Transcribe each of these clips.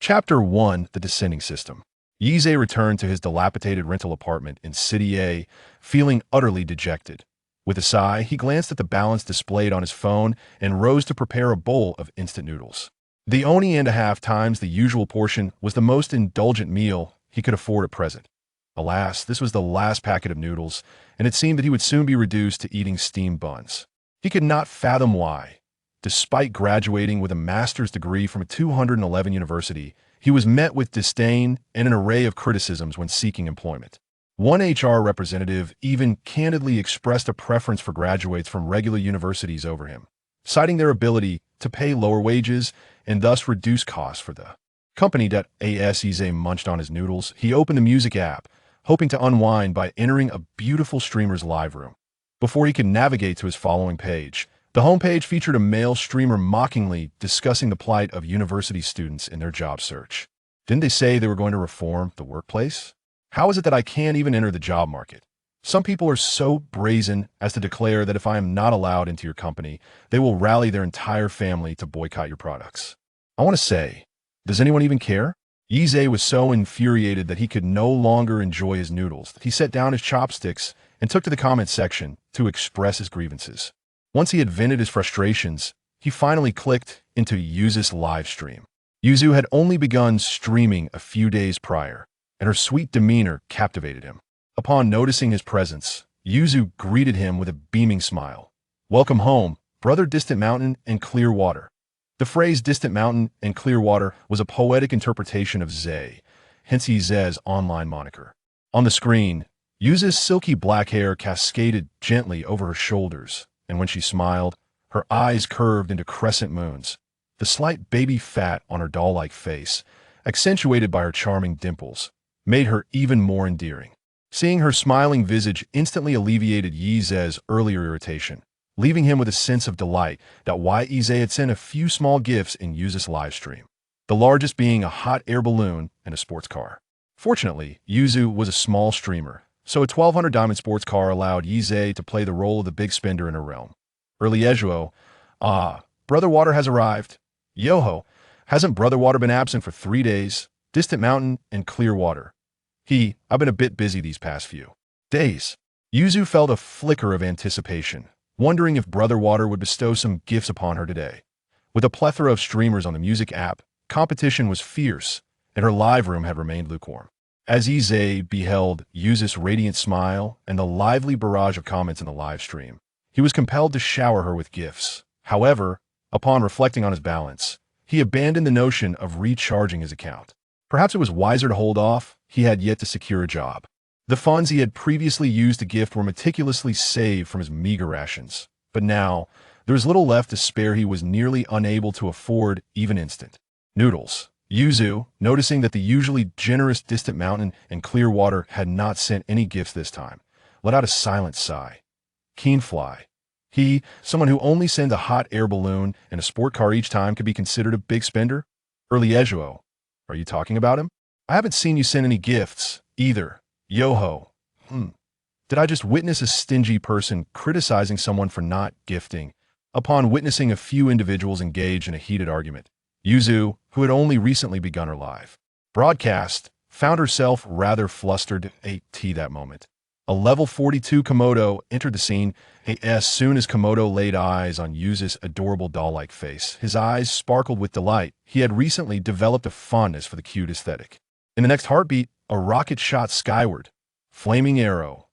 Chapter 1: The Descending System. Yize returned to his dilapidated rental apartment in City A, feeling utterly dejected. With a sigh, he glanced at the balance displayed on his phone and rose to prepare a bowl of instant noodles. The oni and a half times the usual portion was the most indulgent meal he could afford at present. Alas, this was the last packet of noodles, and it seemed that he would soon be reduced to eating steamed buns. He could not fathom why. Despite graduating with a master's degree from a 211 university, he was met with disdain and an array of criticisms when seeking employment. One HR representative even candidly expressed a preference for graduates from regular universities over him, citing their ability to pay lower wages and thus reduce costs for the company. As Yize munched on his noodles, he opened the music app, hoping to unwind by entering a beautiful streamer's live room. Before he could navigate to his following page, the homepage featured a male streamer mockingly discussing the plight of university students in their job search. Didn't they say they were going to reform the workplace? How is it that I can't even enter the job market? Some people are so brazen as to declare that if I am not allowed into your company, they will rally their entire family to boycott your products. I want to say, does anyone even care? Yize was so infuriated that he could no longer enjoy his noodles. He set down his chopsticks and took to the comment section to express his grievances. Once he had vented his frustrations, he finally clicked into Yuzu's live stream. Yuzu had only begun streaming a few days prior, and her sweet demeanor captivated him. Upon noticing his presence, Yuzu greeted him with a beaming smile. "Welcome home, brother Distant Mountain and Clear Water." The phrase Distant Mountain and Clear Water was a poetic interpretation of Zay, hence Yize's online moniker. On the screen, Yuzu's silky black hair cascaded gently over her shoulders, and when she smiled, her eyes curved into crescent moons. The slight baby fat on her doll-like face, accentuated by her charming dimples, made her even more endearing. Seeing her smiling visage instantly alleviated Yize's earlier irritation, leaving him with a sense of delight that Yize had sent a few small gifts in Yuzu's livestream, the largest being a hot air balloon and a sports car. Fortunately, Yuzu was a small streamer, so a 1200 diamond sports car allowed Yize to play the role of the big spender in her realm. Early Ejuo, Brother Water has arrived. Yoho, hasn't Brother Water been absent for 3 days? Distant Mountain and Clear Water. I've been a bit busy these past few days. Yuzu felt a flicker of anticipation, wondering if Brother Water would bestow some gifts upon her today. With a plethora of streamers on the music app, competition was fierce, and her live room had remained lukewarm. As Yize beheld Yuzu's radiant smile and the lively barrage of comments in the live stream, he was compelled to shower her with gifts. However, upon reflecting on his balance, he abandoned the notion of recharging his account. Perhaps it was wiser to hold off. He had yet to secure a job. The funds he had previously used to gift were meticulously saved from his meager rations, but now there was little left to spare. He was nearly unable to afford even instant noodles. Yuzu, noticing that the usually generous Distant Mountain and Clear Water had not sent any gifts this time, let out a silent sigh. Keen fly. Someone who only sends a hot air balloon and a sport car each time, could be considered a big spender? Early Ejuo, are you talking about him? I haven't seen you send any gifts, either. Yoho. Did I just witness a stingy person criticizing someone for not gifting? Upon witnessing a few individuals engage in a heated argument, Yuzu, who had only recently begun her live broadcast, found herself rather flustered that moment. A level 42 Komodo entered the scene. As soon as Komodo laid eyes on Yuzu's adorable doll-like face, his eyes sparkled with delight. He had recently developed a fondness for the cute aesthetic. In the next heartbeat, a rocket shot skyward. Flaming arrow.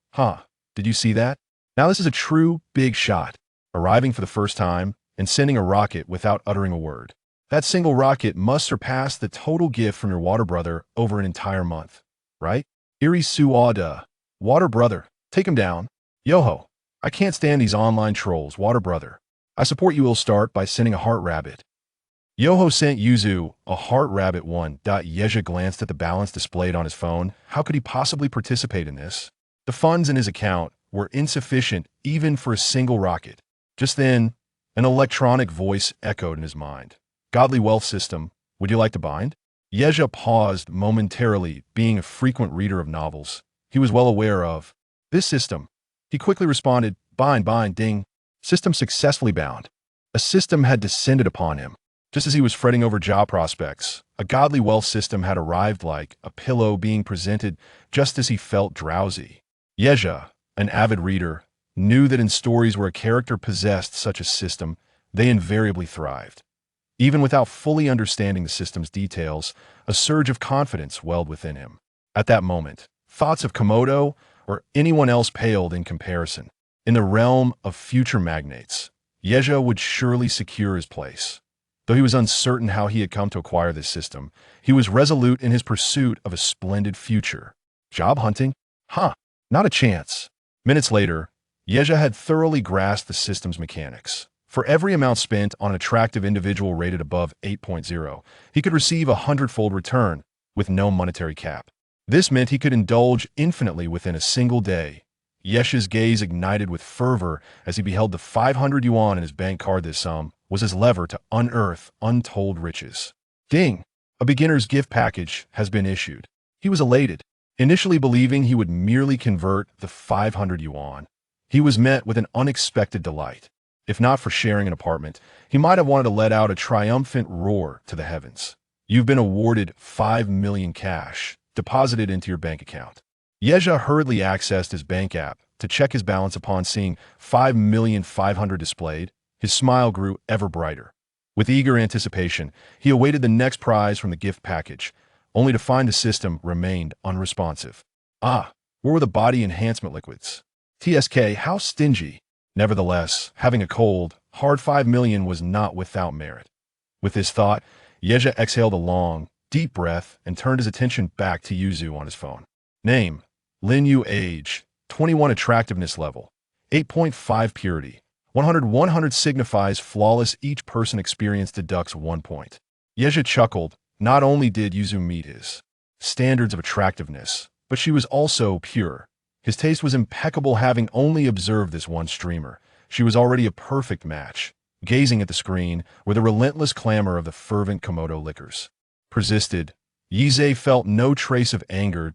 Did you see that? Now this is a true big shot, arriving for the first time and sending a rocket without uttering a word. That single rocket must surpass the total gift from your water brother over an entire month, right? Iri Suada. Water brother, take him down. Yoho, I can't stand these online trolls. Water brother, I support you. Will start by sending a heart rabbit. Yoho sent Yuzu a heart rabbit 1. Yeja glanced at the balance displayed on his phone. How could he possibly participate in this? The funds in his account were insufficient even for a single rocket. Just then, an electronic voice echoed in his mind. Godly Wealth System, would you like to bind? Yeja paused momentarily. Being a frequent reader of novels, he was well aware of this system. He quickly responded, bind, ding. System successfully bound. A system had descended upon him. Just as he was fretting over job prospects, a godly wealth system had arrived like a pillow being presented just as he felt drowsy. Yeja, an avid reader, knew that in stories where a character possessed such a system, they invariably thrived. Even without fully understanding the system's details, a surge of confidence welled within him. At that moment, thoughts of Komodo or anyone else paled in comparison. In the realm of future magnates, Yeja would surely secure his place. Though he was uncertain how he had come to acquire this system, he was resolute in his pursuit of a splendid future. Job hunting? Huh, not a chance. Minutes later, Yeja had thoroughly grasped the system's mechanics. For every amount spent on an attractive individual rated above 8.0, he could receive a 100-fold return with no monetary cap. This meant he could indulge infinitely within a single day. Yesha's gaze ignited with fervor as he beheld the 500 yuan in his bank card. This sum was his lever to unearth untold riches. Ding! A beginner's gift package has been issued. He was elated, initially believing he would merely convert the 500 yuan. He was met with an unexpected delight. If not for sharing an apartment, he might have wanted to let out a triumphant roar to the heavens. You've been awarded 5 million cash, deposited into your bank account. Yeja hurriedly accessed his bank app to check his balance. Upon seeing 5,500,000 displayed, his smile grew ever brighter. With eager anticipation, he awaited the next prize from the gift package, only to find the system remained unresponsive. Ah, where were the body enhancement liquids? TSK, how stingy. Nevertheless, having a cold, hard 5 million was not without merit. With this thought, Yeja exhaled a long, deep breath and turned his attention back to Yuzu on his phone. Name: Lin Yu. Age: 21. Attractiveness level: 8.5. Purity: 100 signifies flawless. Each person experience deducts 1 point. Yeja chuckled. Not only did Yuzu meet his standards of attractiveness, but she was also pure. His taste was impeccable. Having only observed this one streamer, she was already a perfect match. Gazing at the screen, where the relentless clamor of the fervent Komodo lickers persisted, Yize felt no trace of anger.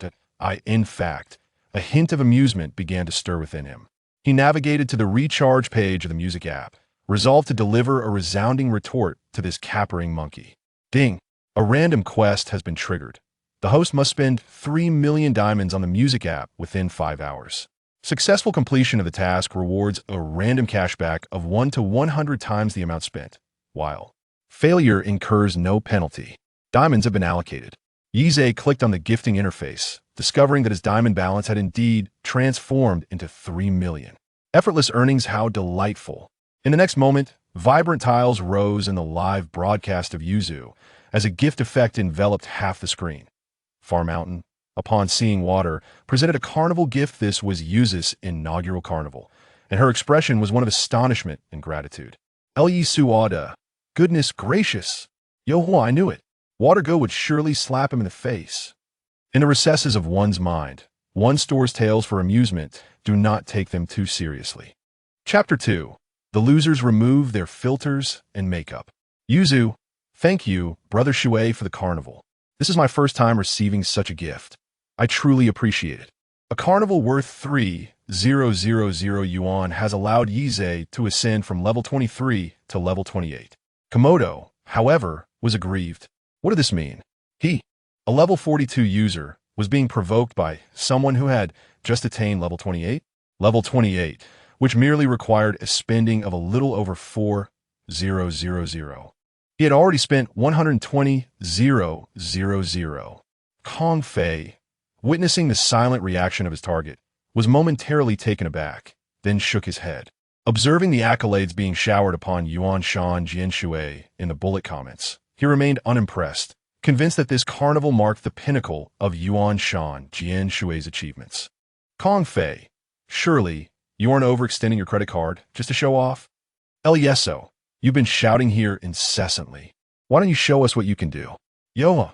In fact, a hint of amusement began to stir within him. He navigated to the recharge page of the music app, resolved to deliver a resounding retort to this capering monkey. Ding! A random quest has been triggered. The host must spend 3 million diamonds on the music app within 5 hours. Successful completion of the task rewards a random cashback of 1 to 100 times the amount spent, while failure incurs no penalty. Diamonds have been allocated. Yize clicked on the gifting interface, discovering that his diamond balance had indeed transformed into 3 million. Effortless earnings, how delightful. In the next moment, vibrant tiles rose in the live broadcast of Yuzu as a gift effect enveloped half the screen. Far Mountain, upon seeing water, presented a carnival gift. This was Yuzu's inaugural carnival, and her expression was one of astonishment and gratitude. Lyi Suada, goodness gracious! Yo-ho, I knew it. Watergo would surely slap him in the face. In the recesses of one's mind, one stores tales for amusement. Do not take them too seriously. Chapter 2. The losers remove their filters and makeup. Yuzu, thank you, Brother Shui, for the carnival. This is my first time receiving such a gift. I truly appreciate it. A carnival worth 3,000 yuan has allowed Yize to ascend from level 23 to level 28. Komodo, however, was aggrieved. What did this mean? He, a level 42 user, was being provoked by someone who had just attained level 28? Level 28, which merely required a spending of a little over 4,000. He had already spent 120,000. Kong Fei, witnessing the silent reaction of his target, was momentarily taken aback, then shook his head. Observing the accolades being showered upon Yuan Shan Jianshui in the bullet comments, he remained unimpressed, convinced that this carnival marked the pinnacle of Yuan Shan Jianshui's achievements. Kong Fei, surely you aren't overextending your credit card just to show off? El Yeso, you've been shouting here incessantly. Why don't you show us what you can do? Yoa.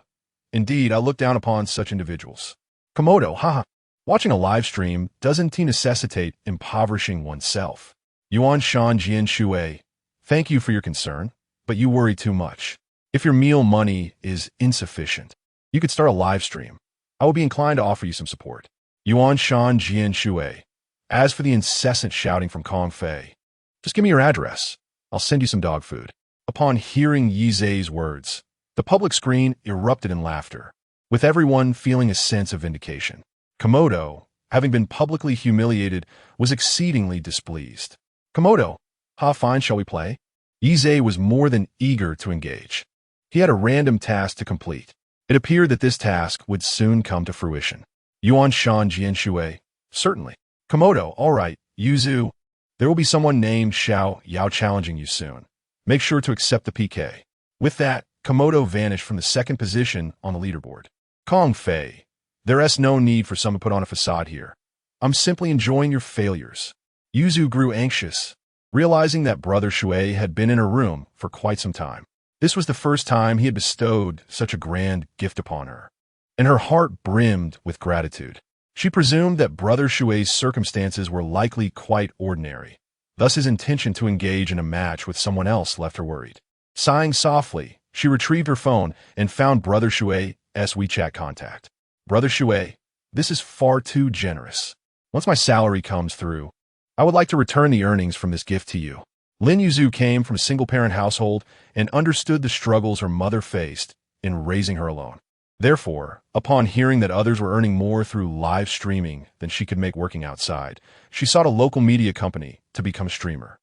Indeed, I look down upon such individuals. Komodo, haha. Watching a live stream doesn't necessitate impoverishing oneself. Yuan Shan Jianshui, thank you for your concern, but you worry too much. If your meal money is insufficient, you could start a live stream. I would be inclined to offer you some support. Yuan Shan Jianshui. As for the incessant shouting from Kong Fei, just give me your address. I'll send you some dog food. Upon hearing Yizei's words, the public screen erupted in laughter, with everyone feeling a sense of vindication. Komodo, having been publicly humiliated, was exceedingly displeased. Komodo, how fine shall we play? Yizei was more than eager to engage. He had a random task to complete. It appeared that this task would soon come to fruition. Yuan Shan Jianshui, certainly. Komodo, all right. Yuzu, there will be someone named Xiao Yao challenging you soon. Make sure to accept the PK. With that, Komodo vanished from the second position on the leaderboard. Kong Fei, there's no need for someone to put on a facade here. I'm simply enjoying your failures. Yuzu grew anxious, realizing that Brother Shui had been in her room for quite some time. This was the first time he had bestowed such a grand gift upon her, and her heart brimmed with gratitude. She presumed that Brother Shui's circumstances were likely quite ordinary. Thus his intention to engage in a match with someone else left her worried. Sighing softly, she retrieved her phone and found Brother Shui's WeChat contact. Brother Shui, this is far too generous. Once my salary comes through, I would like to return the earnings from this gift to you. Lin Yuzu came from a single-parent household and understood the struggles her mother faced in raising her alone. Therefore, upon hearing that others were earning more through live streaming than she could make working outside, she sought a local media company to become a streamer.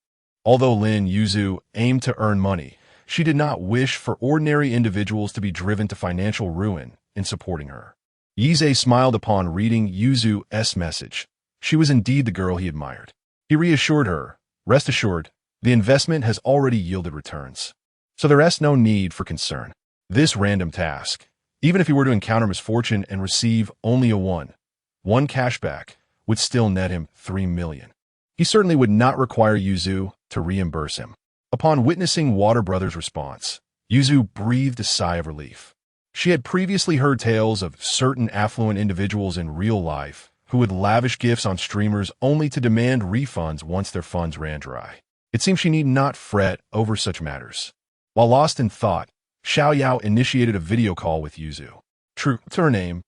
Although Lin Yuzu aimed to earn money, she did not wish for ordinary individuals to be driven to financial ruin in supporting her. Yizei smiled upon reading Yuzu's message. She was indeed the girl he admired. He reassured her, rest assured, the investment has already yielded returns. So there is no need for concern. This random task, even if he were to encounter misfortune and receive only a one cashback, would still net him 3 million. He certainly would not require Yuzu to reimburse him. Upon witnessing Water Brother's response, Yuzu breathed a sigh of relief. She had previously heard tales of certain affluent individuals in real life who would lavish gifts on streamers only to demand refunds once their funds ran dry. It seemed she need not fret over such matters. While lost in thought, Xiao Yao initiated a video call with Yuzu. True to her name,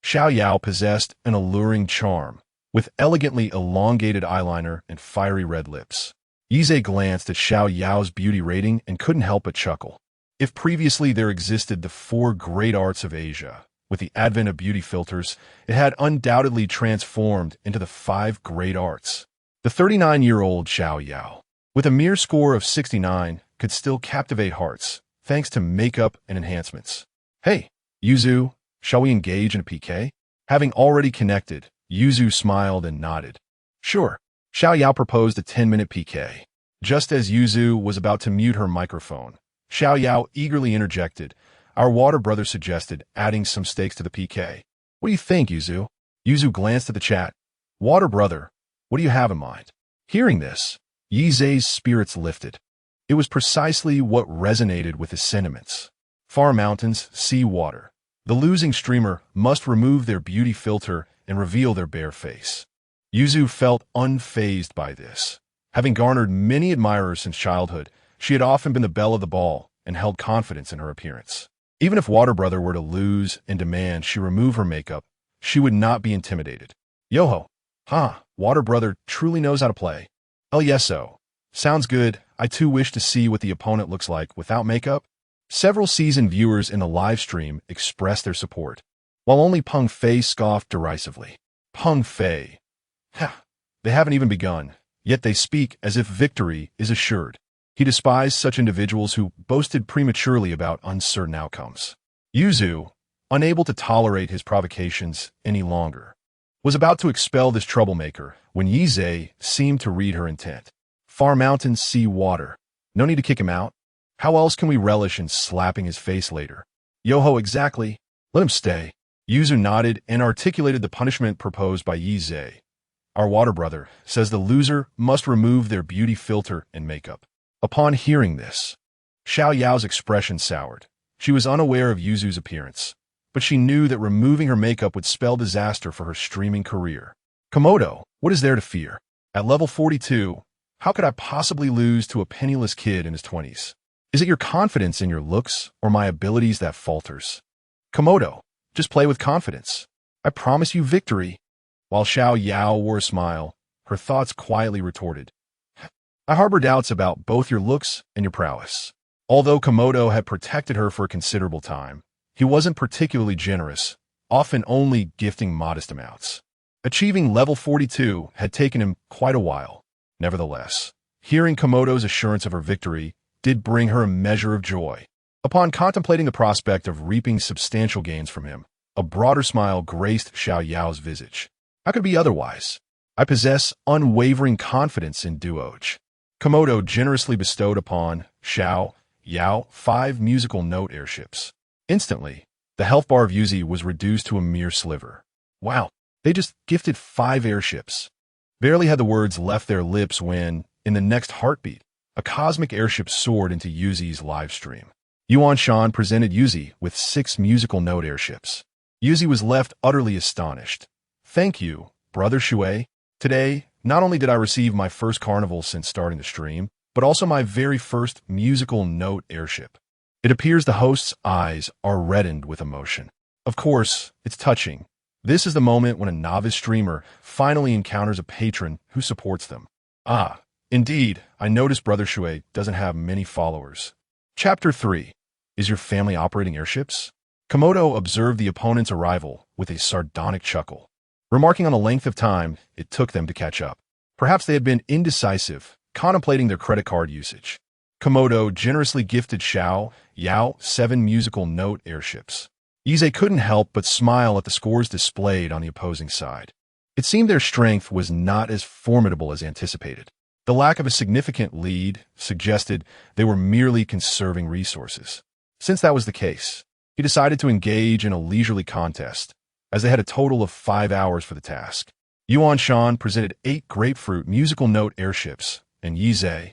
Xiao Yao possessed an alluring charm, with elegantly elongated eyeliner and fiery red lips. Yizei glanced at Xiao Yao's beauty rating and couldn't help but chuckle. If previously there existed the 4 great arts of Asia, with the advent of beauty filters, it had undoubtedly transformed into the 5 great arts. The 39-year-old Xiao Yao, with a mere score of 69, could still captivate hearts, thanks to makeup and enhancements. Hey, Yuzu, shall we engage in a PK? Having already connected, Yuzu smiled and nodded. Sure. Xiao Yao proposed a 10-minute PK. Just as Yuzu was about to mute her microphone, Xiao Yao eagerly interjected. Our Water Brother suggested adding some stakes to the PK. What do you think, Yuzu? Yuzu glanced at the chat. Water Brother, what do you have in mind? Hearing this, Yizei's spirits lifted. It was precisely what resonated with his sentiments. Far mountains, sea water. The losing streamer must remove their beauty filter and reveal their bare face. Yuzu felt unfazed by this. Having garnered many admirers since childhood, she had often been the belle of the ball and held confidence in her appearance. Even if Water Brother were to lose and demand she remove her makeup, she would not be intimidated. Yoho. Water Brother truly knows how to play. El yeso. Sounds good. I too wish to see what the opponent looks like without makeup. Several seasoned viewers in the live stream expressed their support, while only Peng Fei scoffed derisively. Peng Fei. They haven't even begun, yet they speak as if victory is assured. He despised such individuals who boasted prematurely about uncertain outcomes. Yuzu, unable to tolerate his provocations any longer, was about to expel this troublemaker when Yizei seemed to read her intent. Far mountains, sea water. No need to kick him out. How else can we relish in slapping his face later? Yoho, exactly. Let him stay. Yuzu nodded and articulated the punishment proposed by Yizei. Our Water Brother says the loser must remove their beauty filter and makeup. Upon hearing this, Xiao Yao's expression soured. She was unaware of Yuzu's appearance, but she knew that removing her makeup would spell disaster for her streaming career. Komodo, what is there to fear? At level 42, how could I possibly lose to a penniless kid in his 20s? Is it your confidence in your looks or my abilities that falters? Komodo, just play with confidence. I promise you victory. While Xiao Yao wore a smile, her thoughts quietly retorted. I harbor doubts about both your looks and your prowess. Although Komodo had protected her for a considerable time, he wasn't particularly generous, often only gifting modest amounts. Achieving level 42 had taken him quite a while. Nevertheless, hearing Komodo's assurance of her victory did bring her a measure of joy. Upon contemplating the prospect of reaping substantial gains from him, a broader smile graced Xiao Yao's visage. How could it be otherwise? I possess unwavering confidence in Duoj. Komodo generously bestowed upon Xiao Yao 5 musical note airships. Instantly, the health bar of Yuzi was reduced to a mere sliver. Wow, they just gifted 5 airships. Barely had the words left their lips when, in the next heartbeat, a cosmic airship soared into Yuzi's live stream. Yuan Shan presented Yuzi with 6 musical note airships. Yuzi was left utterly astonished. Thank you, Brother Shui. Today, not only did I receive my first carnival since starting the stream, but also my very first musical note airship. It appears the host's eyes are reddened with emotion. Of course, it's touching. This is the moment when a novice streamer finally encounters a patron who supports them. Ah, indeed, I noticed Brother Shui doesn't have many followers. Chapter 3. Is your family operating airships? Komodo observed the opponent's arrival with a sardonic chuckle, remarking on the length of time it took them to catch up. Perhaps they had been indecisive, contemplating their credit card usage. Komodo generously gifted Xiao Yao 7 musical note airships. Yize couldn't help but smile at the scores displayed on the opposing side. It seemed their strength was not as formidable as anticipated. The lack of a significant lead suggested they were merely conserving resources. Since that was the case, he decided to engage in a leisurely contest, as they had a total of 5 hours for the task. Yuan Shan presented 8 grapefruit musical note airships, and Yize,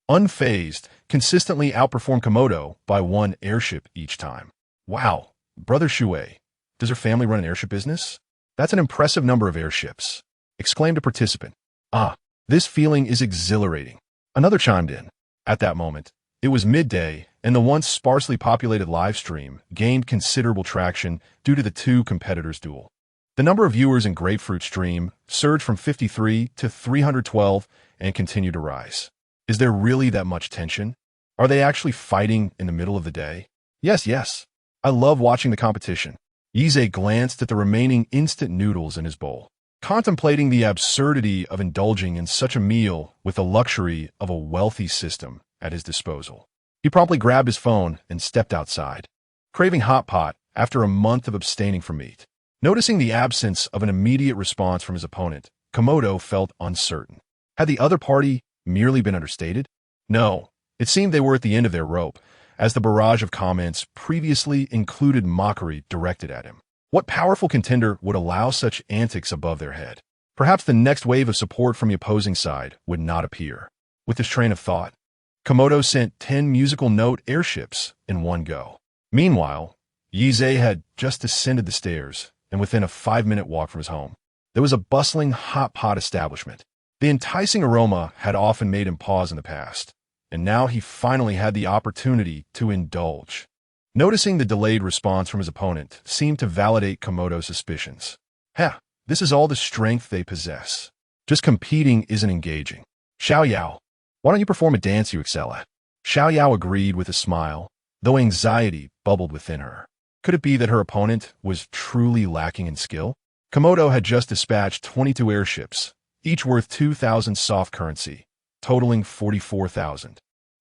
unfazed, consistently outperformed Komodo by 1 airship each time. Wow, Brother Shui, does her family run an airship business? That's an impressive number of airships, exclaimed a participant. Ah, this feeling is exhilarating. Another chimed in. At that moment, it was midday, and the once sparsely populated live stream gained considerable traction due to the 2 competitors' duel. The number of viewers in Grapefruit Stream surged from 53 to 312 and continued to rise. Is there really that much tension? Are they actually fighting in the middle of the day? Yes. I love watching the competition. Yize glanced at the remaining instant noodles in his bowl, contemplating the absurdity of indulging in such a meal with the luxury of a wealthy system at his disposal. He promptly grabbed his phone and stepped outside, craving hot pot after a month of abstaining from meat. Noticing the absence of an immediate response from his opponent, Komodo felt uncertain. Had the other party merely been understated? No, it seemed they were at the end of their rope, as the barrage of comments previously included mockery directed at him. What powerful contender would allow such antics above their head? Perhaps the next wave of support from the opposing side would not appear. With this train of thought, Komodo sent 10 musical note airships in one go. Meanwhile, Yize had just descended the stairs, and within a 5-minute walk from his home, there was a bustling hot pot establishment. The enticing aroma had often made him pause in the past, and now he finally had the opportunity to indulge. Noticing the delayed response from his opponent seemed to validate Komodo's suspicions. This is all the strength they possess. Just competing isn't engaging. Xiao Yao, why don't you perform a dance you excel at? Xiao Yao agreed with a smile, though anxiety bubbled within her. Could it be that her opponent was truly lacking in skill? Komodo had just dispatched 22 airships, each worth 2,000 soft currency, totaling 44,000.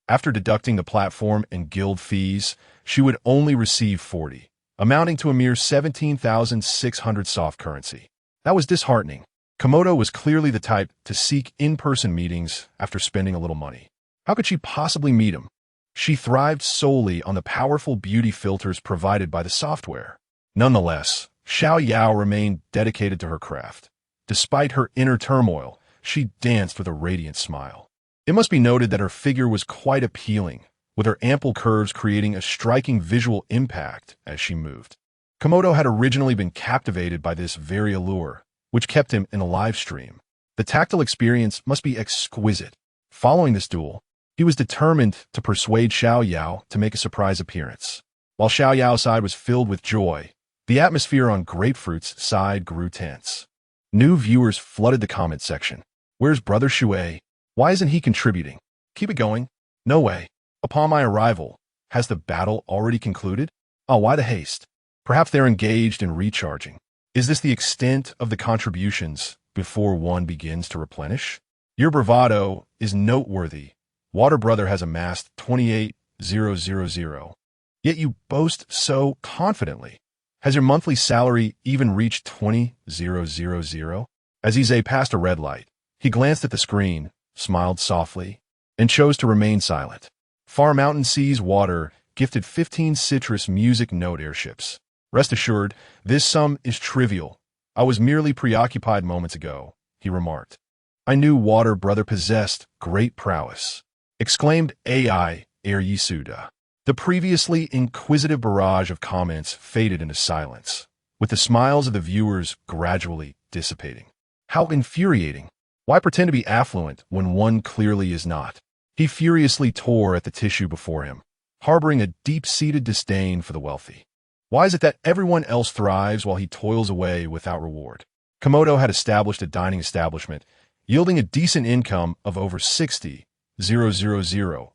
After deducting the platform and guild fees, she would only receive 40, amounting to a mere 17,600 soft currency. That was disheartening. Komodo was clearly the type to seek in-person meetings after spending a little money. How could she possibly meet him? She thrived solely on the powerful beauty filters provided by the software. Nonetheless, Xiao Yao remained dedicated to her craft. Despite her inner turmoil, she danced with a radiant smile. It must be noted that her figure was quite appealing, with her ample curves creating a striking visual impact as she moved. Komodo had originally been captivated by this very allure, which kept him in a live stream. The tactile experience must be exquisite. Following this duel, he was determined to persuade Xiao Yao to make a surprise appearance. While Xiao Yao's side was filled with joy, the atmosphere on Grapefruit's side grew tense. New viewers flooded the comment section. Where's Brother Shui? Why isn't he contributing? Keep it going. No way. Upon my arrival, Has the battle already concluded? Oh, why the haste? Perhaps they're engaged in recharging. Is this the extent of the contributions before one begins to replenish? Your bravado is noteworthy. Water Brother has amassed 28,000. Yet you boast so confidently. Has your monthly salary even reached 20,000? As Ize passed a red light, he glanced at the screen, smiled softly, and chose to remain silent. Far Mountain Seas Water gifted 15 citrus music note airships. Rest assured, this sum is trivial. I was merely preoccupied moments ago, he remarked. I knew Water Brother possessed great prowess, exclaimed AI Air Yisuda. The previously inquisitive barrage of comments faded into silence, with the smiles of the viewers gradually dissipating. How infuriating! Why pretend to be affluent when one clearly is not? He furiously tore at the tissue before him, harboring a deep-seated disdain for the wealthy. Why is it that everyone else thrives while he toils away without reward? Komodo had established a dining establishment, yielding a decent income of over 60,000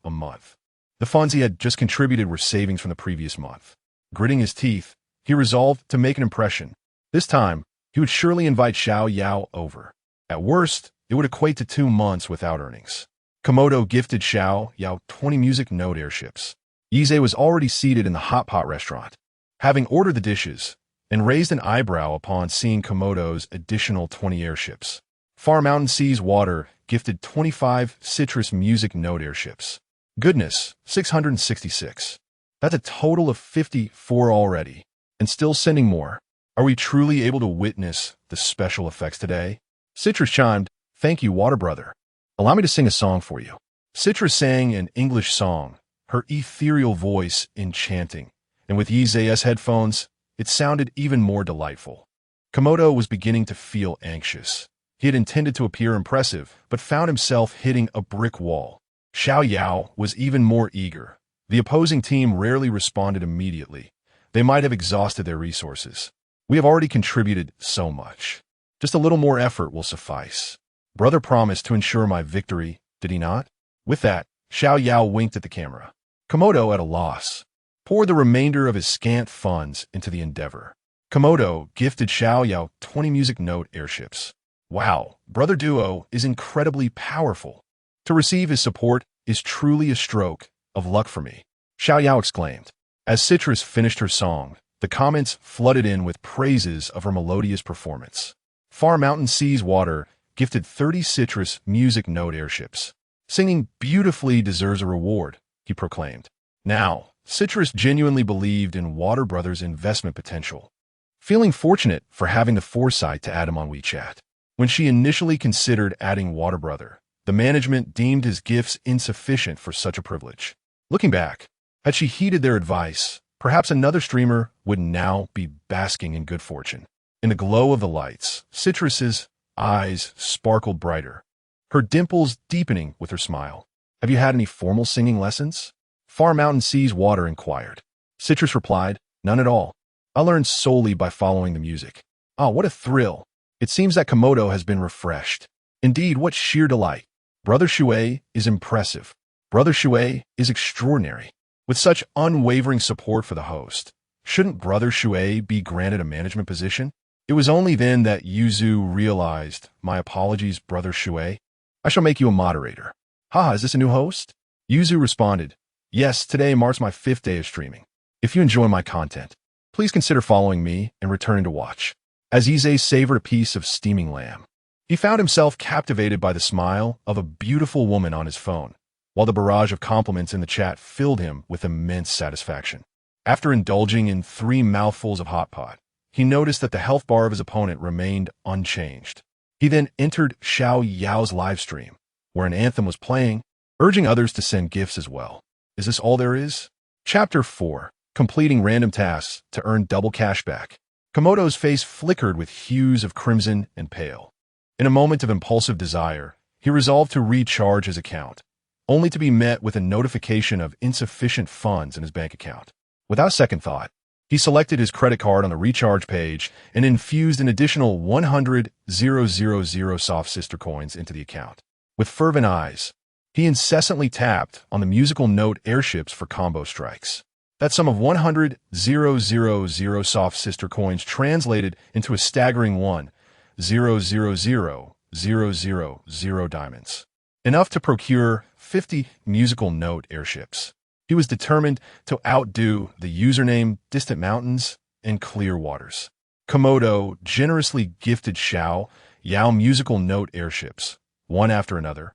a month. The funds he had just contributed were savings from the previous month. Gritting his teeth, he resolved to make an impression. This time, he would surely invite Xiao Yao over. At worst, it would equate to 2 months without earnings. Komodo gifted Xiao Yao 20 music note airships. Ize was already seated in the hot pot restaurant, having ordered the dishes, and raised an eyebrow upon seeing Komodo's additional 20 airships. Far Mountain Seas Water gifted 25 citrus music note airships. Goodness, 666. That's a total of 54 already, and still sending more. Are we truly able to witness the special effects today? Citrus chimed, "Thank you, Water Brother. Allow me to sing a song for you." Citrus sang an English song, her ethereal voice enchanting, and with Ize's headphones, it sounded even more delightful. Komodo was beginning to feel anxious. He had intended to appear impressive, but found himself hitting a brick wall. Xiao Yao was even more eager. The opposing team rarely responded immediately. They might have exhausted their resources. We have already contributed so much. Just a little more effort will suffice. Brother promised to ensure my victory, did he not? With that, Xiao Yao winked at the camera. Komodo, at a loss, poured the remainder of his scant funds into the endeavor. Komodo gifted Xiao Yao 20 music note airships. Wow, Brother Duo is incredibly powerful. To receive his support is truly a stroke of luck for me, Xiao Yao exclaimed. As Citrus finished her song, the comments flooded in with praises of her melodious performance. Far Mountain Seas Water gifted 30 citrus music note airships. Singing beautifully deserves a reward, he proclaimed. Now, Citrus genuinely believed in Water Brother's investment potential, feeling fortunate for having the foresight to add him on WeChat. When she initially considered adding Water Brother, the management deemed his gifts insufficient for such a privilege. Looking back, had she heeded their advice, perhaps another streamer would now be basking in good fortune. In the glow of the lights, Citrus's eyes sparkled brighter, her dimples deepening with her smile. Have you had any formal singing lessons? Far Mountain Seas Water inquired. Citrus replied, none at all. I learned solely by following the music. Ah, what a thrill. It seems that Komodo has been refreshed. Indeed, what sheer delight. Brother Shui is impressive. Brother Shui is extraordinary. With such unwavering support for the host, shouldn't Brother Shui be granted a management position? It was only then that Yuzu realized, my apologies, Brother Shui. I shall make you a moderator. Haha, is this a new host? Yuzu responded, yes, today marks my 5th day of streaming. If you enjoy my content, please consider following me and returning to watch. As Ize savored a piece of steaming lamb, he found himself captivated by the smile of a beautiful woman on his phone, while the barrage of compliments in the chat filled him with immense satisfaction. After indulging in 3 mouthfuls of hot pot, he noticed that the health bar of his opponent remained unchanged. He then entered Xiao Yao's livestream, where an anthem was playing, urging others to send gifts as well. Is this all there is? Chapter 4. Completing random tasks to earn double cashback. Komodo's face flickered with hues of crimson and pale. In a moment of impulsive desire, he resolved to recharge his account, only to be met with a notification of insufficient funds in his bank account. Without second thought, he selected his credit card on the recharge page and infused an additional 100,000 soft sister coins into the account. With fervent eyes, He incessantly tapped on the musical note airships for combo strikes. That sum of 100,000 soft sister coins translated into a staggering 1,000,000 diamonds. Enough to procure 50 musical note airships. He was determined to outdo the username Distant Mountains and Clear Waters. Komodo generously gifted Xiao Yao musical note airships, one after another,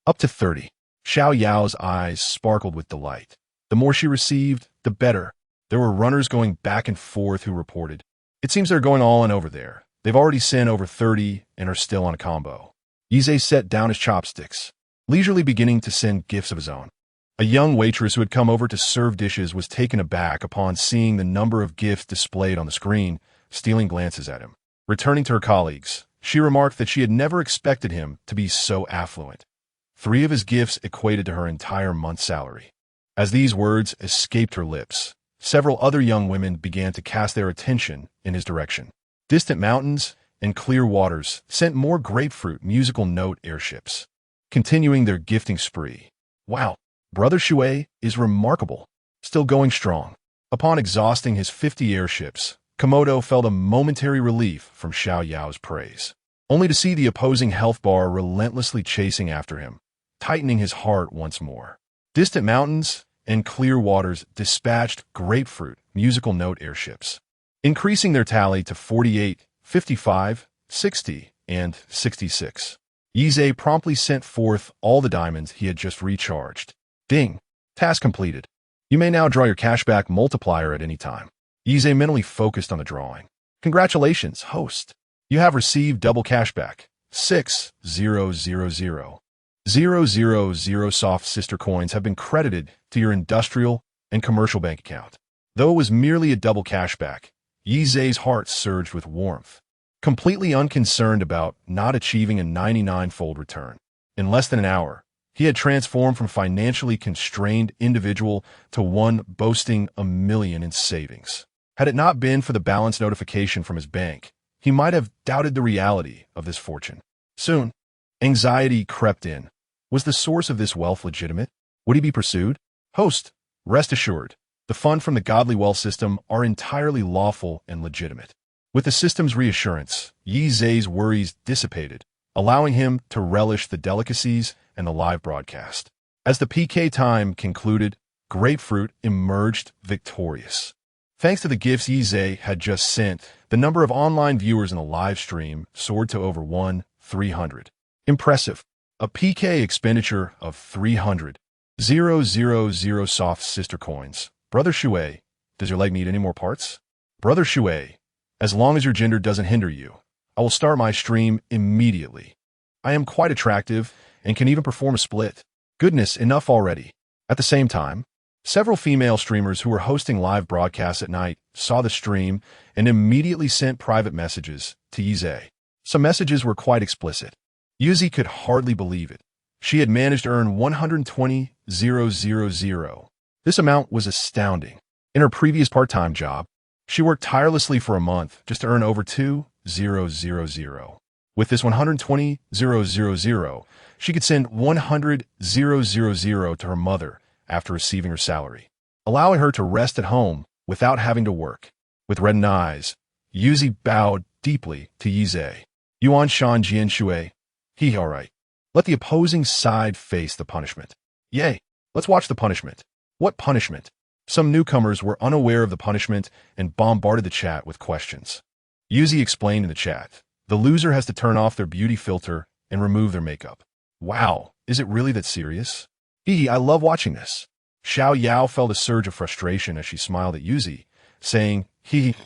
up to 30. Xiao Yao's eyes sparkled with delight. The more she received, the better. There were runners going back and forth who reported, "It seems they're going all in over there. They've already sent over 30 and are still on a combo." Yize set down his chopsticks, leisurely beginning to send gifts of his own. A young waitress who had come over to serve dishes was taken aback upon seeing the number of gifts displayed on the screen, stealing glances at him. Returning to her colleagues, she remarked that she had never expected him to be so affluent. 3 of his gifts equated to her entire month's salary. As these words escaped her lips, several other young women began to cast their attention in his direction. Distant Mountains and Clear Waters sent more grapefruit musical note airships, continuing their gifting spree. Wow, Brother Shui is remarkable, still going strong. Upon exhausting his 50 airships, Komodo felt a momentary relief from Xiao Yao's praise, only to see the opposing health bar relentlessly chasing after him, tightening his heart once more. Distant Mountains and Clear Waters dispatched grapefruit musical note airships, increasing their tally to 48, 55, 60, and 66. Yize promptly sent forth all the diamonds he had just recharged. Ding! Task completed. You may now draw your cashback multiplier at any time. Yize mentally focused on the drawing. Congratulations, host. You have received double cashback. 6,000,000 soft sister coins have been credited to your industrial and commercial bank account. Though it was merely a double cashback, Yize's heart surged with warmth, completely unconcerned about not achieving a 99-fold return. In less than an hour, he had transformed from financially constrained individual to one boasting $1 million in savings. Had it not been for the balance notification from his bank, he might have doubted the reality of this fortune. Soon, anxiety crept in. Was the source of this wealth legitimate? Would he be pursued? Host, rest assured, the funds from the Godly Wealth System are entirely lawful and legitimate. With the system's reassurance, Yize's worries dissipated, allowing him to relish the delicacies and the live broadcast. As the PK time concluded, Grapefruit emerged victorious. Thanks to the gifts Yize had just sent, the number of online viewers in the live stream soared to over 1,300. Impressive. A PK expenditure of 300,000 soft sister coins. Brother Shui, does your leg need any more parts? Brother Shui, as long as your gender doesn't hinder you, I will start my stream immediately. I am quite attractive and can even perform a split. Goodness, enough already. At the same time, several female streamers who were hosting live broadcasts at night saw the stream and immediately sent private messages to Yize. Some messages were quite explicit. Yize could hardly believe it. She had managed to earn 120,000. This amount was astounding. In her previous part-time job, she worked tirelessly for a month just to earn over 2,000. With this 120,000, she could send 100,000 to her mother after receiving her salary, allowing her to rest at home without having to work. With reddened eyes, Yize bowed deeply to Yize. Yuan Shan Jian Shui. All right. Let the opposing side face the punishment. Yay, let's watch the punishment. What punishment? Some newcomers were unaware of the punishment and bombarded the chat with questions. Yize explained in the chat, the loser has to turn off their beauty filter and remove their makeup. Wow, is it really that serious? I love watching this. Xiao Yao felt a surge of frustration as she smiled at Yize, saying,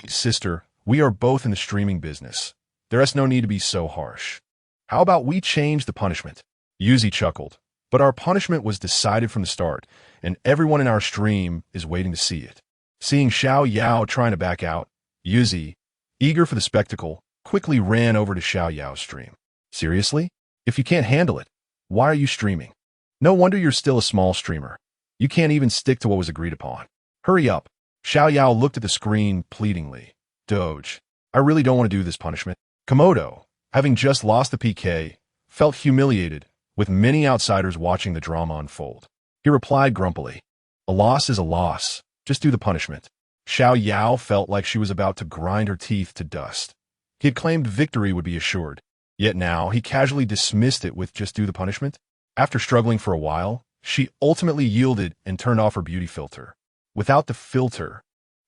sister, we are both in the streaming business. There is no need to be so harsh. How about we change the punishment? Yize chuckled, but our punishment was decided from the start, and everyone in our stream is waiting to see it. Seeing Xiao Yao trying to back out, Yize, eager for the spectacle, quickly ran over to Xiao Yao's stream. Seriously? If you can't handle it, why are you streaming? No wonder you're still a small streamer. You can't even stick to what was agreed upon. Hurry up. Xiao Yao looked at the screen pleadingly. Doge, I really don't want to do this punishment. Komodo, having just lost the PK, felt humiliated with many outsiders watching the drama unfold. He replied grumpily, "A loss is a loss. Just do the punishment." Xiao Yao felt like she was about to grind her teeth to dust. He had claimed victory would be assured, yet now he casually dismissed it with "just do the punishment." After struggling for a while, she ultimately yielded and turned off her beauty filter. Without the filter,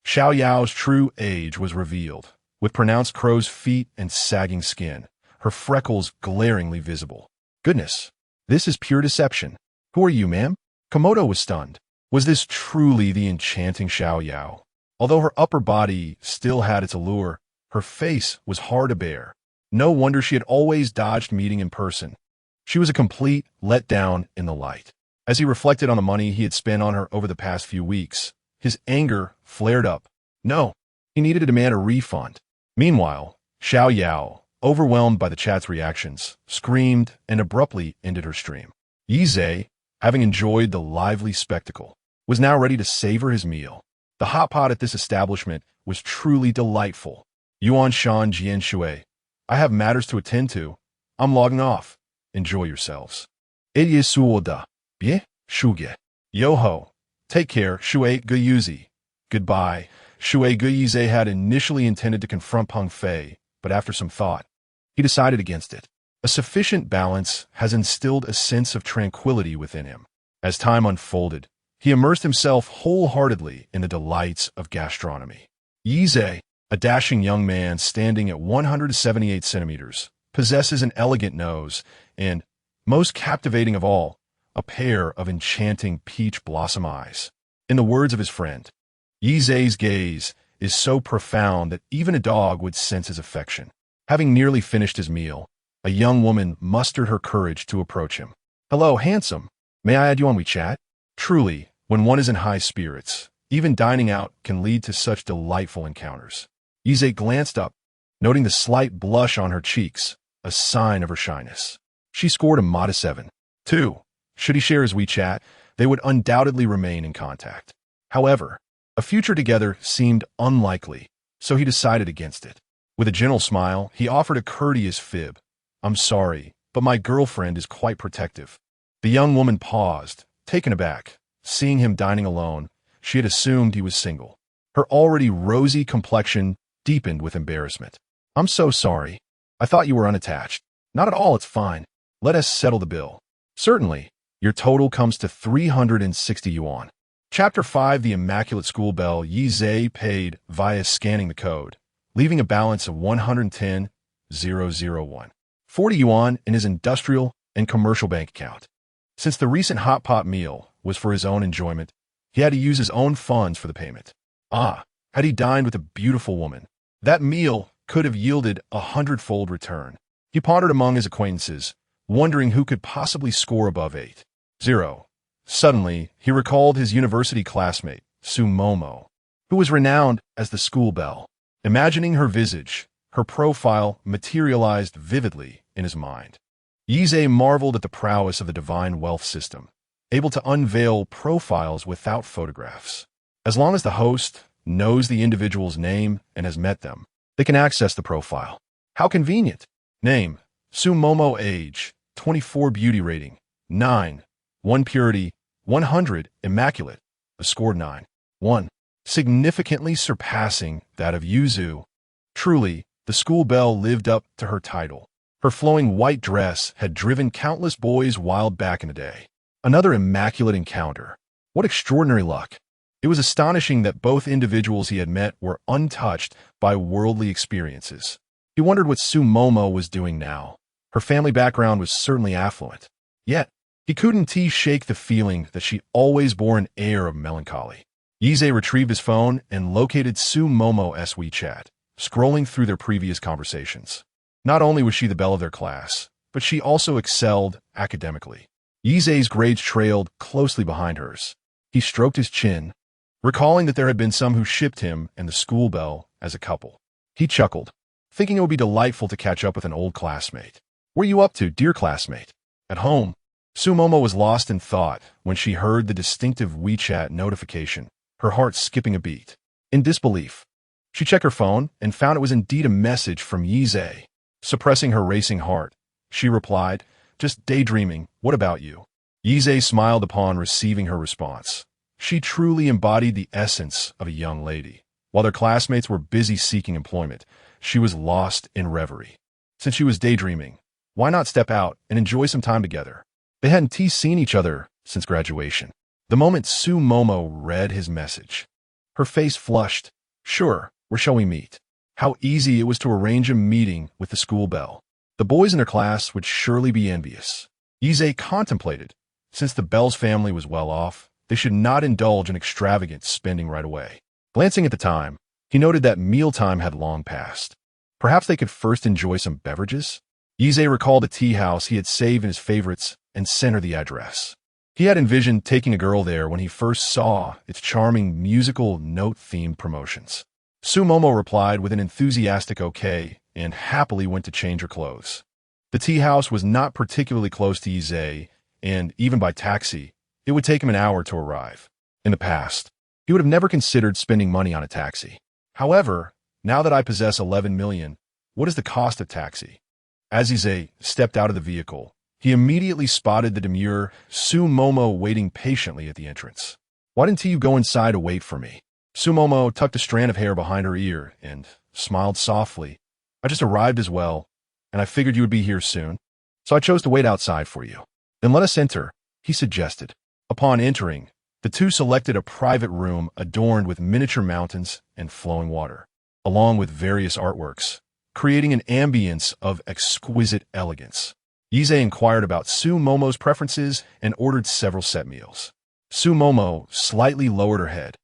Xiao Yao's true age was revealed, with pronounced crow's feet and sagging skin, her freckles glaringly visible. Goodness, this is pure deception. Who are you, ma'am? Komodo was stunned. Was this truly the enchanting Xiao Yao? Although her upper body still had its allure, her face was hard to bear. No wonder she had always dodged meeting in person. She was a complete letdown in the light. As he reflected on the money he had spent on her over the past few weeks, his anger flared up. No, he needed to demand a refund. Meanwhile, Xiao Yao, overwhelmed by the chat's reactions, screamed and abruptly ended her stream. Yizhe, having enjoyed the lively spectacle, was now ready to savor his meal. The hot pot at this establishment was truly delightful. Yuan Shan Jian Shui, I have matters to attend to. I'm logging off. Enjoy yourselves. Eye suoda. Bien, shuge. Yo-ho. Take care, Shui Guyuzi. Goodbye. Shui Guyuzi had initially intended to confront Peng Fei, but after some thought, he decided against it. A sufficient balance has instilled a sense of tranquility within him. As time unfolded, he immersed himself wholeheartedly in the delights of gastronomy. Yizhe, a dashing young man standing at 178 centimeters, possesses an elegant nose and, most captivating of all, a pair of enchanting peach blossom eyes. In the words of his friend, Yizhe's gaze is so profound that even a dog would sense his affection. Having nearly finished his meal, a young woman mustered her courage to approach him. "Hello, handsome. May I add you on WeChat?" Truly, when one is in high spirits, even dining out can lead to such delightful encounters. Yizhe glanced up, noting the slight blush on her cheeks, a sign of her shyness. She scored a modest 7. 2. Should he share his WeChat, they would undoubtedly remain in contact. However, a future together seemed unlikely, so he decided against it. With a gentle smile, he offered a courteous fib. "I'm sorry, but my girlfriend is quite protective." The young woman paused, taken aback. Seeing him dining alone, she had assumed he was single. Her already rosy complexion deepened with embarrassment. "I'm so sorry. I thought you were unattached." "Not at all, it's fine. Let us settle the bill." "Certainly. Your total comes to 360 yuan. Chapter 5 The Immaculate School Bell. Yizhe paid via scanning the code, leaving a balance of 110,001. 40 yuan in his industrial and commercial bank account. Since the recent hot pot meal was for his own enjoyment, he had to use his own funds for the payment. Had he dined with a beautiful woman, that meal could have yielded 100-fold return. He pondered among his acquaintances, wondering who could possibly score above 8-0. Suddenly, he recalled his university classmate, Su Momo, who was renowned as the school belle. Imagining her visage, her profile materialized vividly in his mind. Yizhe marveled at the prowess of the divine wealth system, able to unveil profiles without photographs. As long as the host knows the individual's name and has met them, they can access the profile. How convenient. Name, Su Momo. Age, 24. Beauty rating, 9. 1 purity, 100, immaculate, a score 9-1, significantly surpassing that of Yuzu. Truly, the school belle lived up to her title. Her flowing white dress had driven countless boys wild back in the day. Another immaculate encounter. What extraordinary luck. It was astonishing that both individuals he had met were untouched by worldly experiences. He wondered what Su Momo was doing now. Her family background was certainly affluent. Yet, he couldn't shake the feeling that she always bore an air of melancholy. Yizhe retrieved his phone and located Su Momo's WeChat, scrolling through their previous conversations. Not only was she the belle of their class, but she also excelled academically. Yizhe's grades trailed closely behind hers. He stroked his chin, recalling that there had been some who shipped him and the school belle as a couple. He chuckled, thinking it would be delightful to catch up with an old classmate. "What are you up to, dear classmate?" At home, Su Momo was lost in thought when she heard the distinctive WeChat notification, her heart skipping a beat. In disbelief, she checked her phone and found it was indeed a message from Yizhe. Suppressing her racing heart, she replied, Just daydreaming. What about you? Yizhe smiled upon receiving her response. She truly embodied the essence of a young lady. While their classmates were busy seeking employment, she was lost in reverie. Since she was daydreaming, why not step out and enjoy some time together? They hadn't seen each other since graduation. The moment Su Momo read his message, her face flushed. Sure, where shall we meet? How easy it was to arrange a meeting with the school belle. The boys in her class would surely be envious. Yizhe contemplated. Since the Belle's family was well off, they should not indulge in extravagant spending right away. Glancing at the time, he noted that mealtime had long passed. Perhaps they could first enjoy some beverages? Yizhe recalled a tea house he had saved in his favorites and sent her the address. He had envisioned taking a girl there when he first saw its charming musical note-themed promotions. Su Momo replied with an enthusiastic okay and happily went to change her clothes. The tea house was not particularly close to Yizhe, and even by taxi, it would take him an hour to arrive. In the past, he would have never considered spending money on a taxi. However, now that I possess 11 million, what is the cost of taxi? As Yizhe stepped out of the vehicle, he immediately spotted the demure Su Momo waiting patiently at the entrance. Why didn't you go inside to wait for me? Su Momo tucked a strand of hair behind her ear and smiled softly. I just arrived as well, and I figured you would be here soon, so I chose to wait outside for you. Then let us enter, he suggested. Upon entering, the two selected a private room adorned with miniature mountains and flowing water, along with various artworks, creating an ambience of exquisite elegance. Yizhe inquired about Su Momo's preferences and ordered several set meals. Su Momo slightly lowered her head,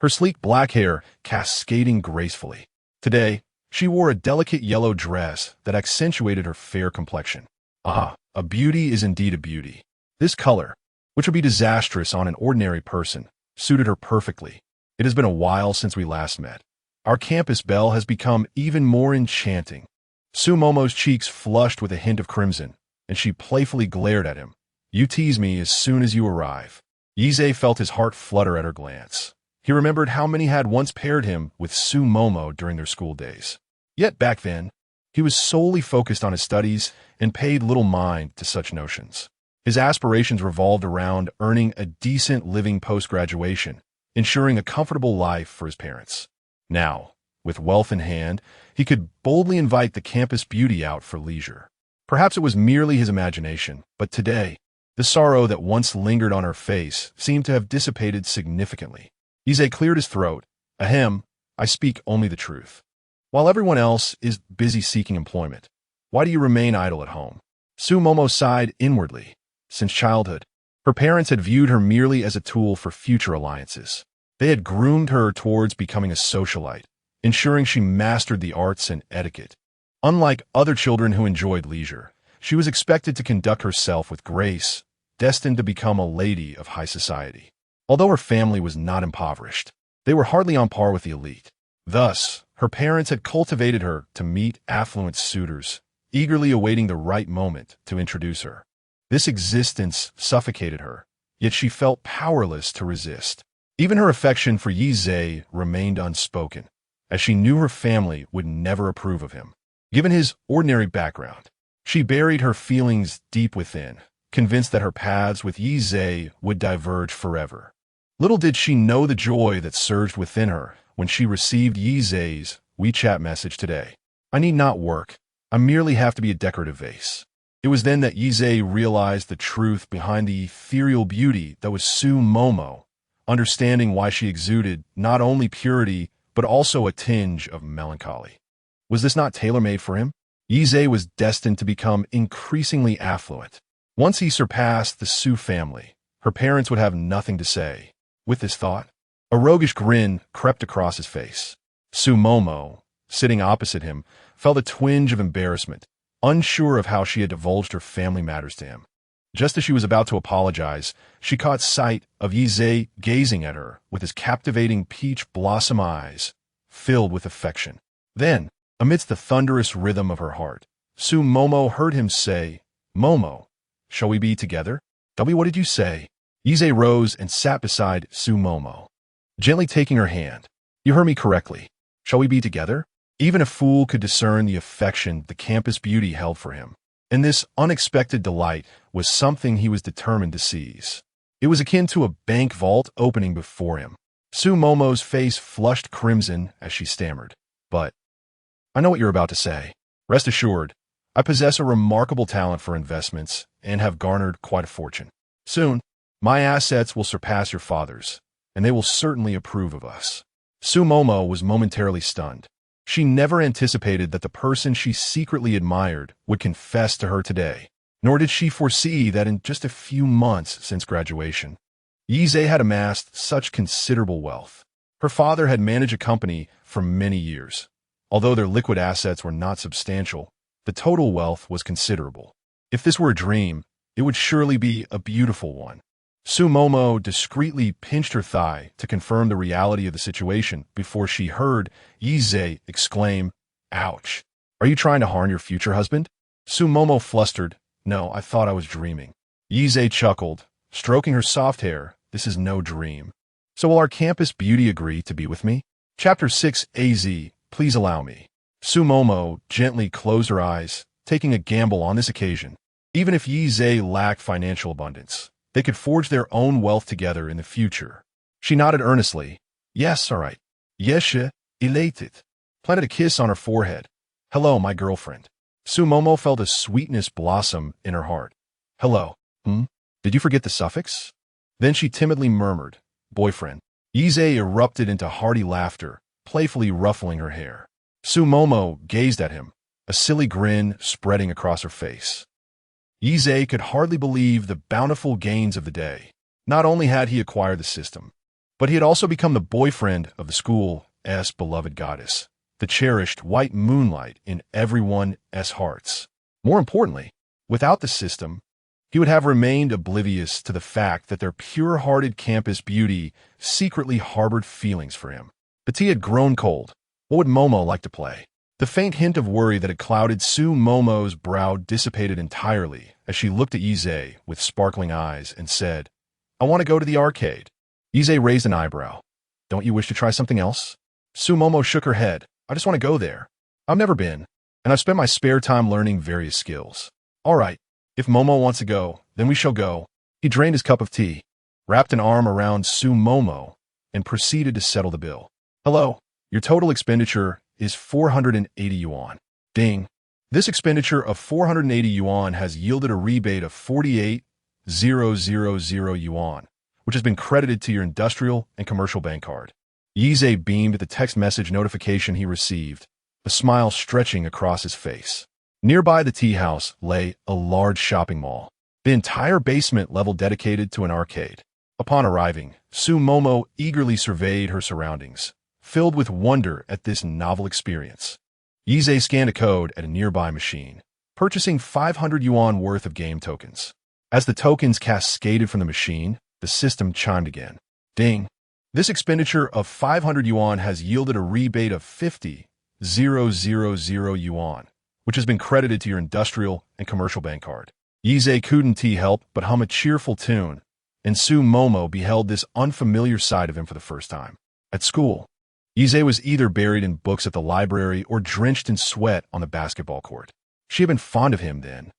her sleek black hair cascading gracefully. Today, she wore a delicate yellow dress that accentuated her fair complexion. Ah, a beauty is indeed a beauty. This color, which would be disastrous on an ordinary person, suited her perfectly. It has been a while since we last met. Our campus belle has become even more enchanting. Su Momo's cheeks flushed with a hint of crimson, and she playfully glared at him. You tease me as soon as you arrive. Yizhe felt his heart flutter at her glance. He remembered how many had once paired him with Su Momo during their school days. Yet back then, he was solely focused on his studies and paid little mind to such notions. His aspirations revolved around earning a decent living post-graduation, ensuring a comfortable life for his parents. Now, with wealth in hand, he could boldly invite the campus beauty out for leisure. Perhaps it was merely his imagination, but today, the sorrow that once lingered on her face seemed to have dissipated significantly. Yizhe cleared his throat. Ahem, I speak only the truth. While everyone else is busy seeking employment, why do you remain idle at home? Su Momo sighed inwardly. Since childhood, her parents had viewed her merely as a tool for future alliances. They had groomed her towards becoming a socialite, ensuring she mastered the arts and etiquette. Unlike other children who enjoyed leisure, she was expected to conduct herself with grace, destined to become a lady of high society. Although her family was not impoverished, they were hardly on par with the elite. Thus, her parents had cultivated her to meet affluent suitors, eagerly awaiting the right moment to introduce her. This existence suffocated her, yet she felt powerless to resist. Even her affection for Yizhe remained unspoken, as she knew her family would never approve of him. Given his ordinary background, she buried her feelings deep within, convinced that her paths with Yizhe would diverge forever. Little did she know the joy that surged within her when she received Yizhe's WeChat message today. I need not work. I merely have to be a decorative vase. It was then that Yizhe realized the truth behind the ethereal beauty that was Su Momo, understanding why she exuded not only purity, but also a tinge of melancholy. Was this not tailor-made for him? Yizhe was destined to become increasingly affluent. Once he surpassed the Su family, her parents would have nothing to say. With this thought, a roguish grin crept across his face. Su Momo, sitting opposite him, felt a twinge of embarrassment, unsure of how she had divulged her family matters to him. Just as she was about to apologize, she caught sight of Yizhe gazing at her with his captivating peach blossom eyes, filled with affection. Then, amidst the thunderous rhythm of her heart, Su Momo heard him say, Momo, shall we be together? Tell me, what did you say? Yizhe rose and sat beside Su Momo, gently taking her hand. You heard me correctly. Shall we be together? Even a fool could discern the affection the campus beauty held for him. and this unexpected delight was something he was determined to seize. It was akin to a bank vault opening before him. Sumomo's face flushed crimson as she stammered. But I know what you're about to say. Rest assured, I possess a remarkable talent for investments and have garnered quite a fortune. Soon, my assets will surpass your father's, and they will certainly approve of us. Sumomo was momentarily stunned. She never anticipated that the person she secretly admired would confess to her today, nor did she foresee that in just a few months since graduation, Yize had amassed such considerable wealth. Her father had managed a company for many years. Although their liquid assets were not substantial, the total wealth was considerable. If this were a dream, it would surely be a beautiful one. Sumomo discreetly pinched her thigh to confirm the reality of the situation before she heard Yize exclaim, "Ouch! Are you trying to harm your future husband?" Sumomo flustered, "No, I thought I was dreaming." Yize chuckled, stroking her soft hair. "This is no dream. So will our campus beauty agree to be with me?" Chapter 6 AZ, please allow me. Sumomo gently closed her eyes, taking a gamble on this occasion. Even if Yize lacked financial abundance, they could forge their own wealth together in the future. She nodded earnestly. "Yes, all right." Yeshe, elated, planted a kiss on her forehead. "Hello, my girlfriend." Sumomo felt a sweetness blossom in her heart. "Hello. Did you forget the suffix?" Then she timidly murmured, "Boyfriend." Yize erupted into hearty laughter, playfully ruffling her hair. Sumomo gazed at him, a silly grin spreading across her face. Yize could hardly believe the bountiful gains of the day. Not only had he acquired the system, but he had also become the boyfriend of the school's beloved goddess, the cherished white moonlight in everyone's hearts. More importantly, without the system, he would have remained oblivious to the fact that their pure-hearted campus beauty secretly harbored feelings for him. The tea had grown cold. What would Momo like to play? The faint hint of worry that had clouded Sumomo's brow dissipated entirely as she looked at Yize with sparkling eyes and said, "I want to go to the arcade." Yize raised an eyebrow. "Don't you wish to try something else?" Sumomo shook her head. "I just want to go there. I've never been, and I've spent my spare time learning various skills." "All right, if Momo wants to go, then we shall go." He drained his cup of tea, wrapped an arm around Sumomo, and proceeded to settle the bill. "Hello, your total expenditure is 480 yuan. Ding. This expenditure of 480 yuan has yielded a rebate of 48,000 yuan, which has been credited to your industrial and commercial bank card." Yize beamed at the text message notification he received, a smile stretching across his face. Nearby the tea house lay a large shopping mall, the entire basement level dedicated to an arcade. Upon arriving, Sumomo eagerly surveyed her surroundings, filled with wonder at this novel experience. Yize scanned a code at a nearby machine, purchasing 500 yuan worth of game tokens. As the tokens cascaded from the machine, the system chimed again. Ding. This expenditure of 500 yuan has yielded a rebate of 50,000 yuan, which has been credited to your industrial and commercial bank card. Yize couldn't help but hum a cheerful tune, and Sumomo beheld this unfamiliar side of him for the first time. At school, Yize was either buried in books at the library or drenched in sweat on the basketball court. She had been fond of him then.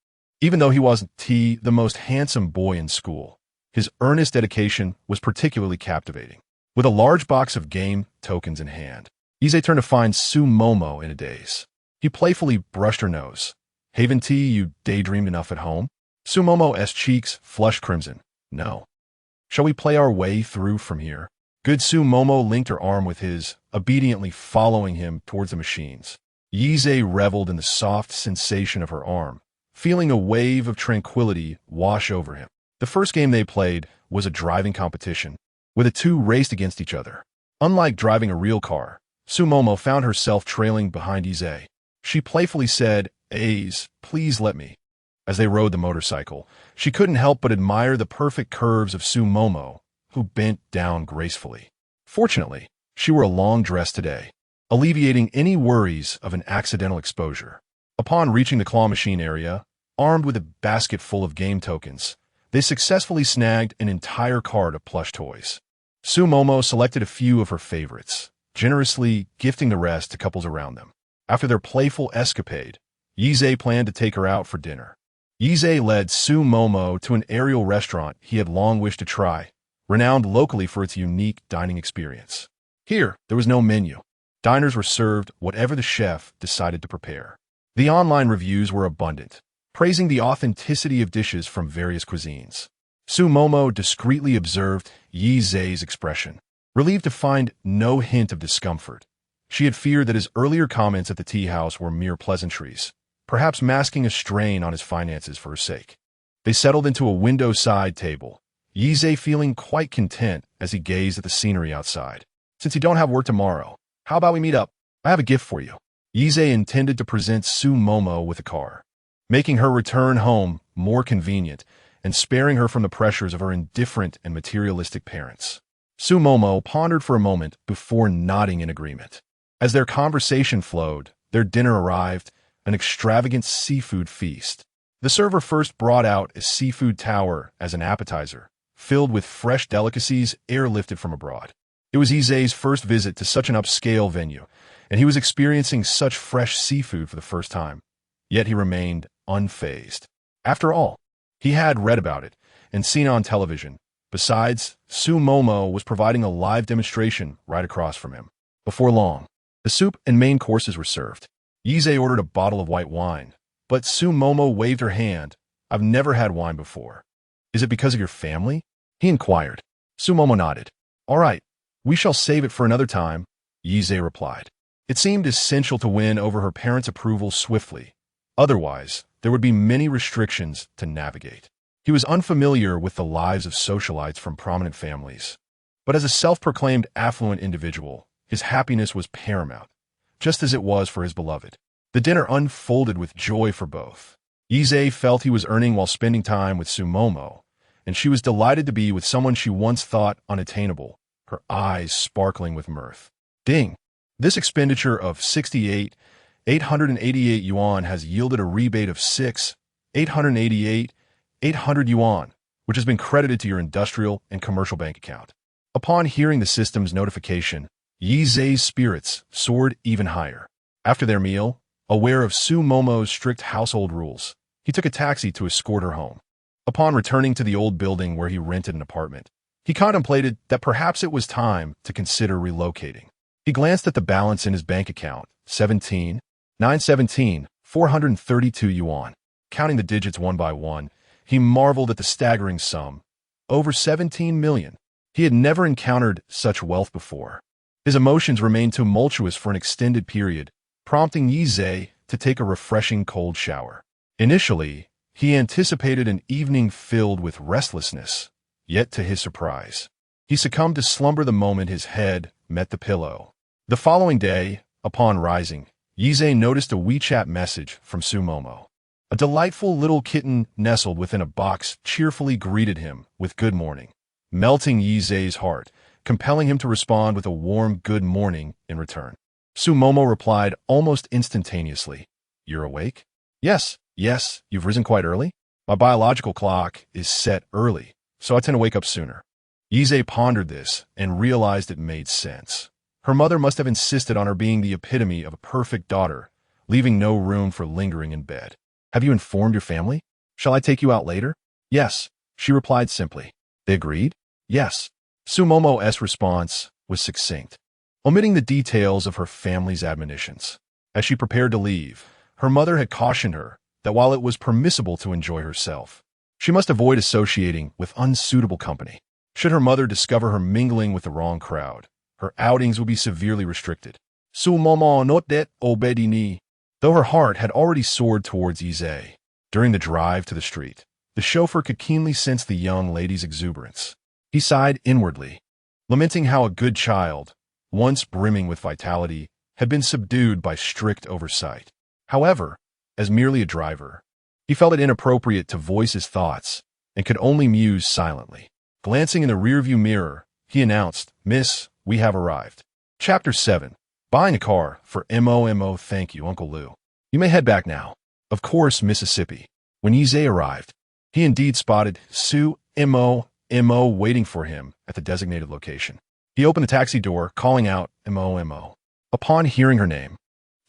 Even though he wasn't the most handsome boy in school, his earnest dedication was particularly captivating. With a large box of game tokens in hand, Yize turned to find Sumomo in a daze. He playfully brushed her nose. "Haven't you daydreamed enough at home?" Sumomo's cheeks flushed crimson. "No. Shall we play our way through from here?" Good Sumomo linked her arm with his, obediently following him towards the machines. Yize reveled in the soft sensation of her arm, feeling a wave of tranquility wash over him. The first game they played was a driving competition, where the two raced against each other. Unlike driving a real car, Sumomo found herself trailing behind Yize. She playfully said, please let me." As they rode the motorcycle, she couldn't help but admire the perfect curves of Sumomo, who bent down gracefully. Fortunately, she wore a long dress today, alleviating any worries of an accidental exposure. Upon reaching the claw machine area, armed with a basket full of game tokens, they successfully snagged an entire cart of plush toys. Sumomo selected a few of her favorites, generously gifting the rest to couples around them. After their playful escapade, Yize planned to take her out for dinner. Yizhe led Su Momo to an aerial restaurant he had long wished to try, renowned locally for its unique dining experience. Here, there was no menu. Diners were served whatever the chef decided to prepare. The online reviews were abundant, praising the authenticity of dishes from various cuisines. Su Momo discreetly observed Yizhe's expression, relieved to find no hint of discomfort. She had feared that his earlier comments at the tea house were mere pleasantries, perhaps masking a strain on his finances for her sake. They settled into a window-side table, Yizhe feeling quite content as he gazed at the scenery outside. Since you don't have work tomorrow, how about we meet up? I have a gift for you. Yizhe intended to present Su Momo with a car, making her return home more convenient and sparing her from the pressures of her indifferent and materialistic parents. Su Momo pondered for a moment before nodding in agreement. As their conversation flowed, their dinner arrived, an extravagant seafood feast. The server first brought out a seafood tower as an appetizer, filled with fresh delicacies airlifted from abroad. It was Yizhe's first visit to such an upscale venue, and he was experiencing such fresh seafood for the first time. Yet he remained unfazed. After all, he had read about it and seen it on television. Besides, Su Momo was providing a live demonstration right across from him. Before long, the soup and main courses were served. Yizhe ordered a bottle of white wine, but Su Momo waved her hand. I've never had wine before. Is it because of your family? He inquired. Su Momo nodded. All right, we shall save it for another time, Yizhe replied. It seemed essential to win over her parents' approval swiftly. Otherwise, there would be many restrictions to navigate. He was unfamiliar with the lives of socialites from prominent families. But as a self-proclaimed affluent individual, his happiness was paramount, just as it was for his beloved. The dinner unfolded with joy for both. Yizhe felt he was earning while spending time with Su Momo, and she was delighted to be with someone she once thought unattainable, her eyes sparkling with mirth. Ding! This expenditure of 888 yuan has yielded a rebate of 800 yuan, which has been credited to your industrial and commercial bank account. Upon hearing the system's notification, Yizhe's spirits soared even higher. After their meal, aware of Su Momo's strict household rules, he took a taxi to escort her home. Upon returning to the old building where he rented an apartment, he contemplated that perhaps it was time to consider relocating. He glanced at the balance in his bank account, 432 yuan. Counting the digits one by one, he marveled at the staggering sum. Over 17 million. He had never encountered such wealth before. His emotions remained tumultuous for an extended period, prompting Yizhe to take a refreshing cold shower. Initially, he anticipated an evening filled with restlessness, yet to his surprise, he succumbed to slumber the moment his head met the pillow. The following day, upon rising, Yizhe noticed a WeChat message from Su Momo. A delightful little kitten nestled within a box cheerfully greeted him with good morning, melting Yizhe's heart, compelling him to respond with a warm good morning in return. Su Momo replied almost instantaneously, You're awake? Yes, you've risen quite early. My biological clock is set early, so I tend to wake up sooner. Yizhe pondered this and realized it made sense. Her mother must have insisted on her being the epitome of a perfect daughter, leaving no room for lingering in bed. Have you informed your family? Shall I take you out later? Yes, she replied simply. They agreed? Yes. Su Momo's response was succinct, omitting the details of her family's admonitions. As she prepared to leave, her mother had cautioned her that while it was permissible to enjoy herself, she must avoid associating with unsuitable company. Should her mother discover her mingling with the wrong crowd, her outings would be severely restricted. Su Momo noted obedini. Though her heart had already soared towards Yizhe, during the drive to the street, the chauffeur could keenly sense the young lady's exuberance. He sighed inwardly, lamenting how a good child, once brimming with vitality, had been subdued by strict oversight. However, as merely a driver, he felt it inappropriate to voice his thoughts and could only muse silently. Glancing in the rearview mirror, he announced, Miss, we have arrived. Chapter 7. Buying a car for MOMO. Thank you, Uncle Lou. You may head back now. Of course, Mississippi. When Yizhe arrived, he indeed spotted Su Momo waiting for him at the designated location. He opened the taxi door, calling out MOMO. Upon hearing her name,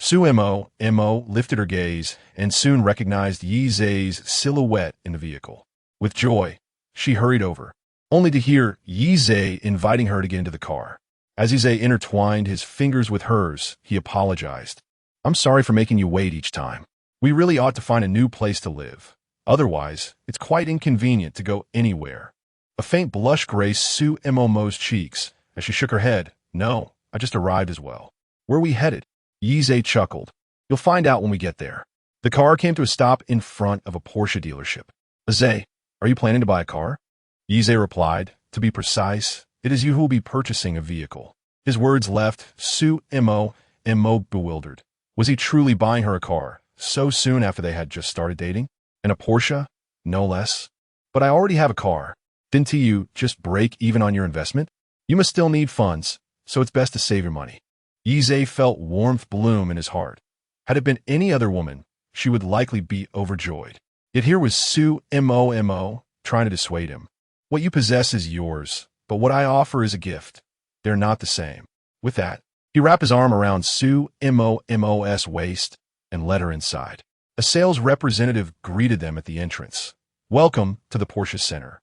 Su Mo lifted her gaze and soon recognized Yi Zhe's silhouette in the vehicle. With joy, she hurried over, only to hear Yi Zhe inviting her to get into the car. As Yi Zhe intertwined his fingers with hers, he apologized. I'm sorry for making you wait each time. We really ought to find a new place to live. Otherwise, it's quite inconvenient to go anywhere. A faint blush graced Su Mo's cheeks as she shook her head. No, I just arrived as well. Where are we headed? Yi Zhe chuckled. You'll find out when we get there. The car came to a stop in front of a Porsche dealership. Zhe, are you planning to buy a car? Yi Zhe replied, to be precise, it is you who will be purchasing a vehicle. His words left Su Mo bewildered. Was he truly buying her a car, so soon after they had just started dating? And a Porsche? No less. But I already have a car. Didn't you just break even on your investment? You must still need funds, so it's best to save your money. Yi Zhe felt warmth bloom in his heart. Had it been any other woman, she would likely be overjoyed. Yet here was Su Mo trying to dissuade him. What you possess is yours, but what I offer is a gift. They're not the same. With that, he wrapped his arm around Su Mo's waist and led her inside. A sales representative greeted them at the entrance. Welcome to the Porsche Center.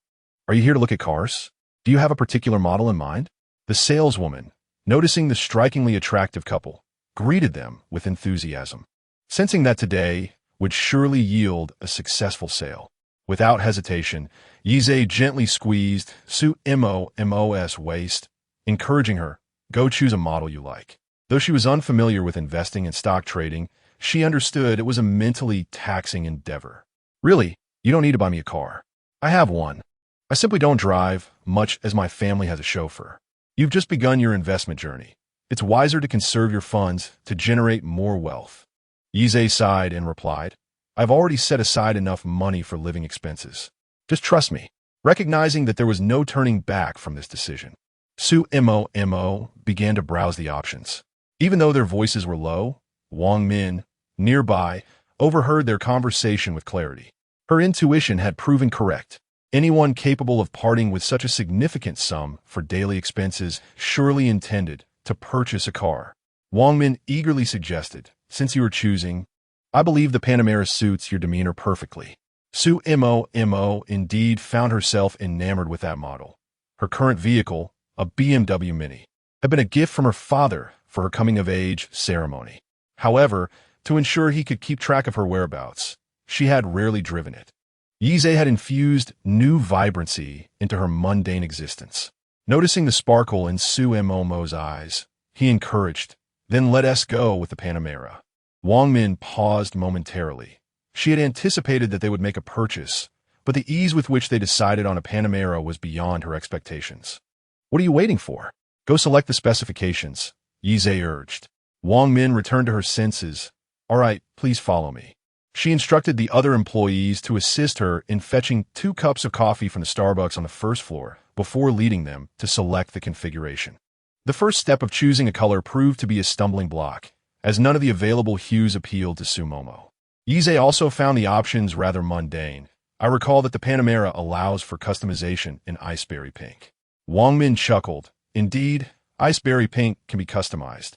Are you here to look at cars? Do you have a particular model in mind? The saleswoman, noticing the strikingly attractive couple, greeted them with enthusiasm, sensing that today would surely yield a successful sale. Without hesitation, Yi Zhe gently squeezed Su Mo's waist, encouraging her, go choose a model you like. Though she was unfamiliar with investing and stock trading, she understood it was a mentally taxing endeavor. Really, you don't need to buy me a car. I have one. I simply don't drive, much as my family has a chauffeur. You've just begun your investment journey. It's wiser to conserve your funds to generate more wealth. Yi Zhe sighed and replied, I've already set aside enough money for living expenses. Just trust me. Recognizing that there was no turning back from this decision, Su Mo began to browse the options. Even though their voices were low, Wang Min, nearby, overheard their conversation with clarity. Her intuition had proven correct. Anyone capable of parting with such a significant sum for daily expenses surely intended to purchase a car. Wang Min eagerly suggested, since you are choosing, I believe the Panamera suits your demeanor perfectly. Su Mo indeed found herself enamored with that model. Her current vehicle, a BMW Mini, had been a gift from her father for her coming-of-age ceremony. However, to ensure he could keep track of her whereabouts, she had rarely driven it. Yi Zhe had infused new vibrancy into her mundane existence. Noticing the sparkle in Su Mo's eyes, he encouraged, then let us go with the Panamera. Wang Min paused momentarily. She had anticipated that they would make a purchase, but the ease with which they decided on a Panamera was beyond her expectations. What are you waiting for? Go select the specifications, Yi Zhe urged. Wang Min returned to her senses. All right, please follow me. She instructed the other employees to assist her in fetching 2 cups of coffee from the Starbucks on the first floor before leading them to select the configuration. The first step of choosing a color proved to be a stumbling block, as none of the available hues appealed to Su Mo. Yi Zhe also found the options rather mundane. I recall that the Panamera allows for customization in iceberry pink. Wang Min chuckled. Indeed, iceberry pink can be customized,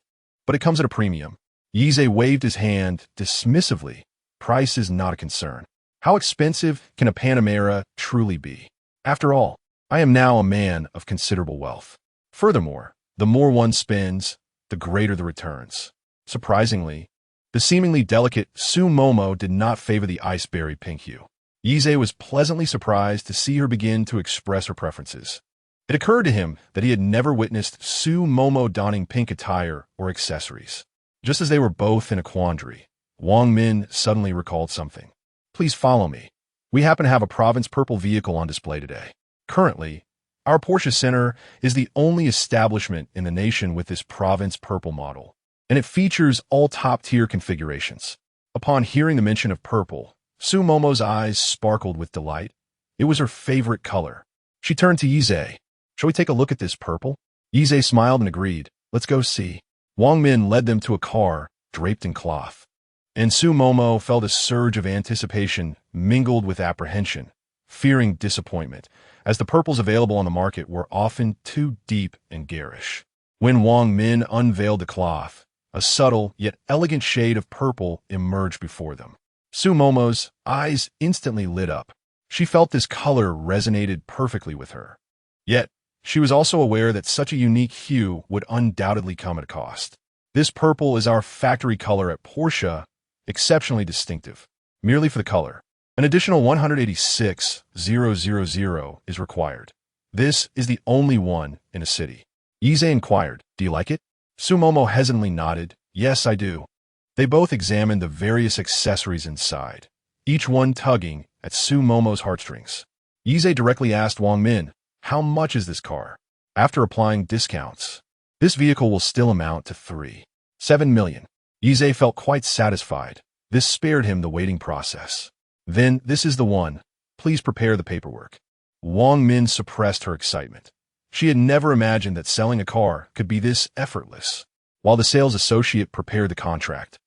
but it comes at a premium. Yi Zhe waved his hand dismissively. Price is not a concern. How expensive can a Panamera truly be? After all, I am now a man of considerable wealth. Furthermore, the more one spends, the greater the returns. Surprisingly, the seemingly delicate Su Mo did not favor the iceberry pink hue. Yi Zhe was pleasantly surprised to see her begin to express her preferences. It occurred to him that he had never witnessed Su Mo donning pink attire or accessories. Just as they were both in a quandary, Wang Min suddenly recalled something. Please follow me. We happen to have a Province Purple vehicle on display today. Currently, our Porsche Center is the only establishment in the nation with this Province Purple model, and it features all top-tier configurations. Upon hearing the mention of purple, Su Mo's eyes sparkled with delight. It was her favorite color. She turned to Yi Zhe. Shall we take a look at this purple? Yi Zhe smiled and agreed. Let's go see. Wang Min led them to a car draped in cloth, and Su Mo felt a surge of anticipation mingled with apprehension, fearing disappointment, as the purples available on the market were often too deep and garish. When Wang Min unveiled the cloth, A subtle yet elegant shade of purple emerged before them. Sumomo's eyes instantly lit up. She felt this color resonated perfectly with her. Yet, she was also aware that such a unique hue would undoubtedly come at a cost. This purple is our factory color at Porsche, exceptionally distinctive. Merely for the color, an additional 186,000 is required. This is the only one in a city. Ise inquired, "Do you like it?" Sumomo hesitantly nodded, "Yes, I do." They both examined the various accessories inside, each one tugging at Sumomo's heartstrings. Ise directly asked Wang Min, "How much is this car?" After applying discounts, this vehicle will still amount to 3.7 million. Ise felt quite satisfied. This spared him the waiting process. "Then this is the one. Please prepare the paperwork." Wang Min suppressed her excitement. She had never imagined that selling a car could be this effortless. While the sales associate prepared the contract,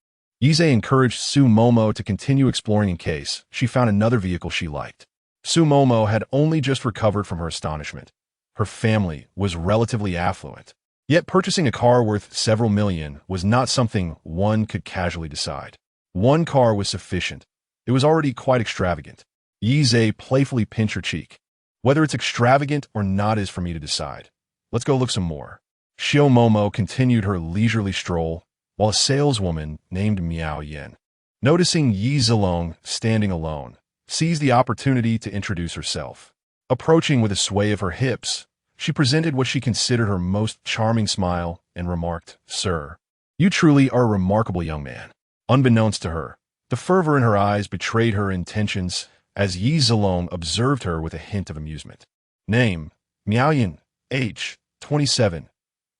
Ise encouraged Sumomo to continue exploring in case she found another vehicle she liked. Sumomo had only just recovered from her astonishment. Her family was relatively affluent. Yet purchasing a car worth several million was not something one could casually decide. One car was sufficient. It was already quite extravagant. Ise playfully pinched her cheek. "Whether it's extravagant or not is for me to decide. Let's go look some more." Shiomomo continued her leisurely stroll, while a saleswoman named Miao Yin, noticing Yi Zilong standing alone, seized the opportunity to introduce herself. Approaching with a sway of her hips, she presented what she considered her most charming smile and remarked, "Sir, you truly are a remarkable young man." Unbeknownst to her, the fervor in her eyes betrayed her intentions as Yi Zilong observed her with a hint of amusement. Name, Miao Yin, age, 27.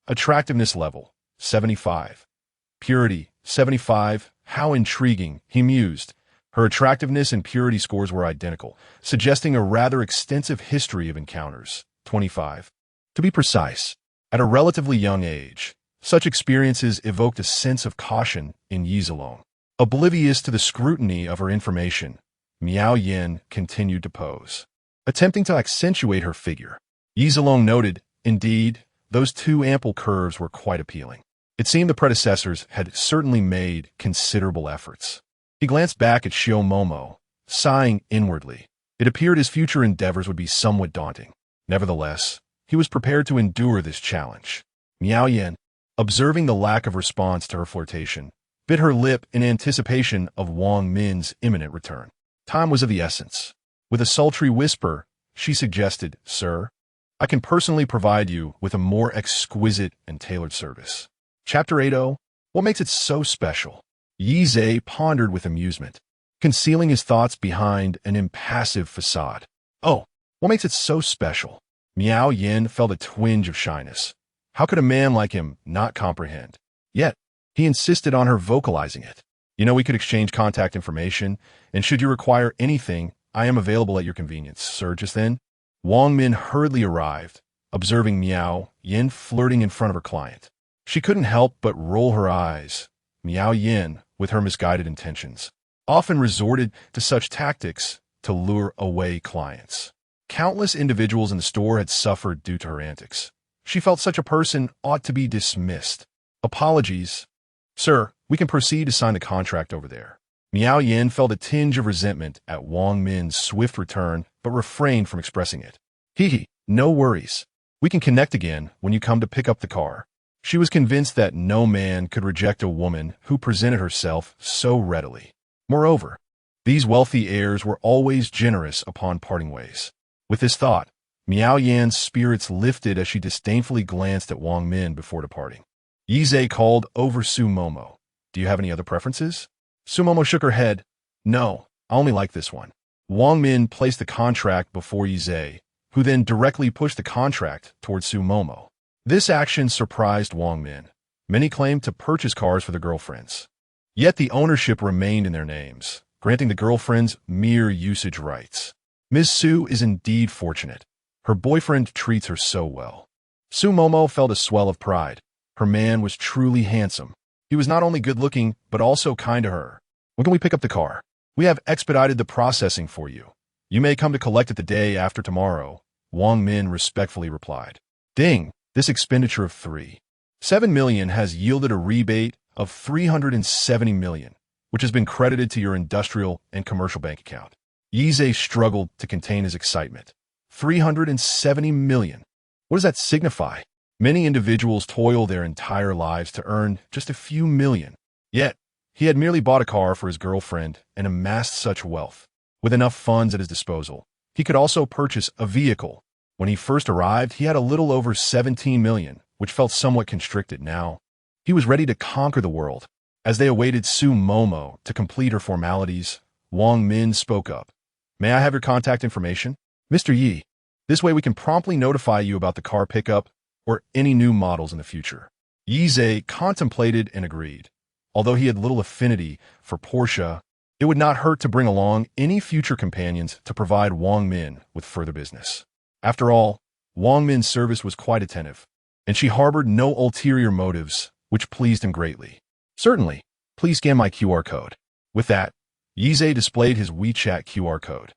Attractiveness level, 75. Purity, 75. How intriguing, he mused. Her attractiveness and purity scores were identical, suggesting a rather extensive history of encounters, 25. To be precise, at a relatively young age, such experiences evoked a sense of caution in Yi Zilong. Oblivious to the scrutiny of her information, Miao Yin continued to pose, attempting to accentuate her figure. Yi Zilong noted, indeed, those two ample curves were quite appealing. It seemed the predecessors had certainly made considerable efforts. He glanced back at Shiomomo, sighing inwardly. It appeared his future endeavors would be somewhat daunting. Nevertheless, he was prepared to endure this challenge. Miao Yin, observing the lack of response to her flirtation, bit her lip in anticipation of Wang Min's imminent return. Time was of the essence. With a sultry whisper, she suggested, "Sir, I can personally provide you with a more exquisite and tailored service." Chapter 80. What makes it so special? Yi Zhe pondered with amusement, concealing his thoughts behind an impassive facade. "Oh, what makes it so special?" Miao Yin felt a twinge of shyness. How could a man like him not comprehend? Yet, he insisted on her vocalizing it. "You know, we could exchange contact information, and should you require anything, I am available at your convenience, sir." Just then, Wang Min hurriedly arrived, observing Miao Yin flirting in front of her client. She couldn't help but roll her eyes. Miao Yin, with her misguided intentions, often resorted to such tactics to lure away clients. Countless individuals in the store had suffered due to her antics. She felt such a person ought to be dismissed. "Apologies. Sir, we can proceed to sign the contract over there." Miao Yin felt a tinge of resentment at Wang Min's swift return, but refrained from expressing it. "Hee, no worries. We can connect again when you come to pick up the car." She was convinced that no man could reject a woman who presented herself so readily. Moreover, these wealthy heirs were always generous upon parting ways. With this thought, Miao Yan's spirits lifted as she disdainfully glanced at Wang Min before departing. Yi Zhe called over Sumomo. "Do you have any other preferences?" Sumomo shook her head. "No, I only like this one." Wang Min placed the contract before Yi Zhe, who then directly pushed the contract towards Sumomo. This action surprised Wang Min. Many claimed to purchase cars for their girlfriends. Yet the ownership remained in their names, granting the girlfriends mere usage rights. Ms. Su is indeed fortunate. Her boyfriend treats her so well. Sumomo felt a swell of pride. Her man was truly handsome. He was not only good-looking, but also kind to her. "When can we pick up the car?" "We have expedited the processing for you. You may come to collect it the day after tomorrow," Wang Min respectfully replied. "Ding, this expenditure of 3.7 million has yielded a rebate of $370 million, which has been credited to your industrial and commercial bank account. Yize struggled to contain his excitement. $370 million. What does that signify? Many individuals toil their entire lives to earn just a few million. Yet, he had merely bought a car for his girlfriend and amassed such wealth. With enough funds at his disposal, he could also purchase a vehicle. When he first arrived, he had a little over $17 million, which felt somewhat constricted now. He was ready to conquer the world. As they awaited Su Momo to complete her formalities, Wang Min spoke up. May I have your contact information? Mr. Yi. This way we can promptly notify you about the car pickup or any new models in the future. Yize contemplated and agreed. Although he had little affinity for Porsche, it would not hurt to bring along any future companions to provide Wang Min with further business. After all, Wang Min's service was quite attentive, and she harbored no ulterior motives, which pleased him greatly. Certainly, please scan my QR code. With that, Yize displayed his WeChat QR code.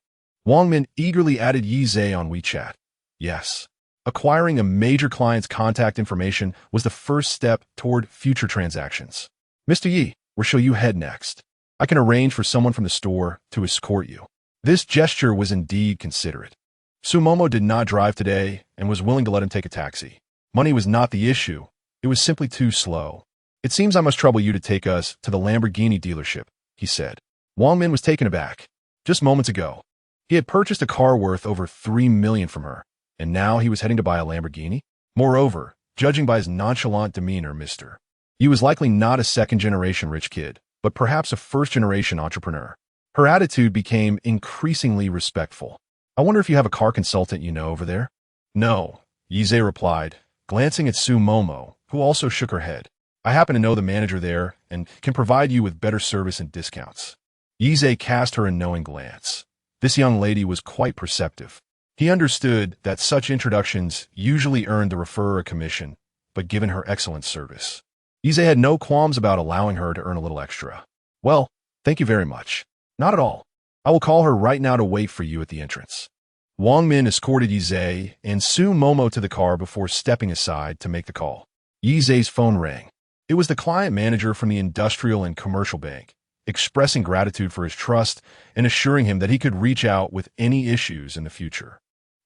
Wang Min eagerly added Yize on WeChat. Yes, acquiring a major client's contact information was the first step toward future transactions. Mr. Yi, where shall you head next? I can arrange for someone from the store to escort you. This gesture was indeed considerate. Su Momo did not drive today and was willing to let him take a taxi. Money was not the issue. It was simply too slow. It seems I must trouble you to take us to the Lamborghini dealership, he said. Wang Min was taken aback. Just moments ago, he had purchased a car worth over $3 million from her, and now he was heading to buy a Lamborghini? Moreover, judging by his nonchalant demeanor, Mr. He was likely not a second-generation rich kid, but perhaps a first-generation entrepreneur. Her attitude became increasingly respectful. I wonder if you have a car consultant you know over there? No, Yize replied, glancing at Su Momo, who also shook her head. I happen to know the manager there and can provide you with better service and discounts. Yize cast her a knowing glance. This young lady was quite perceptive. He understood that such introductions usually earned the referrer a commission, but given her excellent service, Yize had no qualms about allowing her to earn a little extra. Well, thank you very much. Not at all. I will call her right now to wait for you at the entrance. Wang Min escorted Yize and Su Momo to the car before stepping aside to make the call. Yize's phone rang. It was the client manager from the industrial and commercial bank, expressing gratitude for his trust and assuring him that he could reach out with any issues in the future.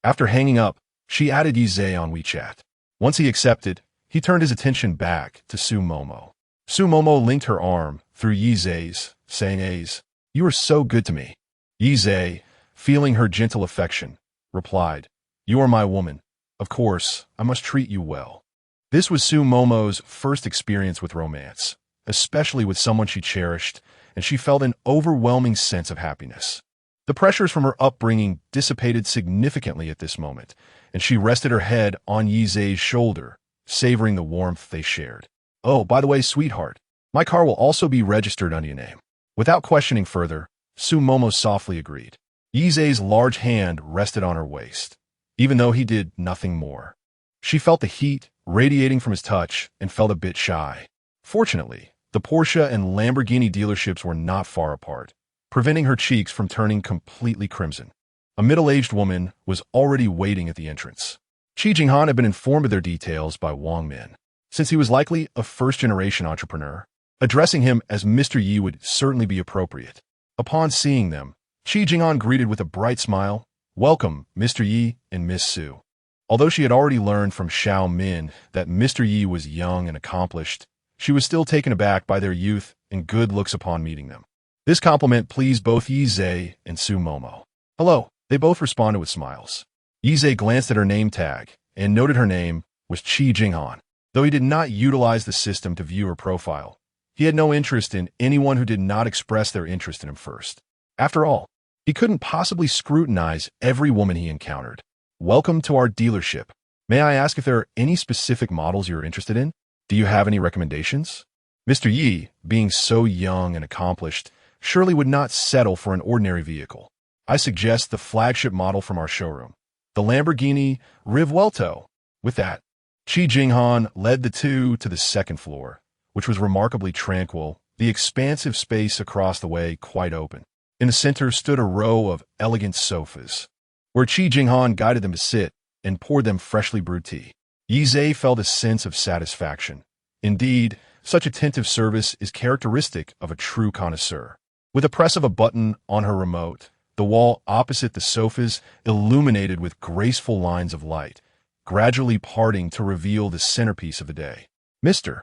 After hanging up, she added Yize on WeChat. Once he accepted, he turned his attention back to Su Momo. Su Momo linked her arm through Yize's, saying, "You are so good to me." Yize, feeling her gentle affection, replied, "You are my woman. Of course, I must treat you well." This was Su Momo's first experience with romance, especially with someone she cherished, and she felt an overwhelming sense of happiness. The pressures from her upbringing dissipated significantly at this moment, and she rested her head on Yize's shoulder, savoring the warmth they shared. "Oh, by the way, sweetheart, my car will also be registered under your name." Without questioning further, Su Momo softly agreed. Yize's large hand rested on her waist, even though he did nothing more. She felt the heat radiating from his touch and felt a bit shy. Fortunately, the Porsche and Lamborghini dealerships were not far apart, preventing her cheeks from turning completely crimson. A middle-aged woman was already waiting at the entrance. Qi Jinghan had been informed of their details by Wang Min. Since he was likely a first-generation entrepreneur, addressing him as Mr. Yi would certainly be appropriate. Upon seeing them, Qi Jinghan greeted with a bright smile, "Welcome, Mr. Yi and Miss Su." Although she had already learned from Xiao Min that Mr. Yi was young and accomplished, she was still taken aback by their youth and good looks upon meeting them. This compliment pleased both Yize and Su Momo. "Hello," they both responded with smiles. Yize glanced at her name tag and noted her name was Qi Jinghan. Though he did not utilize the system to view her profile, he had no interest in anyone who did not express their interest in him first. After all, he couldn't possibly scrutinize every woman he encountered. "Welcome to our dealership. May I ask if there are any specific models you're interested in? Do you have any recommendations?" Mr. Yi, being so young and accomplished, surely would not settle for an ordinary vehicle. "I suggest the flagship model from our showroom, the Lamborghini Rivuelto." With that, Qi Jinghan led the two to the second floor, which was remarkably tranquil, the expansive space across the way quite open. In the center stood a row of elegant sofas, where Qi Jinghan guided them to sit and poured them freshly brewed tea. Yize felt a sense of satisfaction. Indeed, Such attentive service is characteristic of a true connoisseur. With a press of a button on her remote, the wall opposite the sofas illuminated with graceful lines of light, gradually parting to reveal the centerpiece of the day. Mr.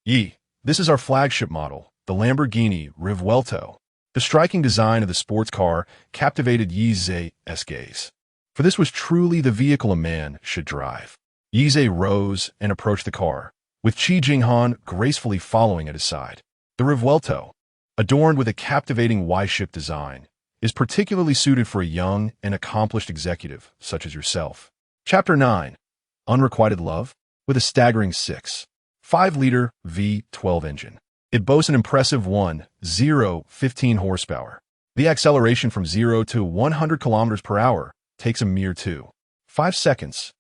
Yi, this is our flagship model, the Lamborghini Rivuelto. The striking design of the sports car captivated Yi's gaze. For this was truly the vehicle a man should drive. Yize rose and approached the car, with Qi Jinghan gracefully following at his side. The Rivuelto, adorned with a captivating Y-shaped design, is particularly suited for a young and accomplished executive such as yourself. Chapter 9. Unrequited Love, with a staggering 6.5-liter V12 engine. It boasts an impressive 1.015 horsepower. The acceleration from 0 to 100 kilometers per hour takes a mere 2.5 seconds,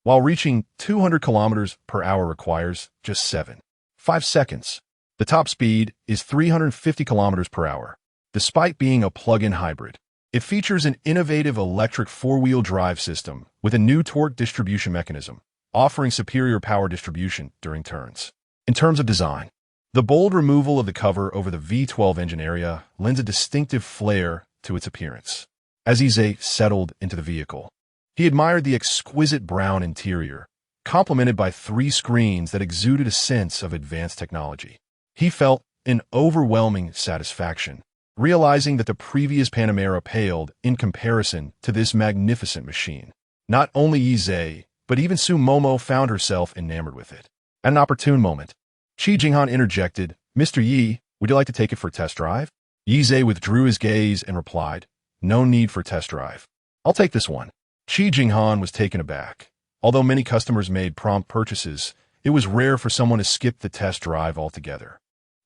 while reaching 200 kilometers per hour requires just 7.5 seconds. The top speed is 350 kilometers per hour. Despite being a plug-in hybrid, it features an innovative electric four-wheel drive system with a new torque distribution mechanism, offering superior power distribution during turns. In terms of design, the bold removal of the cover over the V12 engine area lends a distinctive flair to its appearance. As Ize settled into the vehicle, he admired the exquisite brown interior, complemented by 3 screens that exuded a sense of advanced technology. He felt an overwhelming satisfaction, realizing that the previous Panamera paled in comparison to this magnificent machine. Not only Ize, but even Su Momo found herself enamored with it. At an opportune moment, Qi Jinghan interjected, "Mr. Yi, would you like to take it for a test drive?" Yize withdrew his gaze and replied, "No need for test drive. I'll take this one." Qi Jinghan was taken aback. Although many customers made prompt purchases, it was rare for someone to skip the test drive altogether.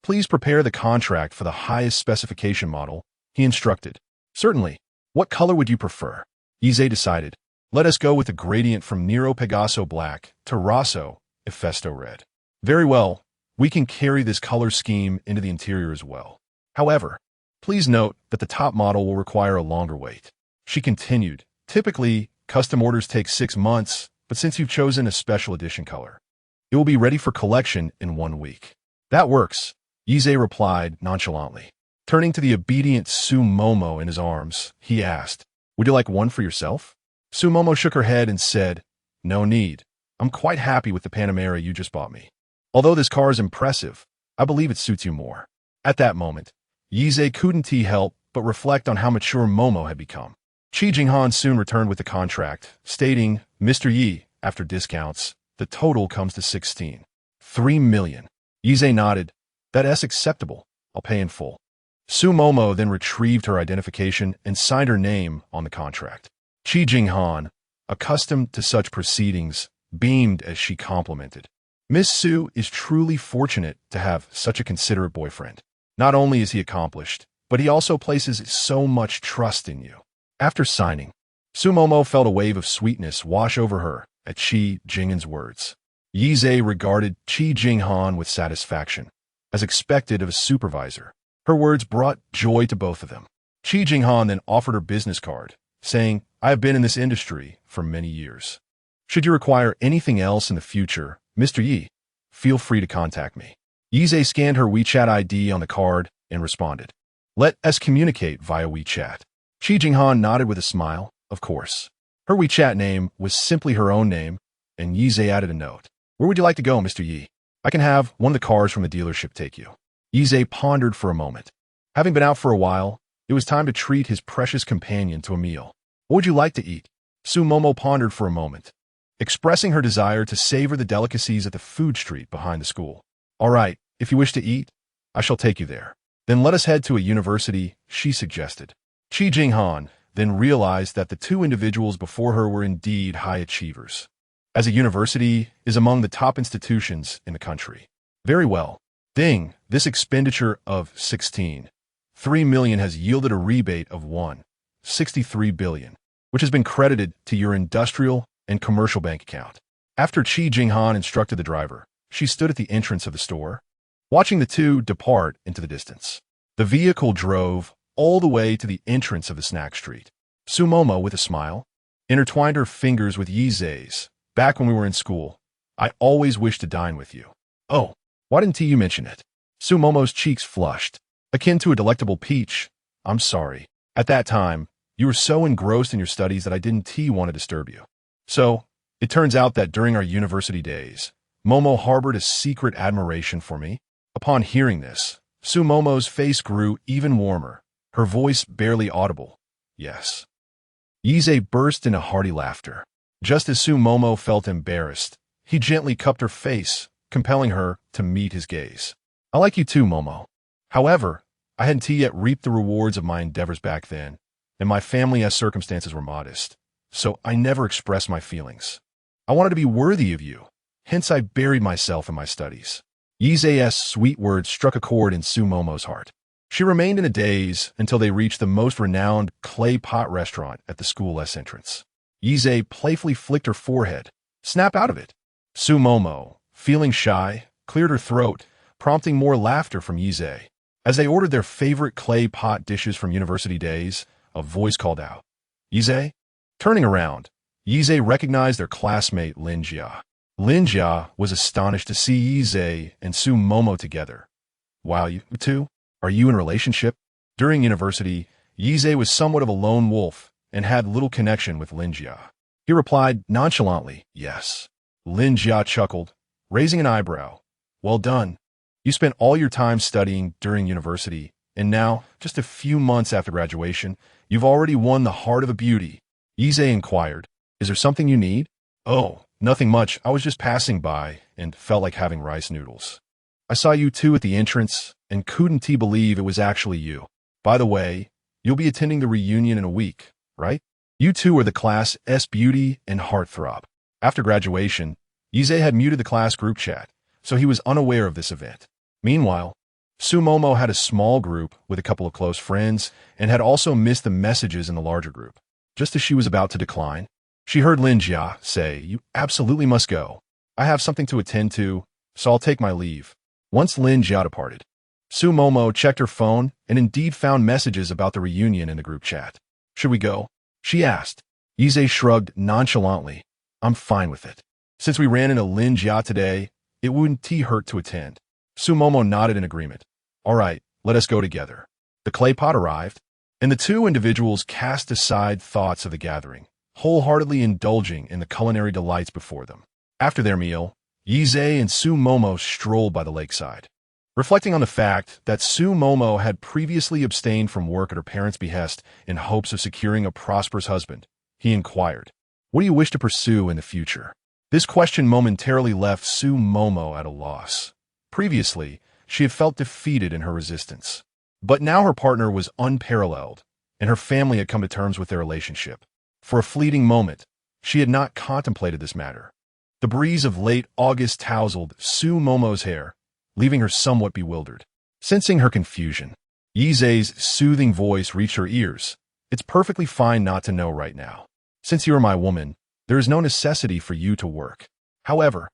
"Please prepare the contract for the highest specification model," he instructed. "Certainly. What color would you prefer?" Yize decided. "Let us go with the gradient from Nero Pegaso Black to Rosso Efesto Red." "Very well. We can carry this color scheme into the interior as well. However, please note that the top model will require a longer wait." She continued, "Typically, custom orders take 6 months, but since you've chosen a special edition color, it will be ready for collection in 1 week." "That works," Yize replied nonchalantly. Turning to the obedient Su Momo in his arms, he asked, "Would you like one for yourself?" Su Momo shook her head and said, "No need. I'm quite happy with the Panamera you just bought me. Although this car is impressive, I believe it suits you more." At that moment, Yize couldn't help but reflect on how mature Momo had become. Qi Jinghan soon returned with the contract, stating, "Mr. Yi, after discounts, the total comes to 16.3 million. Yize nodded. "That's acceptable. I'll pay in full." Su Momo then retrieved her identification and signed her name on the contract. Qi Jinghan, accustomed to such proceedings, beamed as she complimented, "Miss Su is truly fortunate to have such a considerate boyfriend. Not only is he accomplished, but he also places so much trust in you." After signing, Su Momo felt a wave of sweetness wash over her at Qi Jinghan's words. Yize regarded Qi Jinghan with satisfaction, as expected of a supervisor. Her words brought joy to both of them. Qi Jinghan then offered her business card, saying, "I have been in this industry for many years. Should you require anything else in the future, Mr. Yi, feel free to contact me." Yize scanned her WeChat ID on the card and responded, "Let us communicate via WeChat." Qi Jinghan nodded with a smile, of course. Her WeChat name was simply her own name, and Yize added a note. "Where would you like to go, Mr. Yi? I can have one of the cars from the dealership take you." Yize pondered for a moment. Having been out for a while, it was time to treat his precious companion to a meal. "What would you like to eat?" Su Momo pondered for a moment, expressing her desire to savor the delicacies at the food street behind the school. "All right, if you wish to eat, I shall take you there. Then let us head to a university," she suggested. Qi Jinghan then realized that the 2 individuals before her were indeed high achievers, as a university is among the top institutions in the country. "Very well. Ding, this expenditure of 16.3 million has yielded a rebate of 1.63 billion, which has been credited to your industrial and commercial bank account." After Qi Jinghan instructed the driver, she stood at the entrance of the store, watching the 2 depart into the distance. The vehicle drove all the way to the entrance of the snack street. Su Momo, with a smile, intertwined her fingers with Yize's. "Back when we were in school, I always wished to dine with you." "Oh, Why didn't you mention it? Sumomo's cheeks flushed, akin to a delectable peach. I'm sorry. At that time, you were so engrossed in your studies that I didn't want to disturb you. So, it turns out that during our university days, Momo harbored a secret admiration for me. Upon hearing this, Sumomo's face grew even warmer, her voice barely audible. Yes. Yize burst into hearty laughter. Just as Sumomo felt embarrassed, he gently cupped her face, compelling her to meet his gaze. I like you too, Momo. However, I hadn't yet reaped the rewards of my endeavors back then, and my family's circumstances were modest, so I never expressed my feelings. I wanted to be worthy of you, hence I buried myself in my studies. Yize's sweet words struck a chord in Sumomo's heart. She remained in a daze until they reached the most renowned clay pot restaurant at the school's entrance. Yize playfully flicked her forehead. Snap out of it. Sumomo, feeling shy, cleared her throat, prompting more laughter from Yize. As they ordered their favorite clay pot dishes from university days, a voice called out, Yize? Turning around, Yize recognized their classmate Linjia. Linjia was astonished to see Yize and Sumomo together. Wow, you two? Are you in a relationship? During university, Yize was somewhat of a lone wolf and had little connection with Linjia. He replied nonchalantly, yes. Linjia chuckled, raising an eyebrow. Well done. You spent all your time studying during university, and now, just a few months after graduation, you've already won the heart of a beauty. Yize inquired, is there something you need? Oh, nothing much. I was just passing by and felt like having rice noodles. I saw you two at the entrance and couldn't believe it was actually you. By the way, you'll be attending the reunion in a week, right? You two are the class S beauty and heartthrob. After graduation, Yize had muted the class group chat, so he was unaware of this event. Meanwhile, Sumomo had a small group with a couple of close friends and had also missed the messages in the larger group. Just as she was about to decline, she heard Linjia say, you absolutely must go. I have something to attend to, so I'll take my leave. Once Linjia departed, Sumomo checked her phone and indeed found messages about the reunion in the group chat. Should we go? She asked. Yize shrugged nonchalantly. I'm fine with it. Since we ran into Linjia today, it wouldn't hurt to attend. Sumomo nodded in agreement. All right, let us go together. The clay pot arrived, and the two individuals cast aside thoughts of the gathering, wholeheartedly indulging in the culinary delights before them. After their meal, Yize and Sumomo strolled by the lakeside. Reflecting on the fact that Sumomo had previously abstained from work at her parents' behest in hopes of securing a prosperous husband, he inquired, what do you wish to pursue in the future? This question momentarily left Sumomo at a loss. Previously, she had felt defeated in her resistance. But now her partner was unparalleled, and her family had come to terms with their relationship. For a fleeting moment, she had not contemplated this matter. The breeze of late August tousled Sumomo's hair, leaving her somewhat bewildered. Sensing her confusion, Yize's soothing voice reached her ears. It's perfectly fine not to know right now. Since you are my woman, there is no necessity for you to work. However,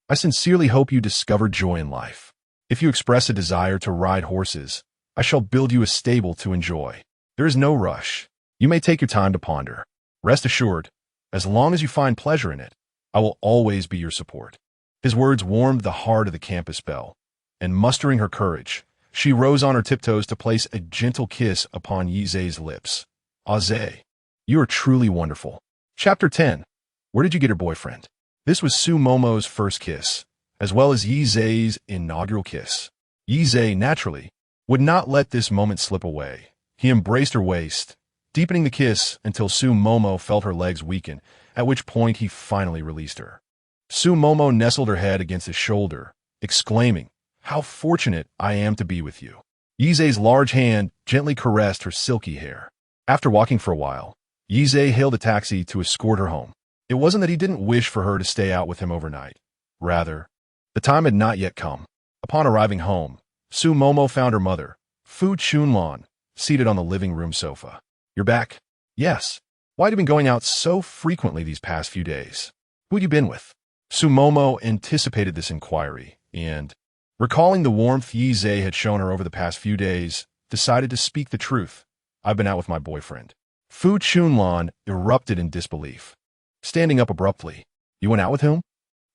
I sincerely hope you discover joy in life. If you express a desire to ride horses, I shall build you a stable to enjoy. There is no rush. You may take your time to ponder. Rest assured, as long as you find pleasure in it, I will always be your support. His words warmed the heart of the campus Belle, and mustering her courage, she rose on her tiptoes to place a gentle kiss upon Yize's lips. Aze, you are truly wonderful. Chapter 10. Where did you get your boyfriend? This was Sumomo's first kiss, as well as Yize's inaugural kiss. Yize, naturally, would not let this moment slip away. He embraced her waist, deepening the kiss until Sumomo felt her legs weaken, at which point he finally released her. Sumomo nestled her head against his shoulder, exclaiming, how fortunate I am to be with you. Yize's large hand gently caressed her silky hair. After walking for a while, Yize hailed a taxi to escort her home. It wasn't that he didn't wish for her to stay out with him overnight. Rather, the time had not yet come. Upon arriving home, Sumomo found her mother, Fu Chunlan, seated on the living room sofa. You're back? Yes. Why have you been going out so frequently these past few days? Who had you been with? Sumomo anticipated this inquiry and, recalling the warmth Yize had shown her over the past few days, decided to speak the truth. I've been out with my boyfriend. Fu Chunlan erupted in disbelief. Standing up abruptly, you went out with whom?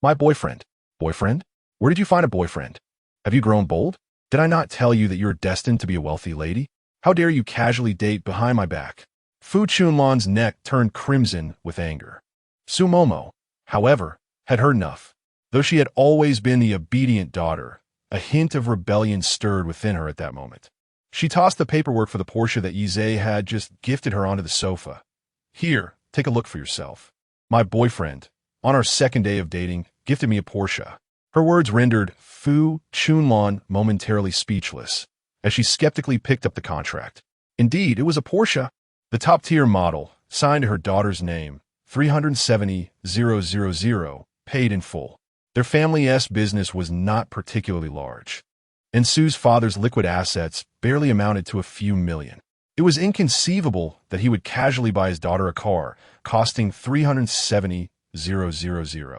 My boyfriend. Boyfriend? Where did you find a boyfriend? Have you grown bold? Did I not tell you that you're destined to be a wealthy lady? How dare you casually date behind my back? Fu Chunlan's neck turned crimson with anger. Sumomo, however, had heard enough. Though she had always been the obedient daughter, a hint of rebellion stirred within her at that moment. She tossed the paperwork for the Porsche that Yizhe had just gifted her onto the sofa. Here, take a look for yourself. My boyfriend, on our second day of dating, gifted me a Porsche. Her words rendered Fu Chunlan momentarily speechless, as she skeptically picked up the contract. Indeed, it was a Porsche, the top-tier model, signed to her daughter's name, 370,000, paid in full. Their family's business was not particularly large, and Sue's father's liquid assets barely amounted to a few million. It was inconceivable that he would casually buy his daughter a car costing 370,000.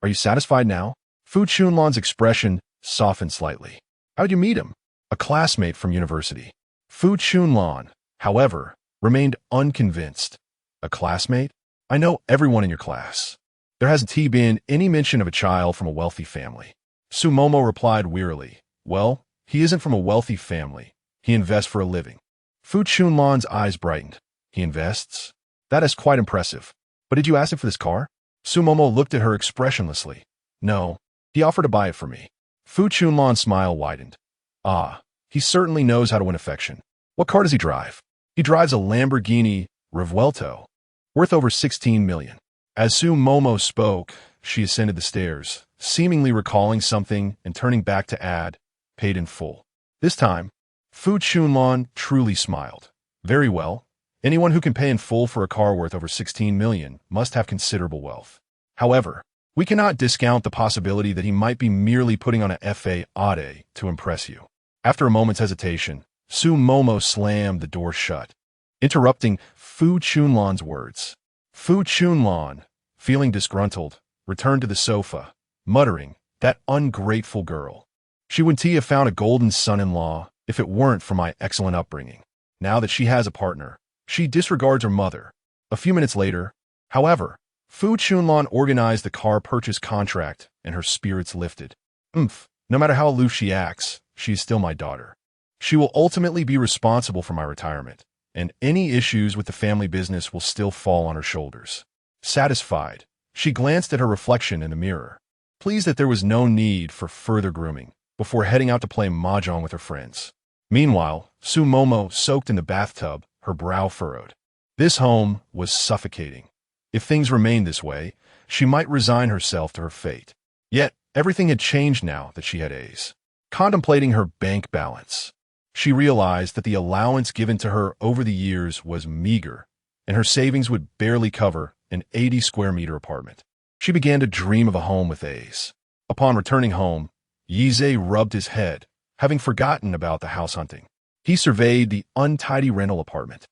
Are you satisfied now? Fu Chunlan's expression softened slightly. How'd you meet him? A classmate from university. Fu Chunlan, however, remained unconvinced. A classmate? I know everyone in your class. There hasn't been any mention of a child from a wealthy family. Sumomo replied wearily. Well, he isn't from a wealthy family. He invests for a living. Fu Chunlan's eyes brightened. He invests? That is quite impressive. But did you ask him for this car? Sumomo looked at her expressionlessly. No, he offered to buy it for me. Fu Chunlan's smile widened. Ah, he certainly knows how to win affection. What car does he drive? He drives a Lamborghini Revuelto, worth over 16 million. As Sumomo spoke, she ascended the stairs, seemingly recalling something and turning back to add, paid in full. This time, Fu Chunlan truly smiled. Very well. Anyone who can pay in full for a car worth over 16 million must have considerable wealth. However, we cannot discount the possibility that he might be merely putting on a fade to impress you. After a moment's hesitation, Sumomo slammed the door shut, interrupting Fu Chunlan's words. Fu Chunlan, feeling disgruntled, returned to the sofa, muttering, that ungrateful girl. She wouldn't have found a golden son-in-law if it weren't for my excellent upbringing. Now that she has a partner, she disregards her mother. A few minutes later, however, Fu Chunlan organized the car purchase contract and her spirits lifted. No matter how aloof she acts, she is still my daughter. She will ultimately be responsible for my retirement, and any issues with the family business will still fall on her shoulders. Satisfied, she glanced at her reflection in the mirror, pleased that there was no need for further grooming, before heading out to play mahjong with her friends. Meanwhile, Sumomo soaked in the bathtub, her brow furrowed. This home was suffocating. If things remained this way, she might resign herself to her fate. Yet, everything had changed now that she had A's. Contemplating her bank balance, she realized that the allowance given to her over the years was meager, and her savings would barely cover an 80-square-meter apartment. She began to dream of a home with A's. Upon returning home, Yizhe rubbed his head, having forgotten about the house hunting. He surveyed the untidy rental apartment,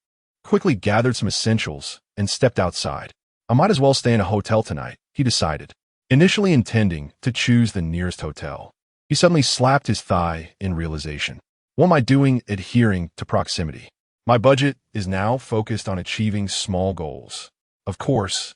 quickly gathered some essentials, and stepped outside. I might as well stay in a hotel tonight, he decided, initially intending to choose the nearest hotel. He suddenly slapped his thigh in realization. What am I doing adhering to proximity? My budget is now focused on achieving small goals. Of course,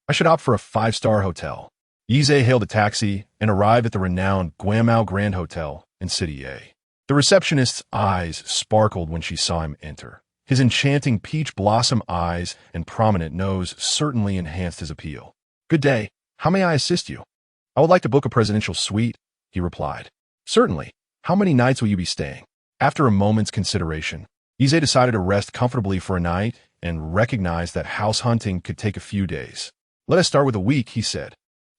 I should opt for a 5-star hotel. Yizhe hailed a taxi and arrived at the renowned Guamao Grand Hotel in City A. The receptionist's eyes sparkled when she saw him enter. His enchanting peach blossom eyes and prominent nose certainly enhanced his appeal. Good day. How may I assist you? I would like to book a presidential suite, he replied. Certainly. How many nights will you be staying? After a moment's consideration, Yizhe decided to rest comfortably for a night and recognized that house hunting could take a few days. Let us start with a week, he said.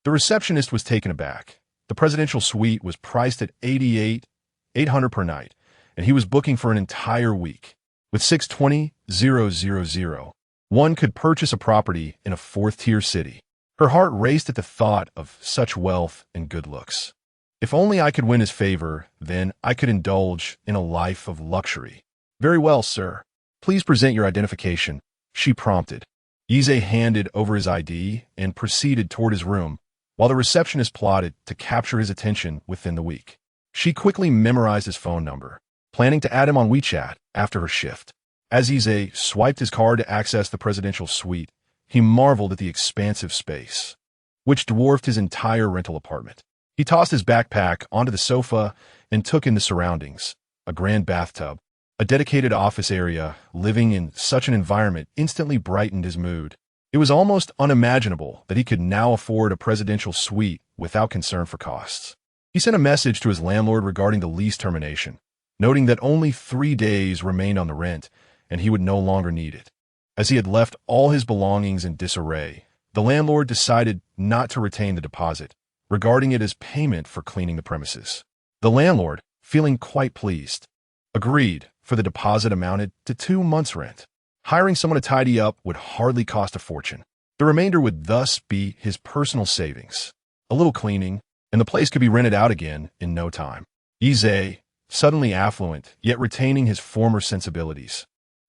The receptionist was taken aback. The presidential suite was priced at $88,800 per night, and he was booking for an entire week. With 620,000, one could purchase a property in a 4th-tier city. Her heart raced at the thought of such wealth and good looks. If only I could win his favor, then I could indulge in a life of luxury. Very well, sir. Please present your identification, she prompted. Yizhe handed over his ID and proceeded toward his room, while the receptionist plotted to capture his attention within the week. She quickly memorized his phone number, planning to add him on WeChat after her shift. As Yizhe swiped his card to access the presidential suite, he marveled at the expansive space, which dwarfed his entire rental apartment. He tossed his backpack onto the sofa and took in the surroundings. A grand bathtub, a dedicated office area, living in such an environment instantly brightened his mood. It was almost unimaginable that he could now afford a presidential suite without concern for costs. He sent a message to his landlord regarding the lease termination, noting that only 3 days remained on the rent and he would no longer need it. As he had left all his belongings in disarray, the landlord decided not to retain the deposit, regarding it as payment for cleaning the premises. The landlord, feeling quite pleased, agreed, for the deposit amounted to 2 months' rent. Hiring someone to tidy up would hardly cost a fortune. The remainder would thus be his personal savings. A little cleaning, and the place could be rented out again in no time. Yizhe, suddenly affluent, yet retaining his former sensibilities,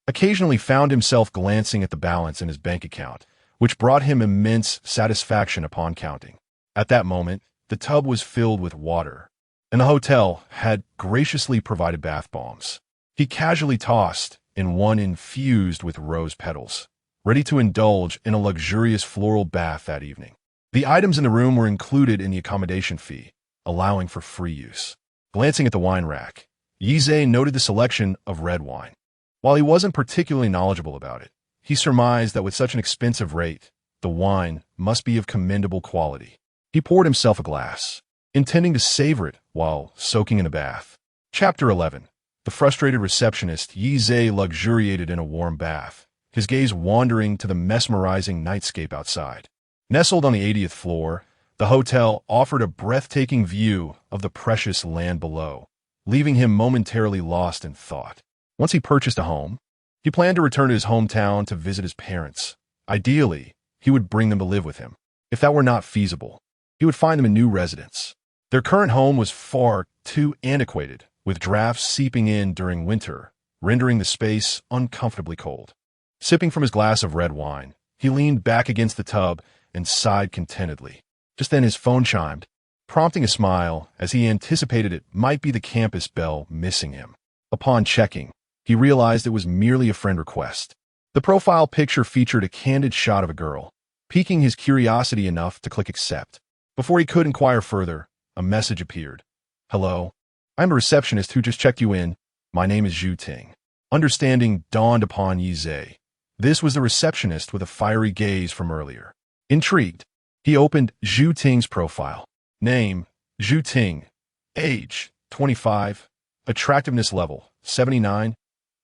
occasionally found himself glancing at the balance in his bank account, which brought him immense satisfaction upon counting. At that moment, the tub was filled with water, and the hotel had graciously provided bath bombs. He casually tossed in one infused with rose petals, ready to indulge in a luxurious floral bath that evening. The items in the room were included in the accommodation fee, allowing for free use. Glancing at the wine rack, Yizhe noted the selection of red wine. While he wasn't particularly knowledgeable about it, he surmised that with such an expensive rate, the wine must be of commendable quality. He poured himself a glass, intending to savor it while soaking in the bath. Chapter 11. The frustrated receptionist. Yizhe luxuriated in a warm bath, his gaze wandering to the mesmerizing nightscape outside. Nestled on the 80th floor, the hotel offered a breathtaking view of the precious land below, leaving him momentarily lost in thought. Once he purchased a home, he planned to return to his hometown to visit his parents. Ideally, he would bring them to live with him. If that were not feasible, he would find them a new residence. Their current home was far too antiquated, with drafts seeping in during winter, rendering the space uncomfortably cold. Sipping from his glass of red wine, he leaned back against the tub and sighed contentedly. Just then his phone chimed, prompting a smile as he anticipated it might be the campus bell missing him. Upon checking, he realized it was merely a friend request. The profile picture featured a candid shot of a girl, piquing his curiosity enough to click accept. Before he could inquire further, a message appeared. Hello, I'm a receptionist who just checked you in. My name is Zhu Ting. Understanding dawned upon Yizhe. This was the receptionist with a fiery gaze from earlier. Intrigued, he opened Zhu Ting's profile. Name, Zhu Ting. Age, 25. Attractiveness level, 79.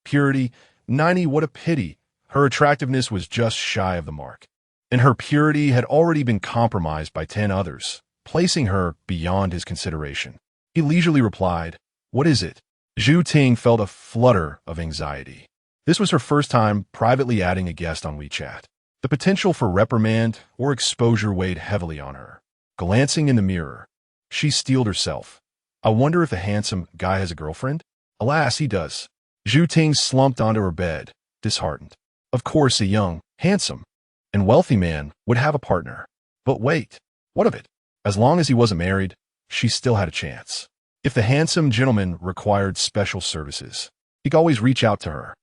Purity, 90. What a pity. Her attractiveness was just shy of the mark, and her purity had already been compromised by 10 others, placing her beyond his consideration. He leisurely replied, What is it? Zhu Ting felt a flutter of anxiety. This was her first time privately adding a guest on WeChat. The potential for reprimand or exposure weighed heavily on her. Glancing in the mirror, she steeled herself. I wonder if the handsome guy has a girlfriend? Alas, he does. Zhu Ting slumped onto her bed, disheartened. Of course, a young, handsome, and wealthy man would have a partner. But wait, what of it? As long as he wasn't married, she still had a chance. If the handsome gentleman required special services, he could always reach out to her.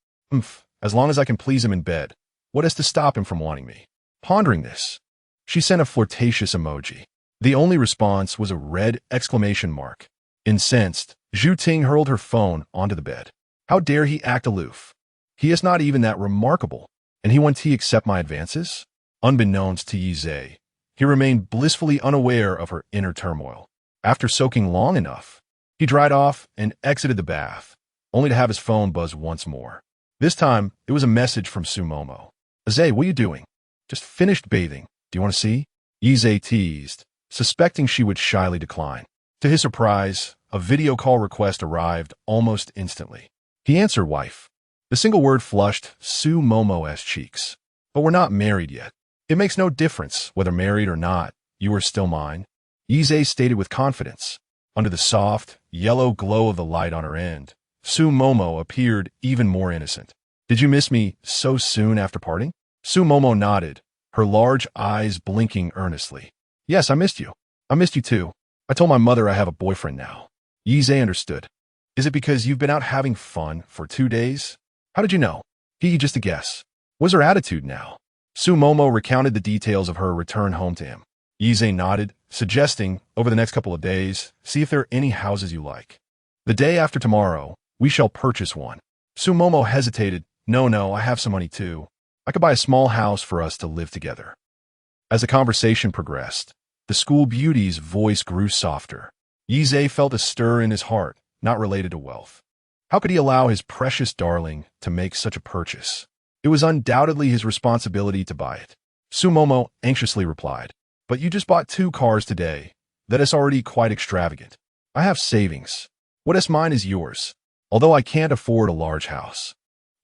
As long as I can please him in bed, what is to stop him from wanting me? Pondering this, she sent a flirtatious emoji. The only response was a red exclamation mark. Incensed, Zhu Ting hurled her phone onto the bed. How dare he act aloof? He is not even that remarkable, and he wants to accept my advances? Unbeknownst to Yizhe, he remained blissfully unaware of her inner turmoil. After soaking long enough, he dried off and exited the bath, only to have his phone buzz once more. This time, it was a message from Sumomo. Yizhe, what are you doing? Just finished bathing. Do you want to see? Yizhe teased, suspecting she would shyly decline. To his surprise, a video call request arrived almost instantly. He answered wife. The single word flushed Sumomo's cheeks. But we're not married yet. It makes no difference whether married or not. You are still mine. Yizhe stated with confidence. Under the soft, yellow glow of the light on her end, Sumomo appeared even more innocent. Did you miss me so soon after parting? Sumomo nodded, her large eyes blinking earnestly. Yes, I missed you. I missed you too. I told my mother I have a boyfriend now. Yizhe understood. Is it because you've been out having fun for 2 days? How did you know? Just a guess. What's her attitude now? Sumomo recounted the details of her return home to him. Yizhe nodded, suggesting, over the next couple of days, see if there are any houses you like. The day after tomorrow, we shall purchase one. Sumomo hesitated. No, I have some money too. I could buy a small house for us to live together. As the conversation progressed, the school beauty's voice grew softer. Yizhe felt a stir in his heart, not related to wealth. How could he allow his precious darling to make such a purchase? It was undoubtedly his responsibility to buy it. Sumomo anxiously replied, "But you just bought 2 cars today. That is already quite extravagant. I have savings. What is mine is yours, although I can't afford a large house."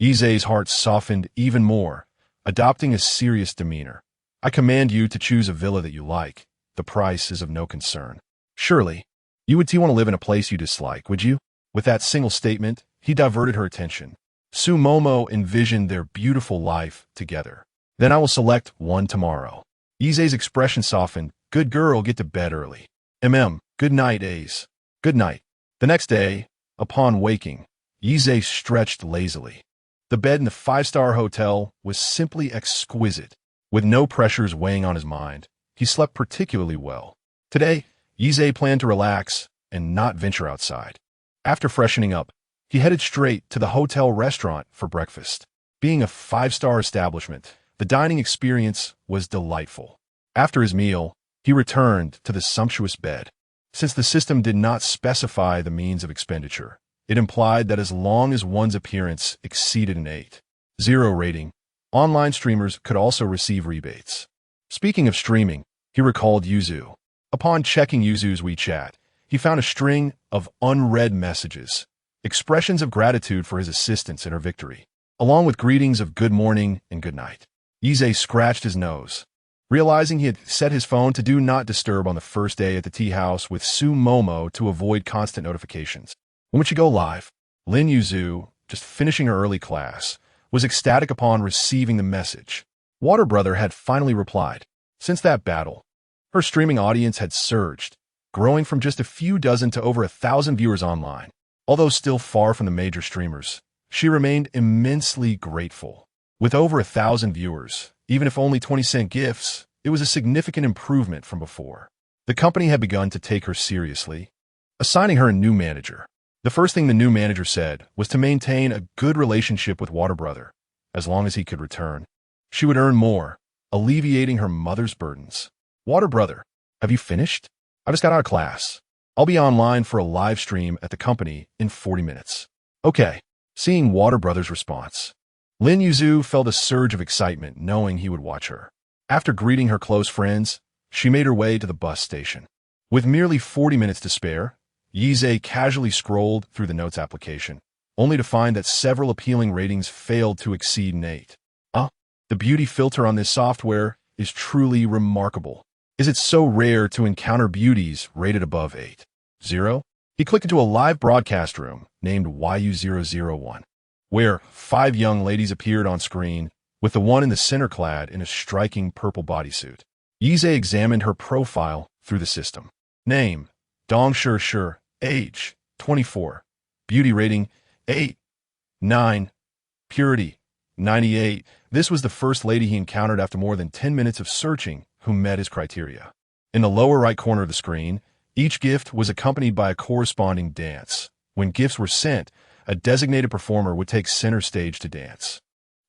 Yizhe's heart softened even more, adopting a serious demeanor. "I command you to choose a villa that you like. The price is of no concern. Surely, you would want to live in a place you dislike, would you?" With that single statement, he diverted her attention. Sumomo envisioned their beautiful life together. "Then I will select one tomorrow." Yizhe's expression softened. "Good girl, get to bed early." Good night, Ace. Good night. The next day, upon waking, Yizhe stretched lazily. The bed in the 5-star hotel was simply exquisite. With no pressures weighing on his mind, he slept particularly well. Today, Yizhe planned to relax and not venture outside. After freshening up, he headed straight to the hotel restaurant for breakfast. Being a 5-star establishment, the dining experience was delightful. After his meal, he returned to the sumptuous bed. Since the system did not specify the means of expenditure, it implied that as long as one's appearance exceeded an 8.0 rating, online streamers could also receive rebates. Speaking of streaming, he recalled Yuzu. Upon checking Yuzu's WeChat, he found a string of unread messages, expressions of gratitude for his assistance in her victory, along with greetings of good morning and good night. Yizhe scratched his nose, realizing he had set his phone to Do Not Disturb on the first day at the tea house with Sumomo to avoid constant notifications. When would she go live? Lin Yuzu, just finishing her early class, was ecstatic upon receiving the message. Water Brother had finally replied. Since that battle, her streaming audience had surged, growing from just a few dozen to over 1,000 viewers online. Although still far from the major streamers, she remained immensely grateful. With over 1,000 viewers, even if only 20-cent gifts, it was a significant improvement from before. The company had begun to take her seriously, assigning her a new manager. The first thing the new manager said was to maintain a good relationship with Water Brother. As long as he could return, she would earn more, alleviating her mother's burdens. "Water Brother, have you finished? I just got out of class. I'll be online for a live stream at the company in 40 minutes. Okay." Seeing Water Brother's response, Lin Yuzu felt a surge of excitement knowing he would watch her. After greeting her close friends, she made her way to the bus station. With merely 40 minutes to spare, Yizhe casually scrolled through the notes application, only to find that several appealing ratings failed to exceed an 8. The beauty filter on this software is truly remarkable. Is it so rare to encounter beauties rated above 8.0? He clicked into a live broadcast room named YU001, where 5 young ladies appeared on screen, with the one in the center clad in a striking purple bodysuit. Yizhe examined her profile through the system. Name, Dong Shi. Age, 24. Beauty rating, 8. 9. Purity, 98. This was the first lady he encountered after more than 10 minutes of searching who met his criteria. In the lower right corner of the screen, each gift was accompanied by a corresponding dance. When gifts were sent, a designated performer would take center stage to dance.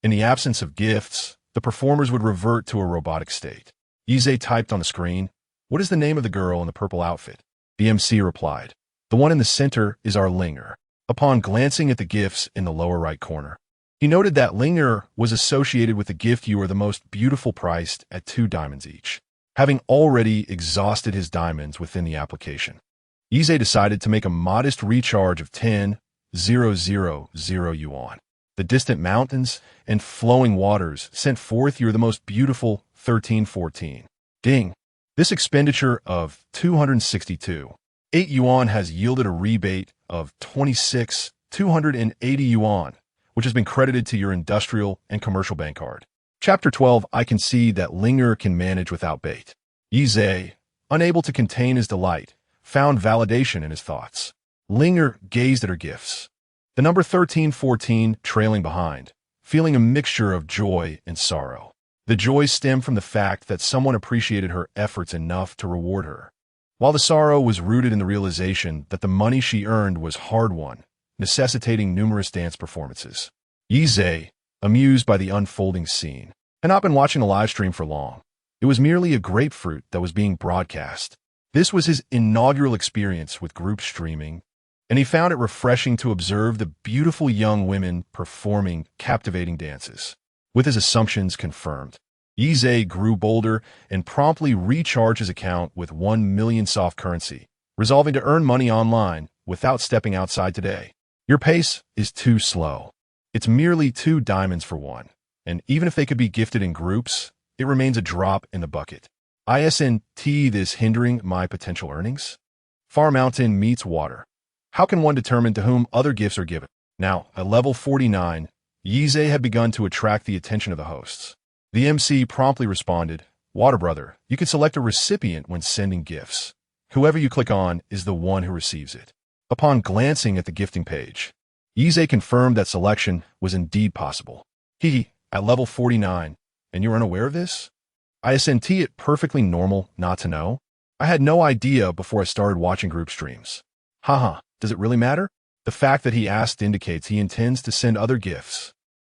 In the absence of gifts, the performers would revert to a robotic state. Yizhe typed on the screen, "What is the name of the girl in the purple outfit?" The MC replied, "The one in the center is our Linger." Upon glancing at the gifts in the lower right corner, he noted that Linger was associated with the gift you are the most beautiful priced at 2 diamonds each. Having already exhausted his diamonds within the application, Yizhe decided to make a modest recharge of 10,000 yuan. The distant mountains and flowing waters sent forth "You're the most beautiful 1314. Ding. This expenditure of 262.8 yuan has yielded a rebate of 26,280 yuan, which has been credited to your industrial and commercial bank card. Chapter 12. I can see that Linger can manage without bait. Yizhe, unable to contain his delight, found validation in his thoughts. Linger gazed at her gifts, the number 1314 trailing behind, feeling a mixture of joy and sorrow. The joy stemmed from the fact that someone appreciated her efforts enough to reward her, while the sorrow was rooted in the realization that the money she earned was hard-won, necessitating numerous dance performances. Yizhe, amused by the unfolding scene, had not been watching the live stream for long. It was merely a grapefruit that was being broadcast. This was his inaugural experience with group streaming, and he found it refreshing to observe the beautiful young women performing captivating dances. With his assumptions confirmed, Yizhe grew bolder and promptly recharged his account with 1 million soft currency, resolving to earn money online without stepping outside today. Your pace is too slow. It's merely 2 diamonds for 1, and even if they could be gifted in groups, it remains a drop in the bucket. Isn't this hindering my potential earnings? Far Mountain meets water. How can one determine to whom other gifts are given? Now, at level 49, Yizhe had begun to attract the attention of the hosts. The MC promptly responded, "Water Brother, you can select a recipient when sending gifts. Whoever you click on is the one who receives it." Upon glancing at the gifting page, Yizhe confirmed that selection was indeed possible. At level 49, and you're unaware of this? Isn't it perfectly normal not to know? I had no idea before I started watching group streams. Does it really matter? The fact that he asked indicates he intends to send other gifts.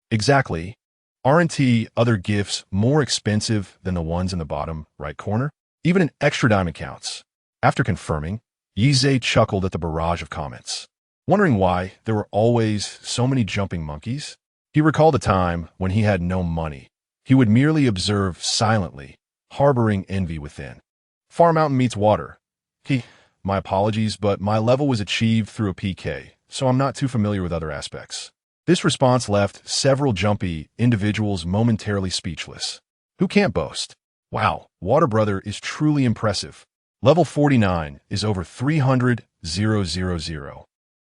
Exactly. Aren't other gifts more expensive than the ones in the bottom right corner? Even an extra diamond counts. After confirming, Yizhe chuckled at the barrage of comments. Wondering why there were always so many jumping monkeys, he recalled a time when he had no money. He would merely observe silently, harboring envy within. Far Mountain meets water. My apologies, but my level was achieved through a PK, so I'm not too familiar with other aspects. This response left several jumpy individuals momentarily speechless. Who can't boast? Wow, Water Brother is truly impressive. Level 49 is over 300,000.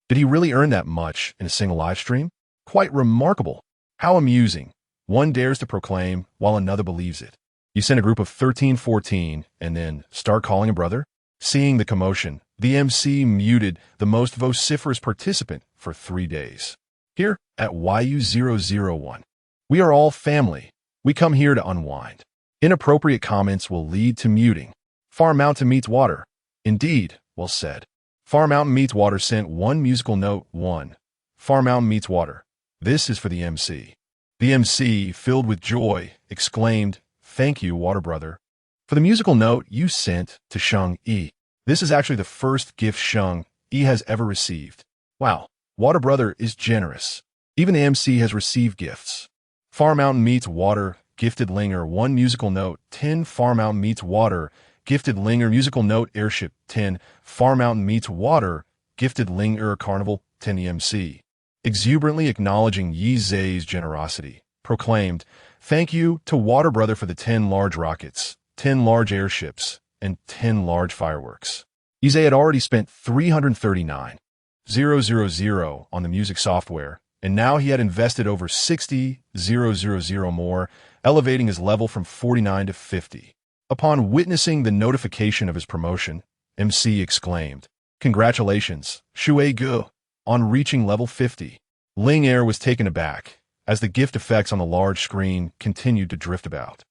Did he really earn that much in a single live stream? Quite remarkable. How amusing. One dares to proclaim while another believes it. You send a group of 13-14 and then start calling a brother? Seeing the commotion, the MC muted the most vociferous participant for 3 days. Here at YU001, we are all family. We come here to unwind. Inappropriate comments will lead to muting. Far Mountain meets water. Indeed, well said. Far Mountain meets water sent 1 musical note 1. Far Mountain meets water. This is for the MC. The MC, filled with joy, exclaimed, "Thank you, Water Brother, for the musical note you sent to Sheng Yi. This is actually the first gift Sheng Yi has ever received. Wow, Water Brother is generous. Even the MC has received gifts. Far Mountain meets water, gifted Linger 1 musical note 10. Far Mountain meets water, gifted Linger musical note airship 10. Far Mountain meets water, gifted Linger carnival 10. The MC, exuberantly acknowledging Yizhe's generosity, proclaimed, "Thank you to Water Brother for the 10 large rockets, 10 large airships, and 10 large fireworks." Yizhe had already spent 339,000 on the music software, and now he had invested over 60,000 more, elevating his level from 49 to 50. Upon witnessing the notification of his promotion, MC exclaimed, "Congratulations, Shui Gu, on reaching level 50. Ling Air was taken aback as the gift effects on the large screen continued to drift about.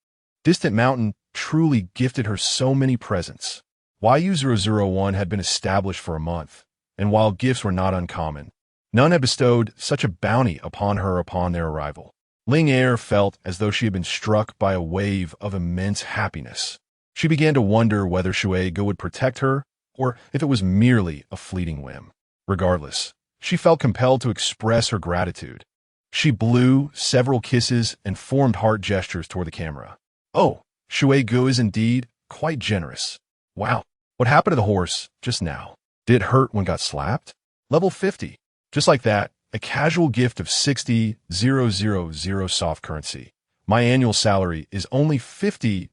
Distant Mountain truly gifted her so many presents. YU001 had been established for a month, and while gifts were not uncommon, none had bestowed such a bounty upon her upon their arrival. Ling Air felt as though she had been struck by a wave of immense happiness. She began to wonder whether Shui Gu would protect her, or if it was merely a fleeting whim. Regardless, she felt compelled to express her gratitude. She blew several kisses and formed heart gestures toward the camera. Oh, Shui Gu is indeed quite generous. Wow, what happened to the horse just now? Did it hurt when it got slapped? Level 50. Just like that, a casual gift of 60,000 soft currency. My annual salary is only 50,000.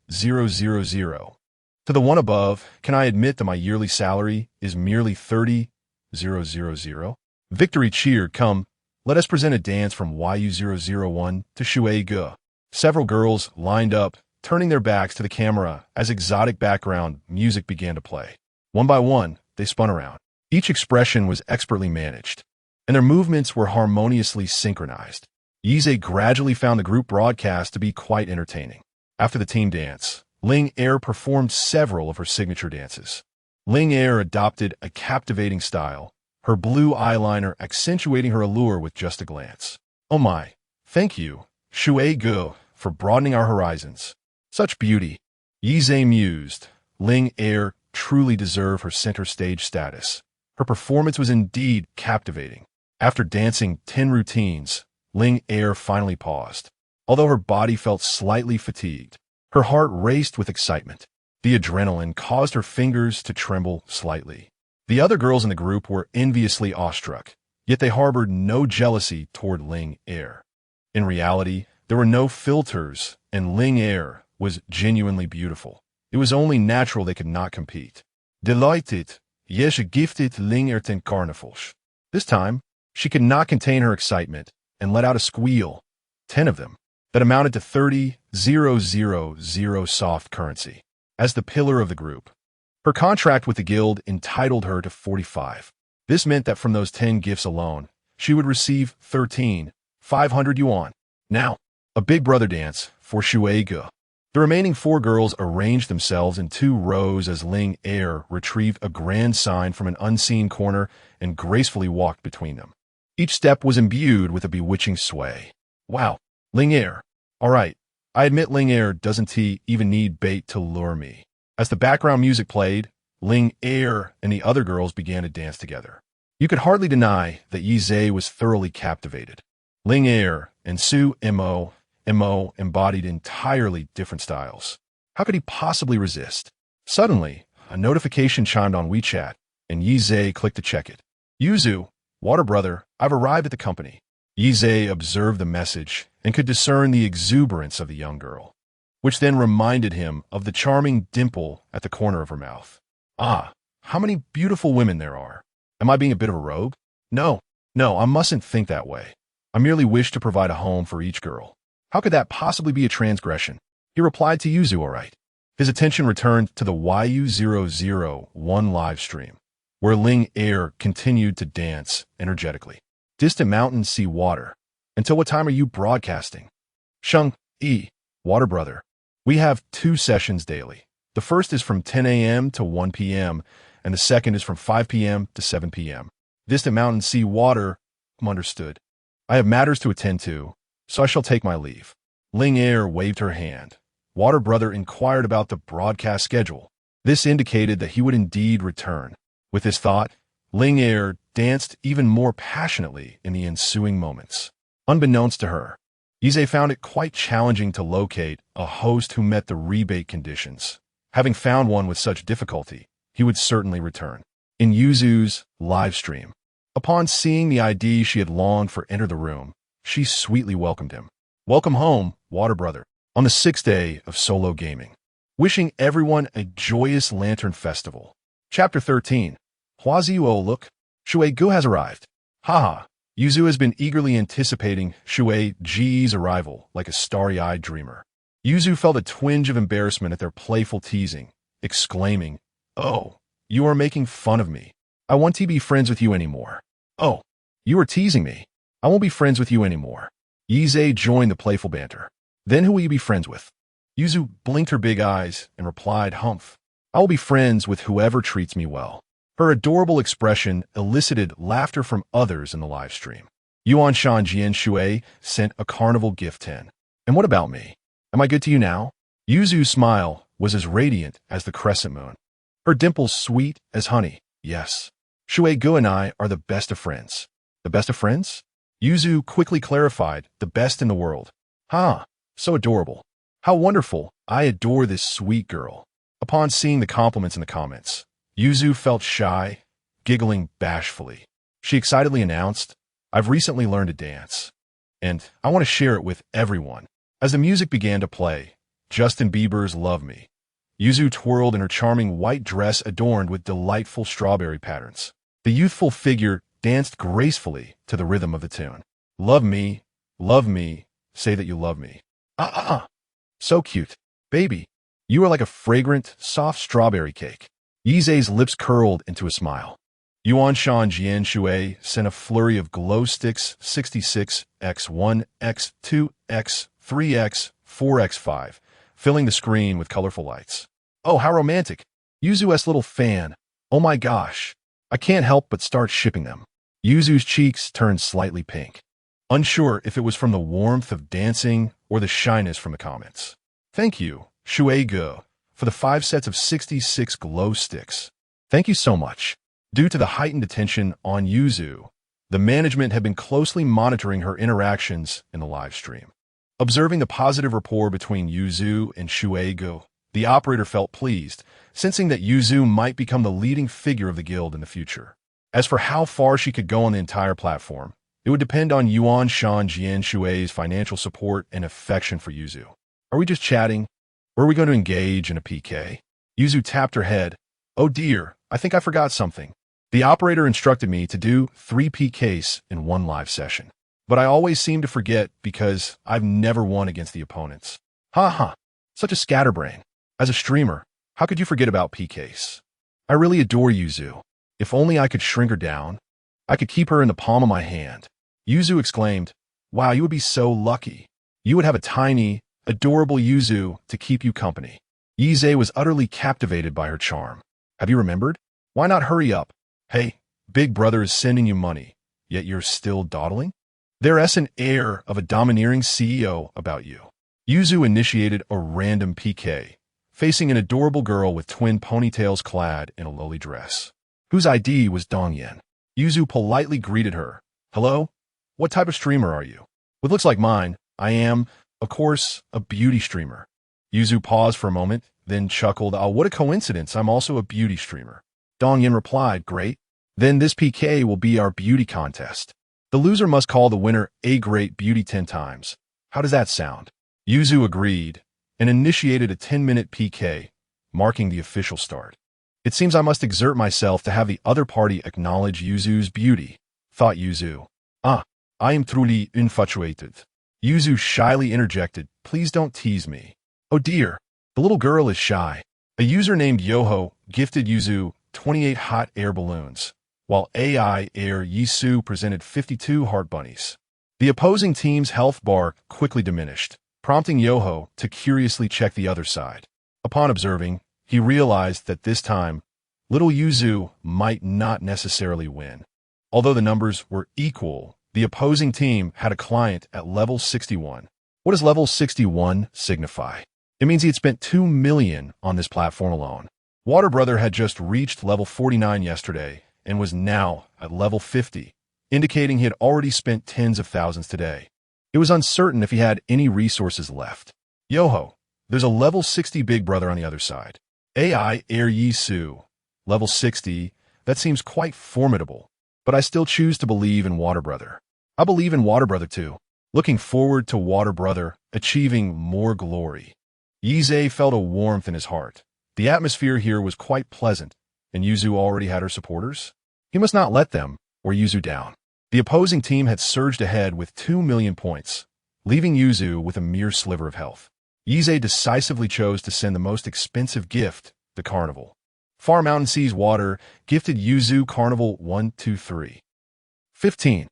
To the one above, can I admit that my yearly salary is merely 30,000? Victory cheered. Come, let us present a dance from YU001 to Shui Gu. Several girls lined up, turning their backs to the camera as exotic background music began to play. One by one, they spun around. Each expression was expertly managed, and their movements were harmoniously synchronized. Yizhe gradually found the group broadcast to be quite entertaining. After the team dance, Ling Air performed several of her signature dances. Ling Er adopted a captivating style, her blue eyeliner accentuating her allure with just a glance. Oh my, thank you, Shui Ge, for broadening our horizons. Such beauty. Yi Zhe mused. Ling Er truly deserved her center stage status. Her performance was indeed captivating. After dancing 10 routines, Ling Er finally paused. Although her body felt slightly fatigued, her heart raced with excitement. The adrenaline caused her fingers to tremble slightly. The other girls in the group were enviously awestruck, yet they harbored no jealousy toward Ling Er. In reality, there were no filters, and Ling Er was genuinely beautiful. It was only natural they could not compete. Delighted, yes, gifted Ling Er ten carnivals. This time, she could not contain her excitement and let out a squeal. 10 of them. That amounted to 30,000 soft currency. As the pillar of the group, her contract with the guild entitled her to 45. This meant that from those 10 gifts alone, she would receive 13,500 yuan. Now, a big brother dance for Shui Ge. The remaining 4 girls arranged themselves in 2 rows as Ling Er retrieved a grand sign from an unseen corner and gracefully walked between them. Each step was imbued with a bewitching sway. Wow, Ling Er. All right, I admit Ling Er doesn't even need bait to lure me. As the background music played, Ling Er and the other girls began to dance together. You could hardly deny that Yi Zhe was thoroughly captivated. Ling Er and Su Mo embodied entirely different styles. How could he possibly resist? Suddenly, a notification chimed on WeChat, and Yi Zhe clicked to check it. Yuzu, water brother, I've arrived at the company. Yi Zhe observed the message and could discern the exuberance of the young girl, which then reminded him of the charming dimple at the corner of her mouth. Ah, how many beautiful women there are. Am I being a bit of a rogue? No, I mustn't think that way. I merely wish to provide a home for each girl. How could that possibly be a transgression? He replied to Yuzu all right. His attention returned to the YU001 live stream, where Ling Er continued to dance energetically. Distant mountains see water. Until what time are you broadcasting? Sheng Yi, water brother. We have 2 sessions daily. The first is from 10 a.m. to 1 p.m., and the second is from 5 p.m. to 7 p.m. Distant mountains see water. Understood. I have matters to attend to, so I shall take my leave. Ling Er waved her hand. Water brother inquired about the broadcast schedule. This indicated that he would indeed return. With this thought, Ling Er danced even more passionately in the ensuing moments. Unbeknownst to her, Yi Zhe found it quite challenging to locate a host who met the rebate conditions. Having found one with such difficulty, he would certainly return. In Yuzu's live stream, upon seeing the ID she had longed for enter the room, she sweetly welcomed him. Welcome home, water brother, on the 6th day of solo gaming. Wishing everyone a joyous Lantern Festival. Chapter 13. Huaziuo look. Shui Ge has arrived. Haha. Yuzu has been eagerly anticipating Shui Ge's arrival like a starry-eyed dreamer. Yuzu felt a twinge of embarrassment at their playful teasing, exclaiming, "Oh, you are making fun of me. I won't be friends with you anymore." "Oh, you are teasing me. I won't be friends with you anymore." Yi Zhe joined the playful banter. "Then who will you be friends with?" Yuzu blinked her big eyes and replied, "Humph. I will be friends with whoever treats me well." Her adorable expression elicited laughter from others in the live stream. Yuan Shan Jian Shui sent a carnival gift 10. "And what about me? Am I good to you now?" Yuzu's smile was as radiant as the crescent moon. Her dimples sweet as honey. "Yes. Shui Ge and I are the best of friends." "The best of friends?" Yuzu quickly clarified, "The best in the world." "Ha, so adorable. How wonderful. I adore this sweet girl." Upon seeing the compliments in the comments, Yuzu felt shy, giggling bashfully. She excitedly announced, "I've recently learned to dance, and I want to share it with everyone." As the music began to play, Justin Bieber's Love Me, Yuzu twirled in her charming white dress adorned with delightful strawberry patterns. The youthful figure danced gracefully to the rhythm of the tune. Love me, say that you love me. So cute. Baby, you are like a fragrant, soft strawberry cake. Yi Zhe's lips curled into a smile. Yuan Shan Jian Shui sent a flurry of glow sticks 66x1, x2, x, 3x, 4x5, filling the screen with colorful lights. "Oh, how romantic. Yuzu's little fan. Oh my gosh. I can't help but start shipping them. Yuzu's cheeks turned slightly pink, unsure if it was from the warmth of dancing or the shyness from the comments. Thank you, Shuei-go, for the 5 sets of 66 glow sticks. Thank you so much. Due to the heightened attention on Yuzu, the management had been closely monitoring her interactions in the live stream. Observing the positive rapport between Yuzu and Shuei-go, the operator felt pleased, sensing that Yuzu might become the leading figure of the guild in the future. As for how far she could go on the entire platform, it would depend on Yuan Shan Jian Shuei's financial support and affection for Yuzu. Are we just chatting, or are we going to engage in a PK? Yuzu tapped her head. Oh dear, I think I forgot something. The operator instructed me to do 3 PKs in one live session. But I always seem to forget because I've never won against the opponents. Ha, such a scatterbrain. As a streamer, how could you forget about PKs? I really adore Yuzu. If only I could shrink her down. I could keep her in the palm of my hand. Yuzu exclaimed, wow, you would be so lucky. You would have a tiny, adorable Yuzu to keep you company. Yizhe was utterly captivated by her charm. Have you remembered? Why not hurry up? Hey, big brother is sending you money, yet you're still dawdling? There's an air of a domineering CEO about you. Yuzu initiated a random PK, facing an adorable girl with twin ponytails clad in a lowly dress, whose ID was Dongyan. Yuzu politely greeted her. Hello? What type of streamer are you? What looks like mine, I am, of course, a beauty streamer. Yuzu paused for a moment, then chuckled, oh, what a coincidence, I'm also a beauty streamer. Dongyan replied, great. Then this PK will be our beauty contest. The loser must call the winner a great beauty 10 times. How does that sound? Yuzu agreed and initiated a 10-minute PK, marking the official start. It seems I must exert myself to have the other party acknowledge Yuzu's beauty, thought Yuzu. I am truly infatuated. Yuzu shyly interjected, please don't tease me. Oh dear, the little girl is shy. A user named Yoho gifted Yuzu 28 hot air balloons, while AI Air Yisu presented 52 heart bunnies. The opposing team's health bar quickly diminished, prompting Yoho to curiously check the other side. Upon observing, he realized that this time, little Yuzu might not necessarily win. Although the numbers were equal, the opposing team had a client at level 61. What does level 61 signify? It means he had spent 2 million on this platform alone. Water Brother had just reached level 49 yesterday and was now at level 50, indicating he had already spent tens of thousands today. It was uncertain if he had any resources left. Yoho, there's a level 60 big brother on the other side. AI Air Yisu, level 60, that seems quite formidable, but I still choose to believe in Water Brother. I believe in Water Brother too, looking forward to Water Brother achieving more glory. Yizhe felt a warmth in his heart. The atmosphere here was quite pleasant, and Yuzu already had her supporters. He must not let them or Yuzu down. The opposing team had surged ahead with 2 million points, leaving Yuzu with a mere sliver of health. Yizhe decisively chose to send the most expensive gift, the Carnival. Far Mountain Seas Water gifted Yuzu Carnival 1, 2, 3. 15.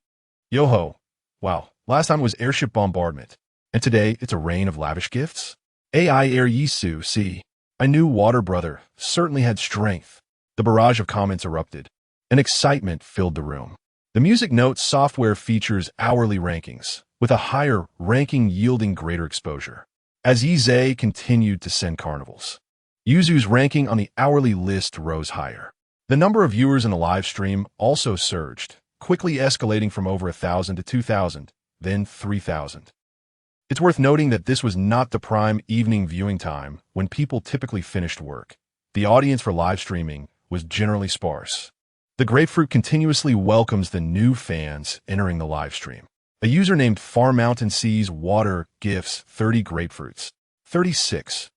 Yoho. Wow, last time it was airship bombardment, and today it's a rain of lavish gifts? AI Air Yisu, see. I knew Water Brother certainly had strength. The barrage of comments erupted, and excitement filled the room. The Music Note software features hourly rankings, with a higher ranking yielding greater exposure. As Yizhe continued to send carnivals, Yuzu's ranking on the hourly list rose higher. The number of viewers in the live stream also surged, quickly escalating from over 1,000 to 2,000, then 3,000. It's worth noting that this was not the prime evening viewing time when people typically finished work. The audience for live streaming was generally sparse. The grapefruit continuously welcomes the new fans entering the live stream. A user named Far Mountain Seas Water gifts 30 grapefruits. 36.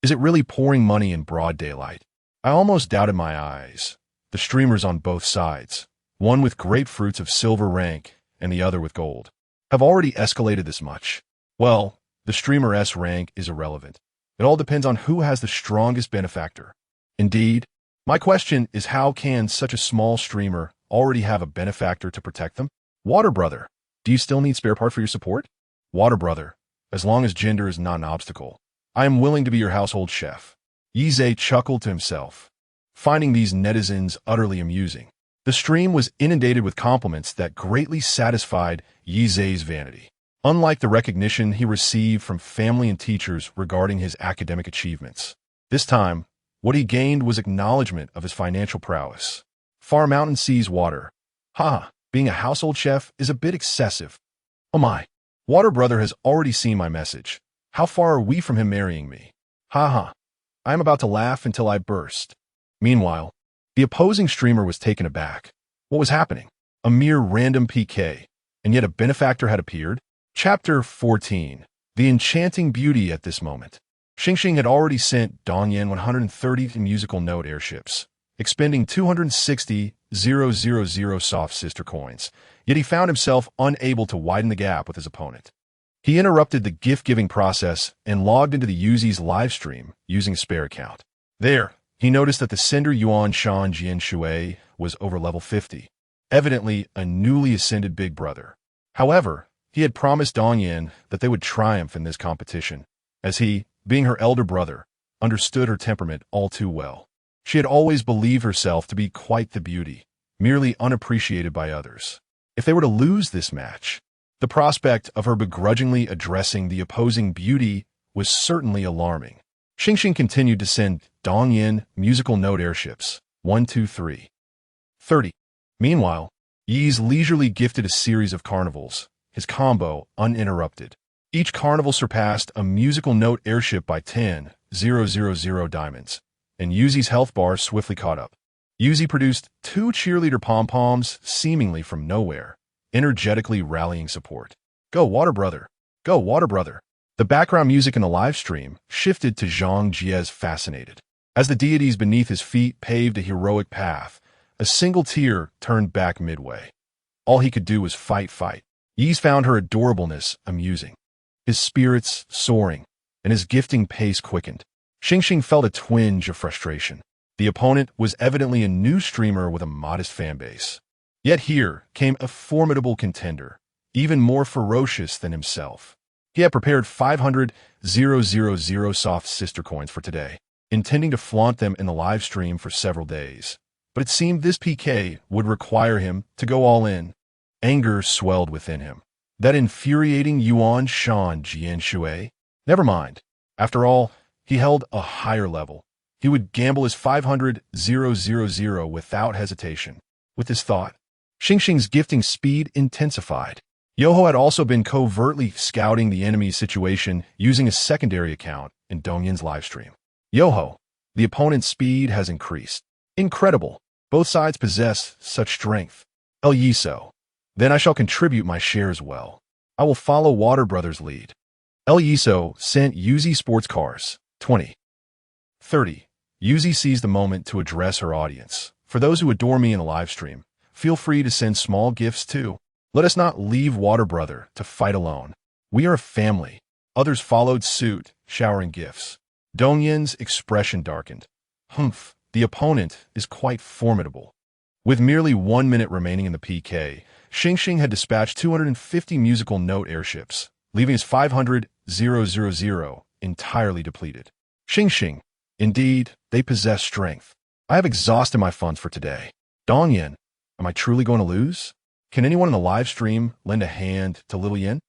Is it really pouring money in broad daylight? I almost doubted my eyes. The streamers on both sides, one with grapefruits of silver rank and the other with gold, have already escalated this much. Well, the streamer S rank is irrelevant. It all depends on who has the strongest benefactor. Indeed, my question is how can such a small streamer already have a benefactor to protect them? Water Brother, do you still need spare part for your support? Water Brother, as long as gender is not an obstacle, I am willing to be your household chef. Yizhe chuckled to himself. finding these netizens utterly amusing. The stream was inundated with compliments that greatly satisfied Yi Zhe's vanity. Unlike the recognition he received from family and teachers regarding his academic achievements, this time, what he gained was acknowledgement of his financial prowess. Far mountain sees water. Being a household chef is a bit excessive. Oh my. Water brother has already seen my message. How far are we from him marrying me? I am about to laugh until I burst. Meanwhile, the opposing streamer was taken aback. What was happening? A mere random PK, and yet a benefactor had appeared? Chapter 14. The Enchanting Beauty at this moment. Xingxing had already sent Dongyan 130 musical note airships, expending 260,000 soft sister coins, yet he found himself unable to widen the gap with his opponent. He interrupted the gift-giving process and logged into the Yuzi's live stream using a spare account. There, he noticed that the Sender Yuan Shan Jian Shui was over level 50, evidently a newly ascended big brother. However, he had promised Dongyan that they would triumph in this competition, as he, being her elder brother, understood her temperament all too well. She had always believed herself to be quite the beauty, merely unappreciated by others. If they were to lose this match, the prospect of her begrudgingly addressing the opposing beauty was certainly alarming. Xingxing continued to send Dongyan musical note airships, 1, 2, 3, 30. Meanwhile, Yi's leisurely gifted a series of carnivals, his combo uninterrupted. Each carnival surpassed a musical note airship by 10,000 diamonds, and Yuzi's health bar swiftly caught up. Yuzi produced 2 cheerleader pom-poms seemingly from nowhere, energetically rallying support. Go, Water Brother! Go, Water Brother! The background music in the live stream shifted to Zhang Jie's Fascinated. As the deities beneath his feet paved a heroic path, a single tear turned back midway. All he could do was fight. Yi's found her adorableness amusing, his spirits soaring, and his gifting pace quickened. Xingxing felt a twinge of frustration. The opponent was evidently a new streamer with a modest fanbase. Yet here came a formidable contender, even more ferocious than himself. He had prepared 500,000 soft sister coins for today, intending to flaunt them in the live stream for several days. But it seemed this PK would require him to go all in. Anger swelled within him. That infuriating Yuan Shan Jian Shui? Never mind. After all, he held a higher level. He would gamble his 500,000 without hesitation. With this thought, Xingxing's gifting speed intensified. Yoho had also been covertly scouting the enemy's situation using a secondary account in Dongyan's livestream. Yoho, the opponent's speed has increased. Incredible. Both sides possess such strength. El Yiso. Then I shall contribute my share as well. I will follow Water Brother's lead. El Yiso sent Yuzi sports cars, 20. 30. Yuzi seized the moment to address her audience. For those who adore me in the live stream, feel free to send small gifts too. Let us not leave Water Brother to fight alone. We are a family. Others followed suit, showering gifts. Dongyan's expression darkened. Humph, the opponent is quite formidable. With merely 1 minute remaining in the PK, Xingxing had dispatched 250 musical note airships, leaving his 500,000 entirely depleted. Xingxing, indeed, they possess strength. I have exhausted my funds for today. Dongyan, am I truly going to lose? Can anyone in the live stream lend a hand to Little Yin?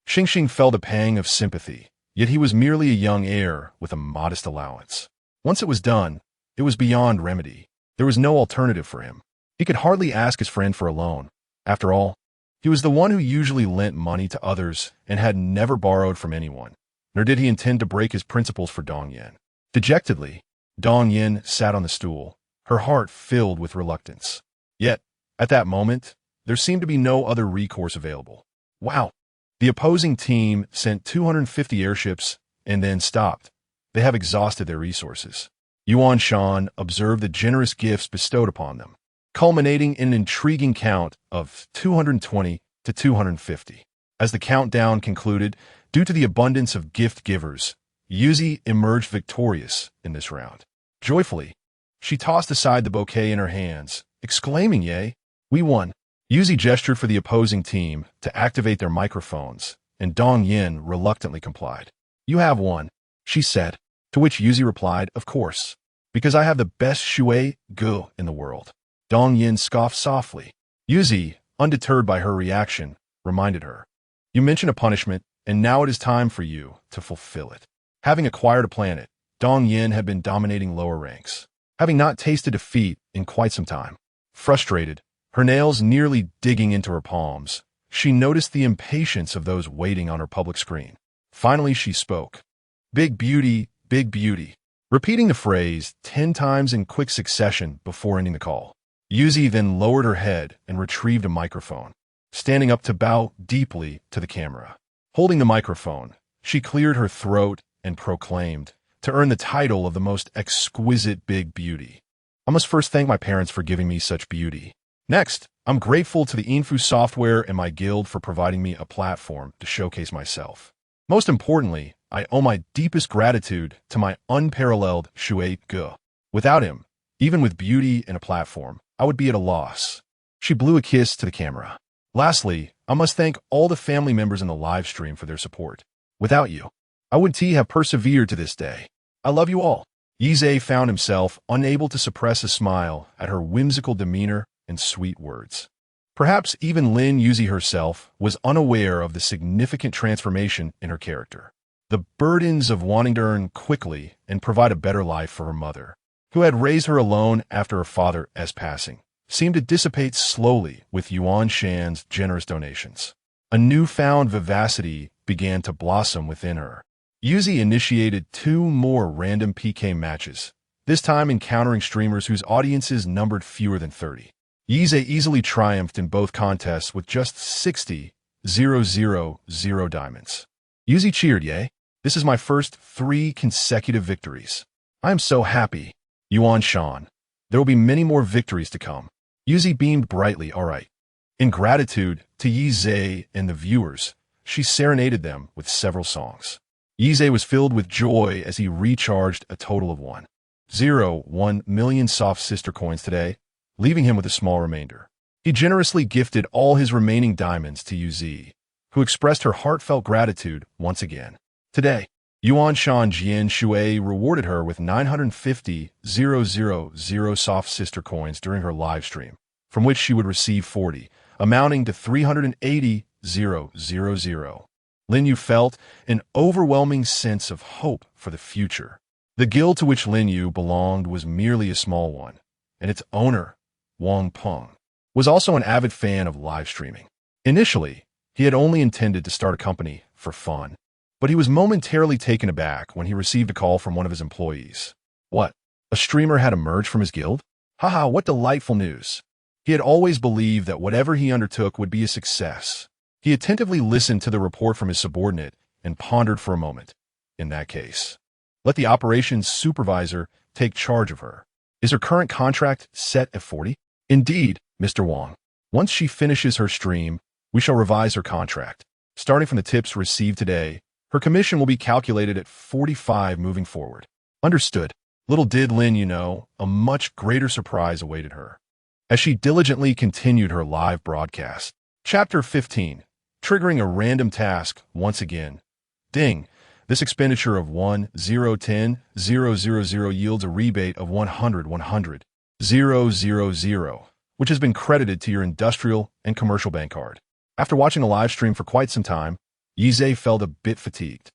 Xingxing felt a pang of sympathy, yet he was merely a young heir with a modest allowance. Once it was done, it was beyond remedy. There was no alternative for him. He could hardly ask his friend for a loan. After all, he was the one who usually lent money to others and had never borrowed from anyone, nor did he intend to break his principles for Dongyan. Dejectedly, Dongyan sat on the stool, her heart filled with reluctance. Yet, at that moment, there seemed to be no other recourse available. Wow! The opposing team sent 250 airships and then stopped. They have exhausted their resources. Yuan Shan observed the generous gifts bestowed upon them, culminating in an intriguing count of 220 to 250. As the countdown concluded, due to the abundance of gift givers, Yuzi emerged victorious in this round. Joyfully, she tossed aside the bouquet in her hands, exclaiming, "Yay, we won!" Yuzi gestured for the opposing team to activate their microphones, and Dongyan reluctantly complied. "You have won," she said, to which Yuzi replied, "Of course." Because I have the best shui gu in the world. Dong Yin scoffed softly. Yuzi, undeterred by her reaction, reminded her. You mentioned a punishment, and now it is time for you to fulfill it. Having acquired a planet, Dong Yin had been dominating lower ranks, having not tasted defeat in quite some time. Frustrated, her nails nearly digging into her palms, she noticed the impatience of those waiting on her public screen. Finally, she spoke. Big beauty, repeating the phrase 10 times in quick succession before ending the call. Yuzi then lowered her head and retrieved a microphone, standing up to bow deeply to the camera. Holding the microphone, she cleared her throat and proclaimed, to earn the title of the most exquisite big beauty. I must first thank my parents for giving me such beauty. Next, I'm grateful to the Infu software and my guild for providing me a platform to showcase myself. Most importantly, I owe my deepest gratitude to my unparalleled Shui Ge. Without him, even with beauty and a platform, I would be at a loss. She blew a kiss to the camera. Lastly, I must thank all the family members in the live stream for their support. Without you, I wouldn't have persevered to this day. I love you all. Yizhe found himself unable to suppress a smile at her whimsical demeanor and sweet words. Perhaps even Lin Yuzi herself was unaware of the significant transformation in her character. The burdens of wanting to earn quickly and provide a better life for her mother, who had raised her alone after her father's passing, seemed to dissipate slowly with Yuan Shan's generous donations. A newfound vivacity began to blossom within her. Yuzi initiated 2 more random PK matches, this time encountering streamers whose audiences numbered fewer than 30. Yizhe easily triumphed in both contests with just 60,000 diamonds. Yuzi cheered, yay. This is my first 3 consecutive victories. I am so happy. Yuan Shan. There will be many more victories to come. Yuzi beamed brightly, all right. In gratitude to Yizhe and the viewers, she serenaded them with several songs. Yizhe was filled with joy as he recharged a total of 1.01 million soft sister coins today, leaving him with a small remainder. He generously gifted all his remaining diamonds to Yuzi, who expressed her heartfelt gratitude once again. Today, Yuan Shan Jian Shui rewarded her with 950,000 soft sister coins during her live stream, from which she would receive 40, amounting to 380,000. Lin Yu felt an overwhelming sense of hope for the future. The guild to which Lin Yu belonged was merely a small one, and its owner, Wang Peng, was also an avid fan of live streaming. Initially, he had only intended to start a company for fun, but he was momentarily taken aback when he received a call from one of his employees. What? A streamer had emerged from his guild? Haha, what delightful news. He had always believed that whatever he undertook would be a success. He attentively listened to the report from his subordinate and pondered for a moment. In that case, let the operations supervisor take charge of her. Is her current contract set at 40? Indeed, Mr. Wang. Once she finishes her stream, we shall revise her contract. Starting from the tips received today, her commission will be calculated at 45 moving forward. Understood. Little did Lin Yu know, a much greater surprise awaited her. As she diligently continued her live broadcast. Chapter 15. Triggering a random task once again. Ding. This expenditure of 1,010,000 yields a rebate of 100,000, which has been credited to your industrial and commercial bank card. After watching the live stream for quite some time, Yizhe felt a bit fatigued.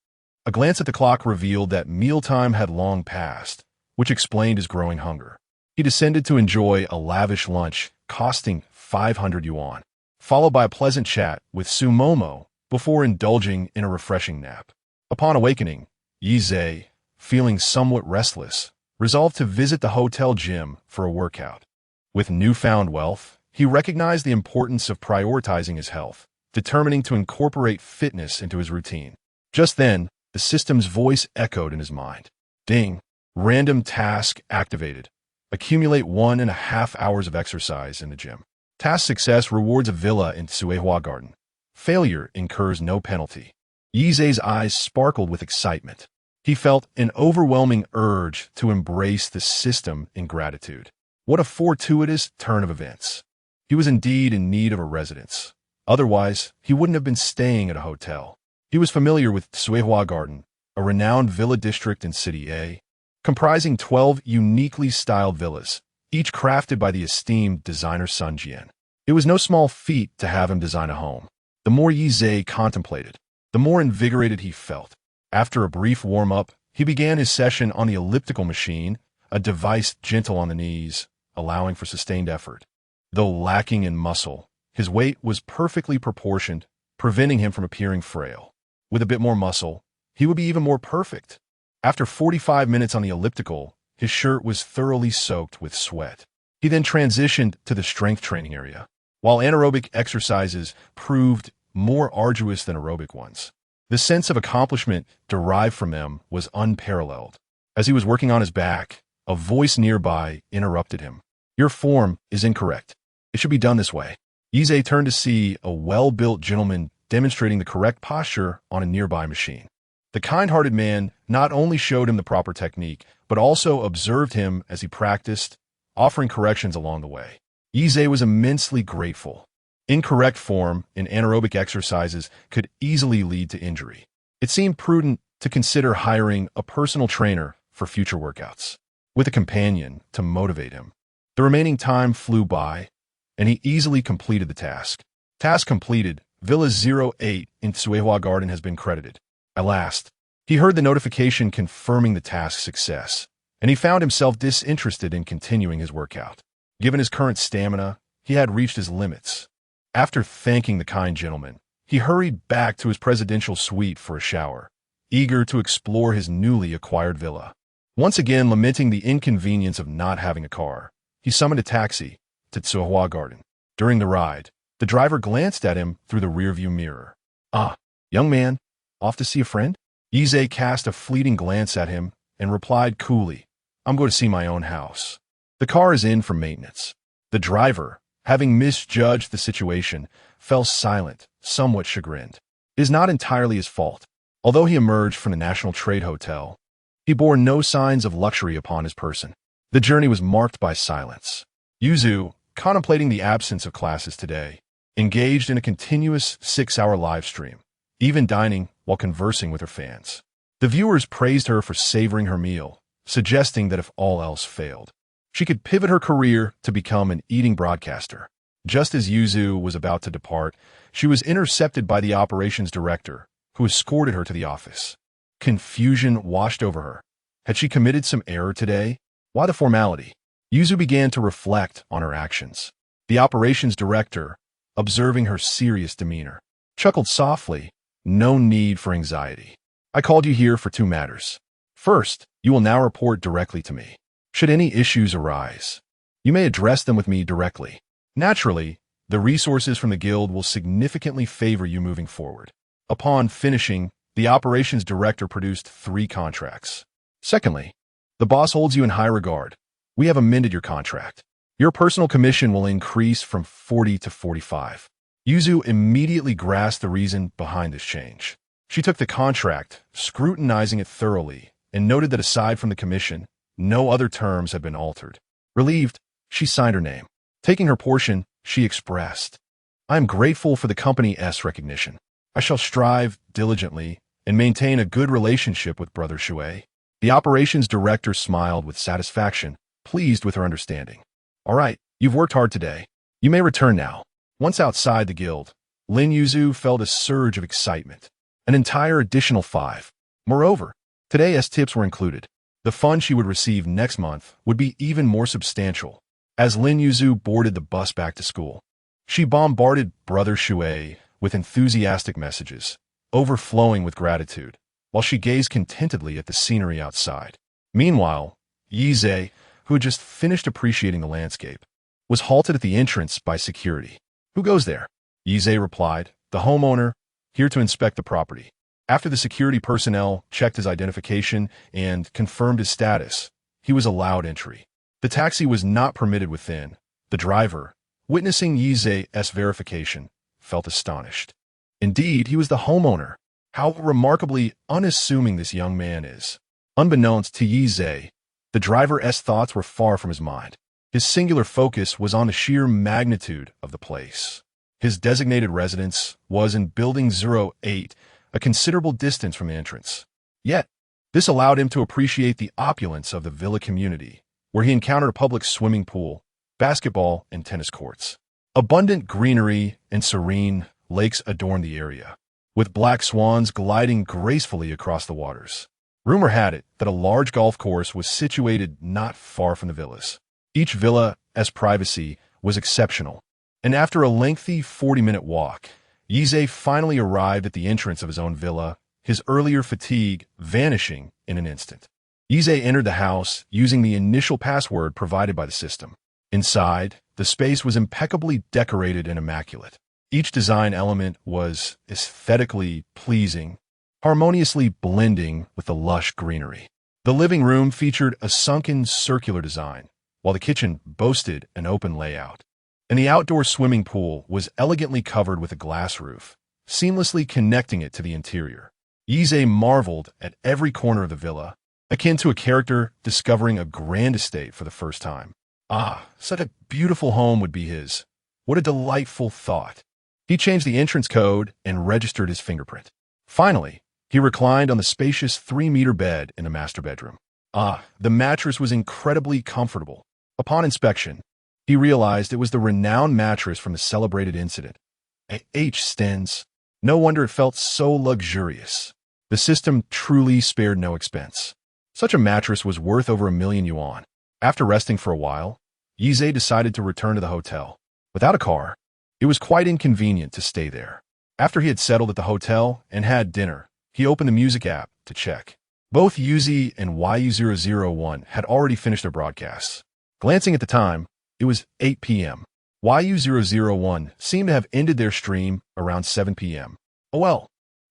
A glance at the clock revealed that mealtime had long passed, which explained his growing hunger. He descended to enjoy a lavish lunch costing 500 yuan, followed by a pleasant chat with Sumomo before indulging in a refreshing nap. Upon awakening, Yizhe, feeling somewhat restless, resolved to visit the hotel gym for a workout. With newfound wealth, he recognized the importance of prioritizing his health, determining to incorporate fitness into his routine. Just then, the system's voice echoed in his mind. Ding. Random task activated. Accumulate 1.5 hours of exercise in the gym. Task success rewards a villa in Suihua Garden. Failure incurs no penalty. Yizhe's eyes sparkled with excitement. He felt an overwhelming urge to embrace the system in gratitude. What a fortuitous turn of events. He was indeed in need of a residence. Otherwise, he wouldn't have been staying at a hotel. He was familiar with Suihua Garden, a renowned villa district in City A. comprising 12 uniquely styled villas, each crafted by the esteemed designer Sun Jian. It was no small feat to have him design a home. The more Yi Zhe contemplated, the more invigorated he felt. After a brief warm-up, he began his session on the elliptical machine, a device gentle on the knees, allowing for sustained effort. Though lacking in muscle, his weight was perfectly proportioned, preventing him from appearing frail. With a bit more muscle, he would be even more perfect. After 45 minutes on the elliptical, his shirt was thoroughly soaked with sweat. He then transitioned to the strength training area. While anaerobic exercises proved more arduous than aerobic ones, the sense of accomplishment derived from them was unparalleled. As he was working on his back, a voice nearby interrupted him. "Your form is incorrect. It should be done this way." Yi Zhe turned to see a well-built gentleman demonstrating the correct posture on a nearby machine. The kind-hearted man not only showed him the proper technique, but also observed him as he practiced, offering corrections along the way. Yi Zhe was immensely grateful. Incorrect form in anaerobic exercises could easily lead to injury. It seemed prudent to consider hiring a personal trainer for future workouts, with a companion to motivate him. The remaining time flew by, and he easily completed the task. Task completed. Villa 08 in Tsuehua Garden has been credited. At last, he heard the notification confirming the task's success, and he found himself disinterested in continuing his workout. Given his current stamina, he had reached his limits. After thanking the kind gentleman, he hurried back to his presidential suite for a shower, eager to explore his newly acquired villa. Once again lamenting the inconvenience of not having a car, he summoned a taxi to Tsuehua Garden. During the ride, the driver glanced at him through the rearview mirror. "Ah, young man, off to see a friend?" Yi Zhe cast a fleeting glance at him and replied coolly, "I'm going to see my own house. The car is in for maintenance." The driver, having misjudged the situation, fell silent, somewhat chagrined. It is not entirely his fault. Although he emerged from the National Trade Hotel, he bore no signs of luxury upon his person. The journey was marked by silence. Yuzu, contemplating the absence of classes today, engaged in a continuous 6-hour live stream, even dining while conversing with her fans. The viewers praised her for savoring her meal, suggesting that if all else failed, she could pivot her career to become an eating broadcaster. Just as Yuzu was about to depart, she was intercepted by the operations director, who escorted her to the office. Confusion washed over her. Had she committed some error today? Why the formality? Yuzu began to reflect on her actions. The operations director, observing her serious demeanor, chuckled softly. "No need for anxiety. I called you here for 2 matters. First, you will now report directly to me. Should any issues arise, you may address them with me directly. Naturally, the resources from the guild will significantly favor you moving forward." Upon finishing, the operations director produced 3 contracts. Secondly, the boss holds you in high regard. We have amended your contract. Your personal commission will increase from 40 to 45. Yuzu immediately grasped the reason behind this change. She took the contract, scrutinizing it thoroughly, and noted that aside from the commission, no other terms had been altered. Relieved, she signed her name. Taking her portion, she expressed, "I am grateful for the company's recognition. I shall strive diligently and maintain a good relationship with Brother Shui." The operations director smiled with satisfaction, pleased with her understanding. "All right, you've worked hard today. You may return now." Once outside the guild, Lin Yuzu felt a surge of excitement. An entire additional 5. Moreover, today's tips were included. The fund she would receive next month would be even more substantial. As Lin Yuzu boarded the bus back to school, she bombarded Brother Shui with enthusiastic messages, overflowing with gratitude, while she gazed contentedly at the scenery outside. Meanwhile, Yi Zhe, who had just finished appreciating the landscape, was halted at the entrance by security. "Who goes there?" Yi Zhe replied, "The homeowner, here to inspect the property." After the security personnel checked his identification and confirmed his status, he was allowed entry. The taxi was not permitted within. The driver, witnessing Yi Zhe's verification, felt astonished. Indeed, he was the homeowner. How remarkably unassuming this young man is. Unbeknownst to Yi Zhe, the driver's thoughts were far from his mind. His singular focus was on the sheer magnitude of the place. His designated residence was in Building 08, a considerable distance from the entrance. Yet, This allowed him to appreciate the opulence of the villa community, where he encountered a public swimming pool, basketball, and tennis courts. Abundant greenery and serene lakes adorned the area, with black swans gliding gracefully across the waters. Rumor had it that a large golf course was situated not far from the villas. Each villa's privacy was exceptional, and after a lengthy 40-minute walk, Yize finally arrived at the entrance of his own villa, his earlier fatigue vanishing in an instant. Yize entered the house using the initial password provided by the system. Inside, the space was impeccably decorated and immaculate. Each design element was aesthetically pleasing, harmoniously blending with the lush greenery. The living room featured a sunken circular design, while the kitchen boasted an open layout. And the outdoor swimming pool was elegantly covered with a glass roof, seamlessly connecting it to the interior. Yize marveled at every corner of the villa, akin to a character discovering a grand estate for the first time. Ah, such a beautiful home would be his. What a delightful thought. He changed the entrance code and registered his fingerprint. Finally, he reclined on the spacious 3-meter bed in the master bedroom. Ah, the mattress was incredibly comfortable. Upon inspection, he realized it was the renowned mattress from the celebrated incident. H. Stens. No wonder it felt so luxurious. The system truly spared no expense. Such a mattress was worth over $1,000,000 yuan. After resting for a while, Yize decided to return to the hotel. Without a car, it was quite inconvenient to stay there. After he had settled at the hotel and had dinner, he opened the music app to check. Both UZ and YU001 had already finished their broadcasts. Glancing at the time, it was 8 p.m. YU001 seemed to have ended their stream around 7 p.m. Oh well,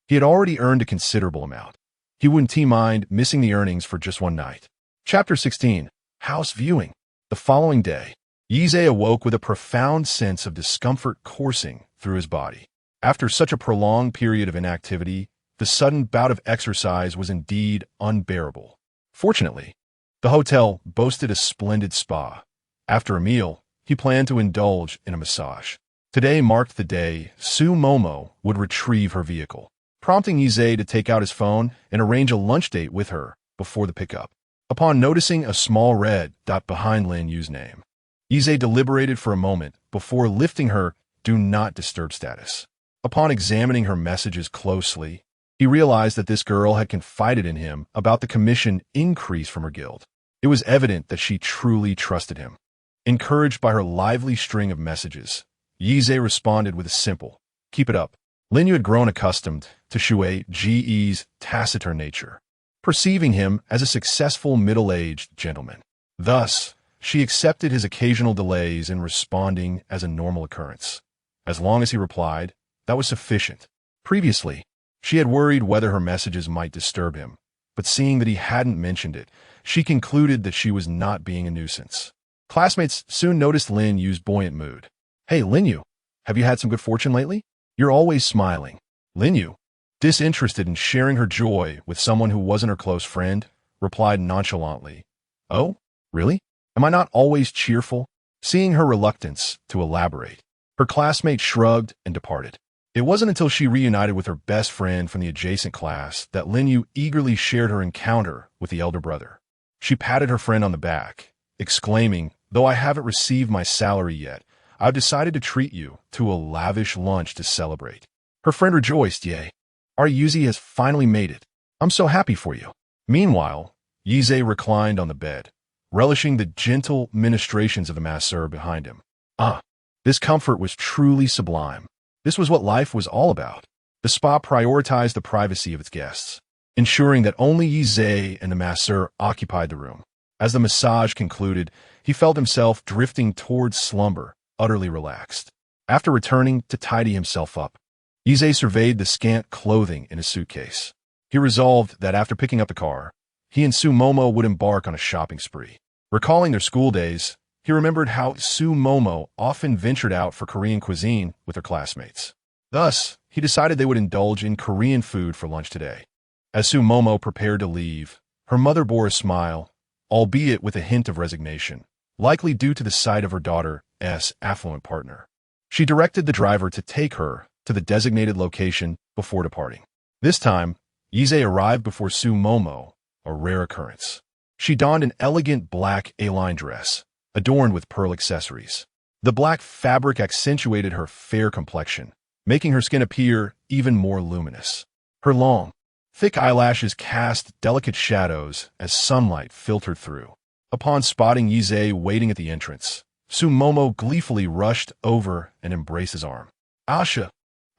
he had already earned a considerable amount. He wouldn't mind missing the earnings for just one night. Chapter 16. House Viewing. The following day, Yize awoke with a profound sense of discomfort coursing through his body. After such a prolonged period of inactivity, the sudden bout of exercise was indeed unbearable. Fortunately, the hotel boasted a splendid spa. After a meal, he planned to indulge in a massage. Today marked the day Su Momo would retrieve her vehicle, prompting Yize to take out his phone and arrange a lunch date with her before the pickup. Upon noticing a small red dot behind Lin Yu's name, Yize deliberated for a moment before lifting her Do Not Disturb status. Upon examining her messages closely, he realized that this girl had confided in him about the commission increase from her guild. It was evident that she truly trusted him. Encouraged by her lively string of messages, Yize responded with a simple, "Keep it up." Lin Yu had grown accustomed to Shui Ge's taciturn nature, perceiving him as a successful middle-aged gentleman. Thus, she accepted his occasional delays in responding as a normal occurrence. As long as he replied, that was sufficient. Previously, she had worried whether her messages might disturb him, but seeing that he hadn't mentioned it, she concluded that she was not being a nuisance. Classmates soon noticed Lin Yu's buoyant mood. "Hey, Lin Yu, have you had some good fortune lately? You're always smiling." Lin Yu, disinterested in sharing her joy with someone who wasn't her close friend, replied nonchalantly, "Oh, really? Am I not always cheerful?" Seeing her reluctance to elaborate, her classmate shrugged and departed. It wasn't until she reunited with her best friend from the adjacent class that Lin Yu eagerly shared her encounter with the elder brother. She patted her friend on the back, exclaiming, "Though I haven't received my salary yet, I've decided to treat you to a lavish lunch to celebrate." Her friend rejoiced, "Yay, our Yuzi has finally made it. I'm so happy for you." Meanwhile, Yize reclined on the bed, relishing the gentle ministrations of the masseur behind him. Ah, this comfort was truly sublime. This was what life was all about. The spa prioritized the privacy of its guests, ensuring that only Yize and the masseur occupied the room. As the massage concluded, he felt himself drifting towards slumber, utterly relaxed. After returning to tidy himself up, Yize surveyed the scant clothing in his suitcase. He resolved that after picking up the car, he and Su Momo would embark on a shopping spree. Recalling their school days, he remembered how Su Momo often ventured out for Korean cuisine with her classmates. Thus, he decided they would indulge in Korean food for lunch today. As Su Momo prepared to leave, her mother bore a smile, albeit with a hint of resignation, likely due to the sight of her daughter's affluent partner. She directed the driver to take her to the designated location before departing. This time, Yize arrived before Su Momo, a rare occurrence. She donned an elegant black A-line dress, adorned with pearl accessories. The black fabric accentuated her fair complexion, making her skin appear even more luminous. Her long, thick eyelashes cast delicate shadows as sunlight filtered through. Upon spotting Yizhe waiting at the entrance, Sumomo gleefully rushed over and embraced his arm. "Asha,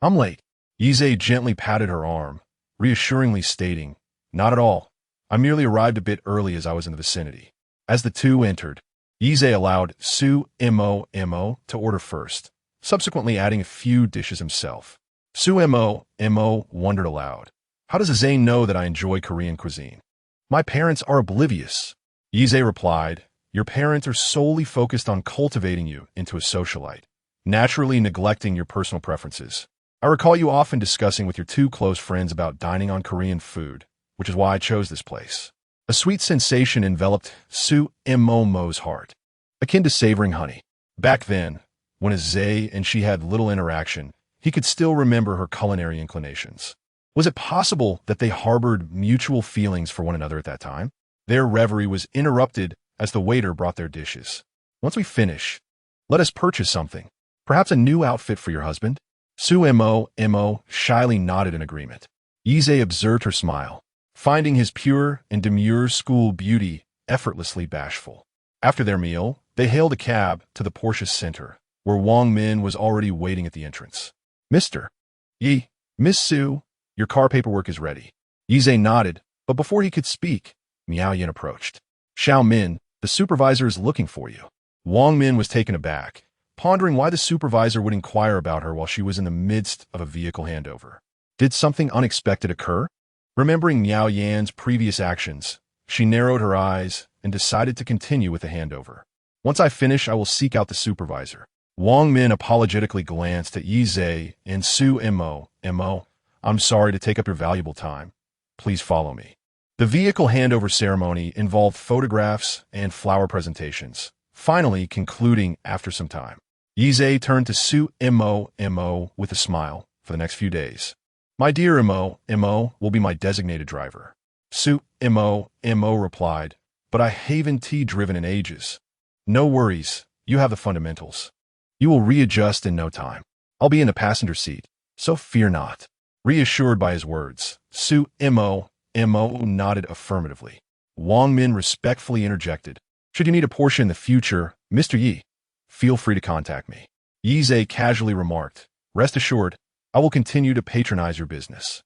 I'm late." Yizhe gently patted her arm, reassuringly stating, "Not at all. I merely arrived a bit early as I was in the vicinity." As the two entered, Yizhe allowed Sumomo to order first, subsequently adding a few dishes himself. Sumomo wondered aloud, "How does Zane know that I enjoy Korean cuisine?" "My parents are oblivious," Yizhe replied. "Your parents are solely focused on cultivating you into a socialite, naturally neglecting your personal preferences. I recall you often discussing with your two close friends about dining on Korean food, which is why I chose this place." A sweet sensation enveloped Sumomo's heart, akin to savoring honey. Back then, when Zay and she had little interaction, he could still remember her culinary inclinations. Was it possible that they harbored mutual feelings for one another at that time? Their reverie was interrupted as the waiter brought their dishes. "Once we finish, let us purchase something. Perhaps a new outfit for your husband?" Sumomo shyly nodded in agreement. Yizhe observed her smile, finding his pure and demure school beauty effortlessly bashful. After their meal, they hailed a cab to the Porsche Center, where Wang Min was already waiting at the entrance. "Mr. Yi, Miss Su, your car paperwork is ready." Yizhe nodded, but before he could speak, Miao Yin approached. "Xiao Min, the supervisor is looking for you." Wang Min was taken aback, pondering why the supervisor would inquire about her while she was in the midst of a vehicle handover. Did something unexpected occur? Remembering Miao Yan's previous actions, she narrowed her eyes and decided to continue with the handover. "Once I finish, I will seek out the supervisor." Wang Min apologetically glanced at Yizhe and Sumomo. "I'm sorry to take up your valuable time. Please follow me." The vehicle handover ceremony involved photographs and flower presentations, finally concluding after some time. Yizhe turned to Sumomo with a smile. "For the next few days, my dear Imo will be my designated driver." Sumomo replied, "But I haven't driven in ages." "No worries, you have the fundamentals. You will readjust in no time. I'll be in the passenger seat, so fear not." Reassured by his words, Sumomo nodded affirmatively. Wang Min respectfully interjected, "Should you need a Porsche in the future, Mr. Yi, feel free to contact me." Yizhe casually remarked, "Rest assured, I will continue to patronize your business."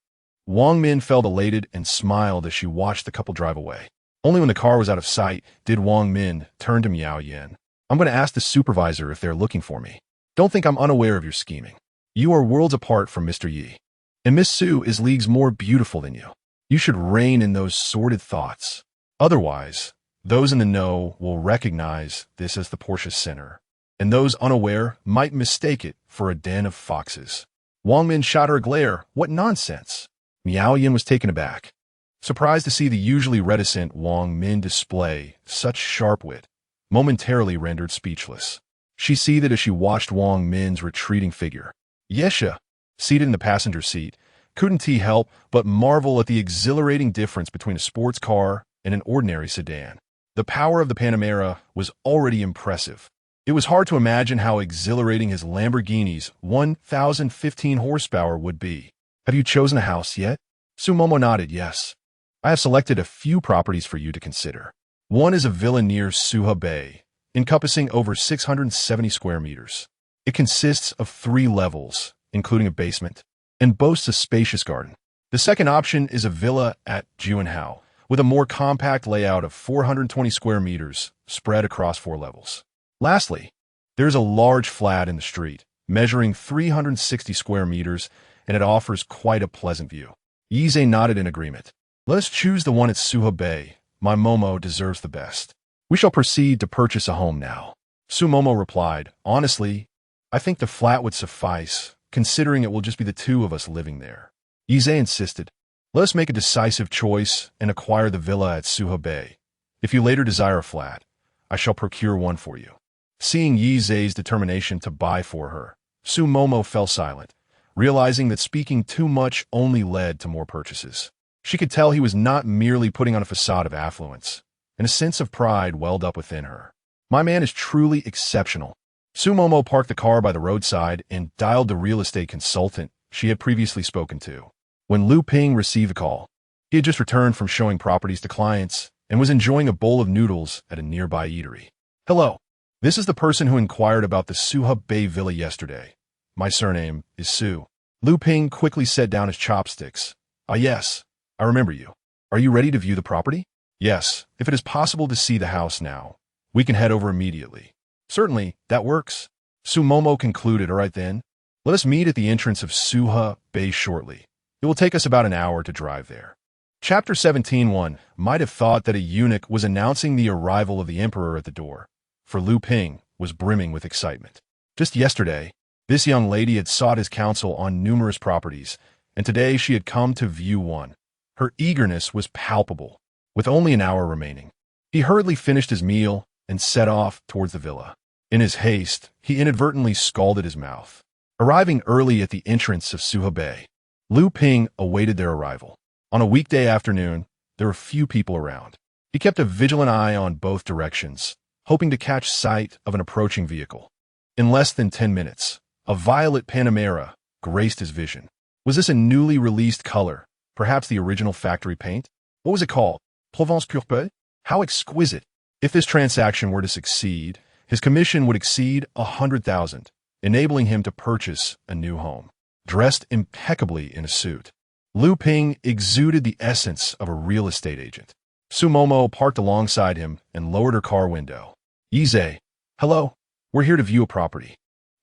Wang Min felt elated and smiled as she watched the couple drive away. Only when the car was out of sight did Wang Min turn to Miao Yin. "I'm going to ask the supervisor if they're looking for me. Don't think I'm unaware of your scheming. You are worlds apart from Mr. Yi, and Miss Su is leagues more beautiful than you. You should rein in those sordid thoughts. Otherwise, those in the know will recognize this as the Porsche Center, and those unaware might mistake it for a den of foxes." Wang Min shot her a glare. "What nonsense!" Miao Yin was taken aback, surprised to see the usually reticent Wang Min display such sharp wit, momentarily rendered speechless. She seethed as she watched Wang Min's retreating figure. Yesha, seated in the passenger seat, couldn't he help but marvel at the exhilarating difference between a sports car and an ordinary sedan. The power of the Panamera was already impressive. It was hard to imagine how exhilarating his Lamborghini's 1,015 horsepower would be. "Have you chosen a house yet?" Sumomo nodded, "Yes. I have selected a few properties for you to consider. One is a villa near Suha Bay, encompassing over 670 square meters. It consists of 3 levels, including a basement, and boasts a spacious garden. The second option is a villa at Juanhao, with a more compact layout of 420 square meters spread across 4 levels. Lastly, there is a large flat in the street, measuring 360 square meters, and it offers quite a pleasant view." Yizhe nodded in agreement. "Let us choose the one at Suha Bay. My Momo deserves the best. We shall proceed to purchase a home now." Sumomo replied, "Honestly, I think the flat would suffice, considering it will just be the two of us living there." Yizhe insisted, "Let us make a decisive choice and acquire the villa at Suha Bay. If you later desire a flat, I shall procure one for you." Seeing Yizhe's determination to buy for her, Sumomo fell silent, realizing that speaking too much only led to more purchases. She could tell he was not merely putting on a facade of affluence, and a sense of pride welled up within her. My man is truly exceptional. Sumomo parked the car by the roadside and dialed the real estate consultant she had previously spoken to. When Lu Ping received the call, he had just returned from showing properties to clients and was enjoying a bowl of noodles at a nearby eatery. Hello, this is the person who inquired about the Suha Bay Villa yesterday. My surname is Su. Lu Ping quickly set down his chopsticks. Yes, I remember you. Are you ready to view the property? Yes, if it is possible to see the house now, we can head over immediately. Certainly, that works. Sumomo concluded. All right then, let us meet at the entrance of Suha Bay shortly. It will take us about an hour to drive there. Chapter 17:1 might have thought that a eunuch was announcing the arrival of the emperor at the door, for Lu Ping was brimming with excitement. Just yesterday, this young lady had sought his counsel on numerous properties, and today she had come to view one. Her eagerness was palpable. With only an hour remaining, he hurriedly finished his meal and set off towards the villa. In his haste, he inadvertently scalded his mouth. Arriving early at the entrance of Suha Bay, Lu Ping awaited their arrival. On a weekday afternoon, there were few people around. He kept a vigilant eye on both directions, hoping to catch sight of an approaching vehicle. In less than 10 minutes, a violet Panamera graced his vision. Was this a newly released color, perhaps the original factory paint? What was it called? Provence Purple? How exquisite! If this transaction were to succeed, his commission would exceed 100,000, enabling him to purchase a new home. Dressed impeccably in a suit, Lu Ping exuded the essence of a real estate agent. Sumomo parked alongside him and lowered her car window. Yize, hello, we're here to view a property.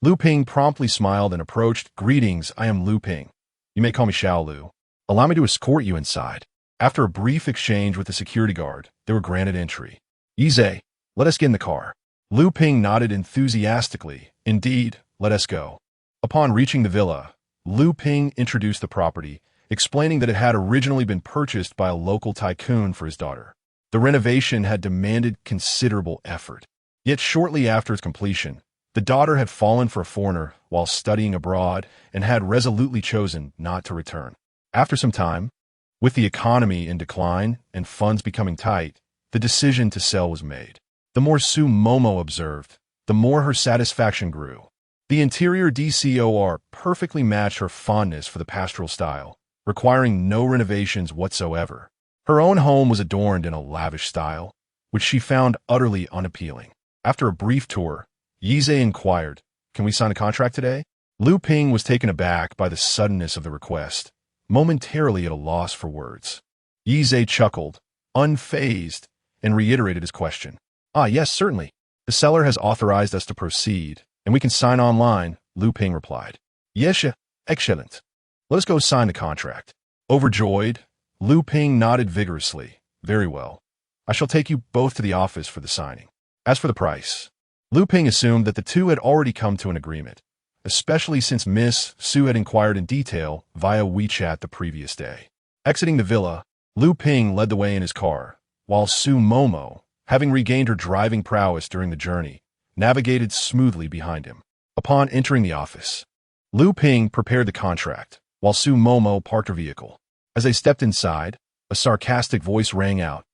Lu Ping promptly smiled and approached. Greetings, I am Lu Ping. You may call me Xiao Lu. Allow me to escort you inside. After a brief exchange with the security guard, they were granted entry. Yize, let us get in the car. Lu Ping nodded enthusiastically. Indeed, let us go. Upon reaching the villa, Lu Ping introduced the property, explaining that it had originally been purchased by a local tycoon for his daughter. The renovation had demanded considerable effort. Yet shortly after its completion, the daughter had fallen for a foreigner while studying abroad and had resolutely chosen not to return. After some time, with the economy in decline and funds becoming tight, the decision to sell was made. The more Su Momo observed, the more her satisfaction grew. The interior decor perfectly matched her fondness for the pastoral style, requiring no renovations whatsoever. Her own home was adorned in a lavish style, which she found utterly unappealing. After a brief tour, Yize inquired, "Can we sign a contract today?" Lu Ping was taken aback by the suddenness of the request, momentarily at a loss for words. Yize chuckled, unfazed, and reiterated his question. Yes, certainly. The seller has authorized us to proceed, and we can sign online, Lu Ping replied. Yes, excellent. Let us go sign the contract. Overjoyed, Lu Ping nodded vigorously. Very well. I shall take you both to the office for the signing. As for the price, Lu Ping assumed that the two had already come to an agreement, especially since Miss Su had inquired in detail via WeChat the previous day. Exiting the villa, Lu Ping led the way in his car, while Su Momo, having regained her driving prowess during the journey, navigated smoothly behind him. Upon entering the office, Lu Ping prepared the contract, while Su Momo parked her vehicle. As they stepped inside, a sarcastic voice rang out.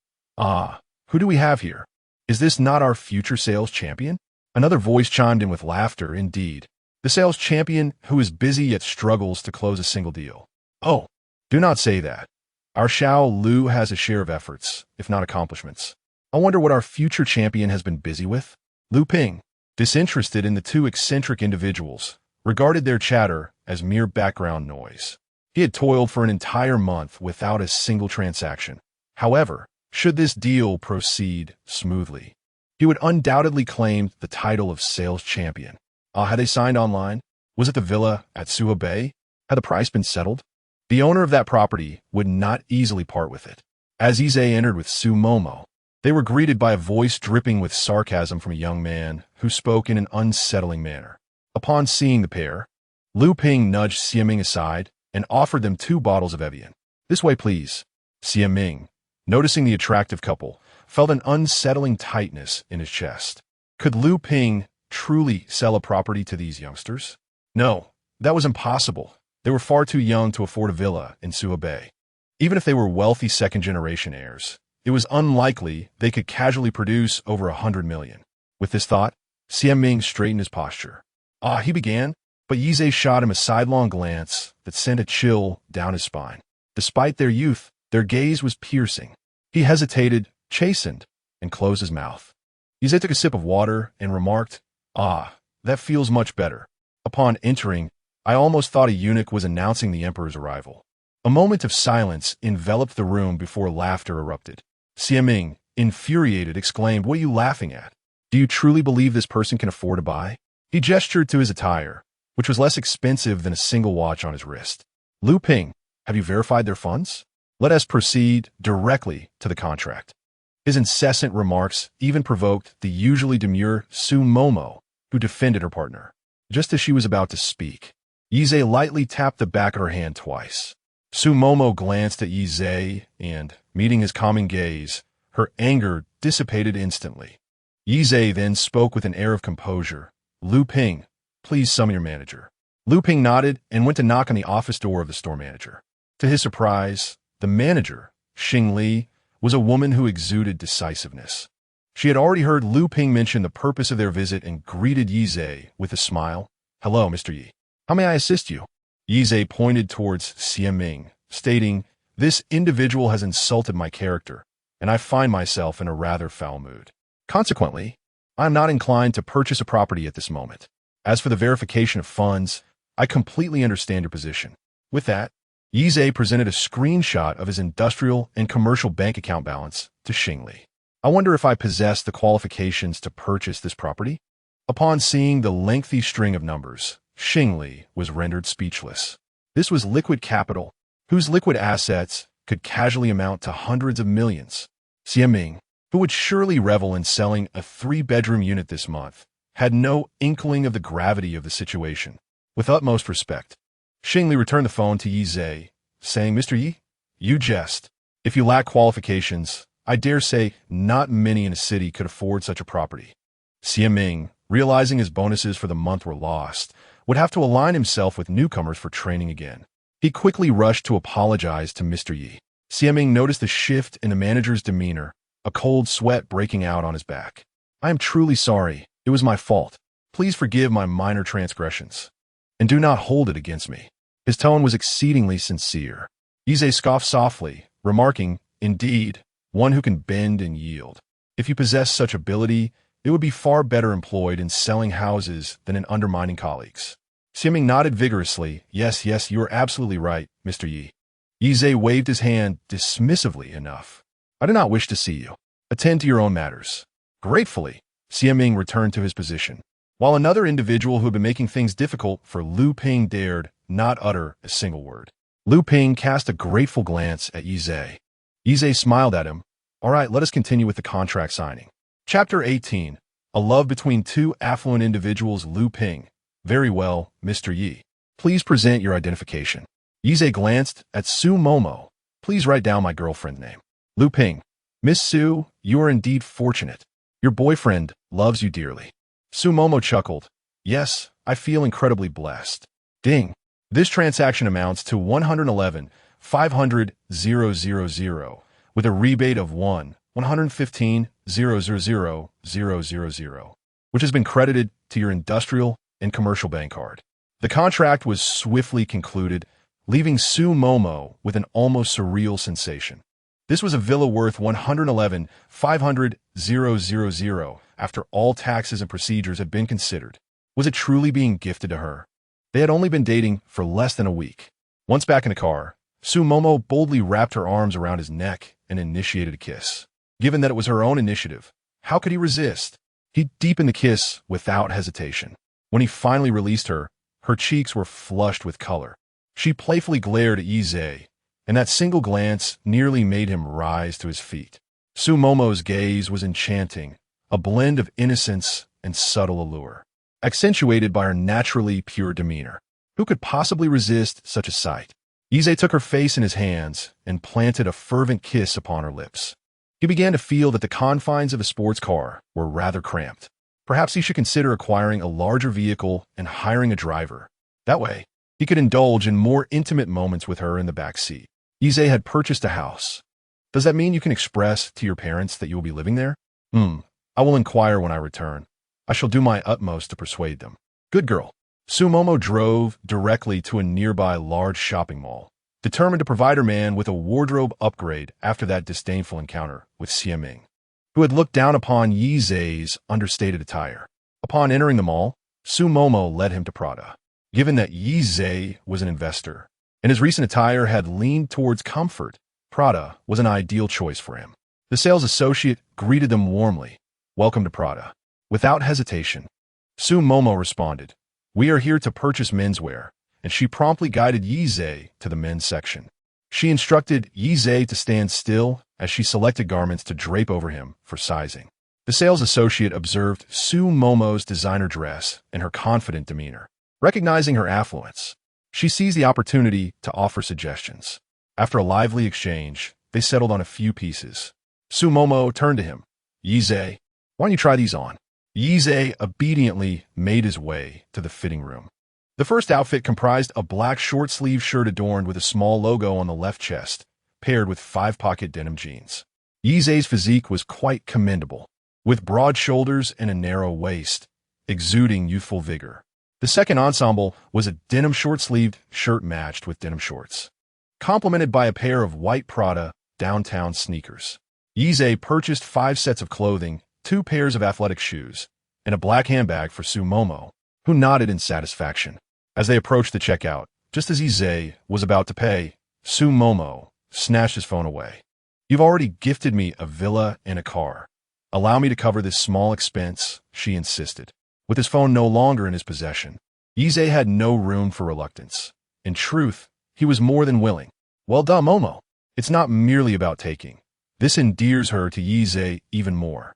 Who do we have here? Is this not our future sales champion? Another voice chimed in with laughter. Indeed, the sales champion who is busy yet struggles to close a single deal. Oh, do not say that. Our Xiao Lu has a share of efforts, if not accomplishments. I wonder what our future champion has been busy with? Lu Ping, disinterested in the two eccentric individuals, regarded their chatter as mere background noise. He had toiled for an entire month without a single transaction. However, should this deal proceed smoothly, he would undoubtedly claim the title of sales champion. Had they signed online? Was it the villa at Suha Bay? Had the price been settled? The owner of that property would not easily part with it. As Yize entered with Su Momo, they were greeted by a voice dripping with sarcasm from a young man who spoke in an unsettling manner. Upon seeing the pair, Lu Ping nudged Xie Ming aside and offered them 2 bottles of Evian. This way, please. Xie Ming, noticing the attractive couple, felt an unsettling tightness in his chest. Could Lu Ping truly sell a property to these youngsters? No, that was impossible. They were far too young to afford a villa in Suha Bay. Even if they were wealthy second-generation heirs, it was unlikely they could casually produce over 100 million. With this thought, Xianming straightened his posture. He began, but Yize shot him a sidelong glance that sent a chill down his spine. Despite their youth, their gaze was piercing. He hesitated, chastened, and closed his mouth. Yize took a sip of water and remarked, that feels much better. Upon entering, I almost thought a eunuch was announcing the emperor's arrival. A moment of silence enveloped the room before laughter erupted. Xianming, infuriated, exclaimed, "What are you laughing at? Do you truly believe this person can afford to buy?" He gestured to his attire, which was less expensive than a single watch on his wrist. "Lu Ping, have you verified their funds? Let us proceed directly to the contract." His incessant remarks even provoked the usually demure Su Momo, who defended her partner. Just as she was about to speak, Yize lightly tapped the back of her hand twice. Su Momo glanced at Yize and, meeting his calming gaze, her anger dissipated instantly. Yize then spoke with an air of composure. "Lu Ping, please summon your manager." Lu Ping nodded and went to knock on the office door of the store manager. To his surprise, the manager, Xing Li, was a woman who exuded decisiveness. She had already heard Lu Ping mention the purpose of their visit and greeted Yize with a smile. "Hello, Mr. Yi. How may I assist you?" Yize pointed towards Xianming, stating, "This individual has insulted my character, and I find myself in a rather foul mood. Consequently, I am not inclined to purchase a property at this moment. As for the verification of funds, I completely understand your position." With that, Yize presented a screenshot of his industrial and commercial bank account balance to Xing Li. "I wonder if I possess the qualifications to purchase this property?" Upon seeing the lengthy string of numbers, Xing Li was rendered speechless. This was liquid capital, whose liquid assets could casually amount to hundreds of millions. Xianming, who would surely revel in selling a 3-bedroom unit this month, had no inkling of the gravity of the situation. With utmost respect, Xing Li returned the phone to Yize, saying, "Mr. Yi, you jest. If you lack qualifications, I dare say not many in a city could afford such a property." Xianming, realizing his bonuses for the month were lost, would have to align himself with newcomers for training again. He quickly rushed to apologize to Mr. Yi. Xianming noticed the shift in the manager's demeanor, a cold sweat breaking out on his back. "I am truly sorry. It was my fault. Please forgive my minor transgressions, and do not hold it against me." His tone was exceedingly sincere. Yize scoffed softly, remarking, "Indeed, one who can bend and yield. If you possess such ability, it would be far better employed in selling houses than in undermining colleagues." Xianming nodded vigorously. Yes, you are absolutely right, Mr. Yi." Yize waved his hand dismissively enough. "I do not wish to see you. Attend to your own matters." Gratefully, Xianming returned to his position, while another individual who had been making things difficult for Lu Ping dared not utter a single word. Lu Ping cast a grateful glance at Yize. Yize smiled at him. "All right, let us continue with the contract signing." Chapter 18. A love between two affluent individuals. Lu Ping. "Very well, Mr. Yi. Please present your identification." Yize glanced at Su Momo. "Please write down my girlfriend's name." Lu Ping. "Miss Su, you are indeed fortunate. Your boyfriend loves you dearly." Su Momo chuckled. "Yes, I feel incredibly blessed." Ding. This transaction amounts to 111,500,000, with a rebate of 115,000,000, which has been credited to your industrial and commercial bank card. The contract was swiftly concluded, leaving Su Momo with an almost surreal sensation. This was a villa worth 111,500,000 after all taxes and procedures had been considered. Was it truly being gifted to her? They had only been dating for less than a week. Once back in the car, Su Momo boldly wrapped her arms around his neck and initiated a kiss. Given that it was her own initiative, how could he resist? He deepened the kiss without hesitation. When he finally released her, her cheeks were flushed with color. She playfully glared at Yize, and that single glance nearly made him rise to his feet. Su Momo's gaze was enchanting, a blend of innocence and subtle allure, accentuated by her naturally pure demeanor. Who could possibly resist such a sight? Yize took her face in his hands and planted a fervent kiss upon her lips. He began to feel that the confines of a sports car were rather cramped. Perhaps he should consider acquiring a larger vehicle and hiring a driver. That way, he could indulge in more intimate moments with her in the back seat. Yize had purchased a house. Does that mean you can express to your parents that you will be living there? I will inquire when I return. I shall do my utmost to persuade them. Good girl. Sumomo drove directly to a nearby large shopping mall, determined to provide her man with a wardrobe upgrade after that disdainful encounter with Xiaming, who had looked down upon Yize's understated attire. Upon entering the mall, Sumomo led him to Prada. Given that Yize was an investor, and his recent attire had leaned towards comfort, Prada was an ideal choice for him. The sales associate greeted them warmly. Welcome to Prada. Without hesitation, Sumomo responded, We are here to purchase menswear, and she promptly guided Yize to the men's section. She instructed Yize to stand still as she selected garments to drape over him for sizing. The sales associate observed Sumomo's designer dress and her confident demeanor. Recognizing her affluence, she seized the opportunity to offer suggestions. After a lively exchange, they settled on a few pieces. Sumomo turned to him. Yize, why don't you try these on? Yize obediently made his way to the fitting room. The first outfit comprised a black short-sleeve shirt adorned with a small logo on the left chest, paired with 5-pocket denim jeans. Yize's physique was quite commendable, with broad shoulders and a narrow waist, exuding youthful vigor. The second ensemble was a denim short-sleeved shirt matched with denim shorts, complemented by a pair of white Prada downtown sneakers. Yize purchased 5 sets of clothing, 2 pairs of athletic shoes, and a black handbag for Sumomo, who nodded in satisfaction. As they approached the checkout, just as Yize was about to pay, Sumomo snatched his phone away. You've already gifted me a villa and a car. Allow me to cover this small expense, she insisted. With his phone no longer in his possession, Yize had no room for reluctance. In truth, he was more than willing. Well done, Momo. It's not merely about taking. This endears her to Yize even more.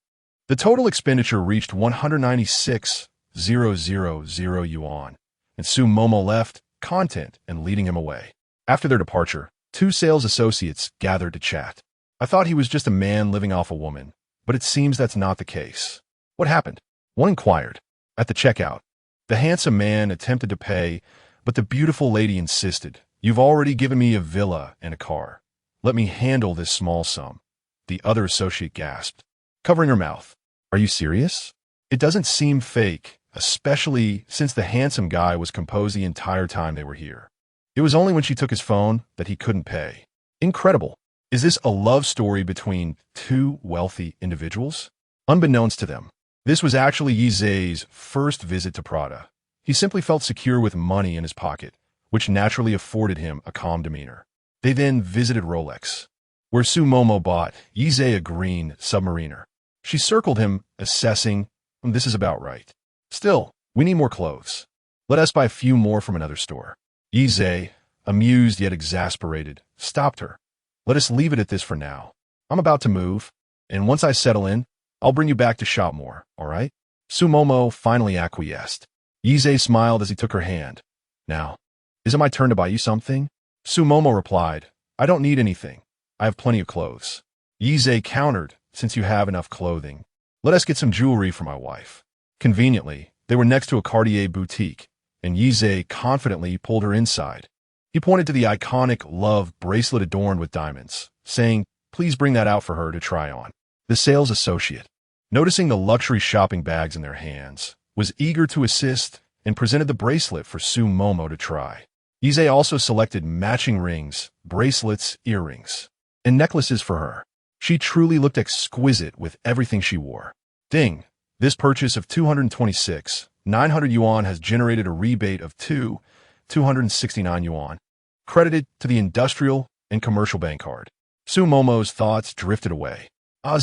The total expenditure reached 196,000 yuan, and Sumomo left, content and leading him away. After their departure, 2 sales associates gathered to chat. I thought he was just a man living off a woman, but it seems that's not the case. What happened? One inquired. At the checkout, the handsome man attempted to pay, but the beautiful lady insisted. You've already given me a villa and a car. Let me handle this small sum. The other associate gasped, covering her mouth. Are you serious? It doesn't seem fake, especially since the handsome guy was composed the entire time they were here. It was only when she took his phone that he couldn't pay. Incredible. Is this a love story between 2 wealthy individuals? Unbeknownst to them, this was actually Yize's first visit to Prada. He simply felt secure with money in his pocket, which naturally afforded him a calm demeanor. They then visited Rolex, where Sumomo bought Yize a green submariner. She circled him, assessing, this is about right. Still, we need more clothes. Let us buy a few more from another store. Yize, amused yet exasperated, stopped her. Let us leave it at this for now. I'm about to move, and once I settle in, I'll bring you back to shop more, all right? Sumomo finally acquiesced. Yize smiled as he took her hand. Now, is it my turn to buy you something? Sumomo replied, I don't need anything. I have plenty of clothes. Yize countered, since you have enough clothing. Let us get some jewelry for my wife. Conveniently, they were next to a Cartier boutique, and Yize confidently pulled her inside. He pointed to the iconic love bracelet adorned with diamonds, saying, please bring that out for her to try on. The sales associate, noticing the luxury shopping bags in their hands, was eager to assist and presented the bracelet for Sumomo to try. Yize also selected matching rings, bracelets, earrings, and necklaces for her. She truly looked exquisite with everything she wore. Ding! This purchase of 226,900 yuan has generated a rebate of 269 yuan, credited to the industrial and commercial bank card. Sumomo's thoughts drifted away.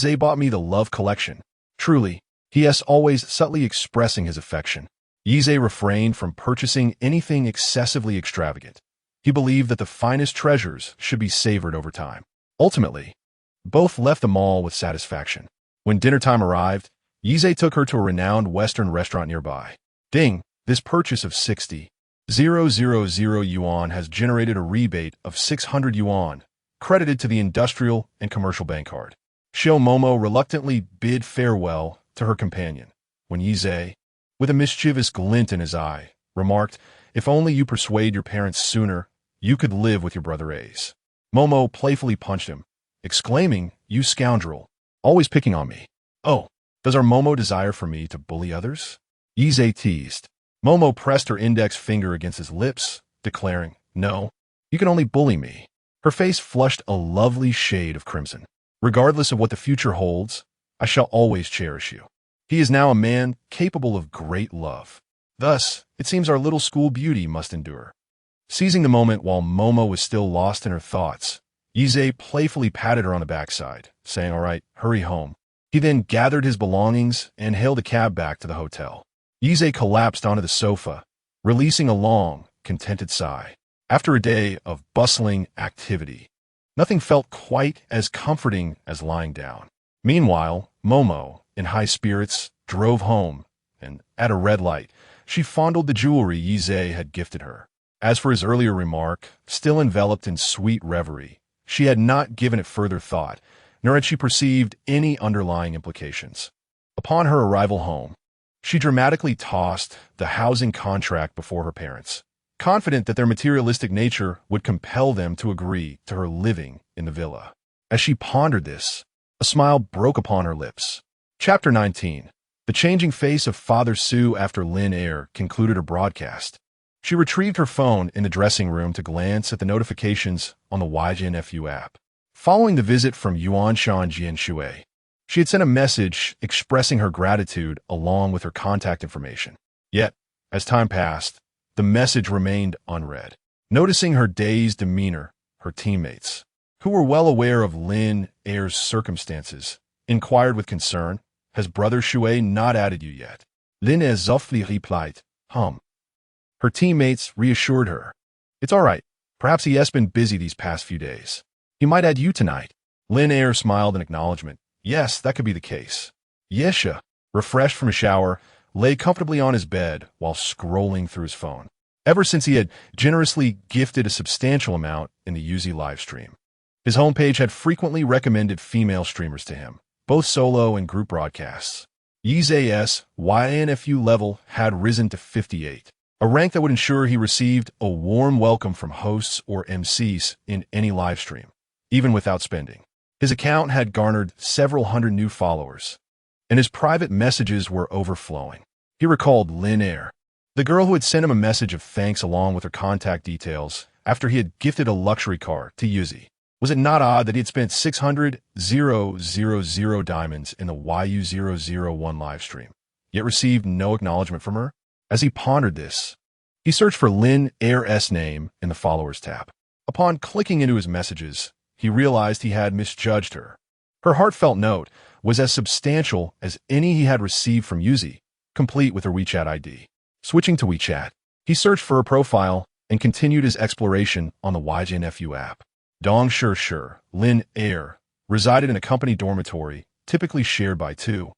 They bought me the love collection. Truly, he is always subtly expressing his affection. Yize refrained from purchasing anything excessively extravagant. He believed that the finest treasures should be savored over time. Ultimately, both left the mall with satisfaction. When dinner time arrived, Yize took her to a renowned Western restaurant nearby. Ding! This purchase of 60,000 yuan has generated a rebate of 600 yuan, credited to the industrial and commercial bank card. Sumomo reluctantly bid farewell to her companion, when Yize, with a mischievous glint in his eye, remarked, if only you persuade your parents sooner, you could live with your brother A's. Momo playfully punched him, exclaiming, "You scoundrel, always picking on me. Oh, does our Momo desire for me to bully others?" Yize teased. Momo pressed her index finger against his lips, declaring, "No, you can only bully me." Her face flushed a lovely shade of crimson. "Regardless of what the future holds, I shall always cherish you." He is now a man capable of great love. Thus, it seems our little school beauty must endure. Seizing the moment while Momo was still lost in her thoughts, Yize playfully patted her on the backside, saying, "All right, hurry home." He then gathered his belongings and hailed a cab back to the hotel. Yize collapsed onto the sofa, releasing a long, contented sigh. After a day of bustling activity, nothing felt quite as comforting as lying down. Meanwhile, Momo, in high spirits, drove home, and at a red light, she fondled the jewelry Yize had gifted her. As for his earlier remark, still enveloped in sweet reverie, she had not given it further thought, nor had she perceived any underlying implications. Upon her arrival home, she dramatically tossed the housing contract before her parents, confident that their materialistic nature would compel them to agree to her living in the villa. As she pondered this, a smile broke upon her lips. Chapter 19. The changing face of Father Sue after Lin Air concluded her broadcast. She retrieved her phone in the dressing room to glance at the notifications on the YGNFU app. Following the visit from Yuan Shan Jianshui, she had sent a message expressing her gratitude along with her contact information. Yet, as time passed, the message remained unread. Noticing her dazed demeanor, her teammates, who were well aware of Lin Air's circumstances, inquired with concern, "Has Brother Shui not added you yet?" Lin Air softly replied, Her teammates reassured her. "It's all right. Perhaps he has been busy these past few days. He might add you tonight." Lin Air smiled in acknowledgement. Yes, that could be the case. Yesha, refreshed from a shower, lay comfortably on his bed while scrolling through his phone. Ever since he had generously gifted a substantial amount in the Yuzi livestream, his homepage had frequently recommended female streamers to him, both solo and group broadcasts. Yize's YNFU level had risen to 58, a rank that would ensure he received a warm welcome from hosts or MCs in any livestream, even without spending. His account had garnered several hundred new followers, and his private messages were overflowing. He recalled Lin Air, the girl who had sent him a message of thanks along with her contact details after he had gifted a luxury car to Yuzi. Was it not odd that he had spent 600,000 diamonds in the YU001 livestream, yet received no acknowledgement from her? As he pondered this, he searched for Lin Air's name in the Followers tab. Upon clicking into his messages, he realized he had misjudged her. Her heartfelt note was as substantial as any he had received from Yuzi, complete with her WeChat ID. Switching to WeChat, he searched for her profile and continued his exploration on the YGNFU app. Dong Shi, Lin Air, resided in a company dormitory, typically shared by two,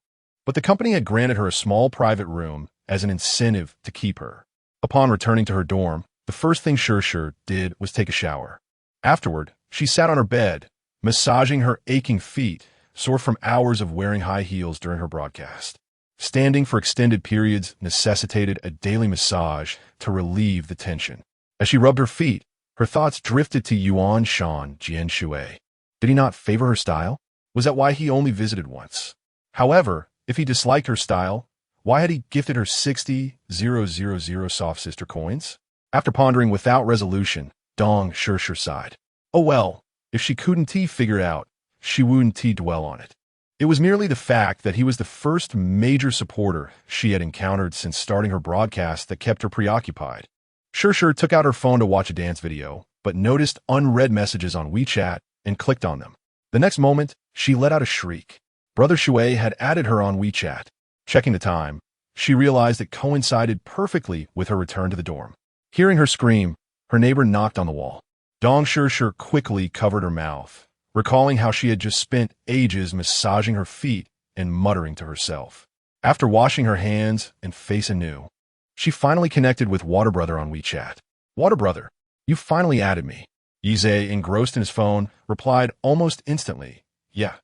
but the company had granted her a small private room as an incentive to keep her. Upon returning to her dorm, the first thing Shi did was take a shower. Afterward, she sat on her bed, massaging her aching feet, sore from hours of wearing high heels during her broadcast. Standing for extended periods necessitated a daily massage to relieve the tension. As she rubbed her feet, her thoughts drifted to Yuan Shan Jianshui. Did he not favor her style? Was that why he only visited once? However, if he disliked her style, why had he gifted her 60,000 soft sister coins? After pondering without resolution, Dong Shi sighed. Oh well, if she couldn't figure it out, she wouldn't dwell on it. It was merely the fact that he was the first major supporter she had encountered since starting her broadcast that kept her preoccupied. Shi took out her phone to watch a dance video, but noticed unread messages on WeChat and clicked on them. The next moment, she let out a shriek. Brother Shui had added her on WeChat. Checking the time, she realized it coincided perfectly with her return to the dorm. Hearing her scream, her neighbor knocked on the wall. Dong Shi quickly covered her mouth, recalling how she had just spent ages massaging her feet and muttering to herself. After washing her hands and face anew, she finally connected with Water Brother on WeChat. Water Brother, you finally added me. Yize, engrossed in his phone, replied almost instantly, Yeah,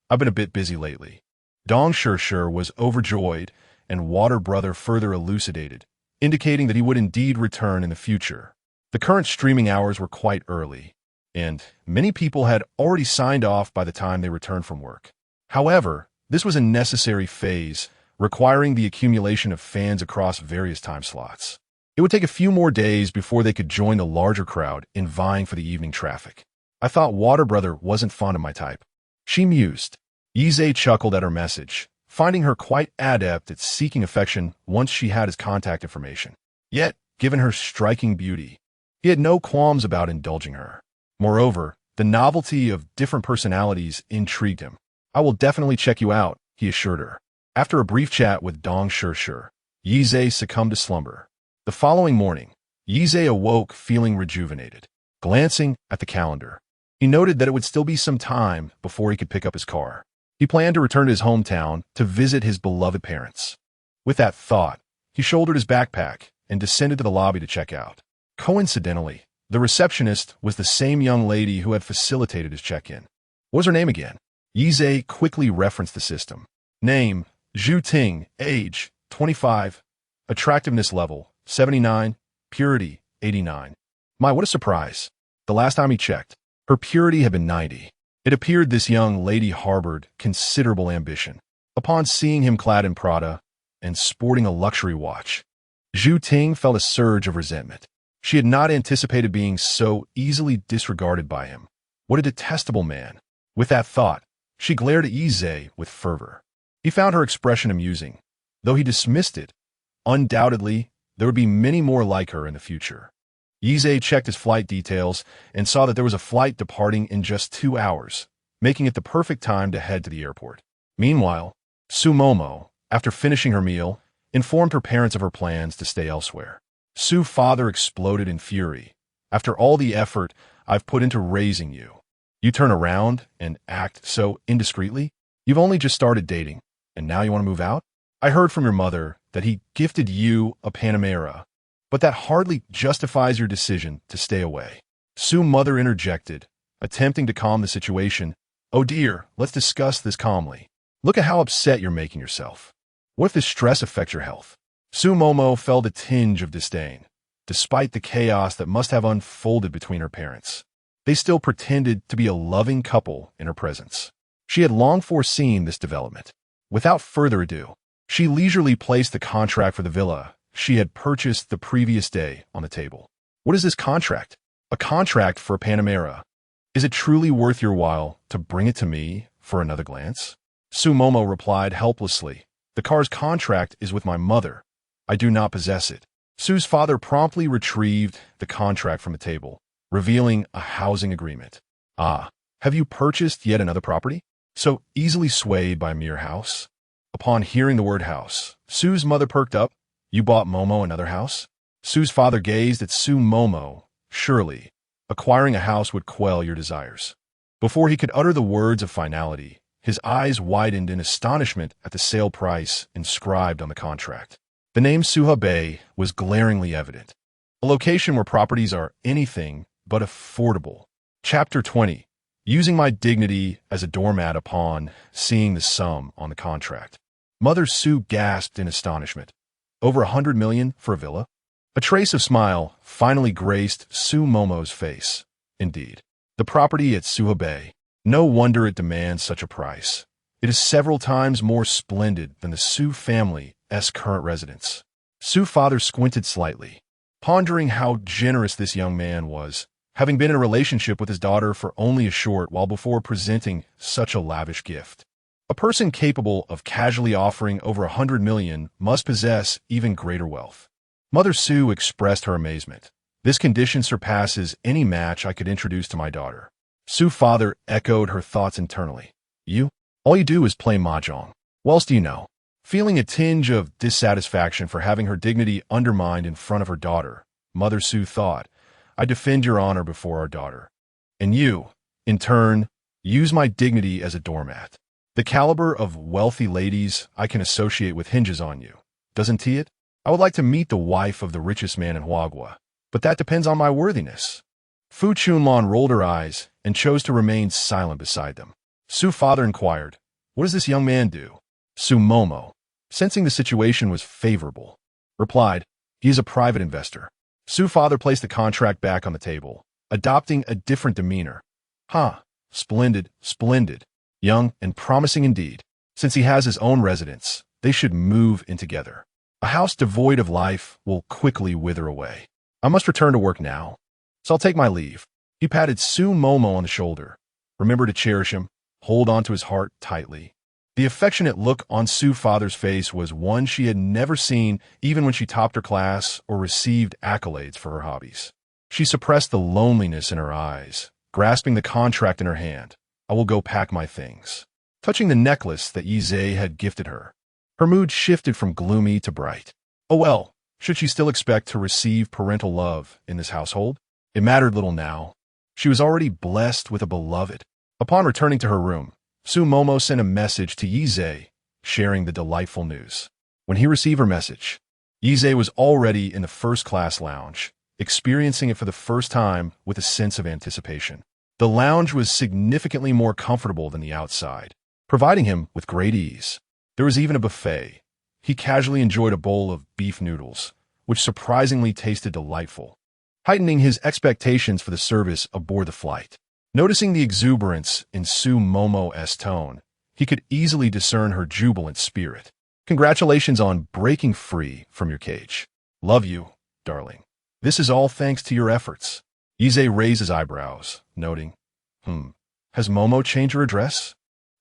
I've been a bit busy lately. Dong Shi was overjoyed, and Water Brother further elucidated, indicating that he would indeed return in the future. The current streaming hours were quite early, and many people had already signed off by the time they returned from work. However, this was a necessary phase, requiring the accumulation of fans across various time slots. It would take a few more days before they could join the larger crowd in vying for the evening traffic. I thought Water Brother wasn't fond of my type. She mused. Ise chuckled at her message, finding her quite adept at seeking affection once she had his contact information. Yet, given her striking beauty, he had no qualms about indulging her. Moreover, the novelty of different personalities intrigued him. I will definitely check you out, he assured her. After a brief chat with Dong Shir, Ise succumbed to slumber. The following morning, Ise awoke feeling rejuvenated. Glancing at the calendar, he noted that it would still be some time before he could pick up his car. He planned to return to his hometown to visit his beloved parents. With that thought, he shouldered his backpack and descended to the lobby to check out. Coincidentally, the receptionist was the same young lady who had facilitated his check-in. What was her name again? Ise quickly referenced the system. Name, Zhu Ting, age, 25, attractiveness level, 79, purity, 89. My, what a surprise. The last time he checked, her purity had been 90. It appeared this young lady harbored considerable ambition. Upon seeing him clad in Prada and sporting a luxury watch, Zhu Ting felt a surge of resentment. She had not anticipated being so easily disregarded by him. What a detestable man. With that thought, she glared at Ise with fervor. He found her expression amusing. Though he dismissed it, undoubtedly, there would be many more like her in the future. Ise checked his flight details and saw that there was a flight departing in just 2 hours, making it the perfect time to head to the airport. Meanwhile, Sumomo, after finishing her meal, informed her parents of her plans to stay elsewhere. Su's father exploded in fury. After all the effort I've put into raising you, you turn around and act so indiscreetly? You've only just started dating, and now you want to move out? I heard from your mother that he gifted you a Panamera, but that hardly justifies your decision to stay away. Su's mother interjected, attempting to calm the situation. Oh dear, let's discuss this calmly. Look at how upset you're making yourself. What if this stress affects your health? Sumomo felt a tinge of disdain, despite the chaos that must have unfolded between her parents. They still pretended to be a loving couple in her presence. She had long foreseen this development. Without further ado, she leisurely placed the contract for the villa she had purchased the previous day on the table. What is this contract? A contract for a Panamera. Is it truly worth your while to bring it to me for another glance? Sumomo replied helplessly. The car's contract is with my mother. I do not possess it. Su's father promptly retrieved the contract from the table, revealing a housing agreement. Ah, have you purchased yet another property? So easily swayed by a mere house? Upon hearing the word house, Su's mother perked up. You bought Momo another house? Su's father gazed at Sumomo. Surely, acquiring a house would quell your desires. Before he could utter the words of finality, his eyes widened in astonishment at the sale price inscribed on the contract. The name Rebate was glaringly evident. A location where properties are anything but affordable. Chapter 20. Using my dignity as a doormat upon seeing the sum on the contract. Mother Su gasped in astonishment. Over 100 million for a villa? A trace of smile finally graced Sumomo's face. Indeed, the property at Rebate. No wonder it demands such a price. It is several times more splendid than the Su family's current residence. Su's father squinted slightly, pondering how generous this young man was, having been in a relationship with his daughter for only a short while before presenting such a lavish gift. A person capable of casually offering over 100 million must possess even greater wealth. Mother Su expressed her amazement. This condition surpasses any match I could introduce to my daughter. Su's father echoed her thoughts internally. You? All you do is play mahjong. What else do you know? Feeling a tinge of dissatisfaction for having her dignity undermined in front of her daughter, Mother Su thought, I defend your honor before our daughter. And you, in turn, use my dignity as a doormat. The caliber of wealthy ladies I can associate with hinges on you, doesn't it? I would like to meet the wife of the richest man in Huagua, but that depends on my worthiness. Fu Chunlon rolled her eyes and chose to remain silent beside them. Su's father inquired, what does this young man do? Sumomo, sensing the situation was favorable, replied, he is a private investor. Su's father placed the contract back on the table, adopting a different demeanor. Huh, splendid, splendid. Young and promising indeed. Since he has his own residence, they should move in together. A house devoid of life will quickly wither away. I must return to work now, so I'll take my leave. He patted Su Momo on the shoulder. Remember to cherish him. Hold on to his heart tightly. The affectionate look on Su's father's face was one she had never seen even when she topped her class or received accolades for her hobbies. She suppressed the loneliness in her eyes, grasping the contract in her hand. I will go pack my things. Touching the necklace that Yizhe had gifted her, her mood shifted from gloomy to bright. Oh well, should she still expect to receive parental love in this household? It mattered little now. She was already blessed with a beloved. Upon returning to her room, Su Momo sent a message to Yizhe, sharing the delightful news. When he received her message, Yizhe was already in the first-class lounge, experiencing it for the first time with a sense of anticipation. The lounge was significantly more comfortable than the outside, providing him with great ease. There was even a buffet. He casually enjoyed a bowl of beef noodles, which surprisingly tasted delightful, heightening his expectations for the service aboard the flight. Noticing the exuberance in Su Momo's tone, he could easily discern her jubilant spirit. Congratulations on breaking free from your cage. Love you, darling. This is all thanks to your efforts. Yizhe raised his eyebrows, noting, has Momo changed her address?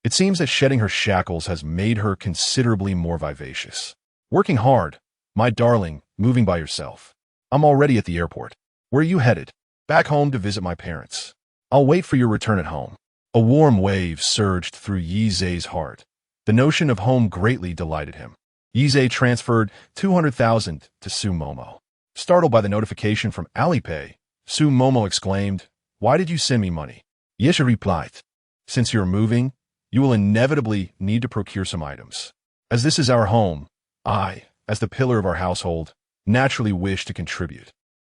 It seems that shedding her shackles has made her considerably more vivacious. Working hard, my darling, moving by yourself. I'm already at the airport. Where are you headed? Back home to visit my parents. I'll wait for your return at home. A warm wave surged through Yizhe's heart. The notion of home greatly delighted him. Yizhe transferred 200,000 to Su Momo. Startled by the notification from Alipay, Su Momo exclaimed, "Why did you send me money?" Yizhe replied, "Since you're moving, you will inevitably need to procure some items. As this is our home, I, as the pillar of our household, naturally wish to contribute."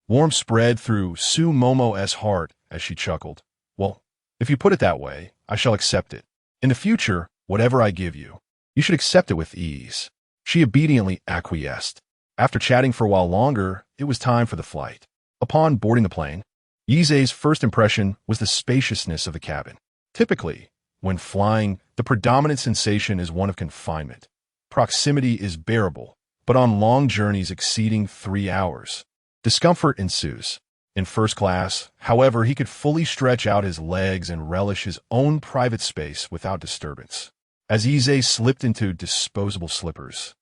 Warmth spread through Su Momo's heart as she chuckled. "Well, if you put it that way, I shall accept it. In the future, whatever I give you, you should accept it with ease." She obediently acquiesced. After chatting for a while longer, it was time for the flight. Upon boarding the plane, Yizhe's first impression was the spaciousness of the cabin. Typically, when flying, the predominant sensation is one of confinement. Proximity is bearable, but on long journeys exceeding 3 hours, discomfort ensues. In first class, however, he could fully stretch out his legs and relish his own private space without disturbance. As Yizhe slipped into disposable slippers,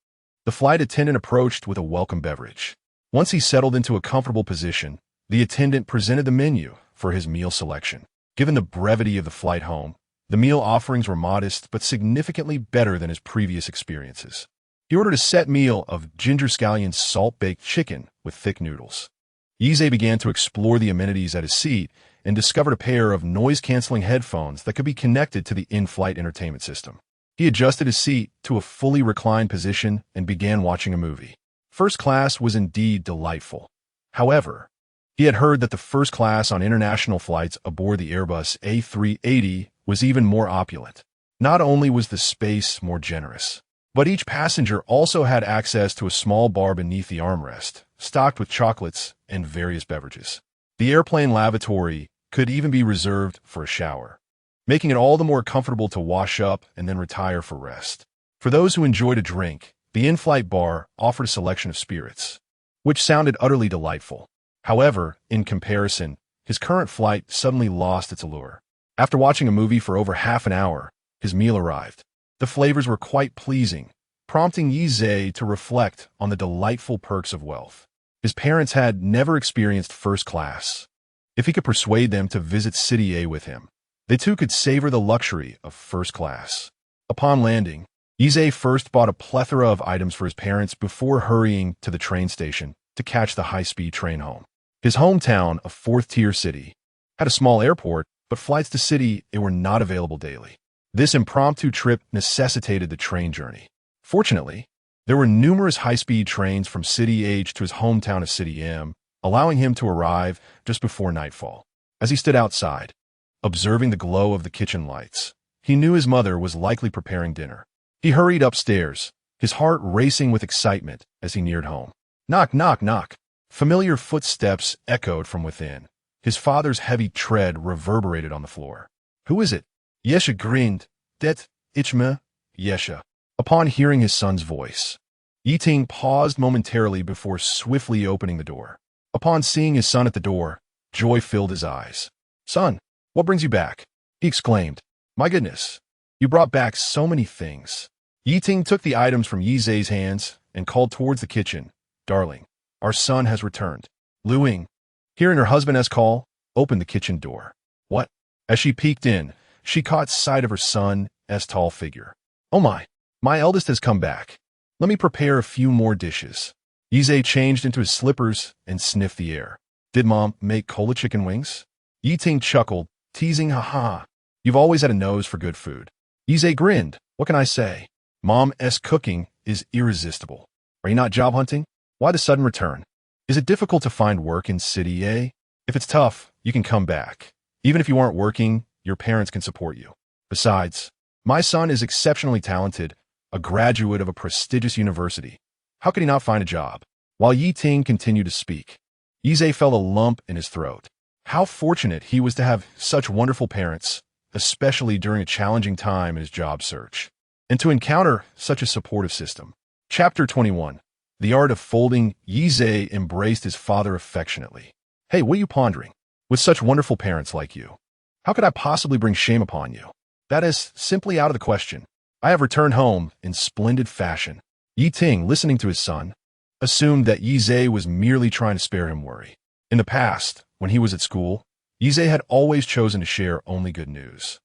the flight attendant approached with a welcome beverage. Once he settled into a comfortable position, the attendant presented the menu for his meal selection. Given the brevity of the flight home, the meal offerings were modest but significantly better than his previous experiences. He ordered a set meal of ginger scallion salt-baked chicken with thick noodles. Yizhe began to explore the amenities at his seat and discovered a pair of noise-canceling headphones that could be connected to the in-flight entertainment system. He adjusted his seat to a fully reclined position and began watching a movie. First class was indeed delightful. However, he had heard that the first class on international flights aboard the Airbus A380 was even more opulent. Not only was the space more generous, but each passenger also had access to a small bar beneath the armrest, stocked with chocolates and various beverages. The airplane lavatory could even be reserved for a shower, making it all the more comfortable to wash up and then retire for rest. For those who enjoyed a drink, the in-flight bar offered a selection of spirits, which sounded utterly delightful. However, in comparison, his current flight suddenly lost its allure. After watching a movie for over half an hour, his meal arrived. The flavors were quite pleasing, prompting Yizhe to reflect on the delightful perks of wealth. His parents had never experienced first class. If he could persuade them to visit City A with him, they too could savor the luxury of first class. Upon landing, Yizhe first bought a plethora of items for his parents before hurrying to the train station to catch the high-speed train home. His hometown, a fourth-tier city, had a small airport, but flights to City A were not available daily. This impromptu trip necessitated the train journey. Fortunately, there were numerous high-speed trains from City H to his hometown of City M, allowing him to arrive just before nightfall. As he stood outside, observing the glow of the kitchen lights, he knew his mother was likely preparing dinner. He hurried upstairs, his heart racing with excitement as he neared home. Knock, knock, knock. Familiar footsteps echoed from within. His father's heavy tread reverberated on the floor. "Who is it?" Yesha grinned. "Det, ich me, Yesha." Upon hearing his son's voice, Yiting paused momentarily before swiftly opening the door. Upon seeing his son at the door, joy filled his eyes. "Son, what brings you back?" he exclaimed. "My goodness, you brought back so many things." Yiting took the items from Yi Zhe's hands and called towards the kitchen. "Darling, our son has returned." Lu Ying, hearing her husband's call, opened the kitchen door. "What?" As she peeked in, she caught sight of her son's tall figure. "Oh my eldest has come back. Let me prepare a few more dishes." Yi Zhe changed into his slippers and sniffed the air. "Did Mom make cola chicken wings?" Yiting chuckled, teasing, "Ha, you've always had a nose for good food." Yi Zhe grinned. "What can I say? Mom's cooking is irresistible." "Are you not job hunting? Why the sudden return? Is it difficult to find work in City A? If it's tough, you can come back. Even if you aren't working, your parents can support you. Besides, my son is exceptionally talented, a graduate of a prestigious university. How could he not find a job?" While Yiting continued to speak, Yi Zhe felt a lump in his throat. How fortunate he was to have such wonderful parents, especially during a challenging time in his job search, and to encounter such a supportive system. Chapter 21. The Art of Folding. Yi Zhe embraced his father affectionately. "Hey, what are you pondering? With such wonderful parents like you, how could I possibly bring shame upon you? That is simply out of the question. I have returned home in splendid fashion." Yiting, listening to his son, assumed that Yi Zhe was merely trying to spare him worry. In the past, when he was at school, Yi Zhe had always chosen to share only good news.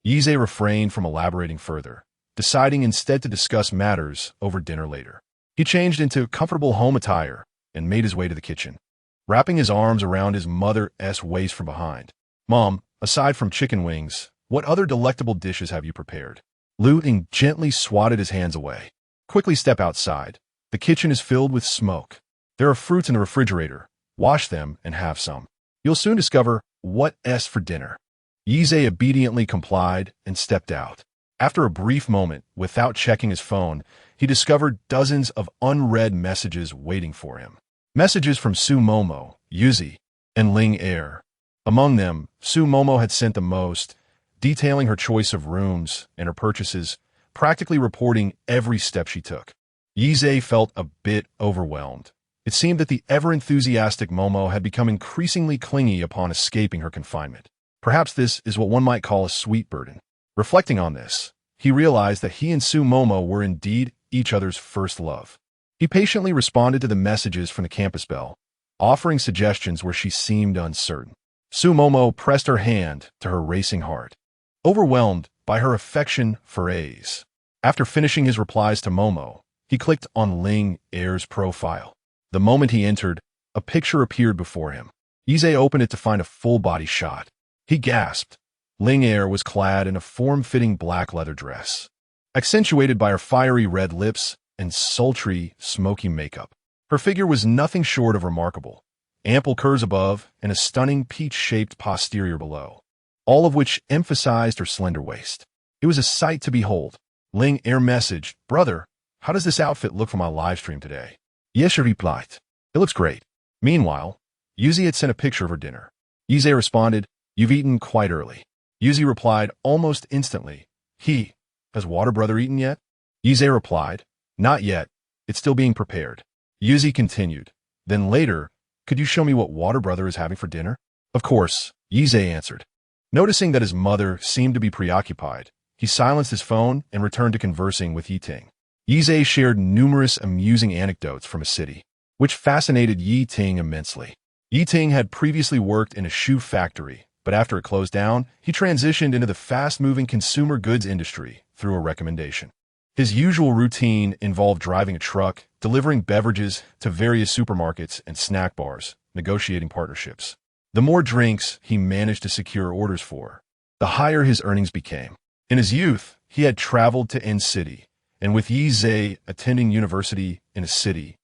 Yi Zhe refrained from elaborating further, deciding instead to discuss matters over dinner later. He changed into comfortable home attire and made his way to the kitchen, wrapping his arms around his mother's waist from behind. "Mom, aside from chicken wings, what other delectable dishes have you prepared?" Lu Ying gently swatted his hands away. "Quickly step outside. The kitchen is filled with smoke. There are fruits in the refrigerator. Wash them and have some. You'll soon discover what's for dinner." Yi Zhe obediently complied and stepped out. After a brief moment, without checking his phone, he discovered dozens of unread messages waiting for him. Messages from Su Momo, Yuzi, and Ling Er. Among them, Su Momo had sent the most, detailing her choice of rooms and her purchases, practically reporting every step she took. Yi Zhe felt a bit overwhelmed. It seemed that the ever-enthusiastic Momo had become increasingly clingy upon escaping her confinement. Perhaps this is what one might call a sweet burden. Reflecting on this, he realized that he and Su Momo were indeed each other's first love. He patiently responded to the messages from the campus Belle, offering suggestions where she seemed uncertain. Su Momo pressed her hand to her racing heart, overwhelmed by her affection for A's. After finishing his replies to Momo, he clicked on Ling Er's profile. The moment he entered, a picture appeared before him. Yi Zhe opened it to find a full-body shot. He gasped. Ling Er was clad in a form-fitting black leather dress, accentuated by her fiery red lips and sultry, smoky makeup. Her figure was nothing short of remarkable, ample curves above and a stunning peach-shaped posterior below, all of which emphasized her slender waist. It was a sight to behold. Ling Er messaged, "Brother, how does this outfit look for my livestream today?" Yesha replied, "It looks great." Meanwhile, Yuzi had sent a picture of her dinner. Yi Zhe responded, "You've eaten quite early." Yuzi replied almost instantly, "Has Water Brother eaten yet?" Yi Zhe replied, "Not yet. It's still being prepared." Yuzi continued, "Then later, could you show me what Water Brother is having for dinner?" "Of course," Yi Zhe answered. Noticing that his mother seemed to be preoccupied, he silenced his phone and returned to conversing with Yiting. Yi Zhe shared numerous amusing anecdotes from a city, which fascinated Yiting immensely. Yiting had previously worked in a shoe factory, but after it closed down, he transitioned into the fast-moving consumer goods industry through a recommendation. His usual routine involved driving a truck, delivering beverages to various supermarkets and snack bars, negotiating partnerships. The more drinks he managed to secure orders for, the higher his earnings became. In his youth, he had traveled to N-City, and with Yi Zhe attending university in a city,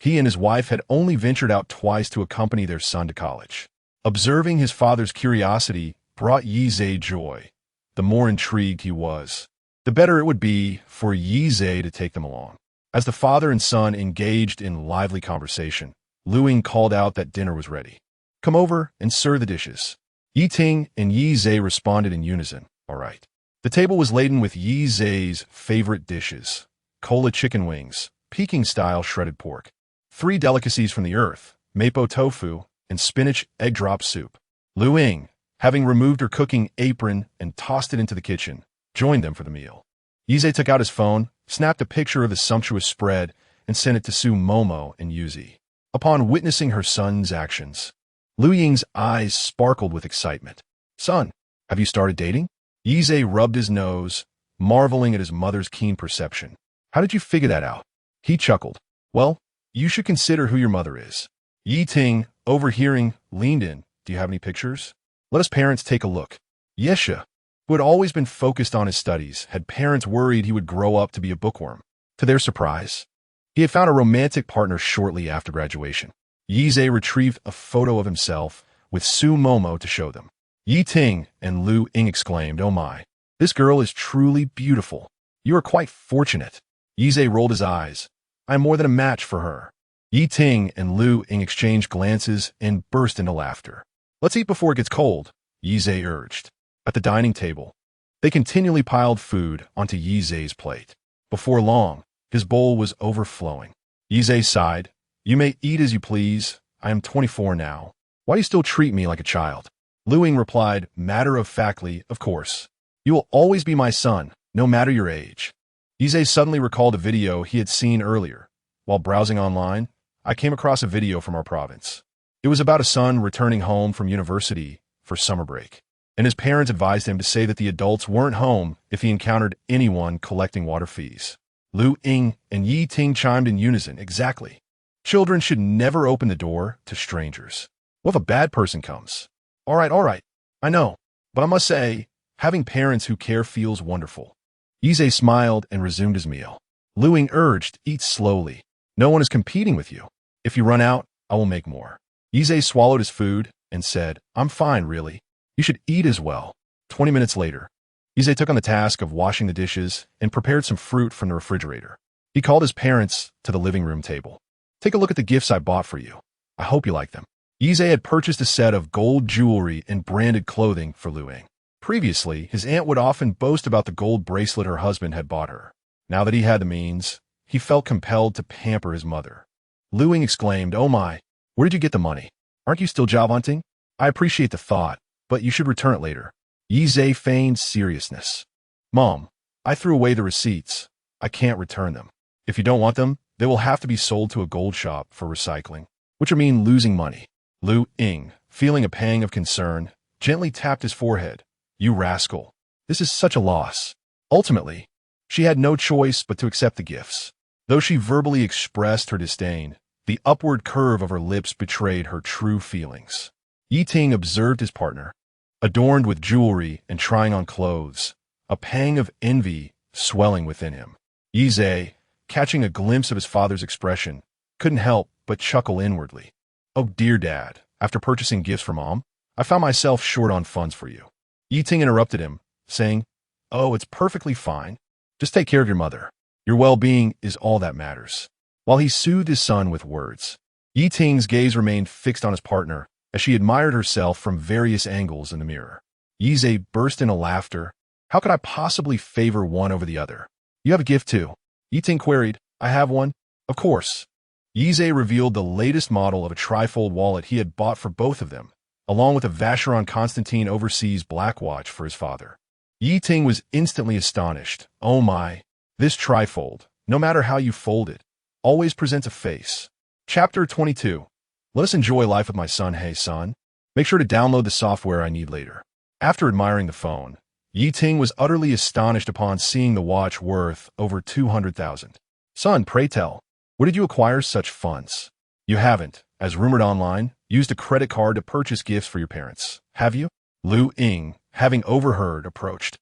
he and his wife had only ventured out twice to accompany their son to college. Observing his father's curiosity brought Yi Zhe joy. The more intrigued he was, the better it would be for Yi Zhe to take them along. As the father and son engaged in lively conversation, Lu Ying called out that dinner was ready. Come over and serve the dishes. Yi Ting and Yi Zhe responded in unison. All right. The table was laden with Yi Zhe's favorite dishes: cola chicken wings, Peking-style shredded pork, 3 delicacies from the earth, mapo tofu, and spinach egg drop soup. Lu Ying, having removed her cooking apron and tossed it into the kitchen, joined them for the meal. Yi Zhe took out his phone, snapped a picture of the sumptuous spread, and sent it to Su Momo and Yuzi. Upon witnessing her son's actions, Lu Ying's eyes sparkled with excitement. Son, have you started dating? Yi Zhe rubbed his nose, marveling at his mother's keen perception. How did you figure that out? He chuckled. Well, you should consider who your mother is. Yi Ting, overhearing, leaned in. Do you have any pictures? Let us parents take a look. Yesha, who had always been focused on his studies, had parents worried he would grow up to be a bookworm. To their surprise, he had found a romantic partner shortly after graduation. Yi Zhe retrieved a photo of himself with Su Momo to show them. Yi Ting and Lu Ying exclaimed, "Oh my, this girl is truly beautiful. You are quite fortunate." Yi Zhe rolled his eyes. "I am more than a match for her." Yi Ting and Lu Ying exchanged glances and burst into laughter. "Let's eat before it gets cold," Yi Zhe urged. At the dining table, they continually piled food onto Yi Zhe's plate. Before long, his bowl was overflowing. Yi Zhe sighed. "You may eat as you please. I am 24 now. Why do you still treat me like a child?" Lu Ying replied matter-of-factly, "Of course. You will always be my son, no matter your age." Yi Zhe suddenly recalled a video he had seen earlier. While browsing online, I came across a video from our province. It was about a son returning home from university for summer break, and his parents advised him to say that the adults weren't home if he encountered anyone collecting water fees. Lu Ying and Yi Ting chimed in unison. Exactly. Children should never open the door to strangers. What if a bad person comes? All right, I know, but I must say, having parents who care feels wonderful. Yi Zhe smiled and resumed his meal. Lu Ying urged, "Eat slowly. No one is competing with you. If you run out, I will make more." Yi Zhe swallowed his food and said, "I'm fine, really. You should eat as well." 20 minutes later, Yi Zhe took on the task of washing the dishes and prepared some fruit from the refrigerator. He called his parents to the living room table. "Take a look at the gifts I bought for you. I hope you like them." Yi Zhe had purchased a set of gold jewelry and branded clothing for Lu Ying. Previously, his aunt would often boast about the gold bracelet her husband had bought her. Now that he had the means, he felt compelled to pamper his mother. Lu Ying exclaimed, "Oh my, where did you get the money? Aren't you still job hunting? I appreciate the thought, but you should return it later." Yi Zhe feigned seriousness. "Mom, I threw away the receipts. I can't return them. If you don't want them, they will have to be sold to a gold shop for recycling, which would mean losing money." Lu Ying, feeling a pang of concern, gently tapped his forehead. "You rascal. This is such a loss." Ultimately, she had no choice but to accept the gifts. Though she verbally expressed her disdain, the upward curve of her lips betrayed her true feelings. Yi Ting observed his partner, adorned with jewelry and trying on clothes, a pang of envy swelling within him. Yi Zhe, catching a glimpse of his father's expression, couldn't help but chuckle inwardly. "Oh dear Dad, after purchasing gifts for Mom, I found myself short on funds for you." Yi Ting interrupted him, saying, "Oh, it's perfectly fine. Just take care of your mother. Your well-being is all that matters." While he soothed his son with words, Yi Ting's gaze remained fixed on his partner as she admired herself from various angles in the mirror. Yi Zhe burst into laughter. "How could I possibly favor one over the other? You have a gift too?" Yi Ting queried. "I have one." "Of course." Yi Zhe revealed the latest model of a trifold wallet he had bought for both of them, along with a Vacheron Constantin Overseas black watch for his father. Yi Ting was instantly astonished. "Oh my, this trifold, no matter how you fold it, always presents a face." Chapter 22. Let us enjoy life with my son. Hey son, make sure to download the software I need later. After admiring the phone, Yi Ting was utterly astonished upon seeing the watch worth over 200,000. "Son, pray tell, where did you acquire such funds? You haven't, as rumored online, used a credit card to purchase gifts for your parents, have you?" Lu Ying, having overheard, approached.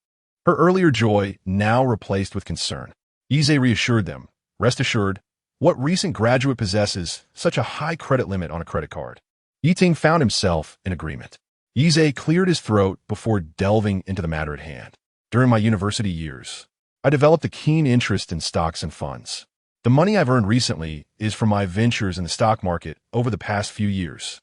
Her earlier joy now replaced with concern. Yi Zhe reassured them. "Rest assured, what recent graduate possesses such a high credit limit on a credit card?" Yi Ting found himself in agreement. Yi Zhe cleared his throat before delving into the matter at hand. "During my university years, I developed a keen interest in stocks and funds. The money I've earned recently is from my ventures in the stock market over the past few years.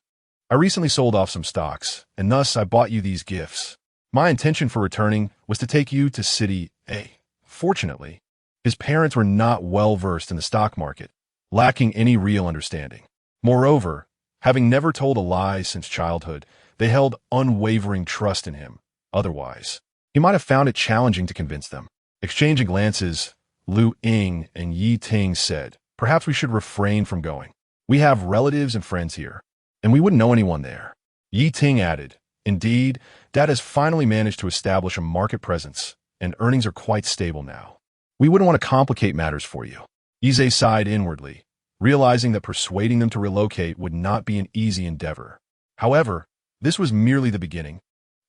I recently sold off some stocks, and thus I bought you these gifts. My intention for returning was to take you to City A. Fortunately, his parents were not well versed in the stock market, lacking any real understanding. Moreover, having never told a lie since childhood, they held unwavering trust in him. Otherwise, he might have found it challenging to convince them. Exchanging glances, Lu Ying and Yi Ting said, "Perhaps we should refrain from going. We have relatives and friends here, and we wouldn't know anyone there." Yi Ting added, "Indeed, Dad has finally managed to establish a market presence, and earnings are quite stable now. We wouldn't want to complicate matters for you." Yizhe sighed inwardly, realizing that persuading them to relocate would not be an easy endeavor. However, this was merely the beginning,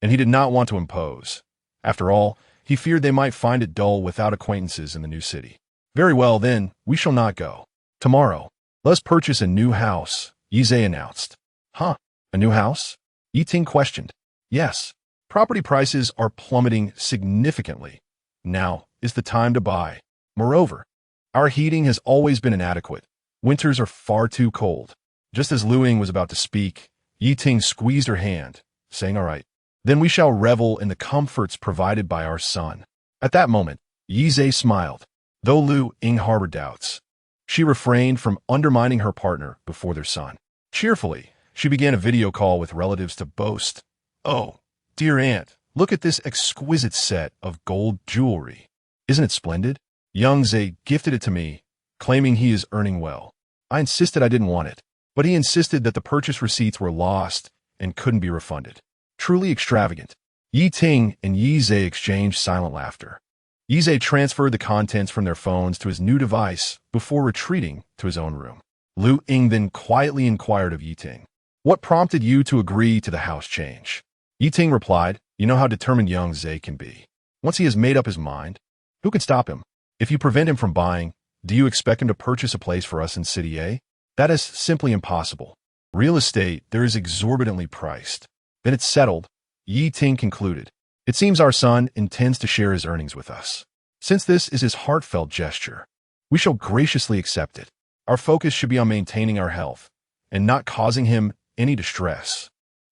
and he did not want to impose. After all, he feared they might find it dull without acquaintances in the new city. "Very well, then, we shall not go. Tomorrow, let's purchase a new house," Yizhe announced. "Huh? A new house?" Yi Ting questioned. "Yes. Property prices are plummeting significantly. Now is the time to buy. Moreover, our heating has always been inadequate. Winters are far too cold." Just as Lu Ying was about to speak, Yi Ting squeezed her hand, saying, "All right, then we shall revel in the comforts provided by our son." At that moment, Yizhe smiled, though Lu Ying harbored doubts. She refrained from undermining her partner before their son. Cheerfully, she began a video call with relatives to boast, "Oh, dear aunt, look at this exquisite set of gold jewelry. Isn't it splendid? Young Zhe gifted it to me, claiming he is earning well. I insisted I didn't want it, but he insisted that the purchase receipts were lost and couldn't be refunded. Truly extravagant." Yi Ting and Yizhe exchanged silent laughter. Yizhe transferred the contents from their phones to his new device before retreating to his own room. Lu Ying then quietly inquired of Yi Ting, "What prompted you to agree to the house change?" Yi Ting replied, "You know how determined young Zhe can be. Once he has made up his mind, who can stop him? If you prevent him from buying, do you expect him to purchase a place for us in City A? That is simply impossible. Real estate there is exorbitantly priced." "Then it's settled," Yi Ting concluded. "It seems our son intends to share his earnings with us. Since this is his heartfelt gesture, we shall graciously accept it. Our focus should be on maintaining our health and not causing him any distress."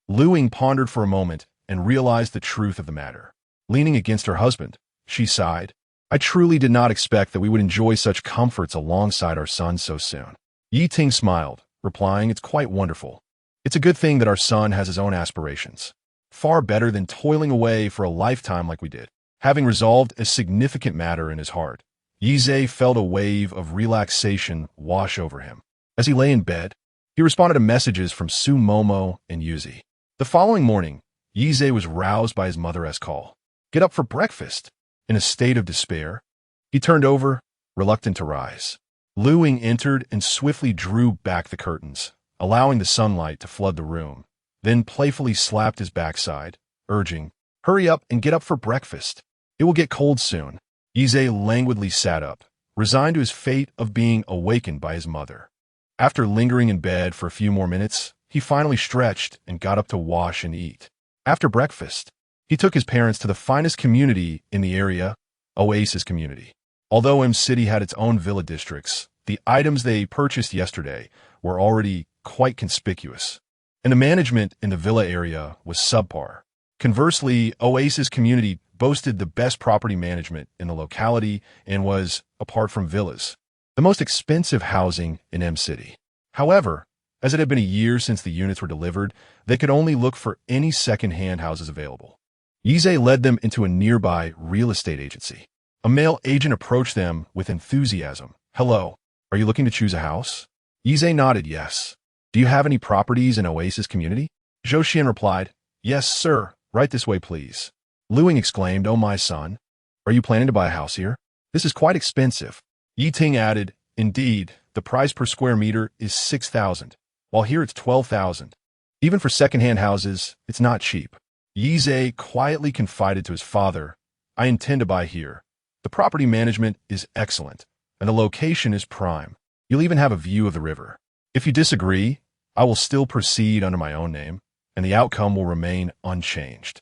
Lu Ying pondered for a moment and realized the truth of the matter. Leaning against her husband, she sighed, "I truly did not expect that we would enjoy such comforts alongside our son so soon." Yi Ting smiled, replying, "It's quite wonderful. It's a good thing that our son has his own aspirations. Far better than toiling away for a lifetime like we did." Having resolved a significant matter in his heart, Yizhe felt a wave of relaxation wash over him. As he lay in bed, he responded to messages from Su Momo and Yuzi. The following morning, Yizhe was roused by his mother's call. "Get up for breakfast." In a state of despair, he turned over, reluctant to rise. Lu Ying entered and swiftly drew back the curtains, allowing the sunlight to flood the room, then playfully slapped his backside, urging, "Hurry up and get up for breakfast. It will get cold soon." Yizhe languidly sat up, resigned to his fate of being awakened by his mother. After lingering in bed for a few more minutes, he finally stretched and got up to wash and eat. After breakfast, he took his parents to the finest community in the area, Oasis Community. Although M City had its own villa districts, the items they purchased yesterday were already quite conspicuous, and the management in the villa area was subpar. Conversely, Oasis Community boasted the best property management in the locality and was, apart from villas, the most expensive housing in M City. However, as it had been a year since the units were delivered, they could only look for any second-hand houses available. Yizhe led them into a nearby real estate agency. A male agent approached them with enthusiasm. "Hello, are you looking to choose a house?" Yizhe nodded yes. "Do you have any properties in Oasis Community?" Zhou Xian replied, "Yes, sir. Right this way, please." Lu Ying exclaimed, "Oh, my son, are you planning to buy a house here? This is quite expensive." Yi Ting added, "Indeed, the price per square meter is 6,000, while here it's 12,000. Even for second-hand houses, it's not cheap." Yizhe quietly confided to his father, "I intend to buy here. The property management is excellent, and the location is prime. You'll even have a view of the river. If you disagree, I will still proceed under my own name, and the outcome will remain unchanged."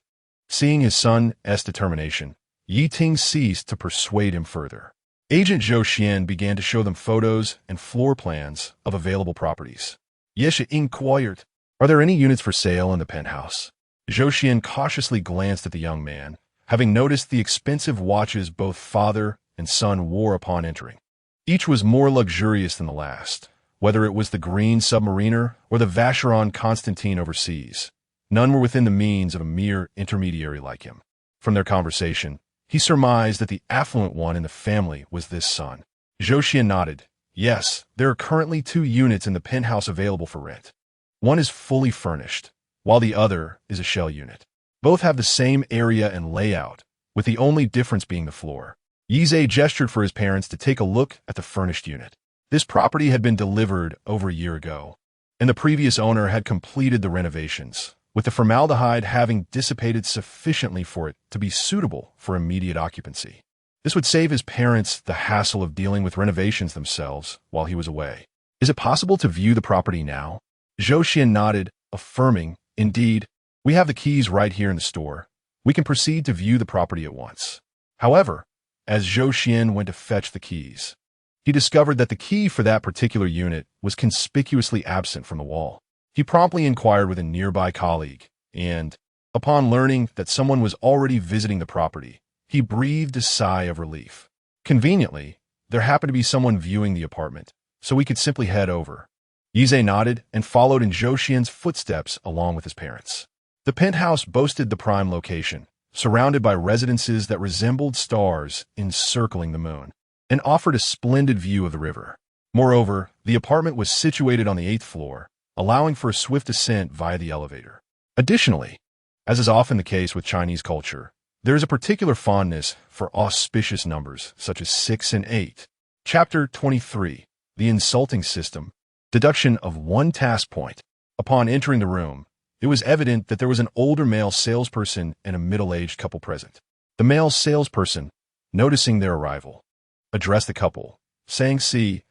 Seeing his son's determination, Yi Ting ceased to persuade him further. Agent Zhou Xian began to show them photos and floor plans of available properties. Yeshe inquired, Are there any units for sale in the penthouse? Zhou Xian cautiously glanced at the young man, having noticed the expensive watches both father and son wore upon entering. Each was more luxurious than the last, whether it was the green submariner or the Vacheron Constantine overseas. None were within the means of a mere intermediary like him. From their conversation, he surmised that the affluent one in the family was this son. Zhou Xian nodded. Yes, there are currently 2 units in the penthouse available for rent. One is fully furnished, while the other is a shell unit. Both have the same area and layout, with the only difference being the floor. Yizhe gestured for his parents to take a look at the furnished unit. This property had been delivered over a year ago, and the previous owner had completed the renovations, with the formaldehyde having dissipated sufficiently for it to be suitable for immediate occupancy. This would save his parents the hassle of dealing with renovations themselves while he was away. Is it possible to view the property now? Zhou Xian nodded, affirming, Indeed, we have the keys right here in the store. We can proceed to view the property at once. However, as Zhou Xian went to fetch the keys, he discovered that the key for that particular unit was conspicuously absent from the wall. He promptly inquired with a nearby colleague, and, upon learning that someone was already visiting the property, he breathed a sigh of relief. Conveniently, there happened to be someone viewing the apartment, so he could simply head over. Yizhe nodded and followed in Zhou Xian's footsteps along with his parents. The penthouse boasted the prime location, surrounded by residences that resembled stars encircling the moon, and offered a splendid view of the river. Moreover, the apartment was situated on the 8th floor, allowing for a swift ascent via the elevator. Additionally, as is often the case with Chinese culture, there is a particular fondness for auspicious numbers, such as 6 and 8. Chapter 23. The Insulting System. Deduction of 1 task point. Upon entering the room, it was evident that there was an older male salesperson and a middle-aged couple present. The male salesperson, noticing their arrival, addressed the couple, saying, See,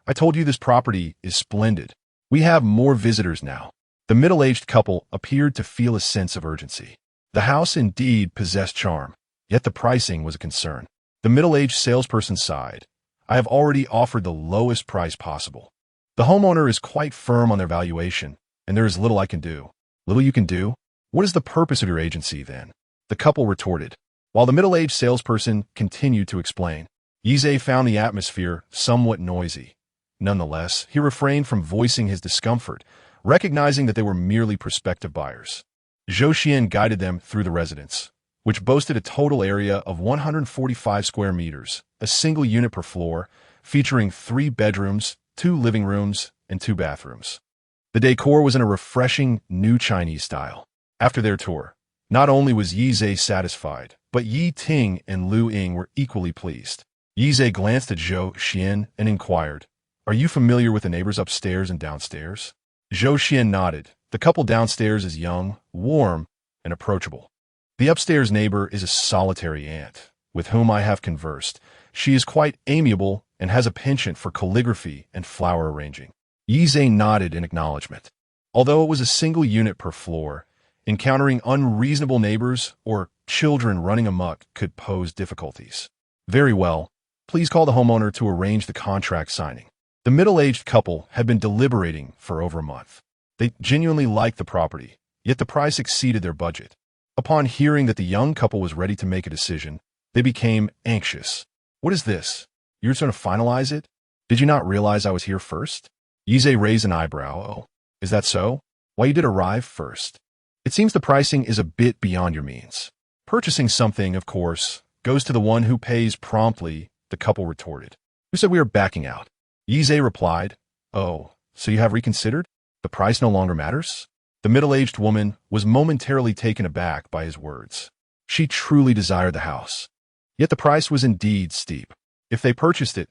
I told you this property is splendid. We have more visitors now. The middle-aged couple appeared to feel a sense of urgency. The house indeed possessed charm, yet the pricing was a concern. The middle-aged salesperson sighed. I have already offered the lowest price possible. The homeowner is quite firm on their valuation, and there is little I can do. Little you can do? What is the purpose of your agency, then? The couple retorted, while the middle-aged salesperson continued to explain. Yizhe found the atmosphere somewhat noisy. Nonetheless, he refrained from voicing his discomfort, recognizing that they were merely prospective buyers. Zhou Xian guided them through the residence, which boasted a total area of 145 square meters, a single unit per floor, featuring 3 bedrooms, 2 living rooms, and 2 bathrooms. The decor was in a refreshing new Chinese style. After their tour, not only was Yizhe satisfied, but Yi Ting and Lu Ying were equally pleased. Yizhe glanced at Zhou Xian and inquired, Are you familiar with the neighbors upstairs and downstairs? Zhou Xian nodded. The couple downstairs is young, warm, and approachable. The upstairs neighbor is a solitary aunt, with whom I have conversed. She is quite amiable and has a penchant for calligraphy and flower arranging. Yizhe nodded in acknowledgement. Although it was a single unit per floor, encountering unreasonable neighbors or children running amok could pose difficulties. Very well. Please call the homeowner to arrange the contract signing. The middle-aged couple had been deliberating for over a month. They genuinely liked the property, yet the price exceeded their budget. Upon hearing that the young couple was ready to make a decision, they became anxious. What is this? You're just going to finalize it? Did you not realize I was here first? Yizhe raised an eyebrow. Oh, is that so? Why, you did arrive first. It seems the pricing is a bit beyond your means. Purchasing something, of course, goes to the one who pays promptly, the couple retorted. Who said we were backing out? Yizhe replied, Oh, so you have reconsidered? The price no longer matters? The middle-aged woman was momentarily taken aback by his words. She truly desired the house. Yet the price was indeed steep. If they purchased it,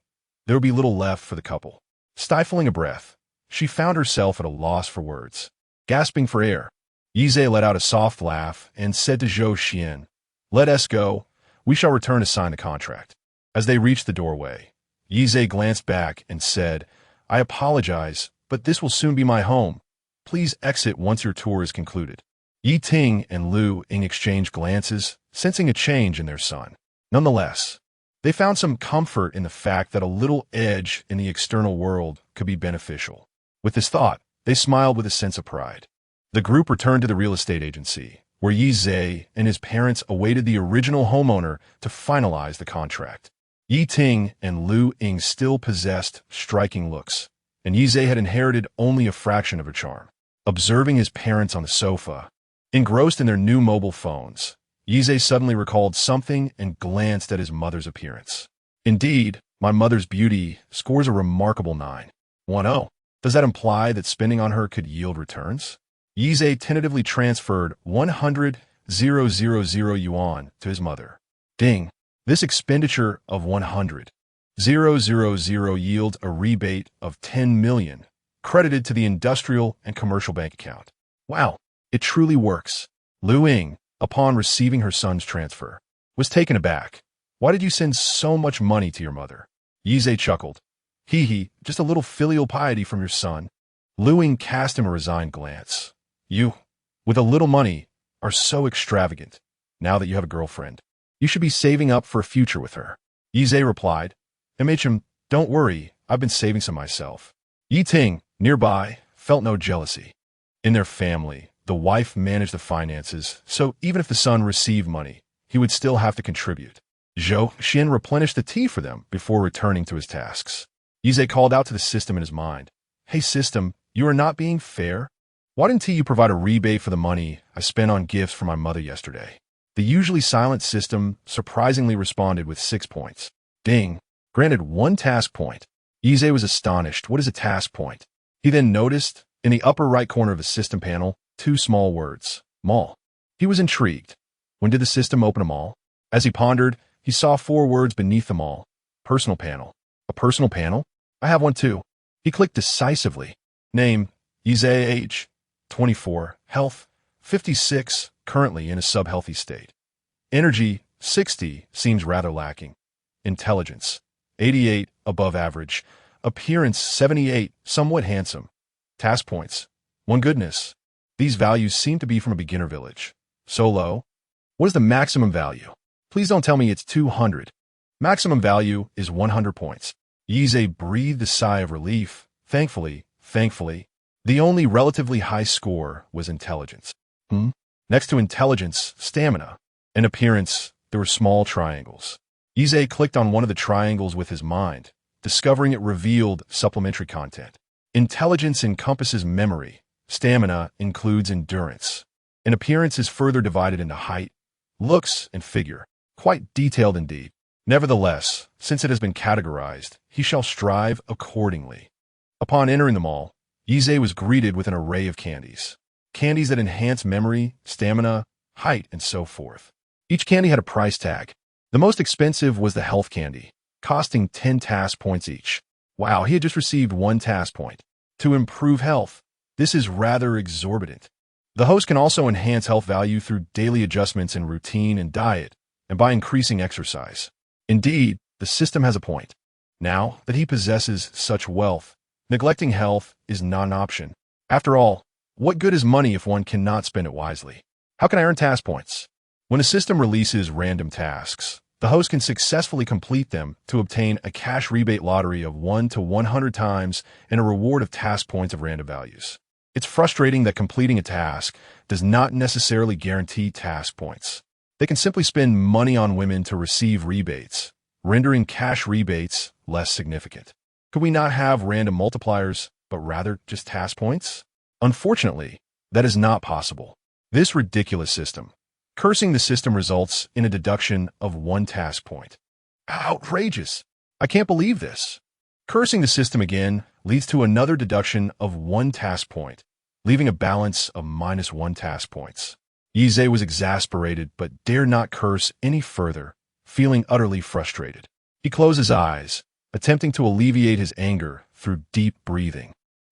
there would be little left for the couple. Stifling a breath, she found herself at a loss for words. Gasping for air, Yizhe let out a soft laugh and said to Zhou Xian, Let us go. We shall return to sign the contract. As they reached the doorway, Yizhe glanced back and said, I apologize, but this will soon be my home. Please exit once your tour is concluded. Yi Ting and Lu Ying exchanged glances, sensing a change in their son. Nonetheless, they found some comfort in the fact that a little edge in the external world could be beneficial. With this thought, they smiled with a sense of pride. The group returned to the real estate agency, where Yi Zhe and his parents awaited the original homeowner to finalize the contract. Yi Ting and Lu Ying still possessed striking looks, and Yi Zhe had inherited only a fraction of her charm. Observing his parents on the sofa, engrossed in their new mobile phones, Yi Zhe suddenly recalled something and glanced at his mother's appearance. Indeed, my mother's beauty scores a remarkable 9.10. Does that imply that spending on her could yield returns? Yi Zhe tentatively transferred 100,000 yuan to his mother. Ding! This expenditure of 100,000 yields a rebate of 10 million, credited to the industrial and commercial bank account. Wow, it truly works. Lu Ying, upon receiving her son's transfer, was taken aback. Why did you send so much money to your mother? Yi Zhe chuckled. Hee, just a little filial piety from your son. Lu Ying cast him a resigned glance. You, with a little money, are so extravagant. Now that you have a girlfriend, you should be saving up for a future with her. Yi Zhe replied. MHM, don't worry, I've been saving some myself. Yi Ting, nearby, felt no jealousy. In their family, the wife managed the finances, so even if the son received money, he would still have to contribute. Zhou Xin replenished the tea for them before returning to his tasks. Yi Zhe called out to the system in his mind. Hey system, you are not being fair? Why didn't you provide a rebate for the money I spent on gifts for my mother yesterday? The usually silent system surprisingly responded with 6 points. Ding! Granted 1 task point. Yi Zhe was astonished. What is a task point? He then noticed, in the upper right corner of the system panel, 2 small words. Mall. He was intrigued. When did the system open a mall? As he pondered, he saw 4 words beneath the mall. Personal panel. A personal panel? I have one too. He clicked decisively. Name, Yi Zhe, age, 24, health, 56, currently in a sub-healthy state. Energy, 60, seems rather lacking. Intelligence, 88, above average. Appearance, 78, somewhat handsome. Task points, 1 goodness. These values seem to be from a beginner village. So low? What is the maximum value? Please don't tell me it's 200. Maximum value is 100 points. Yi Zhe breathed a sigh of relief. Thankfully, the only relatively high score was intelligence. Next to intelligence, stamina. In appearance, there were small triangles. Yi Zhe clicked on one of the triangles with his mind, discovering it revealed supplementary content. Intelligence encompasses memory. Stamina includes endurance. And appearance is further divided into height, looks, and figure. Quite detailed indeed. Nevertheless, since it has been categorized, he shall strive accordingly. Upon entering the mall, Yi Zhe was greeted with an array of candies. Candies that enhance memory, stamina, height, and so forth. Each candy had a price tag. The most expensive was the health candy, costing 10 task points each. Wow, he had just received 1 task point. To improve health, this is rather exorbitant. The host can also enhance health value through daily adjustments in routine and diet, and by increasing exercise. Indeed, the system has a point. Now that he possesses such wealth, neglecting health is not an option. After all, what good is money if one cannot spend it wisely? How can I earn task points? When a system releases random tasks, the host can successfully complete them to obtain a cash rebate lottery of 1 to 100 times and a reward of task points of random values. It's frustrating that completing a task does not necessarily guarantee task points. They can simply spend money on women to receive rebates, rendering cash rebates less significant. Could we not have random multipliers, but rather just task points? Unfortunately, that is not possible. This ridiculous system. Cursing the system results in a deduction of 1 task point. Outrageous! I can't believe this. Cursing the system again leads to another deduction of 1 task point, leaving a balance of -1 task points. Yi Zhe was exasperated but dared not curse any further, feeling utterly frustrated. He closed his eyes, attempting to alleviate his anger through deep breathing.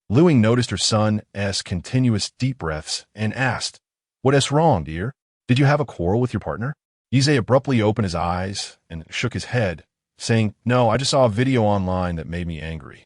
Lu Ying noticed her son's continuous deep breaths and asked, "What's wrong, dear? Did you have a quarrel with your partner?" Yi Zhe abruptly opened his eyes and shook his head, saying, "No, I just saw a video online that made me angry."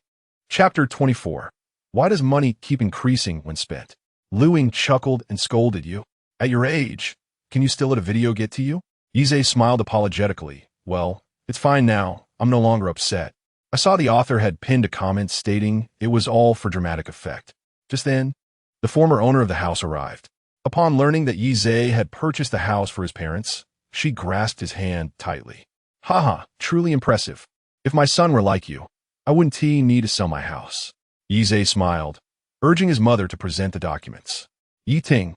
Chapter 24. Why does money keep increasing when spent? Lu Ying chuckled and scolded you. At your age, can you still let a video get to you? Yi Zhe smiled apologetically. Well, it's fine now. I'm no longer upset. I saw the author had pinned a comment stating it was all for dramatic effect. Just then, The former owner of the house arrived. Upon learning that Yi Zhe had purchased the house for his parents, she grasped his hand tightly. Haha, truly impressive. If my son were like you, I wouldn't need to sell my house. Yi Zhe smiled, urging his mother to present the documents. Yi Ting,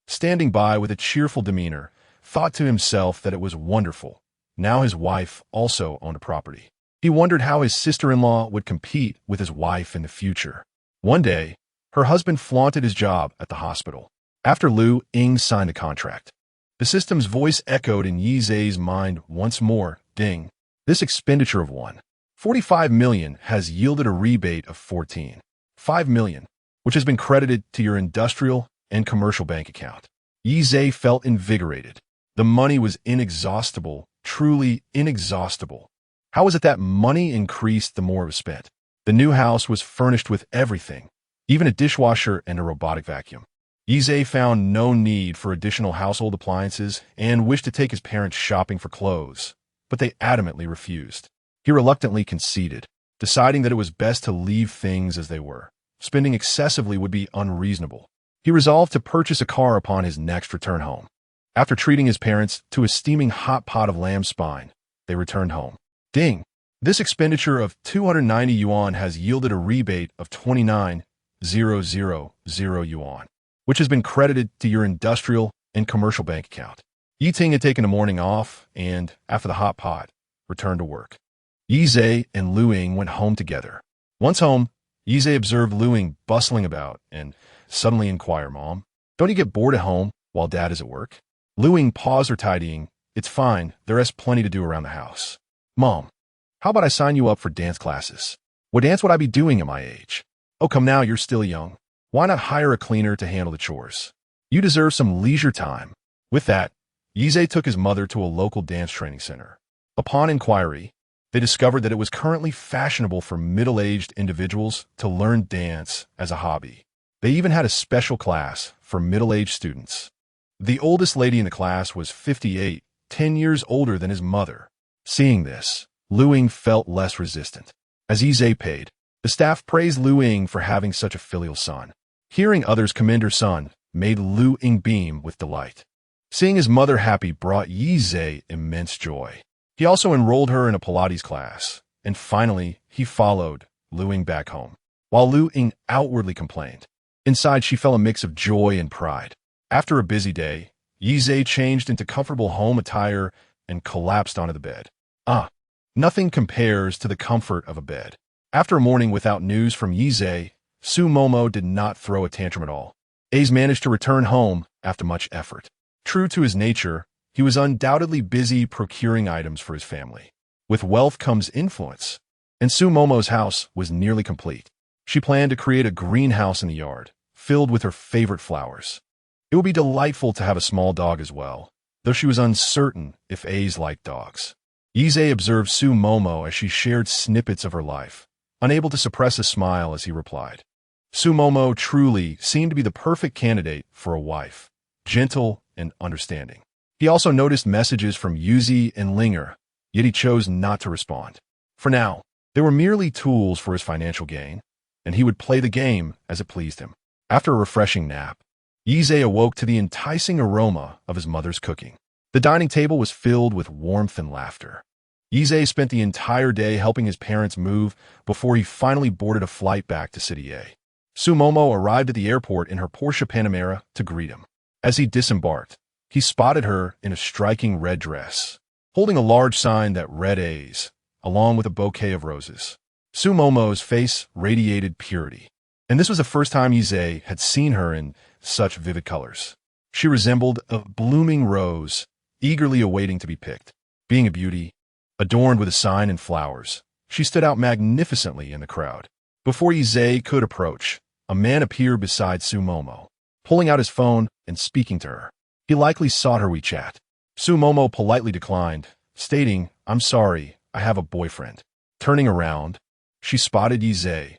standing by with a cheerful demeanor, thought to himself that it was wonderful. Now his wife also owned a property. He wondered how his sister-in-law would compete with his wife in the future. One day, her husband flaunted his job at the hospital. After Lu Ying signed the contract, the system's voice echoed in Yi Zhe's mind once more. Ding. This expenditure of 1.45 million has yielded a rebate of 14.5 million, which has been credited to your industrial and commercial bank account. Yi Zhe felt invigorated. The money was inexhaustible, truly inexhaustible. How was it that money increased the more it was spent? The new house was furnished with everything, even a dishwasher and a robotic vacuum. Yi Zhe found no need for additional household appliances and wished to take his parents shopping for clothes, but they adamantly refused. He reluctantly conceded, deciding that it was best to leave things as they were. Spending excessively would be unreasonable. He resolved to purchase a car upon his next return home. After treating his parents to a steaming hot pot of lamb spine, they returned home. Ding! This expenditure of 290 yuan has yielded a rebate of 29,000 yuan, which has been credited to your industrial and commercial bank account. Yi Ting had taken a morning off and, after the hot pot, returned to work. Yi Zhe and Lu Ying went home together. Once home, Yi Zhe observed Lu Ying bustling about and suddenly inquired, Mom, don't you get bored at home while Dad is at work? Lu Ying paused her tidying. It's fine, there's plenty to do around the house. Mom, how about I sign you up for dance classes? What dance would I be doing at my age? Oh, come now, you're still young. Why not hire a cleaner to handle the chores? You deserve some leisure time. With that, Yi Zhe took his mother to a local dance training center. Upon inquiry, they discovered that it was currently fashionable for middle-aged individuals to learn dance as a hobby. They even had a special class for middle-aged students. The oldest lady in the class was 58, 10 years older than his mother. Seeing this, Lu Ying felt less resistant. As Yi Zhe paid, the staff praised Lu Ying for having such a filial son. Hearing others commend her son made Lu Ying beam with delight. Seeing his mother happy brought Yi Zhe immense joy. He also enrolled her in a Pilates class, and finally, he followed Lu Ying back home. While Lu Ying outwardly complained, inside she felt a mix of joy and pride. After a busy day, Yi Zhe changed into comfortable home attire and collapsed onto the bed. Nothing compares to the comfort of a bed. After a morning without news from Yi Zhe, Su Momo did not throw a tantrum at all. Ace managed to return home after much effort. True to his nature, he was undoubtedly busy procuring items for his family. With wealth comes influence, and Su Momo's house was nearly complete. She planned to create a greenhouse in the yard, filled with her favorite flowers. It would be delightful to have a small dog as well, though she was uncertain if A's liked dogs. Yi Zhe observed Su Momo as she shared snippets of her life, unable to suppress a smile as he replied. Su Momo truly seemed to be the perfect candidate for a wife, gentle and understanding. He also noticed messages from Yuzi and Linger, yet he chose not to respond. For now, they were merely tools for his financial gain, and he would play the game as it pleased him. After a refreshing nap, Yi Zhe awoke to the enticing aroma of his mother's cooking. The dining table was filled with warmth and laughter. Yi Zhe spent the entire day helping his parents move before he finally boarded a flight back to City A. Su Momo arrived at the airport in her Porsche Panamera to greet him. As he disembarked, he spotted her in a striking red dress, holding a large sign that read A's, along with a bouquet of roses. Su Momo's face radiated purity, and this was the first time Yi Zhe had seen her in such vivid colors. She resembled a blooming rose, eagerly awaiting to be picked. Being a beauty, adorned with a sign and flowers, she stood out magnificently in the crowd. Before Yi Zhe could approach, a man appeared beside Su Momo, pulling out his phone and speaking to her. He likely sought her WeChat. Su Momo politely declined, stating, "I'm sorry, I have a boyfriend." Turning around, she spotted Yi Zhe.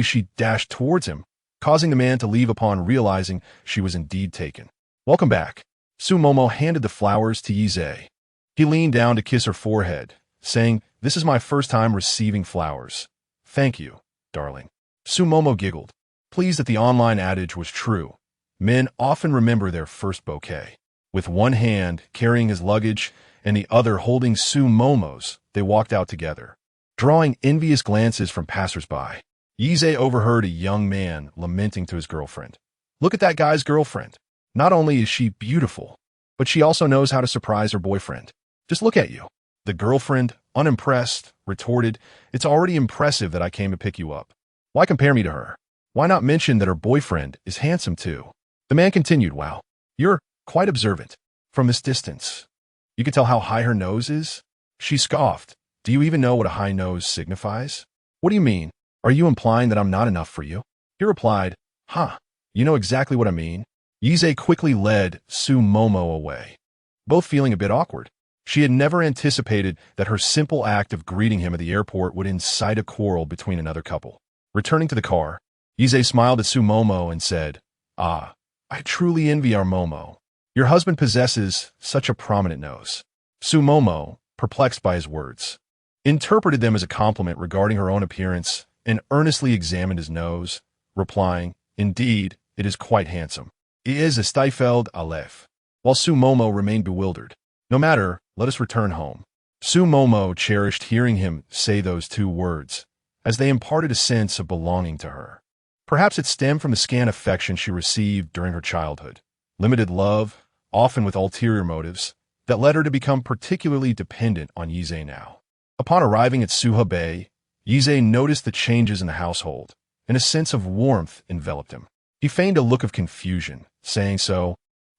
She dashed towards him, causing the man to leave upon realizing she was indeed taken. "Welcome back." Su Momo handed the flowers to Yi Zhe. He leaned down to kiss her forehead, saying, "This is my first time receiving flowers. Thank you, darling." Su Momo giggled. Pleased that the online adage was true, men often remember their first bouquet. With one hand carrying his luggage and the other holding Su Momo's, they walked out together. Drawing envious glances from passersby, Yize overheard a young man lamenting to his girlfriend. Look at that guy's girlfriend. Not only is she beautiful, but she also knows how to surprise her boyfriend. Just look at you. The girlfriend, unimpressed, retorted, It's already impressive that I came to pick you up. Why compare me to her? Why not mention that her boyfriend is handsome too? The man continued, Wow, you're quite observant. From this distance, you can tell how high her nose is? She scoffed. Do you even know what a high nose signifies? What do you mean? Are you implying that I'm not enough for you? He replied, You know exactly what I mean. Yize quickly led Su Momo away, both feeling a bit awkward. She had never anticipated that her simple act of greeting him at the airport would incite a quarrel between another couple. Returning to the car, Yize smiled at Su Momo and said, I truly envy our Momo. Your husband possesses such a prominent nose. Su Momo, perplexed by his words, interpreted them as a compliment regarding her own appearance and earnestly examined his nose, replying, Indeed, it is quite handsome. It is a Stiefeld Aleph. While Su Momo remained bewildered. No matter, let us return home. Su Momo cherished hearing him say those two words, as they imparted a sense of belonging to her. Perhaps it stemmed from the scant affection she received during her childhood. Limited love, often with ulterior motives, that led her to become particularly dependent on Yize now. Upon arriving at Suha Bay, Yize noticed the changes in the household, and a sense of warmth enveloped him. He feigned a look of confusion, saying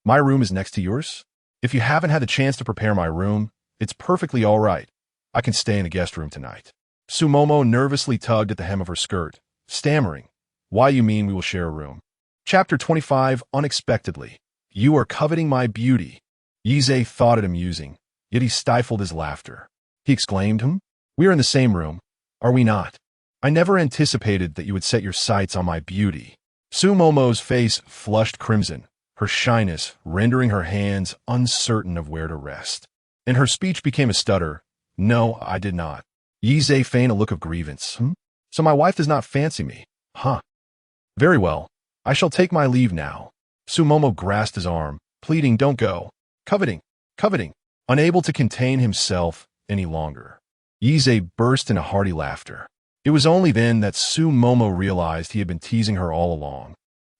My room is next to yours? If you haven't had the chance to prepare my room, it's perfectly all right. I can stay in the guest room tonight. Su Momo nervously tugged at the hem of her skirt, stammering, Why you mean we will share a room? Chapter 25, Unexpectedly. You are coveting my beauty. Yize thought it amusing, yet he stifled his laughter. He exclaimed, We are in the same room, are we not? I never anticipated that you would set your sights on my beauty. Su Momo's face flushed crimson, her shyness rendering her hands uncertain of where to rest. And her speech became a stutter. No, I did not. Yize feigned a look of grievance. So my wife does not fancy me, Very well. I shall take my leave now. Su Momo grasped his arm, pleading, Don't go. Coveting. Unable to contain himself any longer, Yize burst into hearty laughter. It was only then that Su Momo realized he had been teasing her all along,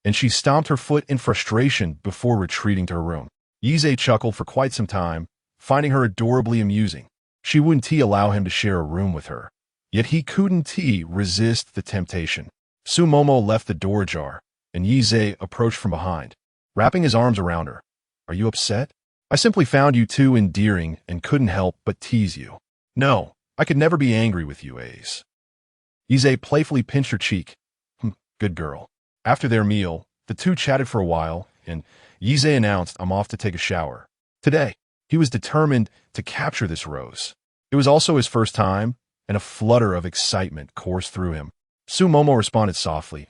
and she stomped her foot in frustration before retreating to her room. Yize chuckled for quite some time, finding her adorably amusing. She wouldn't allow him to share a room with her, yet he couldn't resist the temptation. Su Momo left the door ajar, and Yize approached from behind, wrapping his arms around her. Are you upset? I simply found you too endearing and couldn't help but tease you. No, I could never be angry with you, Ace. Yize playfully pinched her cheek. Good girl. After their meal, the two chatted for a while, and Yize announced, I'm off to take a shower. Today, he was determined to capture this rose. It was also his first time, and a flutter of excitement coursed through him. Su Momo responded softly,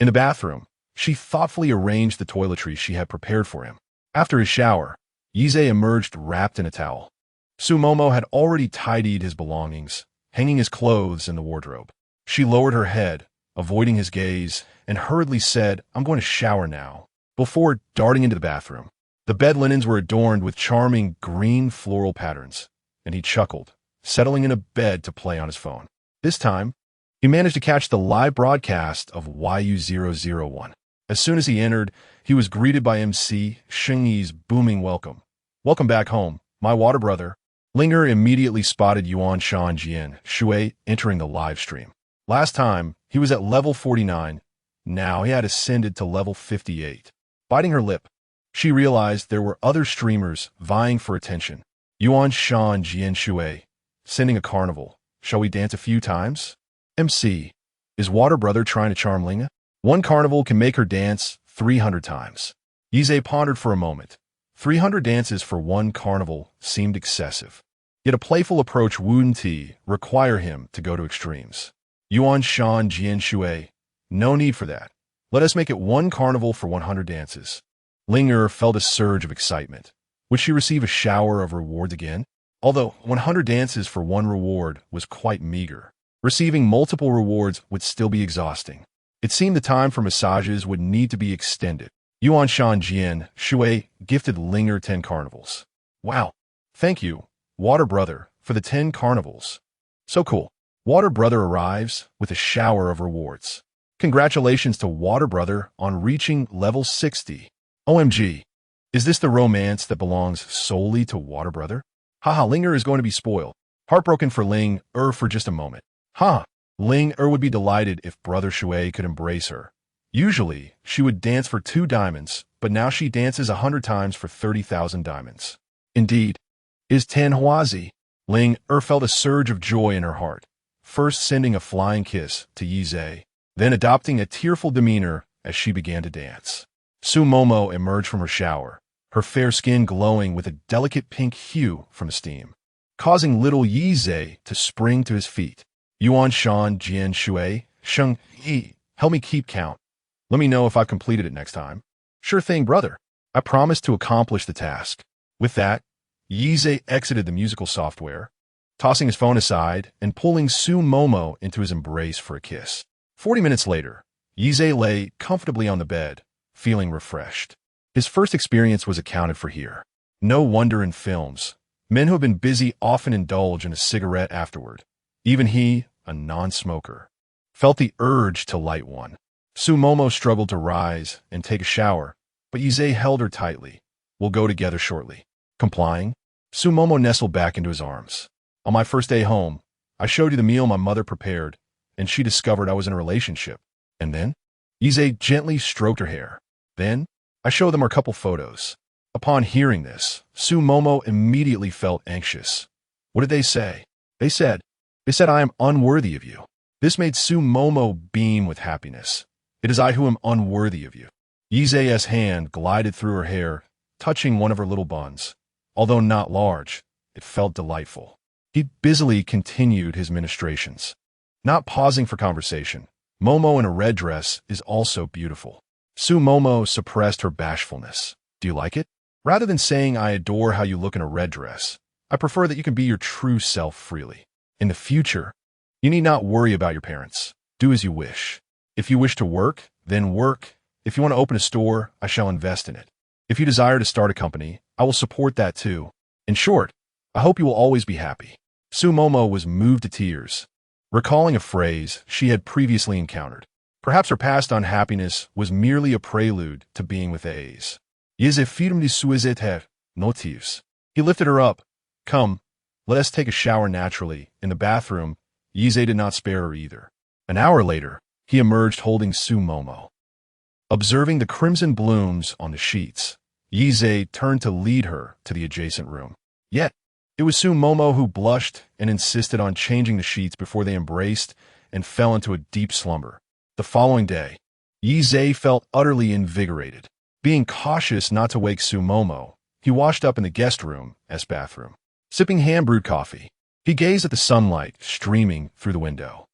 In the bathroom, she thoughtfully arranged the toiletries she had prepared for him. After his shower, Yize emerged wrapped in a towel. Su Momo had already tidied his belongings, hanging his clothes in the wardrobe. She lowered her head, avoiding his gaze, and hurriedly said, I'm going to shower now, before darting into the bathroom. The bed linens were adorned with charming green floral patterns, and he chuckled, settling in a bed to play on his phone. This time, he managed to catch the live broadcast of YU001. As soon as he entered, he was greeted by MC Shengyi's booming welcome. Welcome back home, my water brother. Linger immediately spotted Yuan Shan Jian Shui entering the live stream. Last time, he was at level 49. Now he had ascended to level 58. Biting her lip, she realized there were other streamers vying for attention. Yuan Shan Jian Shui, sending a carnival. Shall we dance a few times? MC, is water brother trying to charm Linga? One carnival can make her dance 300 times. Yize pondered for a moment. 300 dances for one carnival seemed excessive. Yet a playful approach wouldn't require him to go to extremes. Yuan Shan Jian Shui, no need for that. Let us make it one carnival for 100 dances. Linger felt a surge of excitement. Would she receive a shower of rewards again? Although 100 dances for one reward was quite meager, receiving multiple rewards would still be exhausting. It seemed the time for massages would need to be extended. Yuan Shan Jian Shui gifted Linger 10 carnivals. Wow. Thank you, Water Brother, for the 10 carnivals. So cool. Water Brother arrives with a shower of rewards. Congratulations to Water Brother on reaching level 60. OMG. Is this the romance that belongs solely to Water Brother? Haha, Linger is going to be spoiled. Heartbroken for Ling for just a moment. Ling would be delighted if Brother Shui could embrace her. Usually, she would dance for 2 diamonds, but now she dances 100 times for 30,000 diamonds. Indeed, is Tan Huazi. Ling felt a surge of joy in her heart, first sending a flying kiss to Yi Zhe, then adopting a tearful demeanor as she began to dance. Su Momo emerged from her shower, her fair skin glowing with a delicate pink hue from the steam, causing little Yi Zhe to spring to his feet. Yuan Shan Jian Shui, Sheng Yi, help me keep count. Let me know if I've completed it next time. Sure thing, brother. I promise to accomplish the task. With that, Yi Zhe exited the musical software, tossing his phone aside and pulling Su Momo into his embrace for a kiss. 40 minutes later, Yi Zhe lay comfortably on the bed, feeling refreshed. His first experience was accounted for here. No wonder in films, men who have been busy often indulge in a cigarette afterward. Even he, a non-smoker, felt the urge to light one. Su Momo struggled to rise and take a shower, but Yi Zhe held her tightly. We'll go together shortly. Complying, Su Momo nestled back into his arms. On my first day home, I showed you the meal my mother prepared, and she discovered I was in a relationship. And then? Yi Zhe gently stroked her hair. Then, I showed them our couple photos. Upon hearing this, Su Momo immediately felt anxious. What did they say? They said I am unworthy of you. This made Su Momo beam with happiness. It is I who am unworthy of you. Yi Zhe's hand glided through her hair, touching one of her little buns. Although not large, it felt delightful. He busily continued his ministrations, not pausing for conversation. Momo in a red dress is also beautiful. Su Momo suppressed her bashfulness. Do you like it? Rather than saying I adore how you look in a red dress, I prefer that you can be your true self freely. In the future, you need not worry about your parents. Do as you wish. If you wish to work, then work. If you want to open a store, I shall invest in it. If you desire to start a company, I will support that too. In short, I hope you will always be happy. Su Momo was moved to tears, recalling a phrase she had previously encountered. Perhaps her past unhappiness was merely a prelude to being with A's. Motives. He lifted her up. Come, let us take a shower naturally. In the bathroom, Yi Zhe did not spare her either. An hour later, he emerged holding Su Momo. Observing the crimson blooms on the sheets, Yi Zhe turned to lead her to the adjacent room. Yet, it was Su Momo who blushed and insisted on changing the sheets before they embraced and fell into a deep slumber. The following day, Yi Zhe felt utterly invigorated. Being cautious not to wake Su Momo, he washed up in the guest room as bathroom. Sipping hand-brewed coffee, he gazed at the sunlight streaming through the window.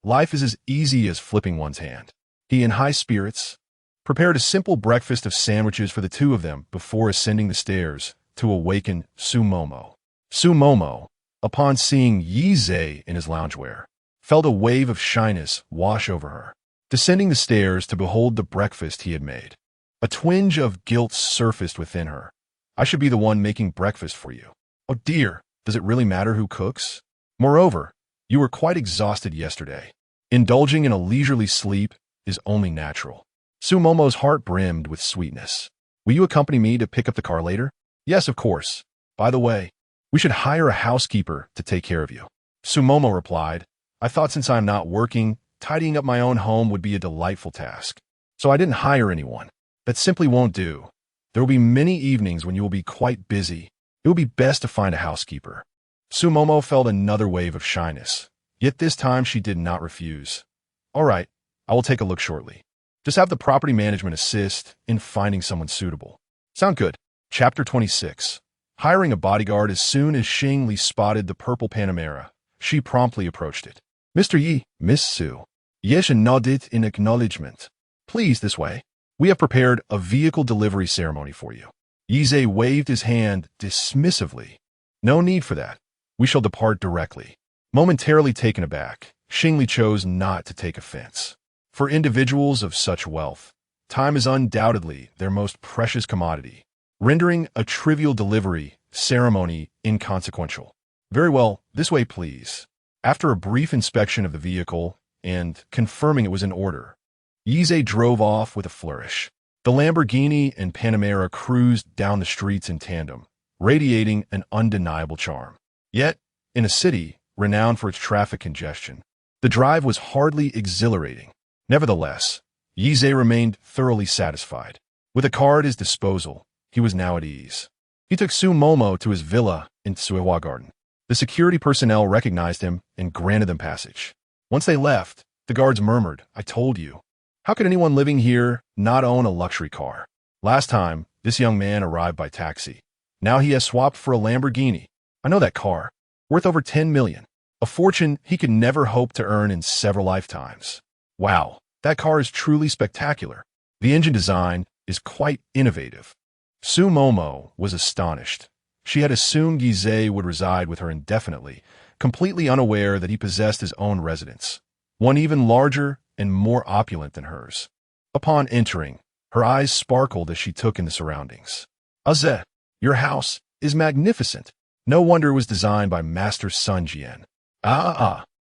Life is as easy as flipping one's hand. He, in high spirits, prepared a simple breakfast of sandwiches for the two of them before ascending the stairs to awaken Su Momo. Su Momo, upon seeing Yi Zhe in his loungewear, felt a wave of shyness wash over her. Descending the stairs to behold the breakfast he had made, a twinge of guilt surfaced within her. I should be the one making breakfast for you. Oh dear, does it really matter who cooks? Moreover, you were quite exhausted yesterday. Indulging in a leisurely sleep is only natural. Su Momo's heart brimmed with sweetness. Will you accompany me to pick up the car later? Yes, of course. By the way, we should hire a housekeeper to take care of you. Su Momo replied, I thought since I am not working, tidying up my own home would be a delightful task. So I didn't hire anyone. That simply won't do. There will be many evenings when you will be quite busy. It will be best to find a housekeeper. Su Momo felt another wave of shyness, yet this time she did not refuse. All right, I will take a look shortly. Just have the property management assist in finding someone suitable. Sound good? Chapter 26. Hiring a bodyguard. As soon as Xing Li spotted the purple Panamera, she promptly approached it. Mr. Yi, Miss Su. Yes, and nodded in acknowledgement. Please, this way. We have prepared a vehicle delivery ceremony for you. Yi Zhe waved his hand dismissively. No need for that. We shall depart directly. Momentarily taken aback, Xing Li chose not to take offense. For individuals of such wealth, time is undoubtedly their most precious commodity, rendering a trivial delivery ceremony inconsequential. Very well, this way please. After a brief inspection of the vehicle and confirming it was in order, Yize drove off with a flourish. The Lamborghini and Panamera cruised down the streets in tandem, radiating an undeniable charm. Yet, in a city renowned for its traffic congestion, the drive was hardly exhilarating. Nevertheless, Yize remained thoroughly satisfied. With a car at his disposal, he was now at ease. He took Su Momo to his villa in Suiwa Garden. The security personnel recognized him and granted them passage. Once they left, the guards murmured, "I told you. How could anyone living here not own a luxury car? Last time, this young man arrived by taxi. Now he has swapped for a Lamborghini. I know that car. Worth over 10 million. A fortune he could never hope to earn in several lifetimes. Wow, that car is truly spectacular. The engine design is quite innovative." Su Momo was astonished. She had assumed Yize would reside with her indefinitely, completely unaware that he possessed his own residence, one even larger and more opulent than hers. Upon entering, her eyes sparkled as she took in the surroundings. "Aze, your house is magnificent. No wonder it was designed by Master Sun Jian.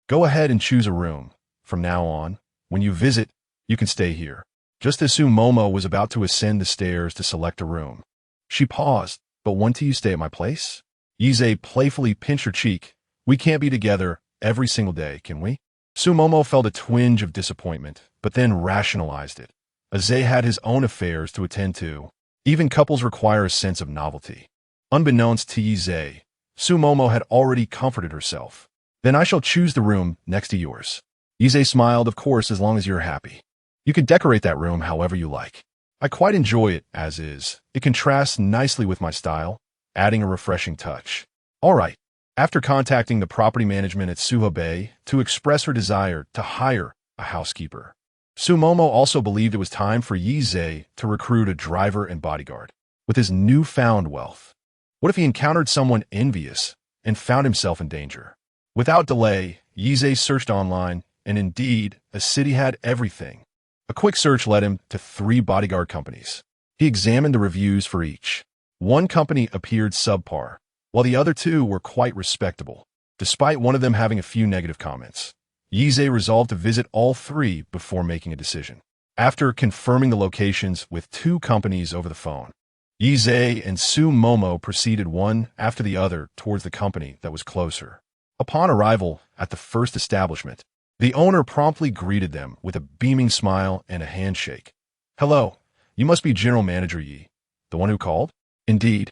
Go ahead and choose a room. From now on, when you visit, you can stay here." Just as Su Momo was about to ascend the stairs to select a room, she paused. "But when do you stay at my place?" Yize playfully pinched her cheek. "We can't be together every single day, can we?" Su Momo felt a twinge of disappointment, but then rationalized it. Aze had his own affairs to attend to. Even couples require a sense of novelty. Unbeknownst to Yize, Su Momo had already comforted herself. "Then I shall choose the room next to yours." Yize smiled. "Of course, as long as you're happy. You can decorate that room however you like. I quite enjoy it as is. It contrasts nicely with my style, adding a refreshing touch." All right. After contacting the property management at Suha Bay to express her desire to hire a housekeeper, Su Momo also believed it was time for Yize to recruit a driver and bodyguard. With his newfound wealth, what if he encountered someone envious and found himself in danger? Without delay, Yize searched online, and indeed, a city had everything. A quick search led him to 3 bodyguard companies. He examined the reviews for each. One company appeared subpar, while the other 2 were quite respectable, despite one of them having a few negative comments. Yize resolved to visit all 3 before making a decision. After confirming the locations with 2 companies over the phone, Yize and Su Momo proceeded one after the other towards the company that was closer. Upon arrival at the first establishment, the owner promptly greeted them with a beaming smile and a handshake. "Hello, you must be General Manager Yi, the one who called?" "Indeed,"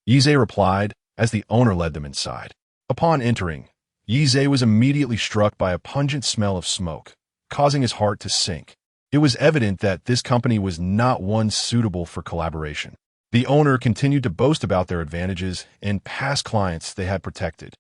Yize replied as the owner led them inside. Upon entering, Yize was immediately struck by a pungent smell of smoke, causing his heart to sink. It was evident that this company was not one suitable for collaboration. The owner continued to boast about their advantages and past clients they had protected.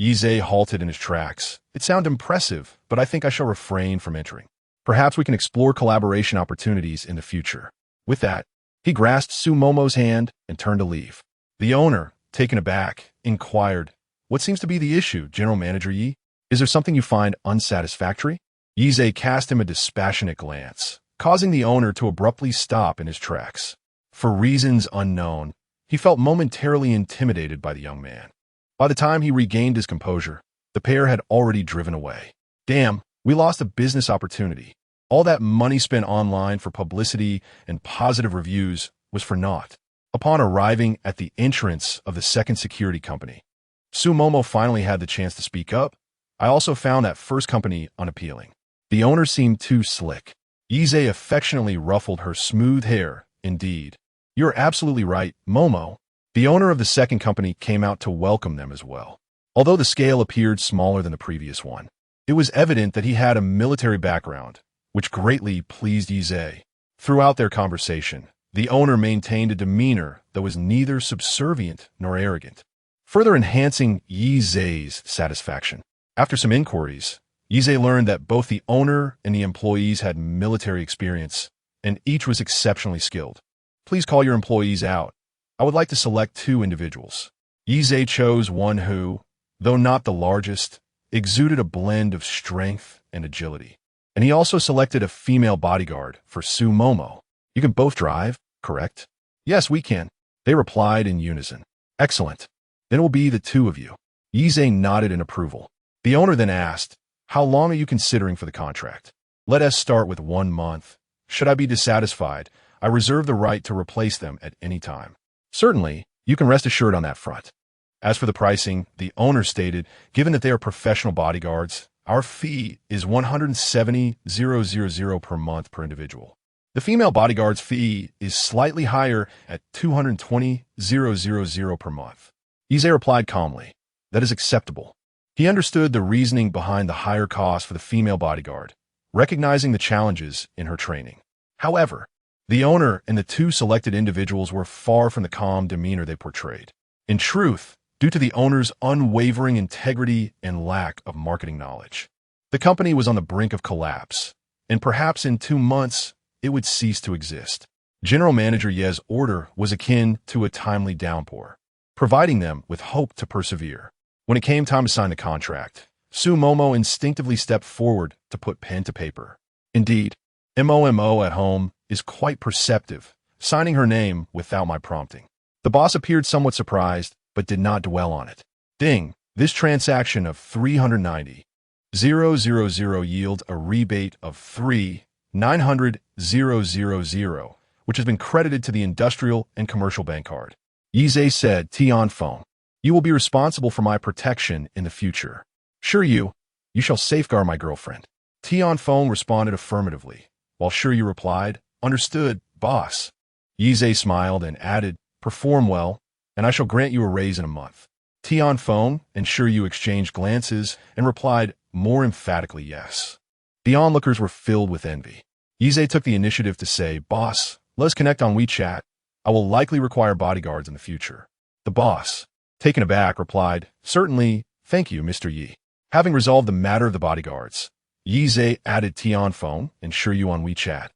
Yize halted in his tracks. "It sounds impressive, but I think I shall refrain from entering. Perhaps we can explore collaboration opportunities in the future." With that, he grasped Su Momo's hand and turned to leave. The owner, taken aback, inquired, "What seems to be the issue, General Manager Yi? Is there something you find unsatisfactory?" Yize cast him a dispassionate glance, causing the owner to abruptly stop in his tracks. For reasons unknown, he felt momentarily intimidated by the young man. By the time he regained his composure, the pair had already driven away. "Damn, we lost a business opportunity. All that money spent online for publicity and positive reviews was for naught." Upon arriving at the entrance of the second security company, Su Momo finally had the chance to speak up. "I also found that first company unappealing. The owner seemed too slick." Yize affectionately ruffled her smooth hair. "Indeed. You're absolutely right, Momo." The owner of the second company came out to welcome them as well. Although the scale appeared smaller than the previous one, it was evident that he had a military background, which greatly pleased Yize. Throughout their conversation, the owner maintained a demeanor that was neither subservient nor arrogant, further enhancing Yize's satisfaction. After some inquiries, Yize learned that both the owner and the employees had military experience, and each was exceptionally skilled. "Please call your employees out. I would like to select 2 individuals." Yize chose one who, though not the largest, exuded a blend of strength and agility. And he also selected a female bodyguard for Su Momo. You can both drive, correct? Yes, we can. They replied in unison. Excellent. Then it will be the two of you. Yize nodded in approval. The owner then asked, how long are you considering for the contract? Let us start with 1 month. Should I be dissatisfied, I reserve the right to replace them at any time. Certainly, you can rest assured on that front. As for the pricing, the owner stated, given that they are professional bodyguards, our fee is 170,000 per month per individual. The female bodyguard's fee is slightly higher at 220,000 per month. Yize replied calmly, that is acceptable. He understood the reasoning behind the higher cost for the female bodyguard, recognizing the challenges in her training. However, the owner and the two selected individuals were far from the calm demeanor they portrayed. In truth, due to the owner's unwavering integrity and lack of marketing knowledge, the company was on the brink of collapse, and perhaps in 2 months, it would cease to exist. General Manager Ye's order was akin to a timely downpour, providing them with hope to persevere. When it came time to sign the contract, Su Momo instinctively stepped forward to put pen to paper. Indeed, MOMO at home is quite perceptive, signing her name without my prompting. The boss appeared somewhat surprised, but did not dwell on it. Ding! This transaction of 390,000 yield a rebate of 3,900,000, which has been credited to the industrial and commercial bank card. Yize said, Tian phone. You will be responsible for my protection in the future. Sure you shall safeguard my girlfriend. Tian phone responded affirmatively, while Sure you replied, understood, boss. Yize smiled and added, perform well, and I shall grant you a raise in a month. Tian phone and Sure you exchanged glances and replied more emphatically yes. The onlookers were filled with envy. Yize took the initiative to say, boss, let's connect on WeChat. I will likely require bodyguards in the future. The boss, taken aback, replied, certainly, thank you, Mr. Yi. Having resolved the matter of the bodyguards, Yize added Tian phone and Sure you on WeChat,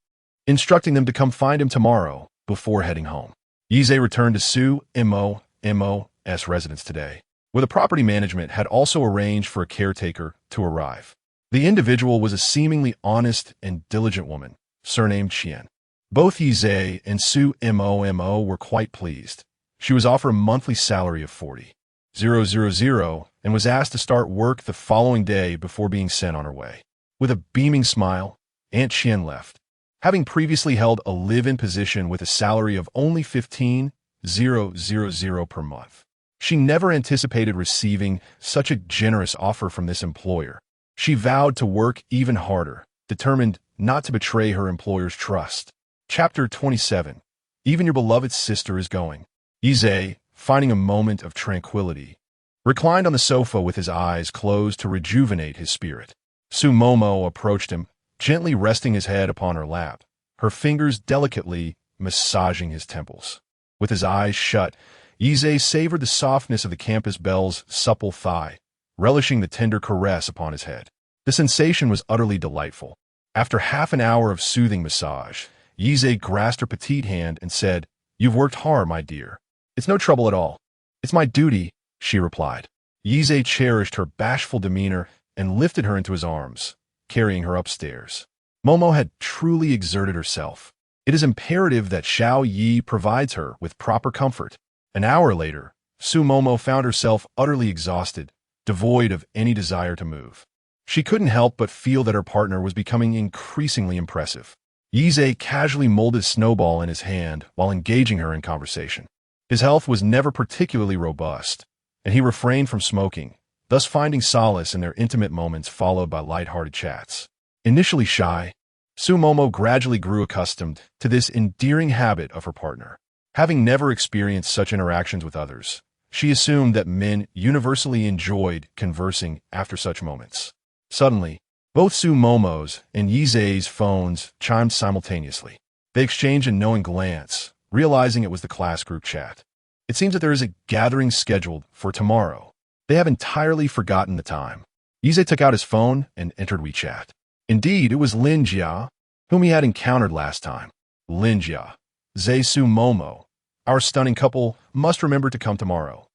instructing them to come find him tomorrow before heading home. Yize returned to Su Mo's residence today, where the property management had also arranged for a caretaker to arrive. The individual was a seemingly honest and diligent woman, surnamed Qian. Both Yize and Su Mo were quite pleased. She was offered a monthly salary of 40,000 and was asked to start work the following day before being sent on her way. With a beaming smile, Aunt Qian left, having previously held a live-in position with a salary of only 15,000 per month. She never anticipated receiving such a generous offer from this employer. She vowed to work even harder, determined not to betray her employer's trust. Chapter 27. Even your beloved sister is going. Yize, finding a moment of tranquility, reclined on the sofa with his eyes closed to rejuvenate his spirit. Su Momo approached him, gently resting his head upon her lap, her fingers delicately massaging his temples. With his eyes shut, Yize savored the softness of the campus Belle's supple thigh, relishing the tender caress upon his head. The sensation was utterly delightful. After half an hour of soothing massage, Yize grasped her petite hand and said, you've worked hard, my dear. It's no trouble at all. It's my duty, she replied. Yize cherished her bashful demeanor and lifted her into his arms, carrying her upstairs. Momo had truly exerted herself. It is imperative that Xiao Yi provides her with proper comfort. An hour later, Su Momo found herself utterly exhausted, devoid of any desire to move. She couldn't help but feel that her partner was becoming increasingly impressive. Yize casually molded Snowball in his hand while engaging her in conversation. His health was never particularly robust, and he refrained from smoking, thus finding solace in their intimate moments followed by light-hearted chats. Initially shy, Su Momo gradually grew accustomed to this endearing habit of her partner. Having never experienced such interactions with others, she assumed that men universally enjoyed conversing after such moments. Suddenly, both Su Momo's and Yize's phones chimed simultaneously. They exchanged a knowing glance, realizing it was the class group chat. It seems that there is a gathering scheduled for tomorrow. They have entirely forgotten the time. Yize took out his phone and entered WeChat. Indeed, it was Lin Jia, whom he had encountered last time. Lin Jia, Zhe Su Momo, our stunning couple must remember to come tomorrow.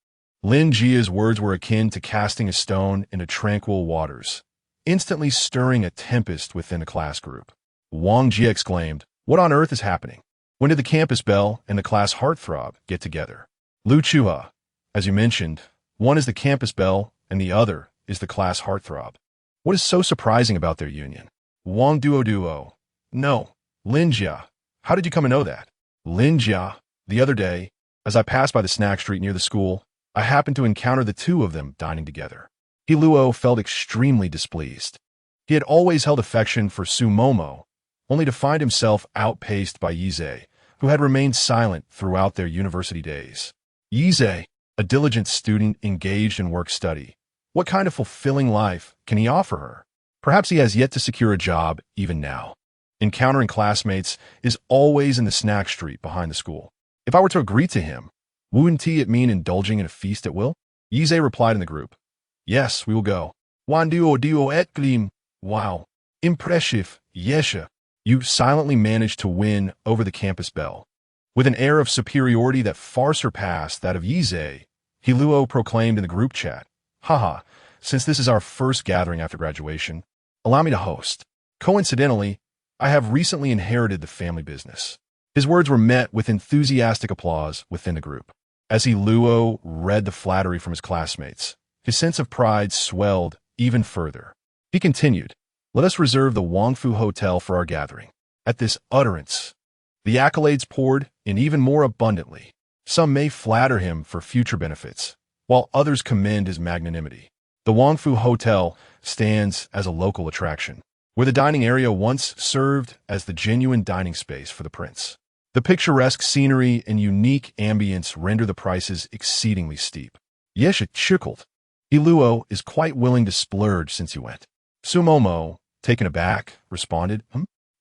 Lin Jia's words were akin to casting a stone into tranquil waters, instantly stirring a tempest within the class group. Wang Jie exclaimed, "What on earth is happening? When did the campus belle and the class heartthrob get together?" Lu Chuha, as you mentioned, one is the campus belle and the other is the class heartthrob. What is so surprising about their union? Wang Duo. No, Lin Jia. How did you come to know that? Lin Jia. The other day, as I passed by the snack street near the school, I happened to encounter the two of them dining together. He Luo felt extremely displeased. He had always held affection for Su Momo, only to find himself outpaced by Yize, who had remained silent throughout their university days. Yize, a diligent student engaged in work study. What kind of fulfilling life can he offer her? Perhaps he has yet to secure a job even now. Encountering classmates is always in the snack street behind the school. If I were to agree to him, wouldn't it mean indulging in a feast at will? Yize replied in the group. Yes, we will go. Wanduo et glim. Wow. Impressive, Yesha. You silently managed to win over the campus belle. With an air of superiority that far surpassed that of Yize, Hiluo proclaimed in the group chat, "Haha, since this is our first gathering after graduation, allow me to host. Coincidentally, I have recently inherited the family business." His words were met with enthusiastic applause within the group. As Hiluo read the flattery from his classmates, his sense of pride swelled even further. He continued, "Let us reserve the Wangfu Hotel for our gathering." At this utterance, the accolades poured in even more abundantly. Some may flatter him for future benefits, while others commend his magnanimity. The Wangfu Hotel stands as a local attraction, where the dining area once served as the genuine dining space for the prince. The picturesque scenery and unique ambience render the prices exceedingly steep. Yesha chuckled. Hiluo is quite willing to splurge since you went. Sumomo, taken aback, responded,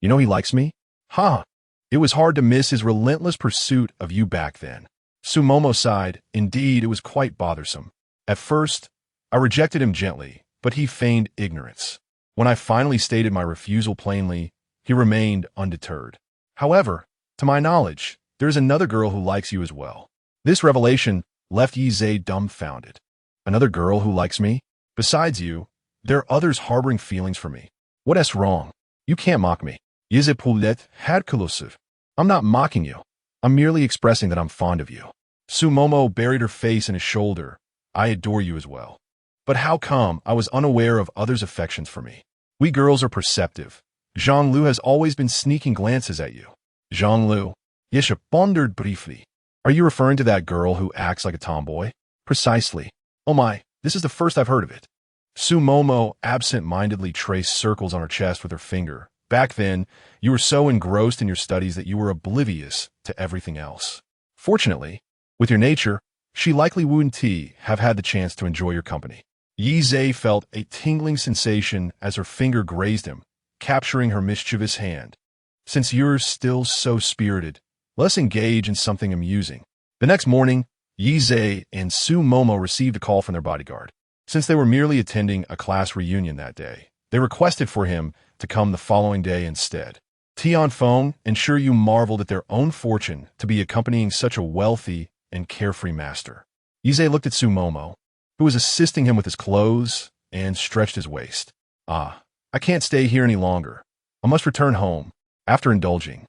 You know he likes me? Ha! It was hard to miss his relentless pursuit of you back then. Sumomo sighed. Indeed, it was quite bothersome. At first, I rejected him gently, but he feigned ignorance. When I finally stated my refusal plainly, he remained undeterred. However, to my knowledge, there is another girl who likes you as well. This revelation left Yize dumbfounded. Another girl who likes me? Besides you, there are others harboring feelings for me. What is wrong? You can't mock me. Yize Poulet had collusive. I'm not mocking you. I'm merely expressing that I'm fond of you. Sumomo buried her face in his shoulder. I adore you as well. But how come I was unaware of others' affections for me? We girls are perceptive. Zhang has always been sneaking glances at you. Zhang Yesha pondered briefly. Are you referring to that girl who acts like a tomboy? Precisely. Oh my, this is the first I've heard of it. Sumomo absent-mindedly traced circles on her chest with her finger. Back then, you were so engrossed in your studies that you were oblivious to everything else. Fortunately, with your nature, she likely wouldn't have had the chance to enjoy your company. Yize felt a tingling sensation as her finger grazed him, capturing her mischievous hand. Since you're still so spirited, let's engage in something amusing. The next morning, Yize and Sumomo received a call from their bodyguard. Since they were merely attending a class reunion that day, they requested for him to come the following day instead. On phone ensured you marveled at their own fortune to be accompanying such a wealthy and carefree master. Yize looked at Sumomo, who was assisting him with his clothes, and stretched his waist. I can't stay here any longer. I must return home. After indulging,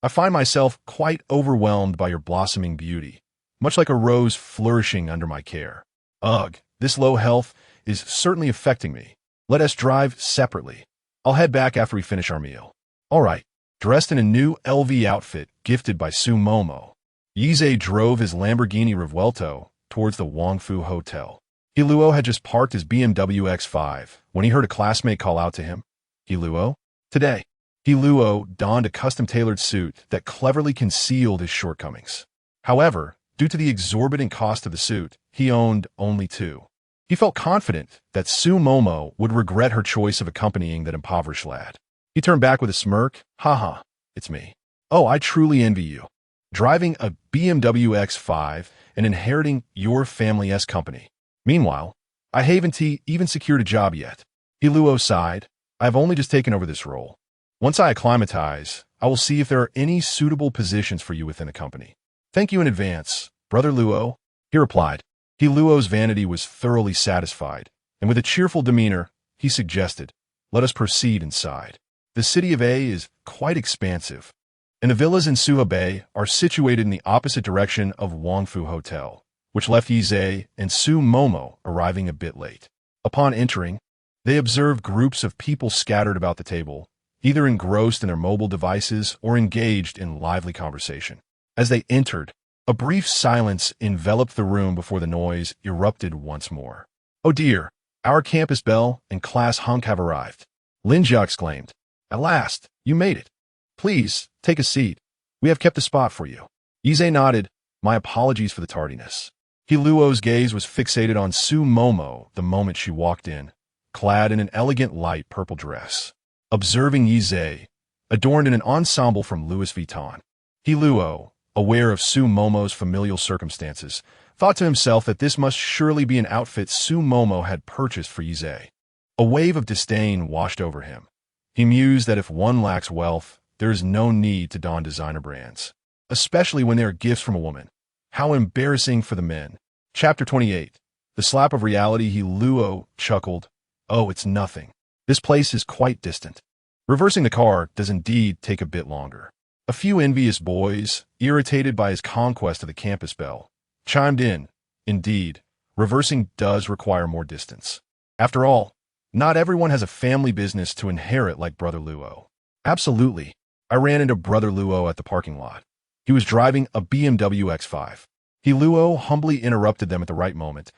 I find myself quite overwhelmed by your blossoming beauty, much like a rose flourishing under my care. Ugh, this low health is certainly affecting me. Let us drive separately. I'll head back after we finish our meal. All right. Dressed in a new LV outfit gifted by Sumomo, Yize drove his Lamborghini Revuelto towards the Wangfu Hotel. Hiluo had just parked his BMW X5 when he heard a classmate call out to him. Hiluo? Today. Hiluo donned a custom-tailored suit that cleverly concealed his shortcomings. However, due to the exorbitant cost of the suit, he owned only two. He felt confident that Sumomo would regret her choice of accompanying that impoverished lad. He turned back with a smirk. Haha, it's me. Oh, I truly envy you. Driving a BMW X5 and inheriting your family's company. Meanwhile, I haven't even secured a job yet. Hiluo sighed. I've only just taken over this role. Once I acclimatize, I will see if there are any suitable positions for you within the company. Thank you in advance, Brother Luo, he replied. Hiluo's vanity was thoroughly satisfied, and with a cheerful demeanor, he suggested, Let us proceed inside. The city of A is quite expansive, and the villas in Suha Bay are situated in the opposite direction of Wangfu Hotel, which left Yizhe and Su Momo arriving a bit late. Upon entering, they observed groups of people scattered about the table, either engrossed in their mobile devices or engaged in lively conversation. As they entered, a brief silence enveloped the room before the noise erupted once more. "Oh dear, our campus Belle and class hunk have arrived," Linjia exclaimed. "At last, you made it. Please, take a seat. We have kept a spot for you." Yizhe nodded. "My apologies for the tardiness." Hiluo's gaze was fixated on Su Momo the moment she walked in, clad in an elegant light purple dress. Observing Yizhe, adorned in an ensemble from Louis Vuitton, Hiluo, aware of Su Momo's familial circumstances, thought to himself that this must surely be an outfit Su Momo had purchased for Yizhe. A wave of disdain washed over him. He mused that if one lacks wealth, there is no need to don designer brands, especially when they are gifts from a woman. How embarrassing for the men. Chapter 28. The slap of reality. Hiluo chuckled. "Oh, it's nothing. This place is quite distant." Reversing the car does indeed take a bit longer. A few envious boys, irritated by his conquest of the campus Belle, chimed in. Indeed, reversing does require more distance. After all, not everyone has a family business to inherit like Brother Luo. Absolutely. I ran into Brother Luo at the parking lot. He was driving a BMW X5. Hiluo humbly interrupted them at the right moment.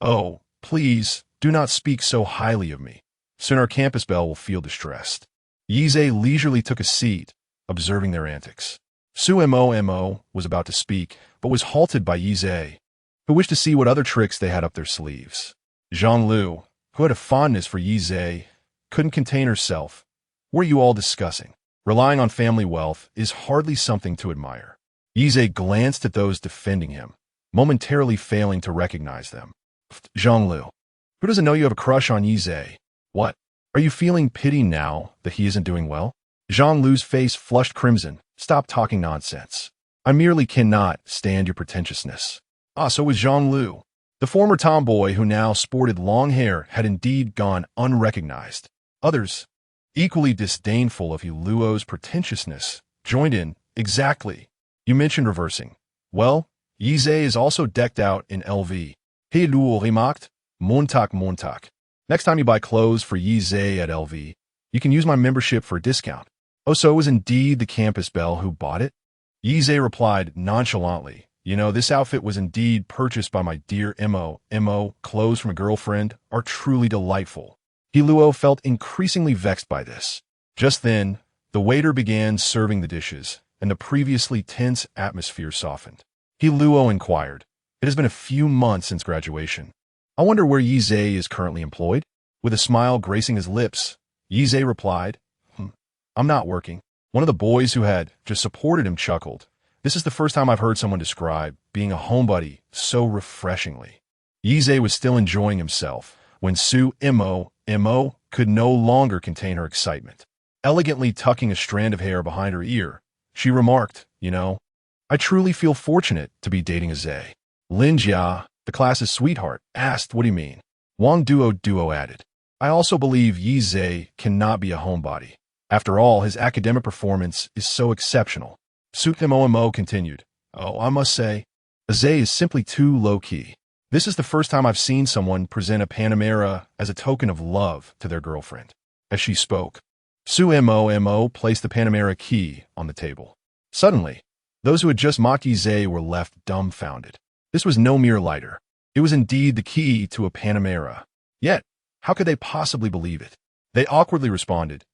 "Oh, please, do not speak so highly of me. Soon our campus Belle will feel distressed." Yizhe leisurely took a seat, observing their antics. Su Mo was about to speak, but was halted by Yizhe, who wished to see what other tricks they had up their sleeves. Zhang Lu, who had a fondness for Yizhe, couldn't contain herself. "What are you all discussing? Relying on family wealth is hardly something to admire." Yizhe glanced at those defending him, momentarily failing to recognize them. "Zhang Lu, who doesn't know you have a crush on Yizhe? What? Are you feeling pity now that he isn't doing well?" Zhang Lu's face flushed crimson. "Stop talking nonsense. I merely cannot stand your pretentiousness." So was Zhang Lu. The former tomboy who now sported long hair had indeed gone unrecognized. Others, equally disdainful of Hiluo's pretentiousness, joined in. "Exactly. You mentioned reversing. Well, Yizhe is also decked out in LV. Hiluo remarked. Montag. Next time you buy clothes for Yizhe at LV, you can use my membership for a discount." "Oh, so it was indeed the campus Belle who bought it?" Yizhe replied nonchalantly. "You know, this outfit was indeed purchased by my dear Mo. Clothes from a girlfriend are truly delightful." Hiluo felt increasingly vexed by this. Just then, the waiter began serving the dishes, and the previously tense atmosphere softened. Hiluo inquired. "It has been a few months since graduation. I wonder where Yizhe is currently employed?" With a smile gracing his lips, Yizhe replied, "I'm not working." One of the boys who had just supported him chuckled. "This is the first time I've heard someone describe being a homebody so refreshingly." Yizhe was still enjoying himself when Su Mo could no longer contain her excitement. Elegantly tucking a strand of hair behind her ear, she remarked, "You know, I truly feel fortunate to be dating a Zhe." Linjia, the class's sweetheart, asked, "What do you mean?" Wang Duo added, "I also believe Yizhe cannot be a homebody. After all, his academic performance is so exceptional." Su Mo continued, "Oh, I must say, a Zhe is simply too low-key. This is the first time I've seen someone present a Panamera as a token of love to their girlfriend." As she spoke, Su Mo placed the Panamera key on the table. Suddenly, those who had just mocked Yizhe were left dumbfounded. This was no mere lighter. It was indeed the key to a Panamera. Yet, how could they possibly believe it? They awkwardly responded,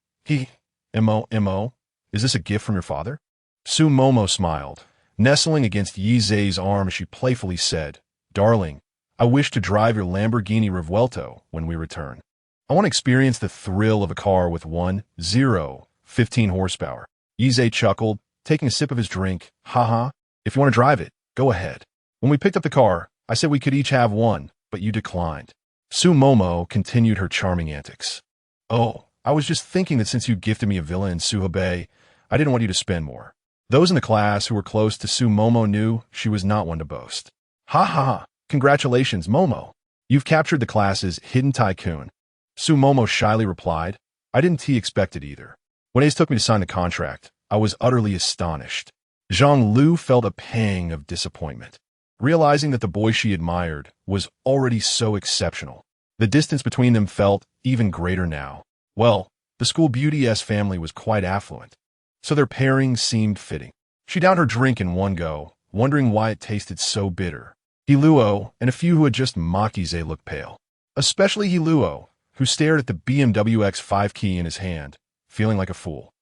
Mo, is this a gift from your father?" Su Momo smiled, nestling against Yizhe's arm as she playfully said, "Darling, I wish to drive your Lamborghini Revuelto when we return. I want to experience the thrill of a car with 15 horsepower." Yizhe chuckled, taking a sip of his drink. "Haha, if you want to drive it, go ahead. When we picked up the car, I said we could each have one, but you declined." Su Momo continued her charming antics. "Oh, I was just thinking that since you gifted me a villa in Suha Bay, I didn't want you to spend more." Those in the class who were close to Su Momo knew she was not one to boast. "Ha. Congratulations, Momo. You've captured the class's hidden tycoon." Su Momo shyly replied, I didn't expect it either. When Ace took me to sign the contract, I was utterly astonished. Zhang Lu felt a pang of disappointment, realizing that the boy she admired was already so exceptional. The distance between them felt even greater now. Well, the school beauty-s family was quite affluent, so their pairing seemed fitting. She downed her drink in one go, wondering why it tasted so bitter. Hiluo and a few who had just mocked Yize looked pale, especially Hiluo, who stared at the BMW X5 key in his hand, feeling like a fool.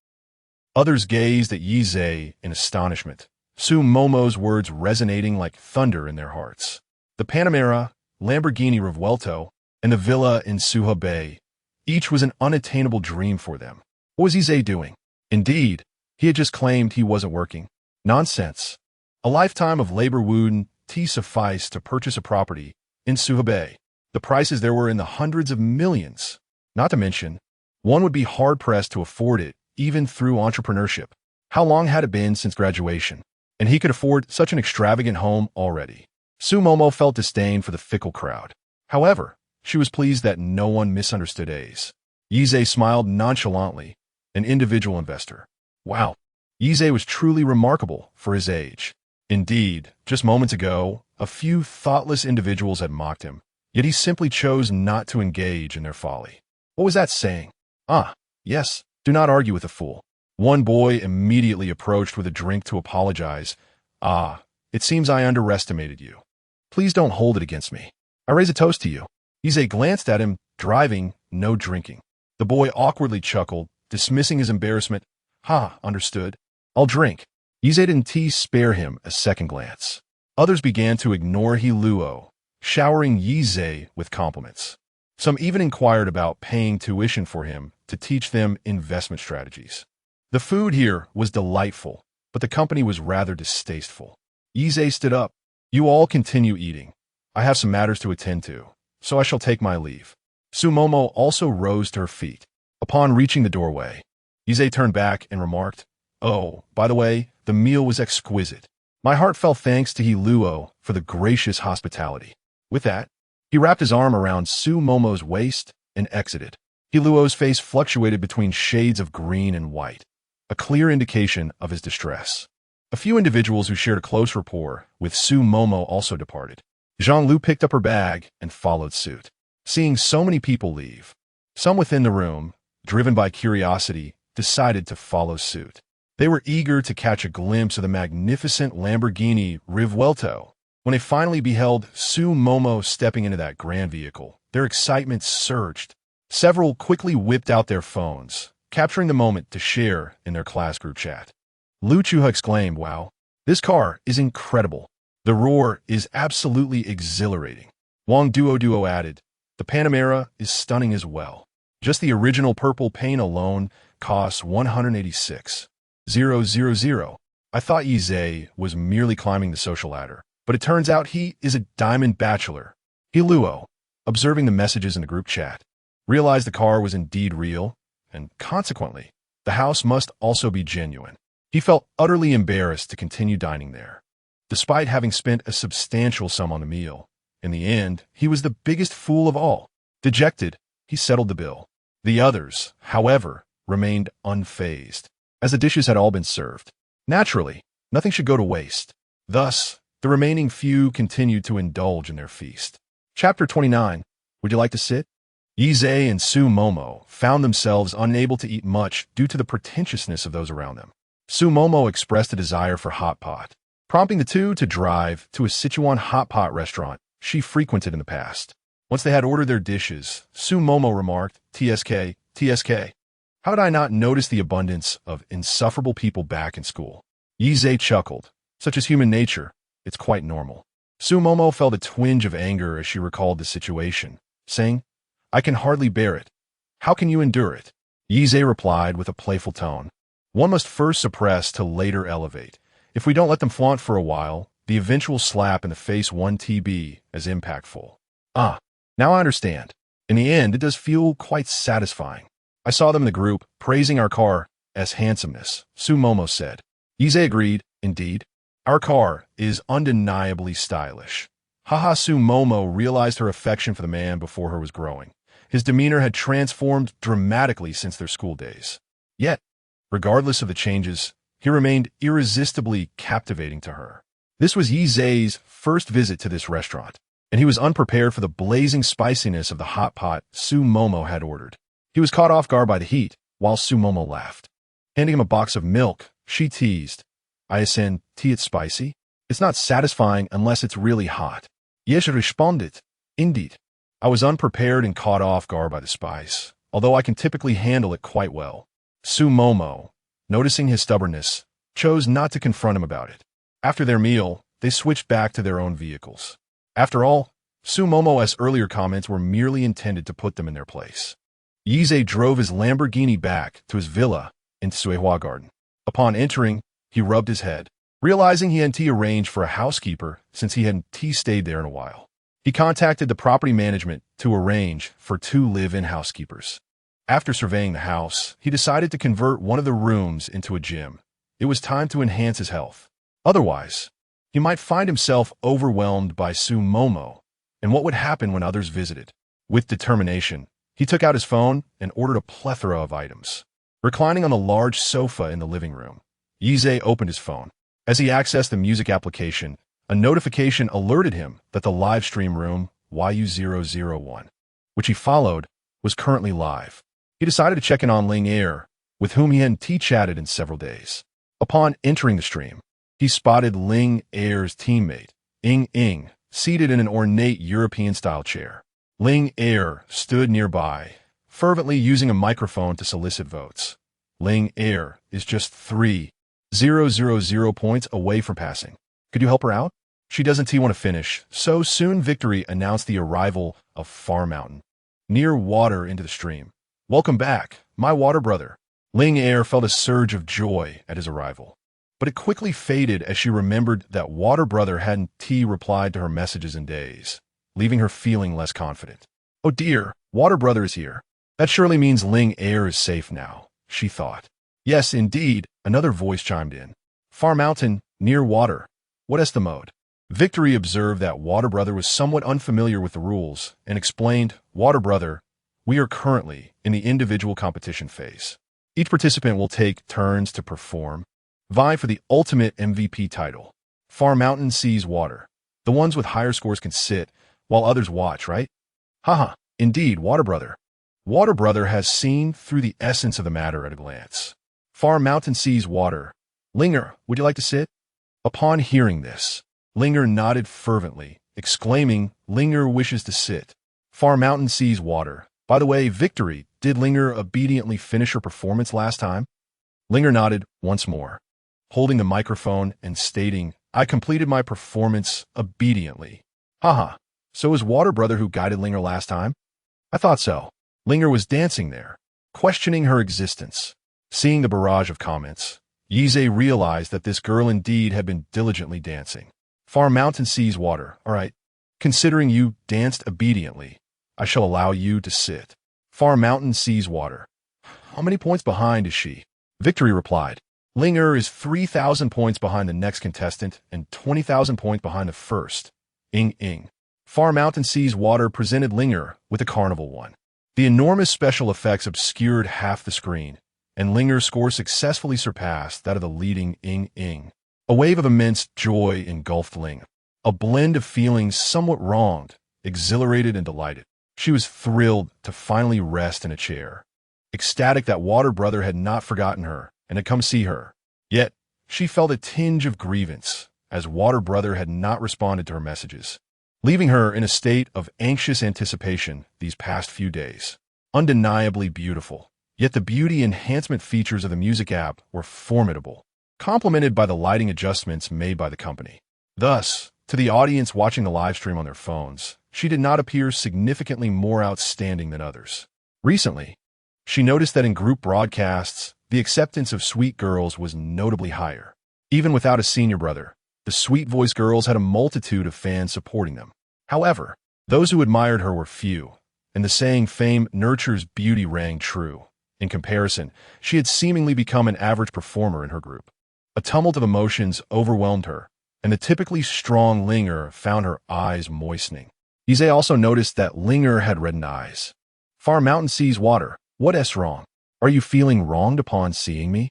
Others gazed at Yize in astonishment, Su Momo's words resonating like thunder in their hearts. The Panamera, Lamborghini Revuelto, and the villa in Suha Bay, each was an unattainable dream for them. What was Yize doing? Indeed, he had just claimed he wasn't working. Nonsense. A lifetime of labor wouldn't suffice to purchase a property in Suha Bay. The prices there were in the hundreds of millions. Not to mention, one would be hard-pressed to afford it, even through entrepreneurship. How long had it been since graduation? And he could afford such an extravagant home already. Su Momo felt disdain for the fickle crowd. However, she was pleased that no one misunderstood Ace. Yize smiled nonchalantly, an individual investor. Wow, Yize was truly remarkable for his age. Indeed, just moments ago, a few thoughtless individuals had mocked him, yet he simply chose not to engage in their folly. What was that saying? Ah, yes, do not argue with a fool. One boy immediately approached with a drink to apologize. Ah, it seems I underestimated you. Please don't hold it against me. I raise a toast to you. Yize glanced at him, driving, no drinking. The boy awkwardly chuckled, dismissing his embarrassment. Ha, understood. I'll drink. Yize didn't spare him a second glance. Others began to ignore Hiluo, showering Yize with compliments. Some even inquired about paying tuition for him to teach them investment strategies. The food here was delightful, but the company was rather distasteful. Yize stood up. You all continue eating. I have some matters to attend to, so I shall take my leave. Su Momo also rose to her feet. Upon reaching the doorway, Yize turned back and remarked, Oh, by the way, the meal was exquisite. My heartfelt thanks to Hiluo for the gracious hospitality. With that, he wrapped his arm around Su Momo's waist and exited. Hiluo's face fluctuated between shades of green and white, a clear indication of his distress. A few individuals who shared a close rapport with Su Momo also departed. Zhang Lu picked up her bag and followed suit. Seeing so many people leave, some within the room, driven by curiosity, decided to follow suit. They were eager to catch a glimpse of the magnificent Lamborghini Revuelto. When they finally beheld Su Momo stepping into that grand vehicle, their excitement surged. Several quickly whipped out their phones, capturing the moment to share in their class group chat. Lu Chuha exclaimed, Wow, this car is incredible. The roar is absolutely exhilarating. Wang Duo added, The Panamera is stunning as well. Just the original purple paint alone costs 186,000. I thought Yize was merely climbing the social ladder, but it turns out he is a diamond bachelor. Hiluo, observing the messages in the group chat, realized the car was indeed real, and consequently, the house must also be genuine. He felt utterly embarrassed to continue dining there. Despite having spent a substantial sum on the meal, in the end, he was the biggest fool of all. Dejected, he settled the bill. The others, however, remained unfazed, as the dishes had all been served. Naturally, nothing should go to waste. Thus, the remaining few continued to indulge in their feast. Chapter 29. Would you like to sit? Yize and Su Momo found themselves unable to eat much due to the pretentiousness of those around them. Su Momo expressed a desire for hot pot, prompting the two to drive to a Sichuan hot pot restaurant she frequented in the past. Once they had ordered their dishes, Su Momo remarked, TSK, how did I not notice the abundance of insufferable people back in school? Yize chuckled. Such is human nature, it's quite normal. Su Momo felt a twinge of anger as she recalled the situation, saying, I can hardly bear it. How can you endure it? Yize replied with a playful tone. One must first suppress to later elevate. If we don't let them flaunt for a while, the eventual slap in the face won't be as impactful. Ah, now I understand. In the end, it does feel quite satisfying. I saw them in the group, praising our car as handsomeness, Su Momo said. Yize agreed, indeed. Our car is undeniably stylish. Haha, Su Momo realized her affection for the man before her was growing, his demeanor had transformed dramatically since their school days. Yet, regardless of the changes, he remained irresistibly captivating to her. This was Yi Zhe's first visit to this restaurant, and he was unprepared for the blazing spiciness of the hot pot Su Momo had ordered. He was caught off guard by the heat, while Su Momo laughed. Handing him a box of milk, she teased, "I ascend, tea it's spicy? It's not satisfying unless it's really hot." Yes, responded. Indeed. I was unprepared and caught off guard by the spice, although I can typically handle it quite well. Su Momo, noticing his stubbornness, chose not to confront him about it. After their meal, they switched back to their own vehicles. After all, Su Momo's earlier comments were merely intended to put them in their place. Yi Zhe drove his Lamborghini back to his villa in Suihua Garden. Upon entering, he rubbed his head, realizing he hadn't arranged for a housekeeper since he hadn't stayed there in a while. He contacted the property management to arrange for 2 live-in housekeepers. After surveying the house, he decided to convert one of the rooms into a gym. It was time to enhance his health. Otherwise, he might find himself overwhelmed by Su Momo and what would happen when others visited. With determination, he took out his phone and ordered a plethora of items. Reclining on the large sofa in the living room, Yi Zhe opened his phone. As he accessed the music application, a notification alerted him that the live stream room, YU001, which he followed, was currently live. He decided to check in on Ling Er, with whom he hadn't chatted in several days. Upon entering the stream, he spotted Ling Er's teammate, Ing, seated in an ornate European-style chair. Ling Er stood nearby, fervently using a microphone to solicit votes. Ling Er is just 3,000 points away from passing. Could you help her out? She doesn't want to finish, so soon Victory announced the arrival of Far Mountain. Near water into the stream. Welcome back, my water brother. Ling Er felt a surge of joy at his arrival, but it quickly faded as she remembered that water brother hadn't replied to her messages in days, leaving her feeling less confident. Oh dear, water brother is here. That surely means Ling Er is safe now, she thought. Yes, indeed, another voice chimed in. Far Mountain, near water. What is the mode? Victory observed that Water Brother was somewhat unfamiliar with the rules and explained, Water Brother, we are currently in the individual competition phase. Each participant will take turns to perform, vie for the ultimate MVP title. Far Mountain sees water. The ones with higher scores can sit, while others watch, right? Haha, indeed, Water Brother. Water Brother has seen through the essence of the matter at a glance. Far Mountain sees water. Linger, would you like to sit? Upon hearing this, Linger nodded fervently, exclaiming, Linger wishes to sit. Far Mountain sees water. By the way, Victory, did Linger obediently finish her performance last time? Linger nodded once more, holding the microphone and stating, I completed my performance obediently. Haha, so was Water Brother who guided Linger last time? I thought so. Linger was dancing there, questioning her existence. Seeing the barrage of comments, Yi Zhe realized that this girl indeed had been diligently dancing. Far Mountain sees water. All right, considering you danced obediently, I shall allow you to sit. Far Mountain sees water. How many points behind is she? Victory replied. Linger is 3,000 points behind the next contestant and 20,000 points behind the first. Ing. Far Mountain sees water presented Linger with a carnival one. The enormous special effects obscured half the screen, and Linger's score successfully surpassed that of the leading Ing. A wave of immense joy engulfed Ling. A blend of feelings somewhat wronged, exhilarated and delighted. She was thrilled to finally rest in a chair, ecstatic that Water Brother had not forgotten her and had come see her. Yet, she felt a tinge of grievance, as Water Brother had not responded to her messages, leaving her in a state of anxious anticipation these past few days. Undeniably beautiful, yet the beauty enhancement features of the music app were formidable, complemented by the lighting adjustments made by the company. Thus, to the audience watching the live stream on their phones, she did not appear significantly more outstanding than others. Recently, she noticed that in group broadcasts, the acceptance of Sweet Girls was notably higher. Even without a senior brother, the Sweet Voice Girls had a multitude of fans supporting them. However, those who admired her were few, and the saying fame nurtures beauty rang true. In comparison, she had seemingly become an average performer in her group. A tumult of emotions overwhelmed her, and the typically strong Linger found her eyes moistening. Yi Zhe also noticed that Linger had reddened eyes. Far mountain sees water. What wrong? Are you feeling wronged upon seeing me?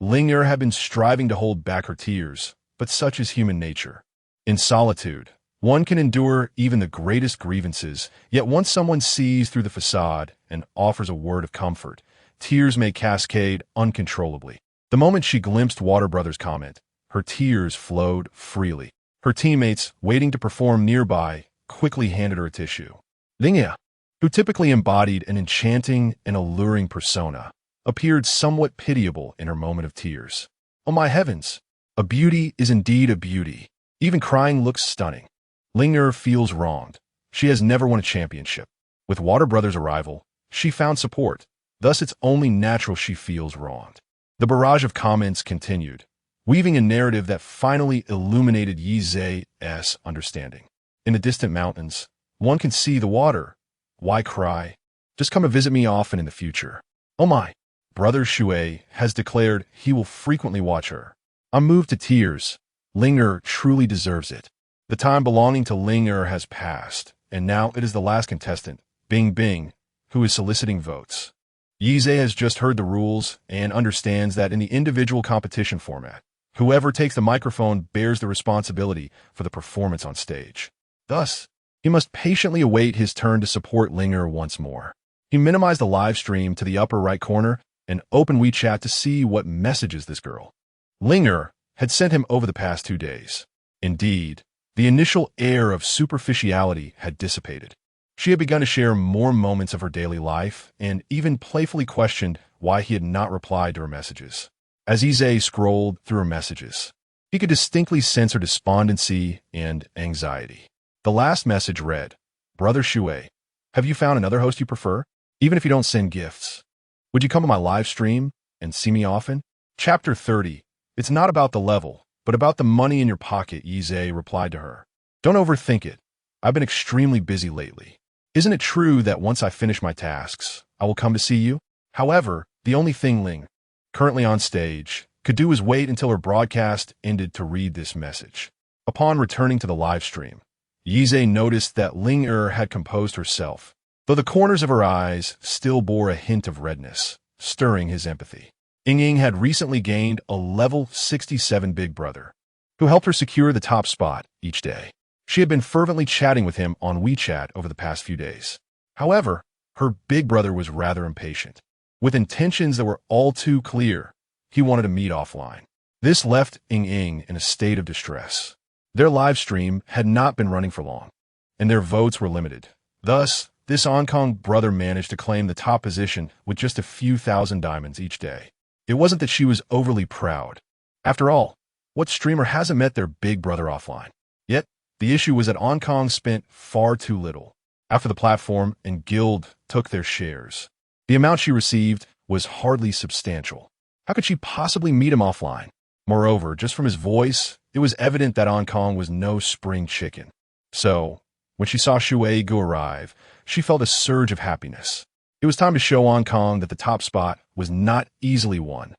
Ling'er had been striving to hold back her tears, but such is human nature. In solitude, one can endure even the greatest grievances, yet once someone sees through the facade and offers a word of comfort, tears may cascade uncontrollably. The moment she glimpsed Water Brother's comment, her tears flowed freely. Her teammates, waiting to perform nearby, quickly handed her a tissue. Ling'er, who typically embodied an enchanting and alluring persona, appeared somewhat pitiable in her moment of tears. Oh my heavens! A beauty is indeed a beauty. Even crying looks stunning. Ling'er feels wronged. She has never won a championship. With Water Brother's arrival, she found support. Thus it's only natural she feels wronged. The barrage of comments continued, weaving a narrative that finally illuminated Yi Zhe's understanding. In the distant mountains, one can see the water. Why cry? Just come and visit me often in the future. Oh my! Brother Shui has declared he will frequently watch her. I'm moved to tears. Ling'er truly deserves it. The time belonging to Ling'er has passed, and now it is the last contestant, Bing Bing, who is soliciting votes. Yi Zhe has just heard the rules and understands that in the individual competition format, whoever takes the microphone bears the responsibility for the performance on stage. Thus, he must patiently await his turn to support Ling'er once more. He minimized the live stream to the upper right corner and opened WeChat to see what messages this girl, Ling'er, had sent him over the past 2 days. Indeed, the initial air of superficiality had dissipated. She had begun to share more moments of her daily life and even playfully questioned why he had not replied to her messages. As Yi Zhe scrolled through her messages, he could distinctly sense her despondency and anxiety. The last message read, Brother Shui, have you found another host you prefer? Even if you don't send gifts. Would you come on my live stream and see me often? Chapter 30. It's not about the level, but about the money in your pocket, Yi Zhe replied to her. Don't overthink it. I've been extremely busy lately. Isn't it true that once I finish my tasks, I will come to see you? However, the only thing Ling, currently on stage, could do is wait until her broadcast ended to read this message. Upon returning to the live stream, Yi Zhe noticed that Ling'er had composed herself, though the corners of her eyes still bore a hint of redness, stirring his empathy. Ying had recently gained a level 67 big brother, who helped her secure the top spot each day. She had been fervently chatting with him on WeChat over the past few days. However, her big brother was rather impatient. With intentions that were all too clear, he wanted to meet offline. This left Ying in a state of distress. Their live stream had not been running for long, and their votes were limited. Thus, this Hong Kong brother managed to claim the top position with just a few thousand diamonds each day. It wasn't that she was overly proud. After all, what streamer hasn't met their big brother offline? Yet, the issue was that Hong Kong spent far too little. After the platform and guild took their shares, the amount she received was hardly substantial. How could she possibly meet him offline? Moreover, just from his voice, it was evident that Hong Kong was no spring chicken. So, when she saw Shui Gu arrive, she felt a surge of happiness. It was time to show Hong Kong that the top spot was not easily won.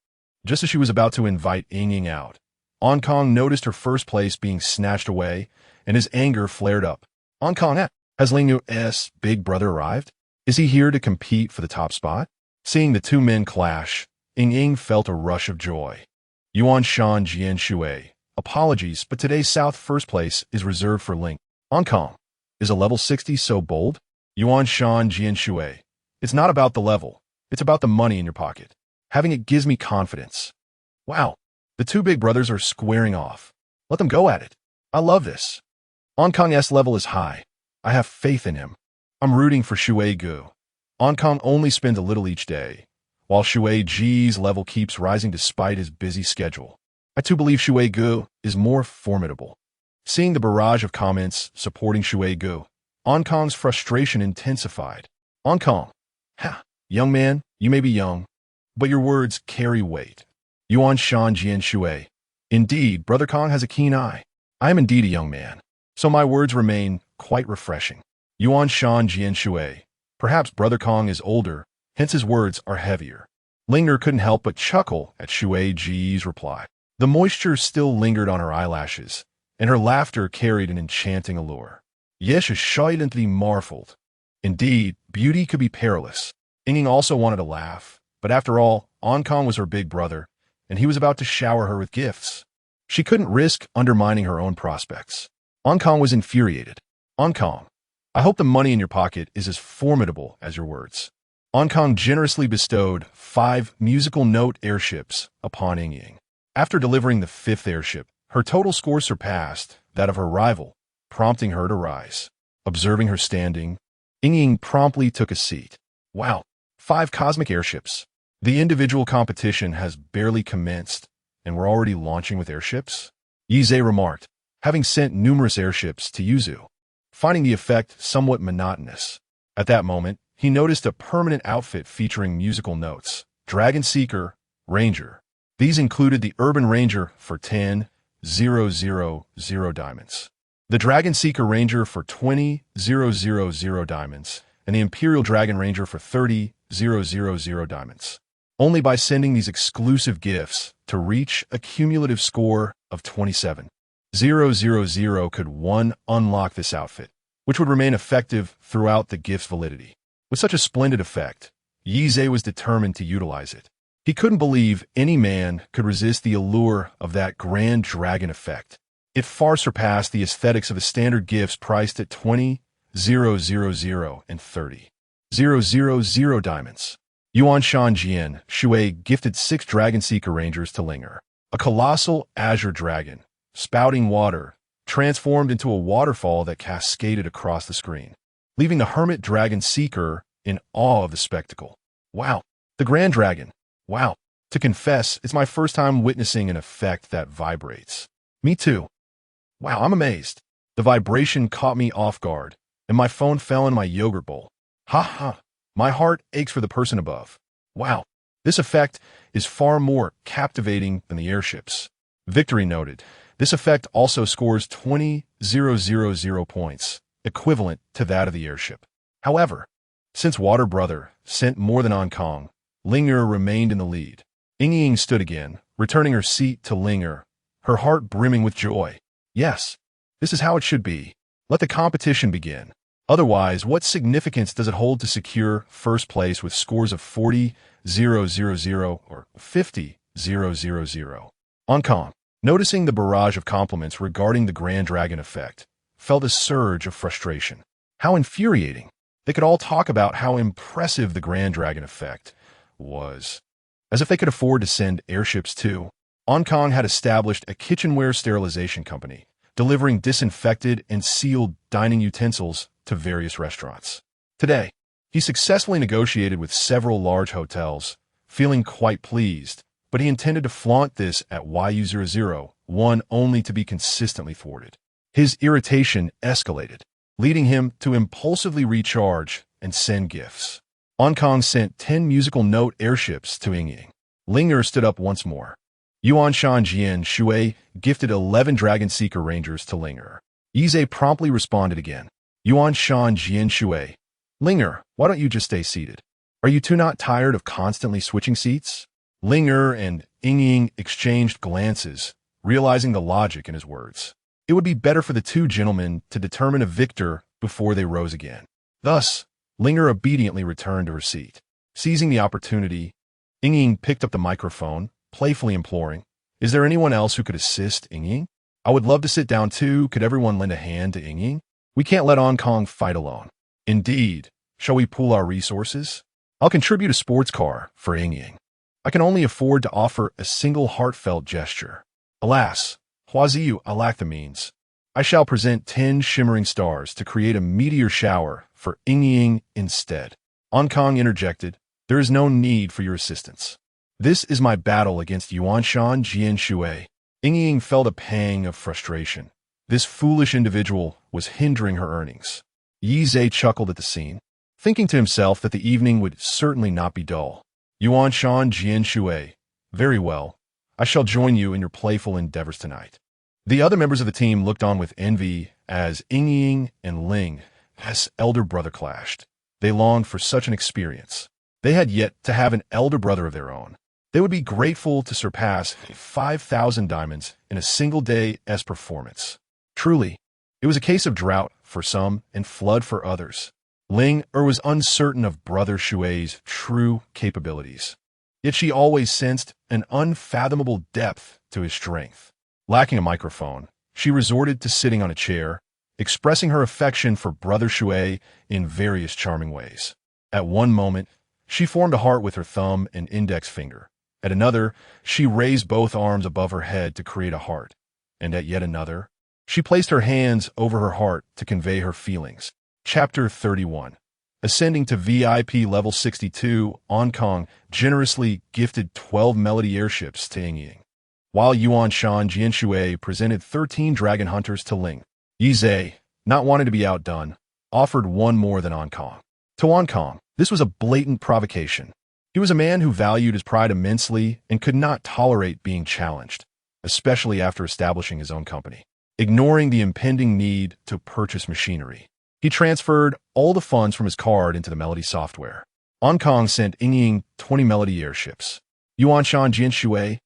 Just as she was about to invite Ying out, Hong Kong noticed her first place being snatched away, and his anger flared up. Hong Kong, has Ling'er's big brother arrived? Is he here to compete for the top spot? Seeing the two men clash, Ying felt a rush of joy. Yuan Shan Jian Shui, apologies, but today's South first place is reserved for Ling. Hong Kong, is a level 60 so bold? Yuan Shan Jian Shui, it's not about the level, it's about the money in your pocket. Having it gives me confidence. Wow, the two big brothers are squaring off. Let them go at it. I love this. Hong Kong's level is high. I have faith in him. I'm rooting for Shui Gu. Hong Kong only spends a little each day, while Shui Ji's level keeps rising despite his busy schedule. I too believe Shui Gu is more formidable. Seeing the barrage of comments supporting Shui Gu, Hong Kong's frustration intensified. Hong Kong, young man, you may be young, but your words carry weight. Yuan Shan Jian Shui, indeed, Brother Kong has a keen eye. I am indeed a young man, so my words remain quite refreshing. Yuan Shan Jian Shui, perhaps Brother Kong is older, hence his words are heavier. Ling'er couldn't help but chuckle at Shui Ji's reply. The moisture still lingered on her eyelashes, and her laughter carried an enchanting allure. Yes, is scheidently marveled. Indeed, Beauty could be perilous. Ying also wanted to laugh, but after all, Ankang was her big brother, and he was about to shower her with gifts. She couldn't risk undermining her own prospects. Ankang was infuriated. Ankang, I hope the money in your pocket is as formidable as your words. Ankang generously bestowed 5 musical note airships upon Ying. After delivering the 5th airship, her total score surpassed that of her rival, prompting her to rise. Observing her standing, Ying promptly took a seat. Wow, 5 cosmic airships. The individual competition has barely commenced, and we're already launching with airships? Yize remarked, having sent numerous airships to Yuzu, finding the effect somewhat monotonous. At that moment, he noticed a permanent outfit featuring musical notes, Dragon Seeker, Ranger. These included the Urban Ranger for 10,000 diamonds, the Dragon Seeker Ranger for 20,000 diamonds, and the Imperial Dragon Ranger for 30,000 diamonds. Only by sending these exclusive gifts to reach a cumulative score of 27,000 could one unlock this outfit, which would remain effective throughout the gift's validity. With such a splendid effect, Yize was determined to utilize it. He couldn't believe any man could resist the allure of that Grand Dragon effect. It far surpassed the aesthetics of the standard gifts priced at 20,000 and 30,000 diamonds. Yuan Shan Jian Shui gifted 6 Dragon Seeker Rangers to Linger, a colossal azure dragon, spouting water, transformed into a waterfall that cascaded across the screen, leaving the Hermit Dragon Seeker in awe of the spectacle. Wow, the Grand Dragon. Wow. To confess, it's my first time witnessing an effect that vibrates. Me too. Wow, I'm amazed. The vibration caught me off guard, and my phone fell in my yogurt bowl. Ha ha. My heart aches for the person above. Wow, this effect is far more captivating than the airships. Victory noted. This effect also scores 20,000 points, equivalent to that of the airship. However, since Water Brother sent more than Ankang, Linger remained in the lead. Ying stood again, returning her seat to Linger, her heart brimming with joy. Yes, this is how it should be. Let the competition begin. Otherwise, what significance does it hold to secure first place with scores of 40,000 or 50,000? Ankang, noticing the barrage of compliments regarding the Grand Dragon effect, felt a surge of frustration. How infuriating. They could all talk about how impressive the Grand Dragon effect was, as if they could afford to send airships too. Ankang had established a kitchenware sterilization company, delivering disinfected and sealed dining utensils to various restaurants. Today, he successfully negotiated with several large hotels, feeling quite pleased, but he intended to flaunt this at YU001 only to be consistently thwarted. His irritation escalated, leading him to impulsively recharge and send gifts. Ankang sent 10 musical note airships to Ying. Linger stood up once more. Yuan Shan Jian Shui gifted 11 Dragon Seeker Rangers to Linger. Yize promptly responded again. Yuan Shan Jian Shui, Linger, why don't you just stay seated? Are you two not tired of constantly switching seats? Linger and Ying exchanged glances, realizing the logic in his words. It would be better for the two gentlemen to determine a victor before they rose again. Thus, Linger obediently returned to her seat. Seizing the opportunity, Ying picked up the microphone, playfully imploring, "Is there anyone else who could assist Ying? I would love to sit down too. Could everyone lend a hand to Ying? We can't let Ankang fight alone." "Indeed. Shall we pool our resources? I'll contribute a sports car for Ying. I can only afford to offer a single heartfelt gesture. Alas, Huaziyu, I lack the means. I shall present 10 shimmering stars to create a meteor shower for Ying instead." Ankang interjected, "There is no need for your assistance. This is my battle against Yuanshan Jian Shui." Ying felt a pang of frustration. This foolish individual was hindering her earnings. Yize chuckled at the scene, thinking to himself that the evening would certainly not be dull. Yuanshan Jian Shui, very well. I shall join you in your playful endeavors tonight. The other members of the team looked on with envy as Ying and Ling, as elder brother, clashed. They longed for such an experience. They had yet to have an elder brother of their own. They would be grateful to surpass 5,000 diamonds in a single day's performance. Truly, it was a case of drought for some and flood for others. Ling was uncertain of Brother Shui's true capabilities. Yet she always sensed an unfathomable depth to his strength. Lacking a microphone, she resorted to sitting on a chair, expressing her affection for Brother Shui in various charming ways. At one moment, she formed a heart with her thumb and index finger. At another, she raised both arms above her head to create a heart. And at yet another, she placed her hands over her heart to convey her feelings. Chapter 31. Ascending to VIP level 62, Hong Kong generously gifted 12 Melody airships to Ying. While Yuan Shan Jianshui presented 13 Dragon Hunters to Ling. Yi, not wanting to be outdone, offered one more than Hong Kong. To Hong Kong, this was a blatant provocation. He was a man who valued his pride immensely and could not tolerate being challenged, especially after establishing his own company. Ignoring the impending need to purchase machinery, he transferred all the funds from his card into the Melody software. Hong Kong sent Ying 20 Melody airships. Yuan Shan Jianshui,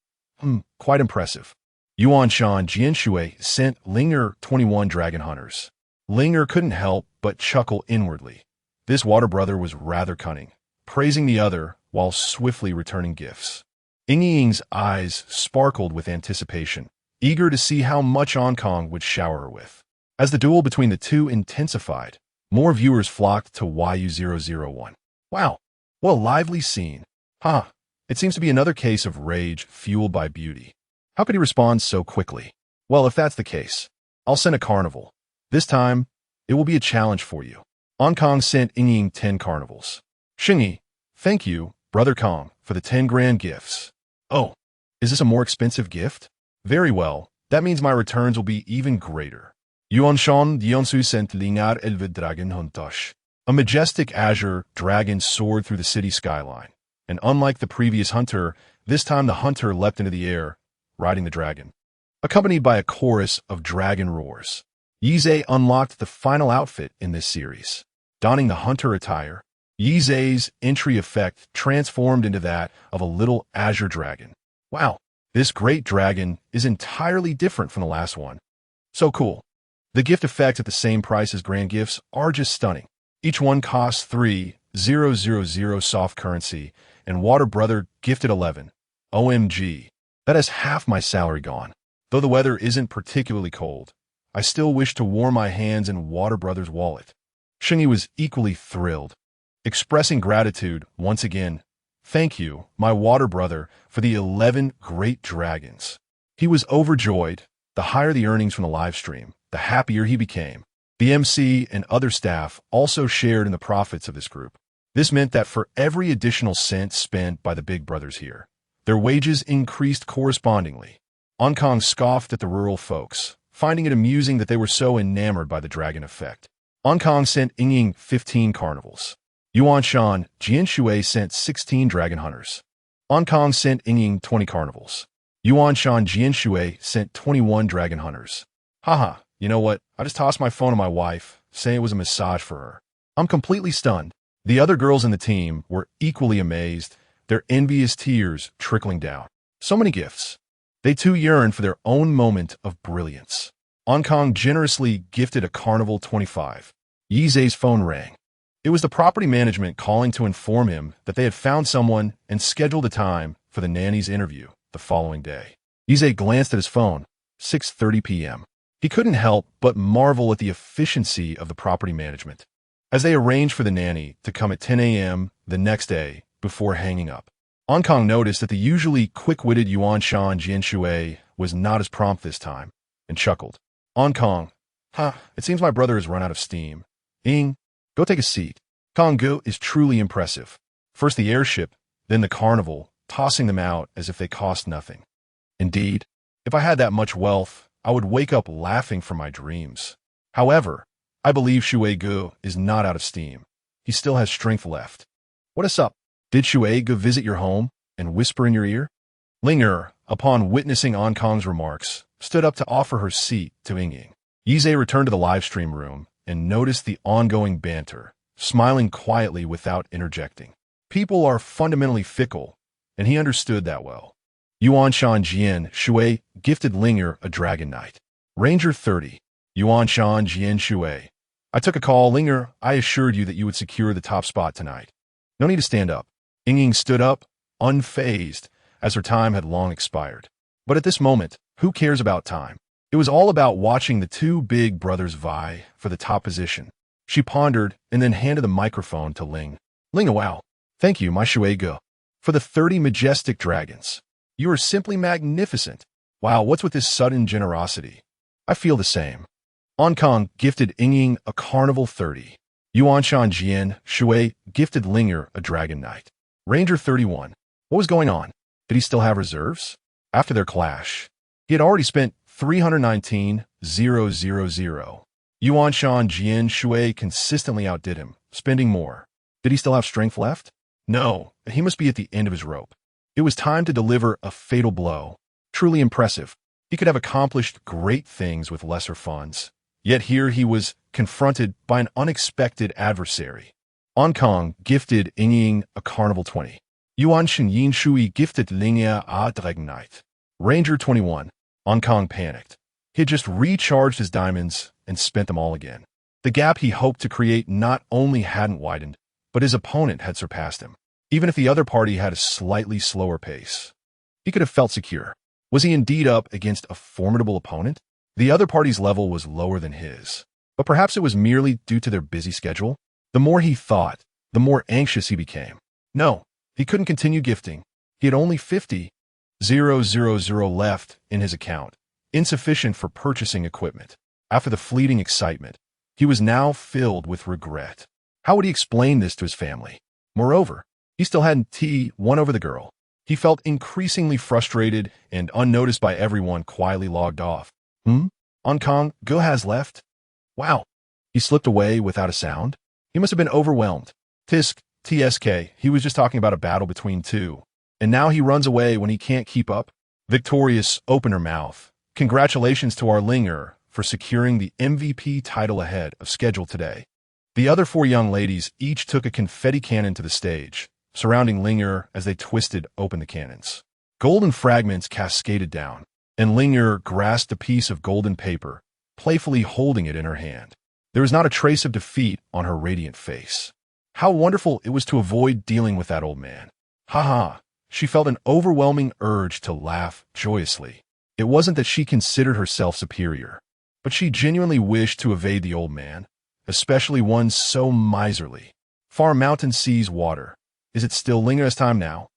quite impressive. Yuan Shan Jianshui sent Linger 21 Dragon Hunters. Linger couldn't help but chuckle inwardly. This water brother was rather cunning, praising the other while swiftly returning gifts. Ying's eyes sparkled with anticipation, eager to see how much Hong Kong would shower her with. As the duel between the two intensified, more viewers flocked to YU001. Wow, what a lively scene. It seems to be another case of rage fueled by beauty. How could he respond so quickly? Well, if that's the case, I'll send a carnival. This time, it will be a challenge for you. Hong Kong sent Ying 10 carnivals. Xingyi, thank you, Brother Kong, for the 10 grand gifts. Oh, is this a more expensive gift? Very well, that means my returns will be even greater. Yuan Shan Dionsu sent Lingar Elve Dragon Huntosh. A majestic azure dragon soared through the city skyline, and unlike the previous hunter, this time the hunter leapt into the air, riding the dragon. Accompanied by a chorus of dragon roars, Yi unlocked the final outfit in this series. Donning the hunter attire, Yi's entry effect transformed into that of a little azure dragon. Wow, this great dragon is entirely different from the last one. So cool. The gift effects at the same price as grand gifts are just stunning. Each one costs 3,000 soft currency, and Water Brother gifted 11. OMG. That is half my salary gone. Though the weather isn't particularly cold, I still wish to warm my hands in Water Brother's wallet. Xingyi was equally thrilled, expressing gratitude once again. Thank you, my Water Brother, for the 11 great dragons. He was overjoyed. The higher the earnings from the live stream, the happier he became. The MC and other staff also shared in the profits of this group. This meant that for every additional cent spent by the big brothers here, their wages increased correspondingly. Hong Kong scoffed at the rural folks, finding it amusing that they were so enamored by the dragon effect. Hong Kong sent Ying 15 carnivals. Yuan Shan Jianshui sent 16 dragon hunters. Hong Kong sent Ying 20 carnivals. Yuan Shan Jianshui sent 21 dragon hunters. Haha, you know what? I just tossed my phone to my wife, saying it was a massage for her. I'm completely stunned. The other girls in the team were equally amazed, their envious tears trickling down. So many gifts. They too yearned for their own moment of brilliance. Hong Kong generously gifted a Carnival 25. Yi's phone rang. It was the property management calling to inform him that they had found someone and scheduled a time for the nanny's interview the following day. Yi glanced at his phone. 6:30 p.m. He couldn't help but marvel at the efficiency of the property management, as they arranged for the nanny to come at 10 a.m. the next day before hanging up. Hong Kong noticed that the usually quick-witted Yuan Shan Jianshui was not as prompt this time, and chuckled. Hong Kong, it seems my brother has run out of steam. Ying, go take a seat. Konggu is truly impressive. First the airship, then the carnival, tossing them out as if they cost nothing. Indeed, if I had that much wealth, I would wake up laughing from my dreams. However, I believe Shui Gu is not out of steam. He still has strength left. What is up? Did Shui Gu visit your home and whisper in your ear? Linger, upon witnessing Hong Kong's remarks, stood up to offer her seat to Ying. Yi returned to the live stream room and noticed the ongoing banter, smiling quietly without interjecting. People are fundamentally fickle, and he understood that well. Yuan Shan Jian Shui gifted Linger a Dragon Knight. Ranger 30. Yuan Shan Jian Shui. I took a call, Linger. I assured you that you would secure the top spot tonight. No need to stand up. Ying stood up, unfazed, as her time had long expired. But at this moment, who cares about time? It was all about watching the two big brothers vie for the top position. She pondered and then handed the microphone to Ling. Ling, wow. Thank you, my Shuego. For the 30 majestic dragons. You are simply magnificent. Wow, what's with this sudden generosity? I feel the same. Hong Kong gifted Ying a Carnival 30. Yuanshan Jian Shui gifted Linger a Dragon Knight. Ranger 31. What was going on? Did he still have reserves? After their clash, he had already spent 319,000. Yuanshan Jian Shui consistently outdid him, spending more. Did he still have strength left? No, he must be at the end of his rope. It was time to deliver a fatal blow. Truly impressive. He could have accomplished great things with lesser funds. Yet here he was confronted by an unexpected adversary. Hong Kong gifted Ying a Carnival 20. Yuanshan Yin Shui gifted Linger a Dragon Knight. Ranger 21. Hong Kong panicked. He had just recharged his diamonds and spent them all again. The gap he hoped to create not only hadn't widened, but his opponent had surpassed him. Even if the other party had a slightly slower pace, he could have felt secure. Was he indeed up against a formidable opponent? The other party's level was lower than his, but perhaps it was merely due to their busy schedule. The more he thought, the more anxious he became. No, he couldn't continue gifting. He had only 50,000 left in his account, insufficient for purchasing equipment. After the fleeting excitement, he was now filled with regret. How would he explain this to his family? Moreover, he still hadn't won over the girl. He felt increasingly frustrated and unnoticed by everyone, quietly logged off. Hong Kong, Go has left? Wow. He slipped away without a sound? He must have been overwhelmed. TSK, he was just talking about a battle between two. And now he runs away when he can't keep up? Victorious opened her mouth. Congratulations to our Linger for securing the MVP title ahead of schedule today. The other four young ladies each took a confetti cannon to the stage, surrounding Linger as they twisted open the cannons. Golden fragments cascaded down, and Linger grasped a piece of golden paper, playfully holding it in her hand. There was not a trace of defeat on her radiant face. How wonderful it was to avoid dealing with that old man. Ha! She felt an overwhelming urge to laugh joyously. It wasn't that she considered herself superior, but she genuinely wished to evade the old man, especially one so miserly. Far mountain sees water. Is it still Linger's time now?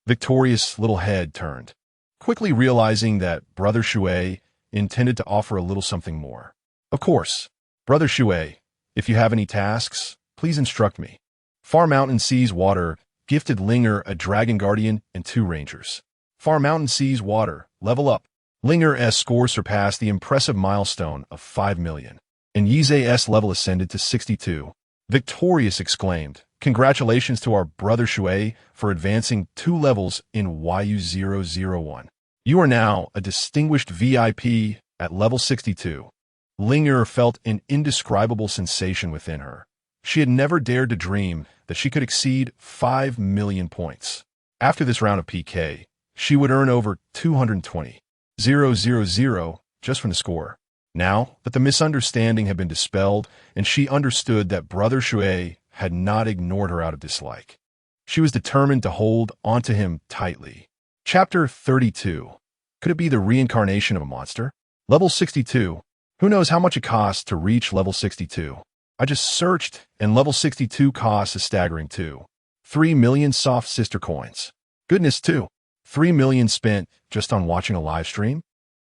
Victorious' little head turned, quickly realizing that Brother Shui intended to offer a little something more. Of course, Brother Shui, if you have any tasks, please instruct me. Far Mountain Seas Water gifted Linger a Dragon Guardian and 2 Rangers. Far Mountain Seas Water, level up. Linger's score surpassed the impressive milestone of 5 million, and Yize's level ascended to 62. Victorious exclaimed, "Congratulations to our Brother Shui for advancing 2 levels in YU001. You are now a distinguished VIP at level 62. Linger felt an indescribable sensation within her. She had never dared to dream that she could exceed 5 million points. After this round of PK, she would earn over 220,000 just from the score. Now that the misunderstanding had been dispelled and she understood that Brother Shui had not ignored her out of dislike, she was determined to hold onto him tightly. Chapter 32. Could it be the reincarnation of a monster? Level 62. Who knows how much it costs to reach level 62? I just searched, and level 62 costs a staggering 3 million soft sister coins. Goodness, 3 million spent just on watching a live stream?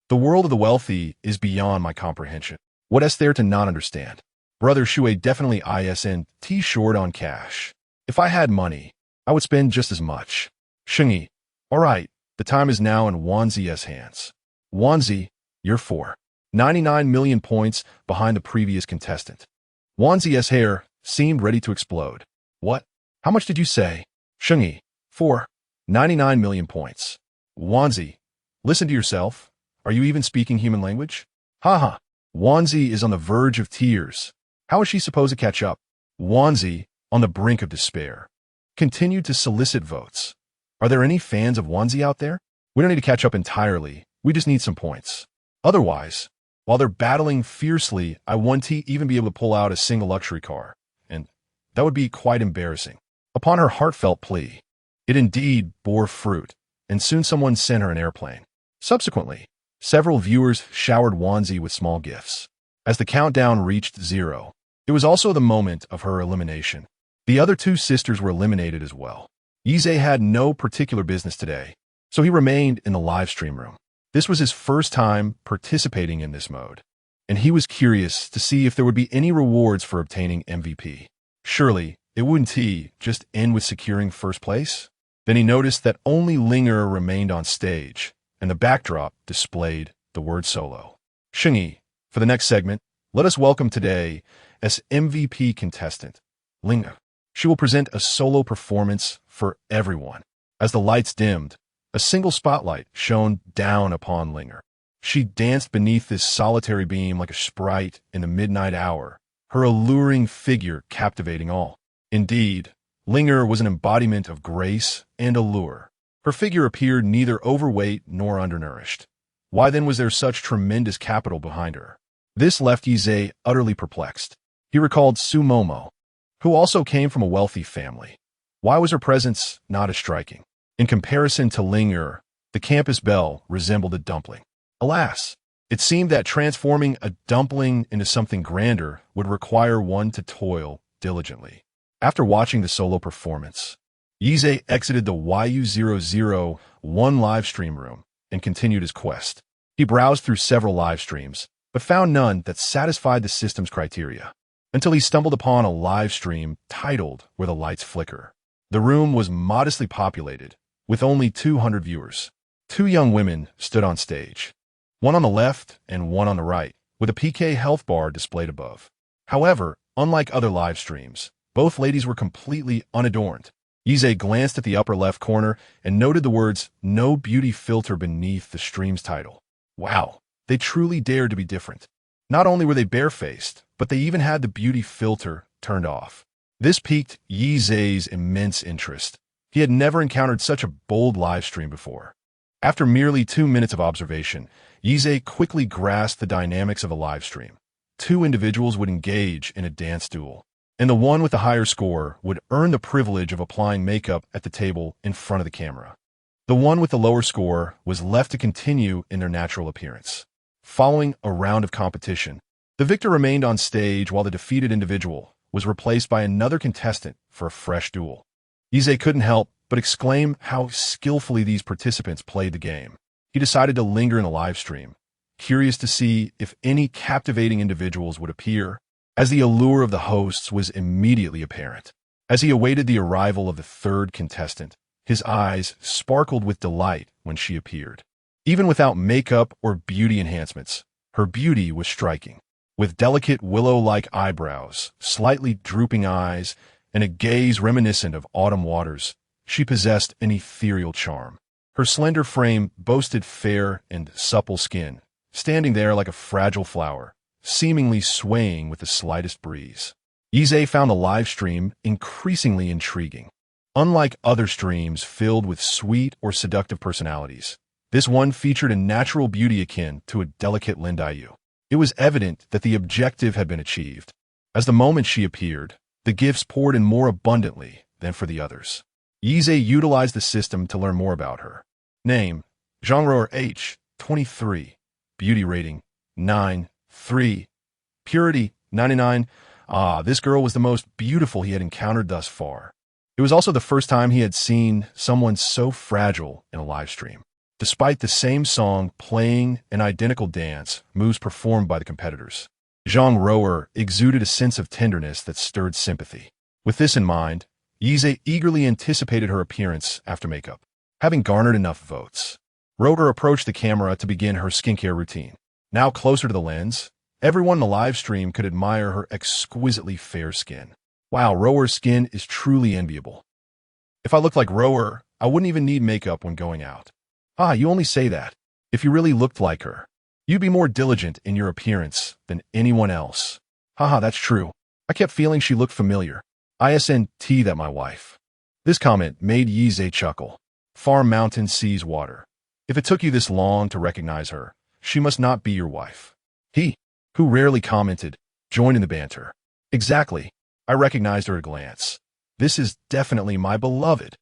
The world of the wealthy is beyond my comprehension. What is there to not understand? Brother Shui definitely isn't short on cash. If I had money, I would spend just as much. Shengyi. Alright, the time is now in Wanzi's hands. Wanzi, you're 99 million points behind the previous contestant. Wanzi's hair seemed ready to explode. What? How much did you say? Shengyi. 99 million points. Wanzi, listen to yourself. Are you even speaking human language? Haha. Wanzi is on the verge of tears. How is she supposed to catch up? Wanzi, on the brink of despair, continued to solicit votes. Are there any fans of Wanzi out there? We don't need to catch up entirely. We just need some points. Otherwise, While they're battling fiercely, I won't even be able to pull out a single luxury car, and that would be quite embarrassing. Upon her heartfelt plea, it indeed bore fruit, and soon someone sent her an airplane. Subsequently, several viewers showered Wanzi with small gifts. As the countdown reached 0, it was also the moment of her elimination. The other two sisters were eliminated as well. Yize had no particular business today, so he remained in the live stream room. This was his first time participating in this mode, and he was curious to see if there would be any rewards for obtaining MVP. Surely, it wouldn't just end with securing first place? Then he noticed that only Linger remained on stage, and the backdrop displayed the word solo. Xingyi, for the next segment, let us welcome today as MVP contestant, Linger. She will present a solo performance for everyone. As the lights dimmed, a single spotlight shone down upon Linger. She danced beneath this solitary beam like a sprite in the midnight hour, her alluring figure captivating all. Indeed, Linger was an embodiment of grace and allure. Her figure appeared neither overweight nor undernourished. Why then was there such tremendous capital behind her? This left Yize utterly perplexed. He recalled Sumomo, who also came from a wealthy family. Why was her presence not as striking? In comparison to Linger, the campus Belle resembled a dumpling. Alas, it seemed that transforming a dumpling into something grander would require one to toil diligently. After watching the solo performance, Yize exited the YU001 live stream room and continued his quest. He browsed through several live streams, but found none that satisfied the system's criteria, until he stumbled upon a live stream titled Where the Lights Flicker. The room was modestly populated, with only 200 viewers. Two young women stood on stage, one on the left and one on the right, with a PK health bar displayed above. However, unlike other live streams, both ladies were completely unadorned. Yize glanced at the upper left corner and noted the words, "No beauty filter" beneath the stream's title. Wow, they truly dared to be different. Not only were they barefaced, but they even had the beauty filter turned off. This piqued Yize's immense interest. He had never encountered such a bold live stream before. After merely 2 minutes of observation, Yize quickly grasped the dynamics of a live stream. Two individuals would engage in a dance duel, and the one with the higher score would earn the privilege of applying makeup at the table in front of the camera. The one with the lower score was left to continue in their natural appearance. Following a round of competition, the victor remained on stage while the defeated individual was replaced by another contestant for a fresh duel. Yize couldn't help but exclaim how skillfully these participants played the game. He decided to linger in the live stream, curious to see if any captivating individuals would appear, as the allure of the hosts was immediately apparent. As he awaited the arrival of the third contestant, his eyes sparkled with delight when she appeared. Even without makeup or beauty enhancements, her beauty was striking. With delicate willow-like eyebrows, slightly drooping eyes, and a gaze reminiscent of autumn waters, she possessed an ethereal charm. Her slender frame boasted fair and supple skin, standing there like a fragile flower, seemingly swaying with the slightest breeze. Yize found the live stream increasingly intriguing. Unlike other streams filled with sweet or seductive personalities, this one featured a natural beauty akin to a delicate Lindayu. It was evident that the objective had been achieved. As the moment she appeared, the gifts poured in more abundantly than for the others. Yize utilized the system to learn more about her. Name, genre H, 23. Beauty rating, 9.3. Purity, 99. This girl was the most beautiful he had encountered thus far. It was also the first time he had seen someone so fragile in a live stream. Despite the same song playing and identical dance moves performed by the competitors, Zhang Rower exuded a sense of tenderness that stirred sympathy. With this in mind, Yize eagerly anticipated her appearance after makeup. Having garnered enough votes, Rower approached the camera to begin her skincare routine. Now closer to the lens, everyone in the live stream could admire her exquisitely fair skin. Wow, Rower's skin is truly enviable. If I looked like Rower, I wouldn't even need makeup when going out. You only say that. If you really looked like her, you'd be more diligent in your appearance than anyone else. That's true. I kept feeling she looked familiar. ISNT that my wife. This comment made Yize chuckle. Far mountain sees water. If it took you this long to recognize her, she must not be your wife. He, who rarely commented, joined in the banter. Exactly. I recognized her at a glance. This is definitely my beloved.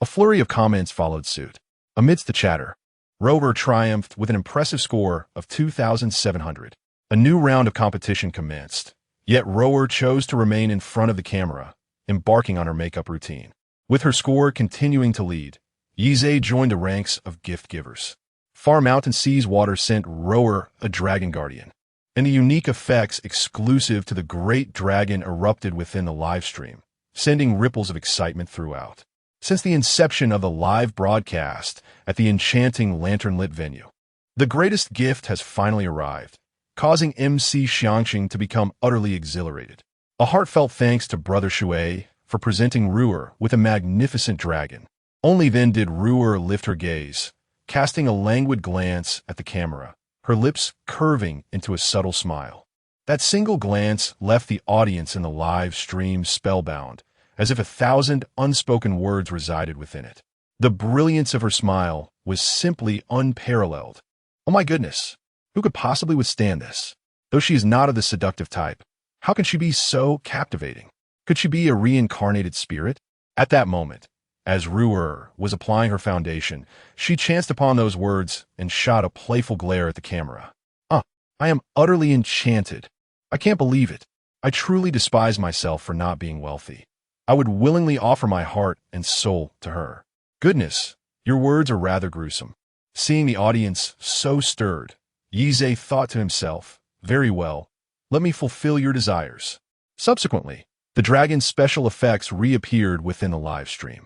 A flurry of comments followed suit. Amidst the chatter, Rover triumphed with an impressive score of 2,700. A new round of competition commenced, yet Rower chose to remain in front of the camera, embarking on her makeup routine. With her score continuing to lead, Yize joined the ranks of gift givers. Far Mountain Sea's water sent Rower a dragon guardian, and the unique effects exclusive to the great dragon erupted within the live stream, sending ripples of excitement throughout. Since the inception of the live broadcast at the enchanting lantern-lit venue, the greatest gift has finally arrived, causing MC Xiangxing to become utterly exhilarated. A heartfelt thanks to Brother Shui for presenting Ruer with a magnificent dragon. Only then did Ruer lift her gaze, casting a languid glance at the camera, her lips curving into a subtle smile. That single glance left the audience in the live stream spellbound, as if 1,000 unspoken words resided within it. The brilliance of her smile was simply unparalleled. Oh my goodness, who could possibly withstand this? Though she is not of the seductive type, how can she be so captivating? Could she be a reincarnated spirit? At that moment, as Ruer was applying her foundation, she chanced upon those words and shot a playful glare at the camera. I am utterly enchanted. I can't believe it. I truly despise myself for not being wealthy. I would willingly offer my heart and soul to her. Goodness, your words are rather gruesome. Seeing the audience so stirred, Yize thought to himself, very well, let me fulfill your desires. Subsequently, the dragon's special effects reappeared within the live stream.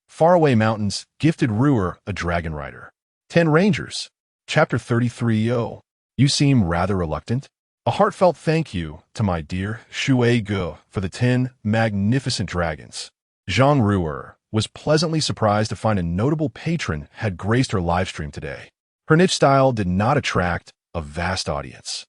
Faraway Mountains gifted Ruer a dragon rider. 10 Rangers. Chapter 33. Oh, you seem rather reluctant. A heartfelt thank you to my dear Shui Ge for the 10 magnificent dragons. Zhang Ruer was pleasantly surprised to find a notable patron had graced her livestream today. Her niche style did not attract a vast audience,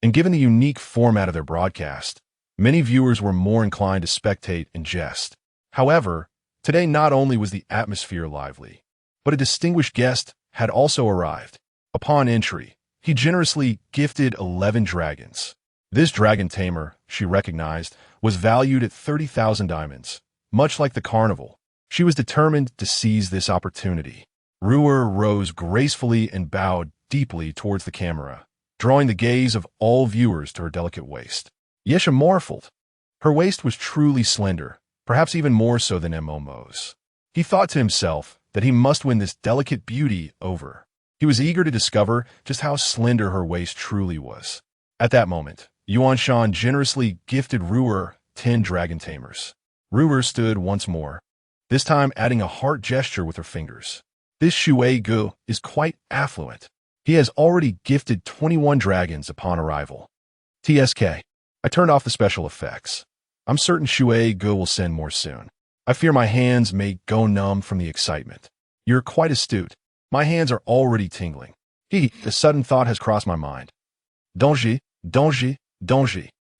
and given the unique format of their broadcast, many viewers were more inclined to spectate and jest. However, today not only was the atmosphere lively, but a distinguished guest had also arrived. Upon entry, he generously gifted 11 dragons. This dragon tamer, she recognized, was valued at 30,000 diamonds. Much like the carnival, she was determined to seize this opportunity. Ruer rose gracefully and bowed deeply towards the camera, drawing the gaze of all viewers to her delicate waist. Yesha marveled. Her waist was truly slender, perhaps even more so than Momo's. He thought to himself that he must win this delicate beauty over. He was eager to discover just how slender her waist truly was. At that moment, Yuan Shan generously gifted Ruer 10 dragon tamers. Ruer stood once more, this time adding a heart gesture with her fingers. This Shui Ge is quite affluent. He has already gifted 21 dragons upon arrival. TSK. I turned off the special effects. I'm certain Shui Ge will send more soon. I fear my hands may go numb from the excitement. You're quite astute. My hands are already tingling. A sudden thought has crossed my mind. Donji.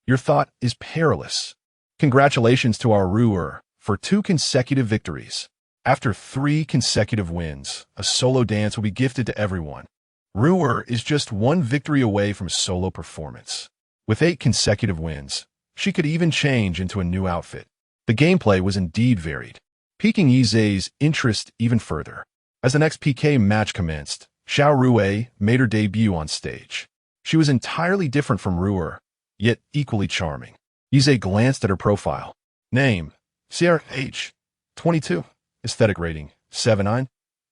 Your thought is perilous. Congratulations to our Ruer for 2 consecutive victories. After 3 consecutive wins, a solo dance will be gifted to everyone. Ruer is just 1 victory away from solo performance. With 8 consecutive wins, she could even change into a new outfit. The gameplay was indeed varied, piquing Yize's interest even further. As the next PK match commenced, Xiao Rue made her debut on stage. She was entirely different from Ruer, yet equally charming. Yize glanced at her profile. Name, Sierra H. 22. Aesthetic rating, 7.9.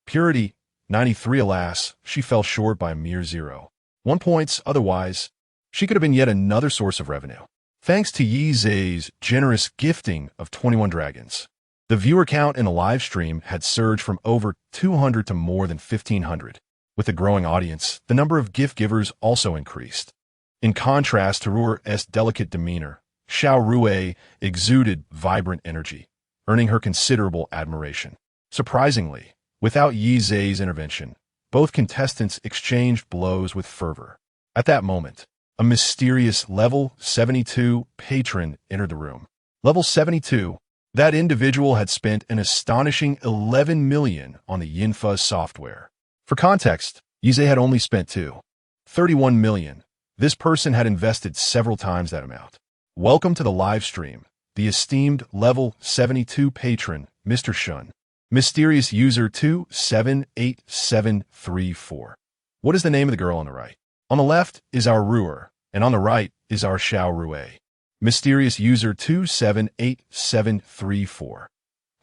Purity, 93. Alas, she fell short by a mere 0.1 points. Otherwise, she could have been yet another source of revenue. Thanks to Yize's generous gifting of 21 dragons, the viewer count in the live stream had surged from over 200 to more than 1,500. With the growing audience, the number of gift givers also increased. In contrast to Ruer's delicate demeanor, Xiao Rue exuded vibrant energy, earning her considerable admiration. Surprisingly, without Yize's intervention, both contestants exchanged blows with fervor. At that moment, a mysterious Level 72 patron entered the room. Level 72. That individual had spent an astonishing 11 million on the Yinfa software. For context, Yize had only spent 31 million, This person had invested several times that amount. Welcome to the live stream, the esteemed level 72 patron, Mr. Shun. Mysterious user 278734. What is the name of the girl on the right? On the left is our Ruer, and on the right is our Xiao Rue. Mysterious user 278734.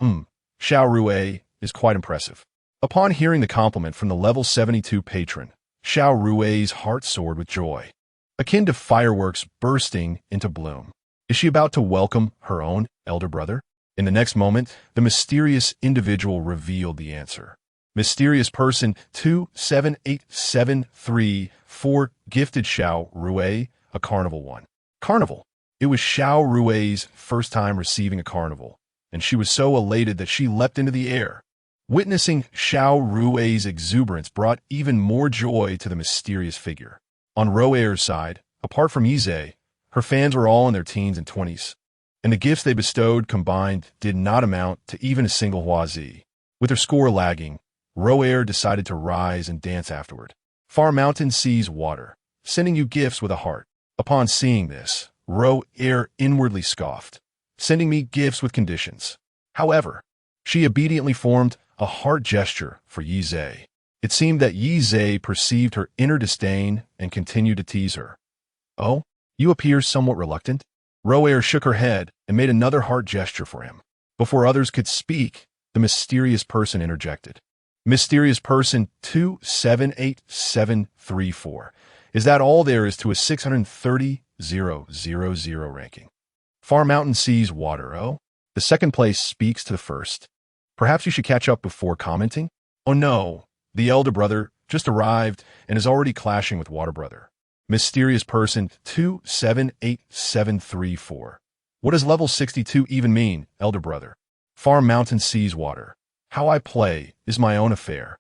Xiao Rue is quite impressive. Upon hearing the compliment from the level 72 patron, Xiao Rue's heart soared with joy, akin to fireworks bursting into bloom. Is she about to welcome her own elder brother? In the next moment, the mysterious individual revealed the answer. Mysterious person 278734 gifted Xiao Rue a carnival one. Carnival. It was Xiao Rue's first time receiving a carnival, and she was so elated that she leapt into the air. Witnessing Xiao Rue's exuberance brought even more joy to the mysterious figure. On Roer's side, apart from Yize, her fans were all in their teens and 20s, and the gifts they bestowed combined did not amount to even a single huazi. With her score lagging, Roer decided to rise and dance afterward. Far mountain sees water, sending you gifts with a heart. Upon seeing this, Roer inwardly scoffed, sending me gifts with conditions. However, she obediently formed a heart gesture for Yize. It seemed that Yize perceived her inner disdain and continued to tease her. Oh, you appear somewhat reluctant? Roer shook her head and made another heart gesture for him. Before others could speak, the mysterious person interjected. Mysterious person 278734. Is that all there is to a 630,000 ranking? Far mountain sees water, oh? The second place speaks to the first. Perhaps you should catch up before commenting? Oh no, the elder brother just arrived and is already clashing with water brother. Mysterious person 278734. What does level 62 even mean, elder brother? Far mountain sees water. How I play is my own affair.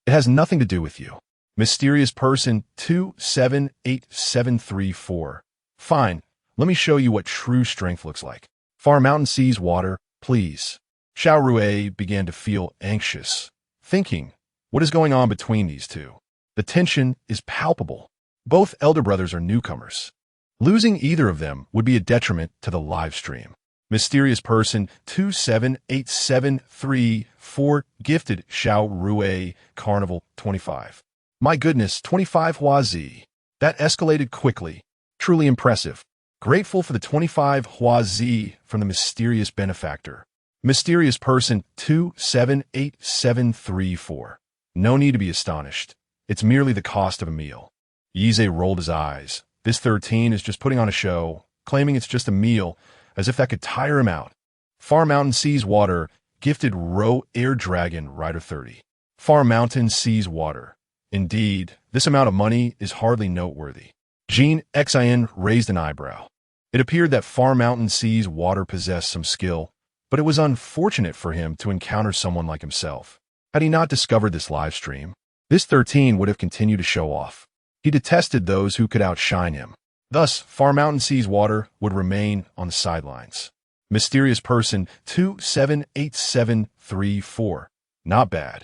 It has nothing to do with you. Mysterious person 278734. Fine, let me show you what true strength looks like. Far mountain sees water, please. Xiao Rue began to feel anxious, thinking, what is going on between these two? The tension is palpable. Both elder brothers are newcomers. Losing either of them would be a detriment to the live stream. Mysterious person 278734 gifted Xiao Rue Carnival 25. My goodness, 25 huazi. That escalated quickly. Truly impressive. Grateful for the 25 huazi from the mysterious benefactor. Mysterious person 278734. No need to be astonished. It's merely the cost of a meal. Yize rolled his eyes. This 13 is just putting on a show, claiming it's just a meal, as if that could tire him out. Far Mountain Sees Water gifted Roe Air Dragon Rider 30. Far Mountain Sees Water. Indeed, this amount of money is hardly noteworthy. Jean Xin raised an eyebrow. It appeared that Far Mountain Sees Water possessed some skill, but it was unfortunate for him to encounter someone like himself. Had he not discovered this live stream, this 13 would have continued to show off. He detested those who could outshine him. Thus, Far Mountain Sees Water would remain on the sidelines. Mysterious person 278734. Not bad.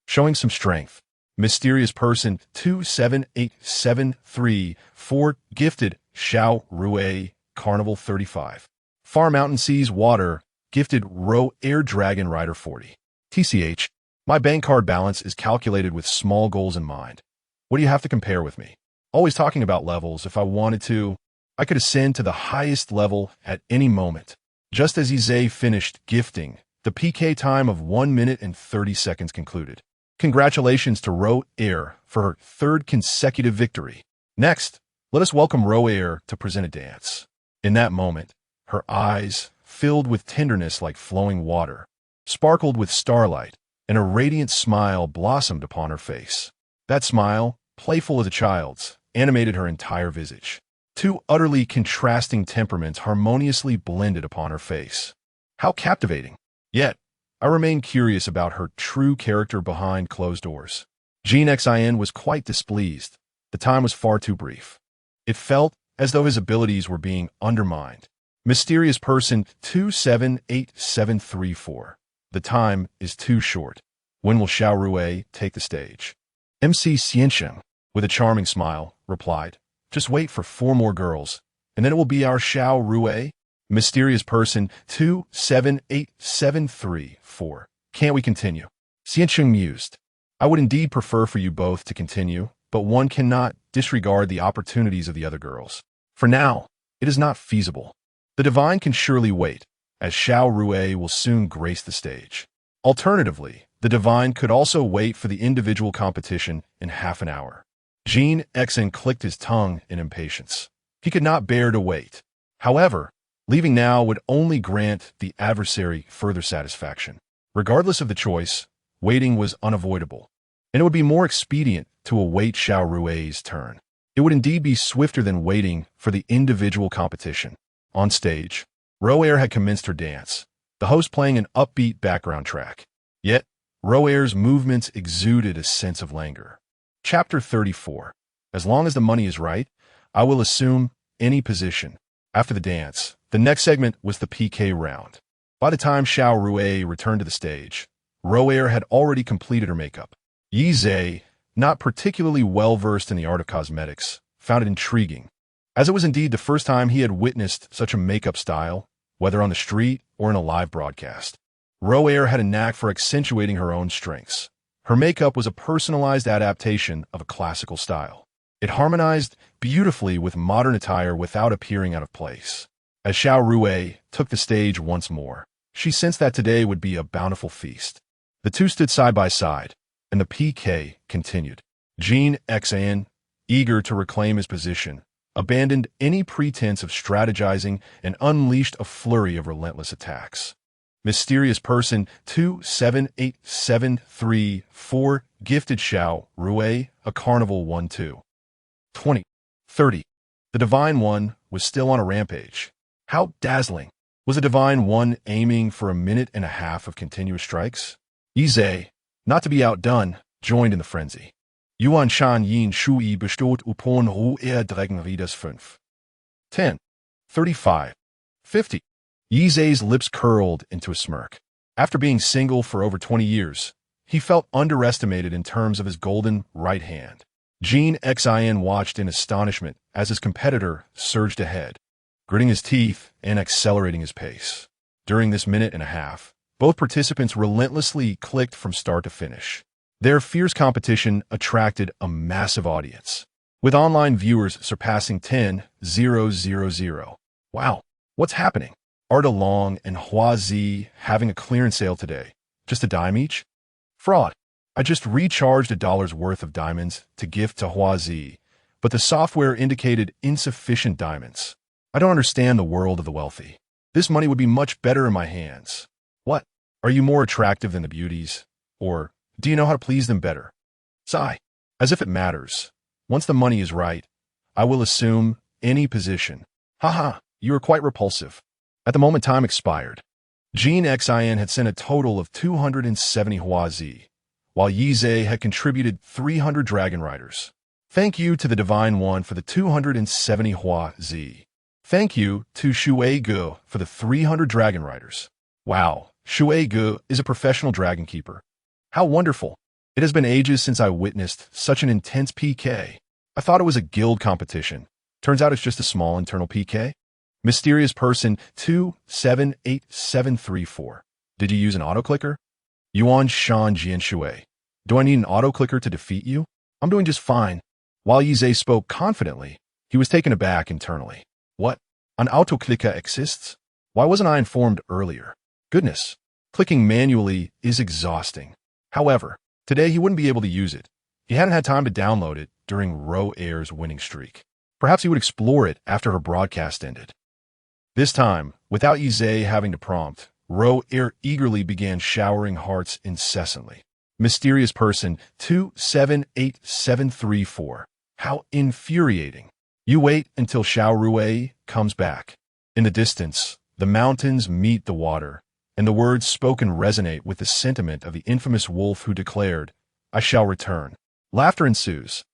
Showing some strength. Mysterious person 278734 gifted Xiao Rue Carnival 35. Far Mountain Sees Water gifted Roe Air Dragon Rider 40. TCH, my bank card balance is calculated with small goals in mind. What do you have to compare with me? Always talking about levels. If I wanted to, I could ascend to the highest level at any moment. Just as Yize finished gifting, the PK time of 1 minute and 30 seconds concluded. Congratulations to Roe Air for her third consecutive victory. Next, let us welcome Roe Air to present a dance. In that moment, her eyes, filled with tenderness like flowing water, sparkled with starlight, and a radiant smile blossomed upon her face. That smile, playful as a child's, animated her entire visage. Two utterly contrasting temperaments harmoniously blended upon her face. How captivating! Yet, I remain curious about her true character behind closed doors. Jean Xin was quite displeased. The time was far too brief. It felt as though his abilities were being undermined. Mysterious person 278734. The time is too short. When will Xiao Rue take the stage? MC Xiansheng, with a charming smile, replied, Just wait for 4 more girls, and then it will be our Xiao Rue. Mysterious person 278734. Can't we continue? Xianqing mused. I would indeed prefer for you both to continue, but one cannot disregard the opportunities of the other girls. For now, it is not feasible. The divine can surely wait, as Xiao Rue will soon grace the stage. Alternatively, the divine could also wait for the individual competition in half an hour. Jean Xen clicked his tongue in impatience. He could not bear to wait. However, leaving now would only grant the adversary further satisfaction. Regardless of the choice, waiting was unavoidable, and it would be more expedient to await Xiao Rue's turn. It would indeed be swifter than waiting for the individual competition. On stage, Roer had commenced her dance, the host playing an upbeat background track. Yet, Roer's movements exuded a sense of languor. Chapter 34. As long as the money is right, I will assume any position. After the dance, the next segment was the PK round. By the time Xiao Rue returned to the stage, Roer had already completed her makeup. Yi Zhe, not particularly well-versed in the art of cosmetics, found it intriguing, as it was indeed the first time he had witnessed such a makeup style, whether on the street or in a live broadcast. Roer had a knack for accentuating her own strengths. Her makeup was a personalized adaptation of a classical style. It harmonized beautifully with modern attire without appearing out of place. As Xiao Rue took the stage once more, she sensed that today would be a bountiful feast. The two stood side by side, and the PK continued. Jean Xan, eager to reclaim his position, abandoned any pretense of strategizing and unleashed a flurry of relentless attacks. Mysterious person 278734 gifted Xiao Rue a carnival 1-2. 20. 30. The Divine One was still on a rampage. How dazzling! Was the Divine One aiming for a minute and a half of continuous strikes? Yi, not to be outdone, joined in the frenzy. Yuan Shan Yin Shui bestot upon Ruhe Dregen Rieders 5. 10. 35. 50. Yi Zhe's lips curled into a smirk. After being single for over 20 years, he felt underestimated in terms of his golden right hand. Jean Xin watched in astonishment as his competitor surged ahead, gritting his teeth and accelerating his pace. During this minute and a half, both participants relentlessly clicked from start to finish. Their fierce competition attracted a massive audience, with online viewers surpassing 10,000. Wow, what's happening? Arda Long and Hua Zi having a clearance sale today. Just a dime each? Fraud. I just recharged $1's worth of diamonds to gift to Hua Zi, but the software indicated insufficient diamonds. I don't understand the world of the wealthy. This money would be much better in my hands. What? Are you more attractive than the beauties? Or do you know how to please them better? Sigh. As if it matters. Once the money is right, I will assume any position. Haha, you are quite repulsive. At the moment time expired, Jean Xin had sent a total of 270 Hua Zi, while Yi Zhe had contributed 300 Dragon Riders. Thank you to the Divine One for the 270 Hua Zi. Thank you to Shui Ge for the 300 Dragon Riders. Wow, Shui Ge is a professional dragon keeper. How wonderful. It has been ages since I witnessed such an intense PK. I thought it was a guild competition. Turns out it's just a small internal PK. Mysterious person 278734. Did you use an auto-clicker? Yuan Shan Jian Shui. Do I need an auto-clicker to defeat you? I'm doing just fine. While Yi Zhe spoke confidently, he was taken aback internally. What? An auto-clicker exists? Why wasn't I informed earlier? Goodness. Clicking manually is exhausting. However, today he wouldn't be able to use it. He hadn't had time to download it during Roer's winning streak. Perhaps he would explore it after her broadcast ended. This time, without Yi Zhe having to prompt, Roer eagerly began showering hearts incessantly. Mysterious person 278734. How infuriating. You wait until Xiao Rue comes back. In the distance, the mountains meet the water, and the words spoken resonate with the sentiment of the infamous wolf who declared, I shall return. Laughter ensues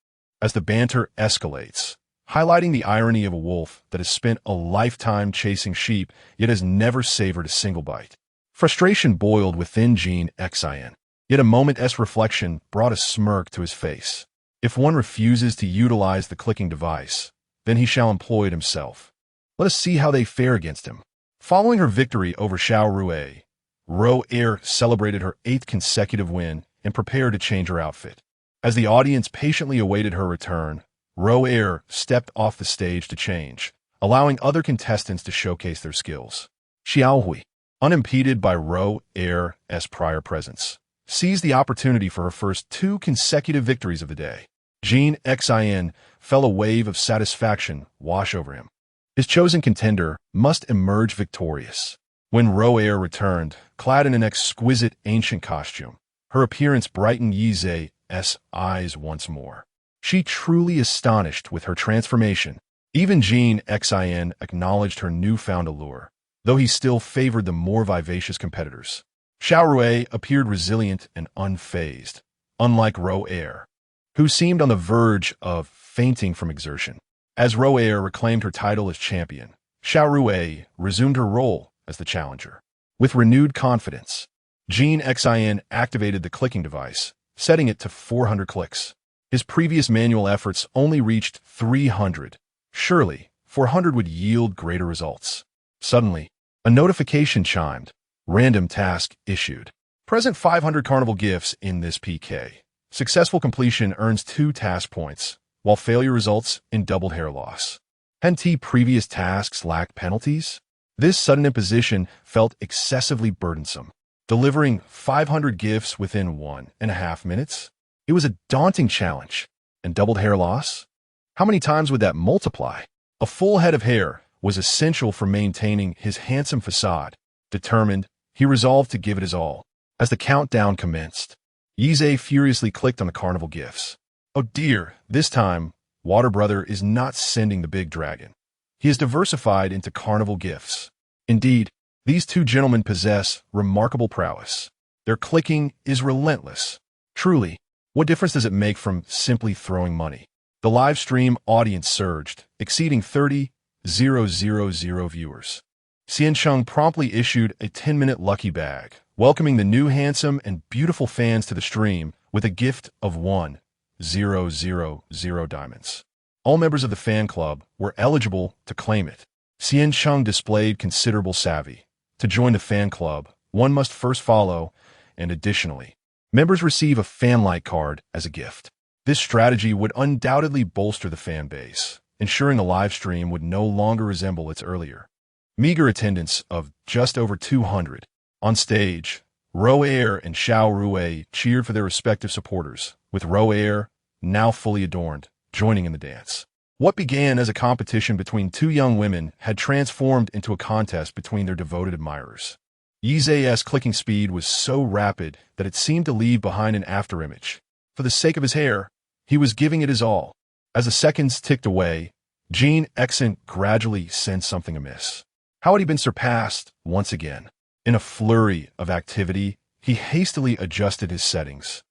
as the banter escalates, highlighting the irony of a wolf that has spent a lifetime chasing sheep yet has never savored a single bite. Frustration boiled within Jean Xin, yet a moment's reflection brought a smirk to his face. If one refuses to utilize the clicking device, then he shall employ it himself. Let us see how they fare against him. Following her victory over Xiao Rui, Ro Air celebrated her 8th consecutive win and prepared to change her outfit. As the audience patiently awaited her return, Ro Air stepped off the stage to change, allowing other contestants to showcase their skills. Xiao Hui, unimpeded by Ro Air's prior presence, seized the opportunity for her first 2 consecutive victories of the day. Jean Xin felt a wave of satisfaction wash over him. His chosen contender must emerge victorious. When Ro Air returned, clad in an exquisite ancient costume, her appearance brightened Yi Zhe's eyes once more. She truly astonished with her transformation. Even Jean Xin acknowledged her newfound allure, though he still favored the more vivacious competitors. Xiao Rui appeared resilient and unfazed, unlike Ro Air, who seemed on the verge of fainting from exertion. As Ro Air reclaimed her title as champion, Xiao Rui resumed her role as the challenger. With renewed confidence, Jean Xin activated the clicking device, setting it to 400 clicks. His previous manual efforts only reached 300. Surely, 400 would yield greater results. Suddenly, a notification chimed. Random task issued. Present 500 carnival gifts in this PK. Successful completion earns 2 task points, while failure results in doubled hair loss. Hadn't previous tasks lacked penalties? This sudden imposition felt excessively burdensome. Delivering 500 gifts within 1.5 minutes? It was a daunting challenge. And doubled hair loss? How many times would that multiply? A full head of hair was essential for maintaining his handsome facade. Determined, he resolved to give it his all. As the countdown commenced, Yi Zhe furiously clicked on the carnival gifts. Oh dear, this time, Water Brother is not sending the big dragon. He is diversified into carnival gifts. Indeed, these 2 gentlemen possess remarkable prowess. Their clicking is relentless. Truly, what difference does it make from simply throwing money? The live stream audience surged, exceeding 30,000 viewers. Xiancheng promptly issued a 10-minute lucky bag, welcoming the new handsome and beautiful fans to the stream with a gift of 1,000 diamonds. All members of the fan club were eligible to claim it. Xiancheng displayed considerable savvy. To join the fan club, one must first follow, and additionally, members receive a fan-like card as a gift. This strategy would undoubtedly bolster the fan base, ensuring the live stream would no longer resemble its earlier meager attendance of just over 200. On stage, Ro Air and Xiao Rui cheered for their respective supporters, with Ro Air, now fully adorned, joining in the dance. What began as a competition between 2 young women had transformed into a contest between their devoted admirers. Yi Zhe's clicking speed was so rapid that it seemed to leave behind an afterimage. For the sake of his hair, he was giving it his all. As the seconds ticked away, Jean Xin gradually sensed something amiss. How had he been surpassed once again? In a flurry of activity, he hastily adjusted his settings,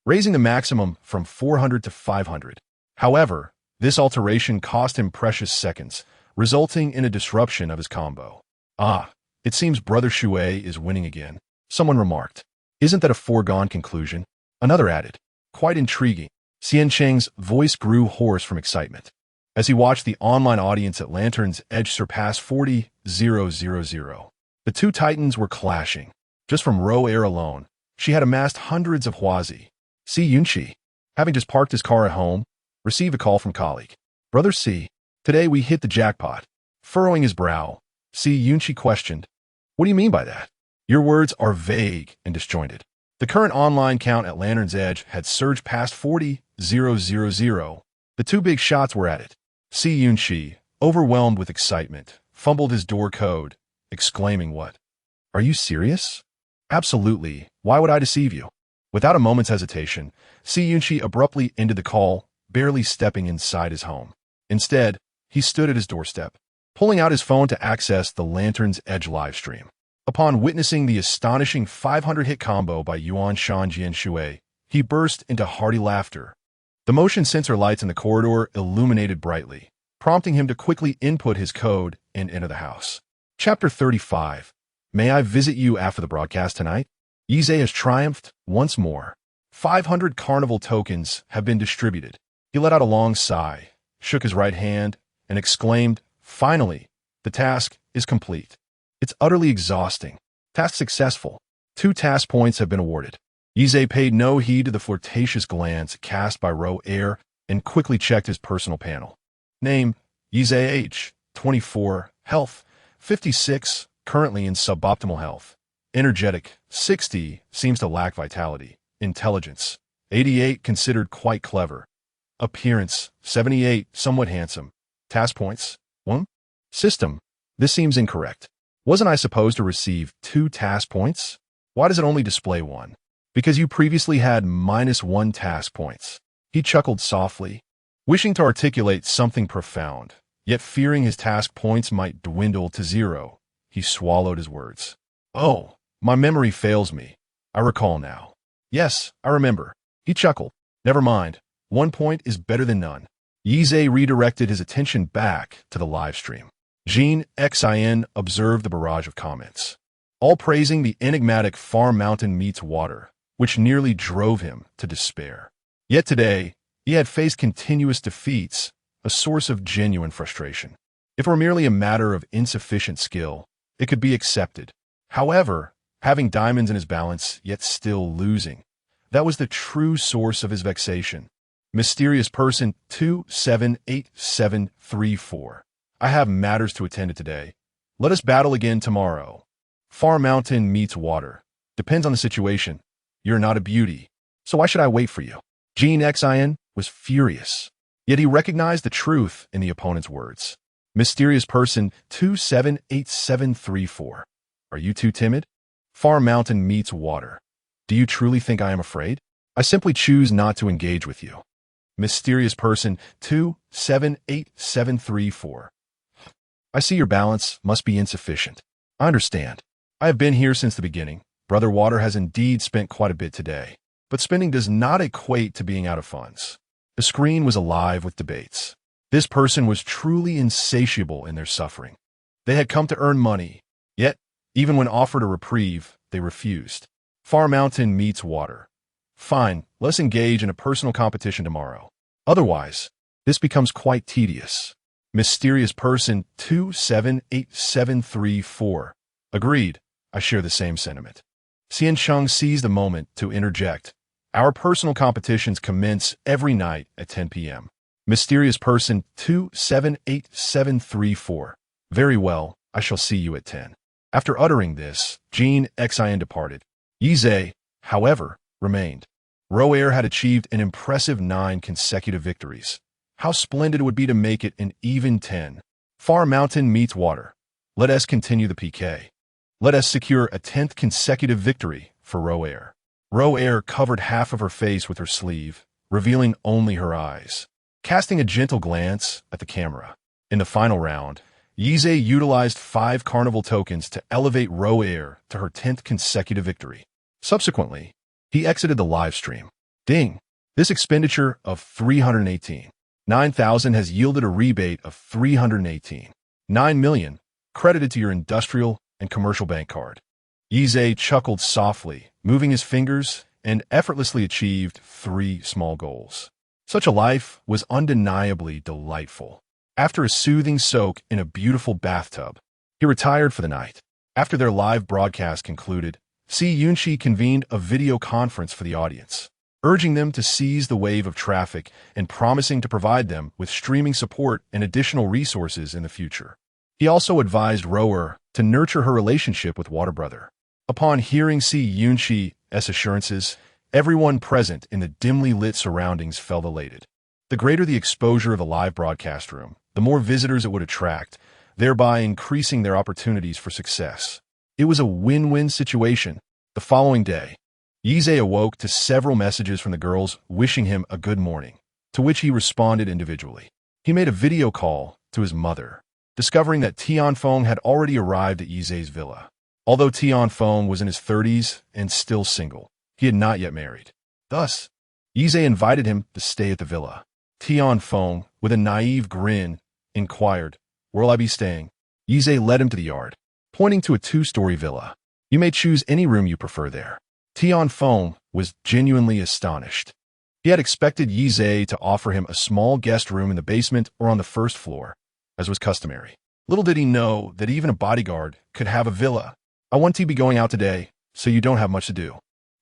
raising the maximum from 400 to 500. However, this alteration cost him precious seconds, resulting in a disruption of his combo. Ah, it seems Brother Shui is winning again, someone remarked. Isn't that a foregone conclusion? Another added. Quite intriguing. Xiancheng's voice grew hoarse from excitement as he watched the online audience at Lantern's Edge surpass 40,000. The 2 titans were clashing. Just from Ro Air alone, she had amassed hundreds of Huazi. Si Yunqi, having just parked his car at home, received a call from colleague. Brother Si, today we hit the jackpot. Furrowing his brow, Si Yunqi questioned, What do you mean by that? Your words are vague and disjointed. The current online count at Lantern's Edge had surged past 40,000. The 2 big shots were at it. Si Yunqi, overwhelmed with excitement, fumbled his door code, exclaiming, What? Are you serious? Absolutely. Why would I deceive you? Without a moment's hesitation, Si Yunqi abruptly ended the call, barely stepping inside his home. Instead, he stood at his doorstep, pulling out his phone to access the Lantern's Edge livestream. Upon witnessing the astonishing 500-hit combo by Yuan Shan Jian Shui, he burst into hearty laughter. The motion sensor lights in the corridor illuminated brightly, prompting him to quickly input his code and enter the house. Chapter 35. May I visit you after the broadcast tonight? Yi Zhe has triumphed once more. 500 carnival tokens have been distributed. He let out a long sigh, shook his right hand, and exclaimed, "Finally, the task is complete." It's utterly exhausting. Task successful. 2 task points have been awarded. Yize paid no heed to the flirtatious glance cast by Ro Air and quickly checked his personal panel. Name, Yize H, 24, health, 56, currently in suboptimal health. Energetic, 60, seems to lack vitality. Intelligence, 88, considered quite clever. Appearance, 78, somewhat handsome. Task points, 1. System, this seems incorrect. Wasn't I supposed to receive 2 task points? Why does it only display 1? Because you previously had -1 task points. He chuckled softly, wishing to articulate something profound, yet fearing his task points might dwindle to 0. He swallowed his words. Oh, my memory fails me. I recall now. Yes, I remember. He chuckled. Never mind. 1 point is better than none. Yize redirected his attention back to the live stream. Jean Xin observed the barrage of comments, all praising the enigmatic Far Mountain meets water, which nearly drove him to despair. Yet today, he had faced continuous defeats, a source of genuine frustration. If it were merely a matter of insufficient skill, it could be accepted. However, having diamonds in his balance, yet still losing, that was the true source of his vexation. Mysterious person 278734. I have matters to attend to today. Let us battle again tomorrow. Far Mountain meets water. Depends on the situation. You're not a beauty, so why should I wait for you? Jean Xin was furious, yet he recognized the truth in the opponent's words. Mysterious person 278734. Are you too timid? Far Mountain meets water. Do you truly think I am afraid? I simply choose not to engage with you. Mysterious person 278734. I see your balance must be insufficient. I understand. I have been here since the beginning. Brother Water has indeed spent quite a bit today, but spending does not equate to being out of funds. The screen was alive with debates. This person was truly insatiable in their suffering. They had come to earn money, yet, even when offered a reprieve, they refused. Far Mountain meets water. Fine, let's engage in a personal competition tomorrow. Otherwise, this becomes quite tedious. Mysterious person 278734. Agreed. I share the same sentiment. Xian Cheng seized the moment to interject. Our personal competitions commence every night at 10 p.m. Mysterious person 278734. Very well, I shall see you at 10. After uttering this, Jean Xin departed. Yize, however, remained. Ro Air had achieved an impressive 9 consecutive victories. How splendid it would be to make it an even 10. Far Mountain meets water. Let us continue the PK. Let us secure a 10th consecutive victory for Ro Air. Ro Air covered half of her face with her sleeve, revealing only her eyes, casting a gentle glance at the camera. In the final round, Yize utilized 5 carnival tokens to elevate Ro Air to her 10th consecutive victory. Subsequently, he exited the live stream. Ding! This expenditure of 318. 9,000 has yielded a rebate of 318. 9 million, credited to your industrial and commercial bank card. Yize chuckled softly, moving his fingers, and effortlessly achieved 3 small goals. Such a life was undeniably delightful. After a soothing soak in a beautiful bathtub, he retired for the night. After their live broadcast concluded, Si Yunxi convened a video conference for the audience, urging them to seize the wave of traffic and promising to provide them with streaming support and additional resources in the future. He also advised Rower to nurture her relationship with Water Brother. Upon hearing Si Yunxi's assurances, everyone present in the dimly lit surroundings felt elated. The greater the exposure of a live broadcast room, the more visitors it would attract, thereby increasing their opportunities for success. It was a win-win situation. The following day, Yize awoke to several messages from the girls wishing him a good morning, to which he responded individually. He made a video call to his mother, discovering that Tianfeng had already arrived at Yize's villa. Although Tianfeng was in his 30s and still single, he had not yet married. Thus, Yize invited him to stay at the villa. Tianfeng, with a naive grin, inquired, "Where'll I be staying?" Yize led him to the yard, pointing to a 2-story villa. "You may choose any room you prefer there." Tianfeng was genuinely astonished. He had expected Yize to offer him a small guest room in the basement or on the first floor, as was customary. Little did he know that even a bodyguard could have a villa. I want to be going out today, so you don't have much to do.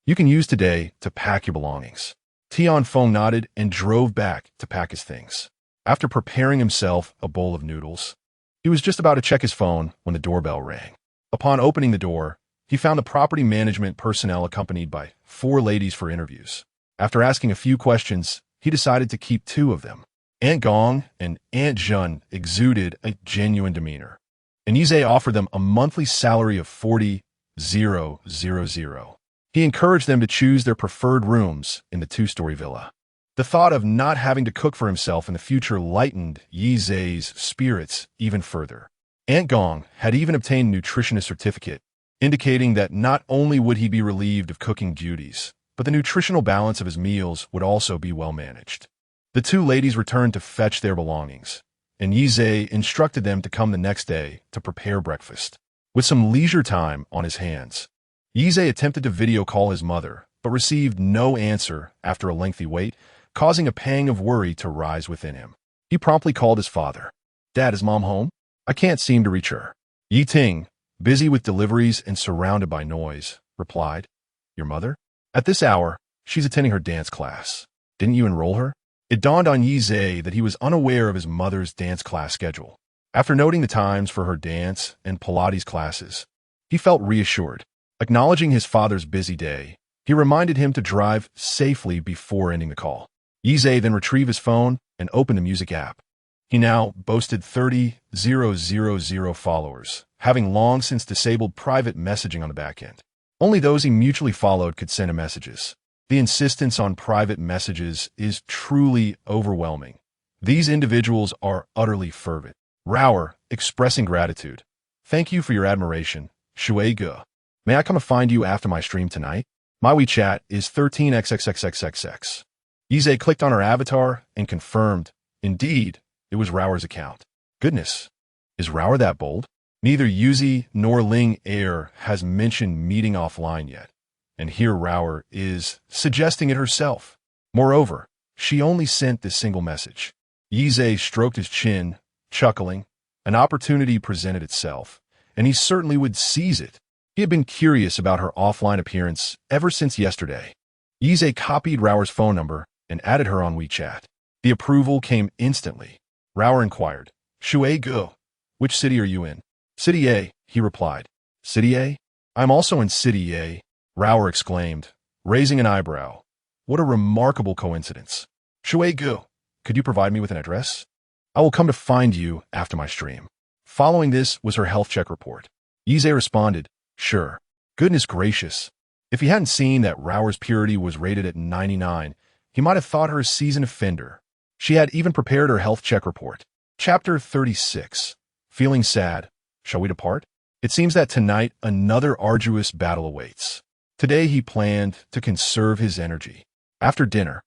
You can use today to pack your belongings. Tion Feng nodded and drove back to pack his things. After preparing himself a bowl of noodles, he was just about to check his phone when the doorbell rang. Upon opening the door, he found the property management personnel accompanied by 4 ladies for interviews. After asking a few questions, he decided to keep 2 of them. Aunt Gong and Aunt Jun exuded a genuine demeanor, and Yizhe offered them a monthly salary of 40,000. He encouraged them to choose their preferred rooms in the 2-story villa. The thought of not having to cook for himself in the future lightened Yizhe's spirits even further. Aunt Gong had even obtained a nutritionist certificate, indicating that not only would he be relieved of cooking duties, but the nutritional balance of his meals would also be well managed. The 2 ladies returned to fetch their belongings, and Yizhe instructed them to come the next day to prepare breakfast. With some leisure time on his hands, Yizhe attempted to video call his mother, but received no answer after a lengthy wait, causing a pang of worry to rise within him. He promptly called his father. "Dad, is Mom home? I can't seem to reach her." Yi Ting, busy with deliveries and surrounded by noise, replied, "Your mother? At this hour, she's attending her dance class. Didn't you enroll her?" It dawned on Yizhe that he was unaware of his mother's dance class schedule. After noting the times for her dance and Pilates classes, he felt reassured. Acknowledging his father's busy day, he reminded him to drive safely before ending the call. Yizhe then retrieved his phone and opened the music app. He now boasted 30,000 followers, having long since disabled private messaging on the back end. Only those he mutually followed could send him messages. The insistence on private messages is truly overwhelming. These individuals are utterly fervent. Rower, expressing gratitude. "Thank you for your admiration, Shui Ge. May I come and find you after my stream tonight? My WeChat is 13xxxxxx. Yizhe clicked on her avatar and confirmed. Indeed, it was Rower's account. Goodness, is Rower that bold? Neither Yuzi nor Ling Air has mentioned meeting offline yet, and here Rower is suggesting it herself. Moreover, she only sent this single message. Yizhe stroked his chin, chuckling. An opportunity presented itself, and he certainly would seize it. He had been curious about her offline appearance ever since yesterday. Yizhe copied Rower's phone number and added her on WeChat. The approval came instantly. Rower inquired, "Shui Ge, which city are you in?" "City A," he replied. "City A? I'm also in City A," Rower exclaimed, raising an eyebrow. "What a remarkable coincidence. Shui Ge, could you provide me with an address? I will come to find you after my stream." Following this was her health check report. Yizhe responded, "Sure." Goodness gracious. If he hadn't seen that Rower's purity was rated at 99, he might have thought her a seasoned offender. She had even prepared her health check report. Chapter 36. Feeling sad. Shall we depart? It seems that tonight another arduous battle awaits. Today he planned to conserve his energy. After dinner,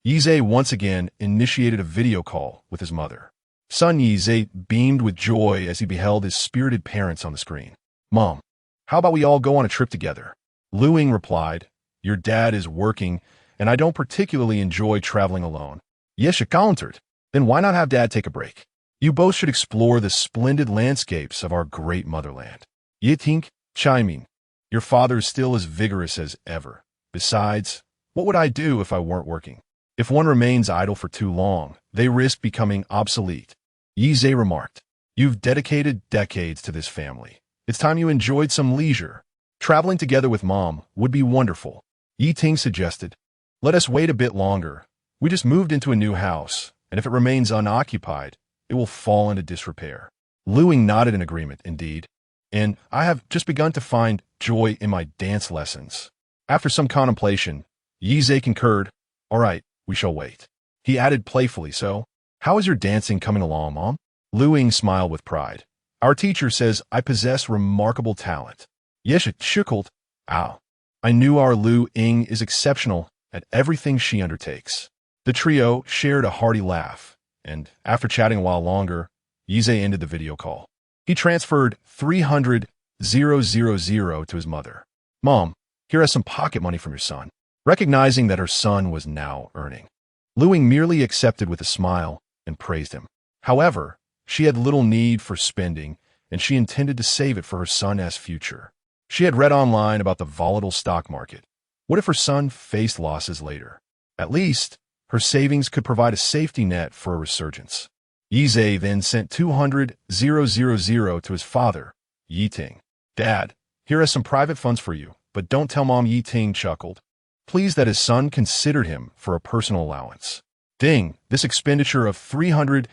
Yizhe once again initiated a video call with his mother. Son Yizhe beamed with joy as he beheld his spirited parents on the screen. "Mom, how about we all go on a trip together?" Lu Ying replied, "Your dad is working, and I don't particularly enjoy traveling alone." Yesha countered, "Then why not have Dad take a break? You both should explore the splendid landscapes of our great motherland." Ye Tink chiming, "Your father is still as vigorous as ever. Besides, what would I do if I weren't working? If one remains idle for too long, they risk becoming obsolete." Yizhe remarked, "You've dedicated decades to this family. It's time you enjoyed some leisure. Traveling together with Mom would be wonderful." Yi Ting suggested, "Let us wait a bit longer. We just moved into a new house, and if it remains unoccupied, it will fall into disrepair." Lu Ying nodded in agreement, indeed, and I have just begun to find joy in my dance lessons. After some contemplation, Yizhe concurred, "All right, we shall wait." He added playfully, "So, how is your dancing coming along, Mom?" Lu Ying smiled with pride. "Our teacher says I possess remarkable talent." Yesha chuckled, "Ow. I knew our Lu Ying is exceptional at everything she undertakes." The trio shared a hearty laugh, and after chatting a while longer, Yizhe ended the video call. He transferred 300,000 to his mother. "Mom, here is some pocket money from your son." Recognizing that her son was now earning, Lu Ying merely accepted with a smile and praised him. However, She had little need for spending, and she intended to save it for her son's future. She had read online about the volatile stock market. What if her son faced losses later? At least, her savings could provide a safety net for a resurgence. Yize then sent 200,000 to his father, Yiting. Dad, here are some private funds for you, but don't tell Mom. Yiting chuckled, pleased that his son considered him for a personal allowance. Ding, this expenditure of 300,000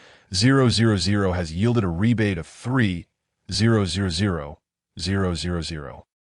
has yielded a rebate of 3,000,000,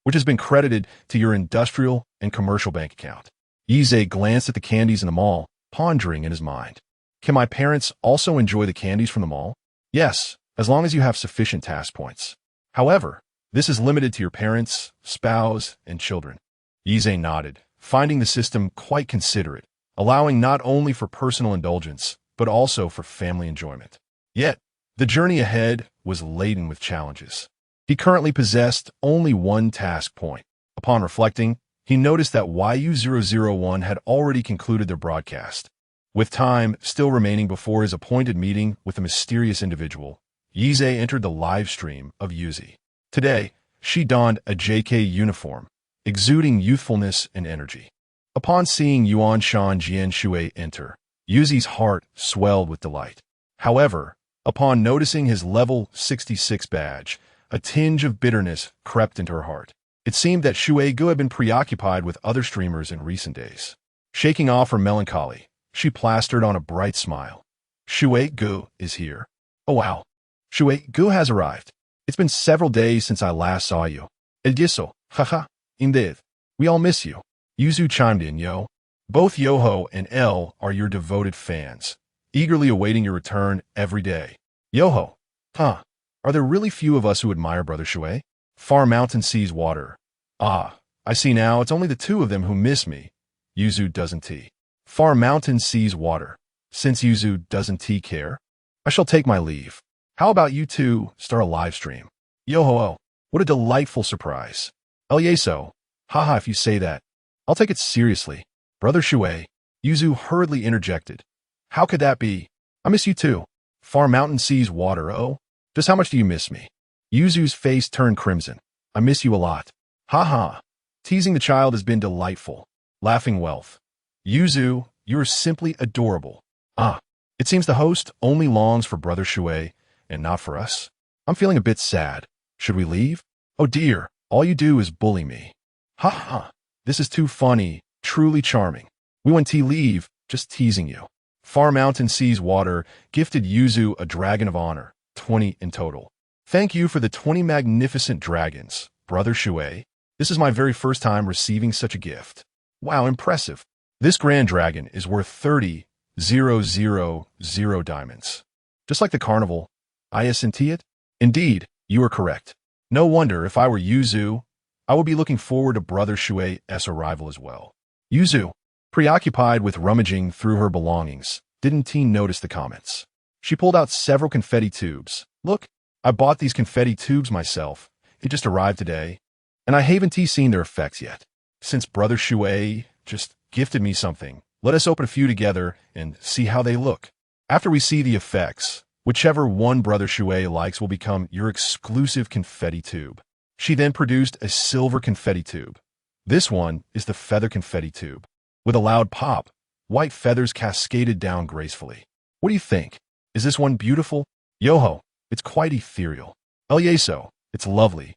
which has been credited to your industrial and commercial bank account. Yize glanced at the candies in the mall, pondering in his mind. Can my parents also enjoy the candies from the mall? Yes, as long as you have sufficient task points. However, this is limited to your parents, spouse, and children. Yize nodded, finding the system quite considerate, allowing not only for personal indulgence, but also for family enjoyment. Yet, the journey ahead was laden with challenges. He currently possessed only one task point. Upon reflecting, he noticed that YU001 had already concluded their broadcast. With time still remaining before his appointed meeting with the mysterious individual, Yize entered the live stream of Yuzi. Today, she donned a JK uniform, exuding youthfulness and energy. Upon seeing Yuan Shan Jian Shui enter, Yuzi's heart swelled with delight. However, upon noticing his level 66 badge, a tinge of bitterness crept into her heart. It seemed that Shui Gu had been preoccupied with other streamers in recent days. Shaking off her melancholy, she plastered on a bright smile. Shui Gu is here. Oh wow. Shui Gu has arrived. It's been several days since I last saw you. El Yiso, haha, indeed. We all miss you. Yuzu chimed in, yo. Both Yoho and El are your devoted fans, eagerly awaiting your return every day. Yoho, huh? Are there really few of us who admire Brother Shui? Far Mountain sees water. Ah, I see now, it's only the two of them who miss me. Yuzu doesn't tea. Far Mountain sees water. Since Yuzu doesn't care, I shall take my leave. How about you two start a live stream? Yo-ho-oh, what a delightful surprise. El Yeso, haha if you say that. I'll take it seriously. Brother Shui, Yuzu hurriedly interjected. How could that be? I miss you too. Far Mountain sees water, oh? Just how much do you miss me? Yuzu's face turned crimson. I miss you a lot. Ha. Teasing the child has been delightful. Laughing wealth. Yuzu, you're simply adorable. Ah, it seems the host only longs for Brother Shui and not for us. I'm feeling a bit sad. Should we leave? Oh dear, all you do is bully me. Ha. This is too funny, truly charming. We went to leave, just teasing you. Far Mountain sees water, gifted Yuzu a dragon of honor, 20 in total. Thank you for the 20 magnificent dragons, Brother Shui. This is my very first time receiving such a gift. Wow, impressive. This grand dragon is worth 30,000 diamonds. Just like the carnival, isn't it? Indeed, you are correct. No wonder if I were Yuzu, I would be looking forward to Brother Shui's arrival as well. Yuzu, preoccupied with rummaging through her belongings, didn't notice the comments. She pulled out several confetti tubes. Look, I bought these confetti tubes myself. It just arrived today, and I haven't seen their effects yet. Since Brother Shui just gifted me something, let us open a few together and see how they look. After we see the effects, whichever one Brother Shui likes will become your exclusive confetti tube. She then produced a silver confetti tube. This one is the feather confetti tube. With a loud pop, white feathers cascaded down gracefully. What do you think? Is this one beautiful? Yoho, it's quite ethereal. El Yeso, it's lovely.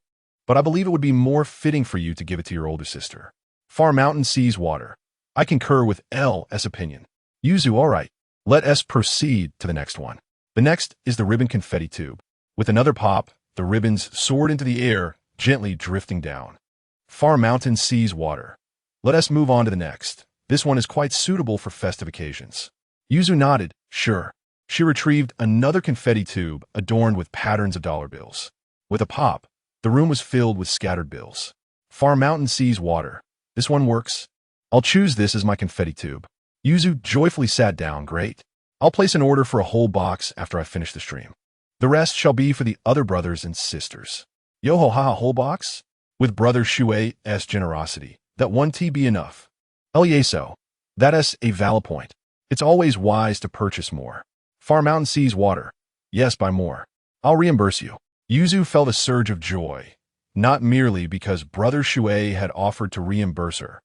But I believe it would be more fitting for you to give it to your older sister. Far Mountain sees water. I concur with L's opinion. Yuzu, all right. Let us proceed to the next one. The next is the ribbon confetti tube. With another pop, the ribbons soared into the air, gently drifting down. Far Mountain sees water. Let us move on to the next. This one is quite suitable for festive occasions. Yuzu nodded, sure. She retrieved another confetti tube adorned with patterns of dollar bills. With a pop, the room was filled with scattered bills. Far Mountain sees water. This one works. I'll choose this as my confetti tube. Yuzu joyfully sat down, great. I'll place an order for a whole box after I finish the stream. The rest shall be for the other brothers and sisters. Yoho haha whole box? With Brother Shui's generosity, that one tea be enough. El Yeso, that is a valid point. It's always wise to purchase more. Far Mountain sees water. Yes, by more. I'll reimburse you. Yuzu felt a surge of joy, not merely because Brother Shui had offered to reimburse her,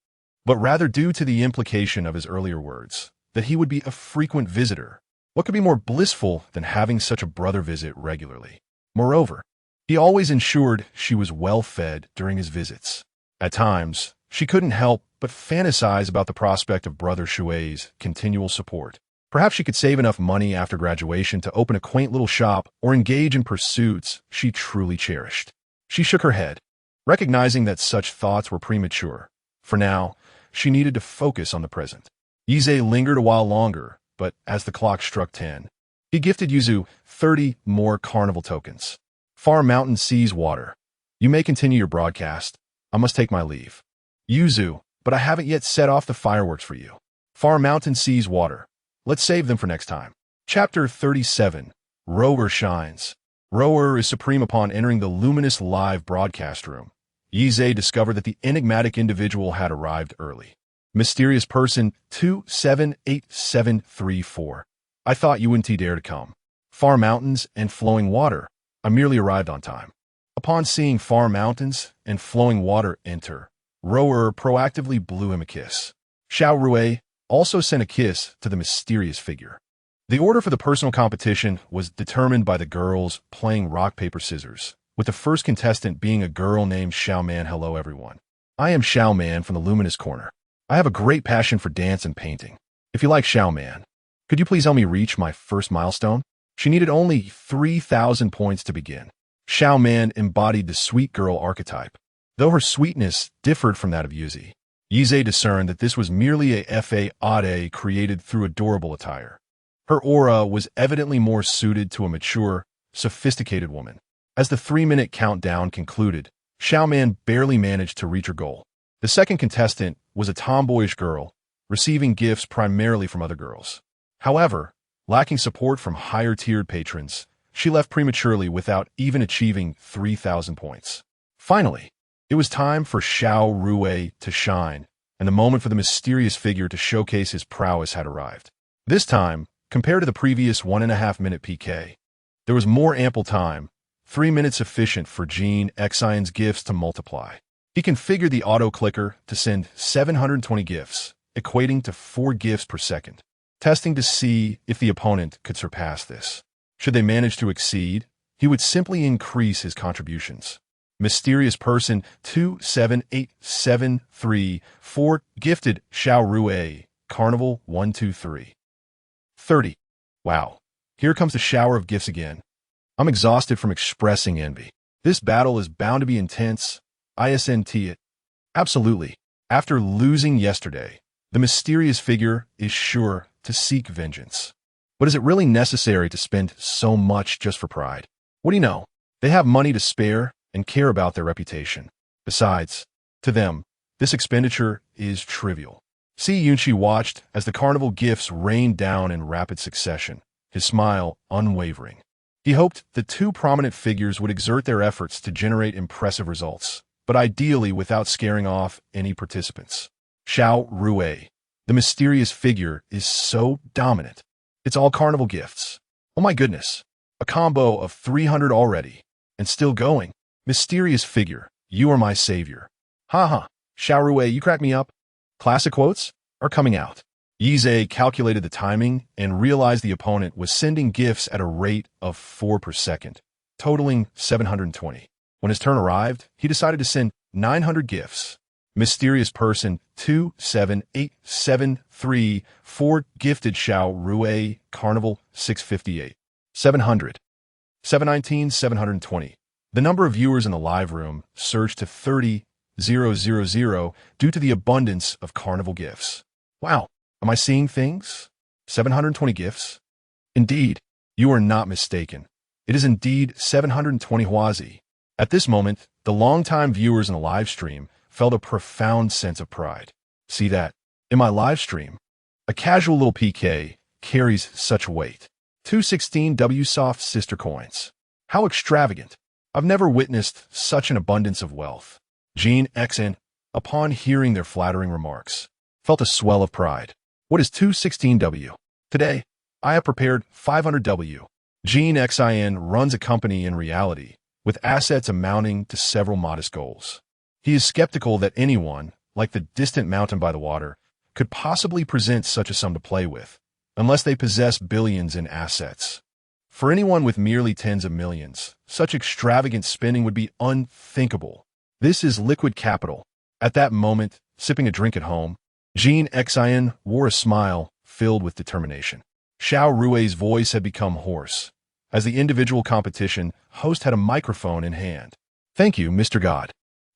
but rather due to the implication of his earlier words, that he would be a frequent visitor. What could be more blissful than having such a brother visit regularly? Moreover, he always ensured she was well-fed during his visits. At times, she couldn't help but fantasize about the prospect of Brother Shui's continual support. Perhaps she could save enough money after graduation to open a quaint little shop or engage in pursuits she truly cherished. She shook her head, recognizing that such thoughts were premature. For now, she needed to focus on the present. Yize lingered a while longer, but as the clock struck 10, he gifted Yuzu 30 more carnival tokens. Far Mountain sees water. You may continue your broadcast. I must take my leave. Yuzu, but I haven't yet set off the fireworks for you. Far Mountain sees water. Let's save them for next time. Chapter 37. Rower Shines. Rower is supreme upon entering the luminous live broadcast room. Yize discovered that the enigmatic individual had arrived early. Mysterious person 278734. I thought you wouldn't dare to come. Far mountains and flowing water. I merely arrived on time. Upon seeing far mountains and flowing water enter, Rower proactively blew him a kiss. Xiao Rui also sent a kiss to the mysterious figure. The order for the personal competition was determined by the girls playing rock, paper, scissors, with the first contestant being a girl named Xiao Man. Hello, everyone. I am Xiao Man from the Luminous Corner. I have a great passion for dance and painting. If you like Xiao Man, could you please help me reach my first milestone? She needed only 3,000 points to begin. Xiao Man embodied the sweet girl archetype. Though her sweetness differed from that of Yuzi, Yize discerned that this was merely a fade created through adorable attire. Her aura was evidently more suited to a mature, sophisticated woman. As the 3-minute countdown concluded, Xiao Man barely managed to reach her goal. The second contestant was a tomboyish girl, receiving gifts primarily from other girls. However, lacking support from higher-tiered patrons, she left prematurely without even achieving 3,000 points. Finally, it was time for Xiao Rui to shine, and the moment for the mysterious figure to showcase his prowess had arrived. This time, compared to the previous 1.5-minute PK, there was more ample time, 3 minutes sufficient for Gene Xion's gifts to multiply. He configured the auto-clicker to send 720 gifts, equating to 4 gifts per second, testing to see if the opponent could surpass this. Should they manage to exceed, he would simply increase his contributions. Mysterious person 278734 gifted Xiao Rui, Carnival 123. 30. Wow. Here comes the shower of gifts again. I'm exhausted from expressing envy. This battle is bound to be intense. ISNT it. Absolutely. After losing yesterday, the mysterious figure is sure to seek vengeance. But is it really necessary to spend so much just for pride? What do you know? They have money to spare and care about their reputation. Besides, to them, this expenditure is trivial. Si Yunqi watched as the carnival gifts rained down in rapid succession, his smile unwavering. He hoped the 2 prominent figures would exert their efforts to generate impressive results, but ideally without scaring off any participants. Xiao Rui, the mysterious figure, is so dominant. It's all carnival gifts. Oh my goodness, a combo of 300 already, and still going. Mysterious figure, you are my savior. Haha, Xiao Rui, you crack me up. Classic quotes are coming out. Yize calculated the timing and realized the opponent was sending gifts at a rate of 4 per second, totaling 720. When his turn arrived, he decided to send 900 gifts. Mysterious person 278734 gifted Xiao Rui, Carnival 658. 700. 719, 720. The number of viewers in the live room surged to 30,000 due to the abundance of carnival gifts. Wow, am I seeing things? 720 gifts? Indeed, you are not mistaken. It is indeed 720 Huazi. At this moment, the longtime viewers in the live stream felt a profound sense of pride. See that? In my live stream, a casual little PK carries such weight. 216 WSoft sister coins. How extravagant. I've never witnessed such an abundance of wealth. Gene Xn, upon hearing their flattering remarks, felt a swell of pride. What is 216W? Today, I have prepared 500W. Jean Xin runs a company in reality, with assets amounting to several modest goals. He is skeptical that anyone, like the distant mountain by the water, could possibly present such a sum to play with, unless they possess billions in assets. For anyone with merely tens of millions, such extravagant spending would be unthinkable. This is liquid capital. At that moment, sipping a drink at home, Jean Xin wore a smile filled with determination. Xiao Rui's voice had become hoarse, as the individual competition host had a microphone in hand. Thank you, Mr. God,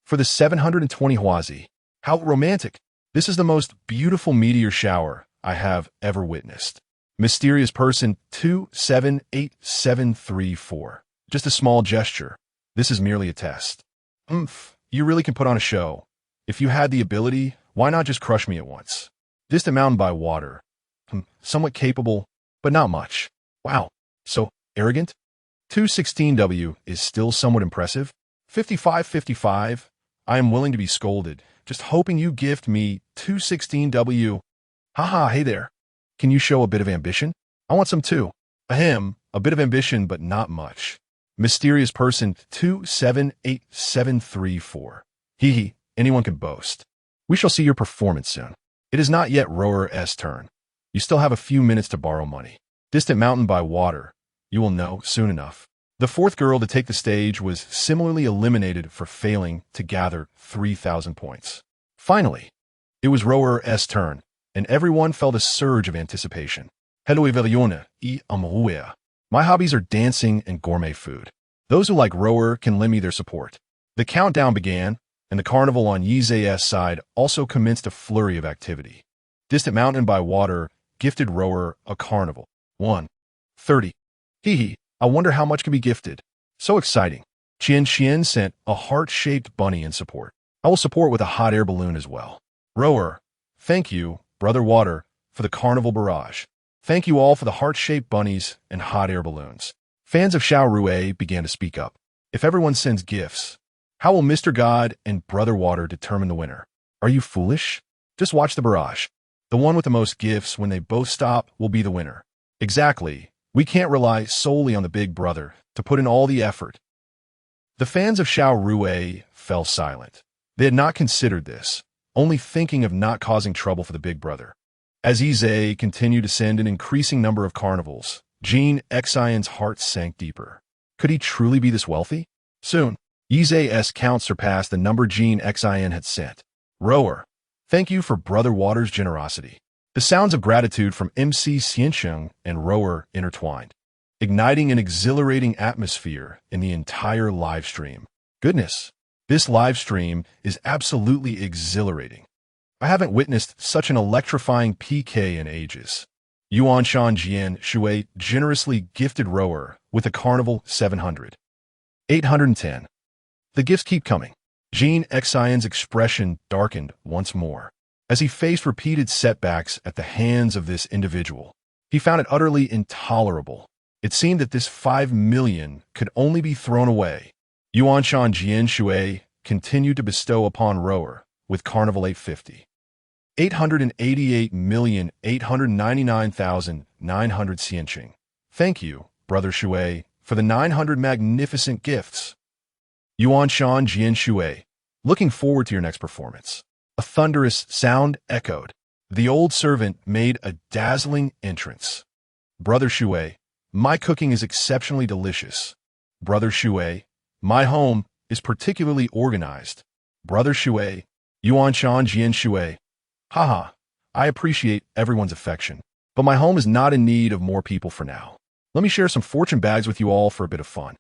for the 720 huazi. How romantic! This is the most beautiful meteor shower I have ever witnessed. Mysterious person 278734. Just a small gesture. This is merely a test. You really can put on a show. If you had the ability, why not just crush me at once? Distant mountain by water. Somewhat capable, but not much. Wow, so arrogant? 216W is still somewhat impressive. 5555. I am willing to be scolded, just hoping you gift me 216W. Haha, hey there. Can you show a bit of ambition? I want some too. Ahem, a bit of ambition, but not much. Mysterious person 278734. Hee, anyone can boast. We shall see your performance soon. It is not yet Rower's turn. You still have a few minutes to borrow money. Distant mountain by water. You will know soon enough. The fourth girl to take the stage was similarly eliminated for failing to gather 3,000 points. Finally, it was Rower's turn, and everyone felt a surge of anticipation. Hello Eveliona y Amuea. My hobbies are dancing and gourmet food. Those who like Rower can lend me their support. The countdown began, and the carnival on Yize's side also commenced a flurry of activity. Distant mountain by water gifted Rower a carnival. 130. Hee, I wonder how much can be gifted. So exciting. Qian sent a heart-shaped bunny in support. I will support with a hot air balloon as well. Rower, thank you, Brother Water, for the carnival barrage. Thank you all for the heart-shaped bunnies and hot air balloons. Fans of Xiao Rui began to speak up. If everyone sends gifts, how will Mr. God and Brother Water determine the winner? Are you foolish? Just watch the barrage. The one with the most gifts, when they both stop, will be the winner. Exactly. We can't rely solely on the big brother to put in all the effort. The fans of Xiao Rui fell silent. They had not considered this, only thinking of not causing trouble for the big brother. As Yize continued to send an increasing number of carnivals, Jean Xion's heart sank deeper. Could he truly be this wealthy? Soon, Yize's count surpassed the number Jean Xion had sent. Rower, thank you for Brother Water's generosity. The sounds of gratitude from MC Xiansheng and Rower intertwined, igniting an exhilarating atmosphere in the entire live stream. Goodness, this live stream is absolutely exhilarating. I haven't witnessed such an electrifying PK in ages. Yuanshan Jian Shui generously gifted Rower with a Carnival 700. 810. The gifts keep coming. Jean Xion's expression darkened once more as he faced repeated setbacks at the hands of this individual. He found it utterly intolerable. It seemed that this 5 million could only be thrown away. Yuanshan Jian Shui continued to bestow upon Rower with Carnival 850. 888,899,900 Xianqing. Thank you, Brother Shui, for the 900 magnificent gifts. Yuanshan Jian Shui, looking forward to your next performance. A thunderous sound echoed. The old servant made a dazzling entrance. Brother Shui, my cooking is exceptionally delicious. Brother Shui, my home is particularly organized. Brother Shui, Yuanshan Jian Shui. Haha, I appreciate everyone's affection, but my home is not in need of more people for now. Let me share some fortune bags with you all for a bit of fun.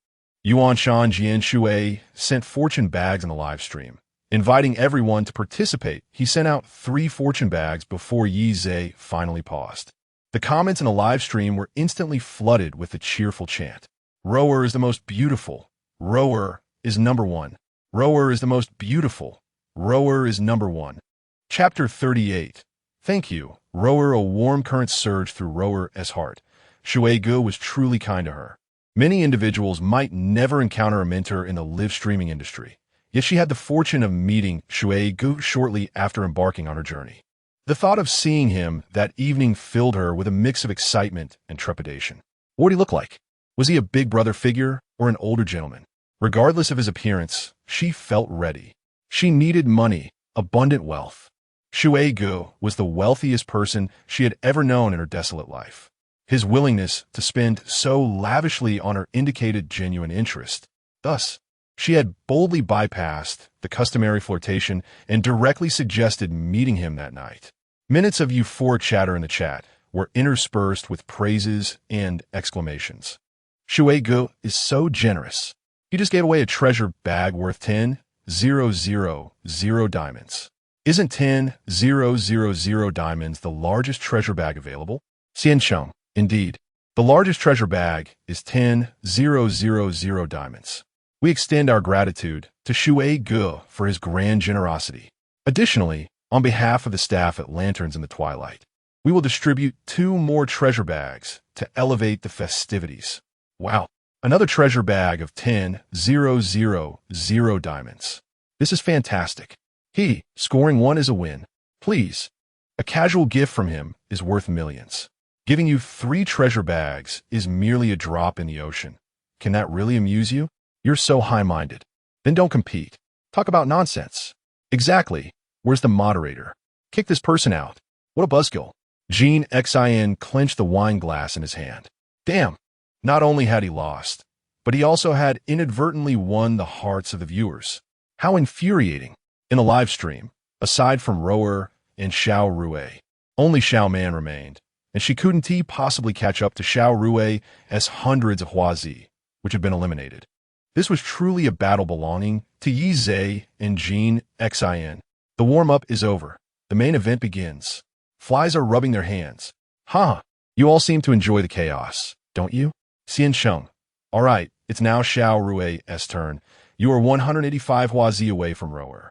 Yuanshan Jian Shui sent fortune bags in the live stream, inviting everyone to participate. He sent out 3 fortune bags before Yize finally paused. The comments in the live stream were instantly flooded with the cheerful chant. Rower is the most beautiful. Rower is number 1. Rower is the most beautiful. Rower is number 1. Chapter 38. Thank you, Rower. A warm current surged through Rower's heart. Shui Gu was truly kind to her. Many individuals might never encounter a mentor in the live streaming industry, yet she had the fortune of meeting Shui Gu shortly after embarking on her journey. The thought of seeing him that evening filled her with a mix of excitement and trepidation. What did he look like? Was he a big brother figure or an older gentleman? Regardless of his appearance, she felt ready. She needed money, abundant wealth. Shui Gu was the wealthiest person she had ever known in her desolate life. His willingness to spend so lavishly on her indicated genuine interest. Thus, she had boldly bypassed the customary flirtation and directly suggested meeting him that night. Minutes of euphoric chatter in the chat were interspersed with praises and exclamations. Shui Gu is so generous. He just gave away a treasure bag worth 10,000 diamonds. Isn't 10,000 diamonds the largest treasure bag available? Xiancheng, indeed. The largest treasure bag is 10,000 diamonds. We extend our gratitude to Shui Gu for his grand generosity. Additionally, on behalf of the staff at Lanterns in the Twilight, we will distribute 2 more treasure bags to elevate the festivities. Wow, another treasure bag of 10,000 diamonds. This is fantastic. Scoring 1 is a win. Please, a casual gift from him is worth millions. Giving you 3 treasure bags is merely a drop in the ocean. Can that really amuse you? You're so high-minded. Then don't compete. Talk about nonsense. Exactly. Where's the moderator? Kick this person out. What a buzzkill. Jean Xin clenched the wine glass in his hand. Damn. Not only had he lost, but he also had inadvertently won the hearts of the viewers. How infuriating. In the live stream, aside from Rower and Xiao Rui, only Xiao Man remained, and she couldn't possibly catch up to Xiao Rui as hundreds of Huazi, which had been eliminated. This was truly a battle belonging to Yi Zhe and Jean Xin. The warm-up is over. The main event begins. Flies are rubbing their hands. You all seem to enjoy the chaos, don't you? Xiancheng. All right, it's now Xiao Rui's turn. You are 185 Huazi away from Rower.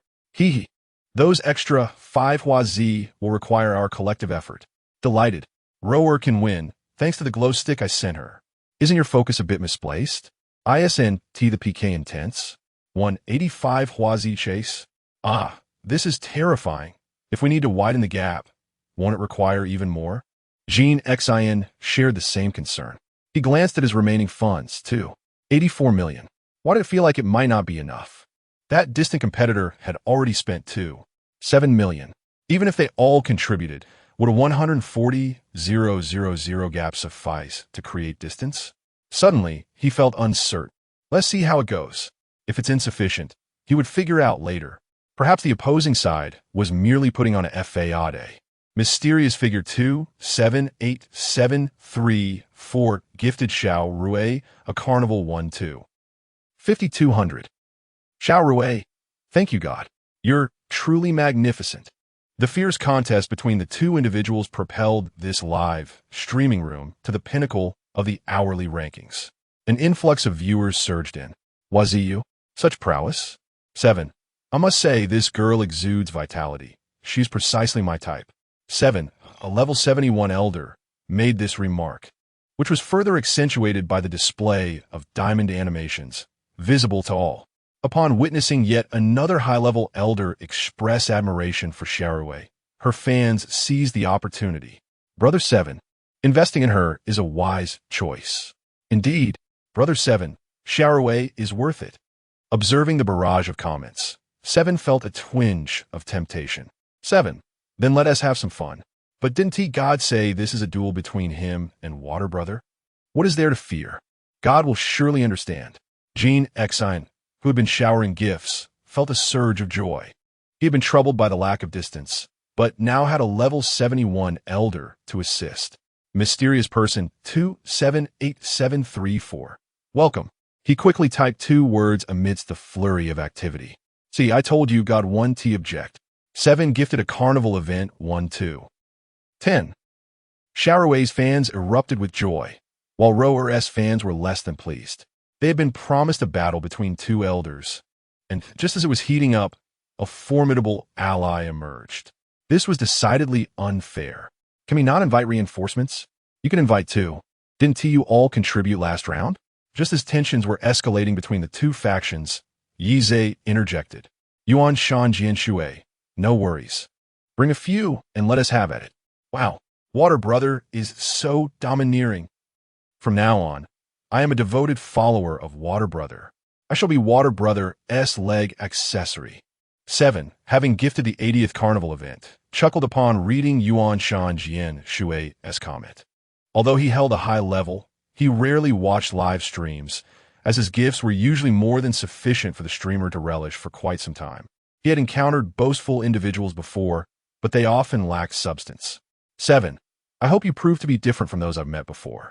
Those extra 5 Huazi will require our collective effort. Delighted. Rower can win, thanks to the glow stick I sent her. Isn't your focus a bit misplaced? ISNT the PK Intense? 185 Huazi chase? This is terrifying. If we need to widen the gap, won't it require even more? Jean Xin shared the same concern. He glanced at his remaining funds, too. 84 million. Why did it feel like it might not be enough? That distant competitor had already spent 7 million. Even if they all contributed, would a 140,000 gap suffice to create distance? Suddenly, he felt uncertain. Let's see how it goes. If it's insufficient, he would figure out later. Perhaps the opposing side was merely putting on a fade. Mysterious figure 27873 gifted Xiao Rui a carnival 1-2. 5,200. Xiao Rui, thank you, God. You're truly magnificent. The fierce contest between the two individuals propelled this live streaming room to the pinnacle of the hourly rankings. An influx of viewers surged in. Waziyu, such prowess? 7. I must say this girl exudes vitality. She's precisely my type. 7. A level 71 elder made this remark, which was further accentuated by the display of diamond animations, visible to all. Upon witnessing yet another high-level elder express admiration for Xiaorui, her fans seized the opportunity. Brother 7, investing in her is a wise choice. Indeed, Brother 7, Xiaorui is worth it. Observing the barrage of comments, 7 felt a twinge of temptation. 7, then let us have some fun. But didn't God say this is a duel between him and Water Brother? What is there to fear? God will surely understand. Jean Xin, who had been showering gifts, felt a surge of joy. He had been troubled by the lack of distance, but now had a level 71 elder to assist. Mysterious person 278734. Welcome. He quickly typed 2 words amidst the flurry of activity. See, I told you God 1T object. 7 gifted a carnival event 1-2. 10. Xiaorui's fans erupted with joy, while Rower's fans were less than pleased. They had been promised a battle between 2 elders, and just as it was heating up, a formidable ally emerged. This was decidedly unfair. Can we not invite reinforcements? You can invite 2. Didn't you all contribute last round? Just as tensions were escalating between the 2 factions, Yi Zhe interjected. Yuan Shan Jianshui, no worries. Bring a few and let us have at it. Wow, Water Brother is so domineering. From now on, I am a devoted follower of Water Brother. I shall be Water Brother's leg accessory. 7. Having gifted the 80th Carnival event, chuckled upon reading Yuan Shan Jian Shui's comment. Although he held a high level, he rarely watched live streams, as his gifts were usually more than sufficient for the streamer to relish for quite some time. He had encountered boastful individuals before, but they often lacked substance. 7. I hope you prove to be different from those I've met before.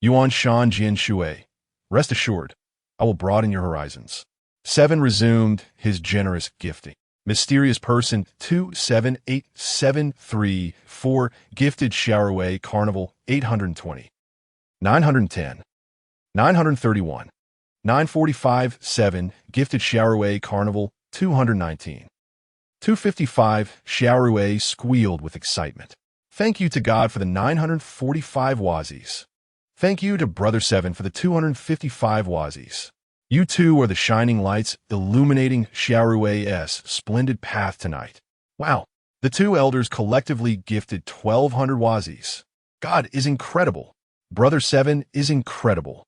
Yuan Shan Jian Shui. Rest assured, I will broaden your horizons. 7 resumed his generous gifting. Mysterious Person 278734 gifted Xiaorui Carnival 820. 910. 931. 945 7 gifted Xiaorui Carnival 219. 255 Xiaorui squealed with excitement. Thank you to God for the 945 Wazis. Thank you to Brother 7 for the 255 Wazis. You two are the shining lights illuminating Xiaorui's splendid path tonight. Wow, the two elders collectively gifted 1,200 Wazis. God is incredible. Brother 7 is incredible.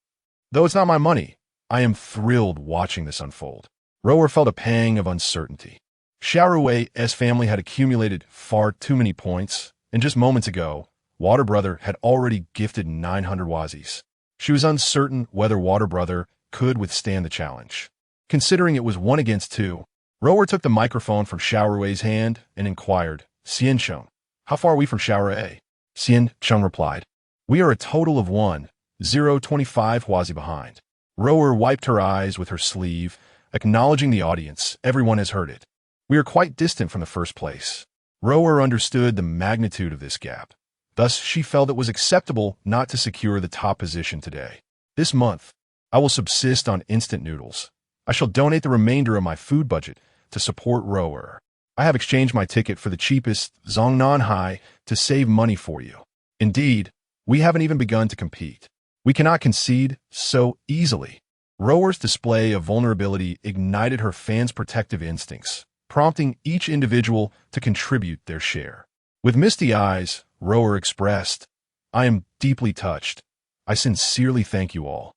Though it's not my money, I am thrilled watching this unfold. Rower felt a pang of uncertainty. Xiaorui's family had accumulated far too many points, and just moments ago, Water Brother had already gifted 900 Wazis. She was uncertain whether Water Brother could withstand the challenge. Considering it was 1 against 2, Rower took the microphone from Xiaorui's hand and inquired, Xian Cheng, how far are we from Xiaorui? Xian Cheng replied, we are a total of 1,025 Huazi behind. Rower wiped her eyes with her sleeve, acknowledging the audience. Everyone has heard it. We are quite distant from the first place. Rower understood the magnitude of this gap. Thus, she felt it was acceptable not to secure the top position today. This month, I will subsist on instant noodles. I shall donate the remainder of my food budget to support Rower. I have exchanged my ticket for the cheapest Zhongnan Hai to save money for you. Indeed, we haven't even begun to compete. We cannot concede so easily. Rower's display of vulnerability ignited her fans' protective instincts, prompting each individual to contribute their share. With misty eyes, Rower expressed, I am deeply touched. I sincerely thank you all.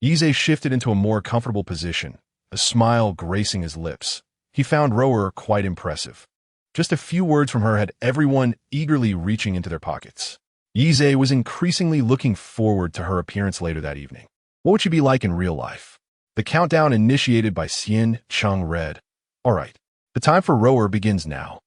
Yize shifted into a more comfortable position, a smile gracing his lips. He found Rower quite impressive. Just a few words from her had everyone eagerly reaching into their pockets. Yize was increasingly looking forward to her appearance later that evening. What would she be like in real life? The countdown initiated by Xian Cheng read, all right, the time for Rower begins now.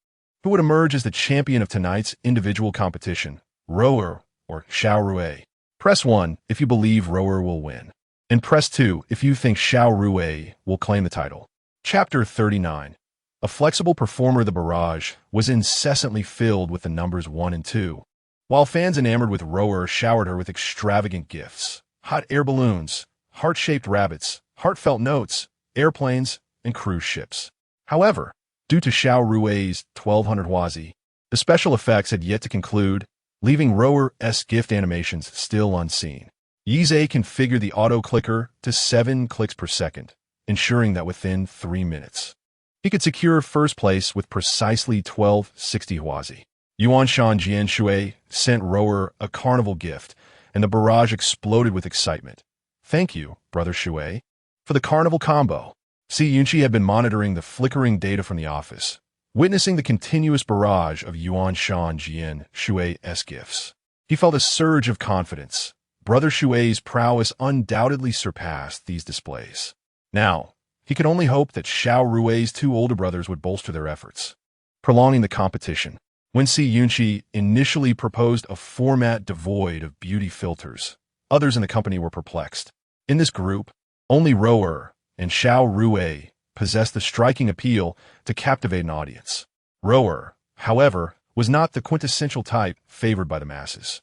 Who would emerge as the champion of tonight's individual competition, Rower or Xiaorui? Press 1 if you believe Rower will win. And press 2 if you think Xiaorui will claim the title. Chapter 39. A flexible performer, the barrage was incessantly filled with the numbers 1 and 2. While fans enamored with Rower showered her with extravagant gifts, hot air balloons, heart-shaped rabbits, heartfelt notes, airplanes, and cruise ships. However, due to Xiaorui's 1,200 Huazi, the special effects had yet to conclude, leaving Rower's gift animations still unseen. Yize configured the auto-clicker to 7 clicks per second, ensuring that within 3 minutes, he could secure first place with precisely 1260 Huazi. Yuan Shan Jian Shui sent Rower a carnival gift, and the barrage exploded with excitement. Thank you, Brother Shui, for the carnival combo. Si Yunqi had been monitoring the flickering data from the office, witnessing the continuous barrage of Yuan Shan Jian Shui's gifts. He felt a surge of confidence. Brother Shui's prowess undoubtedly surpassed these displays. Now, he could only hope that Xiaorui's 2 older brothers would bolster their efforts, prolonging the competition. When Si Yunqi initially proposed a format devoid of beauty filters, others in the company were perplexed. In this group, only Rower and Xiaorui possessed the striking appeal to captivate an audience. Rower, however, was not the quintessential type favored by the masses.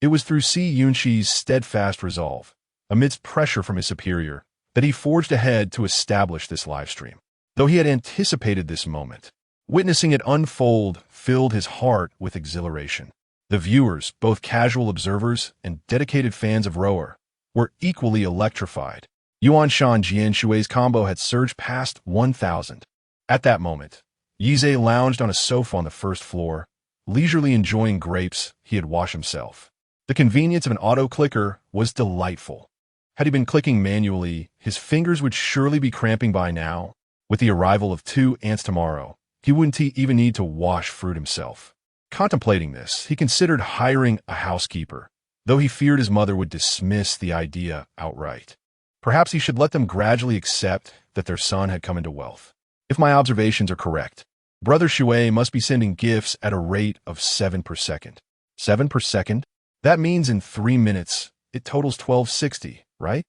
It was through Si Yunqi's steadfast resolve, amidst pressure from his superior, that he forged ahead to establish this livestream. Though he had anticipated this moment, witnessing it unfold filled his heart with exhilaration. The viewers, both casual observers and dedicated fans of Rower, were equally electrified. Yuan Shan Jian Shui's combo had surged past 1,000. At that moment, Yize lounged on a sofa on the first floor, leisurely enjoying grapes he had washed himself. The convenience of an auto-clicker was delightful. Had he been clicking manually, his fingers would surely be cramping by now. With the arrival of 2 ants tomorrow, he wouldn't even need to wash fruit himself. Contemplating this, he considered hiring a housekeeper, though he feared his mother would dismiss the idea outright. Perhaps he should let them gradually accept that their son had come into wealth. If my observations are correct, Brother Shui must be sending gifts at a rate of 7 per second. 7 per second? That means in 3 minutes, it totals 1260, right?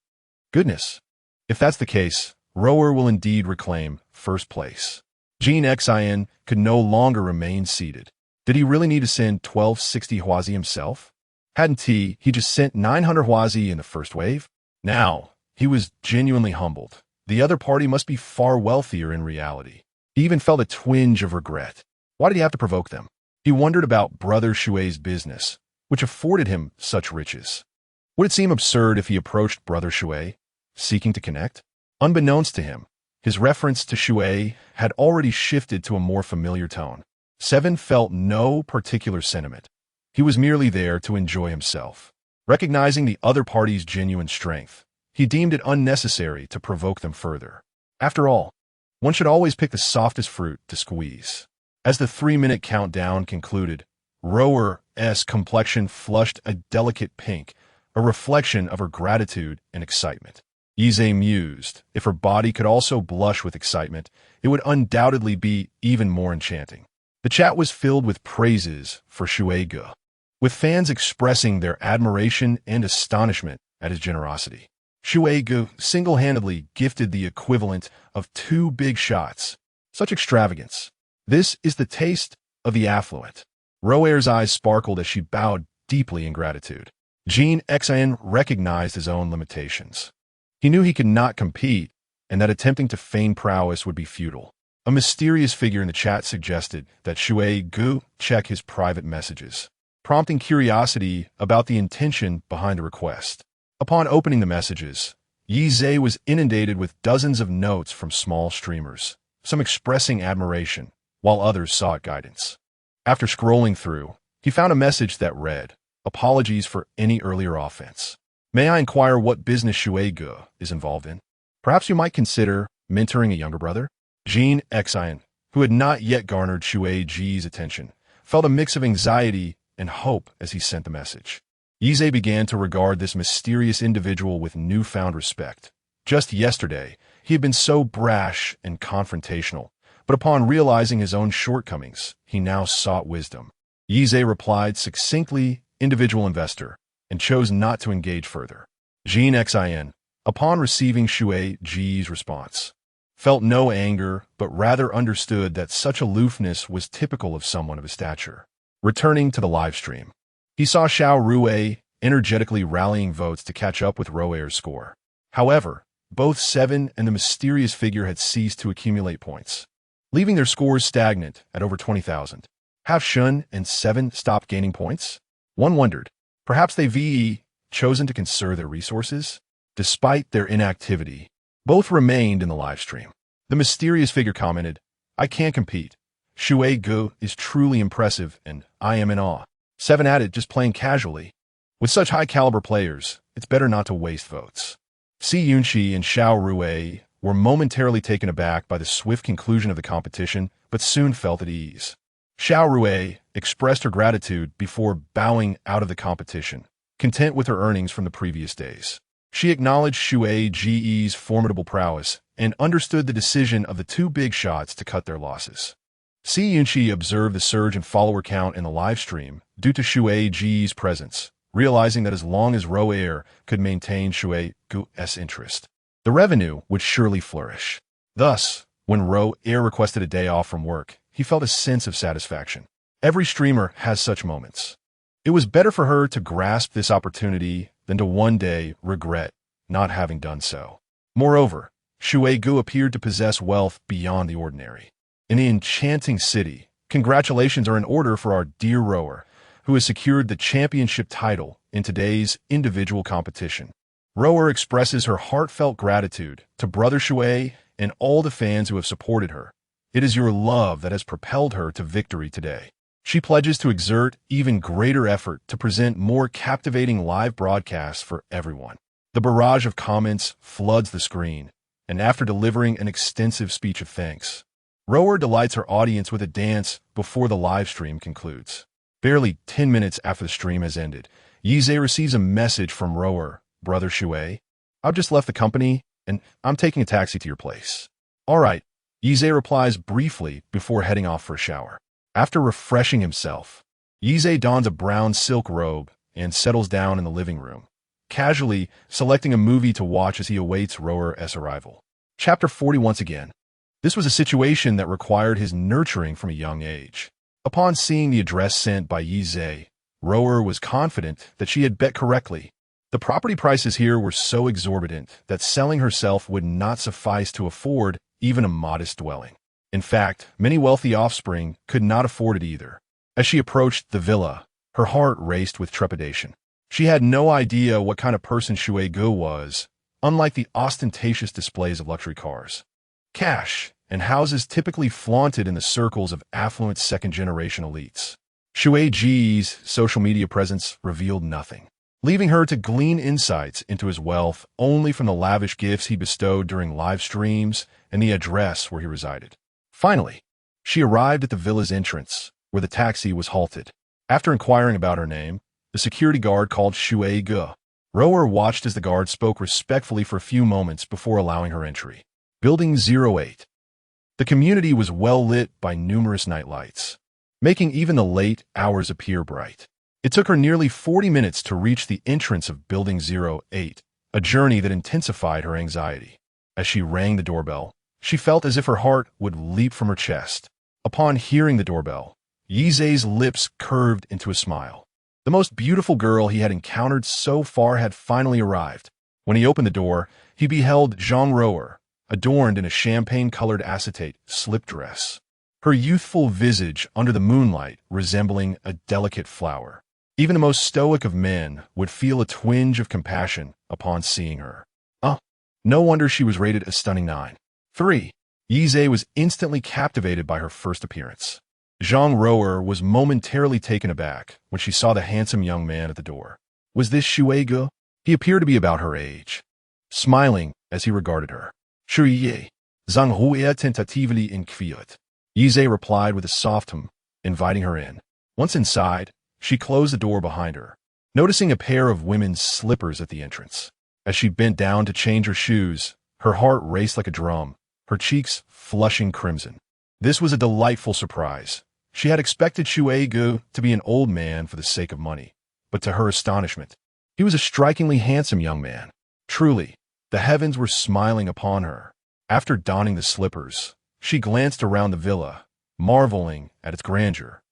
Goodness. If that's the case, Rower will indeed reclaim first place. Jean Xin could no longer remain seated. Did he really need to send 1260 Huazi himself? Hadn't he just sent 900 Huazi in the first wave? Now, he was genuinely humbled. The other party must be far wealthier in reality. He even felt a twinge of regret. Why did he have to provoke them? He wondered about Brother Shui's business, which afforded him such riches. Would it seem absurd if he approached Brother Shui, seeking to connect? Unbeknownst to him, his reference to Shui had already shifted to a more familiar tone. Seven felt no particular sentiment. He was merely there to enjoy himself. Recognizing the other party's genuine strength, he deemed it unnecessary to provoke them further. After all, one should always pick the softest fruit to squeeze. As the 3-minute countdown concluded, Rower's complexion flushed a delicate pink, a reflection of her gratitude and excitement. Yize mused, if her body could also blush with excitement, it would undoubtedly be even more enchanting. The chat was filled with praises for Shui Ge, with fans expressing their admiration and astonishment at his generosity. Shui Ge single-handedly gifted the equivalent of 2 big shots. Such extravagance. This is the taste of the affluent. Rower's eyes sparkled as she bowed deeply in gratitude. Jean Xin recognized his own limitations. He knew he could not compete, and that attempting to feign prowess would be futile. A mysterious figure in the chat suggested that Shui Ge check his private messages, prompting curiosity about the intention behind the request. Upon opening the messages, Yize was inundated with dozens of notes from small streamers, some expressing admiration, while others sought guidance. After scrolling through, he found a message that read, "Apologies for any earlier offense. May I inquire what business Shui Ge is involved in? Perhaps you might consider mentoring a younger brother?" Jean Xin, who had not yet garnered Shui Ge's attention, felt a mix of anxiety and hope as he sent the message. Yize began to regard this mysterious individual with newfound respect. Just yesterday, he had been so brash and confrontational, but upon realizing his own shortcomings, he now sought wisdom. Yize replied succinctly, "Individual investor," and chose not to engage further. Jean Xin, upon receiving Shui Ge's response, felt no anger, but rather understood that such aloofness was typical of someone of his stature. Returning to the live stream, he saw Xiao Rue energetically rallying votes to catch up with Rower's score. However, both Seven and the mysterious figure had ceased to accumulate points, leaving their scores stagnant at over 20,000. Have Shun and Seven stopped gaining points? One wondered. Perhaps they've chosen to conserve their resources? Despite their inactivity, both remained in the live stream. The mysterious figure commented, "I can't compete. Shui Ge is truly impressive and I am in awe." Seven added, just playing casually. With such high-caliber players, it's better not to waste votes. Si Yunqi and Xiao Rue were momentarily taken aback by the swift conclusion of the competition, but soon felt at ease. Xiao Rue expressed her gratitude before bowing out of the competition, content with her earnings from the previous days. She acknowledged Shui Ge's formidable prowess and understood the decision of the 2 big shots to cut their losses. Si Yunqi observed the surge in follower count in the live stream due to Shui Ge's presence, realizing that as long as Rower could maintain Shui Ge's interest, the revenue would surely flourish. Thus, when Rower requested a day off from work, he felt a sense of satisfaction. Every streamer has such moments. It was better for her to grasp this opportunity than to one day regret not having done so. Moreover, Shui Ge appeared to possess wealth beyond the ordinary. In the enchanting city, congratulations are in order for our dear Rower, who has secured the championship title in today's individual competition. Rower expresses her heartfelt gratitude to Brother Shui and all the fans who have supported her. It is your love that has propelled her to victory today. She pledges to exert even greater effort to present more captivating live broadcasts for everyone. The barrage of comments floods the screen, and after delivering an extensive speech of thanks, Rower delights her audience with a dance before the live stream concludes. Barely 10 minutes after the stream has ended, Yize receives a message from Rower, "Brother Shui, I've just left the company, and I'm taking a taxi to your place." "All right," Yize replies briefly before heading off for a shower. After refreshing himself, Yize dons a brown silk robe and settles down in the living room, casually selecting a movie to watch as he awaits Rower's arrival. Chapter 40 once again. This was a situation that required his nurturing from a young age. Upon seeing the address sent by Yize, Rower was confident that she had bet correctly. The property prices here were so exorbitant that selling herself would not suffice to afford even a modest dwelling. In fact, many wealthy offspring could not afford it either. As she approached the villa, her heart raced with trepidation. She had no idea what kind of person Shui Gu was, unlike the ostentatious displays of luxury cars, cash, and houses typically flaunted in the circles of affluent second-generation elites. Shui Ji's social media presence revealed nothing, leaving her to glean insights into his wealth only from the lavish gifts he bestowed during live streams and the address where he resided. Finally, she arrived at the villa's entrance, where the taxi was halted. After inquiring about her name, the security guard called Shui Gu. Rower watched as the guard spoke respectfully for a few moments before allowing her entry. Building 08. The community was well lit by numerous nightlights, making even the late hours appear bright. It took her nearly 40 minutes to reach the entrance of Building 08, a journey that intensified her anxiety. As she rang the doorbell, she felt as if her heart would leap from her chest. Upon hearing the doorbell, Yize's lips curved into a smile. The most beautiful girl he had encountered so far had finally arrived. When he opened the door, he beheld Zhang Rower, adorned in a champagne-colored acetate slip dress, her youthful visage under the moonlight resembling a delicate flower. Even the most stoic of men would feel a twinge of compassion upon seeing her. No wonder she was rated a stunning 9. 3. Yize was instantly captivated by her first appearance. Zhang Rower was momentarily taken aback when she saw the handsome young man at the door. Was this Shui Gu? He appeared to be about her age, smiling as he regarded her. "Shuye, Zhang Huye tentatively inquired." Yize replied with a soft hum, inviting her in. Once inside, she closed the door behind her, noticing a pair of women's slippers at the entrance. As she bent down to change her shoes, her heart raced like a drum, her cheeks flushing crimson. This was a delightful surprise. She had expected Shui Gu to be an old man for the sake of money, but to her astonishment, he was a strikingly handsome young man. Truly, the heavens were smiling upon her. After donning the slippers, she glanced around the villa, marveling at its grandeur.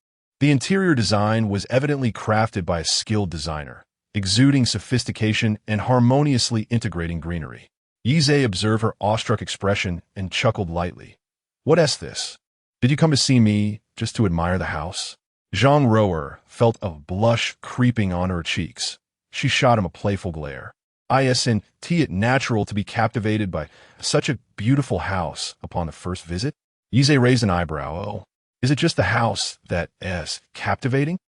The interior design was evidently crafted by a skilled designer, exuding sophistication and harmoniously integrating greenery. Yize observed her awestruck expression and chuckled lightly. "What's this? Did you come to see me just to admire the house?" Zhang Rower felt a blush creeping on her cheeks. She shot him a playful glare. Isn't it natural to be captivated by such a beautiful house upon the first visit? Yize raised an eyebrow. "Oh, is it just the house that is captivating?"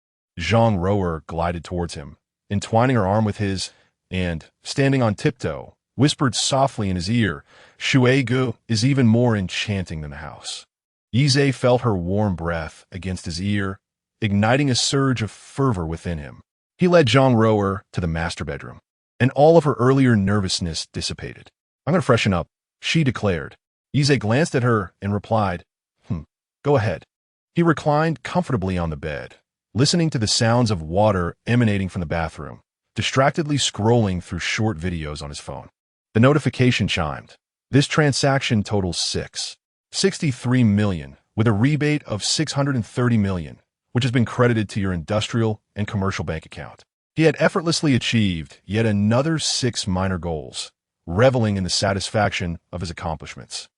Zhang Rower glided towards him, entwining her arm with his, and, standing on tiptoe, whispered softly in his ear, "Shui Gu is even more enchanting than the house." Yize felt her warm breath against his ear, igniting a surge of fervor within him. He led Zhang Rower to the master bedroom, and all of her earlier nervousness dissipated. "I'm going to freshen up," she declared. Yize glanced at her and replied, "Go ahead." He reclined comfortably on the bed, listening to the sounds of water emanating from the bathroom, distractedly scrolling through short videos on his phone. The notification chimed. This transaction totals 63 million, with a rebate of 630 million, which has been credited to your industrial and commercial bank account. He had effortlessly achieved yet another 6 minor goals, reveling in the satisfaction of his accomplishments.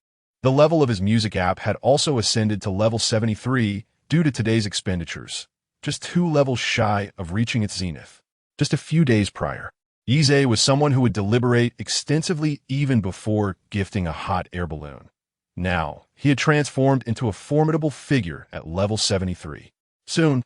The level of his music app had also ascended to level 73 due to today's expenditures, just 2 levels shy of reaching its zenith. Just a few days prior, Yize was someone who would deliberate extensively even before gifting a hot air balloon. Now, he had transformed into a formidable figure at level 73. Soon,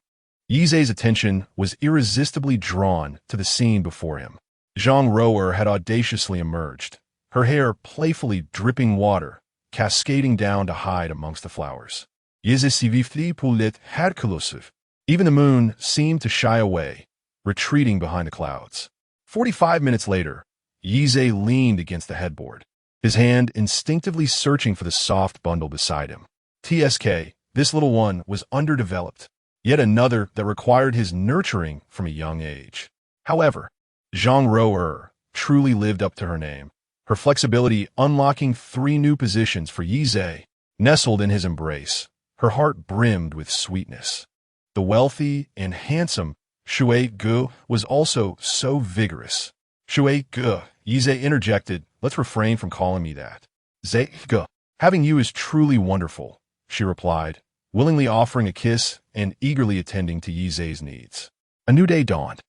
Yize's attention was irresistibly drawn to the scene before him. Zhang Rower had audaciously emerged, her hair playfully dripping water, cascading down to hide amongst the flowers. Yezesivifti pulit hadkalusiv. Even the moon seemed to shy away, retreating behind the clouds. 45 minutes later, Yize leaned against the headboard, his hand instinctively searching for the soft bundle beside him. TSK, this little one was underdeveloped, yet another that required his nurturing from a young age. However, Zhang Rower truly lived up to her name, her flexibility unlocking 3 new positions for Yize. Nestled in his embrace, her heart brimmed with sweetness. The wealthy and handsome Shui Gu was also so vigorous. Shui Gu, Yize interjected, let's refrain from calling me that. Zhe Gu, having you is truly wonderful, she replied, willingly offering a kiss and eagerly attending to Yize's needs. A new day dawned.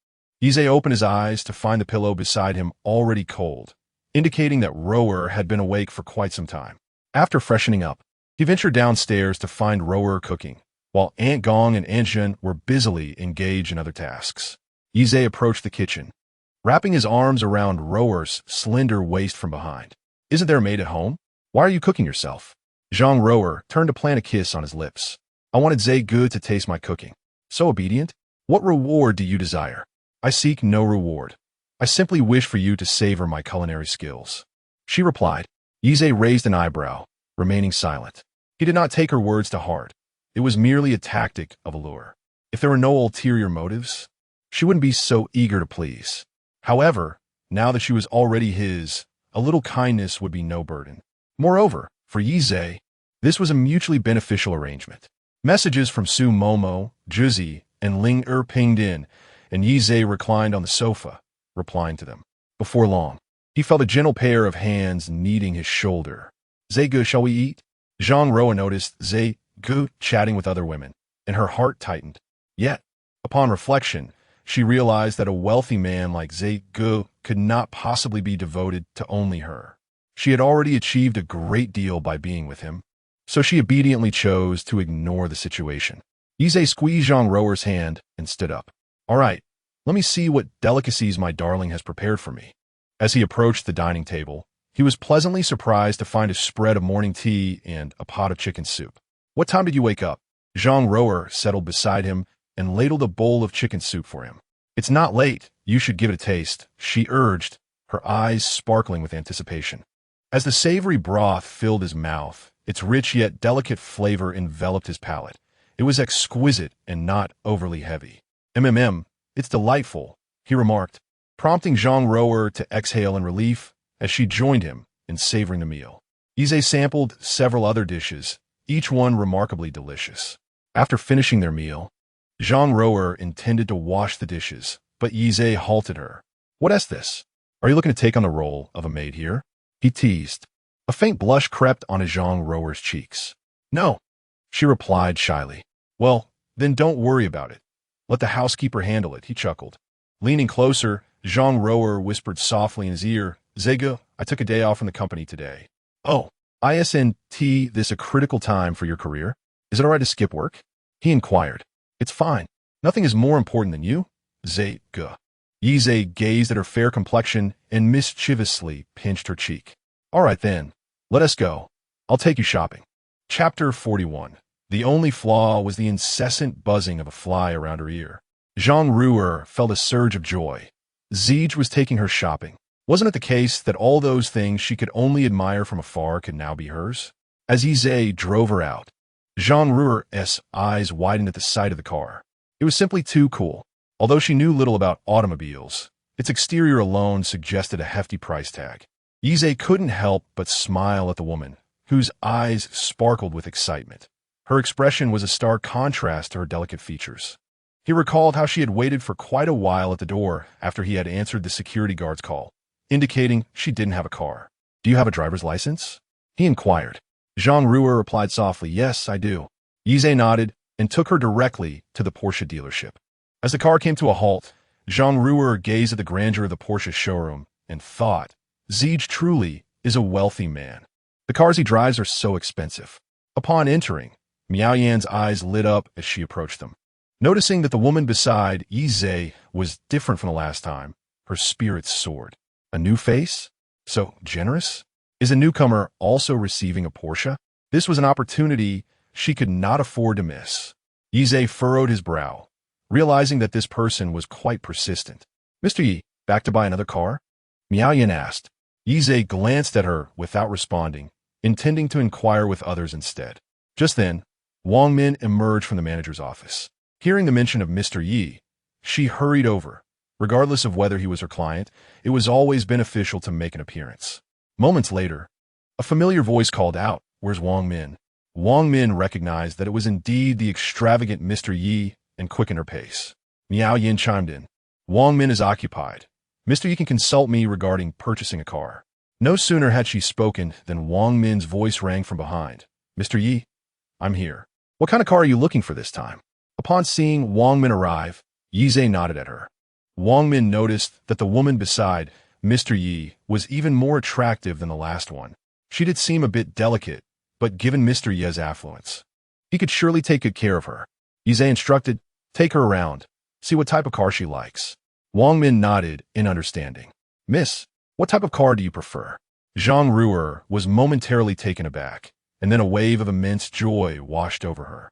Yize opened his eyes to find the pillow beside him already cold, indicating that Rower had been awake for quite some time. After freshening up, he ventured downstairs to find Rower cooking, while Aunt Gong and Aunt Zhen were busily engaged in other tasks. Yize approached the kitchen, wrapping his arms around Rower's slender waist from behind. Isn't there a maid at home? Why are you cooking yourself? Zhang Rower turned to plant a kiss on his lips. I wanted Zhe Gu to taste my cooking. So obedient? What reward do you desire? I seek no reward. I simply wish for you to savor my culinary skills. She replied. Yize raised an eyebrow, remaining silent. He did not take her words to heart. It was merely a tactic of allure. If there were no ulterior motives, she wouldn't be so eager to please. However, now that she was already his, a little kindness would be no burden. Moreover, for Yize, this was a mutually beneficial arrangement. Messages from Su Momo, Juzi, and Ling pinged in, and Yize reclined on the sofa, replying to them. Before long, he felt a gentle pair of hands kneading his shoulder. Zhe Gu, shall we eat? Zhang Roa noticed Zhe Gu chatting with other women, and her heart tightened. Yet, upon reflection, she realized that a wealthy man like Zhe Gu could not possibly be devoted to only her. She had already achieved a great deal by being with him, so she obediently chose to ignore the situation. Yize squeezed Zhang Rower's hand and stood up. All right, let me see what delicacies my darling has prepared for me. As he approached the dining table, he was pleasantly surprised to find a spread of morning tea and a pot of chicken soup. What time did you wake up? Zhang Rower settled beside him and ladled a bowl of chicken soup for him. It's not late. You should give it a taste, she urged, her eyes sparkling with anticipation. As the savory broth filled his mouth, its rich yet delicate flavor enveloped his palate. It was exquisite and not overly heavy. It's delightful, he remarked, prompting Zhang Rower to exhale in relief as she joined him in savoring the meal. Yize sampled several other dishes, each one remarkably delicious. After finishing their meal, Zhang Rower intended to wash the dishes, but Yize halted her. What is this? Are you looking to take on the role of a maid here? He teased. A faint blush crept on Zhang Rower's cheeks. No, she replied shyly. Well, then don't worry about it. Let the housekeeper handle it, he chuckled. Leaning closer, Zhang Rower whispered softly in his ear, Zhe Gu, I took a day off from the company today. Oh, isn't this a critical time for your career? Is it all right to skip work? He inquired. It's fine. Nothing is more important than you, Zhe Gu. Yize gazed at her fair complexion and mischievously pinched her cheek. All right then, let us go. I'll take you shopping. Chapter 41. The only flaw was the incessant buzzing of a fly around her ear. Zhang Rower felt a surge of joy. Zij was taking her shopping. Wasn't it the case that all those things she could only admire from afar could now be hers? As Yize drove her out, Zhang Rower's eyes widened at the sight of the car. It was simply too cool. Although she knew little about automobiles, its exterior alone suggested a hefty price tag. Yize couldn't help but smile at the woman, whose eyes sparkled with excitement. Her expression was a stark contrast to her delicate features. He recalled how she had waited for quite a while at the door after he had answered the security guard's call, indicating she didn't have a car. Do you have a driver's license? He inquired. Zhang Rower replied softly, yes, I do. Yize nodded and took her directly to the Porsche dealership. As the car came to a halt, Zhang Rower gazed at the grandeur of the Porsche showroom and thought, Zij truly is a wealthy man. The cars he drives are so expensive. Upon entering, Miao Yan's eyes lit up as she approached them. Noticing that the woman beside Yize was different from the last time, her spirits soared. A new face? So generous? Is a newcomer also receiving a Porsche? This was an opportunity she could not afford to miss. Yize furrowed his brow, realizing that this person was quite persistent. Mr. Yi, back to buy another car? Miao Yin asked. Yize glanced at her without responding, intending to inquire with others instead. Just then, Wang Min emerged from the manager's office. Hearing the mention of Mr. Yi, she hurried over. Regardless of whether he was her client, it was always beneficial to make an appearance. Moments later, a familiar voice called out, "Where's Wang Min?" Wang Min recognized that it was indeed the extravagant Mr. Yi and quickened her pace. Miao Yin chimed in. "Wang Min is occupied. Mr. Yi can consult me regarding purchasing a car." No sooner had she spoken than Wang Min's voice rang from behind. "Mr. Yi, I'm here. What kind of car are you looking for this time?" Upon seeing Wang Min arrive, Yize nodded at her. Wang Min noticed that the woman beside Mr. Yi was even more attractive than the last one. She did seem a bit delicate, but given Mr. Yi's affluence, he could surely take good care of her. Yize instructed, "Take her around. See what type of car she likes." Wang Min nodded in understanding. "Miss, what type of car do you prefer?" Zhang Ruer was momentarily taken aback, and then a wave of immense joy washed over her.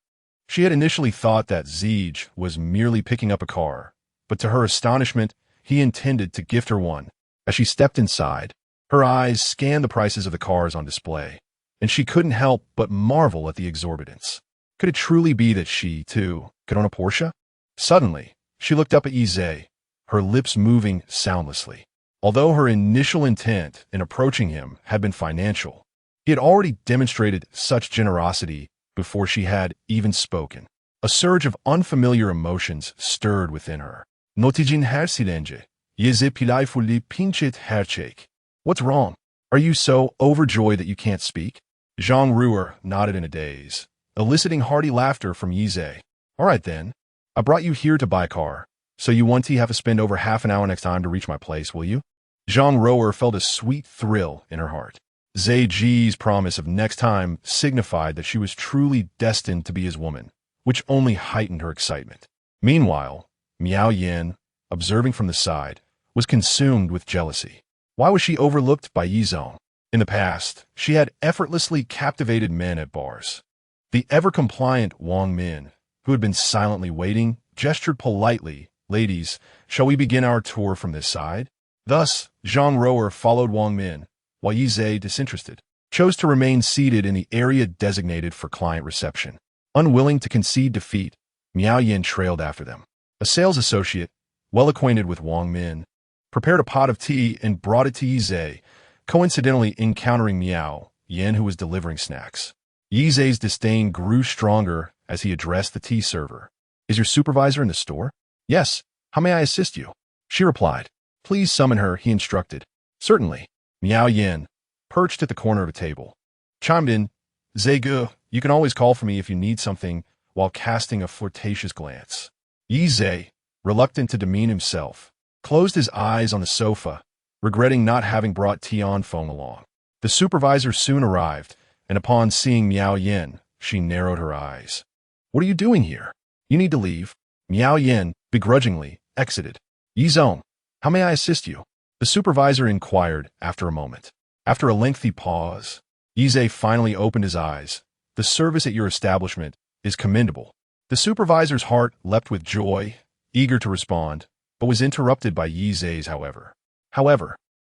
She had initially thought that Ziege was merely picking up a car, but to her astonishment, he intended to gift her one. As she stepped inside, her eyes scanned the prices of the cars on display, and she couldn't help but marvel at the exorbitance. Could it truly be that she, too, could own a Porsche? Suddenly, she looked up at Yize, her lips moving soundlessly. Although her initial intent in approaching him had been financial, he had already demonstrated such generosity before she had even spoken. A surge of unfamiliar emotions stirred within her. Notijin her silence. Yize playfully pinched her cheek. "What's wrong? Are you so overjoyed that you can't speak?" Zhang Ruer nodded in a daze, eliciting hearty laughter from Yize. "All right then. I brought you here to buy a car, so you want to have to spend over half an hour next time to reach my place, will you?" Zhang Ruer felt a sweet thrill in her heart. Zhe Ji's promise of next time signified that she was truly destined to be his woman, which only heightened her excitement. Meanwhile, Miao Yin, observing from the side, was consumed with jealousy. Why was she overlooked by Yizong? In the past, she had effortlessly captivated men at bars. The ever-compliant Wang Min, who had been silently waiting, gestured politely, "Ladies, shall we begin our tour from this side?" Thus, Zhang Ruer followed Wang Min, while Yize, disinterested, chose to remain seated in the area designated for client reception. Unwilling to concede defeat, Miao Yin trailed after them. A sales associate, well acquainted with Wang Min, prepared a pot of tea and brought it to Yize, coincidentally encountering Miao Yin, who was delivering snacks. Yize's disdain grew stronger as he addressed the tea server. "Is your supervisor in the store?" "Yes. How may I assist you?" She replied. "Please summon her," he instructed. "Certainly." Miao Yin, perched at the corner of a table, chimed in, "Zegu, you can always call for me if you need something," while casting a flirtatious glance. Yize, reluctant to demean himself, closed his eyes on the sofa, regretting not having brought Tian Feng along. The supervisor soon arrived, and upon seeing Miao Yin, she narrowed her eyes. "What are you doing here? You need to leave." Miao Yin, begrudgingly, exited. "Yizong, how may I assist you?" The supervisor inquired after a moment. After a lengthy pause, Yize finally opened his eyes. "The service at your establishment is commendable." The supervisor's heart leapt with joy, eager to respond, but was interrupted by Yize's however.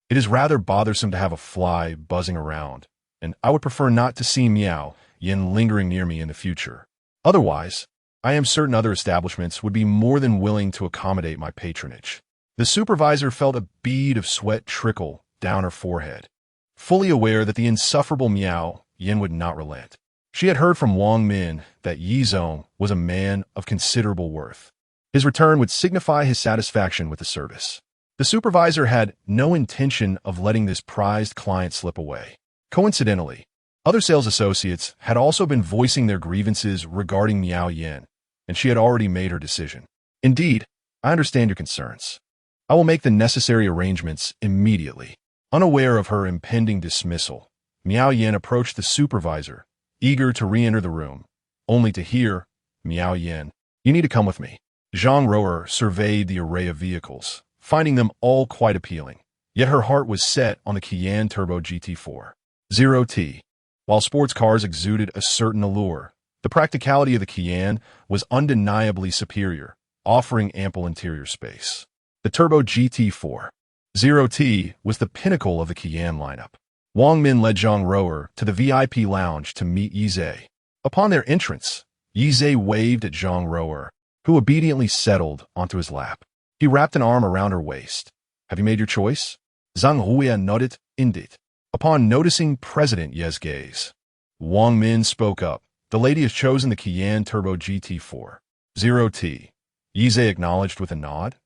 "It is rather bothersome to have a fly buzzing around, and I would prefer not to see Miao Yin lingering near me in the future. Otherwise, I am certain other establishments would be more than willing to accommodate my patronage." The supervisor felt a bead of sweat trickle down her forehead, fully aware that the insufferable Miao Yin would not relent. She had heard from Wang Min that Yizong was a man of considerable worth. His return would signify his satisfaction with the service. The supervisor had no intention of letting this prized client slip away. Coincidentally, other sales associates had also been voicing their grievances regarding Miao Yin, and she had already made her decision. "Indeed, I understand your concerns. I will make the necessary arrangements immediately." Unaware of her impending dismissal, Miao Yin approached the supervisor, eager to re-enter the room, only to hear, "Miao Yin, you need to come with me." Zhang Ruer surveyed the array of vehicles, finding them all quite appealing. Yet her heart was set on the Cayenne Turbo GT4 0T. While sports cars exuded a certain allure, the practicality of the Cayenne was undeniably superior, offering ample interior space. The Turbo GT4 0T was the pinnacle of the Cayenne lineup. Wang Min led Zhang Rower to the VIP lounge to meet Yizhe. Upon their entrance, Yizhe waved at Zhang Rower, who obediently settled onto his lap. He wrapped an arm around her waist. "Have you made your choice?" Zhang Huya nodded, "Indeed." Upon noticing President Ye's gaze, Wang Min spoke up. "The lady has chosen the Cayenne Turbo GT4 0T. Yizhe acknowledged with a nod.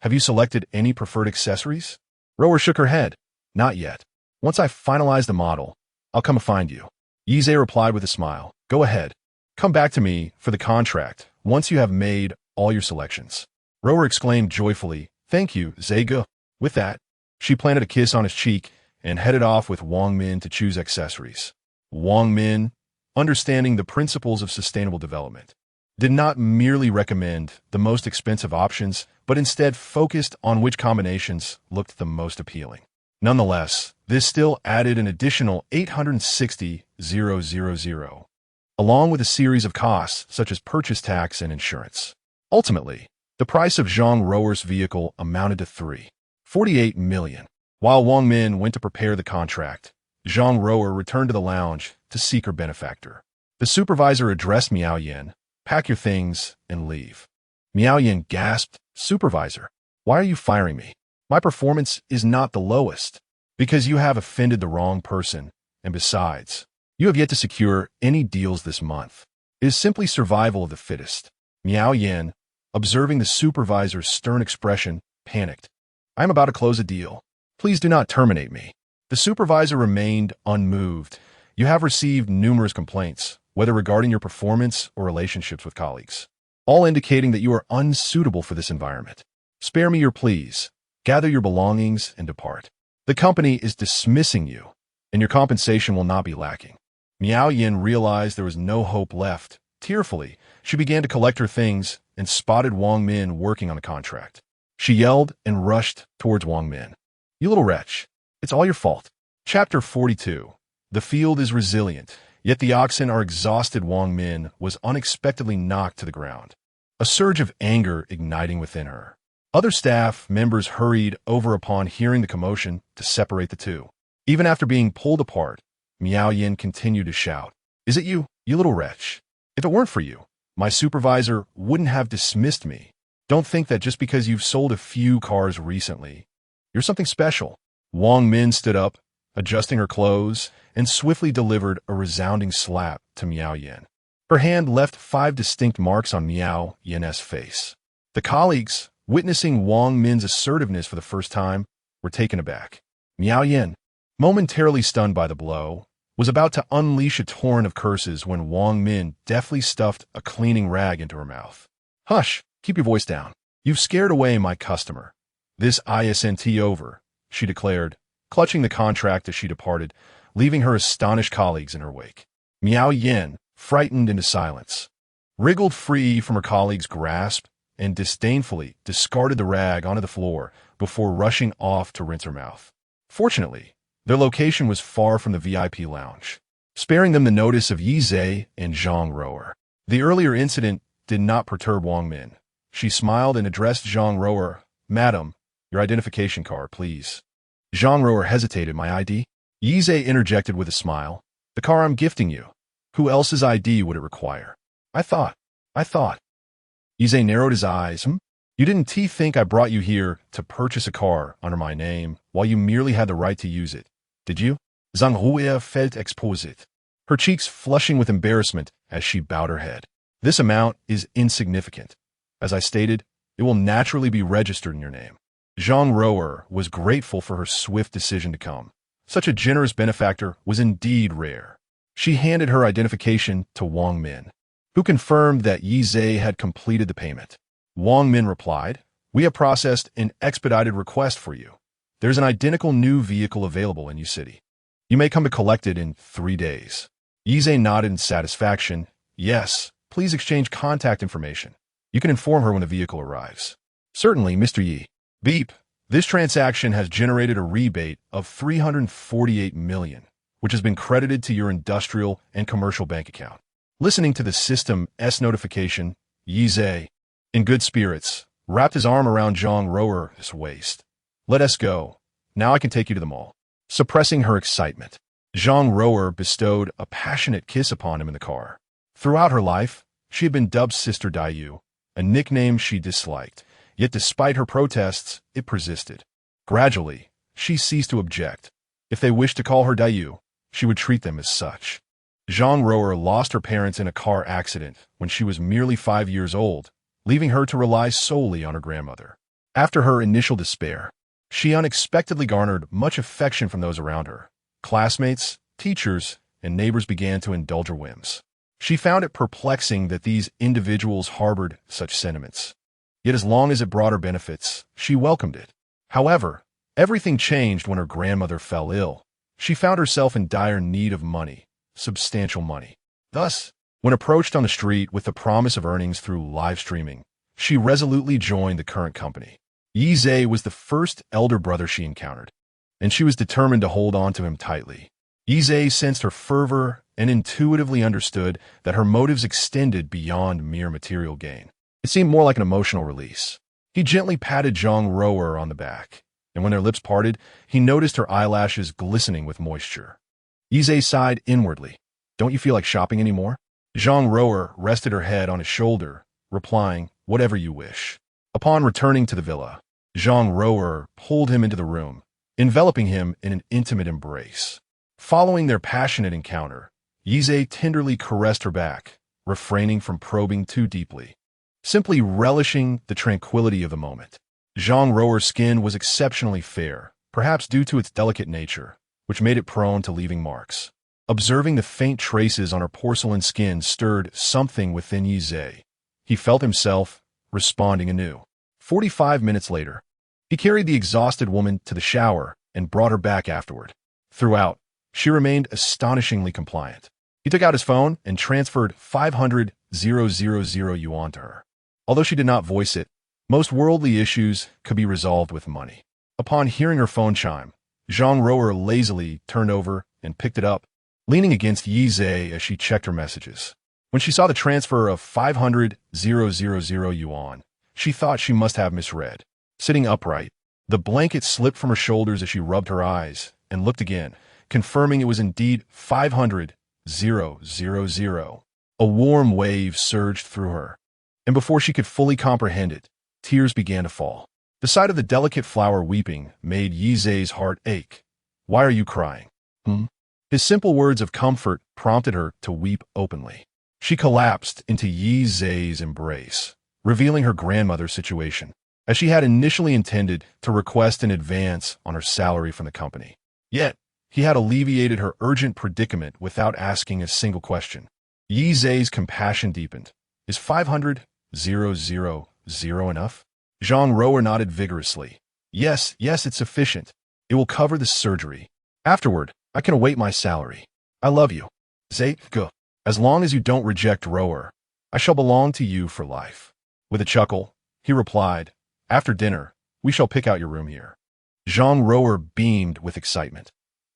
Have you selected any preferred accessories?" Rower shook her head. "Not yet. Once I finalize the model, I'll come and find you." Yizhe replied with a smile. "Go ahead. Come back to me for the contract once you have made all your selections." Rower exclaimed joyfully, "Thank you, Zega." With that, she planted a kiss on his cheek and headed off with Wang Min to choose accessories. Wang Min, understanding the principles of sustainable development, did not merely recommend the most expensive options, but instead focused on which combinations looked the most appealing. Nonetheless, this still added an additional 860,000, along with a series of costs such as purchase tax and insurance. Ultimately, the price of Zhang Rower's vehicle amounted to $3.48 million. While Wang Min went to prepare the contract, Zhang Rower returned to the lounge to seek her benefactor. The supervisor addressed Miao Yin. "Pack your things and leave." Miao Yin gasped, "Supervisor, why are you firing me? My performance is not the lowest." "Because you have offended the wrong person, and besides, you have yet to secure any deals this month. It is simply survival of the fittest." Miao Yin, observing the supervisor's stern expression, panicked. "I am about to close a deal. Please do not terminate me." The supervisor remained unmoved. "You have received numerous complaints, whether regarding your performance or relationships with colleagues, all indicating that you are unsuitable for this environment. Spare me your pleas. Gather your belongings and depart. The company is dismissing you, and your compensation will not be lacking." Miao Yin realized there was no hope left. Tearfully, she began to collect her things and spotted Wang Min working on the contract. She yelled and rushed towards Wang Min. "You little wretch, it's all your fault." Chapter 42. The field is resilient, yet the oxen are exhausted. Wang Min was unexpectedly knocked to the ground, a surge of anger igniting within her. Other staff members hurried over upon hearing the commotion to separate the two. Even after being pulled apart, Miao Yin continued to shout, "Is it you, you little wretch? If it weren't for you, my supervisor wouldn't have dismissed me. Don't think that just because you've sold a few cars recently, you're something special." Wang Min stood up, adjusting her clothes, and swiftly delivered a resounding slap to Miao Yin. Her hand left 5 distinct marks on Miao Yin's face. The colleagues, witnessing Wang Min's assertiveness for the first time, were taken aback. Miao Yin, momentarily stunned by the blow, was about to unleash a torrent of curses when Wang Min deftly stuffed a cleaning rag into her mouth. "Hush, keep your voice down. You've scared away my customer. This isn't over," she declared, clutching the contract as she departed, leaving her astonished colleagues in her wake. Miao Yin, frightened into silence, wriggled free from her colleague's grasp and disdainfully discarded the rag onto the floor before rushing off to rinse her mouth. Fortunately, their location was far from the VIP lounge, sparing them the notice of Yizhe and Zhang Rower. The earlier incident did not perturb Wang Min. She smiled and addressed Zhang Rower. "Madam, your identification card, please." Zhang Rower hesitated. "My ID?" Yizhe interjected with a smile. "The car I'm gifting you. Who else's ID would it require?" I thought. Yizhe narrowed his eyes. "You didn't think I brought you here to purchase a car under my name while you merely had the right to use it, did you?" Zhang Huya felt exposed, her cheeks flushing with embarrassment as she bowed her head. "This amount is insignificant. As I stated, it will naturally be registered in your name." Zhang Rower was grateful for her swift decision to come. Such a generous benefactor was indeed rare. She handed her identification to Wang Min, who confirmed that Yizhe had completed the payment. Wang Min replied, "We have processed an expedited request for you. There's an identical new vehicle available in your city. You may come to collect it in 3 days." Yizhe nodded in satisfaction. "Yes, please exchange contact information. You can inform her when the vehicle arrives." "Certainly, Mr. Yi." Beep. This transaction has generated a rebate of $348 million, which has been credited to your industrial and commercial bank account. Listening to the system's notification, Yize, in good spirits, wrapped his arm around Zhang Roer's waist. Let us go. Now I can take you to the mall. Suppressing her excitement, Zhang Roer bestowed a passionate kiss upon him in the car. Throughout her life, she had been dubbed Sister Dayu, a nickname she disliked, yet despite her protests, it persisted. Gradually, she ceased to object. If they wished to call her Dayu, she would treat them as such. Zhang Roer lost her parents in a car accident when she was merely 5 years old, leaving her to rely solely on her grandmother. After her initial despair, she unexpectedly garnered much affection from those around her. Classmates, teachers, and neighbors began to indulge her whims. She found it perplexing that these individuals harbored such sentiments. Yet as long as it brought her benefits, she welcomed it. However, everything changed when her grandmother fell ill. She found herself in dire need of money, substantial money. Thus, when approached on the street with the promise of earnings through live streaming, she resolutely joined the current company. Yize was the first elder brother she encountered, and she was determined to hold on to him tightly. Yize sensed her fervor and intuitively understood that her motives extended beyond mere material gain. It seemed more like an emotional release. He gently patted Zhang Roer on the back, and when their lips parted, he noticed her eyelashes glistening with moisture. Yize sighed inwardly. Don't you feel like shopping anymore? Zhang Roer rested her head on his shoulder, replying, whatever you wish. Upon returning to the villa, Zhang Roer pulled him into the room, enveloping him in an intimate embrace. Following their passionate encounter, Yize tenderly caressed her back, refraining from probing too deeply, simply relishing the tranquility of the moment. Zhang Roer's skin was exceptionally fair, perhaps due to its delicate nature, which made it prone to leaving marks. Observing the faint traces on her porcelain skin stirred something within Yize. He felt himself responding anew. 45 minutes later, he carried the exhausted woman to the shower and brought her back afterward. Throughout, she remained astonishingly compliant. He took out his phone and transferred 500,000 yuan to her. Although she did not voice it, most worldly issues could be resolved with money. Upon hearing her phone chime, Zhang Roer lazily turned over and picked it up, leaning against Yize as she checked her messages. When she saw the transfer of 500,000 yuan, she thought she must have misread. Sitting upright, the blanket slipped from her shoulders as she rubbed her eyes and looked again, confirming it was indeed 500,000. A warm wave surged through her, and before she could fully comprehend it, tears began to fall. The sight of the delicate flower weeping made Yize's heart ache. Why are you crying? His simple words of comfort prompted her to weep openly. She collapsed into Yize's embrace, revealing her grandmother's situation, as she had initially intended to request an advance on her salary from the company. Yet, he had alleviated her urgent predicament without asking a single question. Yize's compassion deepened. Is 500,000 enough? Zhang Roer nodded vigorously. Yes, it's sufficient. It will cover the surgery. Afterward, I can await my salary. I love you. Go. As long as you don't reject Roer, I shall belong to you for life. With a chuckle, he replied, after dinner, we shall pick out your room here. Zhang Roer beamed with excitement.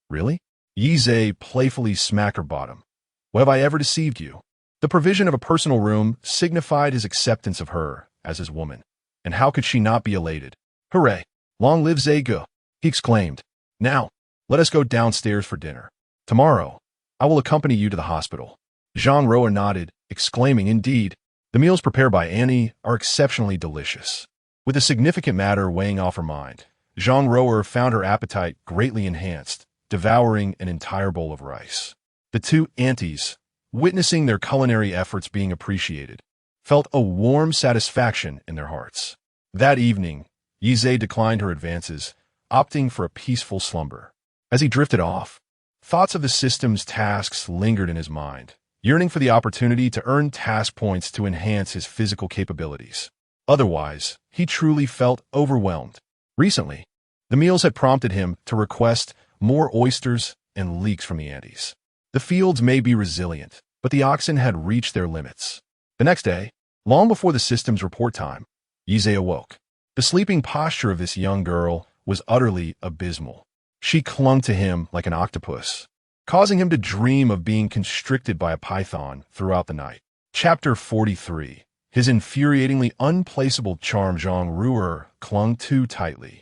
Really? Yize playfully smacked her bottom. What have I ever deceived you? The provision of a personal room signified his acceptance of her as his woman. And how could she not be elated? Hooray! Long live Zego! He exclaimed. Now, let us go downstairs for dinner. Tomorrow, I will accompany you to the hospital. Zhang Roer nodded, exclaiming, indeed, the meals prepared by Annie are exceptionally delicious. With a significant matter weighing off her mind, Zhang Roer found her appetite greatly enhanced, devouring an entire bowl of rice. The two aunties, witnessing their culinary efforts being appreciated, felt a warm satisfaction in their hearts. That evening, Yize declined her advances, opting for a peaceful slumber. As he drifted off, thoughts of the system's tasks lingered in his mind, yearning for the opportunity to earn task points to enhance his physical capabilities. Otherwise, he truly felt overwhelmed. Recently, the meals had prompted him to request more oysters and leeks from the Andes. The fields may be resilient, but the oxen had reached their limits. The next day, long before the system's report time, Yize awoke. The sleeping posture of this young girl was utterly abysmal. She clung to him like an octopus, causing him to dream of being constricted by a python throughout the night. Chapter 43. His infuriatingly unplaceable charm Zhang Ruer clung too tightly,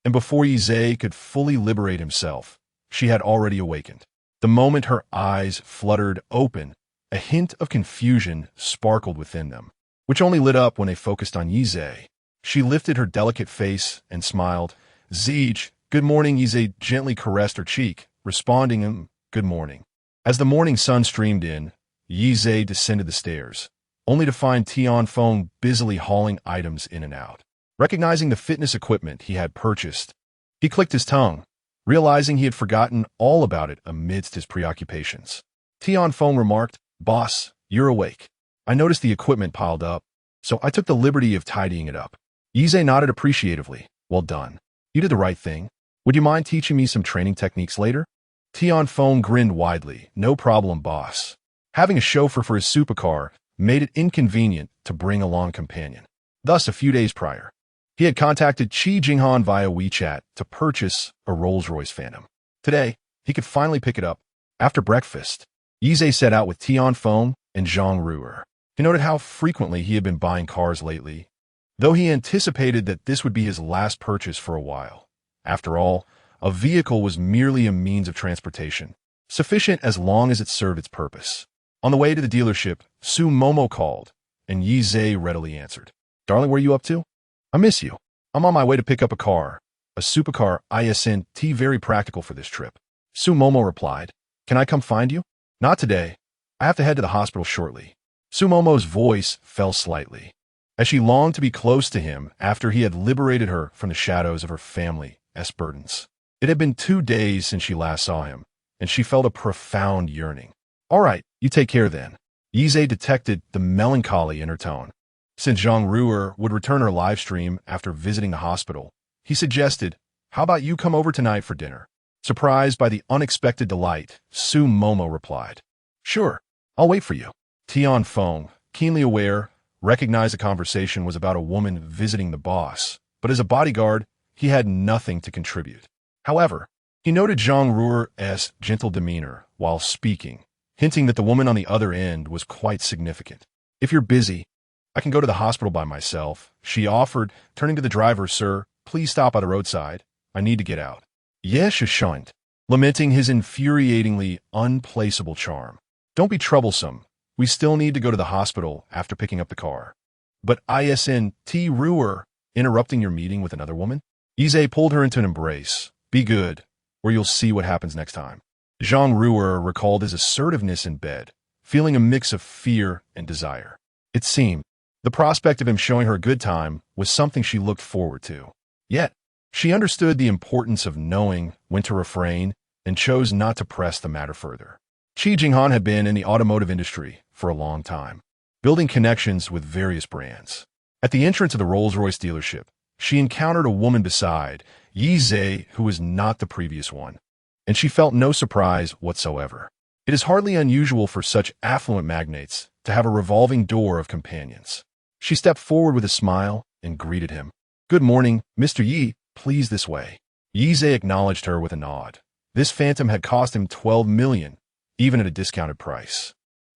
and before Yi could fully liberate himself, she had already awakened. The moment her eyes fluttered open, a hint of confusion sparkled within them, which only lit up when they focused on Yi. She lifted her delicate face and smiled. "Zeej, good morning." Yi gently caressed her cheek, responding, "Good morning." As the morning sun streamed in, Yi descended the stairs, only to find Tianfeng busily hauling items in and out. Recognizing the fitness equipment he had purchased, he clicked his tongue, realizing he had forgotten all about it amidst his preoccupations. Tianfeng remarked, "Boss, you're awake. I noticed the equipment piled up, so I took the liberty of tidying it up." Yi nodded appreciatively. "Well done. You did the right thing. Would you mind teaching me some training techniques later?" Tianfeng grinned widely. "No problem, boss." Having a chauffeur for his supercar made it inconvenient to bring along a companion. Thus, a few days prior, he had contacted Qi Jinghan via WeChat to purchase a Rolls-Royce Phantom. Today, he could finally pick it up. After breakfast, Yi set out with Tianfeng and Zhang Ruer. He noted how frequently he had been buying cars lately, though he anticipated that this would be his last purchase for a while. After all, a vehicle was merely a means of transportation, sufficient as long as it served its purpose. On the way to the dealership, Su Momo called, and Yi readily answered. "Darling, where are you up to?" "I miss you. I'm on my way to pick up a car. A supercar ISNT, very practical for this trip." Su Momo replied, "Can I come find you?" "Not today. I have to head to the hospital shortly." Su Momo's voice fell slightly, as she longed to be close to him after he had liberated her from the shadows of her family's burdens. It had been 2 days since she last saw him, and she felt a profound yearning. "All right, you take care then." Yi detected the melancholy in her tone. Since Zhang Ruer would return her live stream after visiting the hospital, he suggested, "How about you come over tonight for dinner?" Surprised by the unexpected delight, Su Momo replied, "Sure, I'll wait for you." Tianfeng, keenly aware, recognized the conversation was about a woman visiting the boss, but as a bodyguard, he had nothing to contribute. However, he noted Zhang Ruer's gentle demeanor while speaking, hinting that the woman on the other end was quite significant. "If you're busy, I can go to the hospital by myself," she offered, turning to the driver. "Sir, please stop by the roadside. I need to get out." Yes, shunned, lamenting his infuriatingly unplaceable charm. "Don't be troublesome. We still need to go to the hospital after picking up the car." "But ISNT Ruer," interrupting your meeting with another woman? Yi pulled her into an embrace. "Be good, or you'll see what happens next time." Zhang Ruer recalled his assertiveness in bed, feeling a mix of fear and desire. It seemed the prospect of him showing her a good time was something she looked forward to. Yet, she understood the importance of knowing when to refrain and chose not to press the matter further. Qi Jinghan had been in the automotive industry for a long time, building connections with various brands. At the entrance of the Rolls-Royce dealership, she encountered a woman beside Yi, who was not the previous one, and she felt no surprise whatsoever. It is hardly unusual for such affluent magnates to have a revolving door of companions. She stepped forward with a smile and greeted him. "Good morning, Mr. Yi, please this way." Yi acknowledged her with a nod. This Phantom had cost him 12 million, even at a discounted price.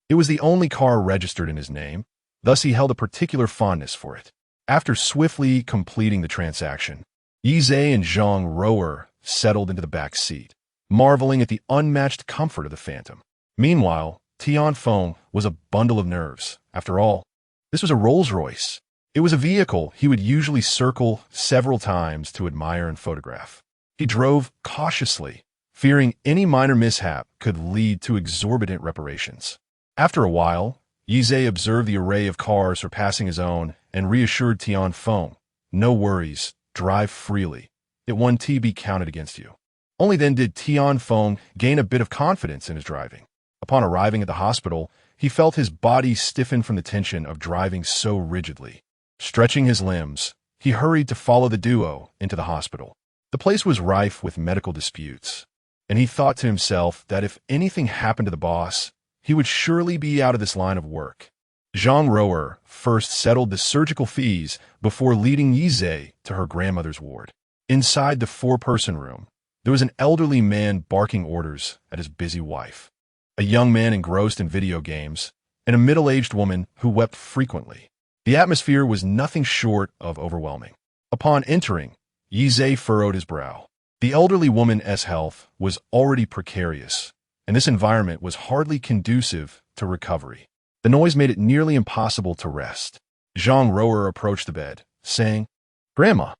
It was the only car registered in his name, thus he held a particular fondness for it. After swiftly completing the transaction, Yi and Zhang Ruer settled into the back seat, marveling at the unmatched comfort of the Phantom. Meanwhile, Tianfeng was a bundle of nerves. After all, this was a Rolls-Royce. It was a vehicle he would usually circle several times to admire and photograph. He drove cautiously, fearing any minor mishap could lead to exorbitant reparations. After a while, Yi observed the array of cars surpassing his own and reassured Tianfeng, "No worries, drive freely. It won't be counted against you." Only then did Tianfeng gain a bit of confidence in his driving. Upon arriving at the hospital, he felt his body stiffen from the tension of driving so rigidly. Stretching his limbs, he hurried to follow the duo into the hospital. The place was rife with medical disputes, and he thought to himself that if anything happened to the boss, he would surely be out of this line of work. Zhang Roer first settled the surgical fees before leading Yizhe to her grandmother's ward. Inside the four-person room, there was an elderly man barking orders at his busy wife, a young man engrossed in video games, and a middle-aged woman who wept frequently. The atmosphere was nothing short of overwhelming. Upon entering, Yizhe furrowed his brow. The elderly woman's health was already precarious, and this environment was hardly conducive to recovery. The noise made it nearly impossible to rest. Zhang Roer approached the bed, saying, "Grandma,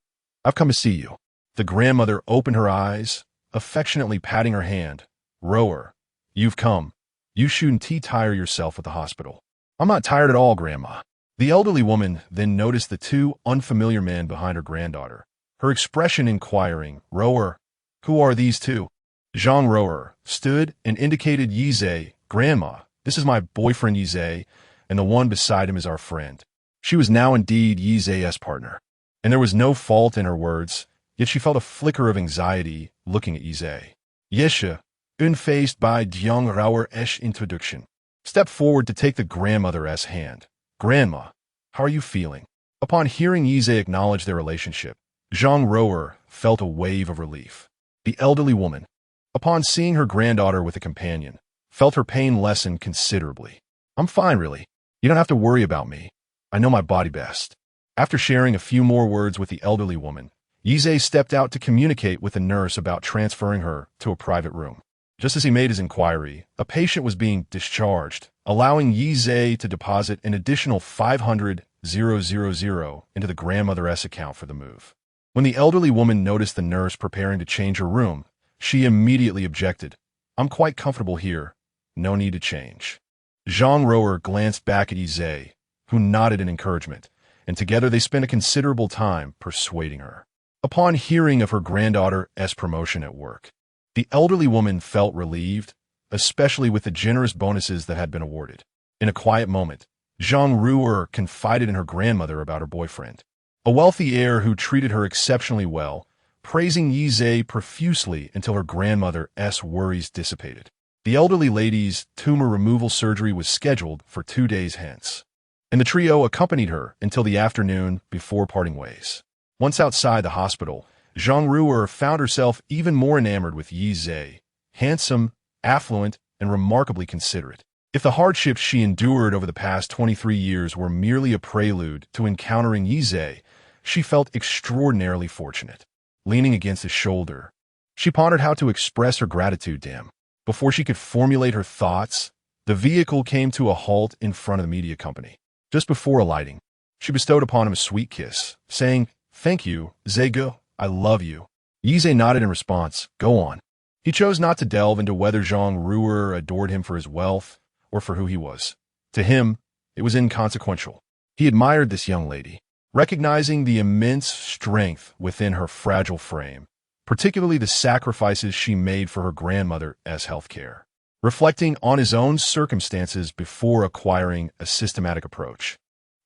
I've come to see you." The grandmother opened her eyes, affectionately patting her hand. "Roer, you've come. You shouldn't tire yourself at the hospital." "I'm not tired at all, Grandma." The elderly woman then noticed the two unfamiliar men behind her granddaughter, her expression inquiring. "Roer, who are these two?" Zhang Roer stood and indicated Yizhe. "Grandma, this is my boyfriend Yizhe, and the one beside him is our friend." She was now indeed Yizhe's partner, and there was no fault in her words, yet she felt a flicker of anxiety looking at Yizhe. Yesha, unfazed by Zhang Roer's introduction, stepped forward to take the grandmother's hand. "Grandma, how are you feeling?" Upon hearing Yizhe acknowledge their relationship, Zhang Roer felt a wave of relief. The elderly woman, upon seeing her granddaughter with a companion, felt her pain lessen considerably. "I'm fine, really. You don't have to worry about me. I know my body best." After sharing a few more words with the elderly woman, Yizhe stepped out to communicate with the nurse about transferring her to a private room. Just as he made his inquiry, a patient was being discharged, allowing Yizhe to deposit an additional 500,000 into the grandmother's account for the move. When the elderly woman noticed the nurse preparing to change her room, she immediately objected. "I'm quite comfortable here. No need to change." Zhang Roer glanced back at Yizhe, who nodded in encouragement, and together they spent a considerable time persuading her. Upon hearing of her granddaughter's promotion at work, the elderly woman felt relieved, especially with the generous bonuses that had been awarded. In a quiet moment, Zhang Roer confided in her grandmother about her boyfriend, a wealthy heir who treated her exceptionally well, praising Yizhe profusely until her grandmother's worries dissipated. The elderly lady's tumor removal surgery was scheduled for 2 days hence, and the trio accompanied her until the afternoon before parting ways. Once outside the hospital, Zhang Roer found herself even more enamored with Yizhe, handsome, affluent, and remarkably considerate. If the hardships she endured over the past 23 years were merely a prelude to encountering Yizhe, she felt extraordinarily fortunate. Leaning against his shoulder, she pondered how to express her gratitude to him. Before she could formulate her thoughts, the vehicle came to a halt in front of the media company. Just before alighting, she bestowed upon him a sweet kiss, saying, "Thank you, Zego, I love you." Yizhe nodded in response. "Go on." He chose not to delve into whether Zhang Roer adored him for his wealth or for who he was. To him, it was inconsequential. He admired this young lady, recognizing the immense strength within her fragile frame, particularly the sacrifices she made for her grandmother's health care. Reflecting on his own circumstances before acquiring a systematic approach,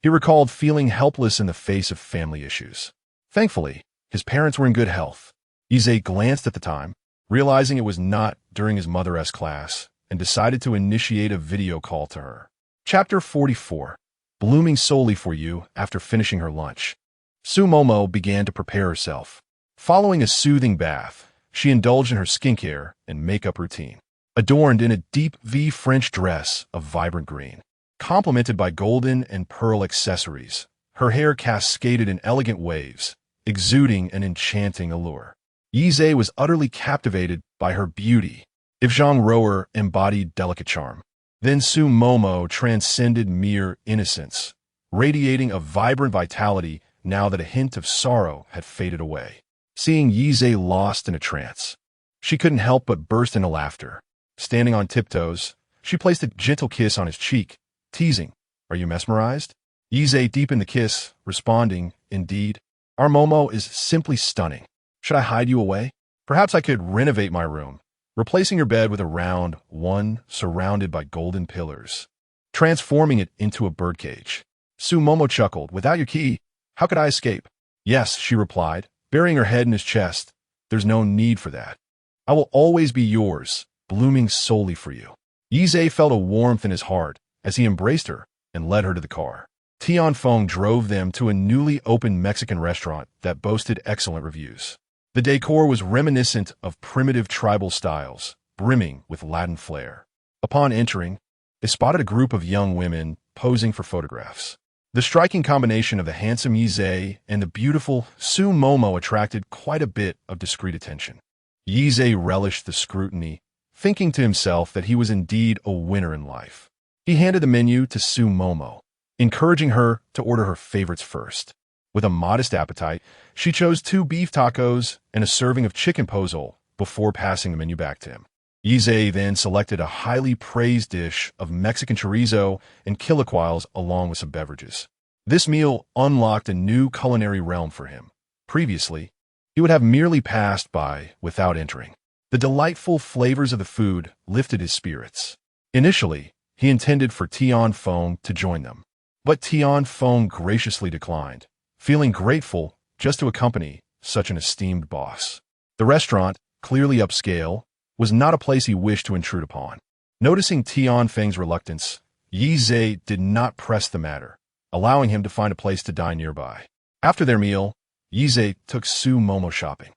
he recalled feeling helpless in the face of family issues. Thankfully, his parents were in good health. Yizhe glanced at the time, realizing it was not during his mother's class, and decided to initiate a video call to her. Chapter 44. Blooming solely for you. After finishing her lunch, Sumomo began to prepare herself. Following a soothing bath, she indulged in her skincare and makeup routine. Adorned in a deep V French dress of vibrant green, complemented by golden and pearl accessories, her hair cascaded in elegant waves, exuding an enchanting allure. Yizhe was utterly captivated by her beauty. If Zhang Roer embodied delicate charm, then Sumomo transcended mere innocence, radiating a vibrant vitality now that a hint of sorrow had faded away. Seeing Yizhe lost in a trance, she couldn't help but burst into laughter. Standing on tiptoes, she placed a gentle kiss on his cheek, teasing, "Are you mesmerized?" Yizhe deepened the kiss, responding, "Indeed. Our Momo is simply stunning. Should I hide you away? Perhaps I could renovate my room, replacing your bed with a round one surrounded by golden pillars, transforming it into a birdcage." Sumomo chuckled. "Without your key, how could I escape?" "Yes," she replied, burying her head in his chest. "There's no need for that. I will always be yours, blooming solely for you." Yizhe felt a warmth in his heart as he embraced her, and led her to the car. Tianfeng drove them to a newly opened Mexican restaurant that boasted excellent reviews. The decor was reminiscent of primitive tribal styles, brimming with Latin flair. Upon entering, they spotted a group of young women posing for photographs. The striking combination of the handsome Yizhe and the beautiful Su Momo attracted quite a bit of discreet attention. Yizhe relished the scrutiny, thinking to himself that he was indeed a winner in life. He handed the menu to Su Momo, encouraging her to order her favorites first. With a modest appetite, she chose 2 beef tacos and a serving of chicken pozole before passing the menu back to him. Yizhe then selected a highly praised dish of Mexican chorizo and chilaquiles along with some beverages. This meal unlocked a new culinary realm for him. Previously, he would have merely passed by without entering. The delightful flavors of the food lifted his spirits. Initially, he intended for Tianfeng to join them, but Tianfeng graciously declined, feeling grateful just to accompany such an esteemed boss. The restaurant, clearly upscale, was not a place he wished to intrude upon. Noticing Tianfeng's reluctance, Yizhe did not press the matter, allowing him to find a place to dine nearby. After their meal, Yizhe took Su Momo shopping.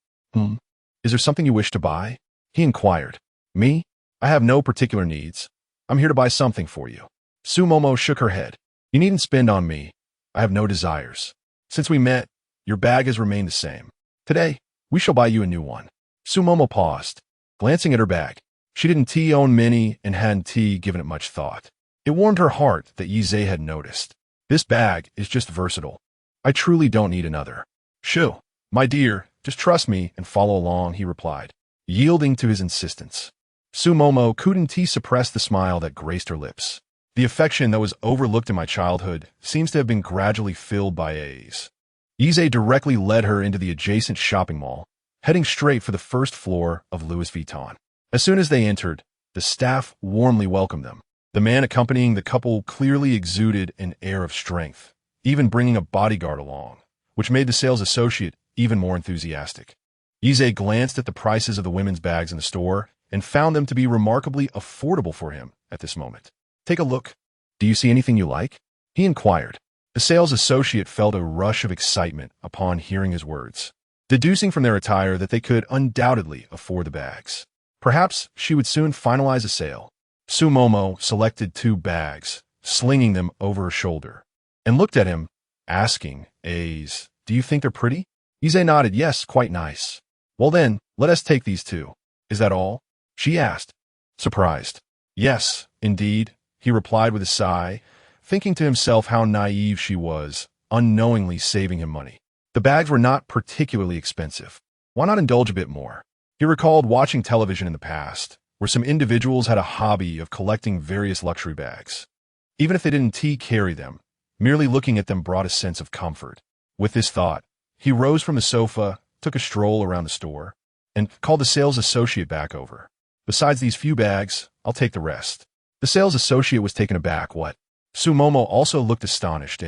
Is there something you wish to buy? He inquired. Me? I have no particular needs. I'm here to buy something for you. Su Momo shook her head. You needn't spend on me. I have no desires. Since we met, your bag has remained the same. Today, we shall buy you a new one. Su Momo paused, glancing at her bag. She didn't own many and hadn't given it much thought. It warmed her heart that Yizhe had noticed. This bag is just versatile. I truly don't need another. Shoo, my dear, just trust me and follow along, he replied, yielding to his insistence. Su Momo couldn't suppress the smile that graced her lips. The affection that was overlooked in my childhood seems to have been gradually filled by A's. Yizhe directly led her into the adjacent shopping mall, heading straight for the first floor of Louis Vuitton. As soon as they entered, the staff warmly welcomed them. The man accompanying the couple clearly exuded an air of strength, even bringing a bodyguard along, which made the sales associate even more enthusiastic. Yizhe glanced at the prices of the women's bags in the store and found them to be remarkably affordable for him at this moment. Take a look. Do you see anything you like? He inquired. The sales associate felt a rush of excitement upon hearing his words, deducing from their attire that they could undoubtedly afford the bags. Perhaps she would soon finalize a sale. Su Momo selected 2 bags, slinging them over her shoulder, and looked at him, asking, do you think they're pretty? Yizhe nodded, yes, quite nice. Well then, let us take these 2. Is that all? She asked, surprised. Yes, indeed, he replied with a sigh, thinking to himself how naive she was, unknowingly saving him money. The bags were not particularly expensive. Why not indulge a bit more? He recalled watching television in the past, where some individuals had a hobby of collecting various luxury bags. Even if they didn't carry them, merely looking at them brought a sense of comfort. With this thought, he rose from the sofa, took a stroll around the store, and called the sales associate back over. Besides these few bags, I'll take the rest. The sales associate was taken aback. What? Su Momo also looked astonished.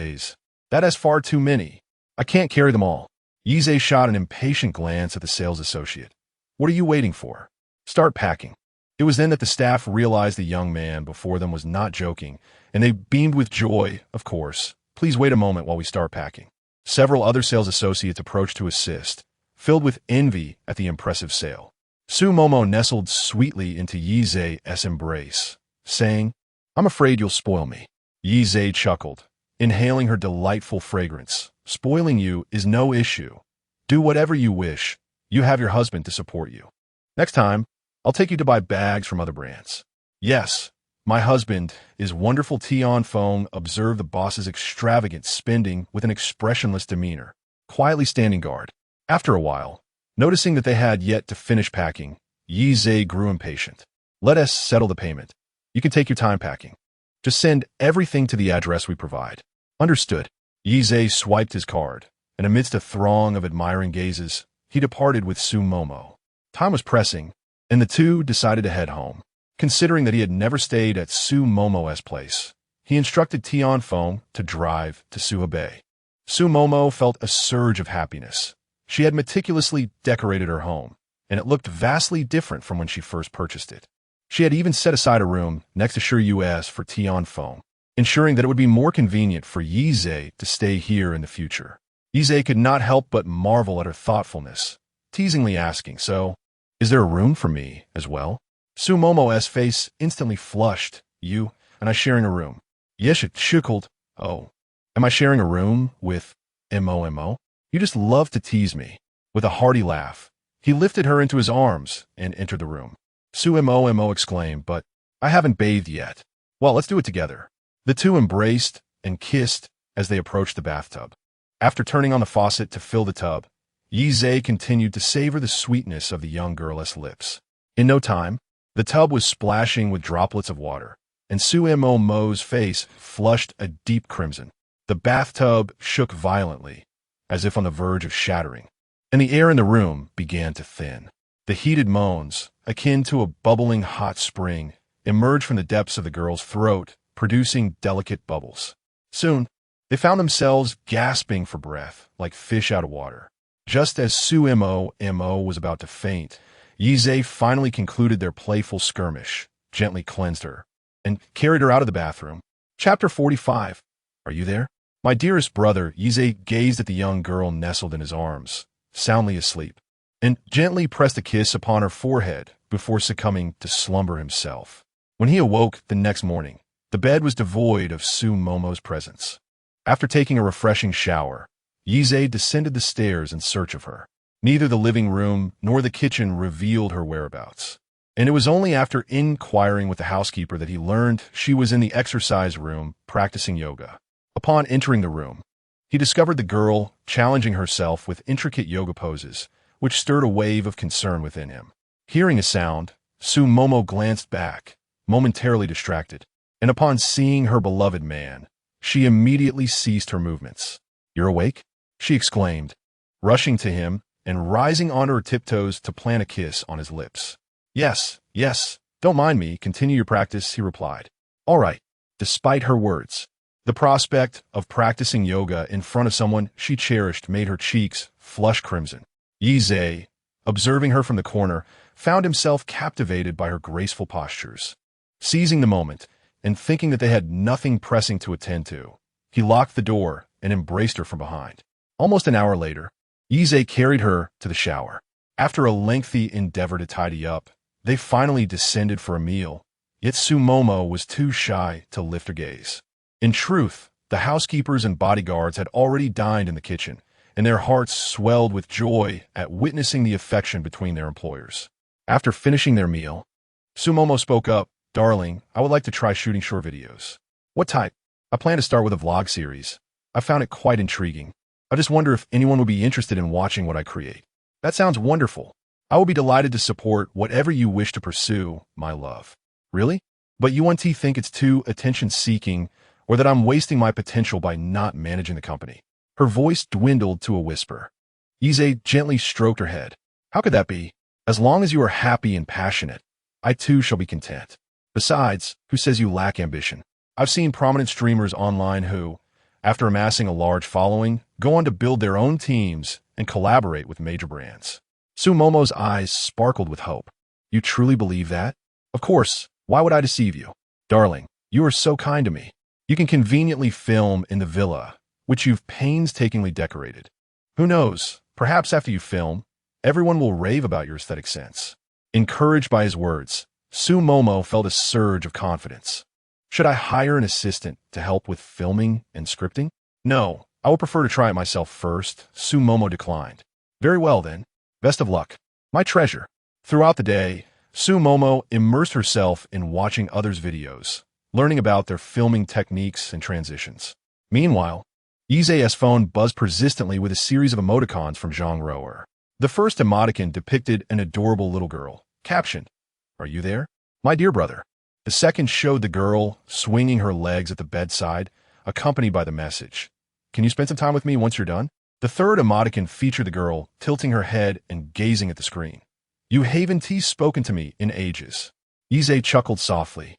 That is far too many. I can't carry them all. Yizhe shot an impatient glance at the sales associate. What are you waiting for? Start packing. It was then that the staff realized the young man before them was not joking, and they beamed with joy. Of course. Please wait a moment while we start packing. Several other sales associates approached to assist, filled with envy at the impressive sale. Su Momo nestled sweetly into Yizhe's embrace, saying, I'm afraid you'll spoil me. Yizhe chuckled, inhaling her delightful fragrance. Spoiling you is no issue. Do whatever you wish. You have your husband to support you. Next time, I'll take you to buy bags from other brands. Yes, my husband is wonderful. Tianfeng observed the boss's extravagant spending with an expressionless demeanor, quietly standing guard. After a while, noticing that they had yet to finish packing, Yizhe grew impatient. Let us settle the payment. You can take your time packing. Just send everything to the address we provide. Understood. Yizhe swiped his card, and amidst a throng of admiring gazes, he departed with Su Momo. Time was pressing, and the two decided to head home. Considering that he had never stayed at Su Momo's place, he instructed Tianfeng to drive to Rebate. Su Momo felt a surge of happiness. She had meticulously decorated her home, and it looked vastly different from when she first purchased it. She had even set aside a room next to Sure US for Tianfeng. ensuring that it would be more convenient for Yizhe to stay here in the future. Yizhe could not help but marvel at her thoughtfulness, teasingly asking, "So, is there a room for me as well?" Sumomo's face instantly flushed. "You and I sharing a room?" Yes, it chuckled. "Oh, am I sharing a room with Mo? You just love to tease me." With a hearty laugh, he lifted her into his arms and entered the room. Mo exclaimed, "But I haven't bathed yet." "Well, let's do it together." The two embraced and kissed as they approached the bathtub. After turning on the faucet to fill the tub, Yizhe continued to savor the sweetness of the young girl's lips. In no time, the tub was splashing with droplets of water, and Sumo's face flushed a deep crimson. The bathtub shook violently, as if on the verge of shattering, and the air in the room began to thin. The heated moans, akin to a bubbling hot spring, emerged from the depths of the girl's throat, producing delicate bubbles. Soon, they found themselves gasping for breath, like fish out of water. Just as Sumo was about to faint, Yizhe finally concluded their playful skirmish, gently cleansed her, and carried her out of the bathroom. Chapter 45. Are you there? My dearest brother, Yizhe gazed at the young girl nestled in his arms, soundly asleep, and gently pressed a kiss upon her forehead before succumbing to slumber himself. When he awoke the next morning, the bed was devoid of Sumomo's presence. After taking a refreshing shower, Yizhe descended the stairs in search of her. Neither the living room nor the kitchen revealed her whereabouts, and it was only after inquiring with the housekeeper that he learned she was in the exercise room practicing yoga. Upon entering the room, he discovered the girl challenging herself with intricate yoga poses, which stirred a wave of concern within him. Hearing a sound, Sumomo glanced back, momentarily distracted, and upon seeing her beloved man, she immediately ceased her movements. "You're awake?" she exclaimed, rushing to him and rising on her tiptoes to plant a kiss on his lips. Yes, don't mind me, continue your practice," he replied. "All right." Despite her words, the prospect of practicing yoga in front of someone she cherished made her cheeks flush crimson. Yizhe, observing her from the corner, found himself captivated by her graceful postures. Seizing the moment, and thinking that they had nothing pressing to attend to, he locked the door and embraced her from behind. Almost an hour later, Yizhe carried her to the shower. After a lengthy endeavor to tidy up, they finally descended for a meal, yet Sumomo was too shy to lift her gaze. In truth, the housekeepers and bodyguards had already dined in the kitchen, and their hearts swelled with joy at witnessing the affection between their employers. After finishing their meal, Sumomo spoke up, "Darling, I would like to try shooting short videos." "What type?" "I plan to start with a vlog series. I found it quite intriguing. I just wonder if anyone would be interested in watching what I create." "That sounds wonderful. I will be delighted to support whatever you wish to pursue, my love." "Really? But you want to think it's too attention-seeking or that I'm wasting my potential by not managing the company?" Her voice dwindled to a whisper. Yizhe gently stroked her head. "How could that be? As long as you are happy and passionate, I too shall be content. Besides, who says you lack ambition? I've seen prominent streamers online who, after amassing a large following, go on to build their own teams and collaborate with major brands." Sumomo's eyes sparkled with hope. "You truly believe that?" "Of course. Why would I deceive you?" "Darling, you are so kind to me. You can conveniently film in the villa, which you've painstakingly decorated. Who knows, perhaps after you film, everyone will rave about your aesthetic sense." Encouraged by his words, Sumomo felt a surge of confidence. "Should I hire an assistant to help with filming and scripting?" "No, I would prefer to try it myself first," Sumomo declined. "Very well then. Best of luck, my treasure." Throughout the day, Sumomo immersed herself in watching others' videos, learning about their filming techniques and transitions. Meanwhile, Yize's phone buzzed persistently with a series of emoticons from Zhang Roer. The first emoticon depicted an adorable little girl, captioned, "Are you there? My dear brother." The second showed the girl swinging her legs at the bedside, accompanied by the message, "Can you spend some time with me once you're done?" The third emoticon featured the girl tilting her head and gazing at the screen. "You haven't spoken to me in ages." Yize chuckled softly.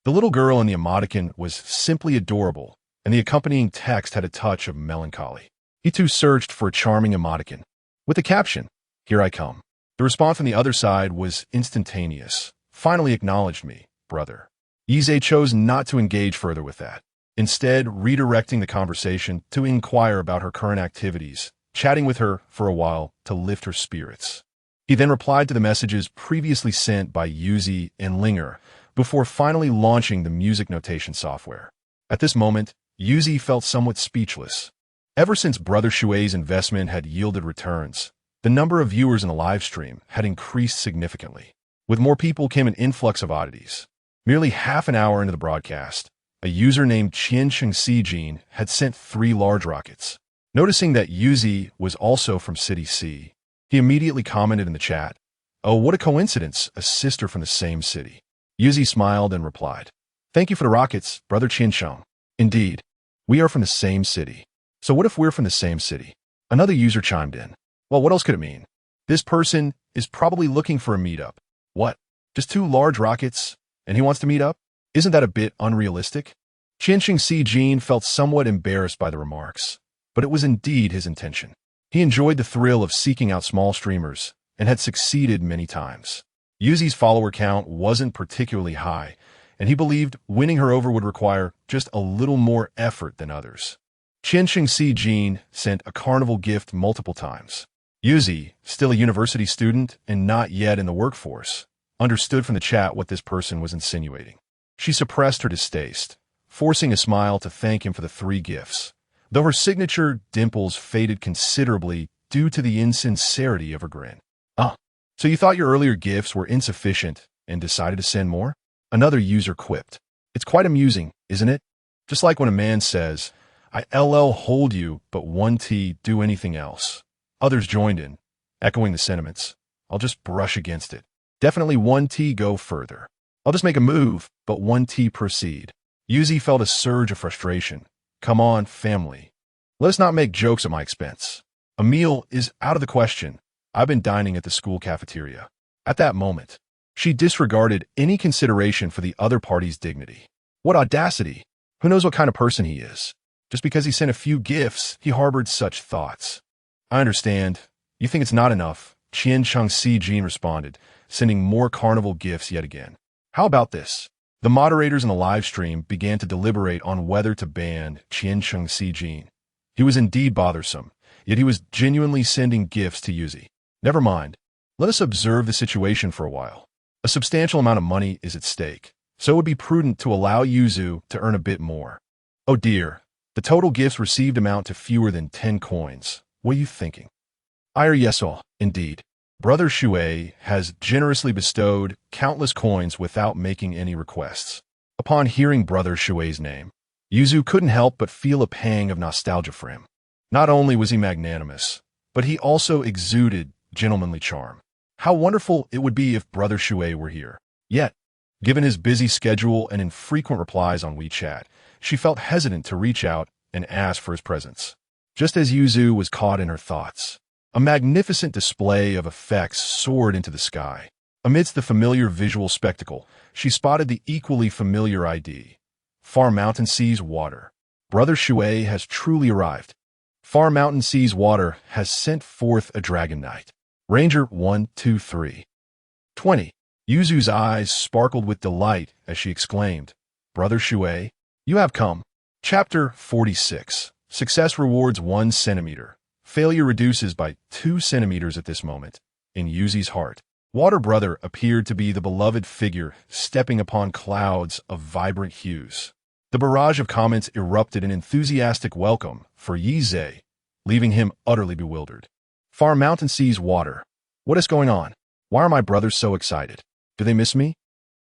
The little girl in the emoticon was simply adorable, and the accompanying text had a touch of melancholy. He too searched for a charming emoticon, with the caption, "Here I come." The response from the other side was instantaneous. "Finally acknowledged me, brother." Yize chose not to engage further with that. instead redirecting the conversation to inquire about her current activities, chatting with her for a while to lift her spirits. He then replied to the messages previously sent by Yuzi and Linger before finally launching the music notation software. At this moment, Yuzi felt somewhat speechless. Ever since Brother Shuei's investment had yielded returns, the number of viewers in the live stream had increased significantly. With more people came an influx of oddities. Merely half an hour into the broadcast, a user named Qiancheng Sijin had sent 3 large rockets. Noticing that Yuzi was also from City C, he immediately commented in the chat, "Oh, what a coincidence, a sister from the same city." Yuzi smiled and replied, "Thank you for the rockets, Brother Qiancheng. Indeed, we are from the same city. So what if we're from the same city?" Another user chimed in. "Well, what else could it mean? This person is probably looking for a meetup. What? Just 2 large rockets, and he wants to meet up? Isn't that a bit unrealistic?" Qiancheng Sijin felt somewhat embarrassed by the remarks, but it was indeed his intention. He enjoyed the thrill of seeking out small streamers and had succeeded many times. Yuzi's follower count wasn't particularly high, and he believed winning her over would require just a little more effort than others. Qiancheng Sijin sent a carnival gift multiple times. Yuzi, still a university student and not yet in the workforce, understood from the chat what this person was insinuating. She suppressed her distaste, forcing a smile to thank him for the 3 gifts, though her signature dimples faded considerably due to the insincerity of her grin. "Ah, so you thought your earlier gifts were insufficient and decided to send more?" Another user quipped. "It's quite amusing, isn't it? Just like when a man says, 'I LL hold you, but 1T do anything else.'" Others joined in, echoing the sentiments. "I'll just brush against it. Definitely 1T go further. I'll just make a move, but 1T proceed." Yuzi felt a surge of frustration. "Come on, family. Let us not make jokes at my expense. A meal is out of the question. I've been dining at the school cafeteria." At that moment, she disregarded any consideration for the other party's dignity. What audacity! Who knows what kind of person he is? Just because he sent a few gifts, he harbored such thoughts. "I understand. You think it's not enough," Qiancheng Sijin responded, sending more carnival gifts yet again. "How about this?" The moderators in the live stream began to deliberate on whether to ban Qiancheng Sijin. He was indeed bothersome, yet he was genuinely sending gifts to Yuzi. Never mind. Let us observe the situation for a while. A substantial amount of money is at stake, so it would be prudent to allow Yuzu to earn a bit more. Oh dear, the total gifts received amount to fewer than 10 coins. What are you thinking? Yes, indeed. Brother Shuei has generously bestowed countless coins without making any requests. Upon hearing Brother Shuei's name, Yuzu couldn't help but feel a pang of nostalgia for him. Not only was he magnanimous, but he also exuded gentlemanly charm. How wonderful it would be if Brother Shuei were here. Yet, given his busy schedule and infrequent replies on WeChat, she felt hesitant to reach out and ask for his presence. Just as Yuzu was caught in her thoughts, a magnificent display of effects soared into the sky. Amidst the familiar visual spectacle, she spotted the equally familiar ID. Far Mountain Seas Water. Brother Shuei has truly arrived. Far Mountain Seas Water has sent forth a Dragon Knight. Ranger 123. 20. Yuzu's eyes sparkled with delight as she exclaimed, "Brother Shuei, you have come." Chapter 46. Success rewards 1 centimeter. Failure reduces by 2 centimeters at this moment. In Yuzi's heart, Water Brother appeared to be the beloved figure stepping upon clouds of vibrant hues. The barrage of comments erupted in enthusiastic welcome for Yize, leaving him utterly bewildered. Far Mountain Seas Water. What is going on? Why are my brothers so excited? Do they miss me?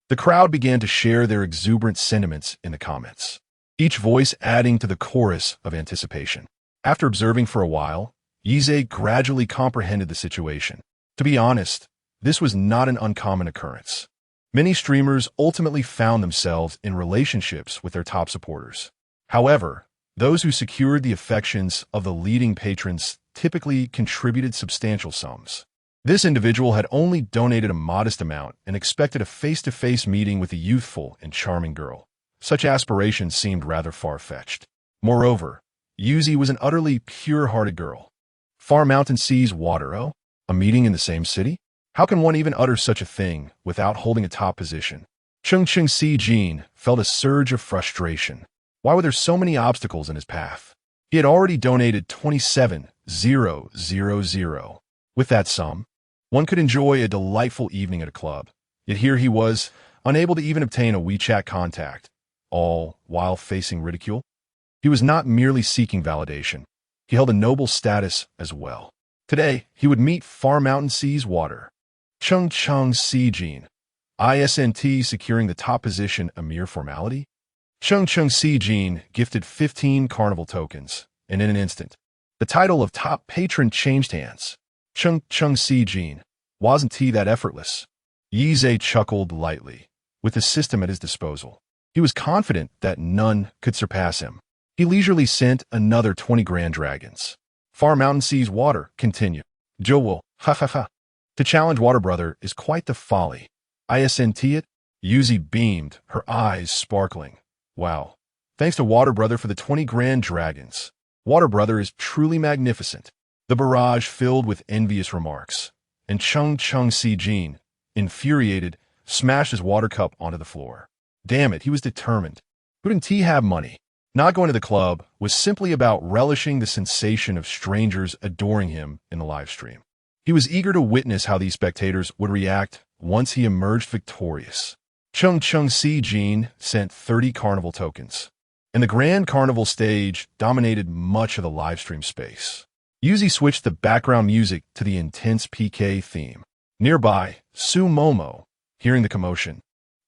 The crowd began to share their exuberant sentiments in the comments, each voice adding to the chorus of anticipation. After observing for a while, Yize gradually comprehended the situation. To be honest, this was not an uncommon occurrence. Many streamers ultimately found themselves in relationships with their top supporters. However, those who secured the affections of the leading patrons typically contributed substantial sums. This individual had only donated a modest amount and expected a face-to-face meeting with a youthful and charming girl. Such aspirations seemed rather far-fetched. Moreover, Yuzi was an utterly pure-hearted girl. Far Mountain Seas Water, oh? A meeting in the same city? How can one even utter such a thing without holding a top position? Qiancheng Sijin felt a surge of frustration. Why were there so many obstacles in his path? He had already donated 27,000. With that sum, one could enjoy a delightful evening at a club. Yet here he was, unable to even obtain a WeChat contact, all while facing ridicule. He was not merely seeking validation. He held a noble status as well. Today, he would meet Far Mountain Seas Water. Chung Chung Si Jin. ISNT securing the top position a mere formality? Chung Chung Si Jin gifted 15 carnival tokens, and in an instant, the title of top patron changed hands. Chung Chung Si Jin. Wasn't he that effortless? Yize chuckled lightly. With the system at his disposal, he was confident that none could surpass him. He leisurely sent another 20 grand dragons. Far Mountain Seas Water continued. Joel, ha ha ha. To challenge Water Brother is quite the folly. ISNT it? Yuzi beamed, her eyes sparkling. Wow. Thanks to Water Brother for the 20 grand dragons. Water Brother is truly magnificent. The barrage filled with envious remarks. And Chung Chung Si Jin, infuriated, smashed his water cup onto the floor. Damn it, he was determined. Couldn't he have money? Not going to the club was simply about relishing the sensation of strangers adoring him in the live stream. He was eager to witness how these spectators would react once he emerged victorious. Chung Chung Si Jin sent 30 carnival tokens, and the grand carnival stage dominated much of the live stream space. Yuzi switched the background music to the intense PK theme. Nearby, Su Momo, hearing the commotion,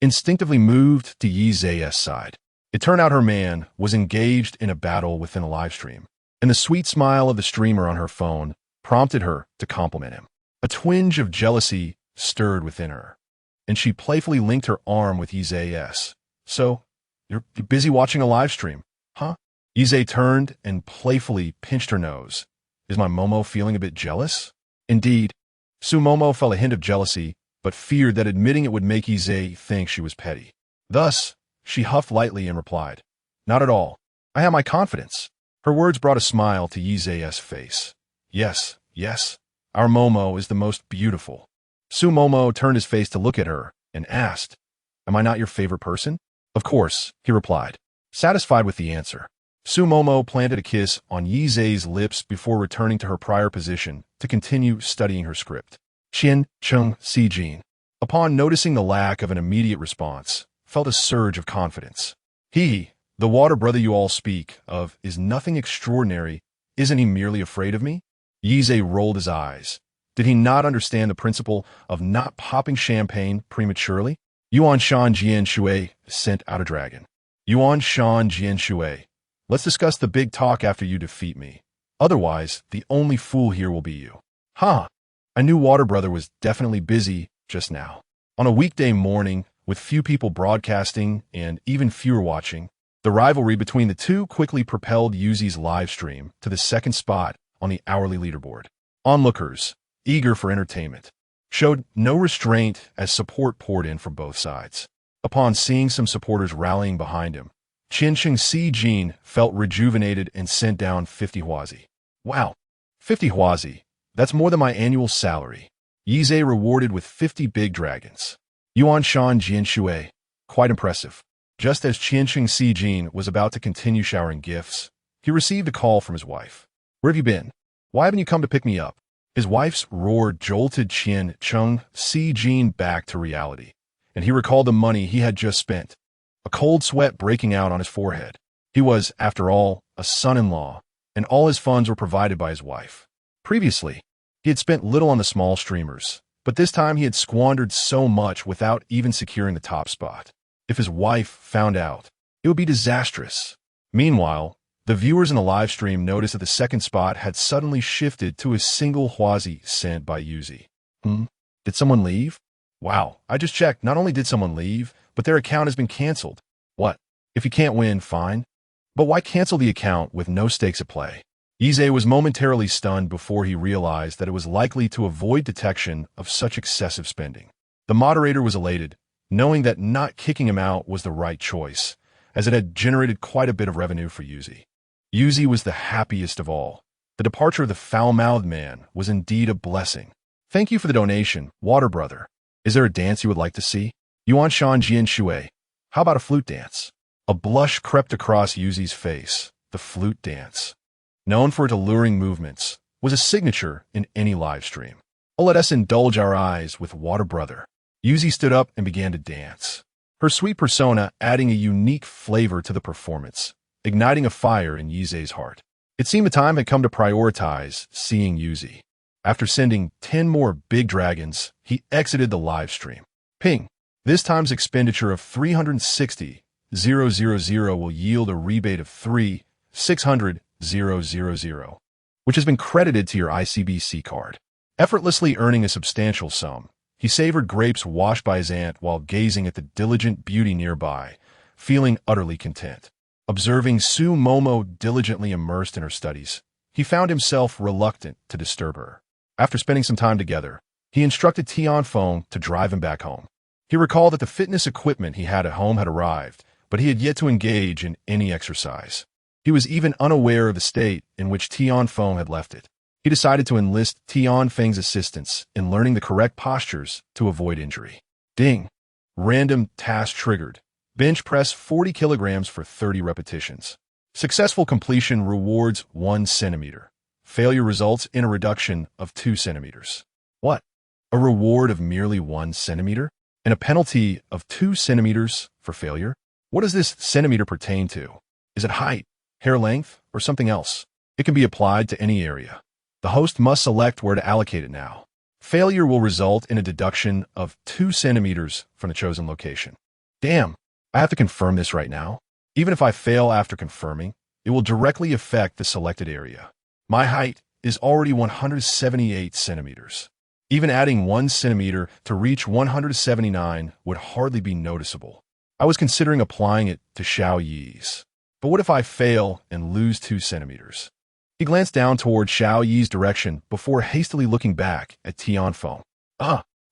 instinctively moved to Yize's side. It turned out her man was engaged in a battle within a live stream, and the sweet smile of the streamer on her phone prompted her to compliment him. A twinge of jealousy stirred within her, and she playfully linked her arm with Yize's. So, you're busy watching a live stream, huh? Yize turned and playfully pinched her nose. Is my Momo feeling a bit jealous? Indeed, Su Momo felt a hint of jealousy, but feared that admitting it would make Yize think she was petty. Thus, she huffed lightly and replied, Not at all. I have my confidence. Her words brought a smile to Yize's face. Yes, yes, our Momo is the most beautiful. Su Momo turned his face to look at her and asked, Am I not your favorite person? Of course, he replied, satisfied with the answer. Su Momo planted a kiss on Yize's lips before returning to her prior position to continue studying her script. Chung Chung Si Jin, upon noticing the lack of an immediate response, felt a surge of confidence. He, the Water Brother you all speak of, is nothing extraordinary. Isn't he merely afraid of me? Yize rolled his eyes. Did he not understand the principle of not popping champagne prematurely? Yuan Shan Jian Shui sent out a dragon. Yuan Shan Jian Shui. Let's discuss the big talk after you defeat me. Otherwise, the only fool here will be you. Huh. I knew Water Brother was definitely busy just now. On a weekday morning, with few people broadcasting and even fewer watching, the rivalry between the two quickly propelled Yuzi's live stream to the second spot on the hourly leaderboard. Onlookers, eager for entertainment, showed no restraint as support poured in from both sides. Upon seeing some supporters rallying behind him, Chung Chung Si Jin felt rejuvenated and sent down 50 huazi. Wow, 50 huazi. That's more than my annual salary. Yize rewarded with 50 big dragons. Yuan Shan Jian Shui. Quite impressive. Just as Chung Chung Si Jin was about to continue showering gifts, he received a call from his wife. Where have you been? Why haven't you come to pick me up? His wife's roar jolted Chung Chung Si Jin back to reality, and he recalled the money he had just spent. A cold sweat breaking out on his forehead. He was, after all, a son-in-law, and all his funds were provided by his wife. Previously, he had spent little on the small streamers, but this time he had squandered so much without even securing the top spot. If his wife found out, it would be disastrous. Meanwhile, the viewers in the live stream noticed that the second spot had suddenly shifted to a single huazi sent by Yuzi. Did someone leave? Wow, I just checked. Not only did someone leave, but their account has been canceled. What? If you can't win, fine. But why cancel the account with no stakes at play? Yize was momentarily stunned before he realized that it was likely to avoid detection of such excessive spending. The moderator was elated, knowing that not kicking him out was the right choice, as it had generated quite a bit of revenue for Yuzi. Yuzi was the happiest of all. The departure of the foul-mouthed man was indeed a blessing. Thank you for the donation, Water Brother. Is there a dance you would like to see? Yuan Shan Jian Shui. How about a flute dance? A blush crept across Yuzi's face. The flute dance, known for its alluring movements, was a signature in any live stream. "Oh, let us indulge our eyes with Water Brother." Yuzi stood up and began to dance, her sweet persona adding a unique flavor to the performance, igniting a fire in Yizei's heart. It seemed the time had come to prioritize seeing Yuzi. After sending 10 more big dragons, he exited the live stream. Ping. This time's expenditure of 360,000 will yield a rebate of 3,600,000, which has been credited to your ICBC card. Effortlessly earning a substantial sum, he savored grapes washed by his aunt while gazing at the diligent beauty nearby, feeling utterly content. Observing Su Momo diligently immersed in her studies, he found himself reluctant to disturb her. After spending some time together, he instructed Tianfeng to drive him back home. He recalled that the fitness equipment he had at home had arrived, but he had yet to engage in any exercise. He was even unaware of the state in which Tianfeng had left it. He decided to enlist Tianfeng's assistance in learning the correct postures to avoid injury. Ding! Random task triggered. Bench press 40 kilograms for 30 repetitions. Successful completion rewards 1 centimeter. Failure results in a reduction of 2 centimeters. What? A reward of merely 1 centimeter? And a penalty of 2 centimeters for failure? What does this centimeter pertain to? Is it height, hair length, or something else? It can be applied to any area. The host must select where to allocate it now. Failure will result in a deduction of 2 centimeters from the chosen location. Damn, I have to confirm this right now. Even if I fail after confirming, it will directly affect the selected area. My height is already 178 centimeters. Even adding 1 centimeter to reach 179 would hardly be noticeable. I was considering applying it to Xiao Yi's. But what if I fail and lose 2 centimeters? He glanced down toward Xiao Yi's direction before hastily looking back at Tianfeng.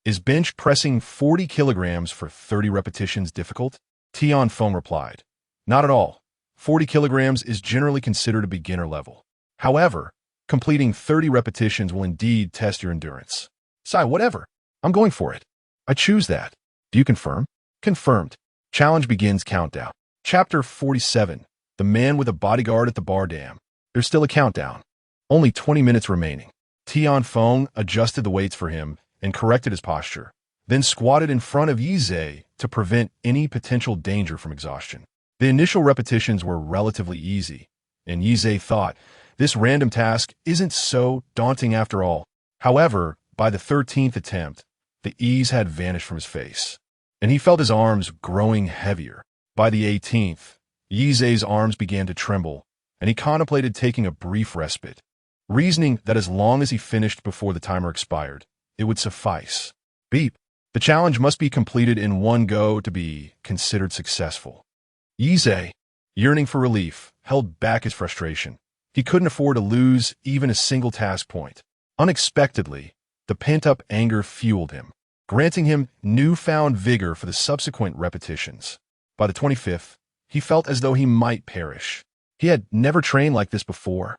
Is bench pressing 40 kilograms for 30 repetitions difficult? Tianfeng replied. Not at all. 40 kilograms is generally considered a beginner level. However, completing 30 repetitions will indeed test your endurance. Sai, whatever. I'm going for it. I choose that. Do you confirm? Confirmed. Challenge begins countdown. Chapter 47. The Man with a Bodyguard at the Bar Dam. There's still a countdown. Only 20 minutes remaining. Tianfeng adjusted the weights for him and corrected his posture, then squatted in front of Yizei to prevent any potential danger from exhaustion. The initial repetitions were relatively easy, and Yizei thought, this random task isn't so daunting after all. However, by the 13th attempt, the ease had vanished from his face, and he felt his arms growing heavier. By the 18th, Yizei's arms began to tremble, and he contemplated taking a brief respite, reasoning that as long as he finished before the timer expired, it would suffice. Beep. The challenge must be completed in one go to be considered successful. Yizei, yearning for relief, held back his frustration. He couldn't afford to lose even a single task point. Unexpectedly, the pent-up anger fueled him, granting him newfound vigor for the subsequent repetitions. By the 25th, he felt as though he might perish. He had never trained like this before.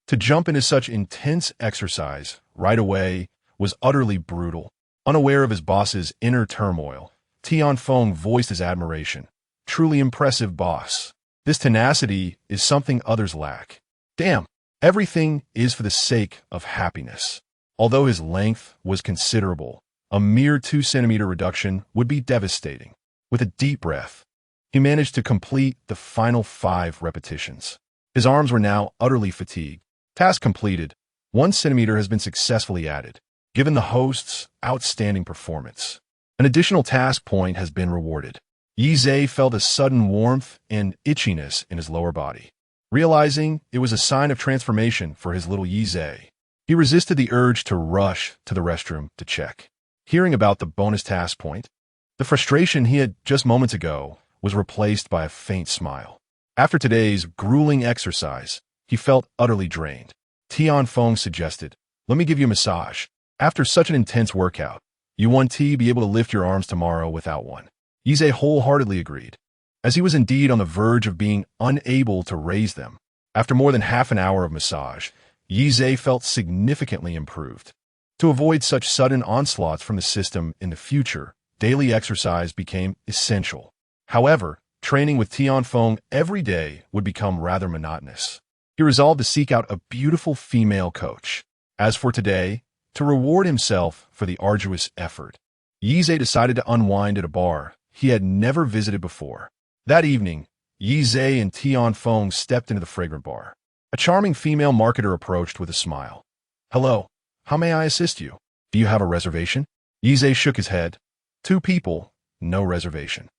To jump into such intense exercise right away was utterly brutal. Unaware of his boss's inner turmoil, Tianfeng voiced his admiration. Truly impressive, boss. This tenacity is something others lack. Damn, everything is for the sake of happiness. Although his length was considerable, a mere 2 centimeter reduction would be devastating. With a deep breath, he managed to complete the final 5 repetitions. His arms were now utterly fatigued. Task completed. 1 centimeter has been successfully added, given the host's outstanding performance. An additional task point has been rewarded. Yizei felt a sudden warmth and itchiness in his lower body. Realizing it was a sign of transformation for his little Yizei, he resisted the urge to rush to the restroom to check. Hearing about the bonus task point, the frustration he had just moments ago was replaced by a faint smile. After today's grueling exercise, he felt utterly drained. Tianfeng suggested, "Let me give you a massage. After such an intense workout, you won't be able to lift your arms tomorrow without one." Yizei wholeheartedly agreed, as he was indeed on the verge of being unable to raise them. After more than half an hour of massage, Yizei felt significantly improved. To avoid such sudden onslaughts from the system in the future, daily exercise became essential. However, Training with Tianfeng every day would become rather monotonous. He resolved to seek out a beautiful female coach. As for today, to reward himself for the arduous effort, Yize decided to unwind at a bar he had never visited before. That evening, Yize and Tianfeng stepped into the fragrant bar. A charming female marketer approached with a smile. "Hello, how may I assist you? Do you have a reservation?" Yize shook his head. 2 people, no reservation.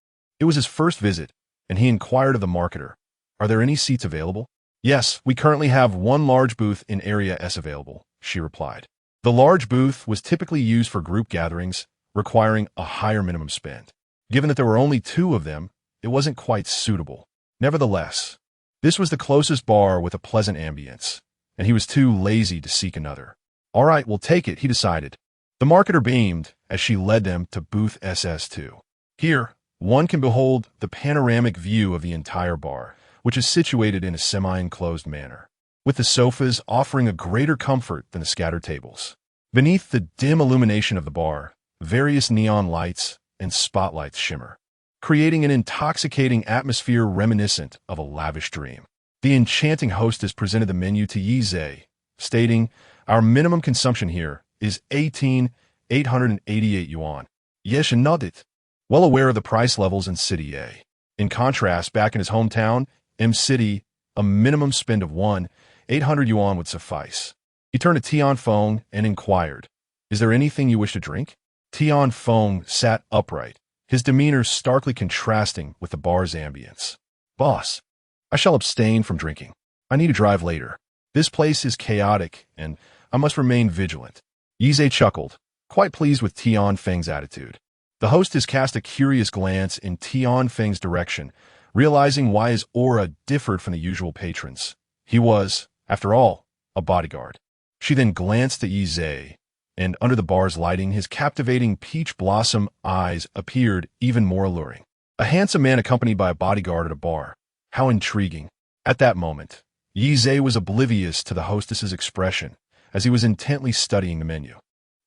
It was his first visit, and he inquired of the marketer, "Are there any seats available?" "Yes, we currently have 1 large booth in Area S available," she replied. The large booth was typically used for group gatherings, requiring a higher minimum spend. Given that there were only 2 of them, it wasn't quite suitable. Nevertheless, this was the closest bar with a pleasant ambience, and he was too lazy to seek another. "All right, we'll take it," he decided. The marketer beamed as she led them to booth SS2. Here, one can behold the panoramic view of the entire bar, which is situated in a semi-enclosed manner, with the sofas offering a greater comfort than the scattered tables. Beneath the dim illumination of the bar, various neon lights and spotlights shimmer, creating an intoxicating atmosphere reminiscent of a lavish dream. The enchanting hostess presented the menu to Yize, stating, "Our minimum consumption here is 18,888 yuan. Yes, and nodded, well aware of the price levels in City A. In contrast, back in his hometown, M City, a minimum spend of 1,800 yuan would suffice. He turned to Tianfeng and inquired, "Is there anything you wish to drink?" Tianfeng sat upright, his demeanor starkly contrasting with the bar's ambience. "Boss, I shall abstain from drinking. I need to drive later. This place is chaotic, and I must remain vigilant." Yize chuckled, quite pleased with Tianfeng's attitude. The hostess cast a curious glance in Tianfeng's direction, realizing why his aura differed from the usual patrons. He was, after all, a bodyguard. She then glanced at Yize, and under the bar's lighting, his captivating peach blossom eyes appeared even more alluring. A handsome man accompanied by a bodyguard at a bar. How intriguing. At that moment, Yize was oblivious to the hostess's expression, as he was intently studying the menu.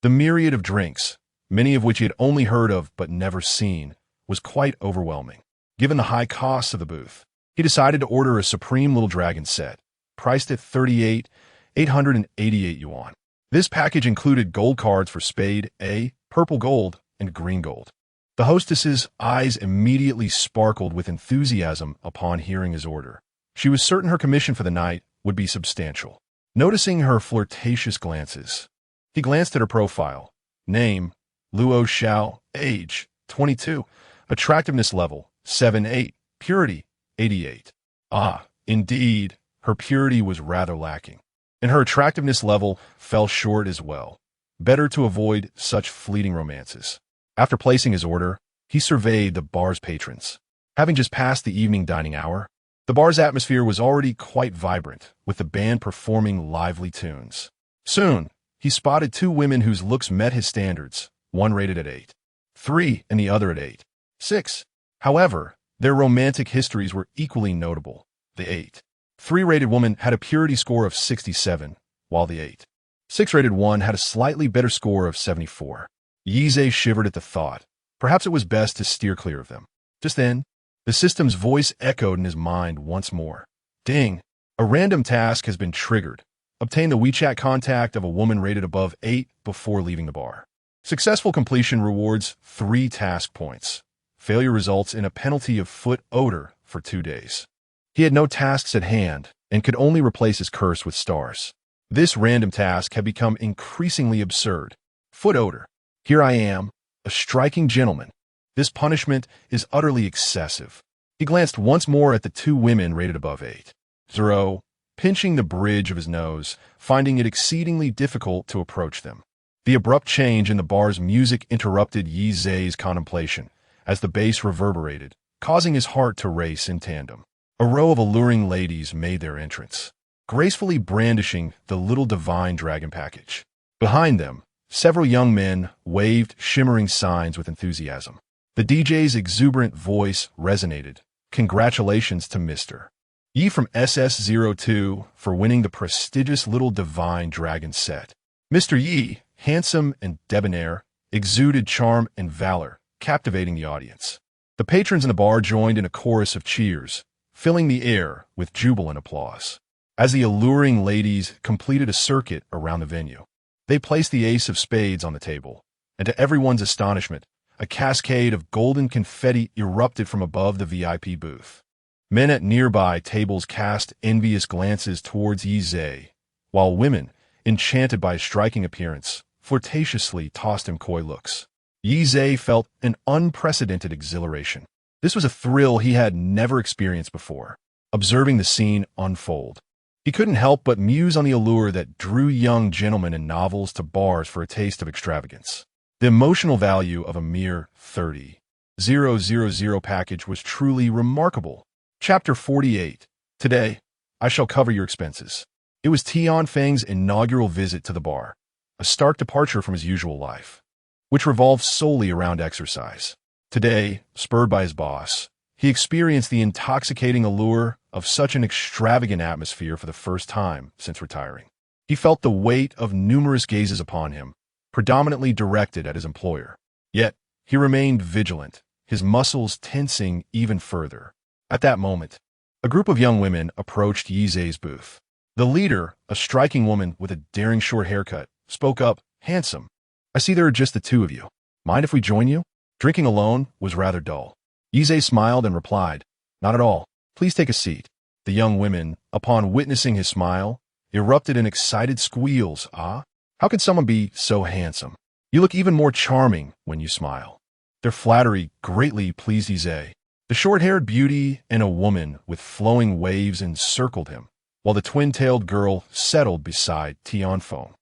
The myriad of drinks, many of which he had only heard of but never seen, was quite overwhelming. Given the high costs of the booth, he decided to order a Supreme Little Dragon set, priced at 38,888 yuan. This package included gold cards for Spade A, Purple Gold, and Green Gold. The hostess's eyes immediately sparkled with enthusiasm upon hearing his order. She was certain her commission for the night would be substantial. Noticing her flirtatious glances, he glanced at her profile. Name, Luo Xiao. Age, 22. Attractiveness level, 7-8. Purity, 88. Ah, indeed, her purity was rather lacking, and her attractiveness level fell short as well. Better to avoid such fleeting romances. After placing his order, he surveyed the bar's patrons. Having just passed the evening dining hour, the bar's atmosphere was already quite vibrant, with the band performing lively tunes. Soon, he spotted 2 women whose looks met his standards, one rated at 8.3 and the other at 8.6. However, their romantic histories were equally notable. The 8.3 rated woman had a purity score of 67, while the 8.6 rated one had a slightly better score of 74. Yize shivered at the thought. Perhaps it was best to steer clear of them. Just then, the system's voice echoed in his mind once more. Ding! A random task has been triggered. Obtain the WeChat contact of a woman rated above 8 before leaving the bar. Successful completion rewards 3 task points. Failure results in a penalty of foot odor for 2 days. He had no tasks at hand and could only replace his curse with stars. This random task had become increasingly absurd. Foot odor. Here I am, a striking gentleman. This punishment is utterly excessive. He glanced once more at the 2 women rated above 8.0, pinching the bridge of his nose, finding it exceedingly difficult to approach them. The abrupt change in the bar's music interrupted Yize's contemplation as the bass reverberated, causing his heart to race in tandem. A row of alluring ladies made their entrance, gracefully brandishing the little divine dragon package. Behind them, several young men waved shimmering signs with enthusiasm. The DJ's exuberant voice resonated. Congratulations to Mr. Yi from SS02 for winning the prestigious Little Divine Dragon set. Mr. Yi, handsome and debonair, exuded charm and valor, captivating the audience. The patrons in the bar joined in a chorus of cheers, filling the air with jubilant applause. As the alluring ladies completed a circuit around the venue, they placed the ace of spades on the table, and to everyone's astonishment, a cascade of golden confetti erupted from above the VIP booth. Men at nearby tables cast envious glances towards Yi Zhe, while women, enchanted by his striking appearance, flirtatiously tossed him coy looks. Yi Zhe felt an unprecedented exhilaration. This was a thrill he had never experienced before, observing the scene unfold. He couldn't help but muse on the allure that drew young gentlemen in novels to bars for a taste of extravagance. The emotional value of a mere 30,000 package was truly remarkable. Chapter 48. Today, I shall cover your expenses. It was Tian Feng's inaugural visit to the bar, a stark departure from his usual life, which revolved solely around exercise. Today, spurred by his boss, he experienced the intoxicating allure of such an extravagant atmosphere for the first time since retiring. He felt the weight of numerous gazes upon him, predominantly directed at his employer. Yet, he remained vigilant, his muscles tensing even further. At that moment, a group of young women approached Yi Zhe's booth. The leader, a striking woman with a daring short haircut, spoke up, "Handsome, I see there are just the two of you. Mind if we join you?" Drinking alone was rather dull. Yi Zhe smiled and replied, "Not at all. Please take a seat." The young women, upon witnessing his smile, erupted in excited squeals. "Ah, how can someone be so handsome? You look even more charming when you smile." Their flattery greatly pleased Yi Zhe. The short-haired beauty and a woman with flowing waves encircled him, while the twin-tailed girl settled beside Tian Feng,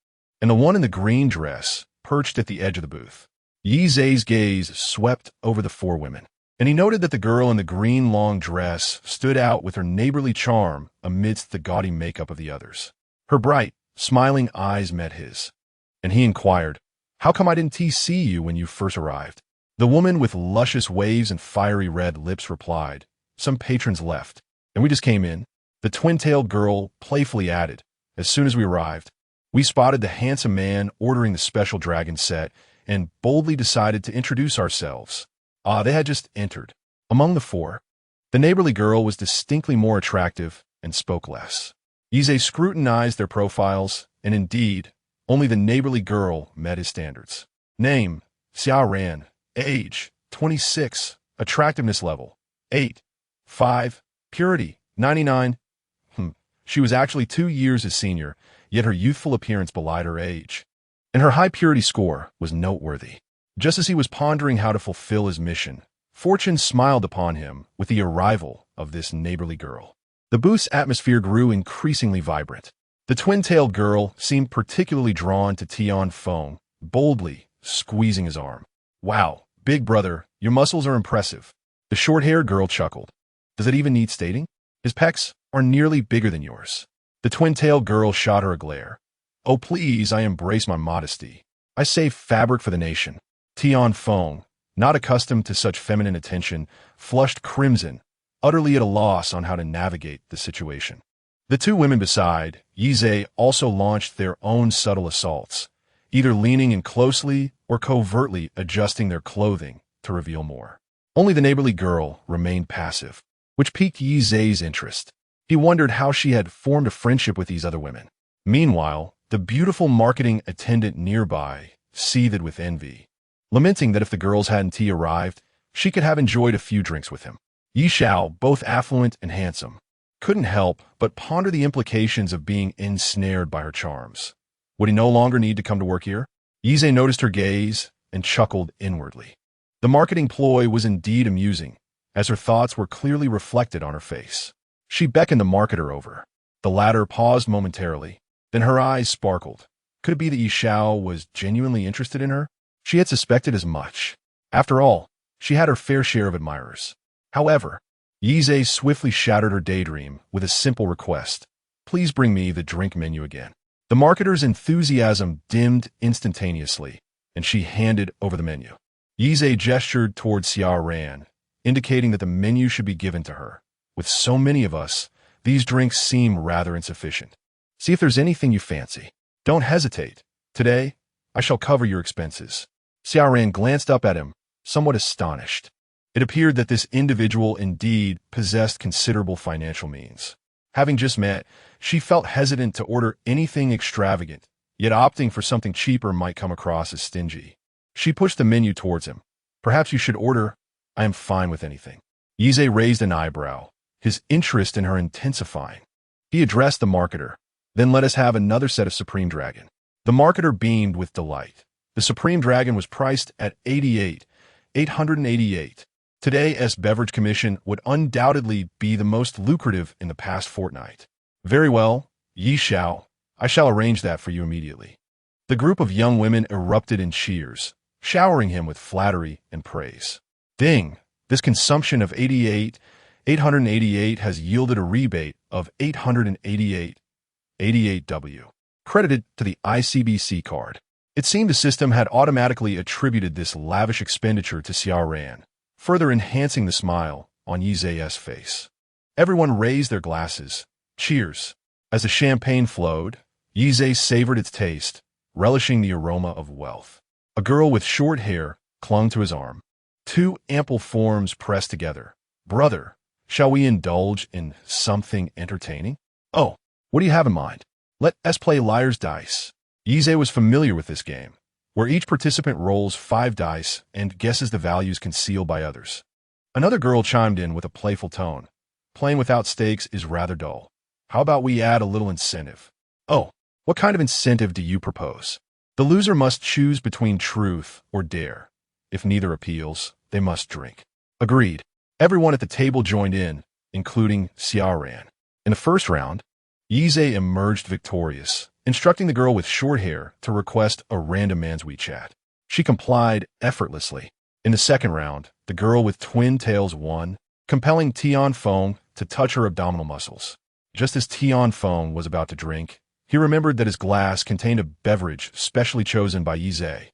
and the one in the green dress perched at the edge of the booth. Yi Zhe's gaze swept over the four women, and he noted that the girl in the green long dress stood out with her neighborly charm amidst the gaudy makeup of the others. Her bright, smiling eyes met his, and he inquired, "How come I didn't see you when you first arrived?" The woman with luscious waves and fiery red lips replied, "Some patrons left, and we just came in." The twin-tailed girl playfully added, "As soon as we arrived, we spotted the handsome man ordering the special dragon set and boldly decided to introduce ourselves." They had just entered. Among the four, the neighborly girl was distinctly more attractive and spoke less. Yi Zhe scrutinized their profiles, and indeed, only the neighborly girl met his standards. Name, Xia Ran. Age, 26. Attractiveness level, 8. 5. Purity, 99. She was actually 2 years his senior, yet her youthful appearance belied her age. And her high purity score was noteworthy. Just as he was pondering how to fulfill his mission, fortune smiled upon him with the arrival of this neighborly girl. The booth's atmosphere grew increasingly vibrant. The twin-tailed girl seemed particularly drawn to Tian Feng, boldly squeezing his arm. "Wow, big brother, your muscles are impressive." The short-haired girl chuckled. "Does it even need stating? His pecs are nearly bigger than yours." The twin-tailed girl shot her a glare. "Oh please, I embrace my modesty. I save fabric for the nation." Tian Feng, not accustomed to such feminine attention, flushed crimson, utterly at a loss on how to navigate the situation. The two women beside Yi Zhe also launched their own subtle assaults, either leaning in closely or covertly adjusting their clothing to reveal more. Only the neighborly girl remained passive, which piqued Yi Zhe's interest. He wondered how she had formed a friendship with these other women. Meanwhile, the beautiful marketing attendant nearby seethed with envy, lamenting that if the girls hadn't arrived, she could have enjoyed a few drinks with him. Yi Xiao, both affluent and handsome, couldn't help but ponder the implications of being ensnared by her charms. Would he no longer need to come to work here? Yi Zhe noticed her gaze and chuckled inwardly. The marketing ploy was indeed amusing, as her thoughts were clearly reflected on her face. She beckoned the marketer over. The latter paused momentarily, then her eyes sparkled. Could it be that Yi Xiao was genuinely interested in her? She had suspected as much. After all, she had her fair share of admirers. However, Yi Zhe swiftly shattered her daydream with a simple request. "Please bring me the drink menu again." The marketer's enthusiasm dimmed instantaneously, and she handed over the menu. Yi Zhe gestured toward Xia Ran, indicating that the menu should be given to her. "With so many of us, these drinks seem rather insufficient. See if there's anything you fancy. Don't hesitate. Today, I shall cover your expenses." Xia Ran glanced up at him, somewhat astonished. It appeared that this individual indeed possessed considerable financial means. Having just met, she felt hesitant to order anything extravagant, yet opting for something cheaper might come across as stingy. She pushed the menu towards him. Perhaps you should order. I am fine with anything. Yize raised an eyebrow, his interest in her intensifying. He addressed the marketer. Then let us have another set of Supreme Dragon. The marketer beamed with delight. The Supreme Dragon was priced at 888. Today's beverage commission would undoubtedly be the most lucrative in the past fortnight. Very well, Yi Xiao. I shall arrange that for you immediately. The group of young women erupted in cheers, showering him with flattery and praise. Ding! This consumption of 888 has yielded a rebate of 888W, credited to the ICBC card. It seemed the system had automatically attributed this lavish expenditure to Xiaoran, further enhancing the smile on Yize's face. Everyone raised their glasses. Cheers! As the champagne flowed, Yize savored its taste, relishing the aroma of wealth. A girl with short hair clung to his arm. Two ample forms pressed together. Brother, shall we indulge in something entertaining? Oh, what do you have in mind? Let us play liar's dice. Yize was familiar with this game, where each participant rolls 5 dice and guesses the values concealed by others. Another girl chimed in with a playful tone. Playing without stakes is rather dull. How about we add a little incentive? Oh, what kind of incentive do you propose? The loser must choose between truth or dare. If neither appeals, they must drink. Agreed. Everyone at the table joined in, including Xiaoran. In the first round, Yize emerged victorious, instructing the girl with short hair to request a random man's WeChat. She complied effortlessly. In the second round, the girl with twin tails won, compelling Tianfeng to touch her abdominal muscles. Just as Tianfeng was about to drink, he remembered that his glass contained a beverage specially chosen by Yize.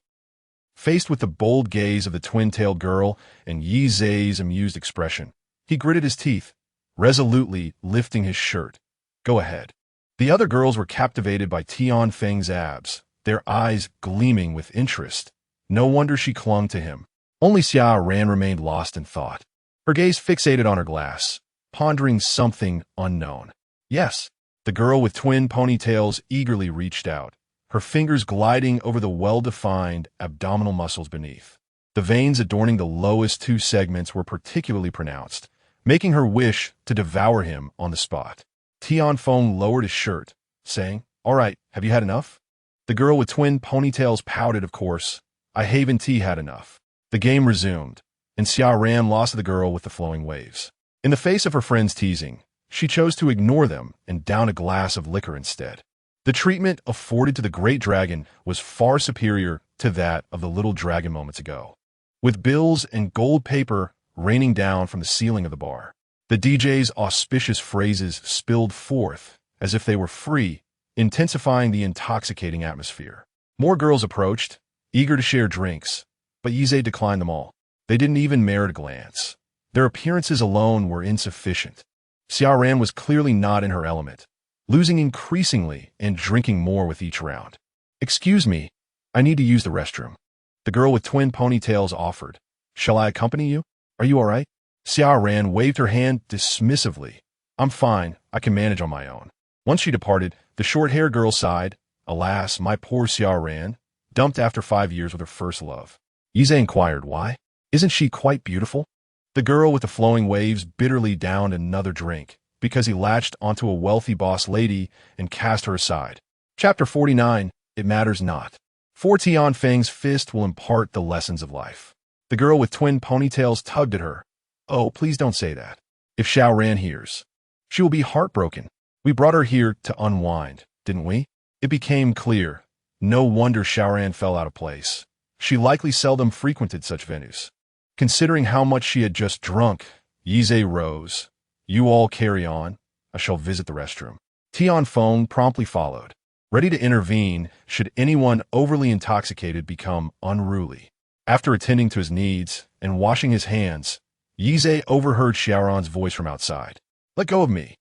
Faced with the bold gaze of the twin-tailed girl and Yize's amused expression, he gritted his teeth, resolutely lifting his shirt. Go ahead. The other girls were captivated by Tianfeng's abs, their eyes gleaming with interest. No wonder she clung to him. Only Xiaoran remained lost in thought, her gaze fixated on her glass, pondering something unknown. Yes, the girl with twin ponytails eagerly reached out, her fingers gliding over the well-defined abdominal muscles beneath. The veins adorning the lowest 2 segments were particularly pronounced, making her wish to devour him on the spot. Tianfeng lowered his shirt, saying, All right, have you had enough? The girl with twin ponytails pouted, of course. I haven't had enough. The game resumed, and Xiaoran lost to the girl with the flowing waves. In the face of her friends' teasing, she chose to ignore them and down a glass of liquor instead. The treatment afforded to the great dragon was far superior to that of the little dragon moments ago. With bills and gold paper raining down from the ceiling of the bar, the DJ's auspicious phrases spilled forth as if they were free, intensifying the intoxicating atmosphere. More girls approached, eager to share drinks, but Yize declined them all. They didn't even merit a glance. Their appearances alone were insufficient. Xiaoran was clearly not in her element, losing increasingly and drinking more with each round. Excuse me, I need to use the restroom. The girl with twin ponytails offered. Shall I accompany you? Are you all right? Xiaoran waved her hand dismissively. I'm fine, I can manage on my own. Once she departed, the short-haired girl sighed. Alas, my poor Xiaoran, dumped after 5 years with her first love. Yize inquired why. Isn't she quite beautiful? The girl with the flowing waves bitterly downed another drink, because he latched onto a wealthy boss lady and cast her aside. Chapter 49, It Matters Not. For Tianfeng's fist will impart the lessons of life. The girl with twin ponytails tugged at her. Oh, please don't say that. If Xiaoran hears, she will be heartbroken. We brought her here to unwind, didn't we? It became clear. No wonder Xiaoran fell out of place. She likely seldom frequented such venues. Considering how much she had just drunk, Yize rose. You all carry on. I shall visit the restroom. Tianfeng promptly followed, ready to intervene should anyone overly intoxicated become unruly. After attending to his needs and washing his hands, Yize overheard Xiaoran's voice from outside. Let go of me.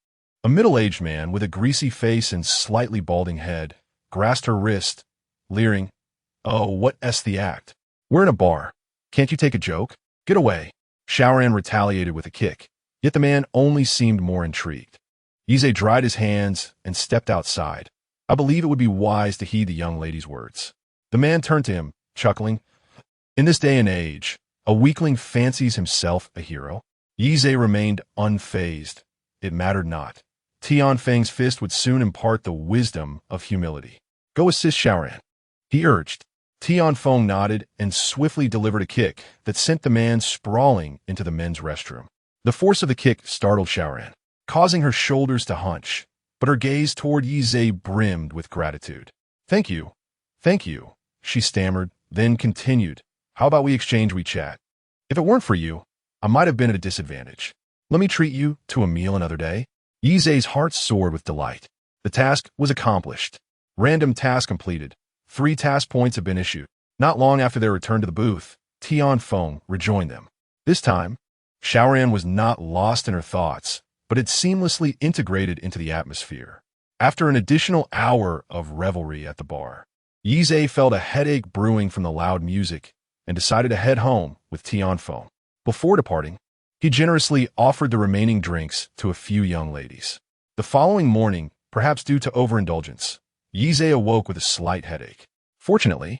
A middle-aged man with a greasy face and slightly balding head grasped her wrist, leering. Oh, what's the act? We're in a bar. Can't you take a joke? Get away. Xiaoran retaliated with a kick, yet the man only seemed more intrigued. Yize dried his hands and stepped outside. I believe it would be wise to heed the young lady's words. The man turned to him, chuckling. In this day and age, a weakling fancies himself a hero. Yize remained unfazed. It mattered not. Tianfeng's fist would soon impart the wisdom of humility. Go assist Xiaoran, he urged. Tianfeng nodded and swiftly delivered a kick that sent the man sprawling into the men's restroom. The force of the kick startled Xiaoran, causing her shoulders to hunch, but her gaze toward Yize brimmed with gratitude. Thank you, she stammered, then continued. How about we exchange WeChat? If it weren't for you, I might have been at a disadvantage. Let me treat you to a meal another day. Yize's heart soared with delight. The task was accomplished. Random task completed. 3 task points have been issued. Not long after their return to the booth, Tianfeng rejoined them. This time, Xiaoran was not lost in her thoughts, but had seamlessly integrated into the atmosphere. After an additional hour of revelry at the bar, Yize felt a headache brewing from the loud music and decided to head home with Tianfeng. Before departing, he generously offered the remaining drinks to a few young ladies. The following morning, perhaps due to overindulgence, Yize awoke with a slight headache. Fortunately,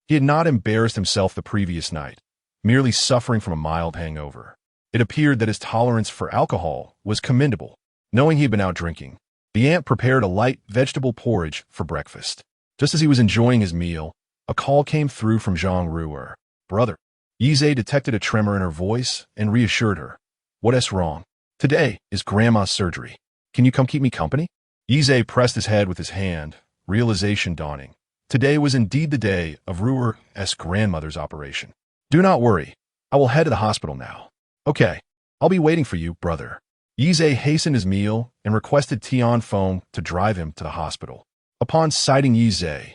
he had not embarrassed himself the previous night, merely suffering from a mild hangover. It appeared that his tolerance for alcohol was commendable. Knowing he had been out drinking, the ant prepared a light vegetable porridge for breakfast. Just as he was enjoying his meal, a call came through from Zhang Ruer. Brother. Yize detected a tremor in her voice and reassured her. What's wrong? Today is Grandma's surgery. Can you come keep me company? Yize pressed his head with his hand, realization dawning. Today was indeed the day of Ruer's grandmother's operation. Do not worry. I will head to the hospital now. Okay, I'll be waiting for you, brother. Yize hastened his meal and requested Tianfeng to drive him to the hospital. Upon sighting Yize,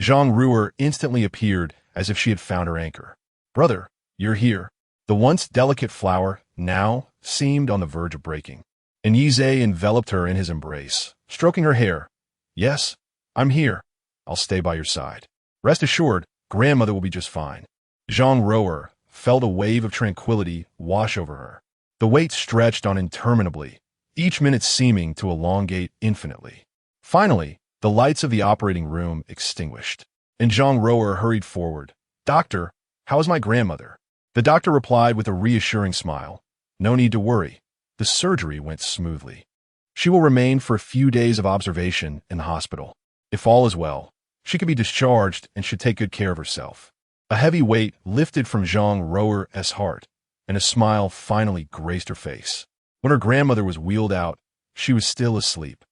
Zhang Ruer instantly appeared as if she had found her anchor. Brother, you're here. The once delicate flower now seemed on the verge of breaking, and Yize enveloped her in his embrace, stroking her hair. Yes, I'm here. I'll stay by your side. Rest assured, grandmother will be just fine. Zhang Ruer felt a wave of tranquility wash over her. The wait stretched on interminably, each minute seeming to elongate infinitely. Finally, the lights of the operating room extinguished, and Zhang Ruer hurried forward. Doctor, how is my grandmother? The doctor replied with a reassuring smile. No need to worry. The surgery went smoothly. She will remain for a few days of observation in the hospital. If all is well, she can be discharged and should take good care of herself. A heavy weight lifted from Zhang Ruer's heart, and a smile finally graced her face. When her grandmother was wheeled out, she was still asleep.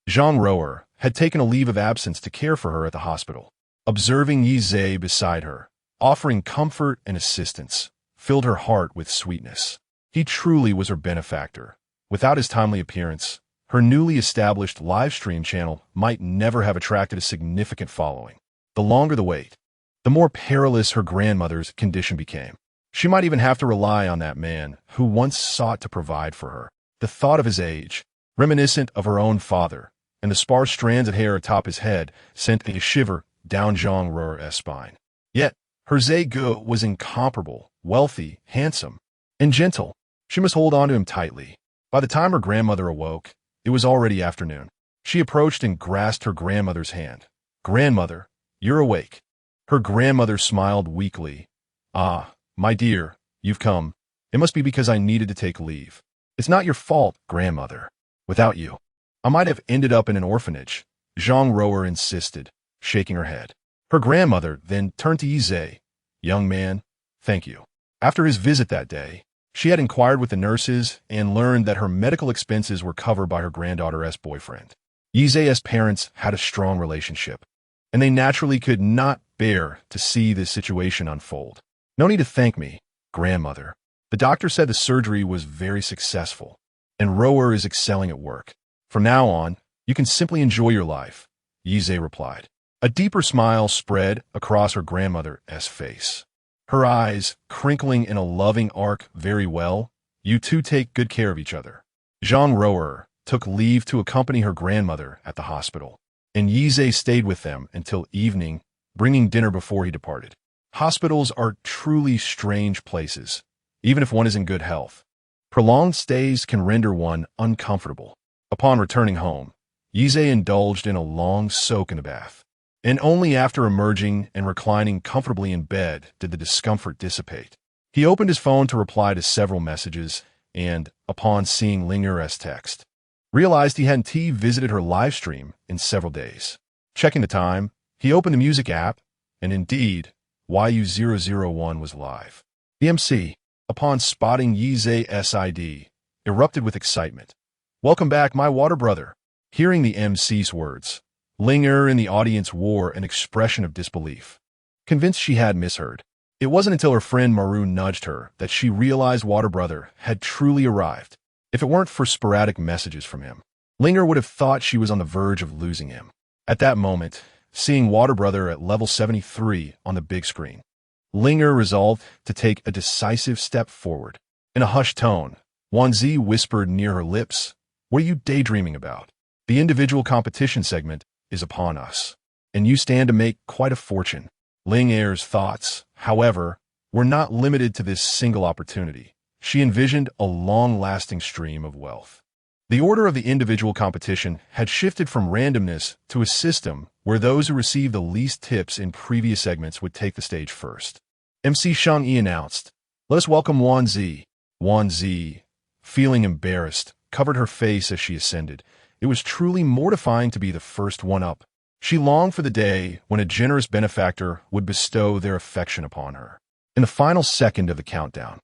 Zhang Ruer had taken a leave of absence to care for her at the hospital. Observing Yize beside her, offering comfort and assistance, filled her heart with sweetness. He truly was her benefactor. Without his timely appearance, her newly established live stream channel might never have attracted a significant following. The longer the wait, the more perilous her grandmother's condition became. She might even have to rely on that man who once sought to provide for her. The thought of his age, reminiscent of her own father, and the sparse strands of hair atop his head sent a shiver down Zhang Ruer's spine. Yet, her Zhe was incomparable, wealthy, handsome, and gentle. She must hold on to him tightly. By the time her grandmother awoke, it was already afternoon. She approached and grasped her grandmother's hand. Grandmother, you're awake. Her grandmother smiled weakly. Ah, my dear, you've come. It must be because I needed to take leave. It's not your fault, grandmother. Without you, I might have ended up in an orphanage. Zhang Ruer insisted, shaking her head. Her grandmother then turned to Yize. Young man, thank you. After his visit that day, she had inquired with the nurses and learned that her medical expenses were covered by her granddaughter's boyfriend. Yize's parents had a strong relationship, and they naturally could not bear to see this situation unfold. No need to thank me, grandmother. The doctor said the surgery was very successful, and Ruer is excelling at work. From now on, you can simply enjoy your life, Yize replied. A deeper smile spread across her grandmother's face. Her eyes crinkling in a loving arc. Very well, you two take good care of each other. Zhang Ruer took leave to accompany her grandmother at the hospital, and Yize stayed with them until evening, bringing dinner before he departed. Hospitals are truly strange places. even if one is in good health. Prolonged stays can render one uncomfortable. Upon returning home, Yize indulged in a long soak in the bath. And only after emerging and reclining comfortably in bed did the discomfort dissipate. He opened his phone to reply to several messages and, upon seeing Ling Er's text, realized he hadn't visited her live stream in several days. Checking the time, he opened the music app, and indeed, YU001 was live. The MC, upon spotting Yize's ID, erupted with excitement. "Welcome back, my water brother." Hearing the MC's words, Ling Er in the audience wore an expression of disbelief, convinced she had misheard. It wasn't until her friend Maru nudged her that she realized Water Brother had truly arrived. If it weren't for sporadic messages from him, Ling Er would have thought she was on the verge of losing him. At that moment, seeing Water Brother at level 73 on the big screen, Ling Er resolved to take a decisive step forward. In a hushed tone, Wanzi whispered near her lips, "What are you daydreaming about? The individual competition segment is upon us, and you stand to make quite a fortune." Ling Er's thoughts, however, were not limited to this single opportunity. She envisioned a long-lasting stream of wealth. The order of the individual competition had shifted from randomness to a system where those who received the least tips in previous segments would take the stage first. MC Shang Yi announced, "Let us welcome Wanzi." Wanzi, feeling embarrassed, covered her face as she ascended. It was truly mortifying to be the first one up. She longed for the day when a generous benefactor would bestow their affection upon her. In the final second of the countdown,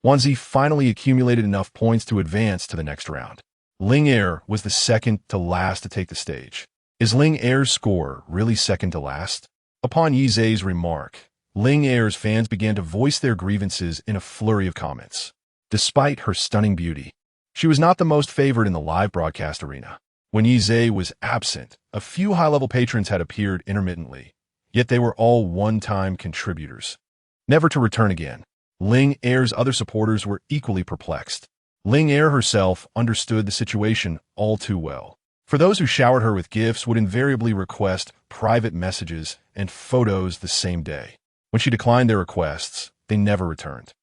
Wanzi finally accumulated enough points to advance to the next round. Ling Er was the second to last to take the stage. Is Ling Er's score really second to last? Upon Yize's remark, Ling Er's fans began to voice their grievances in a flurry of comments. Despite her stunning beauty, she was not the most favored in the live broadcast arena. When Yize was absent, a few high-level patrons had appeared intermittently, yet they were all one-time contributors, never to return again. Ling Er's other supporters were equally perplexed. Ling Er herself understood the situation all too well. For those who showered her with gifts would invariably request private messages and photos the same day. When she declined their requests, they never returned.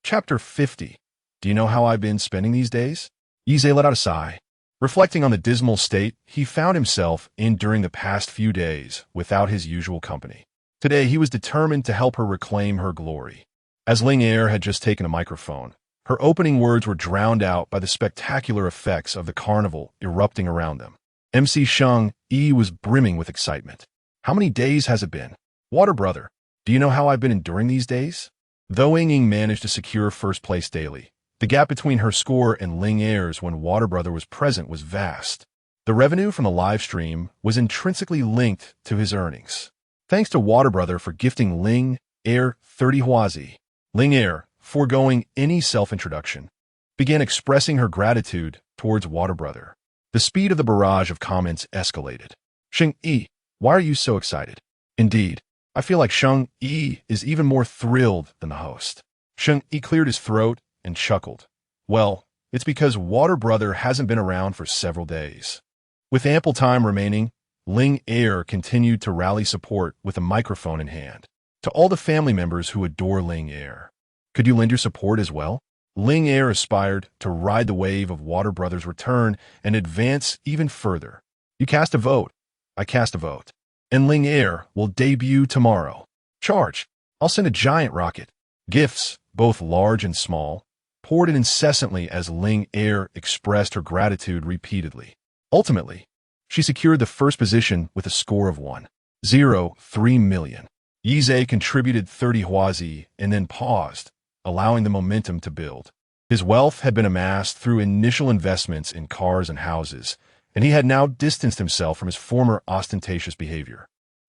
Chapter 50. Do you know how I've been spending these days? Yize let out a sigh. Reflecting on the dismal state he found himself in during the past few days without his usual company. Today he was determined to help her reclaim her glory. As Ling Er had just taken a microphone, her opening words were drowned out by the spectacular effects of the carnival erupting around them. MC Shang Yi was brimming with excitement. "How many days has it been? Water Brother, do you know how I've been enduring these days?" Though Ying managed to secure first place daily, the gap between her score and Ling Er's when Water Brother was present was vast. The revenue from the live stream was intrinsically linked to his earnings. Thanks to Water Brother for gifting Ling Er 30 Huazi, Ling Er, foregoing any self-introduction, began expressing her gratitude towards Water Brother. The speed of the barrage of comments escalated. "Shang Yi, why are you so excited?" Indeed, I feel like Shang Yi is even more thrilled than the host. Shang Yi cleared his throat and chuckled. "Well, it's because Water Brother hasn't been around for several days." With ample time remaining, Ling Er continued to rally support with a microphone in hand. To all the family members who adore Ling Er, could you lend your support as well? Ling Er aspired to ride the wave of Water Brother's return and advance even further. You cast a vote. I cast a vote. And Ling Er will debut tomorrow. Charge. I'll send a giant rocket. Gifts, both large and small, poured in incessantly as Ling Er expressed her gratitude repeatedly. Ultimately, she secured the first position with a score of 1.03 million. Yize contributed 30 Huazi and then paused, allowing the momentum to build. His wealth had been amassed through initial investments in cars and houses, and he had now distanced himself from his former ostentatious behavior.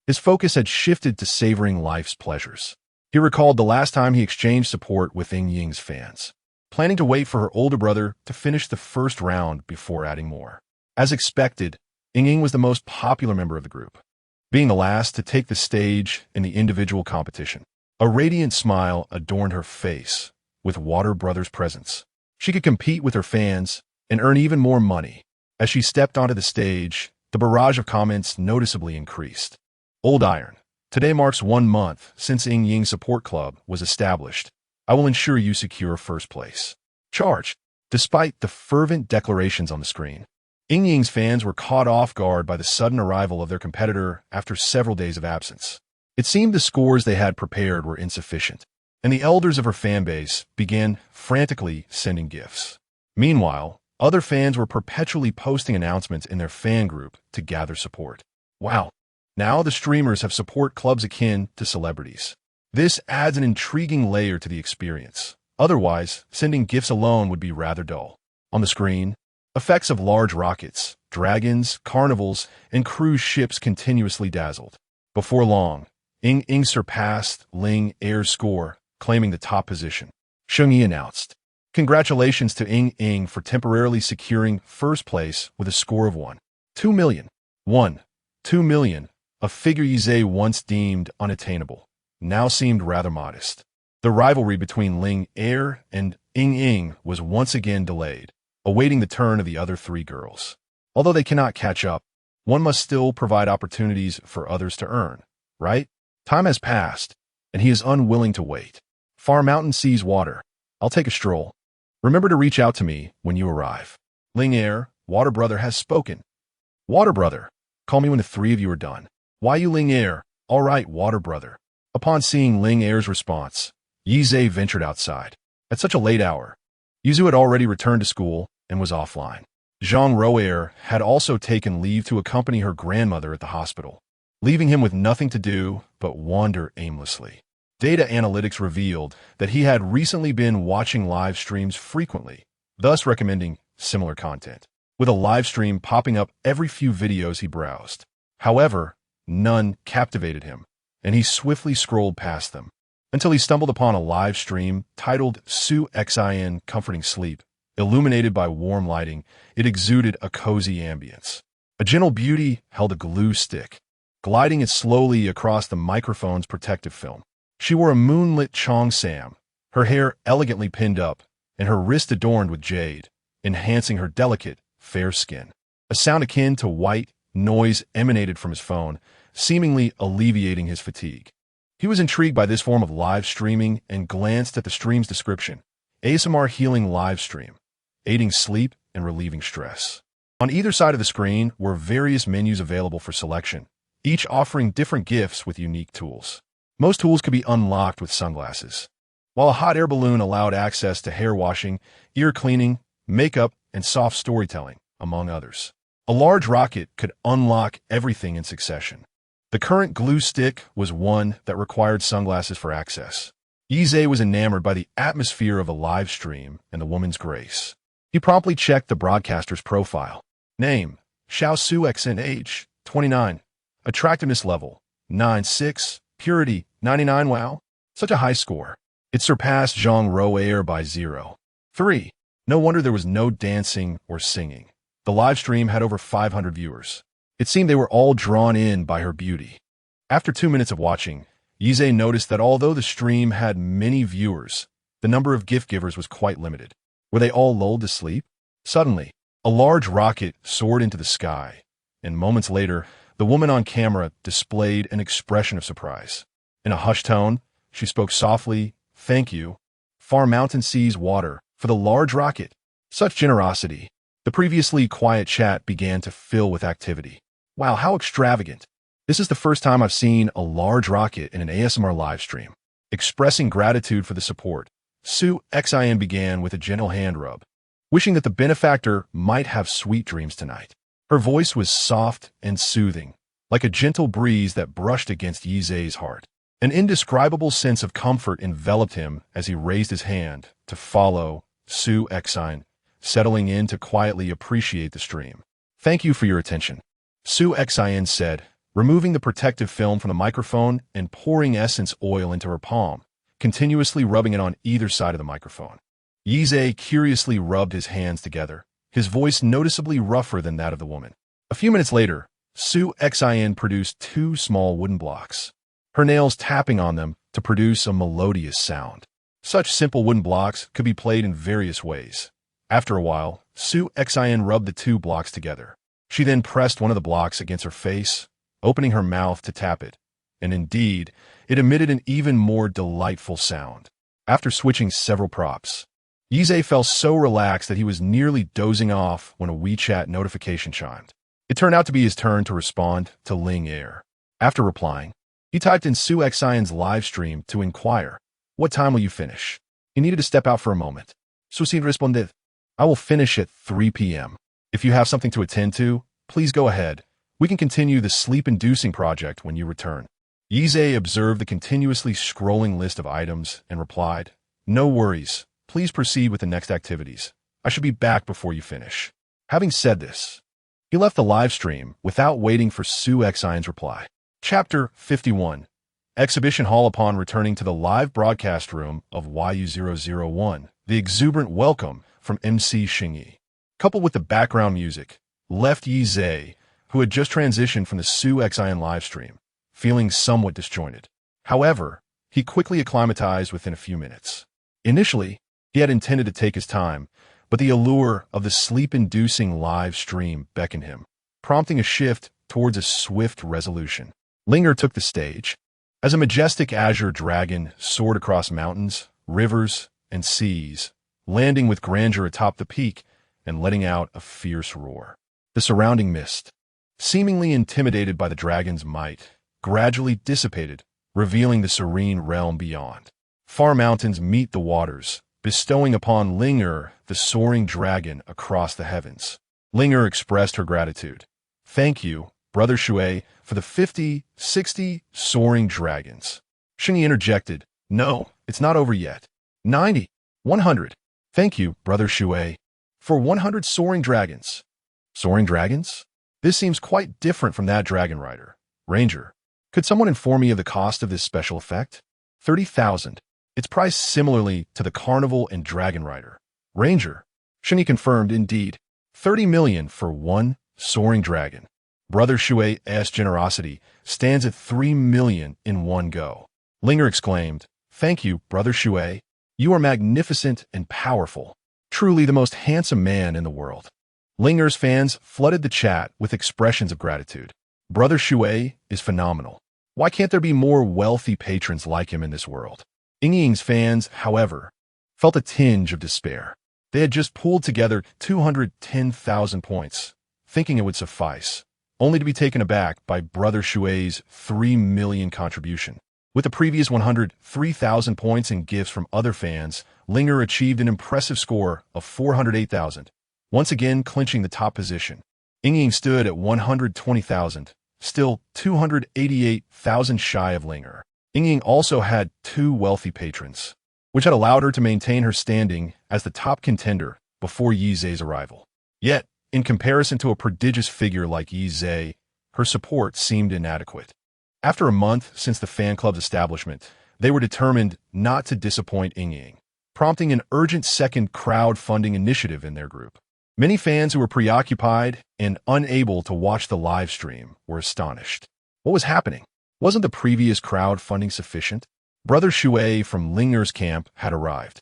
His focus had shifted to savoring life's pleasures. He recalled the last time he exchanged support with Ying Ying's fans, planning to wait for her older brother to finish the first round before adding more. As expected, Ying Ying was the most popular member of the group, being the last to take the stage in the individual competition. A radiant smile adorned her face with Water Brother's presence. She could compete with her fans and earn even more money. As she stepped onto the stage, the barrage of comments noticeably increased. Old Iron. Today marks 1 month since Ying Ying Support Club was established. I will ensure you secure first place. Charge. Despite the fervent declarations on the screen, Ying Ying's fans were caught off guard by the sudden arrival of their competitor after several days of absence. It seemed the scores they had prepared were insufficient, and the elders of her fanbase began frantically sending gifts. Meanwhile, other fans were perpetually posting announcements in their fan group to gather support. Wow! Now the streamers have support clubs akin to celebrities. This adds an intriguing layer to the experience. Otherwise, sending gifts alone would be rather dull. On the screen, effects of large rockets, dragons, carnivals, and cruise ships continuously dazzled. Before long, Ying Ying surpassed Ling Air's score, claiming the top position. Sheng Yi announced, "Congratulations to Ying Ying for temporarily securing first place with a score of 2 million. 2 million, a figure Yize once deemed unattainable, now seemed rather modest. The rivalry between Ling Air and Ying Ying was once again delayed, awaiting the turn of the other three girls. Although they cannot catch up, one must still provide opportunities for others to earn, right? Time has passed, and he is unwilling to wait. Far Mountain sees water. I'll take a stroll. Remember to reach out to me when you arrive. Ling Air, Water Brother has spoken. Water Brother, call me when the three of you are done. Why you Ling Air? All right, Water Brother." Upon seeing Ling Air's response, Yize ventured outside. At such a late hour, Yuzu had already returned to school and was offline. Zhang Roair had also taken leave to accompany her grandmother at the hospital, leaving him with nothing to do but wander aimlessly. Data analytics revealed that he had recently been watching live streams frequently, thus recommending similar content, with a live stream popping up every few videos he browsed. However, none captivated him, and he swiftly scrolled past them, until he stumbled upon a live stream titled Su Xin Comforting Sleep. Illuminated by warm lighting, it exuded a cozy ambience. A gentle beauty held a glue stick, gliding it slowly across the microphone's protective film. She wore a moonlit cheongsam, her hair elegantly pinned up, and her wrist adorned with jade, enhancing her delicate, fair skin. A sound akin to white noise emanated from his phone, seemingly alleviating his fatigue. He was intrigued by this form of live streaming and glanced at the stream's description: ASMR healing live stream, aiding sleep and relieving stress. On either side of the screen were various menus available for selection, each offering different gifts with unique tools. Most tools could be unlocked with sunglasses, while a hot air balloon allowed access to hair washing, ear cleaning, makeup, and soft storytelling, among others. A large rocket could unlock everything in succession. The current glue stick was one that required sunglasses for access. Yize was enamored by the atmosphere of a live stream and the woman's grace. He promptly checked the broadcaster's profile. Name: Xiao Su Xn, age 29. Attractiveness level 96. Purity 99. Wow, such a high score. It surpassed Zhang Roair by 0.3. No wonder there was no dancing or singing. The live stream had over 500 viewers. It seemed they were all drawn in by her beauty. After 2 minutes of watching, Yize noticed that although the stream had many viewers, the number of gift givers was quite limited. Were they all lulled to sleep? Suddenly, a large rocket soared into the sky, and moments later, the woman on camera displayed an expression of surprise. In a hushed tone, she spoke softly, "Thank you, Far Mountain Seas Water, for the large rocket." Such generosity. The previously quiet chat began to fill with activity. Wow, how extravagant. This is the first time I've seen a large rocket in an ASMR live stream. Expressing gratitude for the support, Su Xin began with a gentle hand rub, wishing that the benefactor might have sweet dreams tonight. Her voice was soft and soothing, like a gentle breeze that brushed against Yize's heart. An indescribable sense of comfort enveloped him as he raised his hand to follow Su Xin, settling in to quietly appreciate the stream. "Thank you for your attention," Su Xin said, removing the protective film from the microphone and pouring essence oil into her palm, continuously rubbing it on either side of the microphone. Yize curiously rubbed his hands together, his voice noticeably rougher than that of the woman. A few minutes later, Su Xin produced 2 small wooden blocks, her nails tapping on them to produce a melodious sound. Such simple wooden blocks could be played in various ways. After a while, Su Xin rubbed the 2 blocks together. She then pressed one of the blocks against her face, opening her mouth to tap it, and indeed, it emitted an even more delightful sound. After switching several props, Yize felt so relaxed that he was nearly dozing off when a WeChat notification chimed. It turned out to be his turn to respond to Ling Air. After replying, he typed in Su Xian's live stream to inquire, "What time will you finish?" He needed to step out for a moment. Su Xin responded, "I will finish at 3 p.m. If you have something to attend to, please go ahead. We can continue the sleep-inducing project when you return." Yize observed the continuously scrolling list of items and replied, "No worries. Please proceed with the next activities. I should be back before you finish." Having said this, he left the live stream without waiting for Su Xian's reply. Chapter 51. Exhibition Hall. Upon returning to the live broadcast room of YU001, the exuberant welcome from MC Xingyi, coupled with the background music, left Yize, who had just transitioned from the Su Xian live stream, feeling somewhat disjointed. However, he quickly acclimatized within a few minutes. Initially, he had intended to take his time, but the allure of the sleep-inducing live stream beckoned him, prompting a shift towards a swift resolution. Linger took the stage. As a majestic azure dragon soared across mountains, rivers, and seas, landing with grandeur atop the peak and letting out a fierce roar. The surrounding mist, seemingly intimidated by the dragon's might, gradually dissipated, revealing the serene realm beyond. Far mountains meet the waters, bestowing upon Linger the soaring dragon across the heavens. Linger expressed her gratitude. "Thank you, Brother Shui, for the 50, 60 soaring dragons." Xingyi interjected, "No, it's not over yet. 90, 100. Thank you, Brother Shui, for 100 soaring dragons." Soaring dragons? This seems quite different from that dragon rider. Ranger, could someone inform me of the cost of this special effect? 30,000. It's priced similarly to the Carnival and Dragon Rider. Ranger, Xingyi confirmed, indeed. 30 million for one soaring dragon. Brother Shui's generosity stands at 3 million in one go. Linger exclaimed, "Thank you, Brother Shui. You are magnificent and powerful. Truly the most handsome man in the world." Linger's fans flooded the chat with expressions of gratitude. Brother Shui is phenomenal. Why can't there be more wealthy patrons like him in this world? Yingying's fans, however, felt a tinge of despair. They had just pooled together 210,000 points, thinking it would suffice, only to be taken aback by Brother Shui's 3 million contribution. With the previous 103,000 points and gifts from other fans, Linger achieved an impressive score of 408,000, once again clinching the top position. Yingying stood at 120,000, still 288,000 shy of Linger. Yingying also had 2 wealthy patrons, which had allowed her to maintain her standing as the top contender before Yize's arrival. Yet, in comparison to a prodigious figure like Yize, her support seemed inadequate. After a month since the fan club's establishment, they were determined not to disappoint Yingying, prompting an urgent second crowdfunding initiative in their group. Many fans who were preoccupied and unable to watch the live stream were astonished. What was happening? Wasn't the previous crowdfunding sufficient? Brother Shui from Linger's camp had arrived.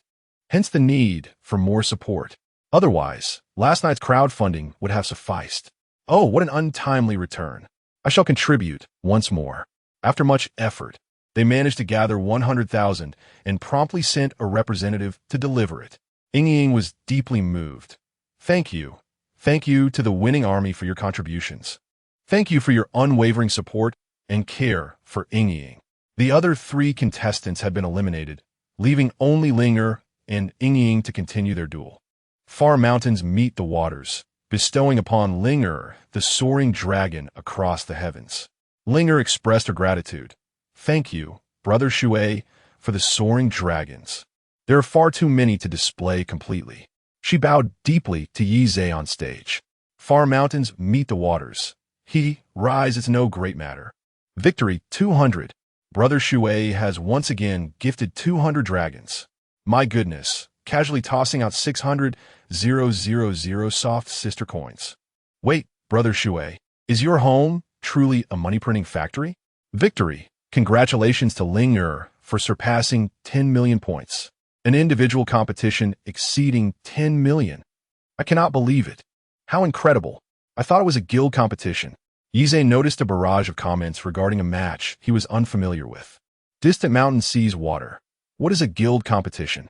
Hence the need for more support. Otherwise, last night's crowdfunding would have sufficed. Oh, what an untimely return. I shall contribute once more. After much effort, they managed to gather 100,000 and promptly sent a representative to deliver it. Yingying was deeply moved. Thank you. Thank you to the winning army for your contributions. Thank you for your unwavering support and care for Yingying. The other 3 contestants had been eliminated, leaving only Linger and Yingying to continue their duel. Far mountains meet the waters, bestowing upon Linger the soaring dragon across the heavens. Linger expressed her gratitude. Thank you, Brother Shui, for the soaring dragons. There are far too many to display completely. She bowed deeply to Yize on stage. Far mountains meet the waters. He, rise, it's no great matter. Victory 200. Brother Shui has once again gifted 200 dragons. My goodness, casually tossing out 600,000 soft sister coins. Wait, Brother Shui, is your home truly a money-printing factory? Victory. Congratulations to Linger for surpassing 10 million points. An individual competition exceeding 10 million. I cannot believe it. How incredible. I thought it was a guild competition. Yize noticed a barrage of comments regarding a match he was unfamiliar with. Distant mountain sees water. What is a guild competition?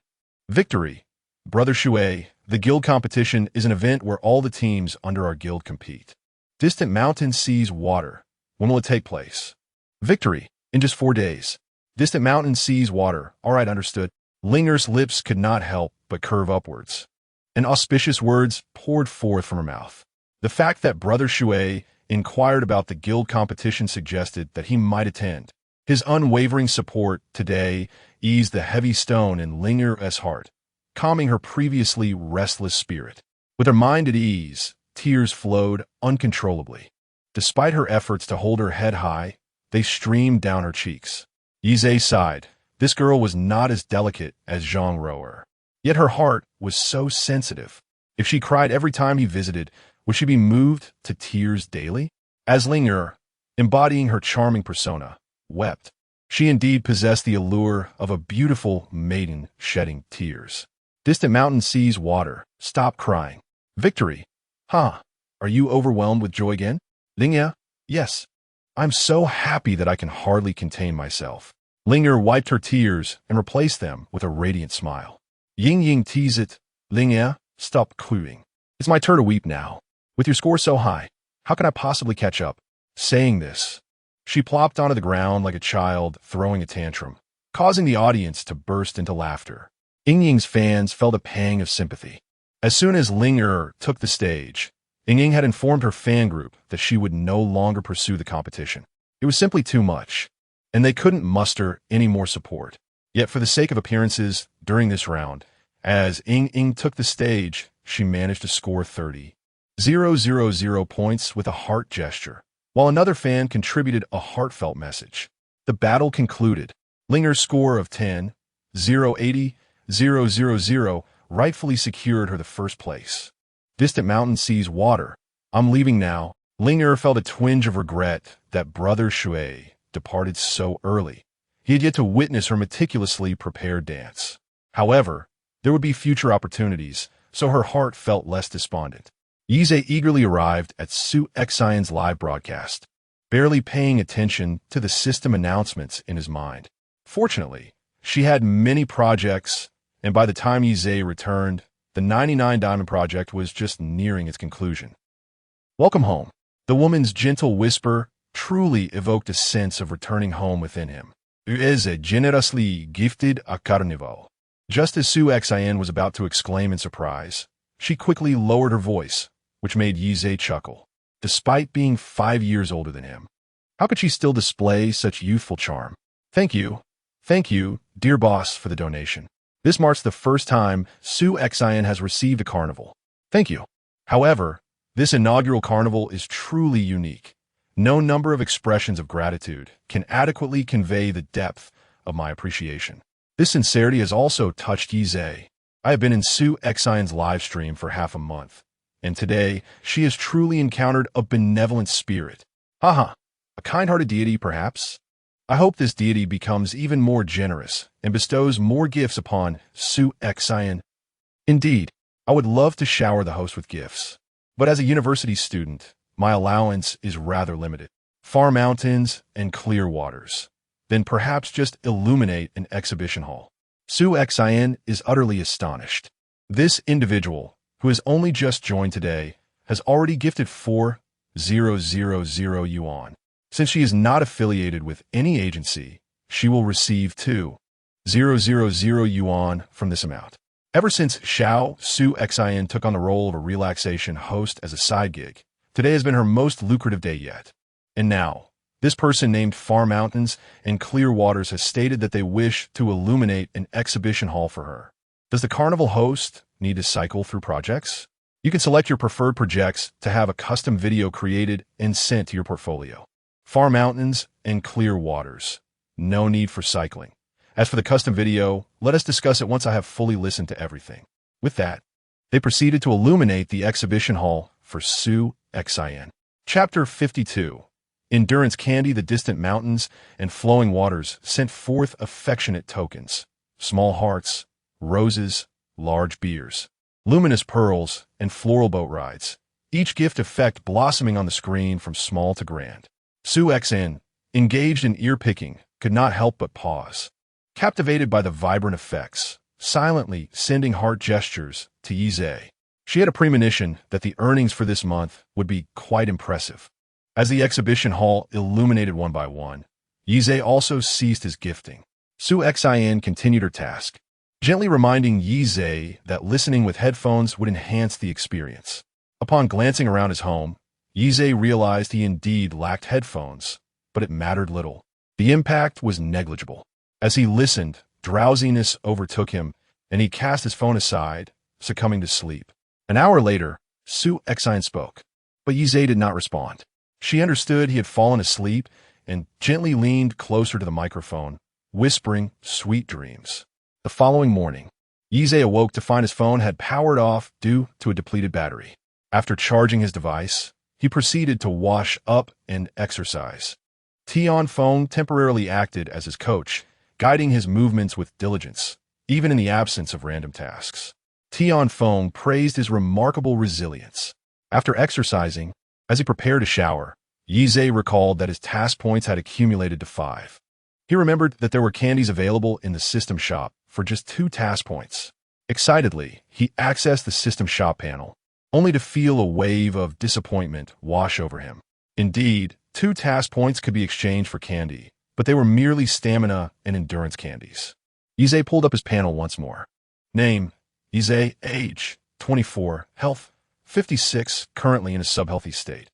Victory. Brother Shui, the guild competition is an event where all the teams under our guild compete. Distant mountain, seas, water. When will it take place? Victory. In just 4 days. Distant mountain, seas, water. All right, understood. Linger's lips could not help but curve upwards. And auspicious words poured forth from her mouth. The fact that Brother Shui inquired about the guild competition suggested that he might attend. His unwavering support today eased the heavy stone in Linger's heart, calming her previously restless spirit. With her mind at ease, tears flowed uncontrollably. Despite her efforts to hold her head high, they streamed down her cheeks. Yize sighed. This girl was not as delicate as Zhang Roer. Yet her heart was so sensitive. If she cried every time he visited, would she be moved to tears daily? As Linger, embodying her charming persona, wept. She indeed possessed the allure of a beautiful maiden shedding tears. Distant mountain, seas, water. Stop crying. Victory. Huh. Are you overwhelmed with joy again? Linger. Yes. I'm so happy that I can hardly contain myself. Linger wiped her tears and replaced them with a radiant smile. Ying Ying teased it. Linger, stop cooing. It's my turn to weep now. With your score so high, how can I possibly catch up? Saying this, she plopped onto the ground like a child throwing a tantrum, causing the audience to burst into laughter. Ying Ying's fans felt a pang of sympathy. As soon as Linger took the stage, Ying Ying had informed her fan group that she would no longer pursue the competition. It was simply too much, and they couldn't muster any more support. Yet for the sake of appearances during this round, as Ying Ying took the stage, she managed to score 30,000 points with a heart gesture, while another fan contributed a heartfelt message. The battle concluded. Linger's score of 10,080,000 rightfully secured her the first place. Distant mountain, seas, water. I'm leaving now. Linger felt a twinge of regret that Brother Shui departed so early. He had yet to witness her meticulously prepared dance. However, there would be future opportunities, so her heart felt less despondent. Yize eagerly arrived at Su Xian's live broadcast, barely paying attention to the system announcements in his mind. Fortunately, she had many projects, and by the time Yize returned, the 99 Diamond Project was just nearing its conclusion. Welcome home. The woman's gentle whisper truly evoked a sense of returning home within him. You is a generously gifted a carnival. Just as Su Xian was about to exclaim in surprise, she quickly lowered her voice, which made Yize chuckle. Despite being 5 years older than him, how could she still display such youthful charm? Thank you, dear boss, for the donation. This marks the first time Su Xian has received a carnival. Thank you. However, this inaugural carnival is truly unique. No number of expressions of gratitude can adequately convey the depth of my appreciation. This sincerity has also touched Yize. I have been in Su Xian's live stream for half a month, and today she has truly encountered a benevolent spirit. Haha, a kind-hearted deity perhaps? I hope this deity becomes even more generous and bestows more gifts upon Su Xian. Indeed, I would love to shower the host with gifts, but as a university student, my allowance is rather limited. Far mountains and clear waters. Then perhaps just illuminate an exhibition hall. Su Xian is utterly astonished. This individual, who has only just joined today, has already gifted 4,000 yuan. Since she is not affiliated with any agency, she will receive 2,000 yuan from this amount. Ever since Su Xian took on the role of a relaxation host as a side gig, today has been her most lucrative day yet. And now, this person named Far Mountains and Clear Waters has stated that they wish to illuminate an exhibition hall for her. Does the carnival host need to cycle through projects? You can select your preferred projects to have a custom video created and sent to your portfolio. Far Mountains and Clear Waters. No need for cycling. As for the custom video, let us discuss it once I have fully listened to everything. With that, they proceeded to illuminate the exhibition hall for Su Xian. Chapter 52. Endurance Candy. The distant mountains and flowing waters sent forth affectionate tokens. Small hearts, roses, large beers, luminous pearls, and floral boat rides. Each gift effect blossoming on the screen from small to grand. Su Xian, engaged in ear-picking, could not help but pause. captivated by the vibrant effects, silently sending heart gestures to Yize. She had a premonition that the earnings for this month would be quite impressive. As the exhibition hall illuminated one by one, Yize also ceased his gifting. Su Xin continued her task, gently reminding Yize that listening with headphones would enhance the experience. Upon glancing around his home, Yize realized he indeed lacked headphones, but it mattered little. The impact was negligible. As he listened, drowsiness overtook him, and he cast his phone aside, succumbing to sleep. An hour later, Su Xin spoke, but Yize did not respond. She understood he had fallen asleep and gently leaned closer to the microphone, whispering sweet dreams. The following morning, Yize awoke to find his phone had powered off due to a depleted battery. After charging his device, he proceeded to wash up and exercise. Tian Feng temporarily acted as his coach, guiding his movements with diligence, even in the absence of random tasks. Tian Feng praised his remarkable resilience. After exercising, as he prepared to shower, Yize recalled that his task points had accumulated to 5. He remembered that there were candies available in the system shop for just 2 task points. Excitedly, he accessed the system shop panel, only to feel a wave of disappointment wash over him. Indeed, 2 task points could be exchanged for candy, but they were merely stamina and endurance candies. Yize pulled up his panel once more. Name, Yize. Age, 24. Health, 56, currently in a subhealthy state.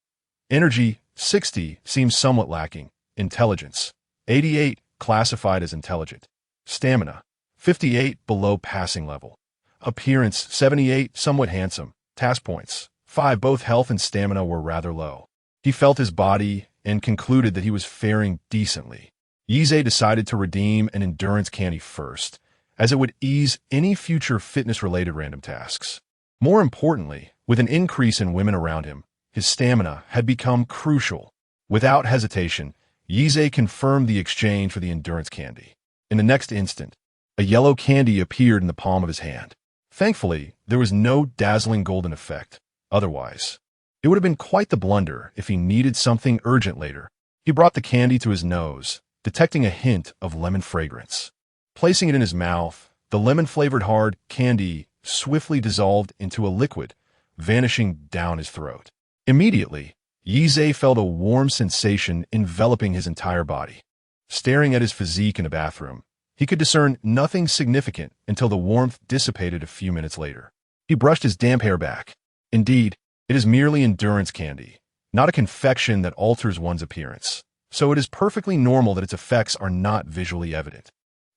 Energy, 60, seems somewhat lacking. Intelligence, 88, classified as intelligent. Stamina, 58, below passing level. Appearance, 78, somewhat handsome. Task points, 5, both health and stamina were rather low. He felt his body and concluded that he was faring decently. Yize decided to redeem an endurance candy first, as it would ease any future fitness-related random tasks. More importantly, with an increase in women around him, his stamina had become crucial. Without hesitation, Yize confirmed the exchange for the endurance candy. In the next instant, a yellow candy appeared in the palm of his hand. Thankfully, there was no dazzling golden effect. Otherwise, it would have been quite the blunder if he needed something urgent later. He brought the candy to his nose, detecting a hint of lemon fragrance. Placing it in his mouth, the lemon-flavored hard candy swiftly dissolved into a liquid, vanishing down his throat. Immediately, Yize felt a warm sensation enveloping his entire body. Staring at his physique in the bathroom, he could discern nothing significant until the warmth dissipated a few minutes later. He brushed his damp hair back. Indeed, it is merely endurance candy, not a confection that alters one's appearance, so it is perfectly normal that its effects are not visually evident.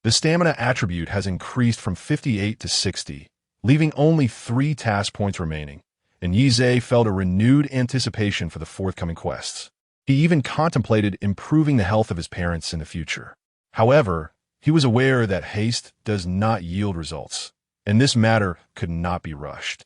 The stamina attribute has increased from 58 to 60, leaving only 3 task points remaining, and Yize felt a renewed anticipation for the forthcoming quests. He even contemplated improving the health of his parents in the future. However, he was aware that haste does not yield results, and this matter could not be rushed.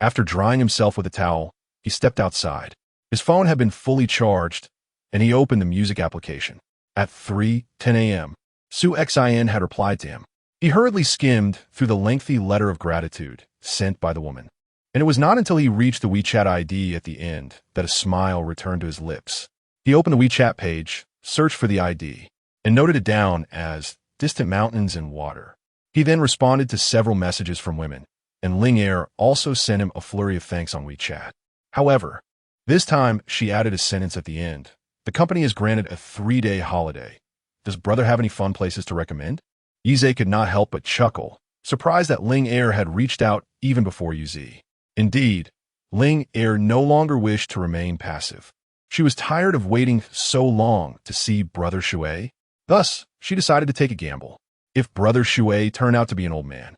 After drying himself with a towel, he stepped outside. His phone had been fully charged, and he opened the music application. At 3:10 a.m., Su Xin had replied to him. He hurriedly skimmed through the lengthy letter of gratitude sent by the woman, and it was not until he reached the WeChat ID at the end that a smile returned to his lips. He opened the WeChat page, searched for the ID, and noted it down as distant mountains and water. He then responded to several messages from women, and Ling Er also sent him a flurry of thanks on WeChat. However, this time she added a sentence at the end. The company has granted a 3-day holiday. Does brother have any fun places to recommend? Yize could not help but chuckle, surprised that Ling Er had reached out even before Yize. Indeed, Ling Er no longer wished to remain passive. She was tired of waiting so long to see Brother Shui. Thus, she decided to take a gamble. If Brother Shui turned out to be an old man,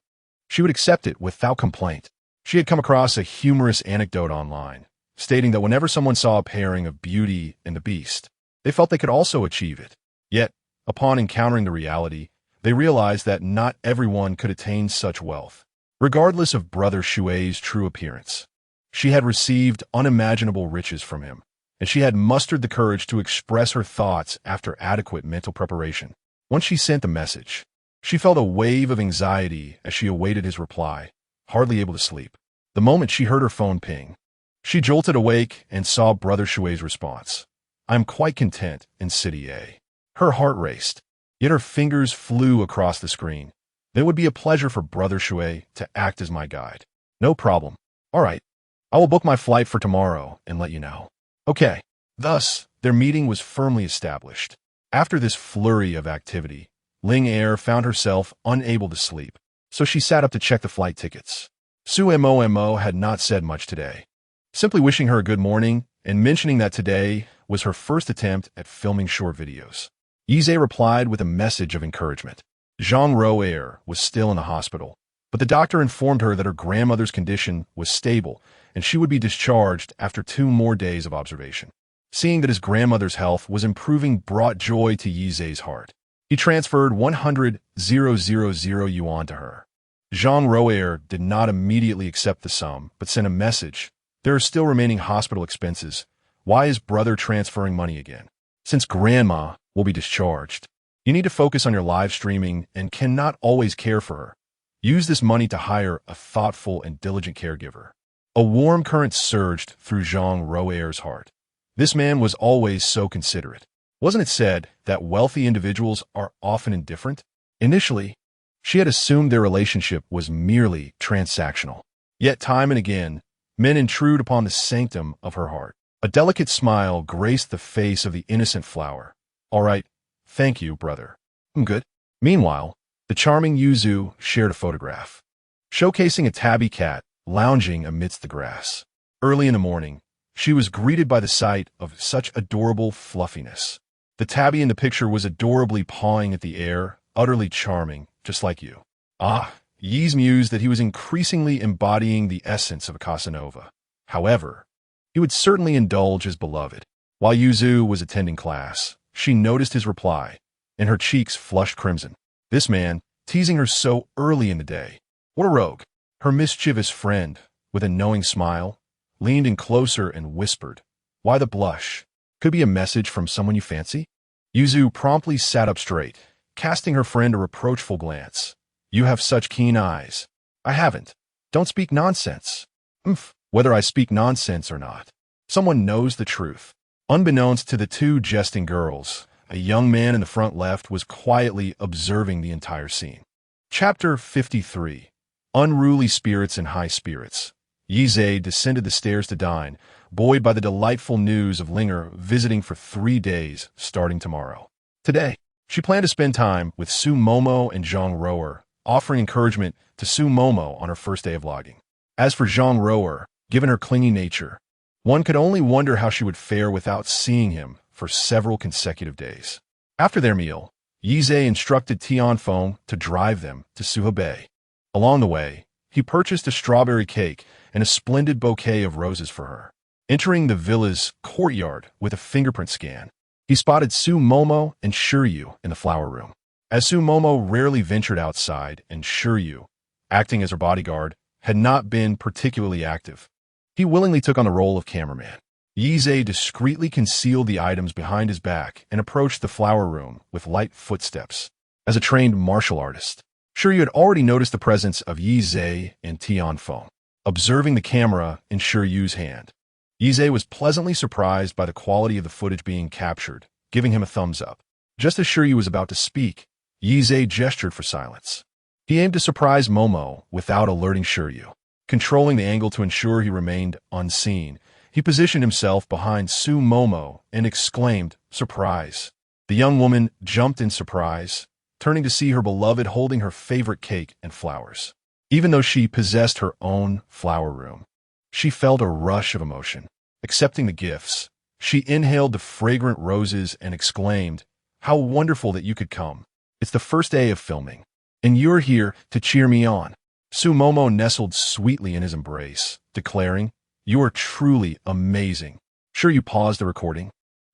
she would accept it without complaint. She had come across a humorous anecdote online, stating that whenever someone saw a pairing of Beauty and the Beast, they felt they could also achieve it. Yet, upon encountering the reality, they realized that not everyone could attain such wealth. Regardless of Brother Shui's true appearance, she had received unimaginable riches from him, and she had mustered the courage to express her thoughts after adequate mental preparation. Once she sent the message, she felt a wave of anxiety as she awaited his reply, hardly able to sleep. The moment she heard her phone ping, she jolted awake and saw Brother Shui's response. "I'm quite content in City A." Her heart raced. Yet her fingers flew across the screen. It would be a pleasure for Brother Shui to act as my guide. No problem. All right. I will book my flight for tomorrow and let you know. Okay. Thus, their meeting was firmly established. After this flurry of activity, Ling Er found herself unable to sleep, so she sat up to check the flight tickets. Su Mo had not said much today, simply wishing her a good morning and mentioning that today was her first attempt at filming short videos. Yize replied with a message of encouragement. Zhang Roer was still in the hospital, but the doctor informed her that her grandmother's condition was stable and she would be discharged after 2 more days of observation. Seeing that his grandmother's health was improving brought joy to Yize's heart. He transferred 100,000 yuan to her. Zhang Roer did not immediately accept the sum, but sent a message. There are still remaining hospital expenses. Why is brother transferring money again? Since grandma will be discharged, you need to focus on your live streaming and cannot always care for her. Use this money to hire a thoughtful and diligent caregiver. A warm current surged through Zhang Roer's heart. This man was always so considerate. Wasn't it said that wealthy individuals are often indifferent? Initially, she had assumed their relationship was merely transactional. Yet time and again, men intrude upon the sanctum of her heart. A delicate smile graced the face of the innocent flower. All right, thank you, brother. I'm good. Meanwhile, the charming Yuzu shared a photograph, showcasing a tabby cat lounging amidst the grass. Early in the morning, she was greeted by the sight of such adorable fluffiness. The tabby in the picture was adorably pawing at the air, utterly charming, just like you. Ah, Yi's mused that he was increasingly embodying the essence of a Casanova. However, he would certainly indulge his beloved. While Yuzu was attending class, she noticed his reply, and her cheeks flushed crimson. This man, teasing her so early in the day. What a rogue. Her mischievous friend, with a knowing smile, leaned in closer and whispered, "Why the blush? Could be a message from someone you fancy?" Yuzu promptly sat up straight, casting her friend a reproachful glance. "You have such keen eyes." "I haven't. Don't speak nonsense." Whether I speak nonsense or not, someone knows the truth." Unbeknownst to the 2 jesting girls, a young man in the front left was quietly observing the entire scene. Chapter 53. Unruly Spirits and High Spirits. Yize descended the stairs to dine, buoyed by the delightful news of Linger visiting for 3 days, starting tomorrow. Today, she planned to spend time with Su Momo and Zhang Roer, offering encouragement to Su Momo on her first day of logging. As for Zhang Roer, given her clingy nature, one could only wonder how she would fare without seeing him for several consecutive days. After their meal, Yize instructed Tianfeng to drive them to Suhebei. Along the way, he purchased a strawberry cake and a splendid bouquet of roses for her. Entering the villa's courtyard with a fingerprint scan, he spotted Su Momo and Shiryu in the flower room. As Su Momo rarely ventured outside and Shiryu, acting as her bodyguard, had not been particularly active, he willingly took on the role of cameraman. Yize discreetly concealed the items behind his back and approached the flower room with light footsteps. As a trained martial artist, Shiryu had already noticed the presence of Yize and Tianfeng. Observing the camera in Shiryu's hand, Yize was pleasantly surprised by the quality of the footage being captured, giving him a thumbs up. Just as Shiryu was about to speak, Yize gestured for silence. He aimed to surprise Momo without alerting Shiryu. Controlling the angle to ensure he remained unseen, he positioned himself behind Su Momo and exclaimed, "Surprise!" The young woman jumped in surprise, turning to see her beloved holding her favorite cake and flowers. Even though she possessed her own flower room, she felt a rush of emotion. Accepting the gifts, she inhaled the fragrant roses and exclaimed, "How wonderful that you could come. It's the first day of filming, and you're here to cheer me on." Su Momo nestled sweetly in his embrace, declaring, "You are truly amazing." Shiryu paused the recording,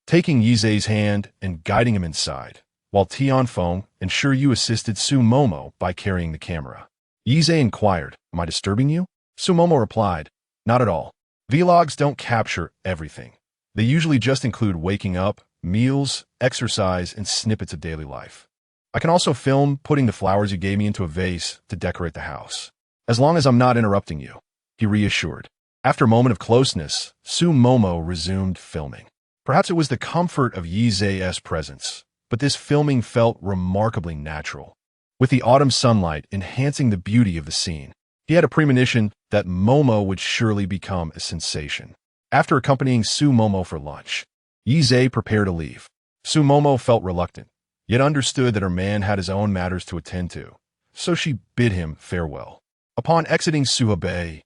taking Yize's hand and guiding him inside, while Tianfeng and Shiryu assisted Su Momo by carrying the camera. Yize inquired, "Am I disturbing you?" Su Momo replied, "Not at all. Vlogs don't capture everything. They usually just include waking up, meals, exercise, and snippets of daily life. I can also film putting the flowers you gave me into a vase to decorate the house, as long as I'm not interrupting you," he reassured. After a moment of closeness, Su Momo resumed filming. Perhaps it was the comfort of Yize's presence, but this filming felt remarkably natural, with the autumn sunlight enhancing the beauty of the scene. He had a premonition that Momo would surely become a sensation. After accompanying Su Momo for lunch, Yize prepared to leave. Su Momo felt reluctant, yet understood that her man had his own matters to attend to, so she bid him farewell. Upon exiting Suhabei,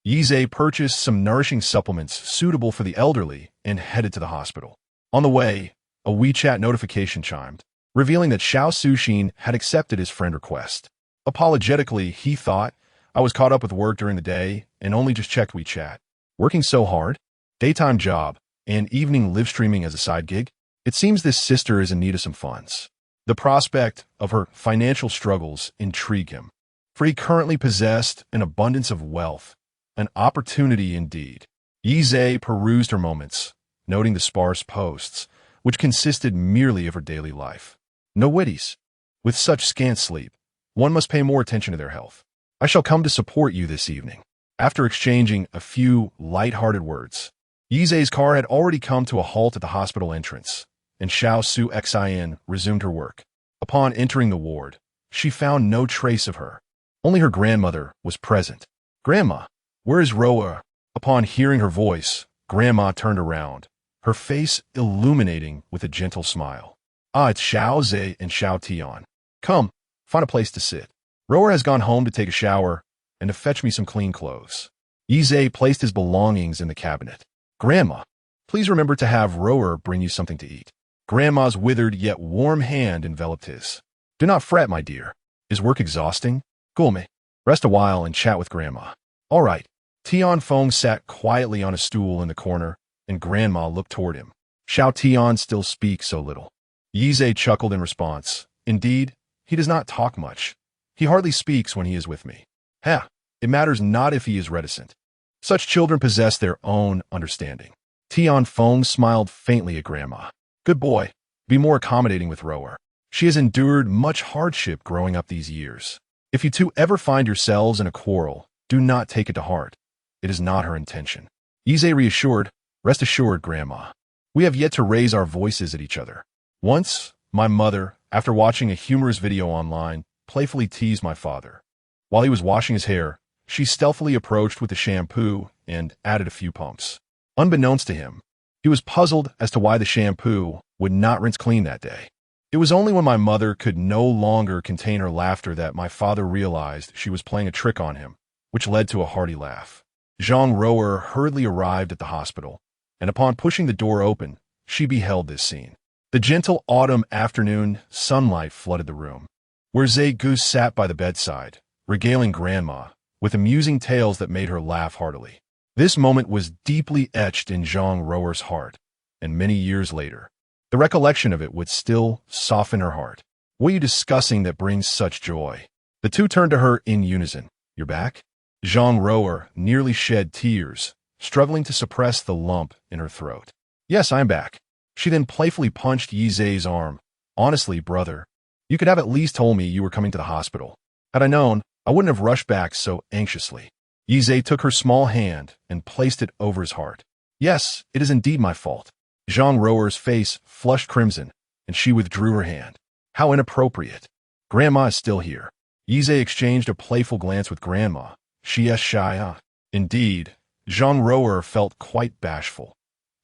Yize purchased some nourishing supplements suitable for the elderly and headed to the hospital. On the way, a WeChat notification chimed, revealing that Xiao Suxin had accepted his friend request. Apologetically, he thought, I was caught up with work during the day and only just checked WeChat. Working so hard? Daytime job and evening live streaming as a side gig? It seems this sister is in need of some funds. The prospect of her financial struggles intrigued him, for he currently possessed an abundance of wealth, an opportunity indeed. Yize perused her moments, noting the sparse posts, which consisted merely of her daily life. No witties. With such scant sleep, one must pay more attention to their health. I shall come to support you this evening. After exchanging a few light-hearted words, Yize's car had already come to a halt at the hospital entrance, and Xiao Su Xin resumed her work. Upon entering the ward, she found no trace of her. Only her grandmother was present. Grandma, where is Roa? Upon hearing her voice, Grandma turned around, her face illuminating with a gentle smile. Ah, it's Xiao Zhe and Xiao Tian. Come, find a place to sit. Roa has gone home to take a shower and to fetch me some clean clothes. Yize placed his belongings in the cabinet. Grandma, please remember to have Roa bring you something to eat. Grandma's withered yet warm hand enveloped his. Do not fret, my dear. Is work exhausting? Gulme, rest a while and chat with Grandma. All right. Tian Feng sat quietly on a stool in the corner, and Grandma looked toward him. Xiao Tian still speaks so little. Yize chuckled in response. Indeed, he does not talk much. He hardly speaks when he is with me. It matters not if he is reticent. Such children possess their own understanding. Tian Feng smiled faintly at Grandma. Good boy, be more accommodating with Roa. She has endured much hardship growing up these years. If you two ever find yourselves in a quarrel, do not take it to heart. It is not her intention. Yize reassured, rest assured, Grandma. We have yet to raise our voices at each other. Once, my mother, after watching a humorous video online, playfully teased my father. While he was washing his hair, she stealthily approached with the shampoo and added a few pumps. Unbeknownst to him, he was puzzled as to why the shampoo would not rinse clean that day. It was only when my mother could no longer contain her laughter that my father realized she was playing a trick on him, which led to a hearty laugh. Zhang Roer hurriedly arrived at the hospital, and upon pushing the door open, she beheld this scene. The gentle autumn afternoon sunlight flooded the room, where Zhe Goose sat by the bedside, regaling Grandma with amusing tales that made her laugh heartily. This moment was deeply etched in Zhang Roer's heart, and many years later, the recollection of it would still soften her heart. What are you discussing that brings such joy? The two turned to her in unison. You're back? Zhang Roer nearly shed tears, struggling to suppress the lump in her throat. Yes, I'm back. She then playfully punched Yize's arm. Honestly, brother, you could have at least told me you were coming to the hospital. Had I known, I wouldn't have rushed back so anxiously. Yize took her small hand and placed it over his heart. Yes, it is indeed my fault. Zhang Roer's face flushed crimson, and she withdrew her hand. How inappropriate. Grandma is still here. Yize exchanged a playful glance with Grandma. She is shy. Indeed, Zhang Roer felt quite bashful.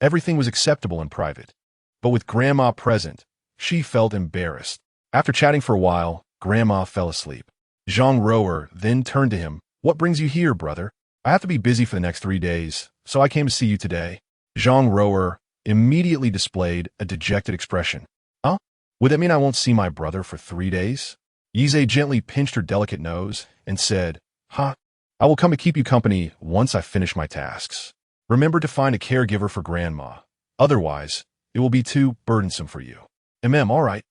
Everything was acceptable in private, but with Grandma present, she felt embarrassed. After chatting for a while, Grandma fell asleep. Zhang Roer then turned to him. What brings you here, brother? I have to be busy for the next 3 days, so I came to see you today. Zhang Roer immediately displayed a dejected expression. Huh? Would that mean I won't see my brother for 3 days? Yize gently pinched her delicate nose and said, I will come to keep you company once I finish my tasks. Remember to find a caregiver for Grandma. Otherwise, it will be too burdensome for you. All right.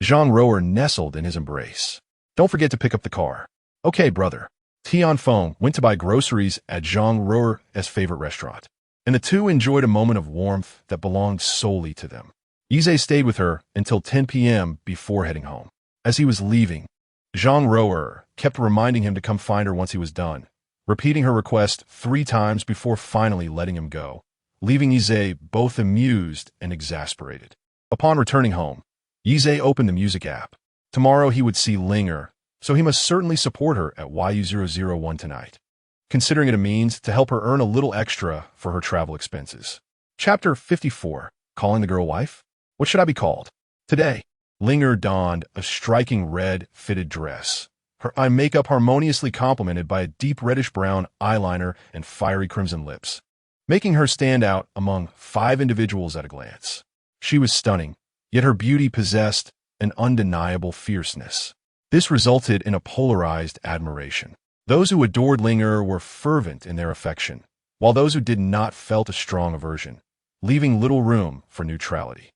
Zhang Roer nestled in his embrace. Don't forget to pick up the car. Okay, brother. Tian Feng went to buy groceries at Zhang Roer's favorite restaurant, and the two enjoyed a moment of warmth that belonged solely to them. Yize stayed with her until 10 p.m. before heading home. As he was leaving, Zhang Roer kept reminding him to come find her once he was done, repeating her request 3 times before finally letting him go, leaving Yize both amused and exasperated. Upon returning home, Yize opened the music app. Tomorrow he would see Linger, so he must certainly support her at YU001 tonight, considering it a means to help her earn a little extra for her travel expenses. Chapter 54. Calling the girl wife? What should I be called? Today, Linger donned a striking red fitted dress, her eye makeup harmoniously complemented by a deep reddish-brown eyeliner and fiery crimson lips, making her stand out among 5 individuals at a glance. She was stunning, yet her beauty possessed an undeniable fierceness. This resulted in a polarized admiration. Those who adored Linger were fervent in their affection, while those who did not felt a strong aversion, leaving little room for neutrality.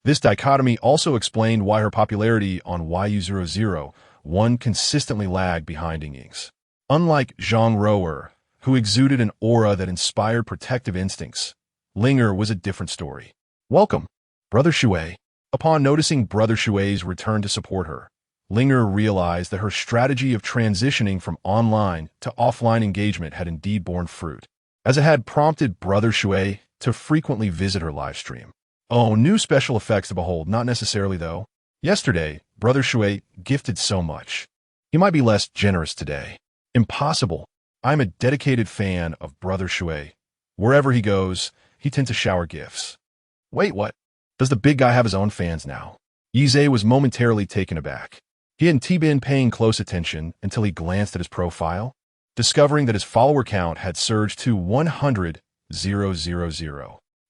This dichotomy also explained why her popularity on YU001 consistently lagged behind Ying's. Unlike Zhang Rouer, who exuded an aura that inspired protective instincts, Linger was a different story. Welcome, Brother Shui. Upon noticing Brother Shui's return to support her, Linger realized that her strategy of transitioning from online to offline engagement had indeed borne fruit, as it had prompted Brother Shui to frequently visit her livestream. Oh, new special effects to behold, not necessarily though. Yesterday, Brother Shui gifted so much. He might be less generous today. Impossible. I'm a dedicated fan of Brother Shui. Wherever he goes, he tends to shower gifts. Wait, what? Does the big guy have his own fans now? Yize was momentarily taken aback. He hadn't been paying close attention until he glanced at his profile, discovering that his follower count had surged to 100,000.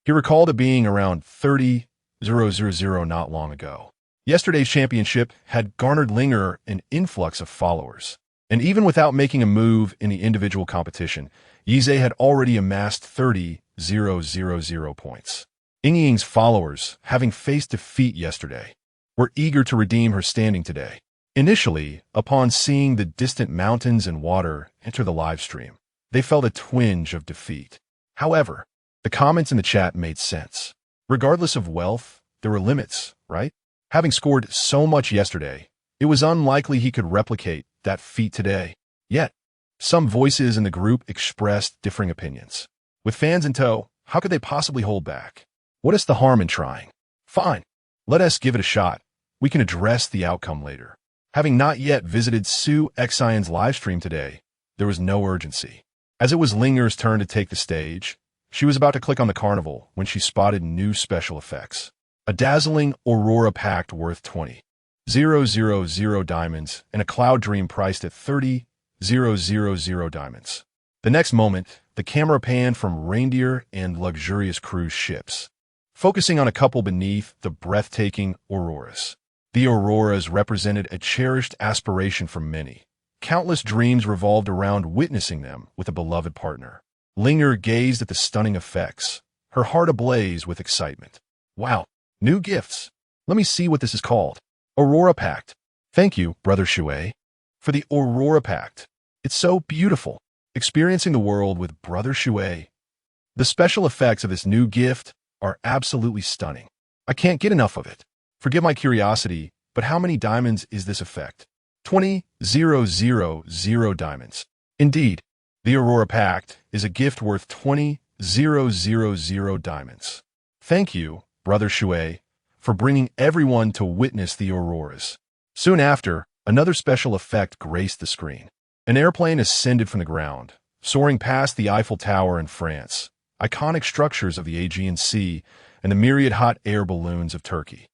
He recalled it being around 30,000 not long ago. Yesterday's championship had garnered Linger an influx of followers, and even without making a move in the individual competition, Yize had already amassed 30,000 points. Ying's followers, having faced defeat yesterday, were eager to redeem her standing today. Initially, upon seeing the distant mountains and water enter the livestream, they felt a twinge of defeat. However, the comments in the chat made sense. Regardless of wealth, there were limits, right? Having scored so much yesterday, it was unlikely he could replicate that feat today. Yet, some voices in the group expressed differing opinions. With fans in tow, how could they possibly hold back? What is the harm in trying? Fine, let us give it a shot. We can address the outcome later. Having not yet visited Su Xian's livestream today, there was no urgency. As it was Linger's turn to take the stage, she was about to click on the carnival when she spotted new special effects. A dazzling Aurora pact worth 20,000 diamonds and a cloud dream priced at 30,000 diamonds. The next moment, the camera panned from reindeer and luxurious cruise ships, focusing on a couple beneath the breathtaking auroras. The auroras represented a cherished aspiration for many. Countless dreams revolved around witnessing them with a beloved partner. Linger gazed at the stunning effects, her heart ablaze with excitement. Wow, new gifts. Let me see what this is called. Aurora Pact. Thank you, Brother Shui, for the Aurora Pact. It's so beautiful, experiencing the world with Brother Shui. The special effects of this new gift are absolutely stunning. I can't get enough of it. Forgive my curiosity, but how many diamonds is this effect? 20,000 diamonds. Indeed, the Aurora Pact is a gift worth 20,000 diamonds. Thank you, Brother Shui, for bringing everyone to witness the auroras. Soon after, another special effect graced the screen. An airplane ascended from the ground, soaring past the Eiffel Tower in France, iconic structures of the Aegean Sea, and the myriad hot air balloons of Turkey.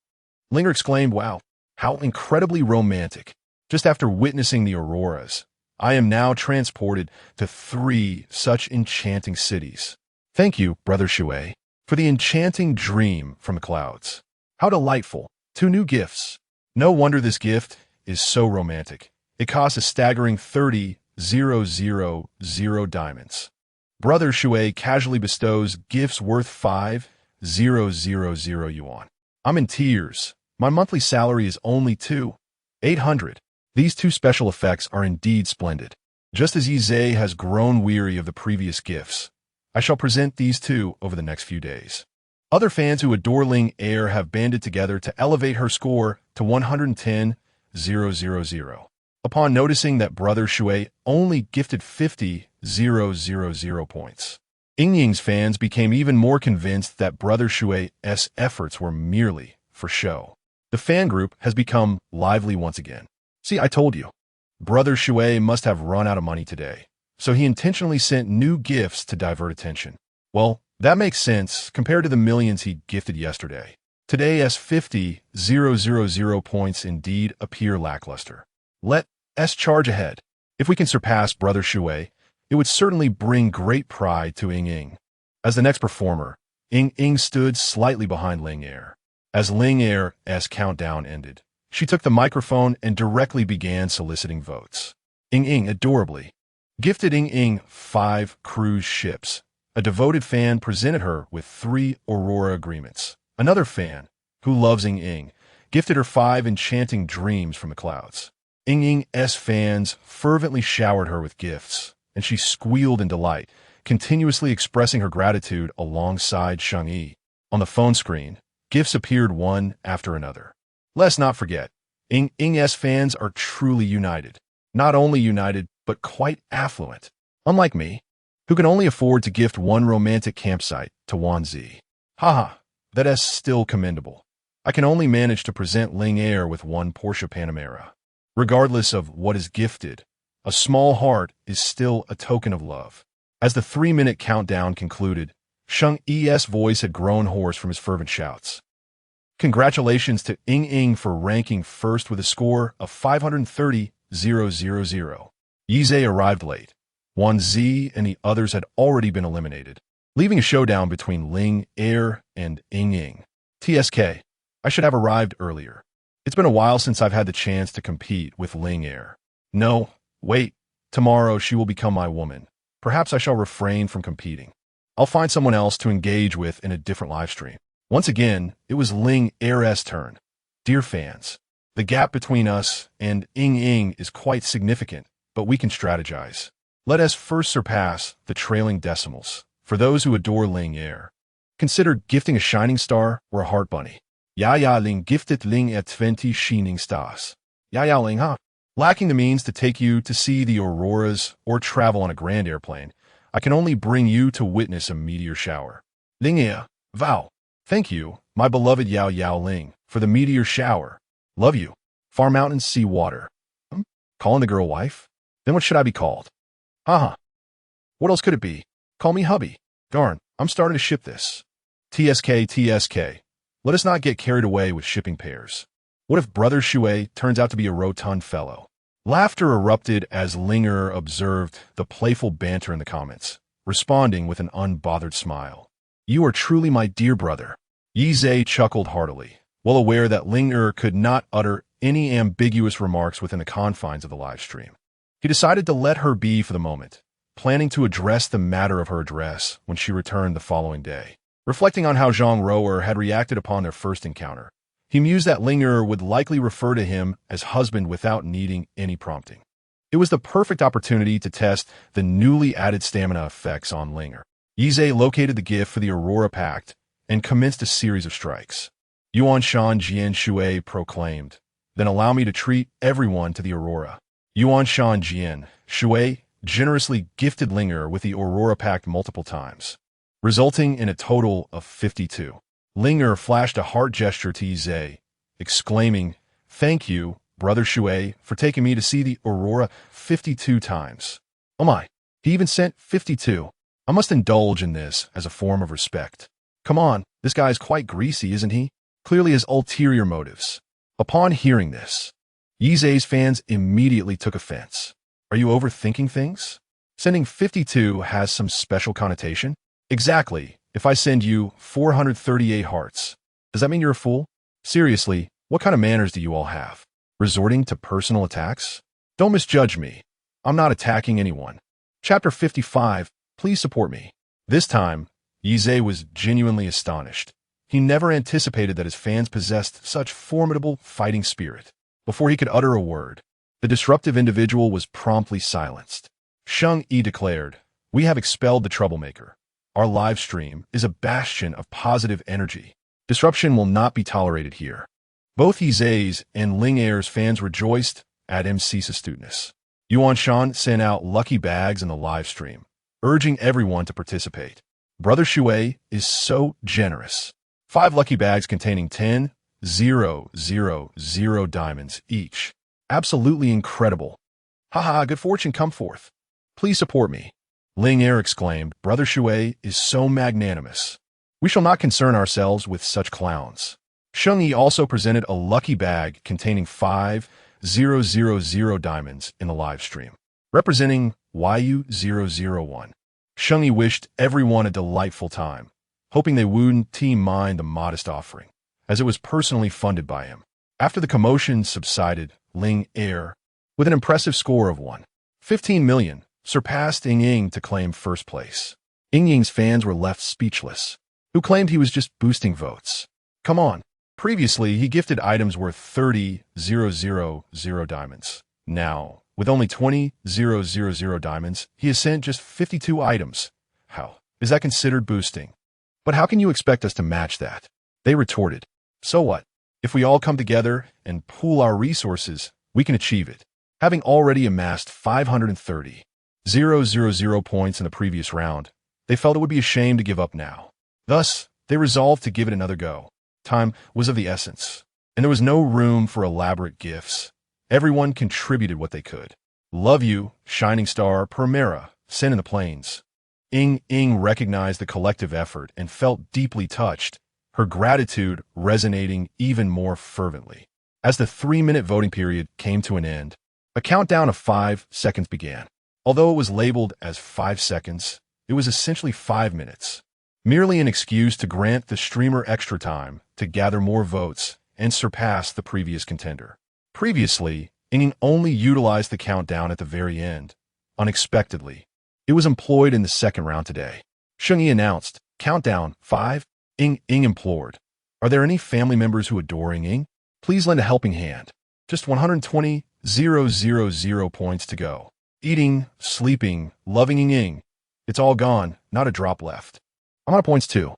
Linger exclaimed, "Wow, how incredibly romantic." Just after witnessing the auroras, I am now transported to 3 such enchanting cities. Thank you, Brother Shui, for the enchanting dream from the clouds. How delightful. 2 new gifts. No wonder this gift is so romantic. It costs a staggering 30,000 diamonds. Brother Shui casually bestows gifts worth 5,000 yuan. I'm in tears. My monthly salary is only 2,800. These 2 special effects are indeed splendid. Just as Yize has grown weary of the previous gifts, I shall present these 2 over the next few days. Other fans who adore Ling Air have banded together to elevate her score to 110,000. Upon noticing that Brother Shui only gifted 50,000 points, Ying's fans became even more convinced that Brother Shui's efforts were merely for show. The fan group has become lively once again. See, I told you. Brother Shui must have run out of money today, so he intentionally sent new gifts to divert attention. Well, that makes sense compared to the millions he gifted yesterday. Today's 50,000 points indeed appear lackluster. Let us charge ahead. If we can surpass Brother Shui, it would certainly bring great pride to Ying Ying. As the next performer, Ying Ying stood slightly behind Ling Er. As Ling Er's countdown ended, she took the microphone and directly began soliciting votes. Ying Ying adorably gifted Ying Ying 5 cruise ships. A devoted fan presented her with 3 Aurora agreements. Another fan, who loves Ying Ying, gifted her 5 enchanting dreams from the clouds. Ying Ying's fans fervently showered her with gifts, and she squealed in delight, continuously expressing her gratitude alongside Shang-Yi. On the phone screen, gifts appeared one after another. Let's not forget, Ying Ying's fans are truly united. Not only united, but quite affluent. Unlike me, who can only afford to gift one romantic campsite to Wan Zi. Haha, that is still commendable. I can only manage to present Ling Er with 1 Porsche Panamera. Regardless of what is gifted, a small heart is still a token of love. As the 3-minute countdown concluded, Shang-Yi's voice had grown hoarse from his fervent shouts. Congratulations to Ying Ying for ranking first with a score of 530,000. Yize arrived late. Wan Zi and the others had already been eliminated, leaving a showdown between Ling Er and Ying Ying. TSK, I should have arrived earlier. It's been a while since I've had the chance to compete with Ling Er. No, wait, tomorrow she will become my woman. Perhaps I shall refrain from competing. I'll find someone else to engage with in a different livestream. Once again, it was Ling Er's turn. Dear fans, the gap between us and Ying Ying is quite significant, but we can strategize. Let us first surpass the trailing decimals. For those who adore Ling Er, consider gifting a shining star or a heart bunny. Ya Ling gifted Ling Er 20 shining stars. Ya Ling, huh? Lacking the means to take you to see the auroras or travel on a grand airplane, I can only bring you to witness a meteor shower. Ling Er, vow. Thank you, my beloved Yao Ling, for the meteor shower. Love you. Far mountains, sea water. Calling the girl wife? Then what should I be called? Haha. What else could it be? Call me hubby. Darn, I'm starting to ship this. TSK. Let us not get carried away with shipping pairs. What if Brother Shui turns out to be a rotund fellow? Laughter erupted as Ling Er observed the playful banter in the comments, responding with an unbothered smile. You are truly my dear brother. Yize chuckled heartily, well aware that Ling Er could not utter any ambiguous remarks within the confines of the live stream. He decided to let her be for the moment, planning to address the matter of her address when she returned the following day. Reflecting on how Zhang Roer had reacted upon their first encounter, he mused that Ling Er would likely refer to him as husband without needing any prompting. It was the perfect opportunity to test the newly added stamina effects on Ling Er. Yize located the gift for the Aurora Pact and commenced a series of strikes. Yuan Shan Jian Shui proclaimed, then allow me to treat everyone to the Aurora. Yuan Shan Jian Shui generously gifted Ling Er with the Aurora Pact multiple times, resulting in a total of 52. Ling Er flashed a heart gesture to Yize, exclaiming, thank you, Brother Shui, for taking me to see the Aurora 52 times. Oh my, he even sent 52. I must indulge in this as a form of respect. Come on, this guy is quite greasy, isn't he? Clearly has ulterior motives. Upon hearing this, Yize's fans immediately took offense. Are you overthinking things? Sending 52 has some special connotation? Exactly. If I send you 438 hearts, does that mean you're a fool? Seriously, what kind of manners do you all have? Resorting to personal attacks? Don't misjudge me. I'm not attacking anyone. Chapter 55, please support me. This time, Yize was genuinely astonished. He never anticipated that his fans possessed such formidable fighting spirit. Before he could utter a word, the disruptive individual was promptly silenced. Shang-Yi declared, we have expelled the troublemaker. Our live stream is a bastion of positive energy. Disruption will not be tolerated here. Both Yize's and Ling Er's fans rejoiced at MC's astuteness. Yuan Shan sent out lucky bags in the live stream, urging everyone to participate. Brother Shui is so generous. 5 lucky bags containing 10 diamonds each. Absolutely incredible. Haha, good fortune come forth. Please support me. Ling Er exclaimed, Brother Shui is so magnanimous. We shall not concern ourselves with such clowns. Sheng Yi also presented a lucky bag containing 5,000 diamonds in the live stream, representing YU001. Sheng Yi wished everyone a delightful time, hoping they wouldn't mind the modest offering, as it was personally funded by him. After the commotion subsided, Ling Er, with an impressive score of 15 million, surpassed Ying Ying to claim first place. Ying Ying's fans were left speechless, who claimed he was just boosting votes. Come on. Previously, he gifted items worth 30,000 diamonds. Now, with only 20,000 diamonds, he has sent just 52 items. How is that considered boosting? But how can you expect us to match that? They retorted. So what? If we all come together and pool our resources, we can achieve it. Having already amassed 530,000 points in the previous round, they felt it would be a shame to give up now. Thus, they resolved to give it another go. Time was of the essence, and there was no room for elaborate gifts. Everyone contributed what they could. Love you, Shining Star, Primera, sent in the plains. Ying Ying recognized the collective effort and felt deeply touched, her gratitude resonating even more fervently. As the 3-minute voting period came to an end, a countdown of 5 seconds began. Although it was labeled as 5 seconds, it was essentially 5 minutes. Merely an excuse to grant the streamer extra time to gather more votes and surpass the previous contender. Previously, Ying only utilized the countdown at the very end. Unexpectedly, it was employed in the second round today. Sheng Yi announced, countdown 5. Ying implored, are there any family members who adore Ying? Please lend a helping hand. Just 120,000 points to go. Eating, sleeping, loving Ying. It's all gone, not a drop left. I'm out of points too.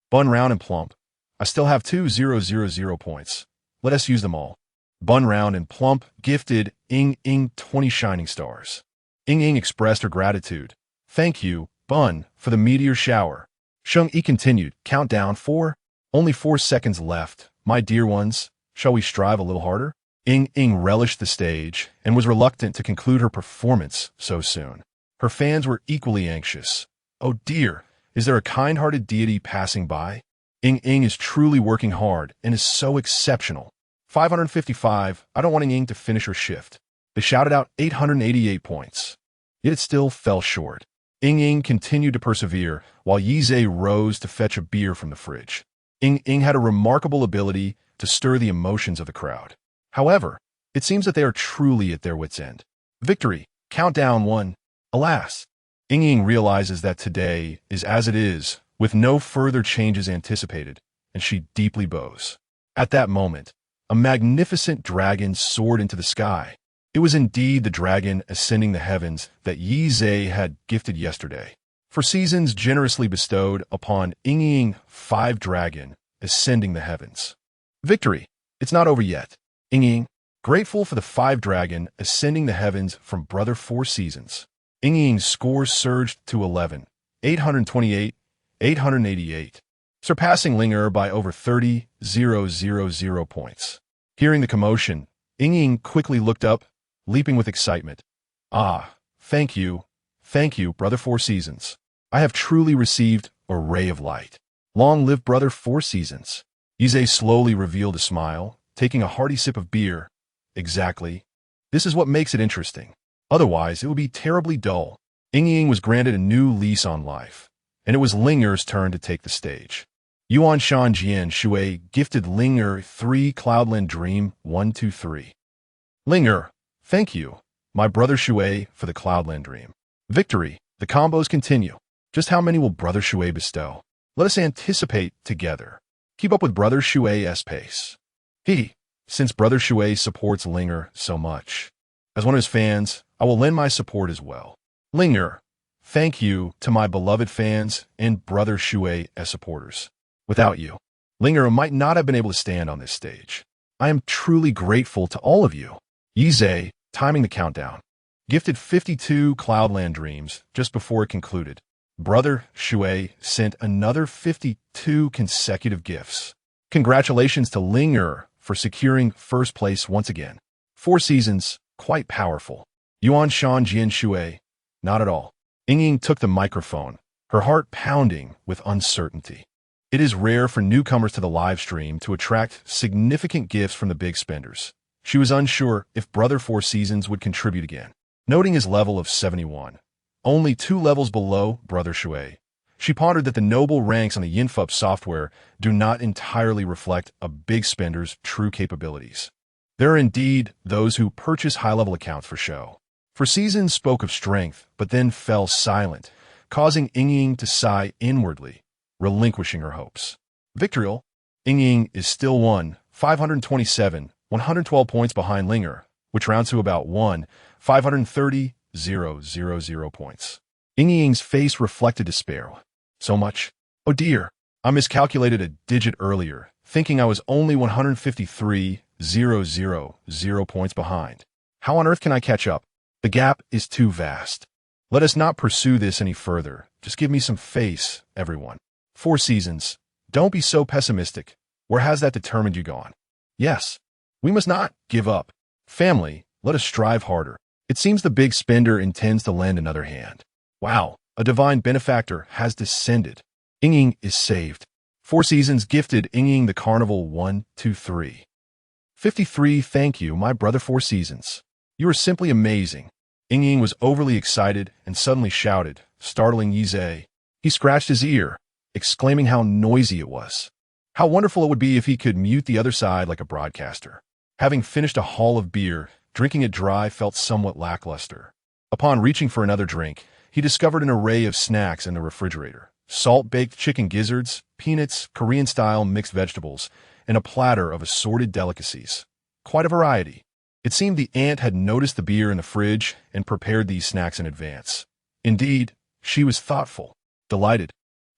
Bun round and plump. I still have 2,000 points. Let us use them all. Bun round and plump gifted Ying 20 shining stars. Ying expressed her gratitude. Thank you, Bun, for the meteor shower. Sheng Yi continued, countdown 4. Only 4 seconds left. My dear ones, shall we strive a little harder? Ying relished the stage and was reluctant to conclude her performance so soon. Her fans were equally anxious. Oh dear. Is there a kind-hearted deity passing by? Ying is truly working hard and is so exceptional. 555, I don't want Ying to finish her shift. They shouted out 888 points. Yet it still fell short. Ying continued to persevere, while Yize rose to fetch a beer from the fridge. Ying had a remarkable ability to stir the emotions of the crowd. However, it seems that they are truly at their wits' end. Victory, countdown 1. Alas, Ying realizes that today is as it is, with no further changes anticipated, and she deeply bows. At that moment, a magnificent dragon soared into the sky. It was indeed the dragon ascending the heavens that Yi Zhe had gifted yesterday. For seasons generously bestowed upon Ying 5 dragon ascending the heavens. Victory, it's not over yet. Ying, grateful for the 5 dragon ascending the heavens from Brother 4 seasons. Ying's scores surged to 11, 828, 888, surpassing Ling Er by over 30,000 points. Hearing the commotion, Ying quickly looked up, leaping with excitement. Ah, thank you, Brother 4 seasons. I have truly received a ray of light. Long live Brother 4 seasons. Yize slowly revealed a smile, taking a hearty sip of beer. Exactly. This is what makes it interesting. Otherwise, it would be terribly dull. Ying was granted a new lease on life, and it was Ling Er's turn to take the stage. Yuan Shan Jian Shui gifted Ling Er 3 Cloudland Dream 123. Ling Er, thank you, my brother Shui, for the Cloudland Dream. Victory, the combos continue. Just how many will Brother Shui bestow? Let us anticipate together. Keep up with Brother Shui's pace. Since Brother Shui supports Ling Er so much, as one of his fans, I will lend my support as well. Ling Er, thank you to my beloved fans and Brother Shui as supporters. Without you, Ling Er might not have been able to stand on this stage. I am truly grateful to all of you. Yize, timing the countdown, gifted 52 Cloudland Dreams just before it concluded. Brother Shui sent another 52 consecutive gifts. Congratulations to Linger for securing first place once again. 4 seasons, quite powerful. Yuan Shan Jian Shui, not at all. Ying took the microphone, her heart pounding with uncertainty. It is rare for newcomers to the live stream to attract significant gifts from the big spenders. She was unsure if Brother 4 Seasons would contribute again. Noting his level of 71, only 2 levels below Brother Shui, she pondered that the noble ranks on the Yinfup software do not entirely reflect a big spender's true capabilities. There are indeed those who purchase high-level accounts for show. 4 Seasons spoke of strength, but then fell silent, causing Ying to sigh inwardly, relinquishing her hopes. Victorial, Ying is still 527, 112 points behind Linger, which rounds to about 530,000 points. Ying's face reflected despair. So much. Oh dear, I miscalculated a digit earlier, thinking I was only 153,000 points behind. How on earth can I catch up? The gap is too vast. Let us not pursue this any further. Just give me some face, everyone. 4 Seasons, don't be so pessimistic. Where has that determined you gone? Yes, we must not give up. Family, let us strive harder. It seems the big spender intends to lend another hand. Wow, a divine benefactor has descended. Ying is saved. 4 Seasons gifted Ying the Carnival 1, 2, 3. 53. Thank you, my brother 4 Seasons. You are simply amazing. Ying was overly excited and suddenly shouted, startling Yize. He scratched his ear, exclaiming how noisy it was. How wonderful it would be if he could mute the other side like a broadcaster. Having finished a haul of beer, drinking it dry felt somewhat lackluster. Upon reaching for another drink, he discovered an array of snacks in the refrigerator. Salt-baked chicken gizzards, peanuts, Korean-style mixed vegetables, and a platter of assorted delicacies. Quite a variety. It seemed the aunt had noticed the beer in the fridge and prepared these snacks in advance. Indeed, she was thoughtful. Delighted.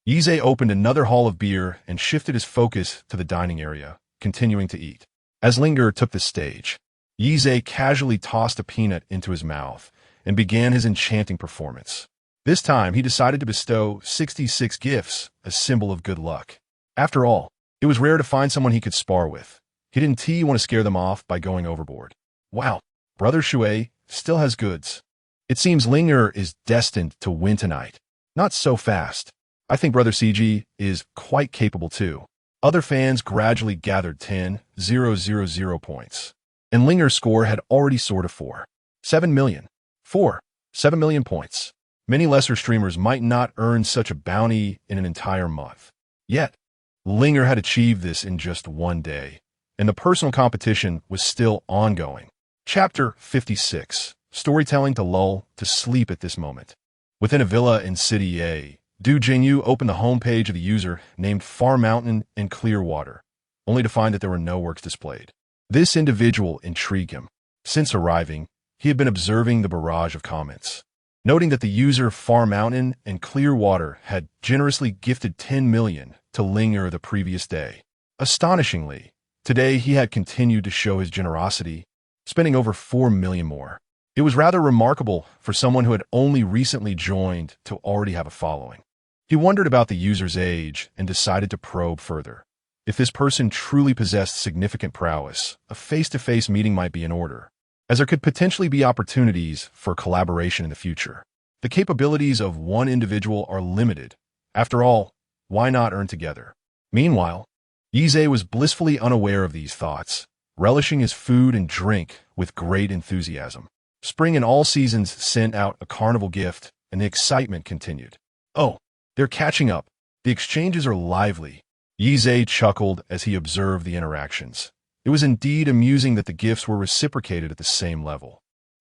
Yize opened another haul of beer and shifted his focus to the dining area, continuing to eat. As Linger took the stage, Yize casually tossed a peanut into his mouth and began his enchanting performance. This time, he decided to bestow 66 gifts, a symbol of good luck. After all, it was rare to find someone he could spar with. He didn't want to scare them off by going overboard. Wow, Brother Shui still has goods. It seems Linger is destined to win tonight. Not so fast. I think Brother CG is quite capable too. Other fans gradually gathered 10,000 points. And Linger's score had already soared to 7 million points. Many lesser streamers might not earn such a bounty in an entire month. Yet, Linger had achieved this in just one day, and the personal competition was still ongoing. Chapter 56. Storytelling to lull to sleep at this moment. Within a villa in City A, Du Jingyu opened the homepage of the user named Far Mountain and Clearwater, only to find that there were no works displayed. This individual intrigued him. Since arriving, he had been observing the barrage of comments. Noting that the user Far Mountain and Clearwater had generously gifted 10 million to Linger the previous day. Astonishingly, today he had continued to show his generosity, spending over 4 million more. It was rather remarkable for someone who had only recently joined to already have a following. He wondered about the user's age and decided to probe further. If this person truly possessed significant prowess, a face-to-face meeting might be in order, as there could potentially be opportunities for collaboration in the future. The capabilities of one individual are limited. After all, why not earn together? Meanwhile, Yize was blissfully unaware of these thoughts, relishing his food and drink with great enthusiasm. Spring and All Seasons sent out a carnival gift, and the excitement continued. Oh, they're catching up. The exchanges are lively. Yize chuckled as he observed the interactions. It was indeed amusing that the gifts were reciprocated at the same level.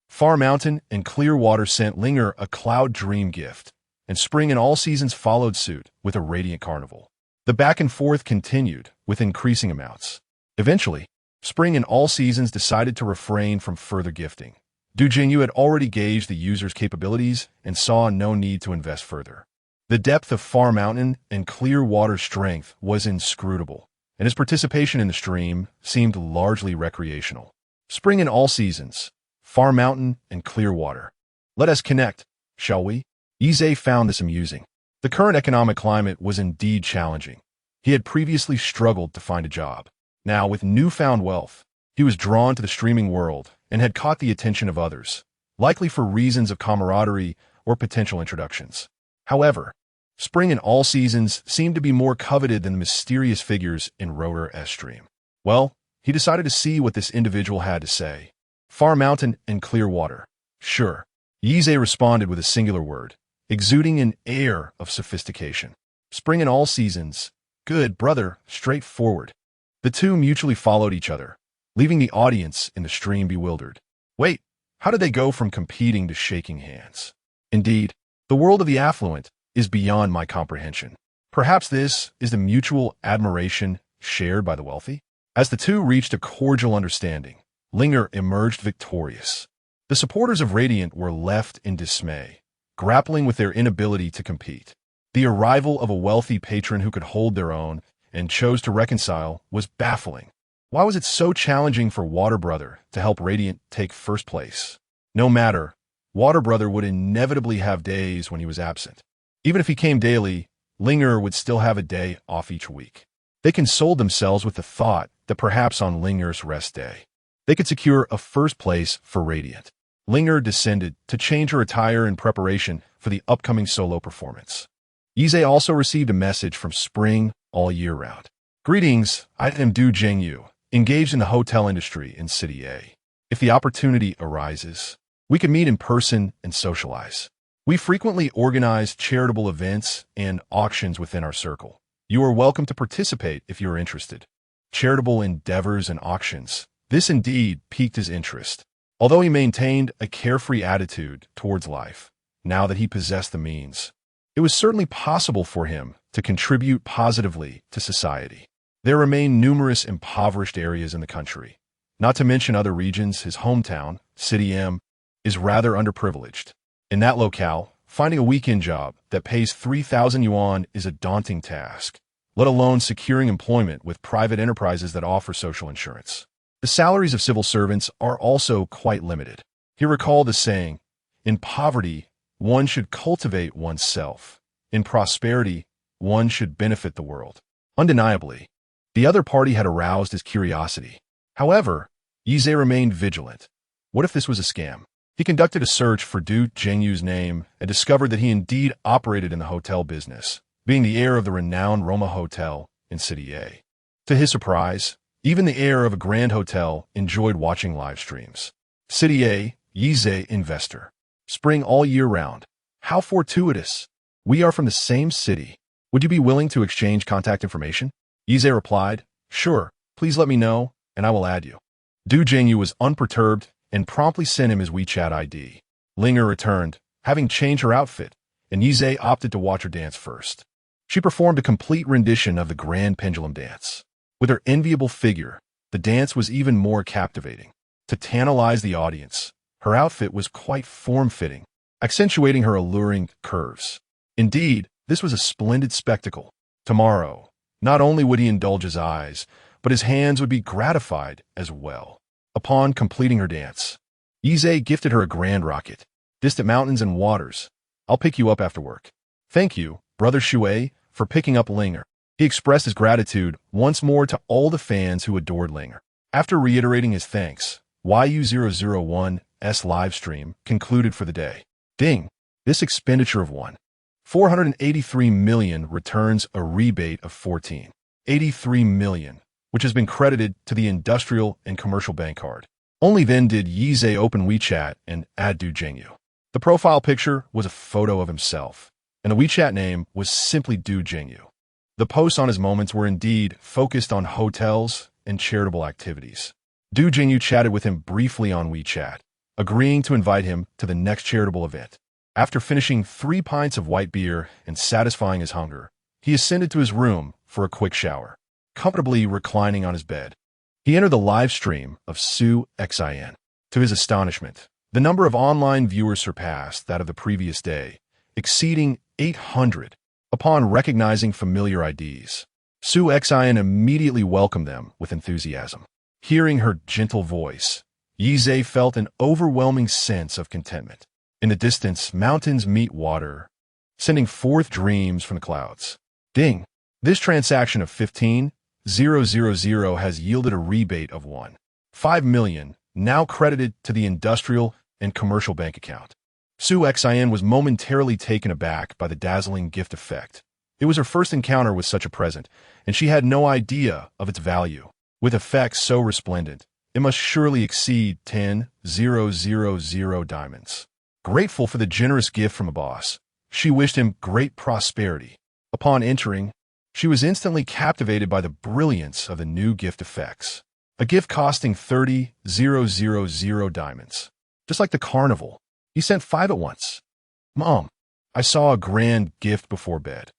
Far Mountain and Clearwater sent Linger a Cloud Dream gift, and Spring and All Seasons followed suit with a Radiant Carnival. The back and forth continued, with increasing amounts. Eventually, Spring and All Seasons decided to refrain from further gifting. Du Jingyu had already gauged the user's capabilities and saw no need to invest further. The depth of Far Mountain and Clearwater's strength was inscrutable, and his participation in the stream seemed largely recreational. Spring and All Seasons, Far Mountain and Clearwater. Let us connect, shall we? Yize found this amusing. The current economic climate was indeed challenging. He had previously struggled to find a job. Now, with newfound wealth, he was drawn to the streaming world and had caught the attention of others, likely for reasons of camaraderie or potential introductions. However, Spring and All Seasons seemed to be more coveted than the mysterious figures in Rotor S Stream. Well, he decided to see what this individual had to say. Far Mountain and Clear Water. Sure. Yize responded with a singular word, exuding an air of sophistication. Spring and All Seasons. Good, brother, straightforward. The two mutually followed each other, leaving the audience in the stream bewildered. Wait, how did they go from competing to shaking hands? Indeed, the world of the affluent is beyond my comprehension. Perhaps this is the mutual admiration shared by the wealthy? As the two reached a cordial understanding, Linger emerged victorious. The supporters of Radiant were left in dismay, grappling with their inability to compete. The arrival of a wealthy patron who could hold their own and chose to reconcile was baffling. Why was it so challenging for Water Brother to help Radiant take first place? No matter, Water Brother would inevitably have days when he was absent. Even if he came daily, Linger would still have a day off each week. They consoled themselves with the thought that perhaps on Linger's rest day, they could secure a first place for Radiant. Linger descended to change her attire in preparation for the upcoming solo performance. Yize also received a message from Spring all year round. Greetings, I am Du Jingyu, engaged in the hotel industry in City A. If the opportunity arises, we can meet in person and socialize. We frequently organize charitable events and auctions within our circle. You are welcome to participate if you are interested. Charitable endeavors and auctions. This indeed piqued his interest. Although he maintained a carefree attitude towards life, now that he possessed the means, it was certainly possible for him to contribute positively to society. There remain numerous impoverished areas in the country, not to mention other regions. His hometown, City M, is rather underprivileged. In that locale, finding a weekend job that pays 3,000 yuan is a daunting task, let alone securing employment with private enterprises that offer social insurance. The salaries of civil servants are also quite limited. He recalled the saying, in poverty, one should cultivate oneself. In prosperity, one should benefit the world. Undeniably, the other party had aroused his curiosity. However, Yize remained vigilant. What if this was a scam? He conducted a search for Du Jingyu's name and discovered that he indeed operated in the hotel business, being the heir of the renowned Roma Hotel in City A. To his surprise, even the heir of a grand hotel enjoyed watching live streams. City A, Yize investor. Spring all year round. How fortuitous. We are from the same city. Would you be willing to exchange contact information? Yize replied, sure, please let me know, and I will add you. Du Jingyu was unperturbed and promptly sent him his WeChat ID. Linger returned, having changed her outfit, and Yize opted to watch her dance first. She performed a complete rendition of the Grand Pendulum Dance. With her enviable figure, the dance was even more captivating. To tantalize the audience, her outfit was quite form-fitting, accentuating her alluring curves. Indeed, this was a splendid spectacle. Tomorrow, not only would he indulge his eyes, but his hands would be gratified as well. Upon completing her dance, Yize gifted her a grand rocket. Distant mountains and waters. I'll pick you up after work. Thank you, Brother Shui, for picking up Linger. He expressed his gratitude once more to all the fans who adored Linger. After reiterating his thanks, YU001's live stream concluded for the day. Ding! This expenditure of 483 million returns a rebate of 14.83 million, which has been credited to the industrial and commercial bank card. Only then did Yize open WeChat and add Du Jingyu. The profile picture was a photo of himself, and the WeChat name was simply Du Jingyu. The posts on his moments were indeed focused on hotels and charitable activities. Du Jingyu chatted with him briefly on WeChat, agreeing to invite him to the next charitable event. After finishing 3 pints of white beer and satisfying his hunger, he ascended to his room for a quick shower. Comfortably reclining on his bed, he entered the live stream of Su Xin. To his astonishment, the number of online viewers surpassed that of the previous day, exceeding 800. Upon recognizing familiar IDs, Su Xin immediately welcomed them with enthusiasm. Hearing her gentle voice, Yize felt an overwhelming sense of contentment. In the distance, mountains meet water, sending forth dreams from the clouds. Ding! This transaction of 15,000 has yielded a rebate of 1.5 million, now credited to the industrial and commercial bank account. Su Xin was momentarily taken aback by the dazzling gift effect. It was her first encounter with such a present, and she had no idea of its value. With effects so resplendent, it must surely exceed 10,000 diamonds. Grateful for the generous gift from a boss, she wished him great prosperity. Upon entering, she was instantly captivated by the brilliance of the new gift effects. A gift costing 30,000 diamonds. Just like the carnival, he sent 5 at once. Mom, I saw a grand gift before bed.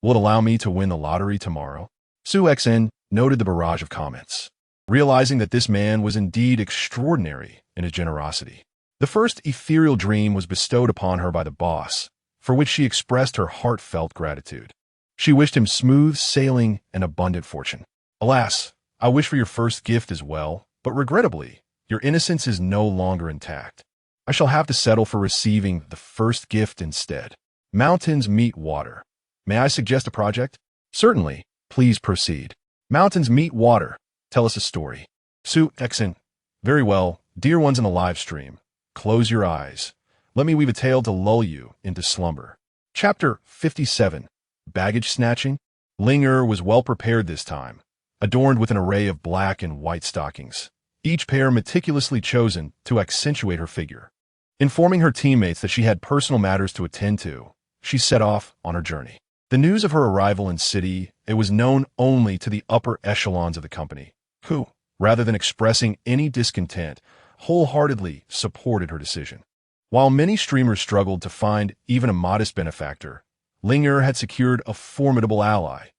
Will it allow me to win the lottery tomorrow? Su Xin noted the barrage of comments, realizing that this man was indeed extraordinary in his generosity. The first ethereal dream was bestowed upon her by the boss, for which she expressed her heartfelt gratitude. She wished him smooth sailing and abundant fortune. Alas, I wish for your first gift as well, but regrettably, your innocence is no longer intact. I shall have to settle for receiving the first gift instead. Mountains meet water. May I suggest a project? Certainly. Please proceed. Mountains meet water. Tell us a story. Su Xin. Very well, dear ones in the live stream. Close your eyes. Let me weave a tale to lull you into slumber. Chapter 57. Baggage snatching. Ling Er was well prepared this time, adorned with an array of black and white stockings, each pair meticulously chosen to accentuate her figure. Informing her teammates that she had personal matters to attend to, she set off on her journey. The news of her arrival in city, it was known only to the upper echelons of the company, who, rather than expressing any discontent, wholeheartedly supported her decision. While many streamers struggled to find even a modest benefactor, Ling Er had secured a formidable ally,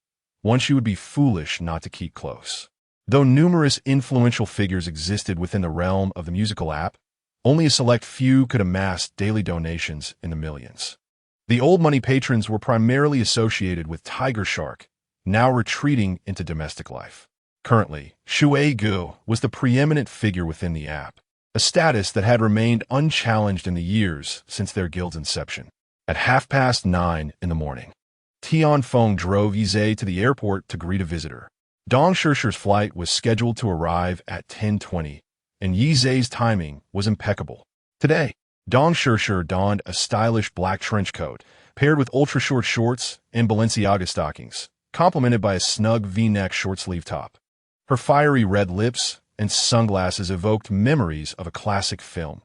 one she would be foolish not to keep close. Though numerous influential figures existed within the realm of the musical app, only a select few could amass daily donations in the millions. The old money patrons were primarily associated with Tiger Shark, now retreating into domestic life. Currently, Shui Gu was the preeminent figure within the app, a status that had remained unchallenged in the years since their guild's inception. At 9:30 in the morning, Tian Feng drove Yize to the airport to greet a visitor. Dong Shishir's flight was scheduled to arrive at 10:20, and Yize's timing was impeccable. Today, Dong Shishir donned a stylish black trench coat, paired with ultra-short shorts and Balenciaga stockings, complemented by a snug V-neck short-sleeve top. Her fiery red lips and sunglasses evoked memories of a classic film,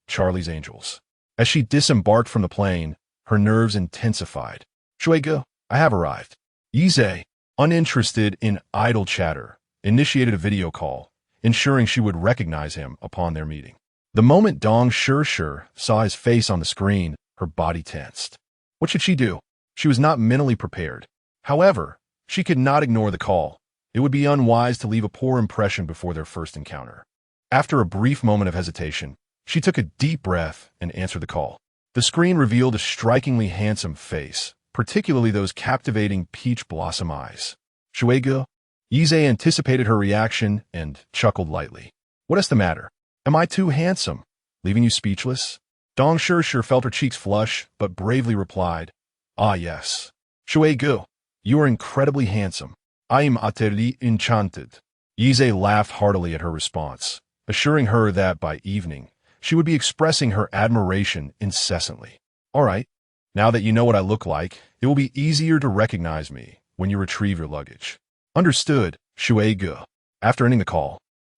Charlie's Angels. As she disembarked from the plane, her nerves intensified. Shuigu, I have arrived. Yize, uninterested in idle chatter, initiated a video call, ensuring she would recognize him upon their meeting. The moment Dong Shishir saw his face on the screen, her body tensed. What should she do? She was not mentally prepared. However, she could not ignore the call. It would be unwise to leave a poor impression before their first encounter. After a brief moment of hesitation, she took a deep breath and answered the call. The screen revealed a strikingly handsome face, particularly those captivating peach blossom eyes. Shuigu? Yize anticipated her reaction and chuckled lightly. What is the matter? Am I too handsome? Leaving you speechless? Dong Shishir felt her cheeks flush, but bravely replied, Ah yes. Shuigu, you are incredibly handsome. I am utterly enchanted. Yize laughed heartily at her response, assuring her that by evening, she would be expressing her admiration incessantly. All right, now that you know what I look like, it will be easier to recognize me when you retrieve your luggage. Understood, Shuigu. After ending the call,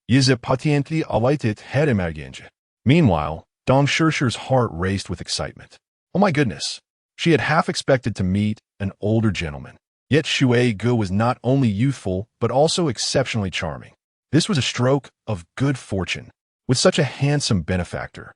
Yize patiently awaited her emergence. Meanwhile, Dong Shishir's heart raced with excitement. Oh my goodness, she had half expected to meet an older gentleman. Yet Shuigu was not only youthful, but also exceptionally charming. This was a stroke of good fortune. With such a handsome benefactor,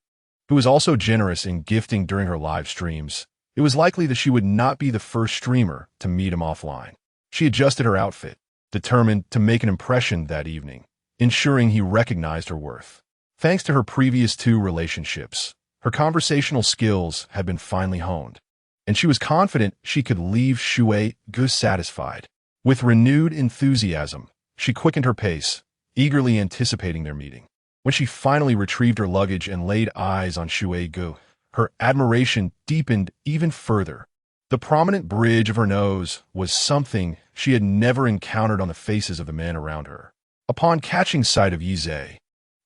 who was also generous in gifting during her live streams, it was likely that she would not be the first streamer to meet him offline. She adjusted her outfit, determined to make an impression that evening, ensuring he recognized her worth. Thanks to her previous 2 relationships, her conversational skills had been finely honed, and she was confident she could leave Shuigu satisfied. With renewed enthusiasm, she quickened her pace, eagerly anticipating their meeting. When she finally retrieved her luggage and laid eyes on Shuigu, her admiration deepened even further. The prominent bridge of her nose was something she had never encountered on the faces of the men around her. Upon catching sight of Yizhe,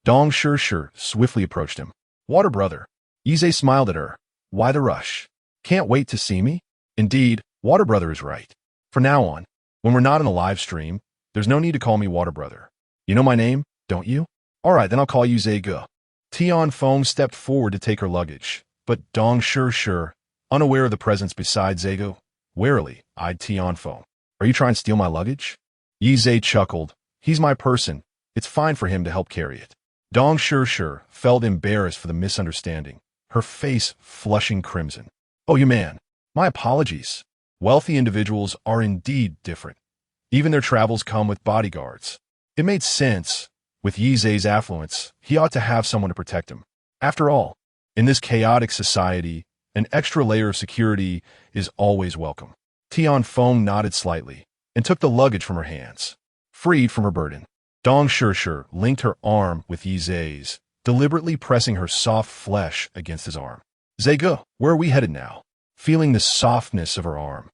Dong Shirshir swiftly approached him. "Water brother." Yizhe smiled at her. "Why the rush? Can't wait to see me?" Indeed, Water brother is right. From now on, when we're not in the live stream, there's no need to call me Water brother. You know my name, don't you? All right, then I'll call you Zege. Tian Feng stepped forward to take her luggage, but Dong Shirshir, unaware of the presence beside Zege, warily eyed Tian Feng. "Are you trying to steal my luggage?" Yizhe chuckled. "He's my person. It's fine for him to help carry it." Dong Shirshir felt embarrassed for the misunderstanding, her face flushing crimson. "Oh, you man. My apologies. Wealthy individuals are indeed different. Even their travels come with bodyguards." It made sense. With Yizhe's affluence, he ought to have someone to protect him. After all, in this chaotic society, an extra layer of security is always welcome. Tian Feng nodded slightly and took the luggage from her hands. Freed from her burden, Dong Shirshir linked her arm with Yizhe's, deliberately pressing her soft flesh against his arm. "Zege, where are we headed now?" Feeling the softness of her arm,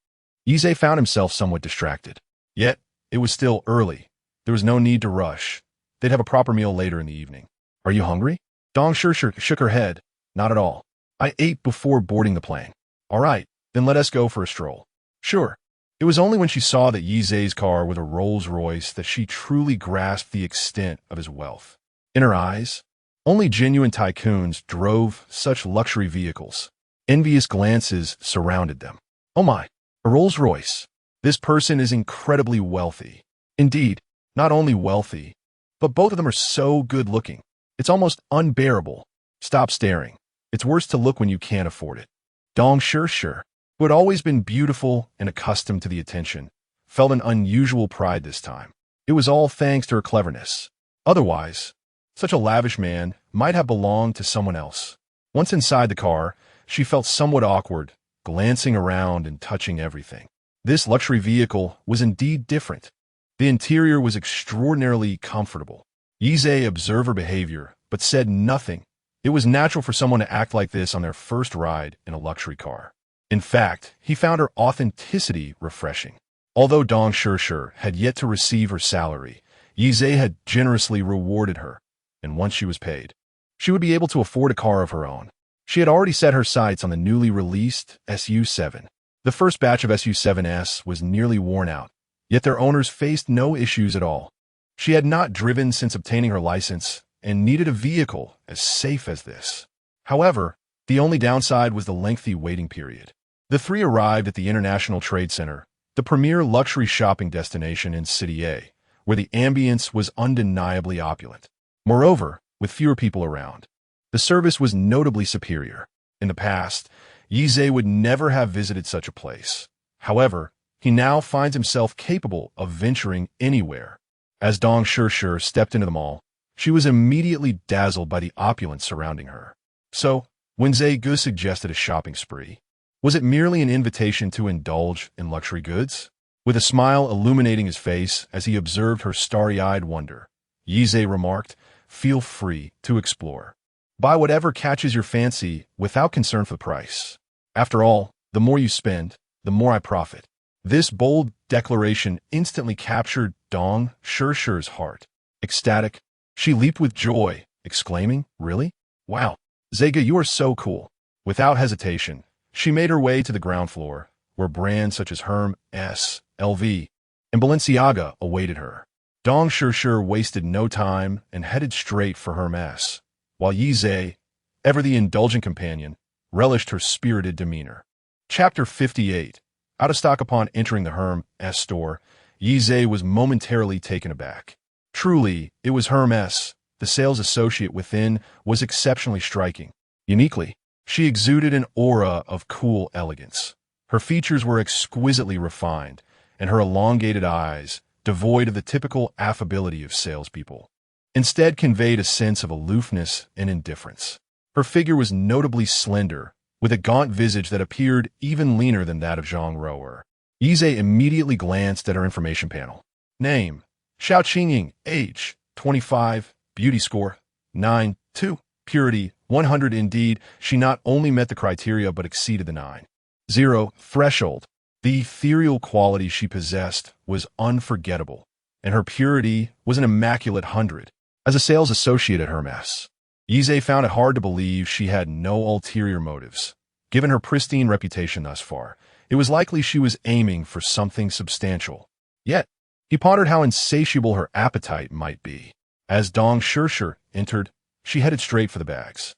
Yizhe found himself somewhat distracted. Yet, it was still early. There was no need to rush. They'd have a proper meal later in the evening. "Are you hungry?" Dong Shirshir shook her head. "Not at all. I ate before boarding the plane." "All right, then let us go for a stroll." "Sure." It was only when she saw that Yizhe's car was a Rolls-Royce that she truly grasped the extent of his wealth. In her eyes, only genuine tycoons drove such luxury vehicles. Envious glances surrounded them. "Oh my, a Rolls-Royce. This person is incredibly wealthy." Indeed, not only wealthy, but both of them are so good-looking. It's almost unbearable. Stop staring. It's worse to look when you can't afford it. Dong Shirshir, who had always been beautiful and accustomed to the attention, felt an unusual pride this time. It was all thanks to her cleverness. Otherwise, such a lavish man might have belonged to someone else. Once inside the car, she felt somewhat awkward, glancing around and touching everything. This luxury vehicle was indeed different. The interior was extraordinarily comfortable. Yizhe observed her behavior, but said nothing. It was natural for someone to act like this on their first ride in a luxury car. In fact, he found her authenticity refreshing. Although Dong Shirshir had yet to receive her salary, Yizhe had generously rewarded her, and once she was paid, she would be able to afford a car of her own. She had already set her sights on the newly released SU7. The first batch of SU7S was nearly worn out, yet their owners faced no issues at all. She had not driven since obtaining her license and needed a vehicle as safe as this. However, the only downside was the lengthy waiting period. The three arrived at the International Trade Center, the premier luxury shopping destination in City A, where the ambience was undeniably opulent. Moreover, with fewer people around, the service was notably superior. In the past, Yizhe would never have visited such a place. However, he now finds himself capable of venturing anywhere. As Dong Shirshir stepped into the mall, she was immediately dazzled by the opulence surrounding her. So, when Zege suggested a shopping spree, was it merely an invitation to indulge in luxury goods? With a smile illuminating his face as he observed her starry-eyed wonder, Yizhe remarked, "Feel free to explore. Buy whatever catches your fancy without concern for the price. After all, the more you spend, the more I profit." This bold declaration instantly captured Dong Shirshir's heart. Ecstatic, she leaped with joy, exclaiming, "Really? Wow, Zege, you are so cool." Without hesitation, she made her way to the ground floor, where brands such as Hermes, LV, and Balenciaga awaited her. Dong Shirshir wasted no time and headed straight for Hermes, while Yizhe, ever the indulgent companion, relished her spirited demeanor. Chapter 58. Out of stock upon entering the Hermes store, Yizhe was momentarily taken aback. Truly, it was Hermes. The sales associate within was exceptionally striking. Uniquely, she exuded an aura of cool elegance. Her features were exquisitely refined, and her elongated eyes, devoid of the typical affability of salespeople, instead conveyed a sense of aloofness and indifference. Her figure was notably slender, with a gaunt visage that appeared even leaner than that of Zhang Rower. Yizhe immediately glanced at her information panel. Name: Xiao Qingying. Age: 25. Beauty score: 9.2. Purity: 100. Indeed, she not only met the criteria but exceeded the 9. Zero threshold. The ethereal quality she possessed was unforgettable, and her purity was an immaculate 100. As a sales associate at Hermes, Yize found it hard to believe she had no ulterior motives. Given her pristine reputation thus far, it was likely she was aiming for something substantial. Yet, he pondered how insatiable her appetite might be. As Dong Shirshir entered, she headed straight for the bags.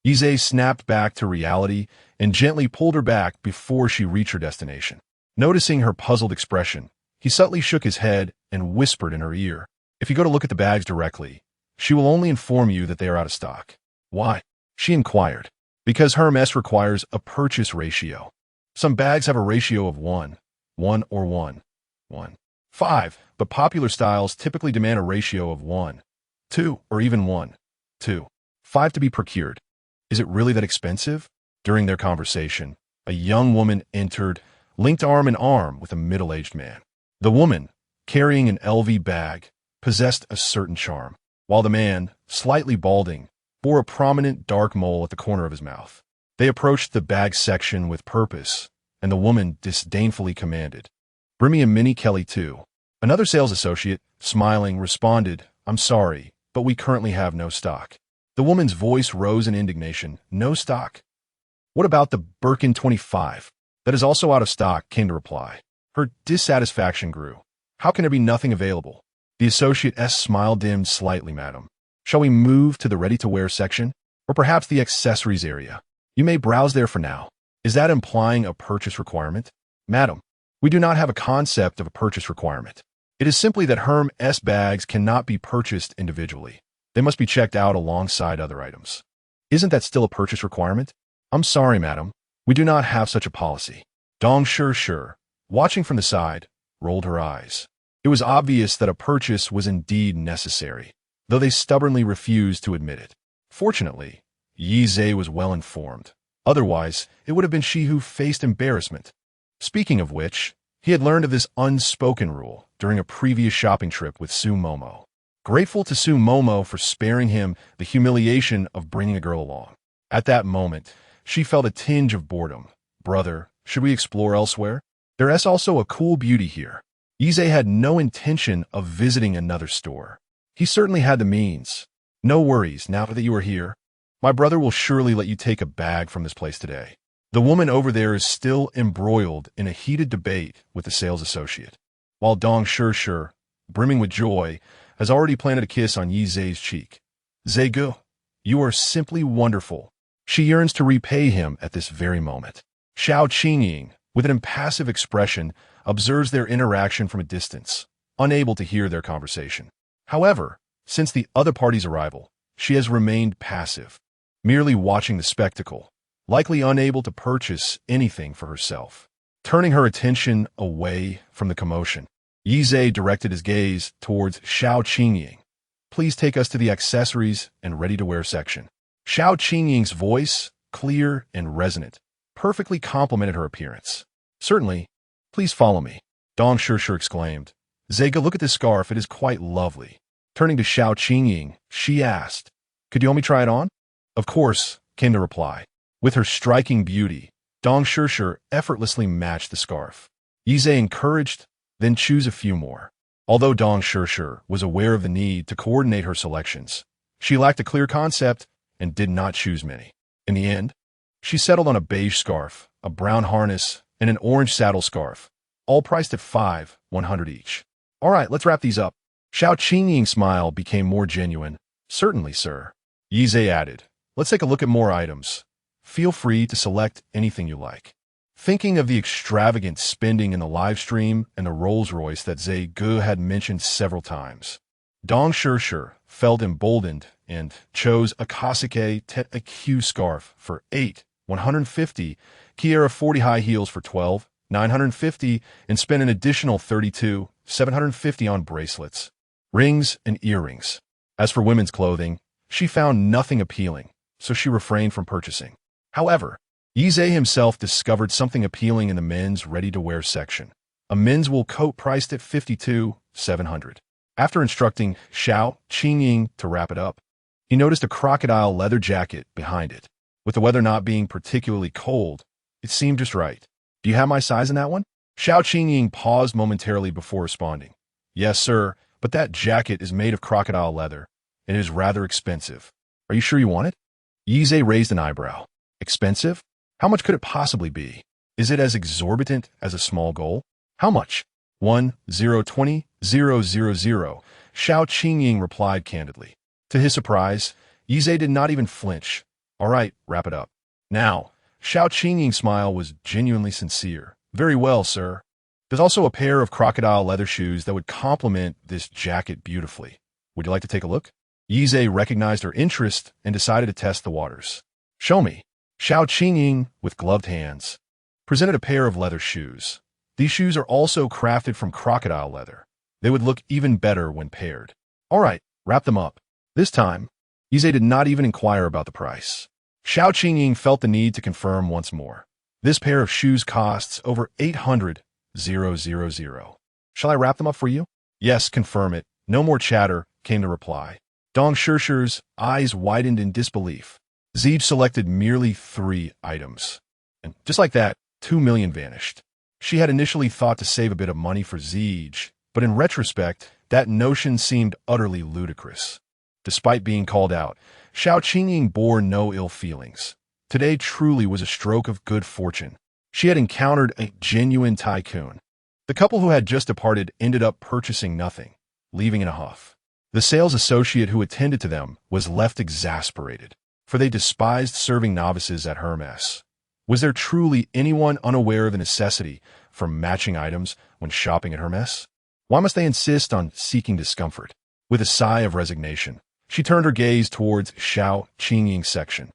Yize snapped back to reality and gently pulled her back before she reached her destination. Noticing her puzzled expression, he subtly shook his head and whispered in her ear, "If you go to look at the bags directly, she will only inform you that they are out of stock." "Why?" she inquired. "Because Hermes requires a purchase ratio. Some bags have a ratio of 1 or 1.5, but popular styles typically demand a ratio of 1, 2, or even 1.5 to be procured." "Is it really that expensive?" During their conversation, a young woman entered, linked arm in arm with a middle-aged man. The woman, carrying an LV bag, possessed a certain charm, while the man, slightly balding, bore a prominent dark mole at the corner of his mouth. They approached the bag section with purpose, and the woman disdainfully commanded, "Bring me a mini Kelly too." Another sales associate, smiling, responded, "I'm sorry, but we currently have no stock." The woman's voice rose in indignation. "No stock? What about the Birkin 25? That is also out of stock," came the reply. Her dissatisfaction grew. "How can there be nothing available?" The associate's smile dimmed slightly. "Madam, shall we move to the ready-to-wear section? Or perhaps the accessories area? You may browse there for now." "Is that implying a purchase requirement?" "Madam, we do not have a concept of a purchase requirement. It is simply that Hermes bags cannot be purchased individually. They must be checked out alongside other items." "Isn't that still a purchase requirement?" "I'm sorry, madam. We do not have such a policy." Dong Shirshir, watching from the side, rolled her eyes. It was obvious that a purchase was indeed necessary, though they stubbornly refused to admit it. Fortunately, Yize was well informed. Otherwise, it would have been she who faced embarrassment. Speaking of which, he had learned of this unspoken rule during a previous shopping trip with Su Momo. Grateful to Su Momo for sparing him the humiliation of bringing a girl along. At that moment, she felt a tinge of boredom. "Brother, should we explore elsewhere? There's also a cool beauty here." Yize had no intention of visiting another store. He certainly had the means. "No worries, now that you are here. My brother will surely let you take a bag from this place today." The woman over there is still embroiled in a heated debate with the sales associate, while Dong Shirshir, brimming with joy, has already planted a kiss on Yize's cheek. "Zegu, you are simply wonderful." She yearns to repay him at this very moment. Xiao Qingying, with an impassive expression, observes their interaction from a distance, unable to hear their conversation. However, since the other party's arrival, she has remained passive, merely watching the spectacle, likely unable to purchase anything for herself. Turning her attention away from the commotion, Yize directed his gaze towards Xiao Qingying. "Please take us to the accessories and ready-to-wear section." Xiao Qingying's voice, clear and resonant, perfectly complemented her appearance. "Certainly. Please follow me," Dong Shirshir exclaimed. "Zega, look at this scarf. It is quite lovely." Turning to Xiao Qingying, she asked, "Could you help me try it on?" "Of course," came the reply. With her striking beauty, Dong Shirshir effortlessly matched the scarf. Yize encouraged, "Then choose a few more." Although Dong Shirshir was aware of the need to coordinate her selections, she lacked a clear concept and did not choose many. In the end, she settled on a beige scarf, a brown harness, and an orange saddle scarf, all priced at 100 each. "All right, let's wrap these up." Xiao Qingying's smile became more genuine. "Certainly, sir." Yize added, "Let's take a look at more items. Feel free to select anything you like." Thinking of the extravagant spending in the live stream and the Rolls-Royce that Zegu had mentioned several times, Dong Shirshir felt emboldened and chose a Kasuke Tet AQ scarf for 150, Kiera 40 high heels for 950, and spent an additional 750 on bracelets, rings, and earrings. As for women's clothing, she found nothing appealing, so she refrained from purchasing. However, Yize himself discovered something appealing in the men's ready-to-wear section, a men's wool coat priced at 700. After instructing Xiao Qingying to wrap it up, he noticed a crocodile leather jacket behind it. With the weather not being particularly cold, it seemed just right. Do you have my size in that one? Xiao Qingying paused momentarily before responding. Yes, sir, but that jacket is made of crocodile leather, and it is rather expensive. Are you sure you want it? Yize raised an eyebrow. Expensive? How much could it possibly be? Is it as exorbitant as a small goal? How much? 1,020,000. Xiao Qingying replied candidly. To his surprise, Yize did not even flinch. All right, wrap it up. Now, Xiao Qingying's smile was genuinely sincere. Very well, sir. There's also a pair of crocodile leather shoes that would complement this jacket beautifully. Would you like to take a look? Yize recognized her interest and decided to test the waters. Show me. Xiao Qingying, with gloved hands, presented a pair of leather shoes. These shoes are also crafted from crocodile leather. They would look even better when paired. All right, wrap them up. This time, Yize did not even inquire about the price. Xiao Qingying felt the need to confirm once more. This pair of shoes costs over 800,000. Shall I wrap them up for you? Yes, confirm it. No more chatter, came the reply. Dong Shishir's eyes widened in disbelief. Zeej selected merely 3 items. And just like that, 2 million vanished. She had initially thought to save a bit of money for Zeej, but in retrospect, that notion seemed utterly ludicrous. Despite being called out, Xiao Qingying bore no ill feelings. Today truly was a stroke of good fortune. She had encountered a genuine tycoon. The couple who had just departed ended up purchasing nothing, leaving in a huff. The sales associate who attended to them was left exasperated, for they despised serving novices at Hermes. Was there truly anyone unaware of the necessity for matching items when shopping at Hermes? Why must they insist on seeking discomfort? With a sigh of resignation, she turned her gaze towards Xiao Qingying's section.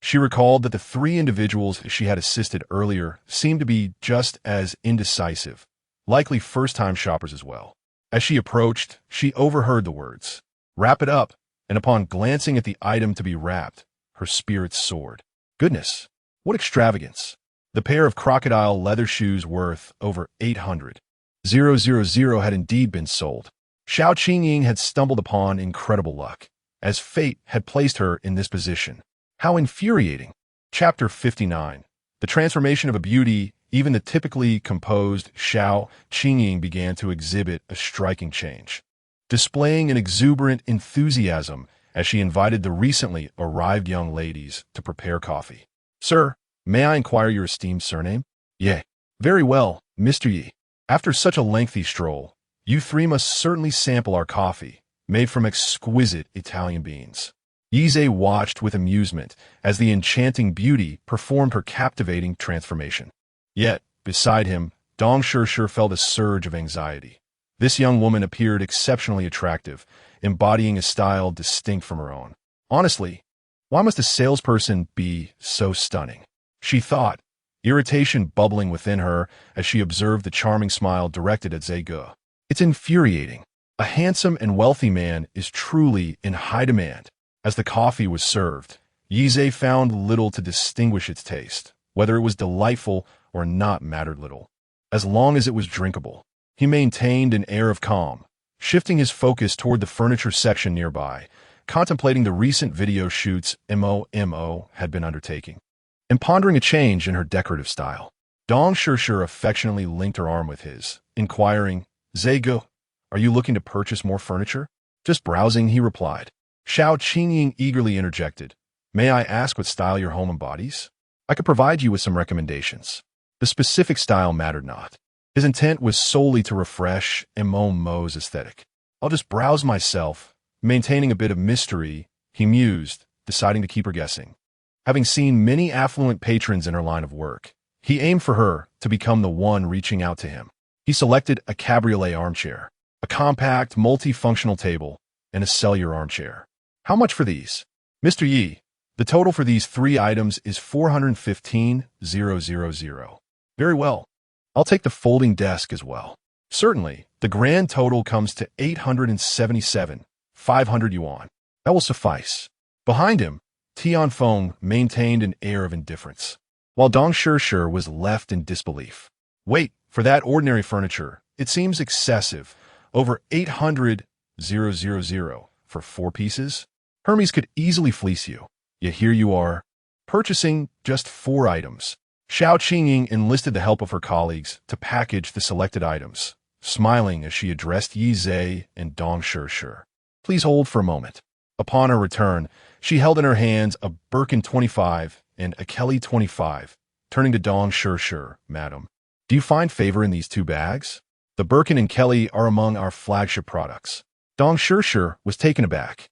She recalled that the 3 individuals she had assisted earlier seemed to be just as indecisive, likely first-time shoppers as well. As she approached, she overheard the words, "Wrap it up," and upon glancing at the item to be wrapped, her spirits soared. Goodness, what extravagance! The pair of crocodile leather shoes worth over 800,000 had indeed been sold. Xiao Qingying had stumbled upon incredible luck, as fate had placed her in this position. How infuriating! Chapter 59. The transformation of a beauty. Even the typically composed Xiao Qingying began to exhibit a striking change, displaying an exuberant enthusiasm as she invited the recently arrived young ladies to prepare coffee. Sir, may I inquire your esteemed surname? Ye. Very well, Mr. Yi. After such a lengthy stroll, you 3 must certainly sample our coffee, made from exquisite Italian beans. Yize watched with amusement as the enchanting beauty performed her captivating transformation. Yet, beside him, Dong Shishir felt a surge of anxiety. This young woman appeared exceptionally attractive, embodying a style distinct from her own. Honestly, why must a salesperson be so stunning? She thought, irritation bubbling within her as she observed the charming smile directed at Zege. It's infuriating. A handsome and wealthy man is truly in high demand. As the coffee was served, Yize found little to distinguish its taste. Whether it was delightful or not mattered little. As long as it was drinkable, he maintained an air of calm, shifting his focus toward the furniture section nearby, contemplating the recent video shoots Mo had been undertaking, and pondering a change in her decorative style. Dong Shishir affectionately linked her arm with his, inquiring, Zege, are you looking to purchase more furniture? Just browsing, he replied. Xiao Qingying eagerly interjected, may I ask what style your home embodies? I could provide you with some recommendations. The specific style mattered not. His intent was solely to refresh Mo's aesthetic. I'll just browse myself, maintaining a bit of mystery, he mused, deciding to keep her guessing. Having seen many affluent patrons in her line of work, he aimed for her to become the one reaching out to him. He selected a cabriolet armchair, a compact, multifunctional table, and a cellular armchair. How much for these? Mr. Yi, the total for these 3 items is 415,000. Very well. I'll take the folding desk as well. Certainly, the grand total comes to 877,500 yuan. That will suffice. Behind him, Tianfeng maintained an air of indifference, while Dong Shishir was left in disbelief. Wait, for that ordinary furniture, it seems excessive. Over 800,000 for 4 pieces? Hermes could easily fleece you. Yet here you are, purchasing just 4 items. Xiao Qingying enlisted the help of her colleagues to package the selected items, smiling as she addressed Yi Zhe and Dong Shirshir. Please hold for a moment. Upon her return, she held in her hands a Birkin 25 and a Kelly 25, turning to Dong Shirshir, Madam. Do you find favor in these two bags? The Birkin and Kelly are among our flagship products. Dong Shirshir was taken aback.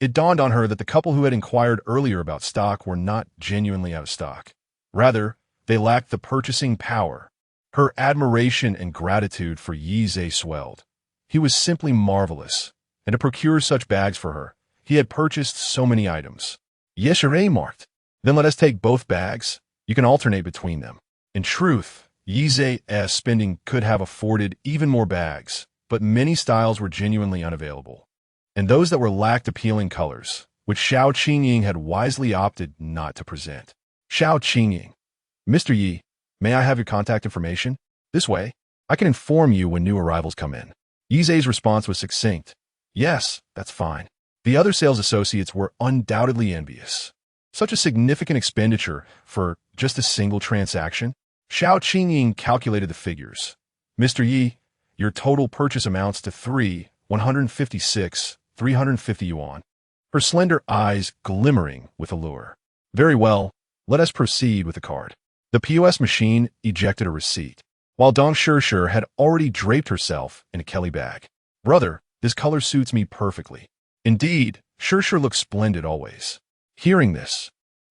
It dawned on her that the couple who had inquired earlier about stock were not genuinely out of stock. Rather, they lacked the purchasing power. Her admiration and gratitude for Yi Zhe swelled. He was simply marvelous, and to procure such bags for her, he had purchased so many items. Yes, you're marked. Then let us take both bags. You can alternate between them. In truth, Yi Zhe's spending could have afforded even more bags, but many styles were genuinely unavailable. And those that were lacked appealing colors, which Xiao Qingying had wisely opted not to present. Xiao Qingying. Mr. Yi, may I have your contact information? This way, I can inform you when new arrivals come in. Yi Zhe's response was succinct. Yes, that's fine. The other sales associates were undoubtedly envious. Such a significant expenditure for just a single transaction? Xiao Qingying calculated the figures. Mr. Yi, your total purchase amounts to 350 yuan. Her slender eyes glimmering with allure. Very well, let us proceed with the card. The POS machine ejected a receipt, while Dong Shirshir had already draped herself in a Kelly bag. Brother, this color suits me perfectly. Indeed, Shirshir looks splendid always. Hearing this,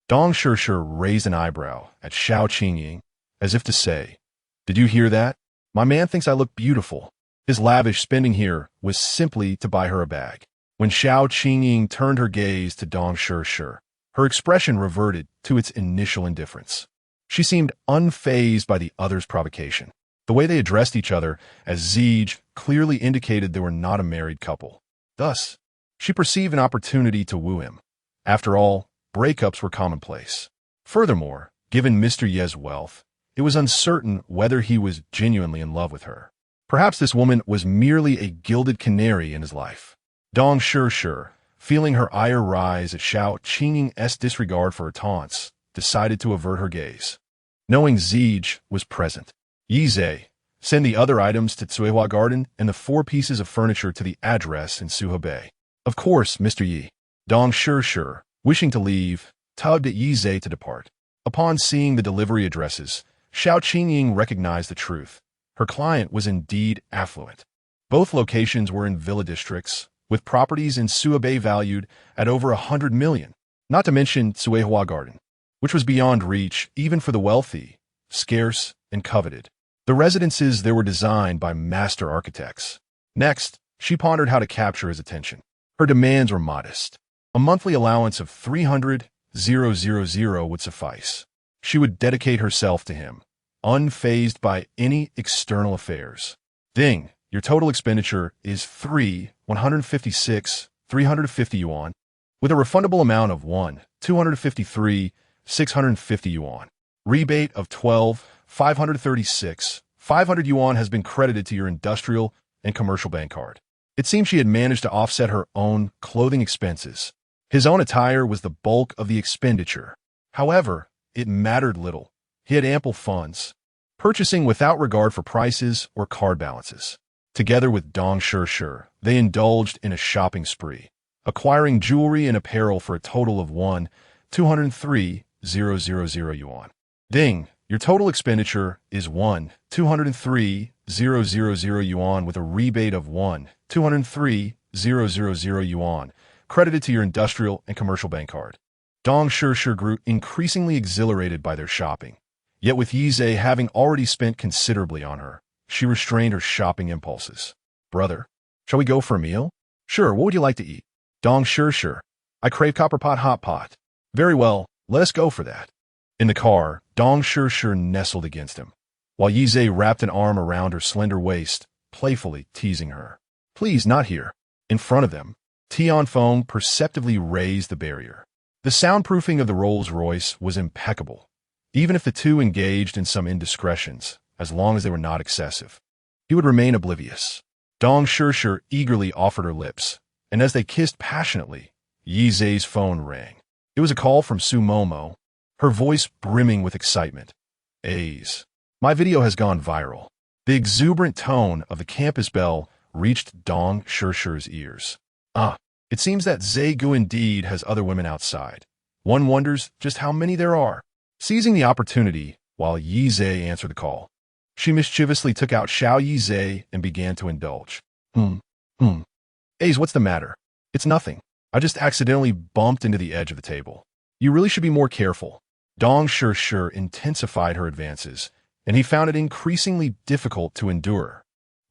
Dong Shirshir raised an eyebrow at Xiao Qingying, as if to say, Did you hear that? My man thinks I look beautiful. His lavish spending here was simply to buy her a bag. When Xiao Qingying turned her gaze to Dong Shirshir, her expression reverted to its initial indifference. She seemed unfazed by the other's provocation. The way they addressed each other as Ziege clearly indicated they were not a married couple. Thus, she perceived an opportunity to woo him. After all, breakups were commonplace. Furthermore, given Mr. Ye's wealth, it was uncertain whether he was genuinely in love with her. Perhaps this woman was merely a gilded canary in his life. Dong Shirshir, feeling her ire rise at Xiao Qingying's disregard for her taunts, decided to avert her gaze. Knowing Ziege was present, Yi Zhe, send the other items to Tsuehua Garden and the 4 pieces of furniture to the address in Suhebei. Of course, Mr. Yi. Dong Shirshir, wishing to leave, tugged at Yi Zhe to depart. Upon seeing the delivery addresses, Xiao Qingying recognized the truth. Her client was indeed affluent. Both locations were in villa districts, with properties in Suhebei valued at over 100 million, not to mention Tsuehua Garden, which was beyond reach even for the wealthy, scarce, and coveted. The residences there were designed by master architects. Next, she pondered how to capture his attention. Her demands were modest. A monthly allowance of 300,000 would suffice. She would dedicate herself to him, unfazed by any external affairs. Ding, your total expenditure is 350 yuan, with a refundable amount of 253,650 yuan. Rebate of 536, 500 yuan has been credited to your industrial and commercial bank card. It seems she had managed to offset her own clothing expenses. His own attire was the bulk of the expenditure. However, it mattered little. He had ample funds, purchasing without regard for prices or card balances. Together with Dong Shirshir, they indulged in a shopping spree, acquiring jewelry and apparel for a total of 203,000 yuan. Ding, your total expenditure is 203,000 yuan with a rebate of 203,000 yuan, credited to your industrial and commercial bank card. Dong Shirshir grew increasingly exhilarated by their shopping. Yet with Yi Zhe having already spent considerably on her, she restrained her shopping impulses. Brother, shall we go for a meal? Sure, what would you like to eat? Dong Shirshir, I crave copper pot hot pot. Very well, let us go for that. In the car, Dong Shirshir nestled against him, while Yi Zhe wrapped an arm around her slender waist, playfully teasing her. Please, not here. In front of them, Tianfeng perceptibly raised the barrier. The soundproofing of the Rolls-Royce was impeccable, even if the two engaged in some indiscretions, as long as they were not excessive. He would remain oblivious. Dong Shirshir eagerly offered her lips, and as they kissed passionately, Yi Zhe's phone rang. It was a call from Su Momo, her voice brimming with excitement. A's. My video has gone viral. The exuberant tone of the campus belle reached Dong Shirshir's ears. It seems that Gu indeed has other women outside. One wonders just how many there are. Seizing the opportunity while Yi Zhe answered the call, she mischievously took out Xiao Yi Zhe and began to indulge. A's, what's the matter? It's nothing. I just accidentally bumped into the edge of the table. You really should be more careful. Dong Shirshir intensified her advances, and he found it increasingly difficult to endure,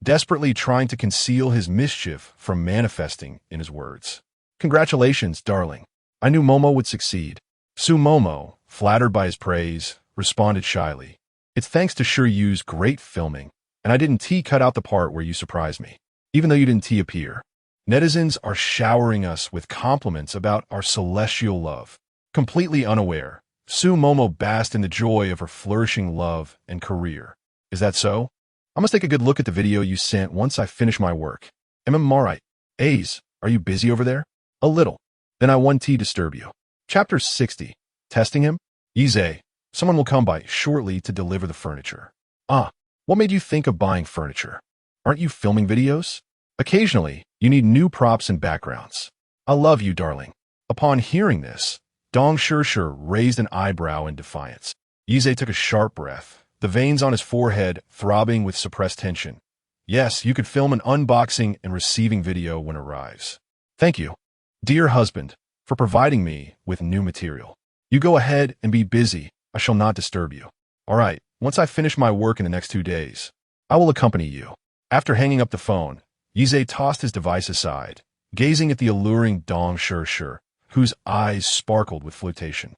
desperately trying to conceal his mischief from manifesting in his words. Congratulations, darling. I knew Momo would succeed. Su Momo, flattered by his praise, responded shyly. It's thanks to Shiryu's great filming, and I didn't cut out the part where you surprised me, even though you didn't appear. Netizens are showering us with compliments about our celestial love. Completely unaware, Su Momo basked in the joy of her flourishing love and career. Is that so? I must take a good look at the video you sent once I finish my work. I'm alright. A's, are you busy over there? A little. Then I won't disturb you. Chapter 60. Testing him? Ize, someone will come by shortly to deliver the furniture. What made you think of buying furniture? Aren't you filming videos? Occasionally, you need new props and backgrounds. I love you, darling. Upon hearing this, Dong Shirshir raised an eyebrow in defiance. Ize took a sharp breath, the veins on his forehead throbbing with suppressed tension. Yes, you could film an unboxing and receiving video when it arrives. Thank you, dear husband, for providing me with new material. You go ahead and be busy. I shall not disturb you. All right, once I finish my work in the next 2 days, I will accompany you. After hanging up the phone, Ize tossed his device aside, gazing at the alluring Dong Shirshir, whose eyes sparkled with flirtation.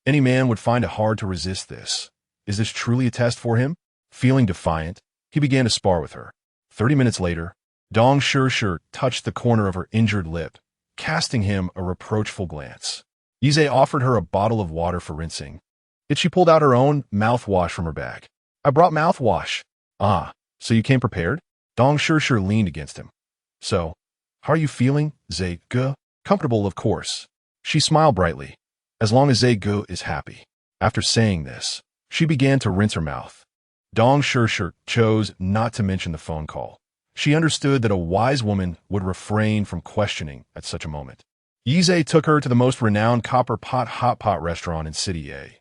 Any man would find it hard to resist this. Is this truly a test for him? Feeling defiant, he began to spar with her. 30 minutes later, Dong Shirshir touched the corner of her injured lip, casting him a reproachful glance. Ize offered her a bottle of water for rinsing. Yet she pulled out her own mouthwash from her bag. I brought mouthwash. So you came prepared? Dong Shirshir leaned against him. So, how are you feeling, Gu? Comfortable, of course. She smiled brightly, as long as Gu is happy. After saying this, she began to rinse her mouth. Dong Shirshir chose not to mention the phone call. She understood that a wise woman would refrain from questioning at such a moment. Ize took her to the most renowned copper pot hot pot restaurant in City A.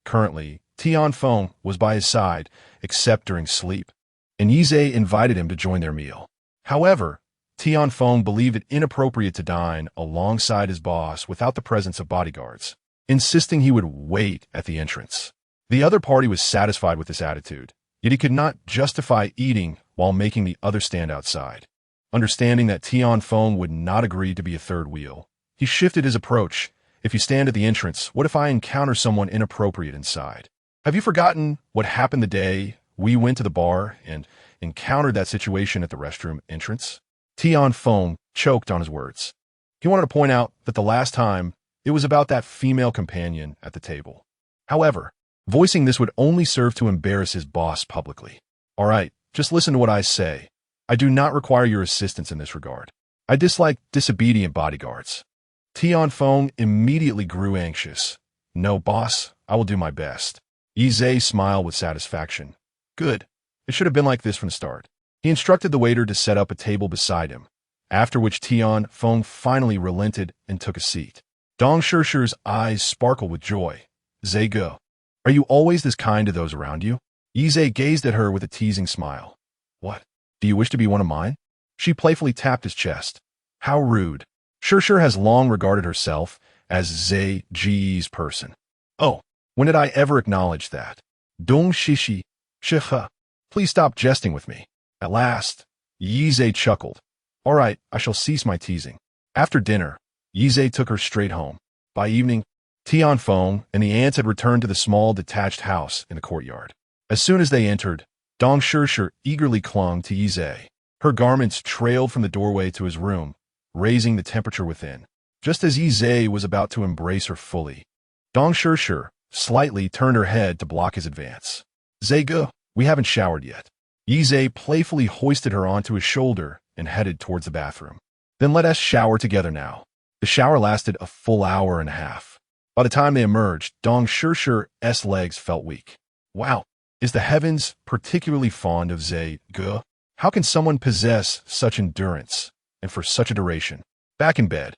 Currently, Tian Feng was by his side, except during sleep, and Ize invited him to join their meal. However, Tian Feng believed it inappropriate to dine alongside his boss without the presence of bodyguards, insisting he would wait at the entrance. The other party was satisfied with this attitude, yet he could not justify eating while making the other stand outside. Understanding that Tian Feng would not agree to be a third wheel, he shifted his approach. If you stand at the entrance, what if I encounter someone inappropriate inside? Have you forgotten what happened the day we went to the bar and encountered that situation at the restroom entrance? Tian Feng choked on his words. He wanted to point out that the last time, it was about that female companion at the table. However, voicing this would only serve to embarrass his boss publicly. All right, just listen to what I say. I do not require your assistance in this regard. I dislike disobedient bodyguards. Tian Feng immediately grew anxious. No, boss, I will do my best. Ize smiled with satisfaction. Good. It should have been like this from the start. He instructed the waiter to set up a table beside him, after which Tian Feng finally relented and took a seat. Dong Shirshir's eyes sparkled with joy. Gu, are you always this kind to those around you? Ize gazed at her with a teasing smile. What? Do you wish to be one of mine? She playfully tapped his chest. How rude. Shirshir has long regarded herself as Ji's person. Oh, when did I ever acknowledge that? Dong Shishi, Shiha, please stop jesting with me. At last, Ize chuckled. All right, I shall cease my teasing. After dinner, Ize took her straight home. By evening, Tian Feng and the aunts had returned to the small detached house in the courtyard. As soon as they entered, Dong Shirshir eagerly clung to Ize. Her garments trailed from the doorway to his room, raising the temperature within. Just as Ize was about to embrace her fully, Dong Shirshir slightly turned her head to block his advance. Gu, we haven't showered yet. Ize playfully hoisted her onto his shoulder and headed towards the bathroom. Then let us shower together now. The shower lasted a full hour and a half. By the time they emerged, Dong Shirshir's legs felt weak. Wow, Is the heavens particularly fond of Zhe Ge? How can someone possess such endurance, and for such a duration? Back in bed,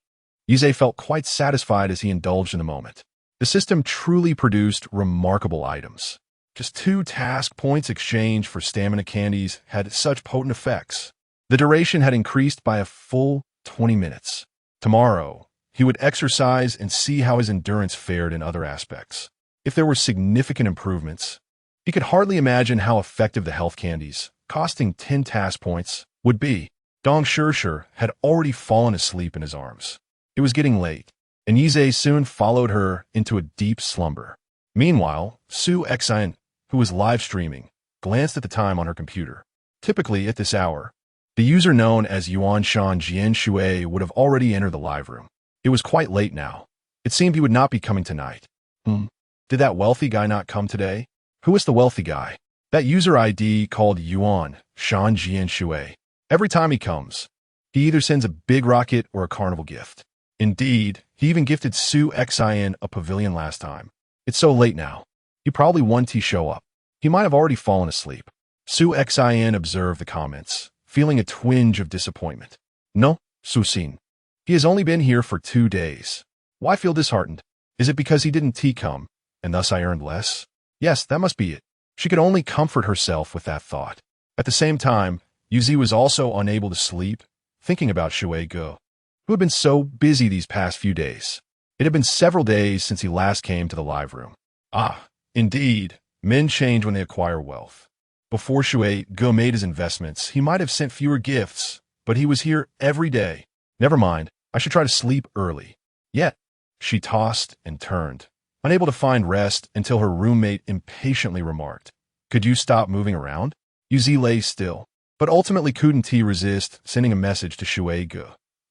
Yize felt quite satisfied as he indulged in the moment. The system truly produced remarkable items. Just 2 task points exchanged for stamina candies had such potent effects. The duration had increased by a full 20 minutes. Tomorrow, he would exercise and see how his endurance fared in other aspects. If there were significant improvements, he could hardly imagine how effective the health candies, costing 10 task points, would be. Dong Shirshir had already fallen asleep in his arms. It was getting late, and Yize soon followed her into a deep slumber. Meanwhile, Su Xian, who was live streaming, glanced at the time on her computer. Typically, at this hour, the user known as Yuan Shan Jian Shui would have already entered the live room. It was quite late now. It seemed he would not be coming tonight. Did that wealthy guy not come today? Who is the wealthy guy? That user ID called Yuan Shan Jian Shui. Every time he comes, he either sends a big rocket or a carnival gift. Indeed, he even gifted Su Xian a pavilion last time. It's so late now. He probably won to show up. He might have already fallen asleep. Su Xian observed the comments, feeling a twinge of disappointment. No, Su Xin. He has only been here for 2 days. Why feel disheartened? Is it because he didn't come, and thus I earned less? Yes, that must be it. She could only comfort herself with that thought. At the same time, Yuzi was also unable to sleep, thinking about Shui Ge, who had been so busy these past few days. It had been several days since he last came to the live room. Ah, indeed, men change when they acquire wealth. Before Shui Ge made his investments, he might have sent fewer gifts, but he was here every day. Never mind, I should try to sleep early. Yet, she tossed and turned, unable to find rest until her roommate impatiently remarked, "Could you stop moving around?" Yuzi lay still, but ultimately couldn't resist sending a message to Shui Ge.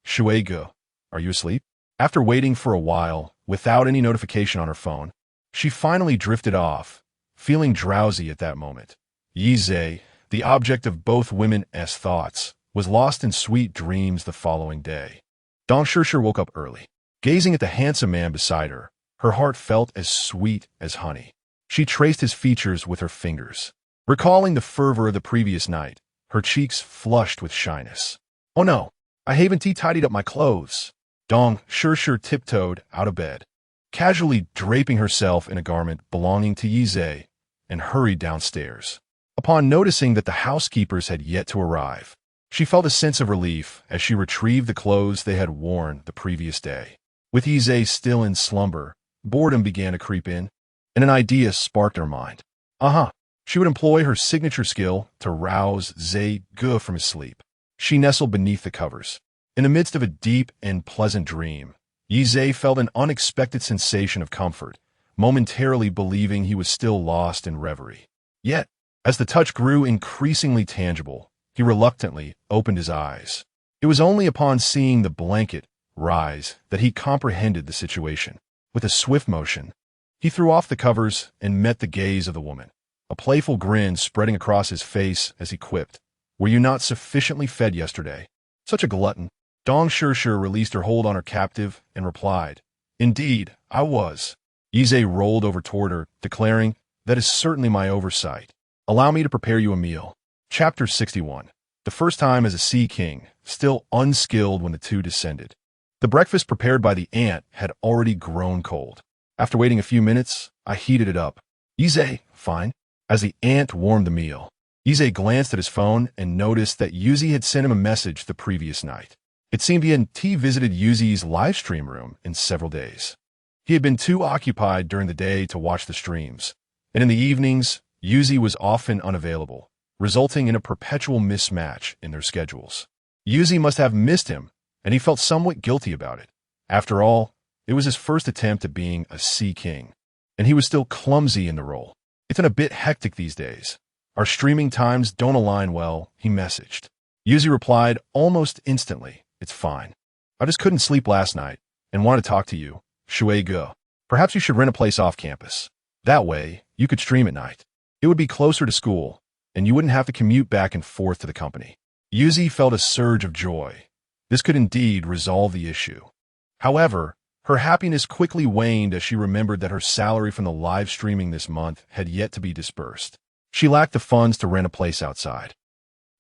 Shui Ge, are you asleep? After waiting for a while, without any notification on her phone, she finally drifted off, feeling drowsy at that moment. Yize, the object of both women's thoughts, was lost in sweet dreams the following day. Dong Shirshir woke up early. Gazing at the handsome man beside her, her heart felt as sweet as honey. She traced his features with her fingers. Recalling the fervor of the previous night, her cheeks flushed with shyness. Oh no, I haven't tidied up my clothes. Dong Shirshir tiptoed out of bed, casually draping herself in a garment belonging to Yize, and hurried downstairs. Upon noticing that the housekeepers had yet to arrive, she felt a sense of relief as she retrieved the clothes they had worn the previous day. With Yize still in slumber, boredom began to creep in, and an idea sparked her mind. She would employ her signature skill to rouse Zhe Ge from his sleep. She nestled beneath the covers. In the midst of a deep and pleasant dream, Yize felt an unexpected sensation of comfort, momentarily believing he was still lost in reverie. Yet, as the touch grew increasingly tangible, he reluctantly opened his eyes. It was only upon seeing the blanket rise that he comprehended the situation. With a swift motion, he threw off the covers and met the gaze of the woman, a playful grin spreading across his face as he quipped, "Were you not sufficiently fed yesterday? Such a glutton." Dong Shirshir released her hold on her captive and replied, "Indeed, I was." Yize rolled over toward her, declaring, "That is certainly my oversight. Allow me to prepare you a meal." Chapter 61. The first time as a sea king, still unskilled when the two descended. The breakfast prepared by the ant had already grown cold. After waiting a few minutes, I heated it up. Yize, fine. As the ant warmed the meal, Yize glanced at his phone and noticed that Yuzi had sent him a message the previous night. It seemed he hadn't visited Yuzi's live stream room in several days. He had been too occupied during the day to watch the streams, and in the evenings, Yuzi was often unavailable, resulting in a perpetual mismatch in their schedules. Yuzi must have missed him, and he felt somewhat guilty about it. After all, it was his first attempt at being a Sea King, and he was still clumsy in the role. "It's been a bit hectic these days. Our streaming times don't align well," he messaged. Yuzi replied almost instantly, "It's fine. I just couldn't sleep last night and wanted to talk to you, Shui Ge. Perhaps you should rent a place off campus. That way, you could stream at night. It would be closer to school, and you wouldn't have to commute back and forth to the company." Yuzi felt a surge of joy. This could indeed resolve the issue. However, her happiness quickly waned as she remembered that her salary from the live streaming this month had yet to be dispersed. She lacked the funds to rent a place outside.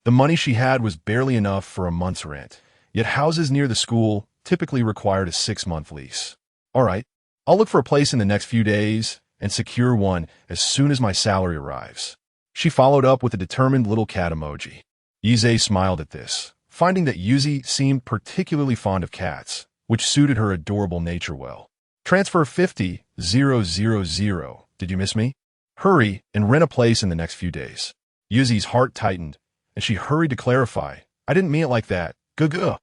The money she had was barely enough for a month's rent, yet houses near the school typically required a 6-month lease. All right, I'll look for a place in the next few days and secure one as soon as my salary arrives. She followed up with a determined little cat emoji. Yize smiled at this, finding that Yuzi seemed particularly fond of cats, which suited her adorable nature well. Transfer 50,000. Did you miss me? Hurry and rent a place in the next few days. Yuzi's heart tightened, and she hurried to clarify. I didn't mean it like that. Guh.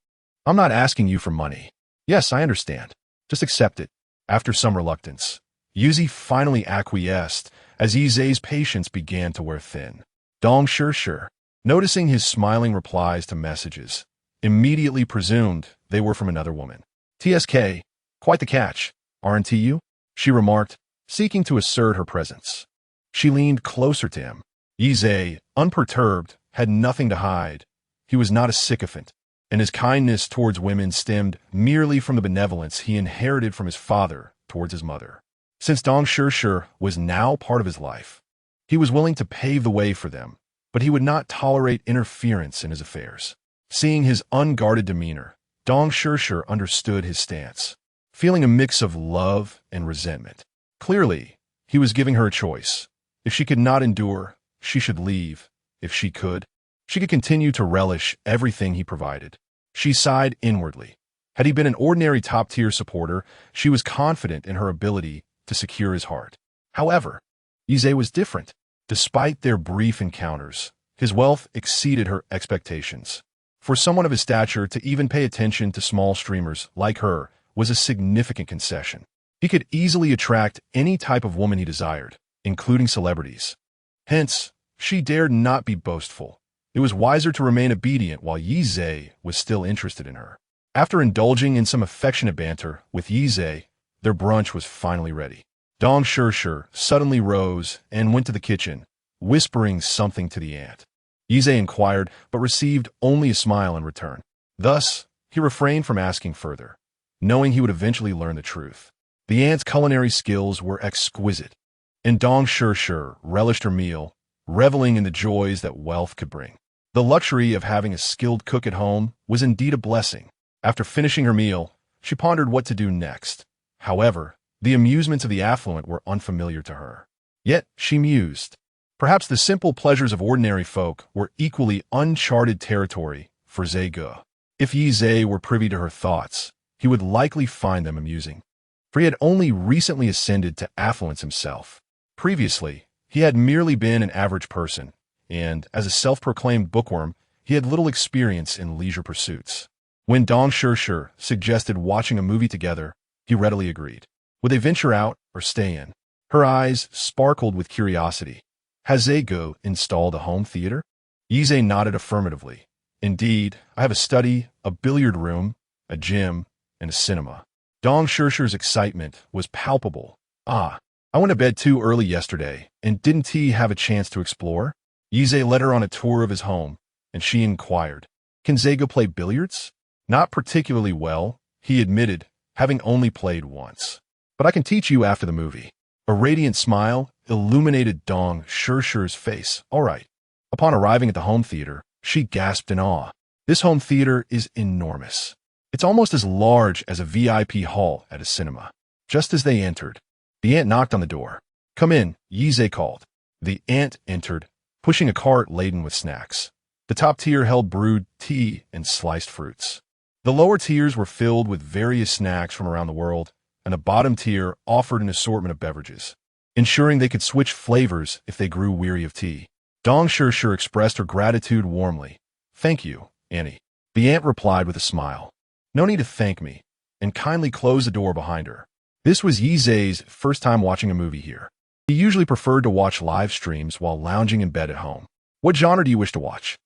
I'm not asking you for money. Yes, I understand. Just accept it. After some reluctance, Yuzi finally acquiesced as Yize's patience began to wear thin. Dong sure, noticing his smiling replies to messages, immediately presumed they were from another woman. TSK, quite the catch, aren't you? She remarked, seeking to assert her presence. She leaned closer to him. Yize, unperturbed, had nothing to hide. He was not a sycophant, and his kindness towards women stemmed merely from the benevolence he inherited from his father towards his mother. Since Dong Sure was now part of his life, he was willing to pave the way for them, but he would not tolerate interference in his affairs. Seeing his unguarded demeanor, Dong Sure understood his stance, feeling a mix of love and resentment. Clearly, he was giving her a choice. If she could not endure, she should leave. If she could continue to relish everything he provided. She sighed inwardly. Had he been an ordinary top-tier supporter, she was confident in her ability to secure his heart. However, Yize was different. Despite their brief encounters, his wealth exceeded her expectations. For someone of his stature to even pay attention to small streamers like her was a significant concession. He could easily attract any type of woman he desired, including celebrities. Hence, she dared not be boastful. It was wiser to remain obedient while Yize was still interested in her. After indulging in some affectionate banter with Yize, their brunch was finally ready. Dong Sure suddenly rose and went to the kitchen, whispering something to the aunt. Yize inquired, but received only a smile in return. Thus, he refrained from asking further, knowing he would eventually learn the truth. The aunt's culinary skills were exquisite, and Dong Sure relished her meal, reveling in the joys that wealth could bring. The luxury of having a skilled cook at home was indeed a blessing. After finishing her meal, she pondered what to do next. However, the amusements of the affluent were unfamiliar to her. Yet, she mused. Perhaps the simple pleasures of ordinary folk were equally uncharted territory for Zege. If Yize were privy to her thoughts, he would likely find them amusing. For he had only recently ascended to affluence himself. Previously, he had merely been an average person, and, as a self-proclaimed bookworm, he had little experience in leisure pursuits. When Dong Sure suggested watching a movie together, he readily agreed. Would they venture out or stay in? Her eyes sparkled with curiosity. Has Zege installed a home theater? Yize nodded affirmatively. Indeed, I have a study, a billiard room, a gym, and a cinema. Dong Sure's excitement was palpable. I went to bed too early yesterday, and didn't he have a chance to explore? Yize led her on a tour of his home, and she inquired, Can Zege play billiards? Not particularly well, he admitted, having only played once. But I can teach you after the movie. A radiant smile illuminated Dong Sure's face. All right. Upon arriving at the home theater, she gasped in awe. This home theater is enormous. It's almost as large as a VIP hall at a cinema. Just as they entered, the aunt knocked on the door. Come in, Yize called. The aunt entered, pushing a cart laden with snacks. The top tier held brewed tea and sliced fruits. The lower tiers were filled with various snacks from around the world, and the bottom tier offered an assortment of beverages, ensuring they could switch flavors if they grew weary of tea. Dong Sure expressed her gratitude warmly. Thank you, Annie. The aunt replied with a smile. No need to thank me, and kindly closed the door behind her. This was Yize's first time watching a movie here. He usually preferred to watch live streams while lounging in bed at home. What genre do you wish to watch?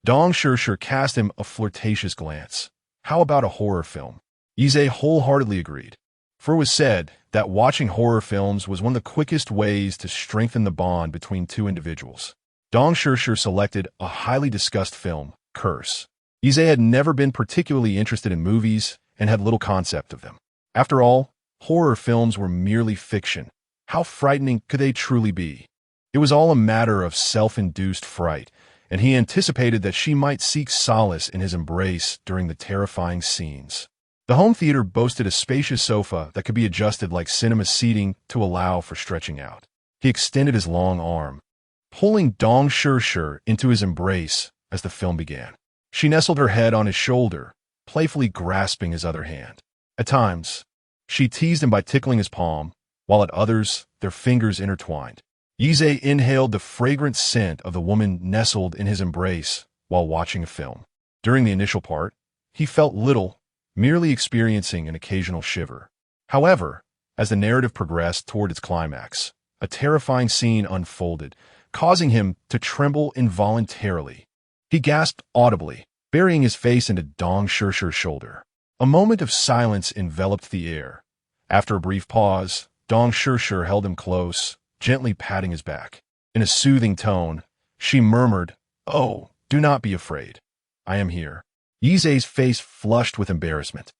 Dong Sure cast him a flirtatious glance. How about a horror film? Yize wholeheartedly agreed, for it was said that watching horror films was one of the quickest ways to strengthen the bond between two individuals. Dong Sure selected a highly discussed film, Curse. Yize had never been particularly interested in movies and had little concept of them. After all, horror films were merely fiction. How frightening could they truly be? It was all a matter of self-induced fright, and he anticipated that she might seek solace in his embrace during the terrifying scenes. The home theater boasted a spacious sofa that could be adjusted like cinema seating to allow for stretching out. He extended his long arm, pulling Dong Shirshir into his embrace as the film began. She nestled her head on his shoulder, playfully grasping his other hand. At times, she teased him by tickling his palm, while at others, their fingers intertwined. Yizhe inhaled the fragrant scent of the woman nestled in his embrace while watching a film. During the initial part, he felt little, merely experiencing an occasional shiver. However, as the narrative progressed toward its climax, a terrifying scene unfolded, causing him to tremble involuntarily. He gasped audibly, burying his face into Dong Shirshir's shoulder. A moment of silence enveloped the air. After a brief pause, Dong Shirshir held him close, gently patting his back. In a soothing tone, she murmured, "Oh, do not be afraid. I am here." Yizhe's face flushed with embarrassment,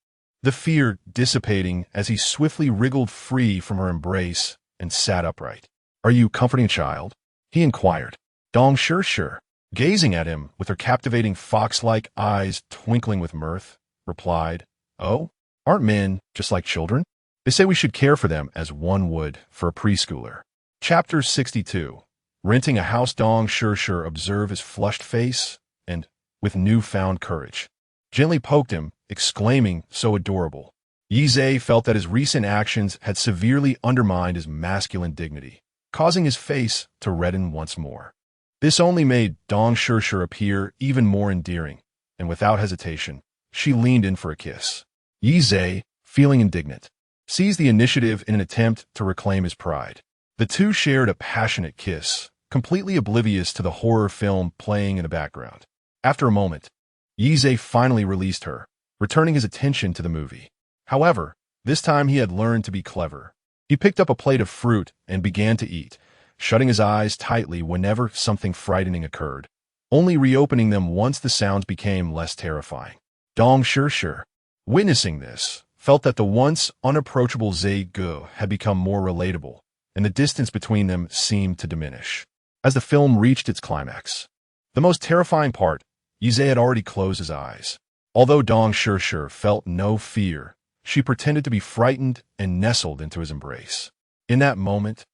the fear dissipating as he swiftly wriggled free from her embrace and sat upright. "Are you comforting a child?" he inquired. Dong Shirshir, gazing at him with her captivating fox-like eyes twinkling with mirth, replied, "Oh, aren't men just like children? They say we should care for them as one would for a preschooler." Chapter 62. Renting a house. Dong Shirshir observed his flushed face and, with newfound courage, gently poked him, exclaiming, "So adorable." Yizhe felt that his recent actions had severely undermined his masculine dignity, causing his face to redden once more. This only made Dong Shirshir appear even more endearing, and without hesitation, she leaned in for a kiss. Yizhe, feeling indignant, seized the initiative in an attempt to reclaim his pride. The two shared a passionate kiss, completely oblivious to the horror film playing in the background. After a moment, Yizhe finally released her, returning his attention to the movie. However, this time he had learned to be clever. He picked up a plate of fruit and began to eat, shutting his eyes tightly whenever something frightening occurred, only reopening them once the sounds became less terrifying. Dong Shirshir, witnessing this, felt that the once unapproachable Zhe Ge had become more relatable, and the distance between them seemed to diminish. As the film reached its climax, the most terrifying part, Yizhe had already closed his eyes. Although Dong Shirshir felt no fear, she pretended to be frightened and nestled into his embrace. In that moment,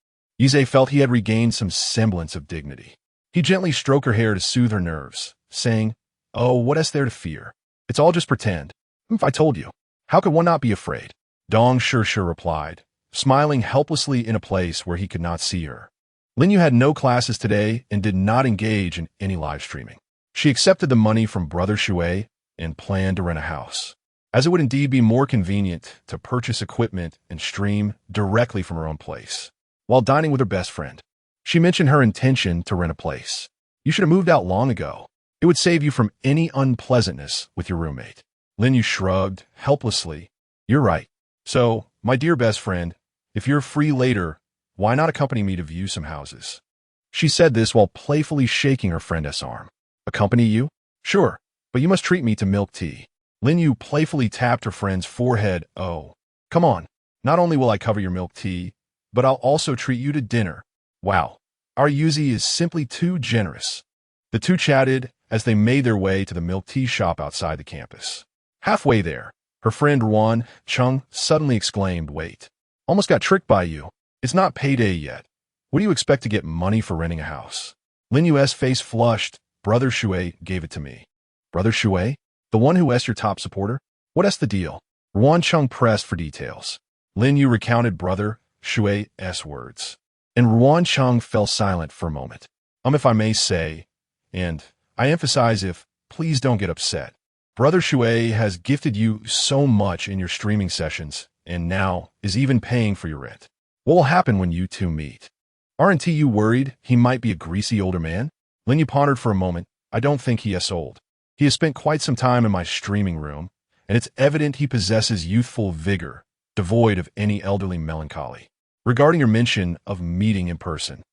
Yizhe felt he had regained some semblance of dignity. He gently stroked her hair to soothe her nerves, saying, "Oh, what is there to fear? It's all just pretend. If I told you, how could one not be afraid?" Dong Shirshir replied, smiling helplessly in a place where he could not see her. Linyu had no classes today and did not engage in any live streaming. She accepted the money from Brother Shui and planned to rent a house, as it would indeed be more convenient to purchase equipment and stream directly from her own place. While dining with her best friend, she mentioned her intention to rent a place. "You should have moved out long ago. It would save you from any unpleasantness with your roommate." Linyu shrugged helplessly. "You're right. So, my dear best friend, if you're free later, why not accompany me to view some houses?" She said this while playfully shaking her friend's arm. "Accompany you? Sure, but you must treat me to milk tea." Linyu playfully tapped her friend's forehead. "Oh, come on. Not only will I cover your milk tea, but I'll also treat you to dinner." Wow, our Yuzi is simply too generous. The two chatted as they made their way to the milk tea shop outside the campus. Halfway there, her friend Ruan Chung suddenly exclaimed, "Wait, almost got tricked by you. It's not payday yet. What do you expect to get money for renting a house?" Linyu's face flushed. "Brother Shui gave it to me." "Brother Shui? The one who is your top supporter? What's the deal?" Ruan Chung pressed for details. Linyu recounted Brother Shui's words, and Ruan Chung fell silent for a moment. If I may say, and I emphasize if, please don't get upset. Brother Shui has gifted you so much in your streaming sessions, and now is even paying for your rent. What will happen when you two meet? Aren't you worried he might be a greasy older man? Linyu pondered for a moment. "I don't think he is old. He has spent quite some time in my streaming room, and it's evident he possesses youthful vigor, devoid of any elderly melancholy." Regarding your mention of meeting in person,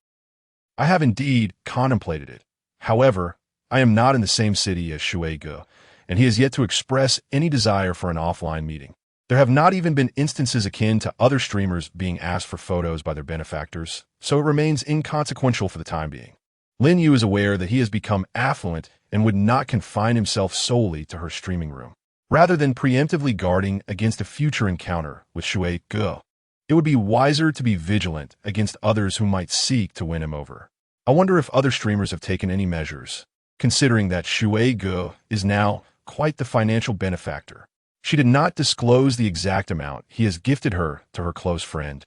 I have indeed contemplated it. However, I am not in the same city as Shui Ge, and he has yet to express any desire for an offline meeting. There have not even been instances akin to other streamers being asked for photos by their benefactors, so it remains inconsequential for the time being. Lin Yu is aware that he has become affluent and would not confine himself solely to her streaming room. Rather than preemptively guarding against a future encounter with Shui Ge, it would be wiser to be vigilant against others who might seek to win him over. I wonder if other streamers have taken any measures, considering that Shui Ge is now quite the financial benefactor. She did not disclose the exact amount he has gifted her to her close friend,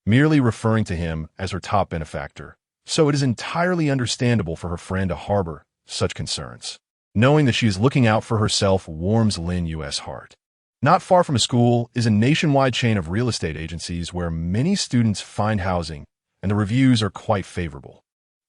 merely referring to him as her top benefactor, so it is entirely understandable for her friend to harbor such concerns. Knowing that she is looking out for herself warms Lin Yu's heart. Not far from a school is a nationwide chain of real estate agencies where many students find housing, and the reviews are quite favorable.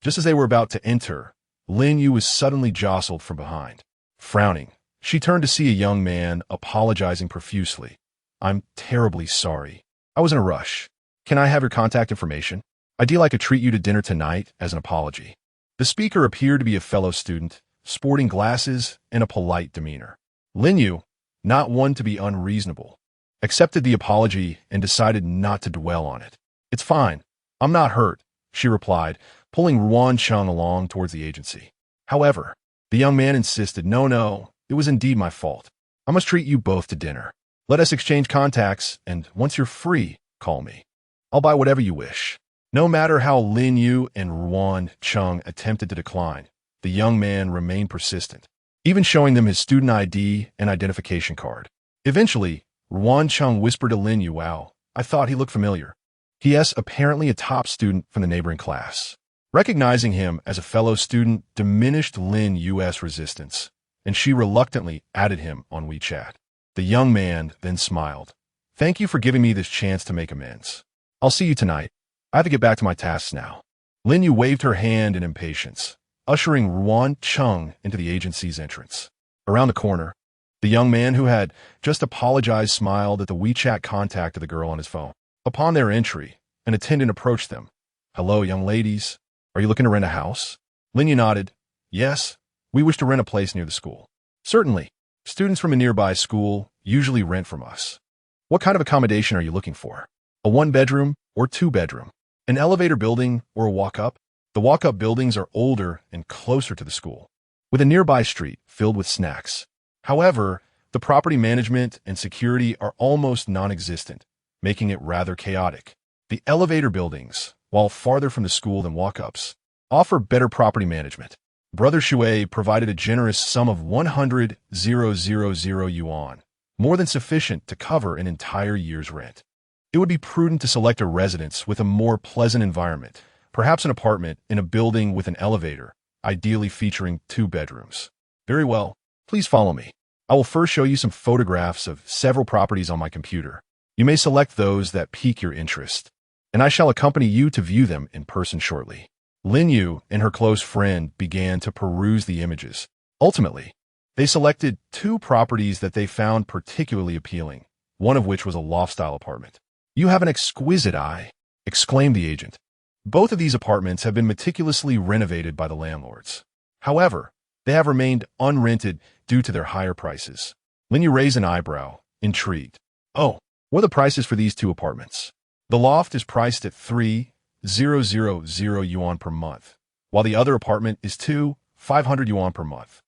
Just as they were about to enter, Lin Yu was suddenly jostled from behind. Frowning, she turned to see a young man apologizing profusely. "I'm terribly sorry. I was in a rush. Can I have your contact information? I'd like to treat you to dinner tonight as an apology." The speaker appeared to be a fellow student, sporting glasses and a polite demeanor. Lin Yu, not one to be unreasonable, accepted the apology and decided not to dwell on it. "It's fine. I'm not hurt," she replied, pulling Ruan Chung along towards the agency. However, the young man insisted, No, it was indeed my fault. I must treat you both to dinner. Let us exchange contacts, and once you're free, call me. I'll buy whatever you wish." No matter how Lin Yu and Ruan Chung attempted to decline, the young man remained persistent, even showing them his student ID and identification card. Eventually, Ruan Chung whispered to Lin Yu, "Wow, I thought he looked familiar. He.S. apparently a top student from the neighboring class." Recognizing him as a fellow student diminished Lin Yu's resistance, and she reluctantly added him on WeChat. The young man then smiled. "Thank you for giving me this chance to make amends. I'll see you tonight. I have to get back to my tasks now." Lin Yu waved her hand in impatience, ushering Ruan Chung into the agency's entrance. Around the corner, the young man who had just apologized smiled at the WeChat contact of the girl on his phone. Upon their entry, an attendant approached them. "Hello, young ladies. Are you looking to rent a house?" Lin Yu nodded. "Yes, we wish to rent a place near the school." "Certainly. Students from a nearby school usually rent from us. What kind of accommodation are you looking for? A one-bedroom or two-bedroom? An elevator building or a walk-up?" The walk-up buildings are older and closer to the school, with a nearby street filled with snacks. However, the property management and security are almost non-existent, making it rather chaotic. The elevator buildings, while farther from the school than walk-ups, offer better property management. Brother Shui provided a generous sum of 100,000 yuan, more than sufficient to cover an entire year's rent. It would be prudent to select a residence with a more pleasant environment, perhaps an apartment in a building with an elevator, ideally featuring 2 bedrooms. "Very well. Please follow me. I will first show you some photographs of several properties on my computer. You may select those that pique your interest, and I shall accompany you to view them in person shortly." Lin Yu and her close friend began to peruse the images. Ultimately, they selected 2 properties that they found particularly appealing, one of which was a loft-style apartment. "You have an exquisite eye," exclaimed the agent. Both of these apartments have been meticulously renovated by the landlords. However, they have remained unrented due to their higher prices. Lin Yu raised an eyebrow, intrigued. "Oh, what are the prices for these 2 apartments?" The loft is priced at 3,000 yuan per month, while the other apartment is 2,500 yuan per month.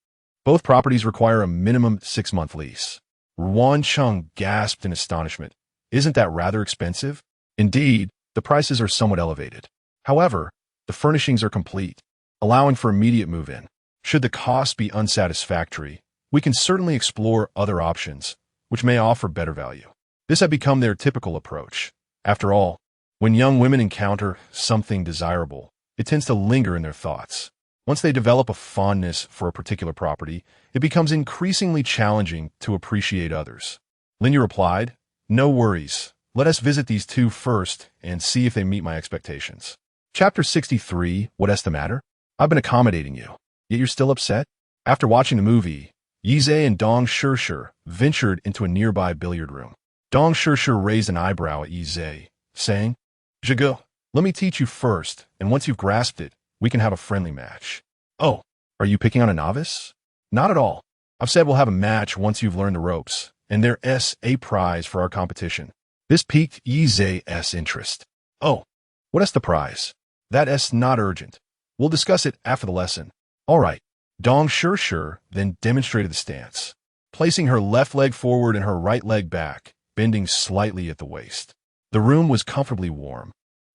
Both properties require a minimum 6-month lease. Ruan Chung gasped in astonishment. "Isn't that rather expensive?" "Indeed, the prices are somewhat elevated. However, the furnishings are complete, allowing for immediate move-in. Should the cost be unsatisfactory, we can certainly explore other options, which may offer better value." This had become their typical approach. After all, when young women encounter something desirable, it tends to linger in their thoughts. Once they develop a fondness for a particular property, it becomes increasingly challenging to appreciate others. Lin Yu replied, "No worries. Let us visit these 2 first and see if they meet my expectations." Chapter 63, What's the matter? I've been accommodating you, yet you're still upset? After watching the movie, Yizhe and Dong Shishir ventured into a nearby billiard room. Dong Shishir raised an eyebrow at Yizhe, saying, "Zhige, let me teach you first, and once you've grasped it, we can have a friendly match." "Oh, are you picking on a novice?" "Not at all. I've said we'll have a match once you've learned the ropes, and there's a prize for our competition. This piqued Yi's interest. Oh, what's the prize? That's not urgent. We'll discuss it after the lesson. All right. Dong Shir then demonstrated the stance, placing her left leg forward and her right leg back, bending slightly at the waist. The room was comfortably warm,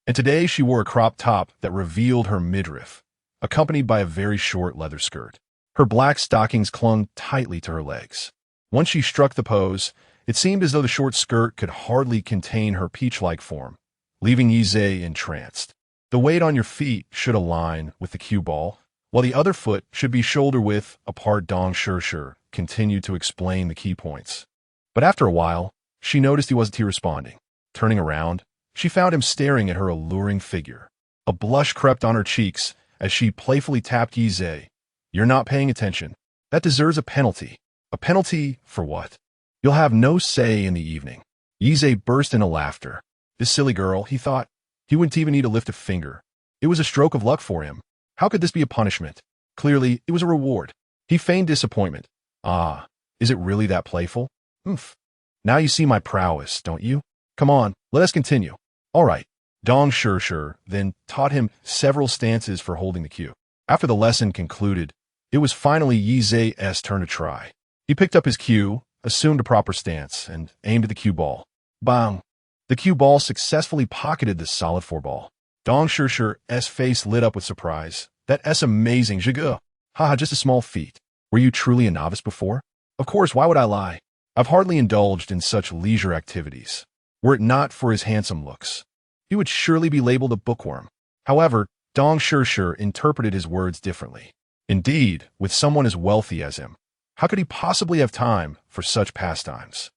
and today she wore a crop top that revealed her midriff, accompanied by a very short leather skirt. Her black stockings clung tightly to her legs. Once she struck the pose, it seemed as though the short skirt could hardly contain her peach-like form, leaving Yi entranced. The weight on your feet should align with the cue ball, while the other foot should be shoulder-width apart. Dong Shir continued to explain the key points. But after a while, she noticed he wasn't responding. Turning around, she found him staring at her alluring figure. A blush crept on her cheeks as she playfully tapped Yi. You're not paying attention. That deserves a penalty. A penalty for what? You'll have no say in the evening. Yi burst into laughter. This silly girl, he thought. He wouldn't even need to lift a finger. It was a stroke of luck for him. How could this be a punishment? Clearly, it was a reward. He feigned disappointment. Ah, is it really that playful? Oomph. Now you see my prowess, don't you? Come on, let us continue. All right. Dong Shir then taught him several stances for holding the cue. After the lesson concluded, it was finally Yi's turn to try. He picked up his cue, assumed a proper stance, and aimed at the cue ball. Bang! The cue ball successfully pocketed the solid 4-ball. Dong Shir's face lit up with surprise. That's amazing, Zhigu. Haha, just a small feat. Were you truly a novice before? Of course, why would I lie? I've hardly indulged in such leisure activities. Were it not for his handsome looks, he would surely be labeled a bookworm. However, Dong Shir interpreted his words differently. Indeed, with someone as wealthy as him, how could he possibly have time for such pastimes?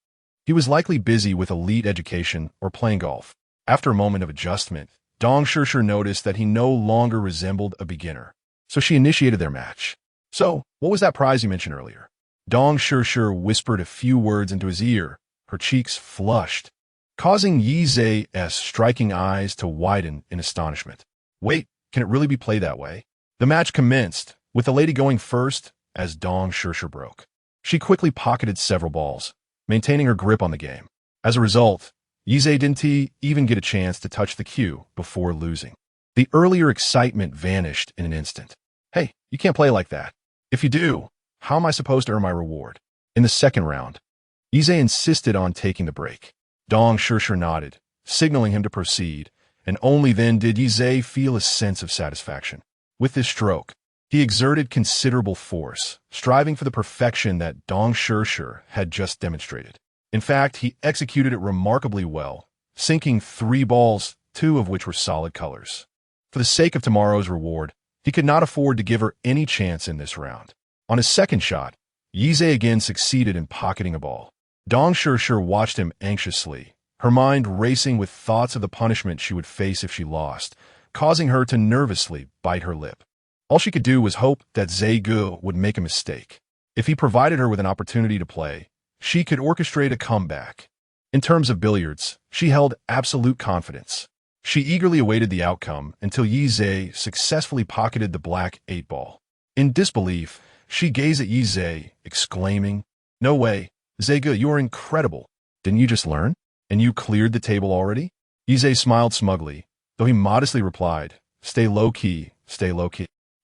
He was likely busy with elite education or playing golf. After a moment of adjustment, Dong Shir noticed that he no longer resembled a beginner. So she initiated their match. So, what was that prize you mentioned earlier? Dong Shir whispered a few words into his ear, her cheeks flushed, causing Yi's striking eyes to widen in astonishment. Wait, can it really be played that way? The match commenced, with the lady going first as Dong Shir broke. She quickly pocketed several balls, maintaining her grip on the game. As a result, Yi didn't even get a chance to touch the cue before losing. The earlier excitement vanished in an instant. Hey, you can't play like that. If you do, how am I supposed to earn my reward? In the second round, Yi insisted on taking the break. Dong Shir nodded, signaling him to proceed, and only then did Yi feel a sense of satisfaction. With this stroke, he exerted considerable force, striving for the perfection that Dong Shir had just demonstrated. In fact, he executed it remarkably well, sinking 3 balls, 2 of which were solid colors. For the sake of tomorrow's reward, he could not afford to give her any chance in this round. On his second shot, Yi again succeeded in pocketing a ball. Dong Shir watched him anxiously, her mind racing with thoughts of the punishment she would face if she lost, causing her to nervously bite her lip. All she could do was hope that Zhigu would make a mistake. If he provided her with an opportunity to play, she could orchestrate a comeback. In terms of billiards, she held absolute confidence. She eagerly awaited the outcome until Yi successfully pocketed the black 8-ball. In disbelief, she gazed at Yi, exclaiming, "No way, Zhigu, you are incredible. Didn't you just learn? And you cleared the table already?" Yi smiled smugly, though he modestly replied, Stay low-key.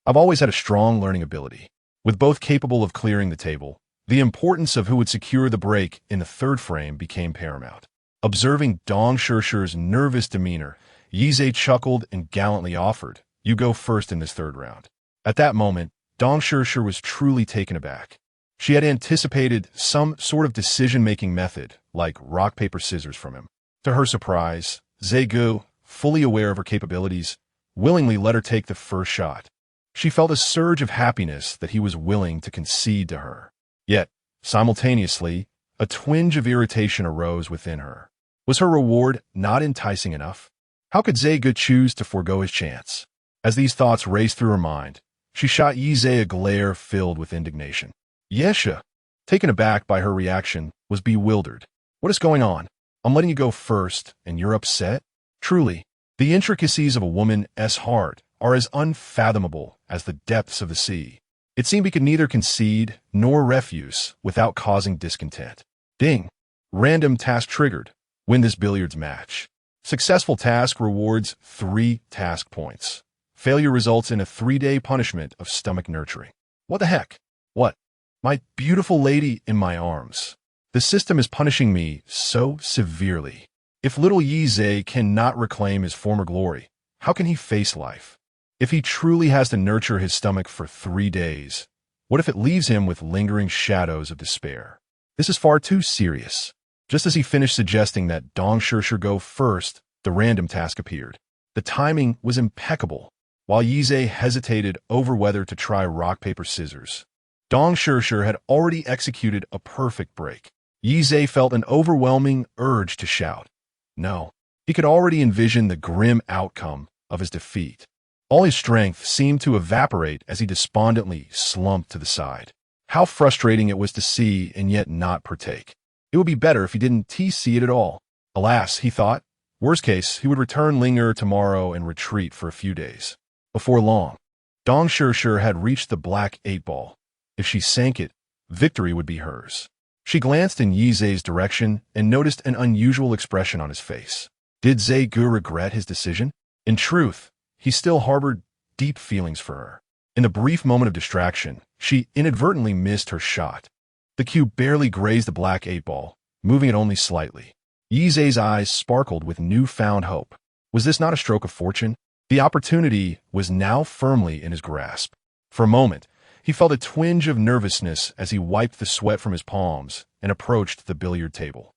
I've always had a strong learning ability. With both capable of clearing the table, the importance of who would secure the break in the third frame became paramount. Observing Dong Shir's nervous demeanor, Yi chuckled and gallantly offered, "You go first in this third round." At that moment, Dong Shir was truly taken aback. She had anticipated some sort of decision-making method, like rock, paper, scissors from him. To her surprise, Zhigu, fully aware of her capabilities, willingly let her take the first shot. She felt a surge of happiness that he was willing to concede to her. Yet, simultaneously, a twinge of irritation arose within her. Was her reward not enticing enough? How could Zhigu choose to forego his chance? As these thoughts raced through her mind, she shot Yi a glare filled with indignation. Yesha, taken aback by her reaction, was bewildered. What is going on? I'm letting you go first, and you're upset? Truly, the intricacies of a woman's heart are as unfathomable as the depths of the sea. It seemed he could neither concede nor refuse without causing discontent. Ding. Random task triggered. Win this billiards match. Successful task rewards 3 task points. Failure results in a 3-day punishment of stomach nurturing. What the heck? What? My beautiful lady in my arms. The system is punishing me so severely. If little Yi Zhe cannot reclaim his former glory, how can he face life? If he truly has to nurture his stomach for 3 days, what if it leaves him with lingering shadows of despair? This is far too serious. Just as he finished suggesting that Dong Shishir go first, the random task appeared. The timing was impeccable. While Yi Zhe hesitated over whether to try rock, paper, scissors, Dong Shishir had already executed a perfect break. Yi Zhe felt an overwhelming urge to shout. No, he could already envision the grim outcome of his defeat. All his strength seemed to evaporate as he despondently slumped to the side. How frustrating it was to see and yet not partake. It would be better if he didn't see it at all. Alas, he thought, worst case, he would return Linger tomorrow and retreat for a few days. Before long, Dong Shishir had reached the black 8-ball. If she sank it, victory would be hers. She glanced in Yi Zhe's direction and noticed an unusual expression on his face. Did Zhe Gu regret his decision? In truth, he still harbored deep feelings for her. In the brief moment of distraction, she inadvertently missed her shot. The cue barely grazed the black 8-ball, moving it only slightly. Yi Zhe's eyes sparkled with newfound hope. Was this not a stroke of fortune? The opportunity was now firmly in his grasp. For a moment, he felt a twinge of nervousness as he wiped the sweat from his palms and approached the billiard table.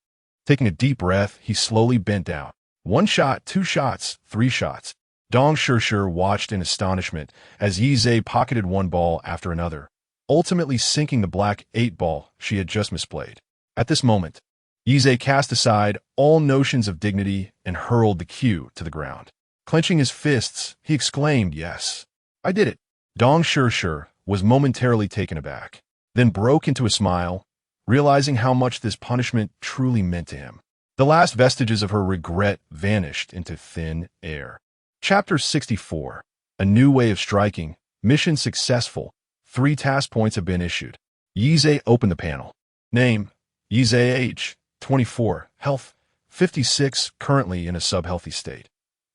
Taking a deep breath, he slowly bent down. 1 shot, 2 shots, 3 shots. Dong Shishir watched in astonishment as Yi Zhe pocketed 1 ball after another, ultimately sinking the black 8-ball she had just misplayed. At this moment, Yi Zhe cast aside all notions of dignity and hurled the cue to the ground. Clenching his fists, he exclaimed, "Yes, I did it." Dong Shishir was momentarily taken aback, then broke into a smile, realizing how much this punishment truly meant to him. The last vestiges of her regret vanished into thin air. Chapter 64. A new way of striking. Mission successful. 3 task points have been issued. Yi Zhe opened the panel. Name: Yi Zhe. Age: 24. Health: 56, currently in a sub-healthy state.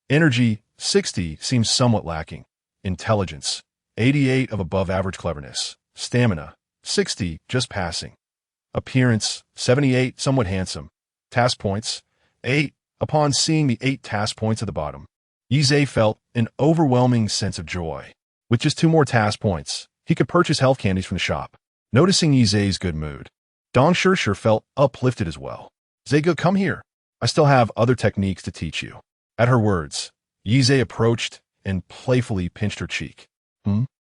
Energy: 60, seems somewhat lacking. Intelligence: 88 of above-average cleverness. Stamina: 60, just passing. Appearance: 78, somewhat handsome. Task points: 8. Upon seeing the 8 task points at the bottom, Yi Zhe felt an overwhelming sense of joy. With just 2 more task points, he could purchase health candies from the shop. Noticing Yi Zhe's good mood, Dong Shishir felt uplifted as well. "Zhe Gu, come here. I still have other techniques to teach you." At her words, Yi Zhe approached and playfully pinched her cheek.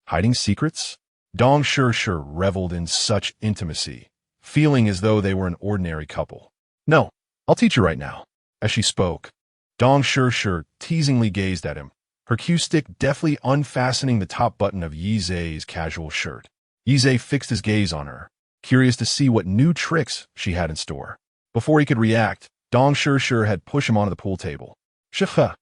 Hiding secrets? Dong Shishir reveled in such intimacy, feeling as though they were an ordinary couple. "No, I'll teach you right now." As she spoke, Dong Shishir teasingly gazed at him, her cue stick deftly unfastening the top button of Yi Zhe's casual shirt. Yi Zhe fixed his gaze on her, curious to see what new tricks she had in store. Before he could react, Dong Shishir had pushed him onto the pool table. "Shikha,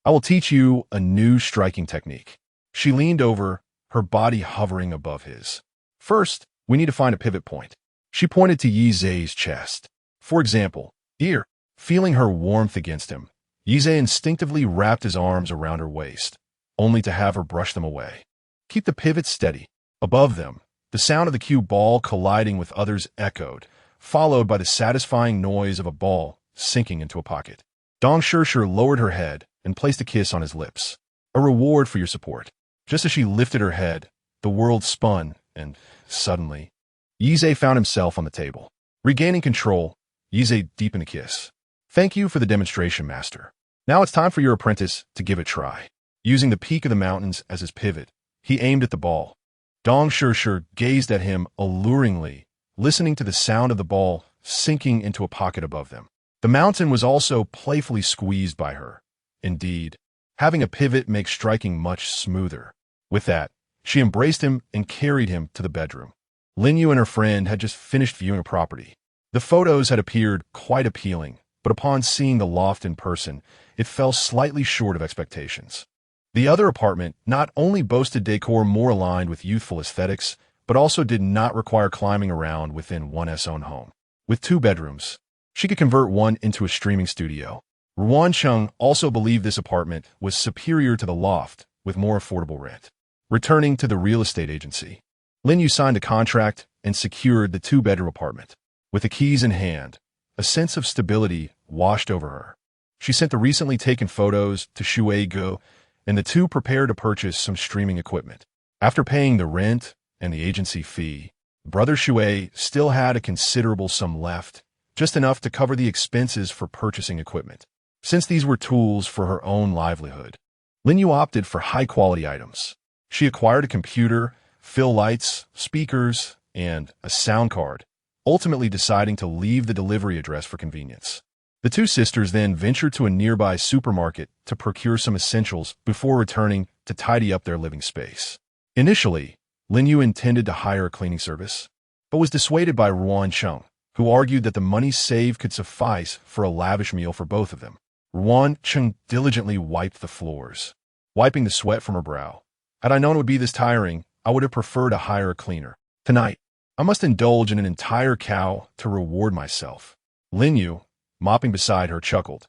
I will teach you a new striking technique." She leaned over, her body hovering above his. "First, we need to find a pivot point." She pointed to Yi Zhe's chest. For example, here. Feeling her warmth against him, Yi Zhe instinctively wrapped his arms around her waist, only to have her brush them away. Keep the pivot steady. Above them, the sound of the cue ball colliding with others echoed, followed by the satisfying noise of a ball sinking into a pocket. Dong Shishir lowered her head and placed a kiss on his lips. "A reward for your support." Just as she lifted her head, the world spun, and suddenly, Yi Zhe found himself on the table. Regaining control, Yi Zhe deepened the kiss. "Thank you for the demonstration, master. Now it's time for your apprentice to give it a try." Using the peak of the mountains as his pivot, he aimed at the ball. Dong Shishir gazed at him alluringly, listening to the sound of the ball sinking into a pocket above them. The mountain was also playfully squeezed by her. Indeed, having a pivot makes striking much smoother. With that, she embraced him and carried him to the bedroom. Lin Yu and her friend had just finished viewing a property. The photos had appeared quite appealing, but upon seeing the loft in person, it fell slightly short of expectations. The other apartment not only boasted decor more aligned with youthful aesthetics, but also did not require climbing around within one's own home. with 2 bedrooms. She could convert one into a streaming studio. Ruan Chung also believed this apartment was superior to the loft, with more affordable rent. Returning to the real estate agency, Lin Yu signed a contract and secured the 2-bedroom apartment. With the keys in hand, a sense of stability washed over her. She sent the recently taken photos to Shui Go, and the two prepared to purchase some streaming equipment. After paying the rent and the agency fee, Brother Shui still had a considerable sum left, just enough to cover the expenses for purchasing equipment. Since these were tools for her own livelihood, Lin Yu opted for high-quality items. She acquired a computer, fill lights, speakers, and a sound card, ultimately deciding to leave the delivery address for convenience. The two sisters then ventured to a nearby supermarket to procure some essentials before returning to tidy up their living space. Initially, Lin Yu intended to hire a cleaning service, but was dissuaded by Ruan Chung, who argued that the money saved could suffice for a lavish meal for both of them. Ruan Chung diligently wiped the floors, wiping the sweat from her brow. Had I known it would be this tiring, I would have preferred to hire a cleaner. Tonight, I must indulge in an entire cow to reward myself. Lin Yu, mopping beside her, chuckled.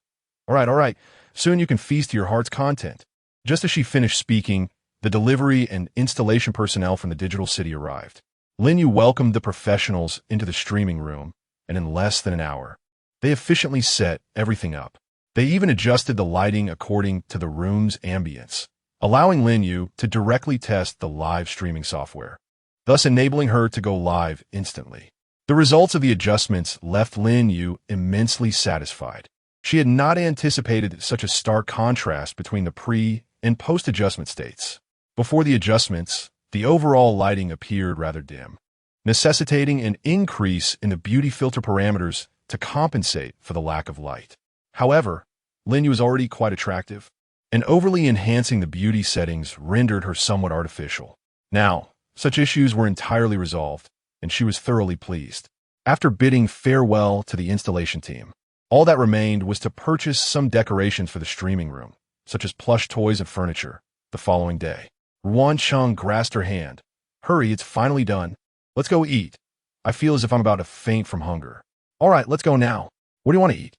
All right, soon you can feast to your heart's content. Just as she finished speaking, the delivery and installation personnel from the digital city arrived. Lin Yu welcomed the professionals into the streaming room, and in less than an hour, they efficiently set everything up. They even adjusted the lighting according to the room's ambience, allowing Lin Yu to directly test the live streaming software, thus enabling her to go live instantly. The results of the adjustments left Lin Yu immensely satisfied. She had not anticipated such a stark contrast between the pre- and post-adjustment states. Before the adjustments, the overall lighting appeared rather dim, necessitating an increase in the beauty filter parameters to compensate for the lack of light. However, Lin Yu was already quite attractive, and overly enhancing the beauty settings rendered her somewhat artificial. Now, such issues were entirely resolved, and she was thoroughly pleased. After bidding farewell to the installation team, all that remained was to purchase some decorations for the streaming room, such as plush toys and furniture, the following day. Ruan Chung grasped her hand. Hurry, it's finally done. Let's go eat. I feel as if I'm about to faint from hunger. All right, let's go now. What do you want to eat?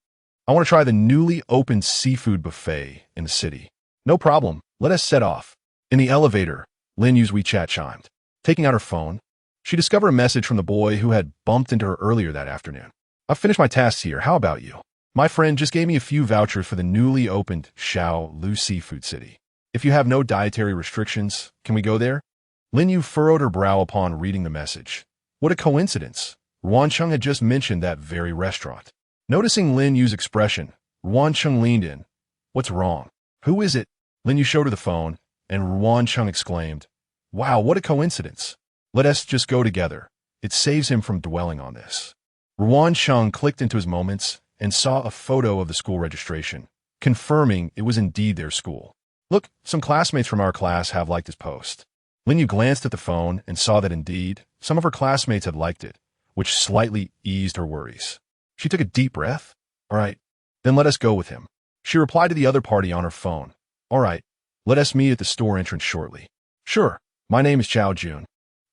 I want to try the newly opened seafood buffet in the city. No problem. Let us set off. In the elevator, Lin Yu's WeChat chimed. Taking out her phone, she discovered a message from the boy who had bumped into her earlier that afternoon. I've finished my tasks here. How about you? My friend just gave me a few vouchers for the newly opened Xiao Lu Seafood City. If you have no dietary restrictions, can we go there? Lin Yu furrowed her brow upon reading the message. What a coincidence. Ruan Chung had just mentioned that very restaurant. Noticing Lin Yu's expression, Ruan Chung leaned in. What's wrong? Who is it? Lin Yu showed her the phone, and Ruan Chung exclaimed, Wow, what a coincidence. Let us just go together. It saves him from dwelling on this. Ruan Chung clicked into his moments and saw a photo of the school registration, confirming it was indeed their school. Look, some classmates from our class have liked his post. Lin Yu glanced at the phone and saw that indeed some of her classmates had liked it, which slightly eased her worries. She took a deep breath. All right, then let us go with him. She replied to the other party on her phone. All right, let us meet at the store entrance shortly. Sure, my name is Chao Jun.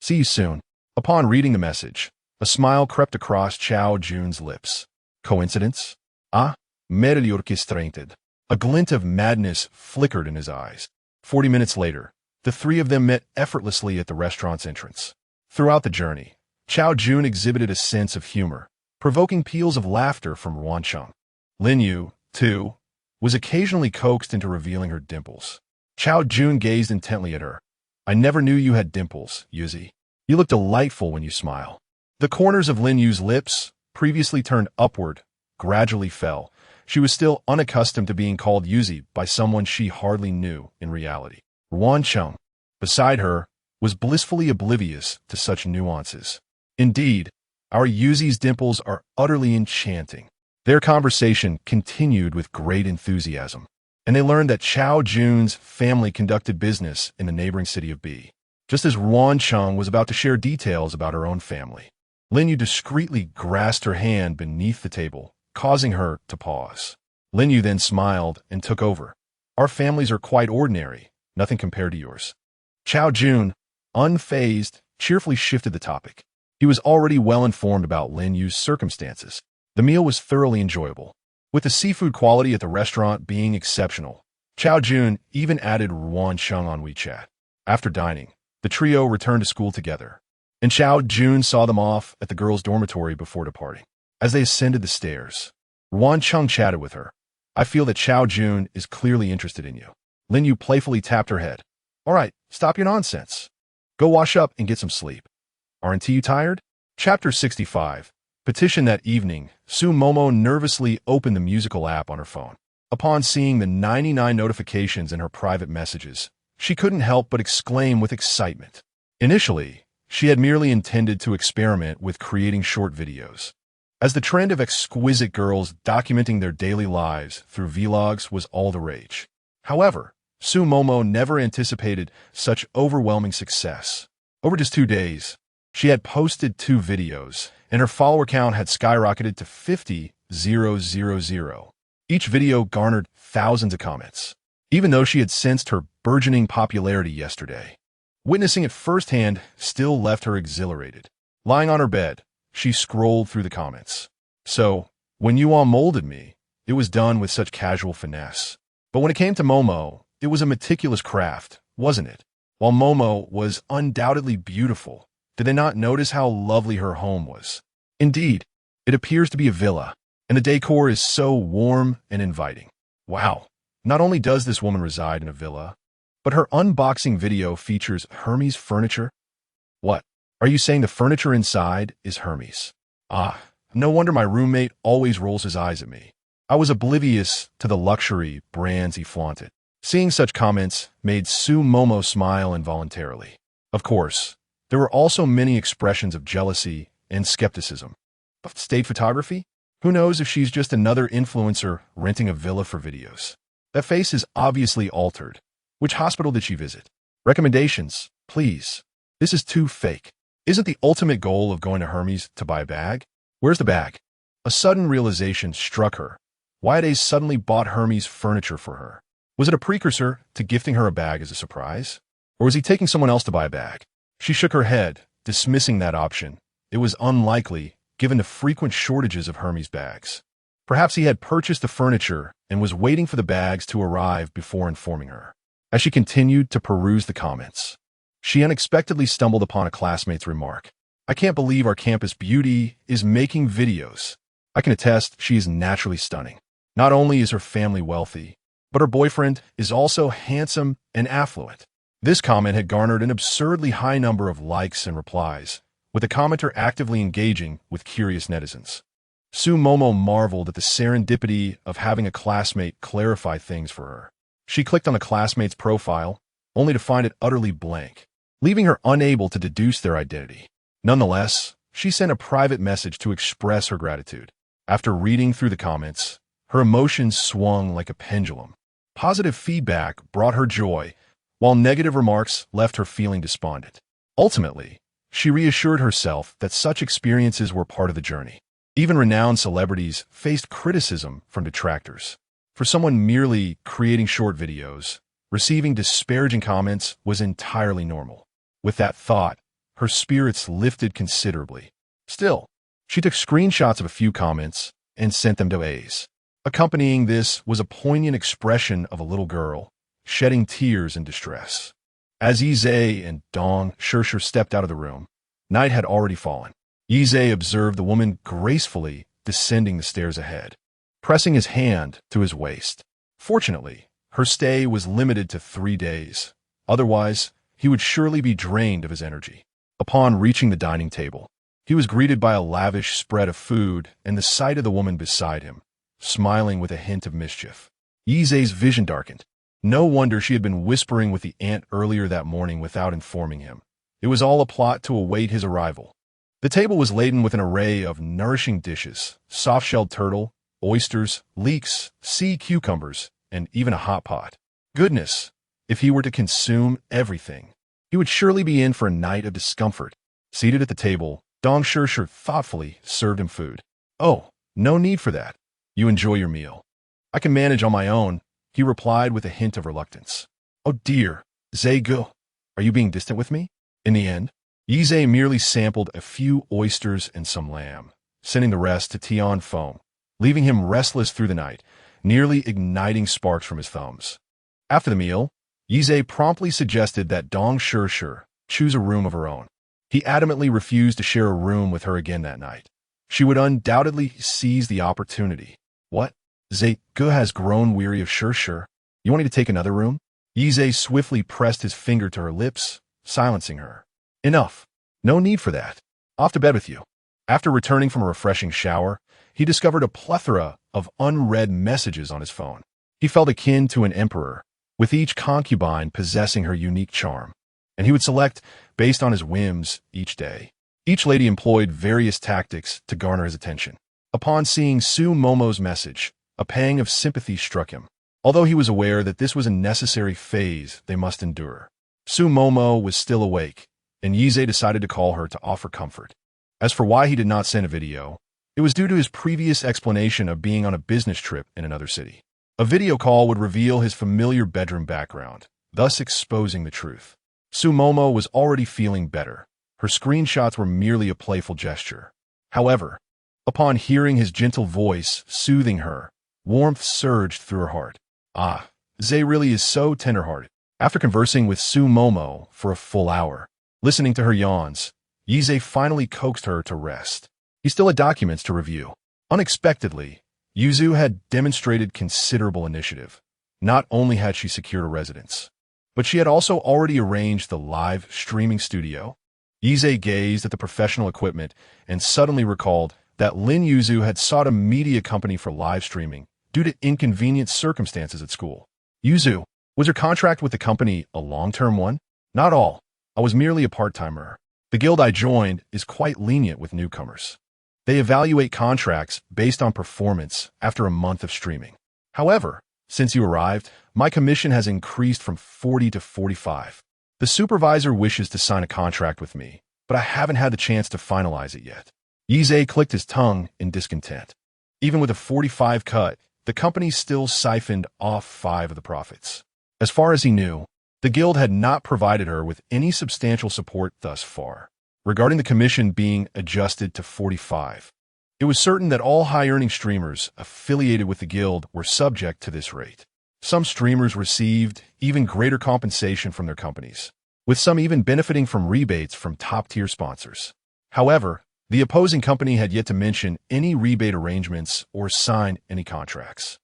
See you soon. Upon reading the message, a smile crept across Chao Jun's lips. Coincidence? Ah, merely orchestrated. A glint of madness flickered in his eyes. 40 minutes later, the three of them met effortlessly at the restaurant's entrance. Throughout the journey, Chao Jun exhibited a sense of humor, provoking peals of laughter from Ruan Chung. Lin Yu, too, was occasionally coaxed into revealing her dimples. Chao Jun gazed intently at her. I never knew you had dimples, Yuzi. You look delightful when you smile. The corners of Lin Yu's lips, previously turned upward, gradually fell. She was still unaccustomed to being called Yuzi by someone she hardly knew in reality. Ruan Chung, beside her, was blissfully oblivious to such nuances. Indeed, our Yuzi's dimples are utterly enchanting. Their conversation continued with great enthusiasm, and they learned that Chao Jun's family conducted business in the neighboring city of B. Just as Ruan Chung was about to share details about her own family, Lin Yu discreetly grasped her hand beneath the table, causing her to pause. Lin Yu then smiled and took over. Our families are quite ordinary, nothing compared to yours. Chao Jun, unfazed, cheerfully shifted the topic. He was already well informed about Lin Yu's circumstances. The meal was thoroughly enjoyable, with the seafood quality at the restaurant being exceptional. Chao Jun even added Ruan Chung on WeChat. After dining, the trio returned to school together, and Chao Jun saw them off at the girls' dormitory before departing. As they ascended the stairs, Ruan Chung chatted with her. I feel that Chao Jun is clearly interested in you. Lin Yu playfully tapped her head. All right, stop your nonsense. Go wash up and get some sleep. Aren't you tired? Chapter 65. Petition. That evening, Su Momo nervously opened the musical app on her phone. Upon seeing the 99 notifications in her private messages, she couldn't help but exclaim with excitement. Initially, she had merely intended to experiment with creating short videos, as the trend of exquisite girls documenting their daily lives through vlogs was all the rage. However, Su Momo never anticipated such overwhelming success. Over just 2 days, she had posted 2 videos, and her follower count had skyrocketed to 50,000. Each video garnered thousands of comments, even though she had sensed her burgeoning popularity yesterday. Witnessing it firsthand still left her exhilarated. Lying on her bed, she scrolled through the comments. So, when you all molded me, it was done with such casual finesse. But when it came to Momo, it was a meticulous craft, wasn't it? While Momo was undoubtedly beautiful, did they not notice how lovely her home was? Indeed, it appears to be a villa, and the decor is so warm and inviting. Wow, not only does this woman reside in a villa, but her unboxing video features Hermes furniture. What? Are you saying the furniture inside is Hermes? Ah, no wonder my roommate always rolls his eyes at me. I was oblivious to the luxury brands he flaunted. Seeing such comments made Su Momo smile involuntarily. Of course, there were also many expressions of jealousy and skepticism. But state photography? Who knows if she's just another influencer renting a villa for videos? That face is obviously altered. Which hospital did she visit? Recommendations, please. This is too fake. Isn't the ultimate goal of going to Hermes to buy a bag? Where's the bag? A sudden realization struck her. Why had they suddenly bought Hermes furniture for her? Was it a precursor to gifting her a bag as a surprise? Or was he taking someone else to buy a bag? She shook her head, dismissing that option. It was unlikely, given the frequent shortages of Hermes bags. Perhaps he had purchased the furniture and was waiting for the bags to arrive before informing her. As she continued to peruse the comments, she unexpectedly stumbled upon a classmate's remark. I can't believe our campus beauty is making videos. I can attest she is naturally stunning. Not only is her family wealthy, but her boyfriend is also handsome and affluent. This comment had garnered an absurdly high number of likes and replies, with the commenter actively engaging with curious netizens. Su Momo marveled at the serendipity of having a classmate clarify things for her. She clicked on the classmate's profile, only to find it utterly blank, leaving her unable to deduce their identity. Nonetheless, she sent a private message to express her gratitude. After reading through the comments, her emotions swung like a pendulum. Positive feedback brought her joy, while negative remarks left her feeling despondent. Ultimately, she reassured herself that such experiences were part of the journey. Even renowned celebrities faced criticism from detractors. For someone merely creating short videos, receiving disparaging comments was entirely normal. With that thought, her spirits lifted considerably. Still, she took screenshots of a few comments and sent them to A's. Accompanying this was a poignant expression of a little girl, shedding tears in distress. As Yize and Dong Shirshir stepped out of the room, night had already fallen. Yize observed the woman gracefully descending the stairs ahead, pressing his hand to his waist. Fortunately, her stay was limited to 3 days. Otherwise, he would surely be drained of his energy. Upon reaching the dining table, he was greeted by a lavish spread of food and the sight of the woman beside him, smiling with a hint of mischief. Yize's vision darkened. No wonder she had been whispering with the aunt earlier that morning without informing him. It was all a plot to await his arrival. The table was laden with an array of nourishing dishes, soft-shelled turtle, oysters, leeks, sea cucumbers, and even a hot pot. Goodness, if he were to consume everything, he would surely be in for a night of discomfort. Seated at the table, Dong Shirshir thoughtfully served him food. Oh, no need for that. You enjoy your meal. I can manage on my own, he replied with a hint of reluctance. Oh dear, Zego, are you being distant with me? In the end, Yize merely sampled a few oysters and some lamb, sending the rest to Tian Foam, leaving him restless through the night, nearly igniting sparks from his thumbs. After the meal, Yize promptly suggested that Dong Shir choose a room of her own. He adamantly refused to share a room with her again that night. She would undoubtedly seize the opportunity. What? Ze has grown weary of Shir. You want me to take another room? Yize swiftly pressed his finger to her lips, silencing her. Enough. No need for that. Off to bed with you. After returning from a refreshing shower, he discovered a plethora of unread messages on his phone. He felt akin to an emperor, with each concubine possessing her unique charm, and he would select based on his whims each day. Each lady employed various tactics to garner his attention. Upon seeing Su Momo's message, a pang of sympathy struck him, although he was aware that this was a necessary phase they must endure. Su Momo was still awake, and Yize decided to call her to offer comfort. As for why he did not send a video, it was due to his previous explanation of being on a business trip in another city. A video call would reveal his familiar bedroom background, thus exposing the truth. Su Momo was already feeling better. Her screenshots were merely a playful gesture. However, upon hearing his gentle voice soothing her, warmth surged through her heart. Ah, Ze really is so tender-hearted. After conversing with Su Momo for a full hour, listening to her yawns, Yize finally coaxed her to rest. He still had documents to review. Unexpectedly, Yuzu had demonstrated considerable initiative. Not only had she secured a residence, but she had also already arranged the live streaming studio. Yize gazed at the professional equipment and suddenly recalled that Lin Yuzu had sought a media company for live streaming due to inconvenient circumstances at school. Yuzu, was your contract with the company a long-term one? Not all. I was merely a part-timer. The guild I joined is quite lenient with newcomers. They evaluate contracts based on performance after a month of streaming. However, since you arrived, my commission has increased from 40 to 45. The supervisor wishes to sign a contract with me, but I haven't had the chance to finalize it yet. Yize clicked his tongue in discontent. Even with a 45 cut, the company still siphoned off 5 of the profits. As far as he knew, the guild had not provided her with any substantial support thus far. Regarding the commission being adjusted to 45, it was certain that all high-earning streamers affiliated with the guild were subject to this rate. Some streamers received even greater compensation from their companies, with some even benefiting from rebates from top-tier sponsors. However, the opposing company had yet to mention any rebate arrangements or sign any contracts.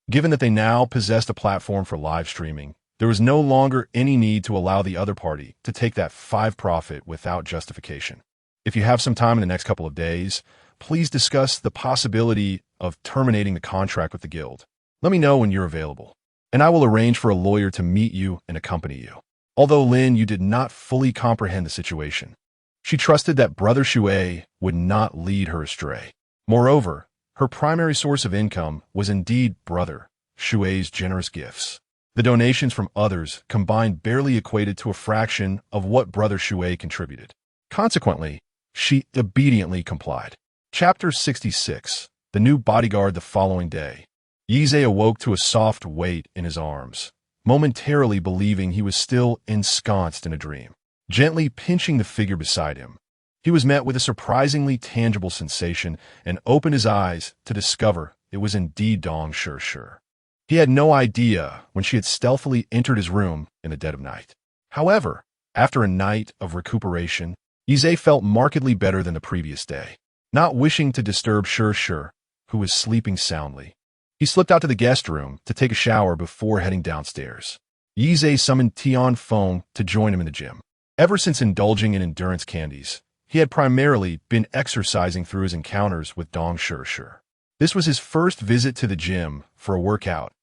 Given that they now possessed a platform for live streaming, there was no longer any need to allow the other party to take that 5 profit without justification. If you have some time in the next couple of days, please discuss the possibility of terminating the contract with the guild. Let me know when you're available, and I will arrange for a lawyer to meet you and accompany you. Although Lin Yu did not fully comprehend the situation, she trusted that Brother Shui would not lead her astray. Moreover, her primary source of income was indeed Brother Shui's generous gifts. The donations from others combined barely equated to a fraction of what Brother Shui contributed. Consequently, she obediently complied. Chapter 66. The New Bodyguard. The following day, Yize awoke to a soft weight in his arms, momentarily believing he was still ensconced in a dream. Gently pinching the figure beside him, he was met with a surprisingly tangible sensation and opened his eyes to discover it was indeed Dong Shir. He had no idea when she had stealthily entered his room in the dead of night. However, after a night of recuperation, Yize felt markedly better than the previous day. Not wishing to disturb Shir, who was sleeping soundly, he slipped out to the guest room to take a shower before heading downstairs. Yize summoned Tian Feng to join him in the gym. Ever since indulging in endurance candies, he had primarily been exercising through his encounters with Dong Shir. This was his first visit to the gym for a workout,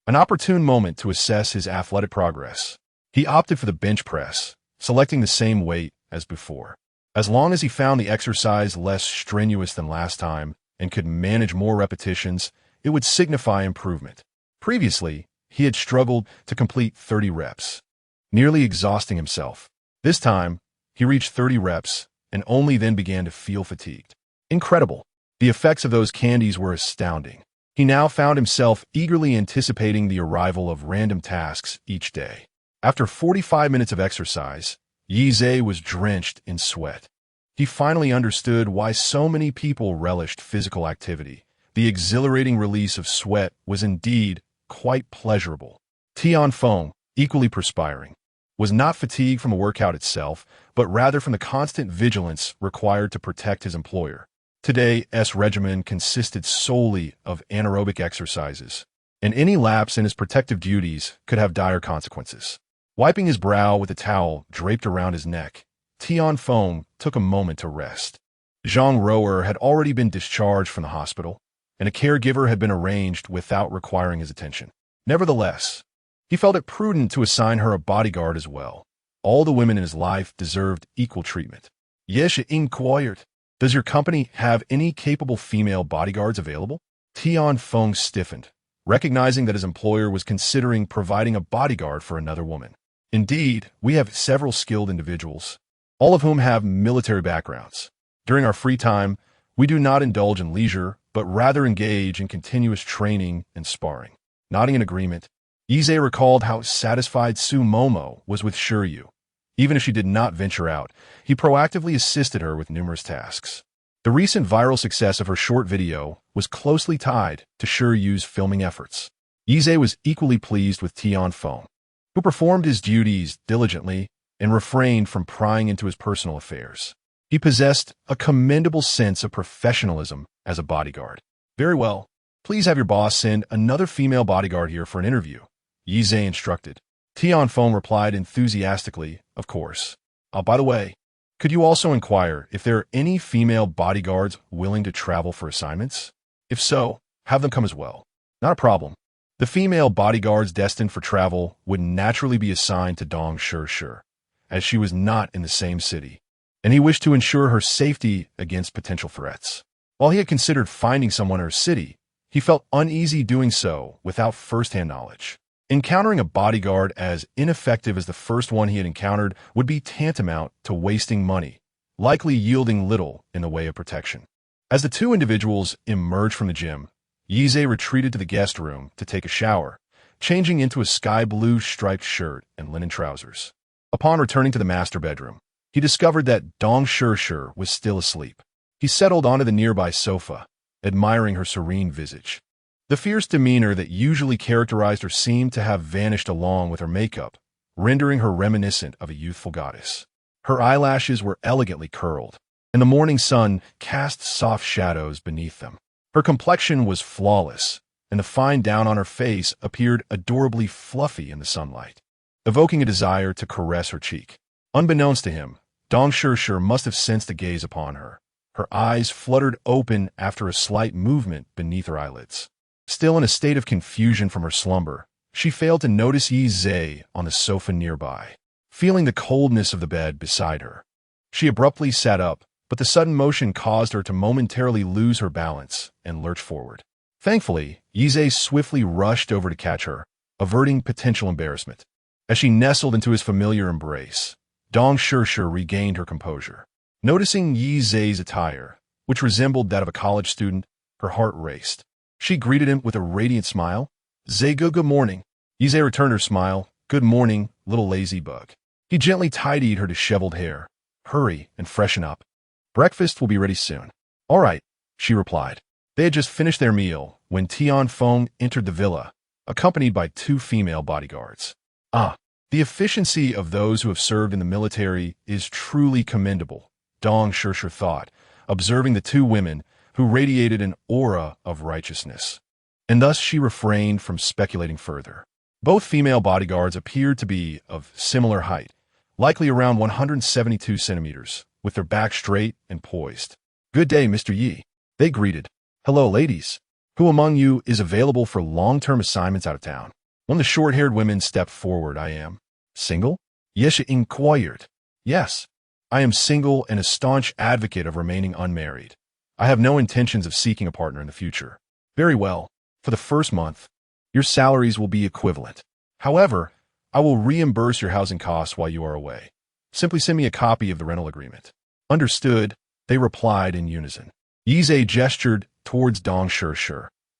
an opportune moment to assess his athletic progress. He opted for the bench press, selecting the same weight as before. As long as he found the exercise less strenuous than last time and could manage more repetitions, it would signify improvement. Previously, he had struggled to complete 30 reps, nearly exhausting himself. This time, he reached 30 reps and only then began to feel fatigued. Incredible. The effects of those candies were astounding. He now found himself eagerly anticipating the arrival of random tasks each day. After 45 minutes of exercise, Yi Zhe was drenched in sweat. He finally understood why so many people relished physical activity. The exhilarating release of sweat was indeed quite pleasurable. Tian Feng, equally perspiring, was not fatigued from a workout itself, but rather from the constant vigilance required to protect his employer. Today's regimen consisted solely of anaerobic exercises, and any lapse in his protective duties could have dire consequences. Wiping his brow with a towel draped around his neck, Tian Feng took a moment to rest. Zhang Rower had already been discharged from the hospital, and a caregiver had been arranged without requiring his attention. Nevertheless, he felt it prudent to assign her a bodyguard as well. All the women in his life deserved equal treatment. Yes, inquired. Does your company have any capable female bodyguards available? Tian Feng stiffened, recognizing that his employer was considering providing a bodyguard for another woman. Indeed, we have several skilled individuals, all of whom have military backgrounds. During our free time, we do not indulge in leisure, but rather engage in continuous training and sparring. Nodding in agreement, Yi Zhe recalled how satisfied Su Momo was with Shiryu. Even if she did not venture out, he proactively assisted her with numerous tasks. The recent viral success of her short video was closely tied to Shiryu's filming efforts. Yi Zhe was equally pleased with Tian Feng, who performed his duties diligently and refrained from prying into his personal affairs. He possessed a commendable sense of professionalism as a bodyguard. Very well. Please have your boss send another female bodyguard here for an interview, Yi Zhe instructed. Tian Feng replied enthusiastically, of course. By the way, could you also inquire if there are any female bodyguards willing to travel for assignments? If so, have them come as well. Not a problem. The female bodyguards destined for travel would naturally be assigned to Dong Shi, as she was not in the same city, and he wished to ensure her safety against potential threats. While he had considered finding someone in her city, he felt uneasy doing so without first-hand knowledge. Encountering a bodyguard as ineffective as the first one he had encountered would be tantamount to wasting money, likely yielding little in the way of protection. As the two individuals emerged from the gym, Yi Zhe retreated to the guest room to take a shower, changing into a sky blue striped shirt and linen trousers. Upon returning to the master bedroom, he discovered that Dong Shi was still asleep. He settled onto the nearby sofa, admiring her serene visage. The fierce demeanor that usually characterized her seemed to have vanished along with her makeup, rendering her reminiscent of a youthful goddess. Her eyelashes were elegantly curled, and the morning sun cast soft shadows beneath them. Her complexion was flawless, and the fine down on her face appeared adorably fluffy in the sunlight, evoking a desire to caress her cheek. Unbeknownst to him, Dong Shi must have sensed a gaze upon her. Her eyes fluttered open after a slight movement beneath her eyelids. Still in a state of confusion from her slumber, she failed to notice Yi Zhe on the sofa nearby. Feeling the coldness of the bed beside her, she abruptly sat up, but the sudden motion caused her to momentarily lose her balance and lurch forward. Thankfully, Yi Zhe swiftly rushed over to catch her, averting potential embarrassment. As she nestled into his familiar embrace, Dong Shi regained her composure. Noticing Yi Zhe's attire, which resembled that of a college student, her heart raced. She greeted him with a radiant smile. Zhe, good morning. Yi Zhe returned her smile. Good morning, little lazy bug. He gently tidied her disheveled hair. Hurry and freshen up. Breakfast will be ready soon. All right, she replied. They had just finished their meal when Tian Feng entered the villa, accompanied by two female bodyguards. The efficiency of those who have served in the military is truly commendable, Dong Shi thought, observing the two women who radiated an aura of righteousness. And thus she refrained from speculating further. Both female bodyguards appeared to be of similar height, likely around 172 centimeters, with their backs straight and poised. Good day, Mr. Yi. They greeted. Hello, ladies. Who among you is available for long-term assignments out of town? One of the short-haired women stepped forward. I am. Single? Yes, she inquired. Yes, I am single and a staunch advocate of remaining unmarried. I have no intentions of seeking a partner in the future. Very well. For the first month, your salaries will be equivalent. However, I will reimburse your housing costs while you are away. Simply send me a copy of the rental agreement. Understood, they replied in unison. Yi Zhe gestured towards Dong Shi.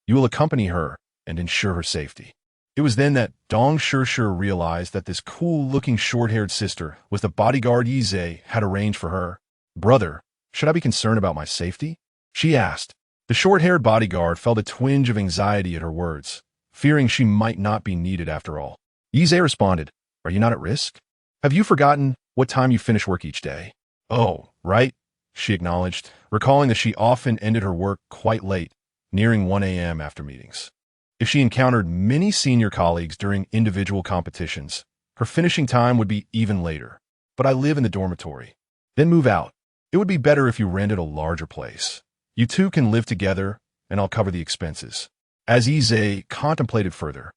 You will accompany her and ensure her safety. It was then that Dong Shirshir realized that this cool-looking short-haired sister was the bodyguard Yize had arranged for her. "Brother, should I be concerned about my safety?" she asked. The short-haired bodyguard felt a twinge of anxiety at her words, fearing she might not be needed after all. Yize responded, "Are you not at risk? Have you forgotten what time you finish work each day?" "Oh, right," she acknowledged, recalling that she often ended her work quite late, nearing 1 a.m. after meetings. If she encountered many senior colleagues during individual competitions, her finishing time would be even later. "But I live in the dormitory." "Then move out. It would be better if you rented a larger place. You two can live together, and I'll cover the expenses." As Yize contemplated further,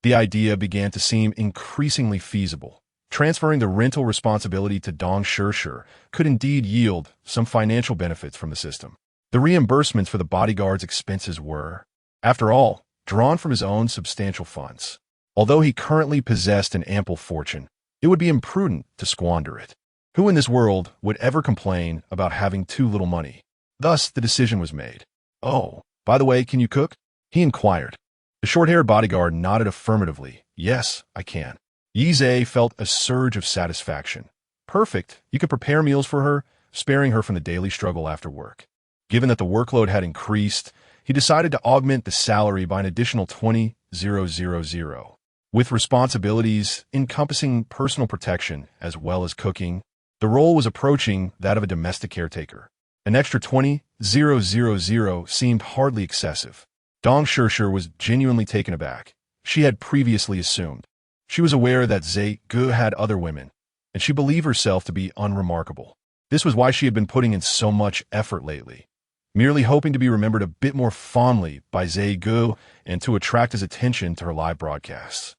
the idea began to seem increasingly feasible. Transferring the rental responsibility to Dong Shirshir could indeed yield some financial benefits from the system. The reimbursements for the bodyguard's expenses were, after all, drawn from his own substantial funds. Although he currently possessed an ample fortune, it would be imprudent to squander it. Who in this world would ever complain about having too little money? Thus, the decision was made. "Oh, by the way, can you cook?" he inquired. The short-haired bodyguard nodded affirmatively. "Yes, I can." Yize felt a surge of satisfaction. Perfect. You could prepare meals for her, sparing her from the daily struggle after work. Given that the workload had increased, he decided to augment the salary by an additional 20,000. With responsibilities encompassing personal protection as well as cooking, the role was approaching that of a domestic caretaker. An extra 20,000 seemed hardly excessive. Dong Shirshir was genuinely taken aback. She had previously assumed. She was aware that Zhe Gu had other women, and she believed herself to be unremarkable. This was why she had been putting in so much effort lately, merely hoping to be remembered a bit more fondly by Zhe Gu and to attract his attention to her live broadcasts.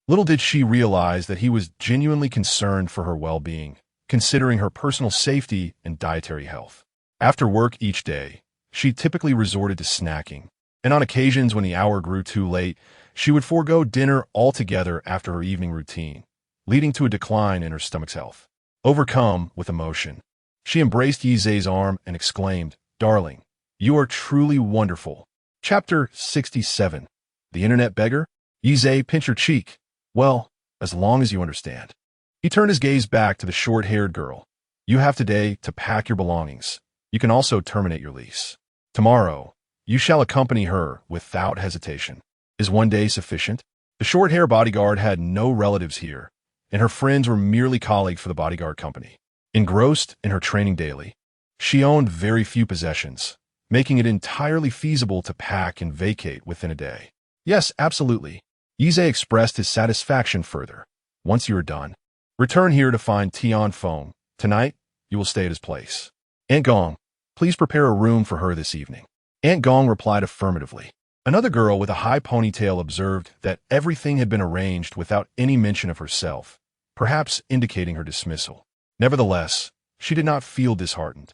Little did she realize that he was genuinely concerned for her well-being, considering her personal safety and dietary health. After work each day, she typically resorted to snacking, and on occasions when the hour grew too late, she would forego dinner altogether after her evening routine, leading to a decline in her stomach's health. Overcome with emotion, she embraced Yize's arm and exclaimed, "Darling, you are truly wonderful." Chapter 67. The Internet Beggar? Yize pinched her cheek. "Well, as long as you understand." He turned his gaze back to the short-haired girl. "You have today to pack your belongings. You can also terminate your lease. Tomorrow, you shall accompany her without hesitation. Is one day sufficient?" The short-hair bodyguard had no relatives here, and her friends were merely colleagues for the bodyguard company. Engrossed in her training daily, she owned very few possessions, making it entirely feasible to pack and vacate within a day. "Yes, absolutely." Yize expressed his satisfaction further. "Once you are done, return here to find Tian Feng. Tonight, you will stay at his place. Aunt Gong, please prepare a room for her this evening." Aunt Gong replied affirmatively. Another girl with a high ponytail observed that everything had been arranged without any mention of herself, perhaps indicating her dismissal. Nevertheless, she did not feel disheartened.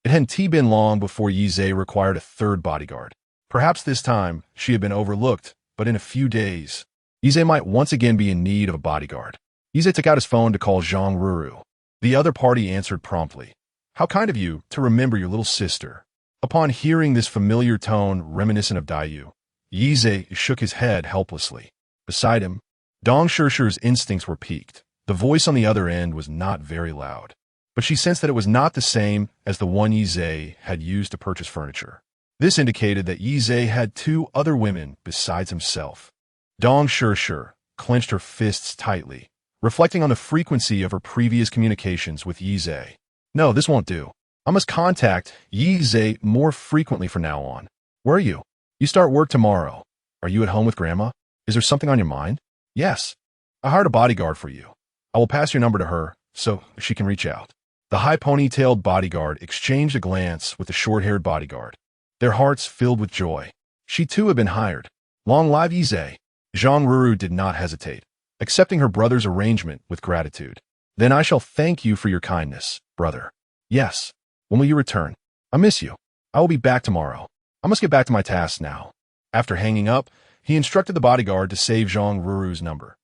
It hadn't been long before Yize required a third bodyguard. Perhaps this time she had been overlooked, but in a few days, Yize might once again be in need of a bodyguard. Yize took out his phone to call Zhang Ruru. The other party answered promptly. "How kind of you to remember your little sister." Upon hearing this familiar tone reminiscent of Dayu, Yize shook his head helplessly. Beside him, Dong Shirshir's instincts were piqued. The voice on the other end was not very loud, but she sensed that it was not the same as the one Yize had used to purchase furniture. This indicated that Yize had two other women besides himself. Dong Shirshir clenched her fists tightly, reflecting on the frequency of her previous communications with Yize. "No, this won't do. I must contact Yize more frequently from now on. Where are you? You start work tomorrow. Are you at home with Grandma? Is there something on your mind?" "Yes. I hired a bodyguard for you. I will pass your number to her so she can reach out." The high ponytailed bodyguard exchanged a glance with the short-haired bodyguard, their hearts filled with joy. She too had been hired. Long live Yize! Zhang Ruru did not hesitate, accepting her brother's arrangement with gratitude. "Then I shall thank you for your kindness, brother." "Yes. When will you return?" "I miss you. I will be back tomorrow. I must get back to my tasks now." After hanging up, he instructed the bodyguard to save Zhang Ruru's number.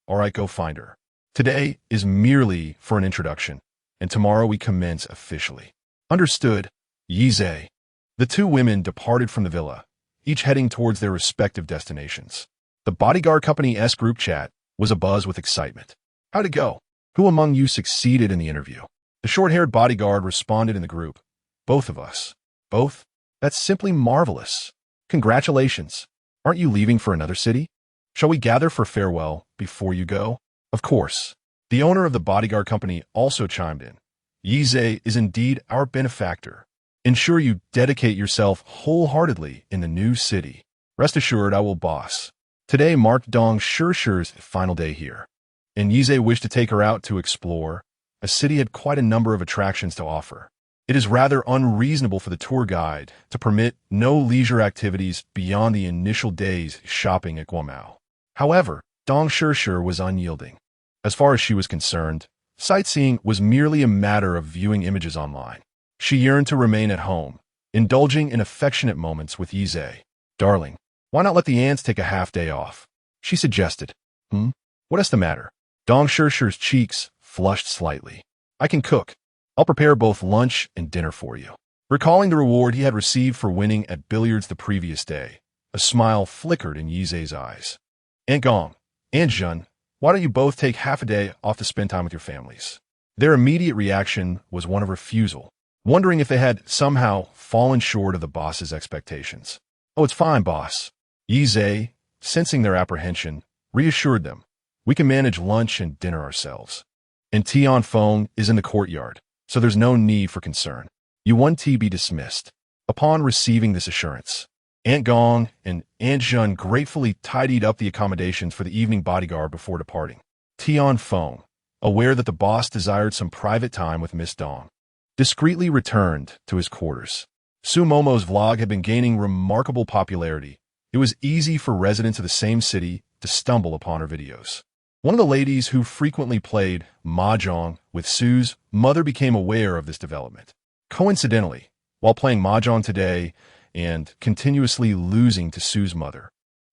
"All right, go find her. Today is merely for an introduction, and tomorrow we commence officially." "Understood, Yize." The two women departed from the villa, each heading towards their respective destinations. The The bodyguard company's group chat was abuzz with excitement. How'd it go? Who among you succeeded in the interview? The short-haired bodyguard responded in the group. Both of us. Both? That's simply marvelous. Congratulations. Aren't you leaving for another city? Shall we gather for farewell before you go? Of course. The owner of the bodyguard company also chimed in. Yize is indeed our benefactor. Ensure you dedicate yourself wholeheartedly in the new city. Rest assured I will boss. Today marked Dong Shirshi's final day here, and Yize wished to take her out to explore. A city had quite a number of attractions to offer. It is rather unreasonable for the tour guide to permit no leisure activities beyond the initial day's shopping at Guomao. However, Dong Shirshir was unyielding. As far as she was concerned, sightseeing was merely a matter of viewing images online. She yearned to remain at home, indulging in affectionate moments with Yize. Darling, why not let the ants take a half-day off? She suggested. What is the matter? Dong Shirshir's cheeks flushed slightly. I can cook. I'll prepare both lunch and dinner for you. Recalling the reward he had received for winning at billiards the previous day, a smile flickered in Yize's eyes. Aunt Gong, Aunt Jun, why don't you both take half a day off to spend time with your families? Their immediate reaction was one of refusal, wondering if they had somehow fallen short of the boss's expectations. Oh, it's fine, boss. Yize, sensing their apprehension, reassured them. We can manage lunch and dinner ourselves. And Tian Feng is in the courtyard, so there's no need for concern. You want to be dismissed. Upon receiving this assurance, Aunt Gong and Aunt Jun gratefully tidied up the accommodations for the evening bodyguard before departing. Tian Feng, aware that the boss desired some private time with Miss Dong, discreetly returned to his quarters. Su Momo's vlog had been gaining remarkable popularity. It was easy for residents of the same city to stumble upon her videos. One of the ladies who frequently played mahjong with Su's mother became aware of this development. Coincidentally, while playing mahjong today and continuously losing to Su's mother,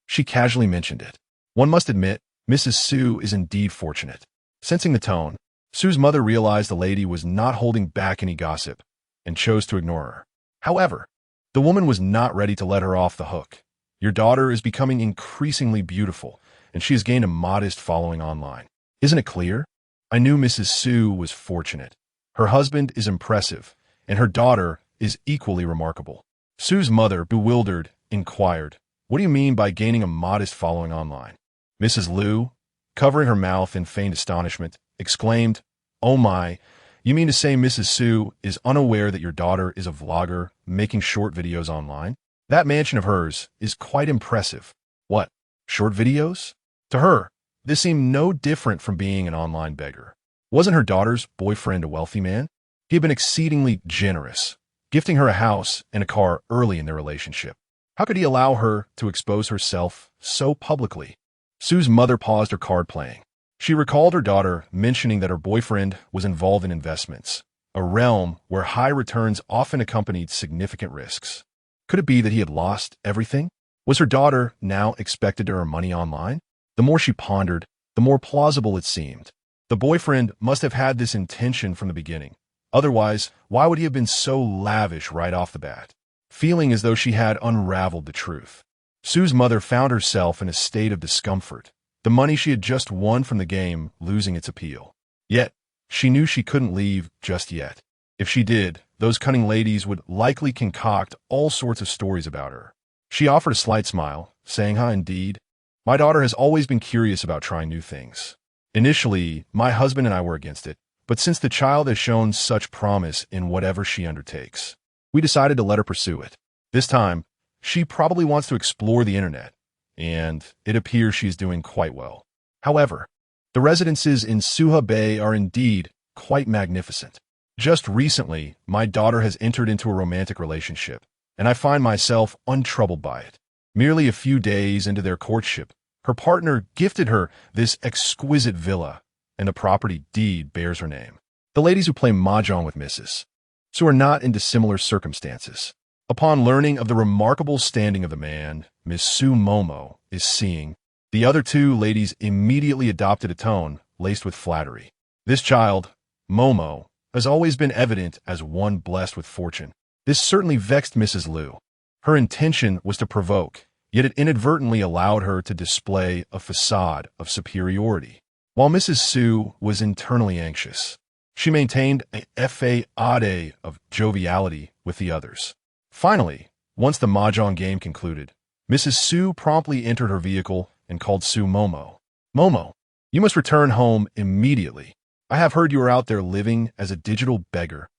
she casually mentioned it. One must admit, Mrs. Su is indeed fortunate. Sensing the tone, Su's mother realized the lady was not holding back any gossip and chose to ignore her. However, the woman was not ready to let her off the hook. Your daughter is becoming increasingly beautiful, and she has gained a modest following online. Isn't it clear? I knew Mrs. Su was fortunate. Her husband is impressive, and her daughter is equally remarkable. Su's mother, bewildered, inquired, What do you mean by gaining a modest following online? Mrs. Liu, covering her mouth in feigned astonishment, exclaimed, Oh my, you mean to say Mrs. Su is unaware that your daughter is a vlogger making short videos online? That mansion of hers is quite impressive. What, short videos? To her, this seemed no different from being an online beggar. Wasn't her daughter's boyfriend a wealthy man? He had been exceedingly generous, gifting her a house and a car early in their relationship. How could he allow her to expose herself so publicly? Su's mother paused her card playing. She recalled her daughter mentioning that her boyfriend was involved in investments, a realm where high returns often accompanied significant risks. Could it be that he had lost everything? Was her daughter now expected to earn money online? The more she pondered, the more plausible it seemed. The boyfriend must have had this intention from the beginning. Otherwise, why would he have been so lavish right off the bat? Feeling as though she had unraveled the truth, Su's mother found herself in a state of discomfort, the money she had just won from the game losing its appeal. Yet, she knew she couldn't leave just yet. If she did, those cunning ladies would likely concoct all sorts of stories about her. She offered a slight smile, saying, Indeed. My daughter has always been curious about trying new things. Initially, my husband and I were against it, but since the child has shown such promise in whatever she undertakes, we decided to let her pursue it. This time, she probably wants to explore the internet, and it appears she is doing quite well. However, the residences in Suha Bay are indeed quite magnificent. Just recently, my daughter has entered into a romantic relationship, and I find myself untroubled by it. Merely a few days into their courtship, her partner gifted her this exquisite villa, and the property deed bears her name. The ladies who play mahjong with Mrs. Su are not in dissimilar circumstances. Upon learning of the remarkable standing of the man Miss Su Momo is seeing, the other two ladies immediately adopted a tone laced with flattery. This child, Momo, has always been evident as one blessed with fortune. This certainly vexed Mrs. Liu. Her intention was to provoke, yet it inadvertently allowed her to display a facade of superiority. While Mrs. Sue was internally anxious, she maintained a facade of joviality with the others. Finally, once the mahjong game concluded, Mrs. Sue promptly entered her vehicle and called Sue Momo. Momo, you must return home immediately. I have heard you are out there living as a digital beggar.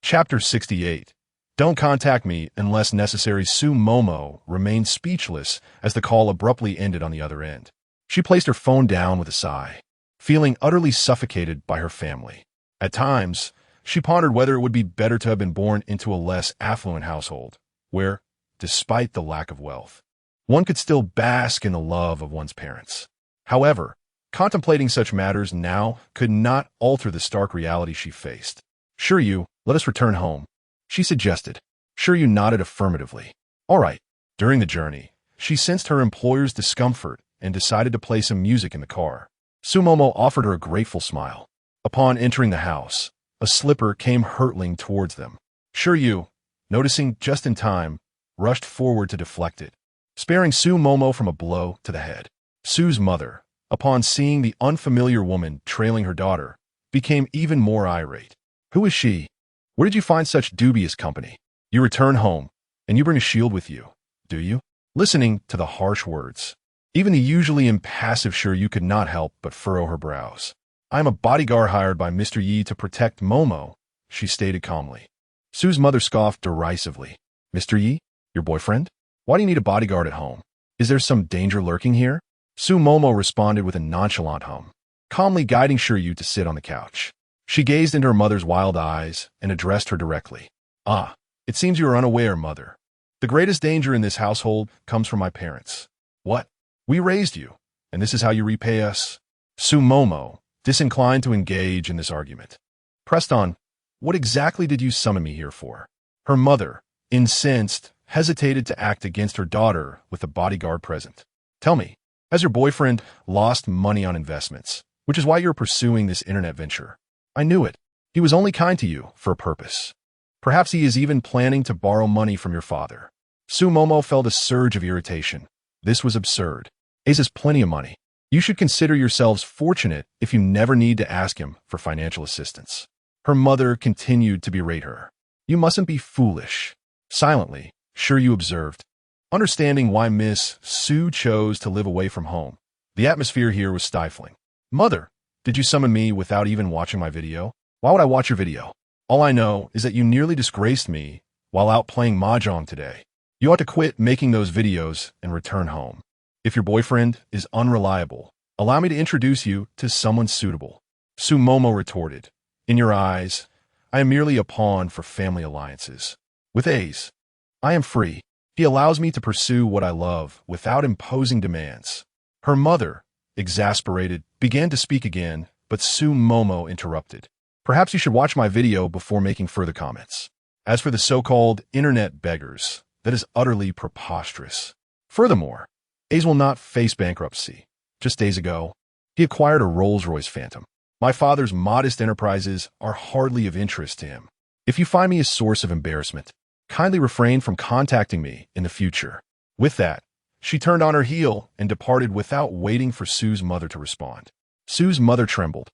Chapter 68. Don't contact me unless necessary. Sue Momo remained speechless as the call abruptly ended on the other end. She placed her phone down with a sigh, feeling utterly suffocated by her family. At times, she pondered whether it would be better to have been born into a less affluent household, where, despite the lack of wealth, one could still bask in the love of one's parents. However, contemplating such matters now could not alter the stark reality she faced. Sure you, let us return home, she suggested. Sure you nodded affirmatively. All right. During the journey, she sensed her employer's discomfort and decided to play some music in the car. Sue Momo offered her a grateful smile. Upon entering the house, a slipper came hurtling towards them. Sure you, noticing just in time, rushed forward to deflect it, sparing Sue Momo from a blow to the head. Sue's mother, upon seeing the unfamiliar woman trailing her daughter, became even more irate. Who is she? Where did you find such dubious company? You return home, and you bring a shield with you, do you? Listening to the harsh words, even the usually impassive Sure you could not help but furrow her brows. I am a bodyguard hired by Mr. Yi to protect Momo, she stated calmly. Sue's mother scoffed derisively. Mr. Yi? Your boyfriend? Why do you need a bodyguard at home? Is there some danger lurking here? Sue Momo responded with a nonchalant hum, calmly guiding Sure you to sit on the couch. She gazed into her mother's wild eyes and addressed her directly. Ah, it seems you are unaware, mother. The greatest danger in this household comes from my parents. What? We raised you, and this is how you repay us? Sue Momo, disinclined to engage in this argument, pressed on. What exactly did you summon me here for? Her mother, incensed, hesitated to act against her daughter with the bodyguard present. Tell me, has your boyfriend lost money on investments, which is why you're pursuing this internet venture? I knew it. He was only kind to you for a purpose. Perhaps he is even planning to borrow money from your father. Sue Momo felt a surge of irritation. This was absurd. Ace has plenty of money. You should consider yourselves fortunate if you never need to ask him for financial assistance. Her mother continued to berate her. You mustn't be foolish. Silently, Sure you observed, understanding why Miss Sue chose to live away from home. The atmosphere here was stifling. Mother, did you summon me without even watching my video? Why would I watch your video? All I know is that you nearly disgraced me while out playing mahjong today. You ought to quit making those videos and return home. If your boyfriend is unreliable, allow me to introduce you to someone suitable. Sue Momo retorted. In your eyes, I am merely a pawn for family alliances. With Ace, I am free. He allows me to pursue what I love without imposing demands. Her mother, exasperated, began to speak again, but Sue Momo interrupted. Perhaps you should watch my video before making further comments. As for the so-called internet beggars, that is utterly preposterous. Furthermore, Ace will not face bankruptcy. Just days ago, he acquired a Rolls-Royce Phantom. My father's modest enterprises are hardly of interest to him. If you find me a source of embarrassment, kindly refrain from contacting me in the future. With that, she turned on her heel and departed without waiting for Sue's mother to respond. Sue's mother trembled,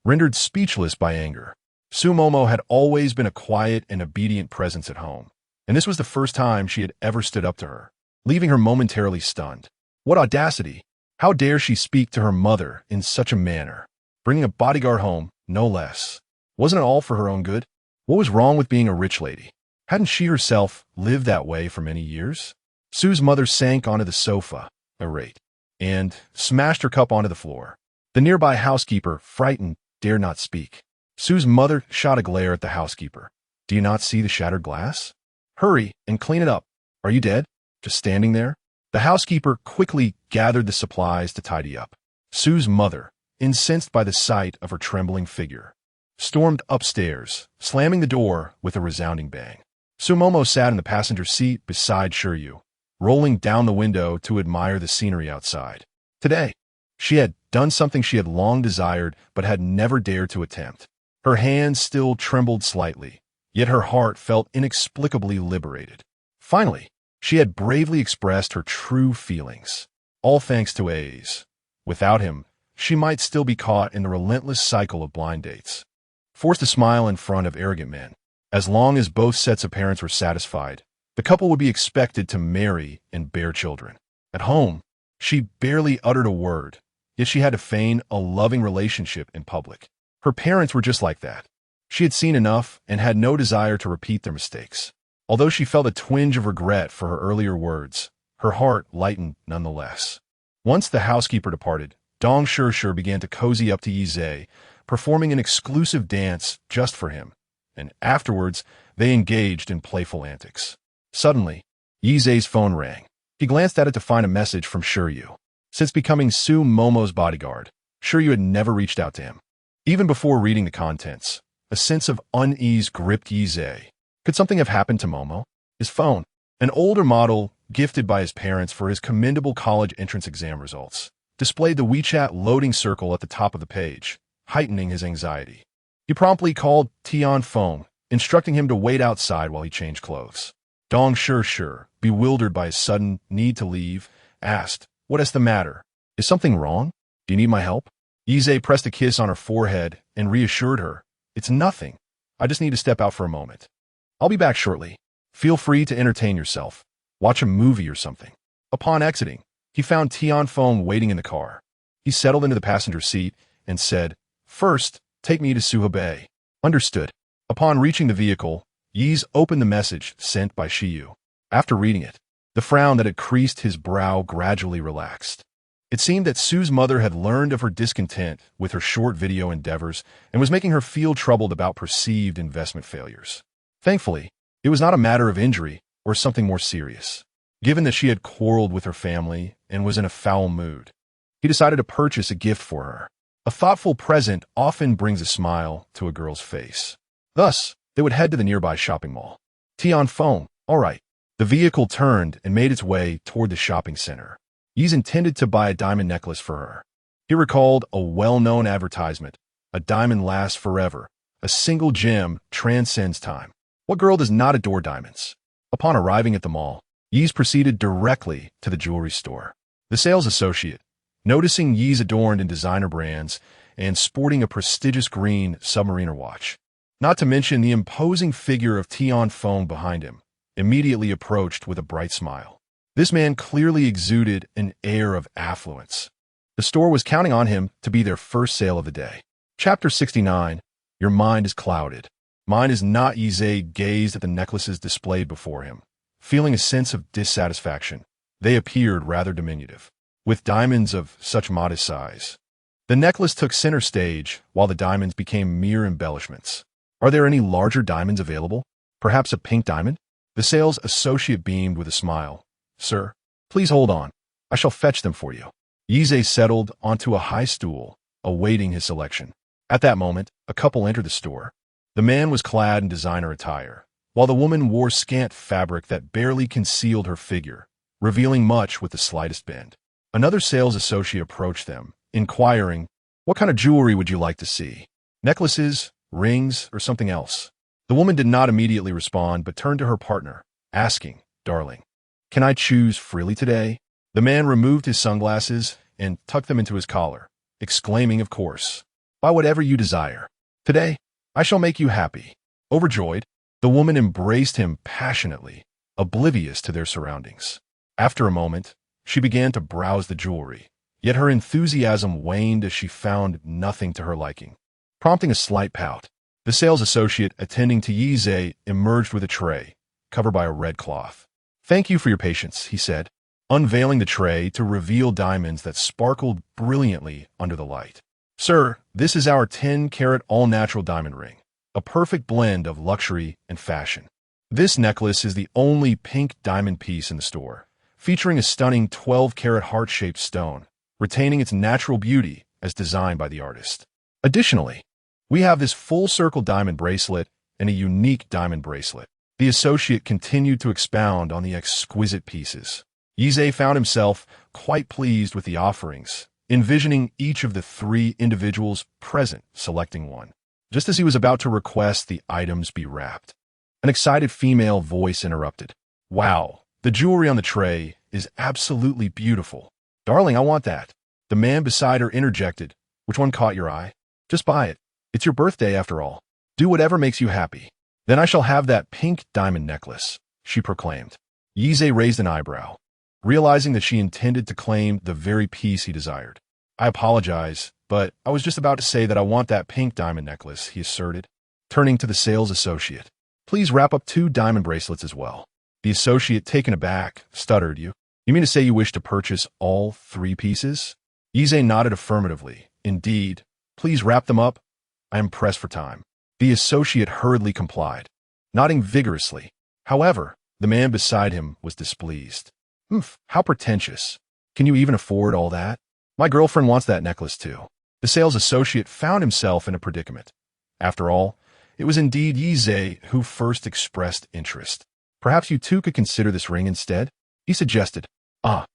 rendered speechless by anger. Sue Momo had always been a quiet and obedient presence at home, and this was the first time she had ever stood up to her, leaving her momentarily stunned. What audacity! How dare she speak to her mother in such a manner? Bringing a bodyguard home, no less. Wasn't it all for her own good? What was wrong with being a rich lady? Hadn't she herself lived that way for many years? Sue's mother sank onto the sofa, irate, and smashed her cup onto the floor. The nearby housekeeper, frightened, dared not speak. Sue's mother shot a glare at the housekeeper. Do you not see the shattered glass? Hurry and clean it up. Are you dead? Just standing there? The housekeeper quickly gathered the supplies to tidy up. Sue's mother, incensed by the sight of her trembling figure, stormed upstairs, slamming the door with a resounding bang. Sue Momo sat in the passenger seat beside Shiryu, rolling down the window to admire the scenery outside. Today, she had done something she had long desired but had never dared to attempt. Her hands still trembled slightly, yet her heart felt inexplicably liberated. Finally, She had bravely expressed her true feelings, all thanks to A's. Without him, she might still be caught in the relentless cycle of blind dates, forced to smile in front of arrogant men. As long as both sets of parents were satisfied, the couple would be expected to marry and bear children. At home, she barely uttered a word, yet she had to feign a loving relationship in public. Her parents were just like that. She had seen enough and had no desire to repeat their mistakes. Although she felt a twinge of regret for her earlier words, her heart lightened nonetheless. Once the housekeeper departed, Dong Shirshir began to cozy up to Yi, performing an exclusive dance just for him, and afterwards they engaged in playful antics. Suddenly, Yi's phone rang. He glanced at it to find a message from Shiryu. Since becoming Su Momo's bodyguard, Shiryu had never reached out to him. Even before reading the contents, a sense of unease gripped Yi. Could something have happened to Momo? His phone, an older model gifted by his parents for his commendable college entrance exam results, displayed the WeChat loading circle at the top of the page, heightening his anxiety. He promptly called Tian Feng, instructing him to wait outside while he changed clothes. Dong Shirshir, bewildered by his sudden need to leave, asked, "What is the matter? Is something wrong? Do you need my help?" Yi pressed a kiss on her forehead and reassured her, "It's nothing. I just need to step out for a moment. I'll be back shortly. Feel free to entertain yourself. Watch a movie or something." Upon exiting, he found Tian Feng waiting in the car. He settled into the passenger seat and said, "First, take me to Suhabei." Understood. Upon reaching the vehicle, Yi opened the message sent by Shiyu. After reading it, the frown that had creased his brow gradually relaxed. It seemed that Su's mother had learned of her discontent with her short video endeavors and was making her feel troubled about perceived investment failures. Thankfully, it was not a matter of injury or something more serious. Given that she had quarreled with her family and was in a foul mood, he decided to purchase a gift for her. A thoughtful present often brings a smile to a girl's face. Thus, they would head to the nearby shopping mall. Tian Feng, all right. The vehicle turned and made its way toward the shopping center. Yi intended to buy a diamond necklace for her. He recalled a well-known advertisement. A diamond lasts forever. A single gem transcends time. What girl does not adore diamonds? Upon arriving at the mall, Yi proceeded directly to the jewelry store. The sales associate, noticing Yi adorned in designer brands and sporting a prestigious green Submariner watch, not to mention the imposing figure of Tian Feng behind him, immediately approached with a bright smile. This man clearly exuded an air of affluence. The store was counting on him to be their first sale of the day. Chapter 69. Your mind is clouded. Mine is not. Yi gazed at the necklaces displayed before him, feeling a sense of dissatisfaction. They appeared rather diminutive, with diamonds of such modest size. The necklace took center stage, while the diamonds became mere embellishments. Are there any larger diamonds available? Perhaps a pink diamond? The sales associate beamed with a smile. Sir, please hold on. I shall fetch them for you. Yi settled onto a high stool, awaiting his selection. At that moment, a couple entered the store. The man was clad in designer attire, while the woman wore scant fabric that barely concealed her figure, revealing much with the slightest bend. Another sales associate approached them, inquiring, "What kind of jewelry would you like to see? Necklaces, rings, or something else?" The woman did not immediately respond, but turned to her partner, asking, "Darling, can I choose freely today?" The man removed his sunglasses and tucked them into his collar, exclaiming, "Of course. Buy whatever you desire. Today, I shall make you happy." Overjoyed, the woman embraced him passionately, oblivious to their surroundings. After a moment, she began to browse the jewelry, yet her enthusiasm waned as she found nothing to her liking. Prompting a slight pout, the sales associate attending to Yi emerged with a tray, covered by a red cloth. "Thank you for your patience," he said, unveiling the tray to reveal diamonds that sparkled brilliantly under the light. "Sir, this is our 10-carat all-natural diamond ring, a perfect blend of luxury and fashion. This necklace is the only pink diamond piece in the store, featuring a stunning 12-carat heart-shaped stone, retaining its natural beauty as designed by the artist. Additionally, we have this full-circle diamond bracelet and a unique diamond bracelet." The associate continued to expound on the exquisite pieces. Yi found himself quite pleased with the offerings, envisioning each of the three individuals present selecting one. Just as he was about to request the items be wrapped, an excited female voice interrupted. "Wow, The jewelry on the tray is absolutely beautiful. Darling, I want that. The man beside her interjected. Which one caught your eye? Just buy it. It's your birthday after all. Do whatever makes you happy. Then I shall have that pink diamond necklace, she proclaimed. Yize raised an eyebrow, realizing that she intended to claim the very piece he desired. I apologize, but I was just about to say that I want that pink diamond necklace, he asserted, turning to the sales associate. Please wrap up 2 diamond bracelets as well. The associate, taken aback, stuttered. You mean to say you wish to purchase all 3 pieces? Yize nodded affirmatively. Indeed. Please wrap them up. I am pressed for time. The associate hurriedly complied, nodding vigorously. However, the man beside him was displeased. How pretentious. Can you even afford all that? My girlfriend wants that necklace too. The sales associate found himself in a predicament. After all, it was indeed Yize who first expressed interest. Perhaps you two could consider this ring instead? He suggested. I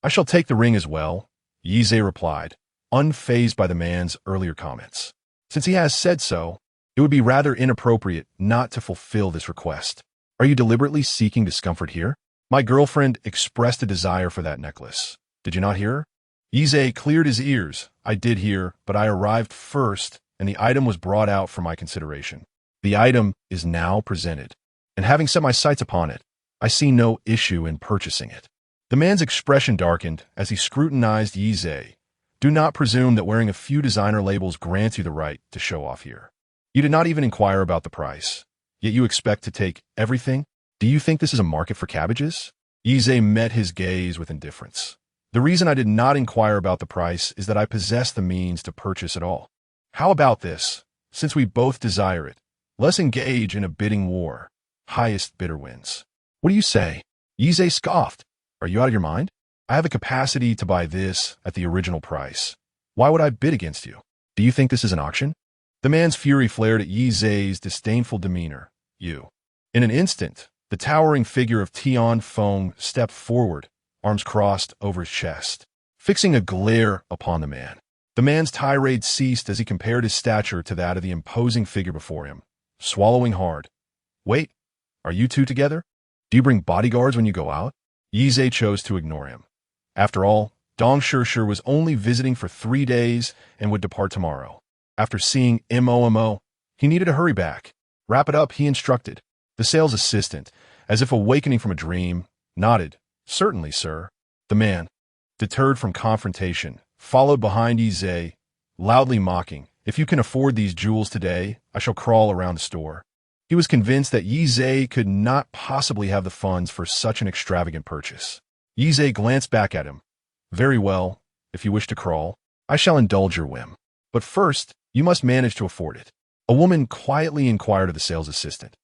shall take the ring as well, Yize replied, unfazed by the man's earlier comments. Since he has said so, it would be rather inappropriate not to fulfill this request. Are you deliberately seeking discomfort here? My girlfriend expressed a desire for that necklace. Did you not hear her? Yize cleared his ears. I did hear, but I arrived first, and the item was brought out for my consideration. The item is now presented, and having set my sights upon it, I see no issue in purchasing it. The man's expression darkened as he scrutinized Yize. Do not presume that wearing a few designer labels grants you the right to show off here. You did not even inquire about the price, yet you expect to take everything? Do you think this is a market for cabbages? Yize met his gaze with indifference. The reason I did not inquire about the price is that I possess the means to purchase it all. How about this? Since we both desire it, let's engage in a bidding war. Highest bidder wins. What do you say? Yize scoffed. Are you out of your mind? I have a capacity to buy this at the original price. Why would I bid against you? Do you think this is an auction? The man's fury flared at Yize's disdainful demeanor. You. In an instant, the towering figure of Tian Feng stepped forward, arms crossed over his chest, fixing a glare upon the man. The man's tirade ceased as he compared his stature to that of the imposing figure before him, swallowing hard. Wait, are you two together? Do you bring bodyguards when you go out? Yize chose to ignore him. After all, Dong Shishir was only visiting for 3 days and would depart tomorrow. After seeing Momo, he needed to hurry back. Wrap it up, he instructed. The sales assistant, as if awakening from a dream, nodded. Certainly, sir. The man, deterred from confrontation, followed behind Yize, loudly mocking. If you can afford these jewels today, I shall crawl around the store. He was convinced that Yize could not possibly have the funds for such an extravagant purchase. Yize glanced back at him. Very well, if you wish to crawl, I shall indulge your whim. But first, you must manage to afford it. A woman quietly inquired of the sales assistant.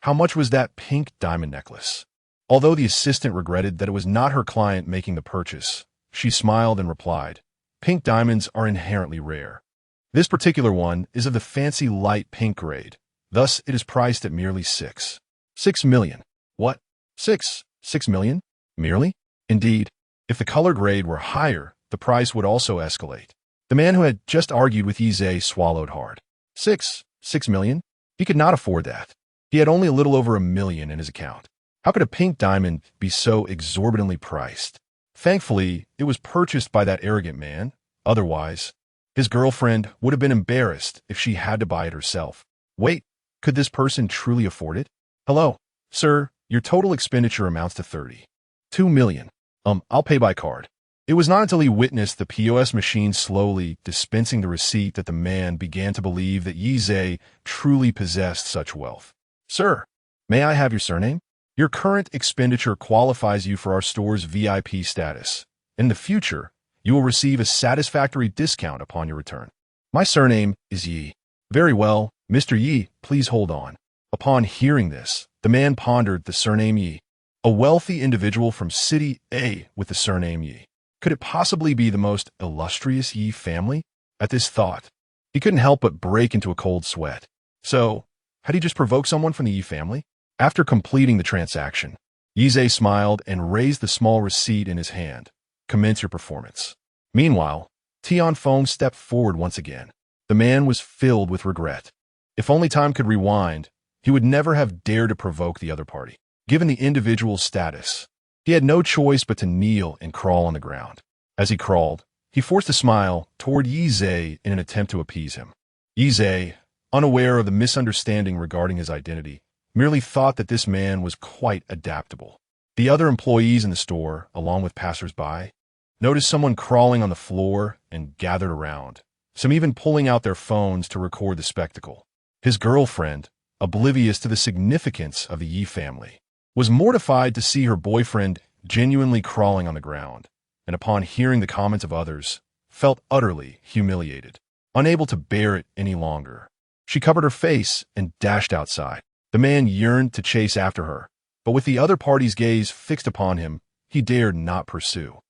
How much was that pink diamond necklace? Although the assistant regretted that it was not her client making the purchase, she smiled and replied, Pink diamonds are inherently rare. This particular one is of the fancy light pink grade. Thus, it is priced at merely 6 million. What? 6 million? Merely? Indeed, if the color grade were higher, the price would also escalate. The man who had just argued with Yize swallowed hard. 6 million? He could not afford that. He had only a little over $1 million in his account. How could a pink diamond be so exorbitantly priced? Thankfully, it was purchased by that arrogant man. Otherwise, his girlfriend would have been embarrassed if she had to buy it herself. Wait, could this person truly afford it? Hello, sir, your total expenditure amounts to 32 million. I'll pay by card. It was not until he witnessed the POS machine slowly dispensing the receipt that the man began to believe that Yize truly possessed such wealth. Sir, may I have your surname? Your current expenditure qualifies you for our store's VIP status. In the future, you will receive a satisfactory discount upon your return. My surname is Yi. Very well, Mr. Yi, please hold on. Upon hearing this, the man pondered the surname Yi. A wealthy individual from City A with the surname Yi. Could it possibly be the most illustrious Yi family? At this thought, he couldn't help but break into a cold sweat. So, had he just provoked someone from the Yi family? After completing the transaction, Yize smiled and raised the small receipt in his hand. Commence your performance. Meanwhile, Tian Feng stepped forward once again. The man was filled with regret. If only time could rewind, he would never have dared to provoke the other party. Given the individual's status, He had no choice but to kneel and crawl on the ground. As he crawled, he forced a smile toward Yizhe in an attempt to appease him. Yizhe, unaware of the misunderstanding regarding his identity, merely thought that this man was quite adaptable. The other employees in the store, along with passers-by, noticed someone crawling on the floor and gathered around, some even pulling out their phones to record the spectacle. His girlfriend, oblivious to the significance of the Yi family, was mortified to see her boyfriend genuinely crawling on the ground, and upon hearing the comments of others, felt utterly humiliated. Unable to bear it any longer, she covered her face and dashed outside. The man yearned to chase after her, but with the other party's gaze fixed upon him, he dared not pursue.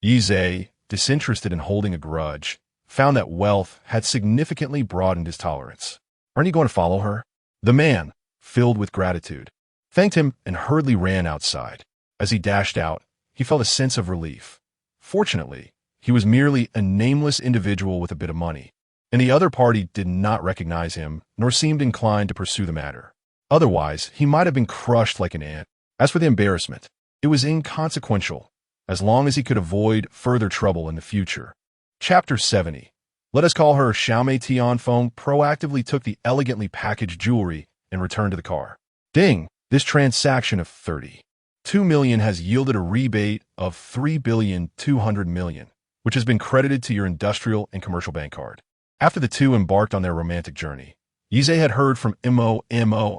Yizhe, disinterested in holding a grudge, found that wealth had significantly broadened his tolerance. "Aren't you going to follow her?" The man, filled with gratitude, thanked him and hurriedly ran outside. As he dashed out, he felt a sense of relief. Fortunately, he was merely a nameless individual with a bit of money, and the other party did not recognize him nor seemed inclined to pursue the matter. Otherwise, he might have been crushed like an ant. As for the embarrassment, it was inconsequential, as long as he could avoid further trouble in the future. Chapter 70. Let us call her Xiaomei Tianfeng proactively took the elegantly packaged jewelry and returned to the car. Ding! This transaction of 32 million has yielded a rebate of 3,200 million, which has been credited to your industrial and commercial bank card. After the two embarked on their romantic journey, Yizhe had heard from Mo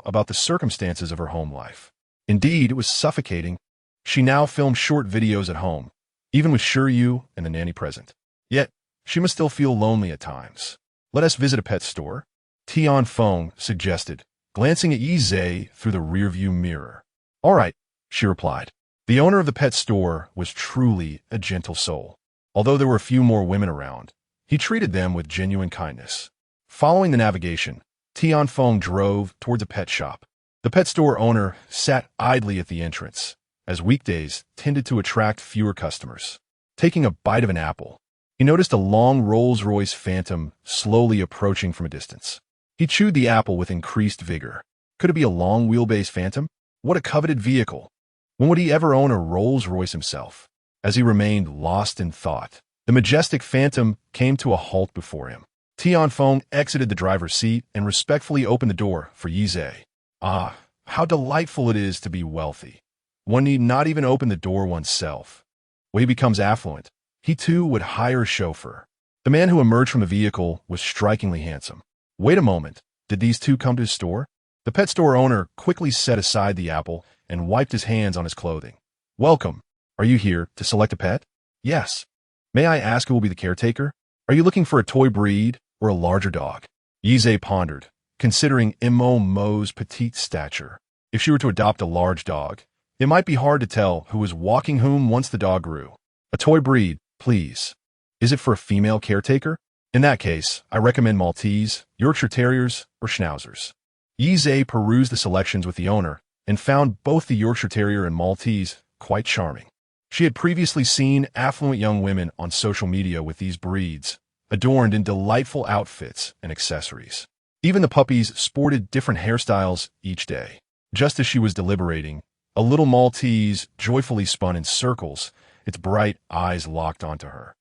about the circumstances of her home life. Indeed, it was suffocating. She now filmed short videos at home, even with Shiryu and the nanny present. Yet, she must still feel lonely at times. Let us visit a pet store, Tianfeng suggested, glancing at Yizhe through the rearview mirror. All right, she replied. The owner of the pet store was truly a gentle soul. Although there were a few more women around, he treated them with genuine kindness. Following the navigation, Tianfeng drove towards a pet shop. The pet store owner sat idly at the entrance, as weekdays tended to attract fewer customers. Taking a bite of an apple, he noticed a long Rolls-Royce Phantom slowly approaching from a distance. He chewed the apple with increased vigor. Could it be a long-wheelbase Phantom? What a coveted vehicle! When would he ever own a Rolls-Royce himself? As he remained lost in thought, the majestic Phantom came to a halt before him. Tianfeng exited the driver's seat and respectfully opened the door for Yizhe. Ah, how delightful it is to be wealthy. One need not even open the door oneself. When he becomes affluent, he too would hire a chauffeur. The man who emerged from the vehicle was strikingly handsome. Wait a moment, did these two come to his store? The pet store owner quickly set aside the apple and wiped his hands on his clothing. Welcome. Are you here to select a pet? Yes. May I ask who will be the caretaker? Are you looking for a toy breed or a larger dog? Yizhe pondered, considering Mo's petite stature. If she were to adopt a large dog, it might be hard to tell who was walking whom once the dog grew. A toy breed, please. Is it for a female caretaker? In that case, I recommend Maltese, Yorkshire Terriers, or Schnauzers. Yizhe perused the selections with the owner and found both the Yorkshire Terrier and Maltese quite charming. She had previously seen affluent young women on social media with these breeds, adorned in delightful outfits and accessories. Even the puppies sported different hairstyles each day. Just as she was deliberating, a little Maltese joyfully spun in circles, its bright eyes locked onto her.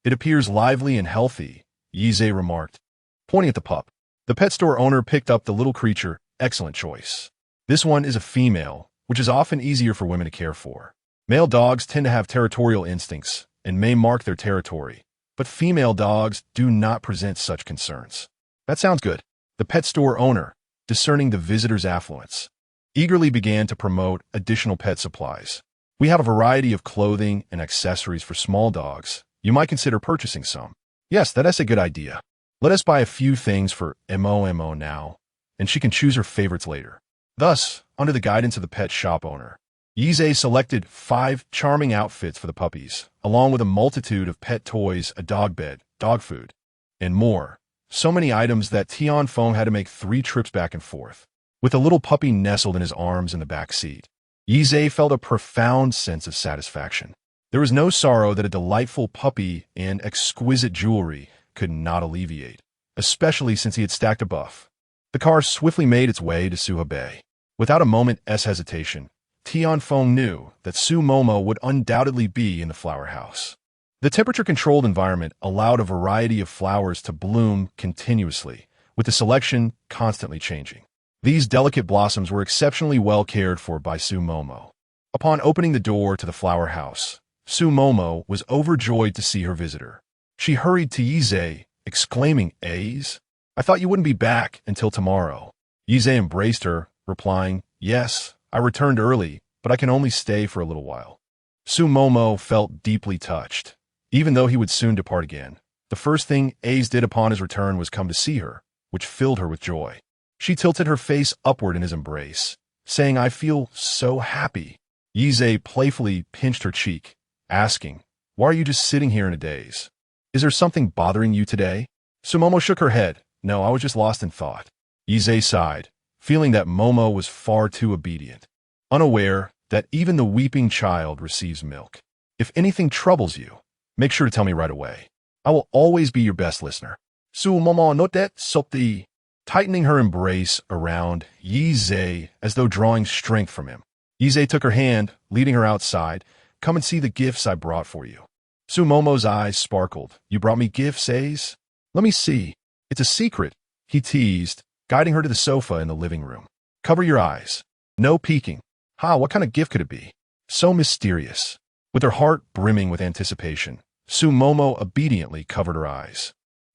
It appears lively and healthy, Yizhe remarked, pointing at the pup. The pet store owner picked up the little creature. Excellent choice. This one is a female, which is often easier for women to care for. Male dogs tend to have territorial instincts and may mark their territory, but female dogs do not present such concerns. That sounds good. The pet store owner, discerning the visitor's affluence, eagerly began to promote additional pet supplies. We have a variety of clothing and accessories for small dogs. You might consider purchasing some. Yes, that is a good idea. Let us buy a few things for Mo now, and she can choose her favorites later. Thus, under the guidance of the pet shop owner, Yizhe selected 5 charming outfits for the puppies, along with a multitude of pet toys, a dog bed, dog food, and more. So many items that Tianfeng had to make 3 trips back and forth, with the little puppy nestled in his arms in the back seat. Yizhe felt a profound sense of satisfaction. There was no sorrow that a delightful puppy and exquisite jewelry could not alleviate, especially since he had stacked a buff. The car swiftly made its way to Suha Bay. Without a moment's hesitation, Tianfeng knew that Su Momo would undoubtedly be in the flower house. The temperature-controlled environment allowed a variety of flowers to bloom continuously, with the selection constantly changing. These delicate blossoms were exceptionally well cared for by Su Momo. Upon opening the door to the flower house, Su Momo was overjoyed to see her visitor. She hurried to Yizhe, exclaiming, "Aze? I thought you wouldn't be back until tomorrow." Yizhe embraced her, replying, "Yes, I returned early, but I can only stay for a little while." Su Momo felt deeply touched. Even though he would soon depart again, the first thing Aze did upon his return was come to see her, which filled her with joy. She tilted her face upward in his embrace, saying, "I feel so happy." Yizhe playfully pinched her cheek, asking, "Why are you just sitting here in a daze? Is there something bothering you today?" Su Momo shook her head. "No, I was just lost in thought." Yizhe sighed, feeling that Momo was far too obedient, unaware that even the weeping child receives milk. "If anything troubles you, make sure to tell me right away. I will always be your best listener." Su Momo notet sopti, tightening her embrace around Yizhe as though drawing strength from him. Yizhe took her hand, leading her outside. "Come and see the gifts I brought for you." Su Momo's eyes sparkled. "You brought me gifts, Aze? Let me see." "It's a secret," he teased, guiding her to the sofa in the living room. "Cover your eyes. No peeking." "Ha, what kind of gift could it be? So mysterious." With her heart brimming with anticipation, Su Momo obediently covered her eyes.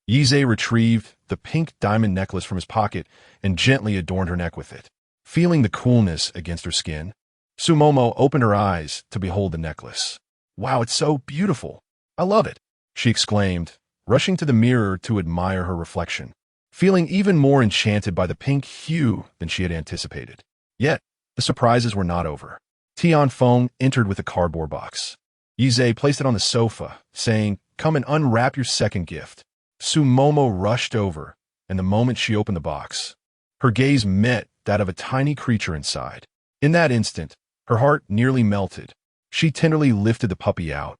Yizhe retrieved the pink diamond necklace from his pocket and gently adorned her neck with it. Feeling the coolness against her skin, Su Momo opened her eyes to behold the necklace. "Wow, it's so beautiful. I love it," she exclaimed, rushing to the mirror to admire her reflection, feeling even more enchanted by the pink hue than she had anticipated. Yet, the surprises were not over. Tianfeng entered with a cardboard box. Yizhe placed it on the sofa, saying, "Come and unwrap your second gift." Su Momo rushed over, and the moment she opened the box, her gaze met that of a tiny creature inside. In that instant, her heart nearly melted. She tenderly lifted the puppy out,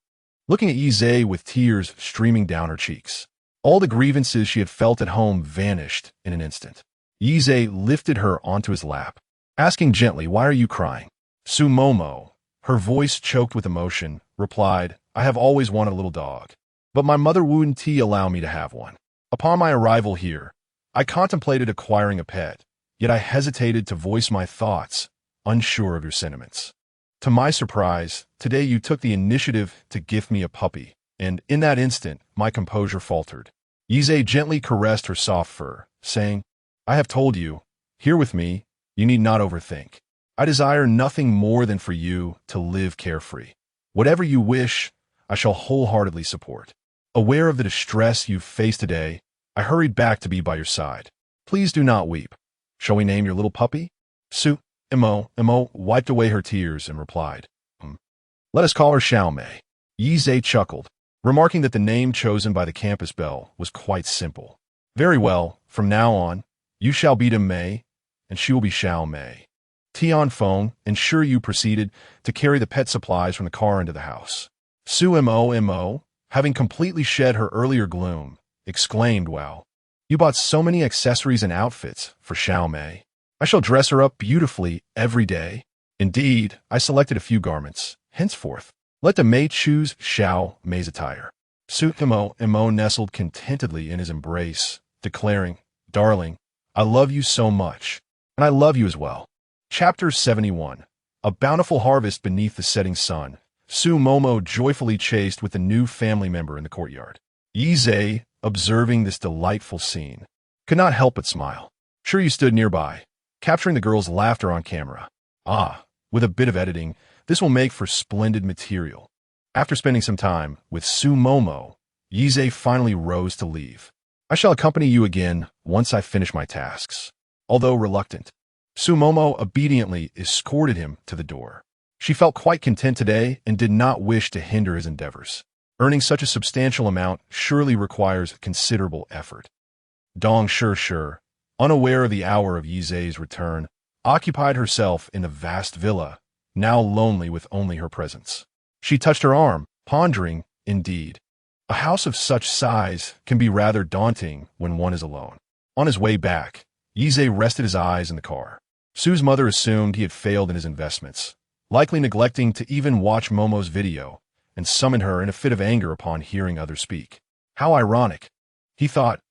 looking at Yizhe with tears streaming down her cheeks. All the grievances she had felt at home vanished in an instant. Yizhe lifted her onto his lap, asking gently, "Why are you crying?" Su Momo, her voice choked with emotion, replied, "I have always wanted a little dog, but my mother wouldn't allow me to have one. Upon my arrival here, I contemplated acquiring a pet, yet I hesitated to voice my thoughts, unsure of your sentiments. To my surprise, today you took the initiative to gift me a puppy, and in that instant, my composure faltered." Yizhe gently caressed her soft fur, saying, "I have told you, here with me, you need not overthink. I desire nothing more than for you to live carefree. Whatever you wish, I shall wholeheartedly support. Aware of the distress you've faced today, I hurried back to be by your side. Please do not weep. Shall we name your little puppy?" Su Mo wiped away her tears and replied, "Let us call her Xiaomei." Yizhe chuckled, remarking that the name chosen by the campus Belle was quite simple. "Very well, from now on, you shall be to Mei, and she will be Xiaomei." Tianfeng ensured you proceeded to carry the pet supplies from the car into the house. Su Mo, having completely shed her earlier gloom, exclaimed, "Wow, you bought so many accessories and outfits for Xiaomei. I shall dress her up beautifully every day. Indeed, I selected a few garments. Henceforth, let the maid choose Xiaomei's attire." Su Mo nestled contentedly in his embrace, declaring, "Darling, I love you so much, and I love you as well." Chapter 71. A bountiful harvest beneath the setting sun. Su Momo joyfully chased with a new family member in the courtyard. Yizhe, observing this delightful scene, could not help but smile. Sure, you stood nearby, capturing the girl's laughter on camera. Ah, with a bit of editing, this will make for splendid material. After spending some time with Su Momo, Yizhe finally rose to leave. "I shall accompany you again once I finish my tasks." Although reluctant, Su Momo obediently escorted him to the door. She felt quite content today and did not wish to hinder his endeavors. Earning such a substantial amount surely requires considerable effort. Dong Sure, unaware of the hour of Yizhe's return, occupied herself in the vast villa, now lonely with only her presence. She touched her arm, pondering, indeed. A house of such size can be rather daunting when one is alone. On his way back, Yizhe rested his eyes in the car. Su's mother assumed he had failed in his investments, likely neglecting to even watch Momo's video, and summoned her in a fit of anger upon hearing others speak. How ironic. He thought,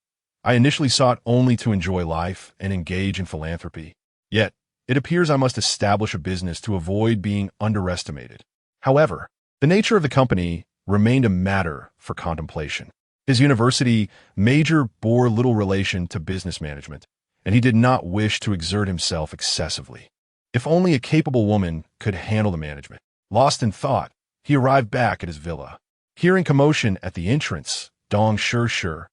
I initially sought only to enjoy life and engage in philanthropy. Yet, it appears I must establish a business to avoid being underestimated. However, the nature of the company remained a matter for contemplation. His university major bore little relation to business management, and he did not wish to exert himself excessively. If only a capable woman could handle the management. Lost in thought, he arrived back at his villa. Hearing commotion at the entrance, Dong Shishir,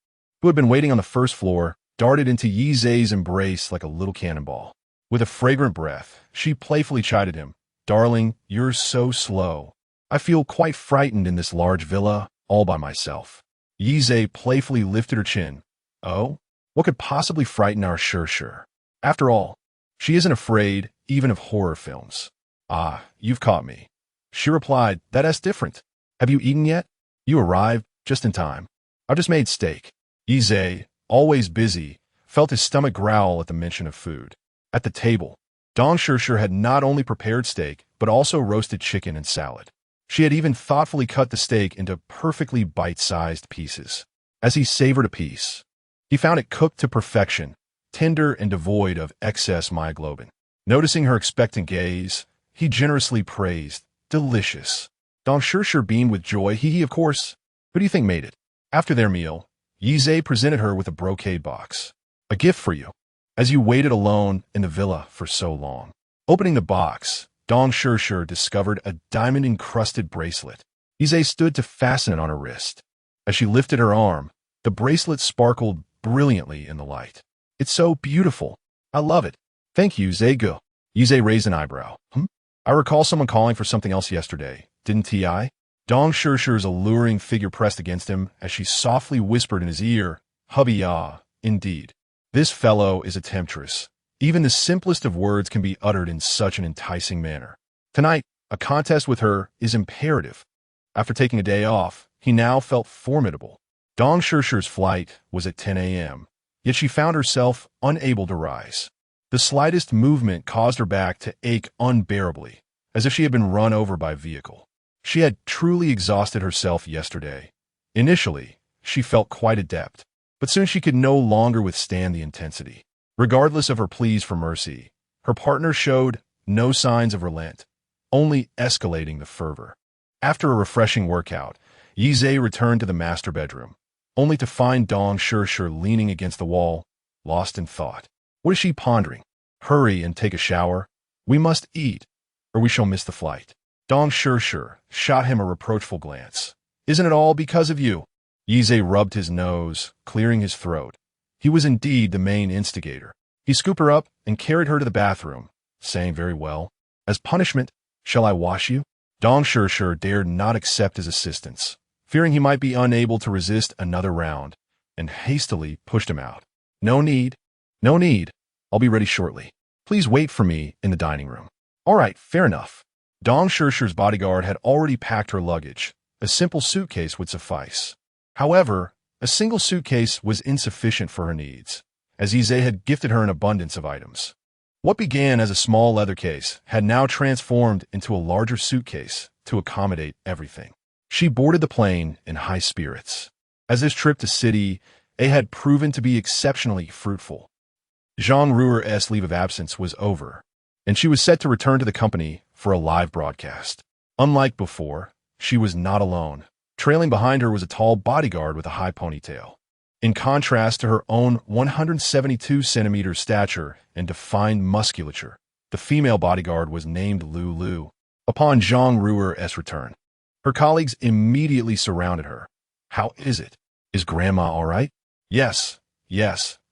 who had been waiting on the first floor, darted into Yi Zhe's embrace like a little cannonball. With a fragrant breath, she playfully chided him, Darling, you're so slow. I feel quite frightened in this large villa, all by myself. Yi Zhe playfully lifted her chin. Oh? What could possibly frighten our Shishir? After all, she isn't afraid even of horror films. Ah, you've caught me. She replied, That's different. Have you eaten yet? You arrived just in time. I've just made steak. Yi Zhe, always busy, felt his stomach growl at the mention of food. At the table, Dong Shishir had not only prepared steak, but also roasted chicken and salad. She had even thoughtfully cut the steak into perfectly bite-sized pieces. As he savored a piece, he found it cooked to perfection, tender and devoid of excess myoglobin. Noticing her expectant gaze, he generously praised, Delicious. Dong Shishir beamed with joy. He, of course. Who do you think made it? After their meal, Yi Zhe presented her with a brocade box. A gift for you, as you waited alone in the villa for so long. Opening the box, Dong Shishir discovered a diamond-encrusted bracelet. Yi Zhe stood to fasten it on her wrist. As she lifted her arm, the bracelet sparkled brilliantly in the light. It's so beautiful. I love it. Thank you, Zhe-gu. Yi Zhe raised an eyebrow. I recall someone calling for something else yesterday, didn't I? Dong Shishir's alluring figure pressed against him as she softly whispered in his ear, Hubby indeed. This fellow is a temptress. Even the simplest of words can be uttered in such an enticing manner. Tonight, a contest with her is imperative. After taking a day off, he now felt formidable. Dong Shishir's flight was at 10 a.m., yet she found herself unable to rise. The slightest movement caused her back to ache unbearably, as if she had been run over by a vehicle. She had truly exhausted herself yesterday. Initially, she felt quite adept, but soon she could no longer withstand the intensity. Regardless of her pleas for mercy, her partner showed no signs of relent, only escalating the fervor. After a refreshing workout, Yi Zhe returned to the master bedroom, only to find Dong Shishir leaning against the wall, lost in thought. What is she pondering? Hurry and take a shower. We must eat, or we shall miss the flight. Dong Shishir shot him a reproachful glance. Isn't it all because of you? Yi Zhe rubbed his nose, clearing his throat. He was indeed the main instigator. He scooped her up and carried her to the bathroom, saying very well, As punishment, shall I wash you? Dong Shishir dared not accept his assistance, fearing he might be unable to resist another round, and hastily pushed him out. No need. No need. I'll be ready shortly. Please wait for me in the dining room. All right, fair enough. Dong Shishir's bodyguard had already packed her luggage. A simple suitcase would suffice. However, a single suitcase was insufficient for her needs, as Yi Zhe had gifted her an abundance of items. What began as a small leather case had now transformed into a larger suitcase to accommodate everything. She boarded the plane in high spirits, as this trip to City A had proven to be exceptionally fruitful. Zhang Ruer's leave of absence was over, and she was set to return to the company for a live broadcast. Unlike before, she was not alone. Trailing behind her was a tall bodyguard with a high ponytail. In contrast to her own 172-centimeter stature and defined musculature, the female bodyguard was named Lulu. Upon Zhang Ruer's return, her colleagues immediately surrounded her. How is it? Is Grandma all right? Yes,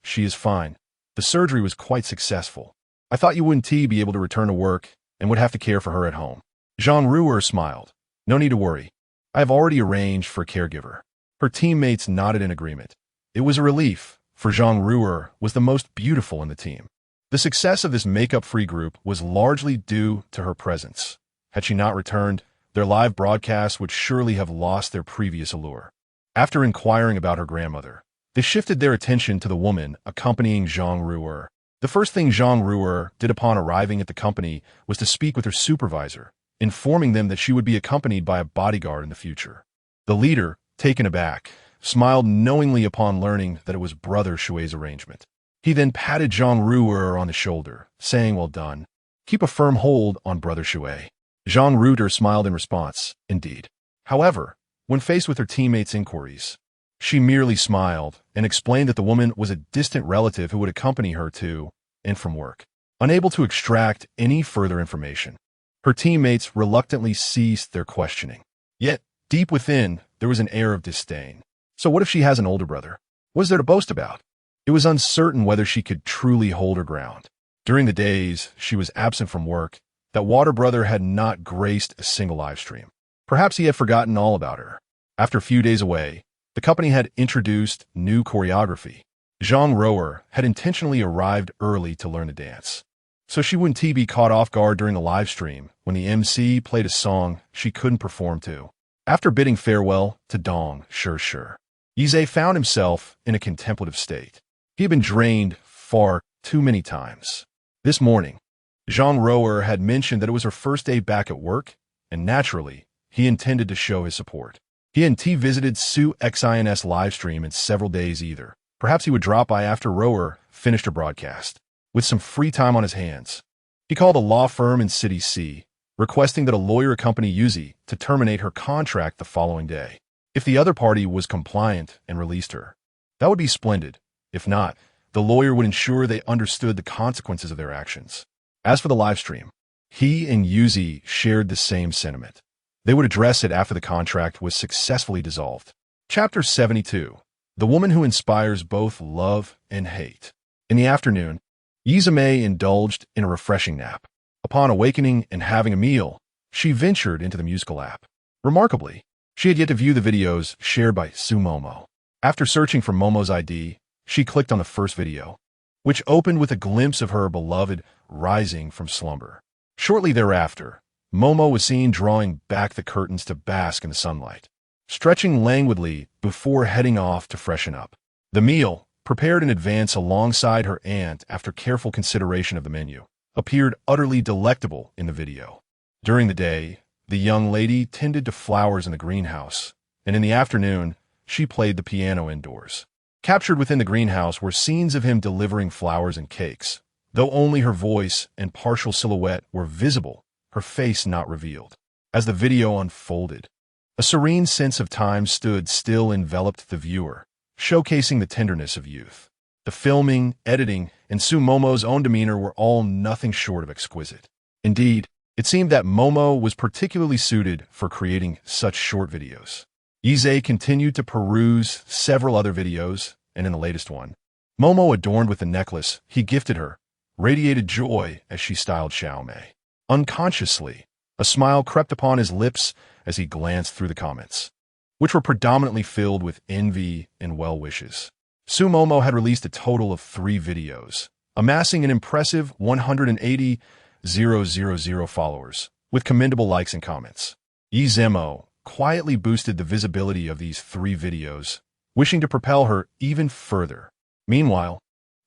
she is fine. The surgery was quite successful. I thought you wouldn't be able to return to work and would have to care for her at home. Zhang Ruer smiled. No need to worry. I have already arranged for a caregiver. Her teammates nodded in agreement. It was a relief, for Zhang Ruer was the most beautiful in the team. The success of this makeup-free group was largely due to her presence. Had she not returned, their live broadcasts would surely have lost their previous allure. After inquiring about her grandmother, they shifted their attention to the woman accompanying Zhang Ruer. The first thing Zhang Ruer did upon arriving at the company was to speak with her supervisor, informing them that she would be accompanied by a bodyguard in the future. The leader, taken aback, smiled knowingly upon learning that it was Brother Shui's arrangement. He then patted Zhang Ruer on the shoulder, saying, "Well done. Keep a firm hold on Brother Shui." Zhang Ruer smiled in response, indeed. However, when faced with her teammates' inquiries, she merely smiled and explained that the woman was a distant relative who would accompany her to and from work. Unable to extract any further information, her teammates reluctantly ceased their questioning. Yet, deep within, there was an air of disdain. So what if she has an older brother? What is there to boast about? It was uncertain whether she could truly hold her ground. During the days she was absent from work, that water brother had not graced a single live stream. Perhaps he had forgotten all about her. After a few days away, the company had introduced new choreography. Zhang Rower had intentionally arrived early to learn the dance, so she wouldn't be caught off guard during the live stream when the MC played a song she couldn't perform to. After bidding farewell to Dong, sure, Yize found himself in a contemplative state. He had been drained far too many times. This morning, Zhang Rower had mentioned that it was her first day back at work, and naturally, he intended to show his support. He hadn't visited Su Xin's livestream in several days either. Perhaps he would drop by after Rower finished her broadcast. With some free time on his hands, he called a law firm in City C, requesting that a lawyer accompany Yuzi to terminate her contract the following day. If the other party was compliant and released her, that would be splendid. If not, the lawyer would ensure they understood the consequences of their actions. As for the livestream, he and Yuzi shared the same sentiment. They would address it after the contract was successfully dissolved. Chapter 72. The Woman Who Inspires Both Love and Hate. In the afternoon, Yizume indulged in a refreshing nap. Upon awakening and having a meal, she ventured into the musical app. Remarkably, she had yet to view the videos shared by Su Momo. After searching for Momo's ID, she clicked on the first video, which opened with a glimpse of her beloved rising from slumber. Shortly thereafter, Momo was seen drawing back the curtains to bask in the sunlight, stretching languidly before heading off to freshen up. The meal, prepared in advance alongside her aunt after careful consideration of the menu, appeared utterly delectable in the video. During the day, the young lady tended to flowers in the greenhouse, and in the afternoon, she played the piano indoors. Captured within the greenhouse were scenes of him delivering flowers and cakes, though only her voice and partial silhouette were visible, her face not revealed. As the video unfolded, a serene sense of time stood still enveloped the viewer, showcasing the tenderness of youth. The filming, editing, and Su Momo's own demeanor were all nothing short of exquisite. Indeed, it seemed that Momo was particularly suited for creating such short videos. Yize continued to peruse several other videos, and in the latest one, Momo, adorned with the necklace he gifted her, radiated joy as she styled Xiaomei. Unconsciously, a smile crept upon his lips as he glanced through the comments, which were predominantly filled with envy and well wishes. Su Momo had released a total of 3 videos, amassing an impressive 180,000 followers, with commendable likes and comments. Yizemo quietly boosted the visibility of these 3 videos, wishing to propel her even further. Meanwhile,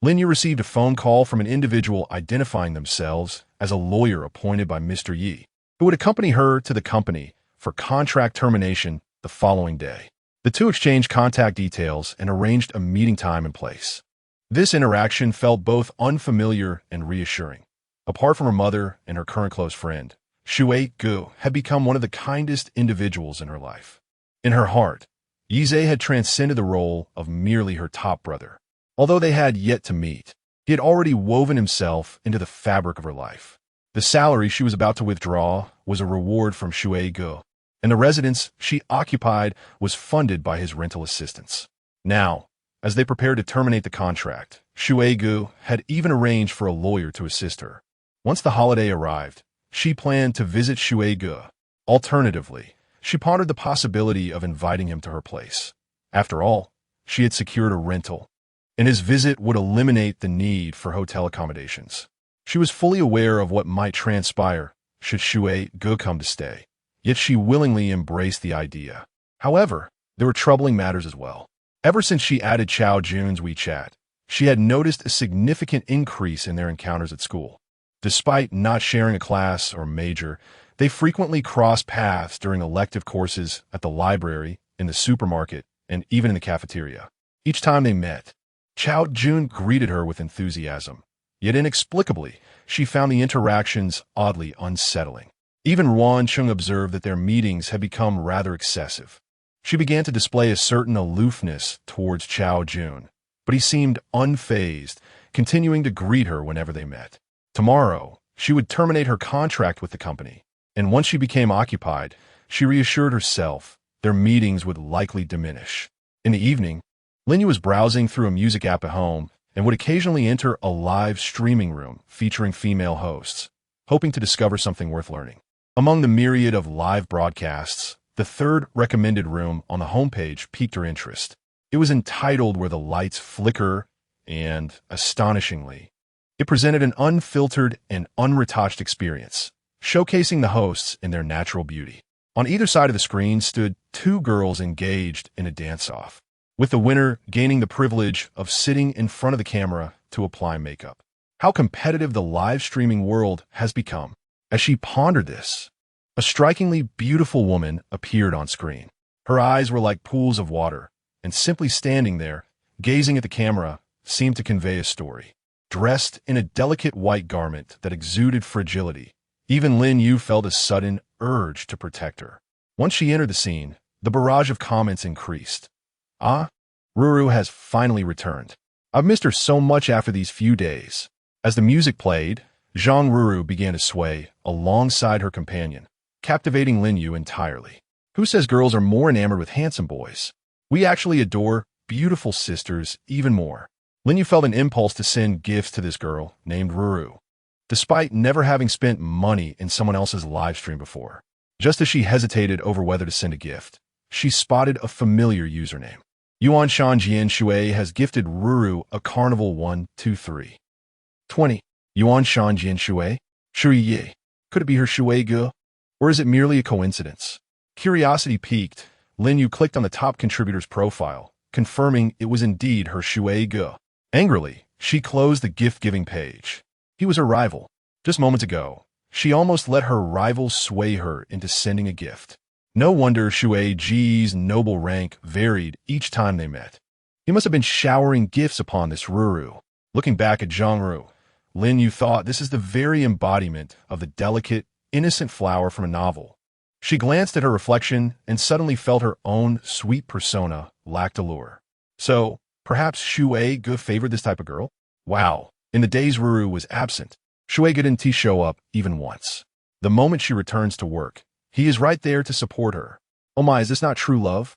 Linya received a phone call from an individual identifying themselves as a lawyer appointed by Mr. Yi, who would accompany her to the company for contract termination the following day. The two exchanged contact details and arranged a meeting time and place. This interaction felt both unfamiliar and reassuring. Apart from her mother and her current close friend, Shui Gu had become one of the kindest individuals in her life. In her heart, Yize had transcended the role of merely her top brother. Although they had yet to meet, he had already woven himself into the fabric of her life. The salary she was about to withdraw was a reward from Shui Gu, and the residence she occupied was funded by his rental assistance. Now, as they prepared to terminate the contract, Shui Gu had even arranged for a lawyer to assist her. Once the holiday arrived, she planned to visit Shui Gu. Alternatively, she pondered the possibility of inviting him to her place. After all, she had secured a rental, and his visit would eliminate the need for hotel accommodations. She was fully aware of what might transpire should Shui Gu come to stay, yet she willingly embraced the idea. However, there were troubling matters as well. Ever since she added Chao Jun's WeChat, she had noticed a significant increase in their encounters at school. Despite not sharing a class or major, They frequently crossed paths during elective courses at the library, in the supermarket, and even in the cafeteria. Each time they met, Chao Jun greeted her with enthusiasm. Yet inexplicably, she found the interactions oddly unsettling. Even Ruan Chung observed that their meetings had become rather excessive. She began to display a certain aloofness towards Chao Jun, but he seemed unfazed, continuing to greet her whenever they met. Tomorrow, she would terminate her contract with the company, and once she became occupied, she reassured herself their meetings would likely diminish. In the evening, Linyu was browsing through a music app at home and would occasionally enter a live streaming room featuring female hosts, hoping to discover something worth learning. Among the myriad of live broadcasts, the third recommended room on the homepage piqued her interest. It was entitled Where the Lights Flicker, and, astonishingly, it presented an unfiltered and unretouched experience, showcasing the hosts in their natural beauty. On either side of the screen stood two girls engaged in a dance-off, with the winner gaining the privilege of sitting in front of the camera to apply makeup. How competitive the live streaming world has become. As she pondered this, a strikingly beautiful woman appeared on screen. Her eyes were like pools of water, and simply standing there, gazing at the camera, seemed to convey a story. Dressed in a delicate white garment that exuded fragility, even Lin Yu felt a sudden urge to protect her. Once she entered the scene, the barrage of comments increased. Ah, Ruru has finally returned. I've missed her so much after these few days. As the music played, Zhang Ruru began to sway alongside her companion, captivating Lin Yu entirely. Who says girls are more enamored with handsome boys? We actually adore beautiful sisters even more. Lin Yu felt an impulse to send gifts to this girl named Ruru, despite never having spent money in someone else's live stream before. Just as she hesitated over whether to send a gift, she spotted a familiar username. Yuan Shan Jian Shui has gifted Ruru a Carnival 123. 20. Yuan Shan Jian Shui? Shui Ye. Could it be her Shui Ge? Or is it merely a coincidence? Curiosity piqued, Lin Yu clicked on the top contributor's profile, confirming it was indeed her Shui Ge. Angrily, she closed the gift-giving page. He was her rival. Just moments ago, she almost let her rival sway her into sending a gift. No wonder Shui Ji's noble rank varied each time they met. He must have been showering gifts upon this Ruru. Looking back at Zhangru, Lin Yu thought this is the very embodiment of the delicate, innocent flower from a novel. She glanced at her reflection and suddenly felt her own sweet persona lacked allure. So, perhaps Shui Ge favored this type of girl? Wow. In the days Ruru was absent, Shui Ge didn't show up even once. The moment she returns to work, he is right there to support her. Oh my, is this not true love?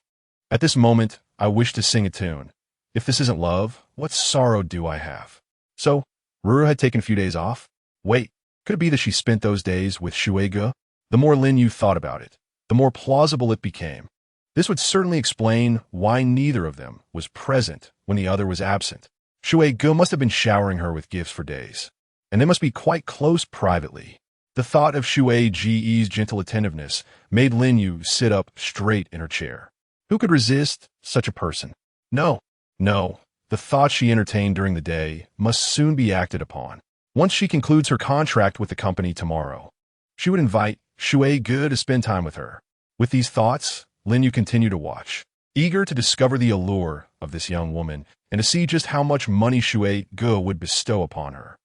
At this moment, I wish to sing a tune. If this isn't love, what sorrow do I have? So, Ruru had taken a few days off? Wait, could it be that she spent those days with Shui Ge? The more Lin Yu thought about it, the more plausible it became. This would certainly explain why neither of them was present when the other was absent. Shui Ge must have been showering her with gifts for days, and they must be quite close privately. The thought of Shui Ji's gentle attentiveness made Lin Yu sit up straight in her chair. Who could resist such a person? No, the thoughts she entertained during the day must soon be acted upon. Once she concludes her contract with the company tomorrow, she would invite Shui Ge to spend time with her. With these thoughts, Lin Yu continued to watch, eager to discover the allure of this young woman and to see just how much money Shui Ge would bestow upon her.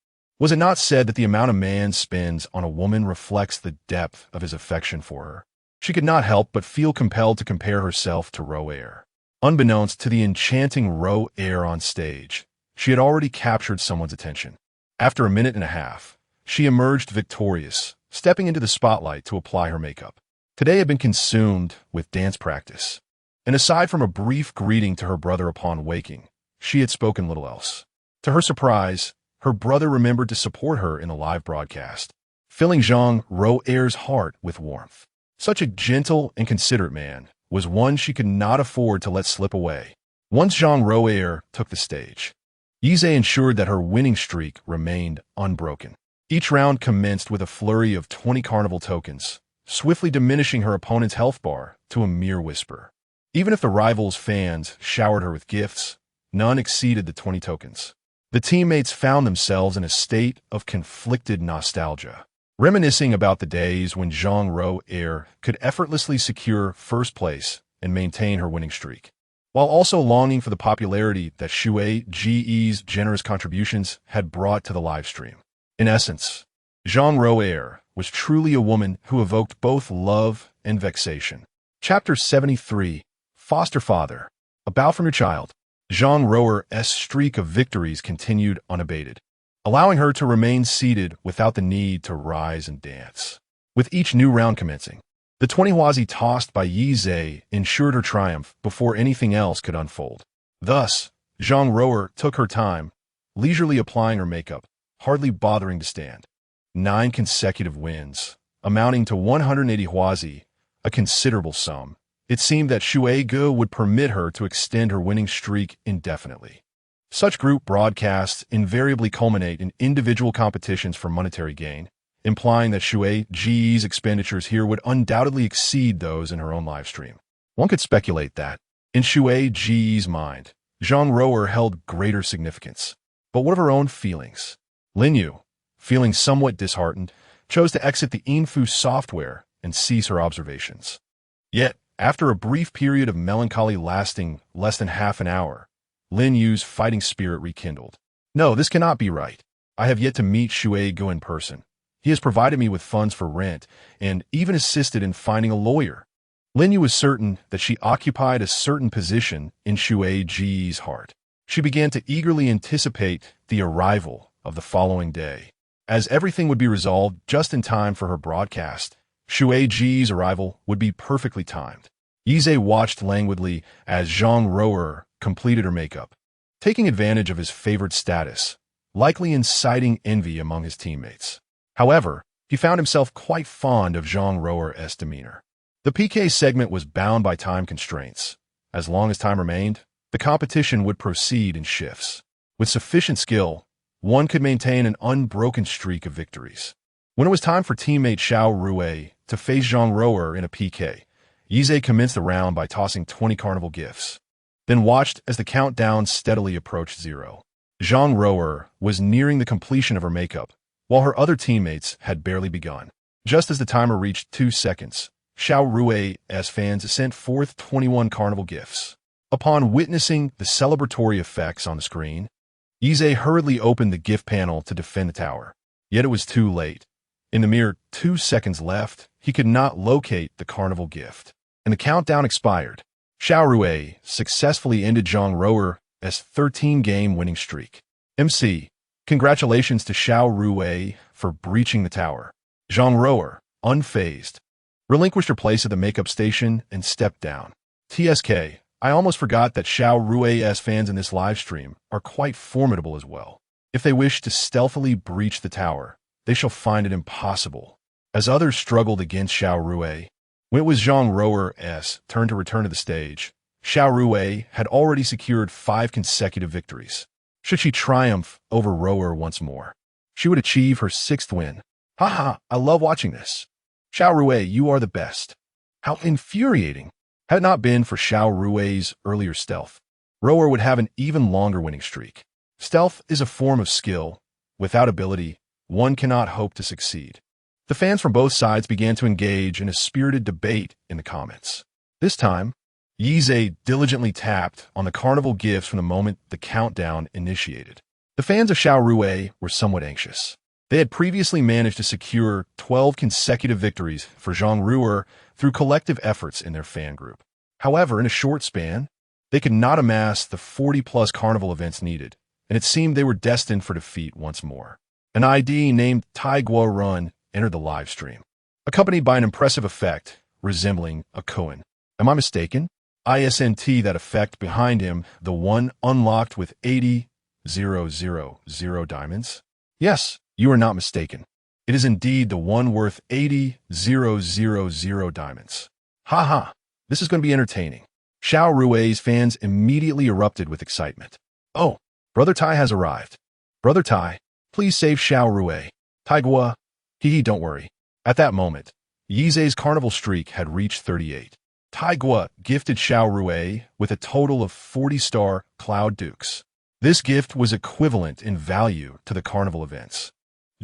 Was it not said that the amount a man spends on a woman reflects the depth of his affection for her? She could not help but feel compelled to compare herself to Ro Air. Unbeknownst to the enchanting Ro Air on stage, she had already captured someone's attention. After a minute and a half, she emerged victorious, stepping into the spotlight to apply her makeup. Today had been consumed with dance practice, and aside from a brief greeting to her brother upon waking, she had spoken little else. To her surprise, her brother remembered to support her in a live broadcast, filling Zhang Ro Air's heart with warmth. Such a gentle and considerate man was one she could not afford to let slip away. Once Zhang Ro Air took the stage, Yize ensured that her winning streak remained unbroken. Each round commenced with a flurry of 20 carnival tokens, swiftly diminishing her opponent's health bar to a mere whisper. Even if the rival's fans showered her with gifts, none exceeded the 20 tokens. The teammates found themselves in a state of conflicted nostalgia. reminiscing about the days when Zhang Ro could effortlessly secure first place and maintain her winning streak, while also longing for the popularity that Shui Ge's generous contributions had brought to the livestream. In essence, Zhang Ro was truly a woman who evoked both love and vexation. Chapter 73, Foster Father. A bow from your child. Zhang Roer's streak of victories continued unabated, allowing her to remain seated without the need to rise and dance. With each new round commencing, the 20 huazi tossed by Yi Zhe ensured her triumph before anything else could unfold. Thus, Zhang Roer took her time, leisurely applying her makeup, hardly bothering to stand. 9 consecutive wins, amounting to 180 huazi, a considerable sum. It seemed that Shui Ge would permit her to extend her winning streak indefinitely. Such group broadcasts invariably culminate in individual competitions for monetary gain, implying that Shui Ge's expenditures here would undoubtedly exceed those in her own livestream. One could speculate that, in Shui Ge's mind, Zhang Roer held greater significance. But what of her own feelings? Lin Yu, feeling somewhat disheartened, chose to exit the Info software and cease her observations. Yet, after a brief period of melancholy lasting less than half an hour, Lin Yu's fighting spirit rekindled. No, this cannot be right. I have yet to meet Shui Ge in person. He has provided me with funds for rent and even assisted in finding a lawyer. Lin Yu was certain that she occupied a certain position in Shui Ge's heart. She began to eagerly anticipate the arrival of the following day. As everything would be resolved just in time for her broadcast, Shui Ge's arrival would be perfectly timed. Yi Zhe watched languidly as Zhang Roer completed her makeup, taking advantage of his favored status, likely inciting envy among his teammates. However, he found himself quite fond of Zhang Roer's demeanor. The PK segment was bound by time constraints. As long as time remained, the competition would proceed in shifts. With sufficient skill, one could maintain an unbroken streak of victories. When it was time for teammate Xiao Rue to face Zhang Roer in a PK, Yi Zhe commenced the round by tossing 20 carnival gifts, then watched as the countdown steadily approached 0. Zhang Roer was nearing the completion of her makeup, while her other teammates had barely begun. Just as the timer reached 2 seconds, Xiao Rue's fans sent forth 21 carnival gifts. Upon witnessing the celebratory effects on the screen, Yi Zhe hurriedly opened the gift panel to defend the tower. Yet it was too late. In the mere 2 seconds left, he could not locate the carnival gift, and the countdown expired. Xiao Rue successfully ended Zhang Roer's 13-game winning streak. MC, congratulations to Xiao Rue for breaching the tower. Zhang Roer, unfazed, relinquished her place at the makeup station and stepped down. TSK, I almost forgot that Xiao Rue's fans in this livestream are quite formidable as well. If they wish to stealthily breach the tower, they shall find it impossible. As others struggled against Xiao Rue, when it was Zhang Roer's turn to return to the stage, Xiao Rue had already secured 5 consecutive victories. Should she triumph over Roer once more, she would achieve her 6th win. Haha, I love watching this. Xiao Rue, you are the best. How infuriating. Had it not been for Xiao Rue's earlier stealth, Roer would have an even longer winning streak. Stealth is a form of skill. Without ability, one cannot hope to succeed. The fans from both sides began to engage in a spirited debate in the comments. This time, Yi Zhe diligently tapped on the carnival gifts from the moment the countdown initiated. The fans of Xiao Rue were somewhat anxious. They had previously managed to secure 12 consecutive victories for Zhang Roer through collective efforts in their fan group. However, in a short span, they could not amass the 40-plus carnival events needed, and it seemed they were destined for defeat once more. An ID named Taiguo Run entered the live stream, accompanied by an impressive effect resembling a koan. Am I mistaken? ISNT, that effect behind him, the one unlocked with 80,000 diamonds? Yes, you are not mistaken. It is indeed the one worth 80,000 diamonds. Haha, this is going to be entertaining. Xiao Rue's fans immediately erupted with excitement. Oh, Brother Tai has arrived. Brother Tai, please save Xiao Rue. Taiguo, don't worry. At that moment, Yi Zhe's carnival streak had reached 38. Taiguo gifted Xiao Rue with a total of 40-star Cloud Dukes. This gift was equivalent in value to the carnival events.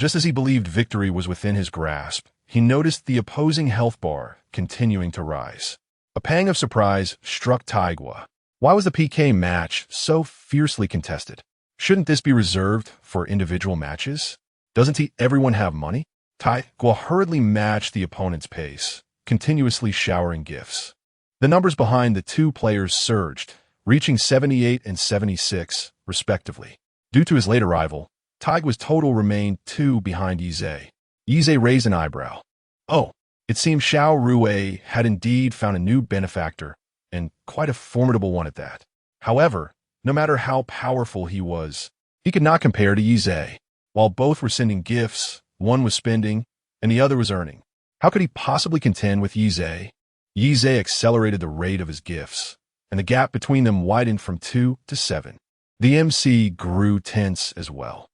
Just as he believed victory was within his grasp, he noticed the opposing health bar continuing to rise. A pang of surprise struck Taigua. Why was the PK match so fiercely contested? Shouldn't this be reserved for individual matches? Doesn't everyone have money? Taigua hurriedly matched the opponent's pace, continuously showering gifts. The numbers behind the two players surged, reaching 78 and 76, respectively. Due to his late arrival, Taigua's total remained 2 behind Yize. Yize raised an eyebrow. Oh, it seemed Xiao Rui had indeed found a new benefactor, and quite a formidable one at that. However, no matter how powerful he was, he could not compare to Yize. While both were sending gifts, one was spending, and the other was earning. How could he possibly contend with Yize? Yize accelerated the rate of his gifts, and the gap between them widened from 2 to 7. The MC grew tense as well.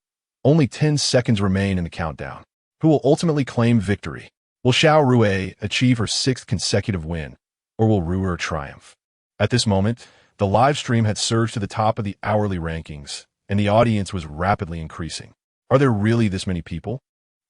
Only 10 seconds remain in the countdown. Who will ultimately claim victory? Will Xiao Rui achieve her 6th consecutive win, or will Ruer triumph? At this moment, the live stream had surged to the top of the hourly rankings, and the audience was rapidly increasing. Are there really this many people?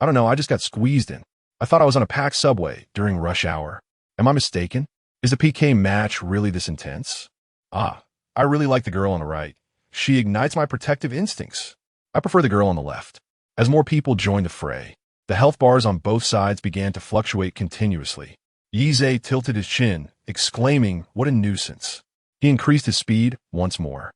I don't know, I just got squeezed in. I thought I was on a packed subway during rush hour. Am I mistaken? Is the PK match really this intense? I really like the girl on the right. She ignites my protective instincts. I prefer the girl on the left. As more people joined the fray, the health bars on both sides began to fluctuate continuously. Yize tilted his chin, exclaiming, "What a nuisance." He increased his speed once more,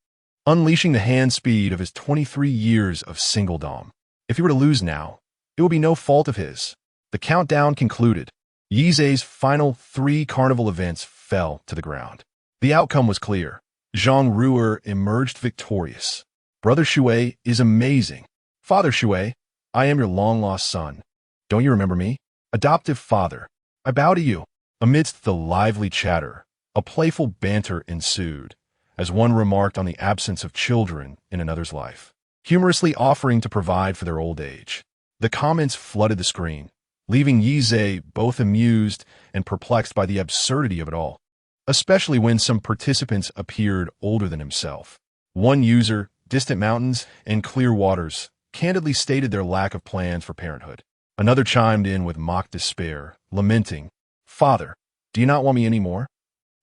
unleashing the hand speed of his 23 years of singledom. If he were to lose now, it would be no fault of his. The countdown concluded. Yize's final 3 carnival events fell to the ground. The outcome was clear. Zhang Ruer emerged victorious. Brother Shui is amazing. Father Shui, I am your long-lost son. Don't you remember me? Adoptive father. I bow to you. Amidst the lively chatter, a playful banter ensued, as one remarked on the absence of children in another's life, humorously offering to provide for their old age. The comments flooded the screen, leaving Yize both amused and perplexed by the absurdity of it all, especially when some participants appeared older than himself. One user, Distant Mountains and Clear Waters, candidly stated their lack of plans for parenthood. Another chimed in with mock despair, lamenting, "Father, do you not want me anymore?"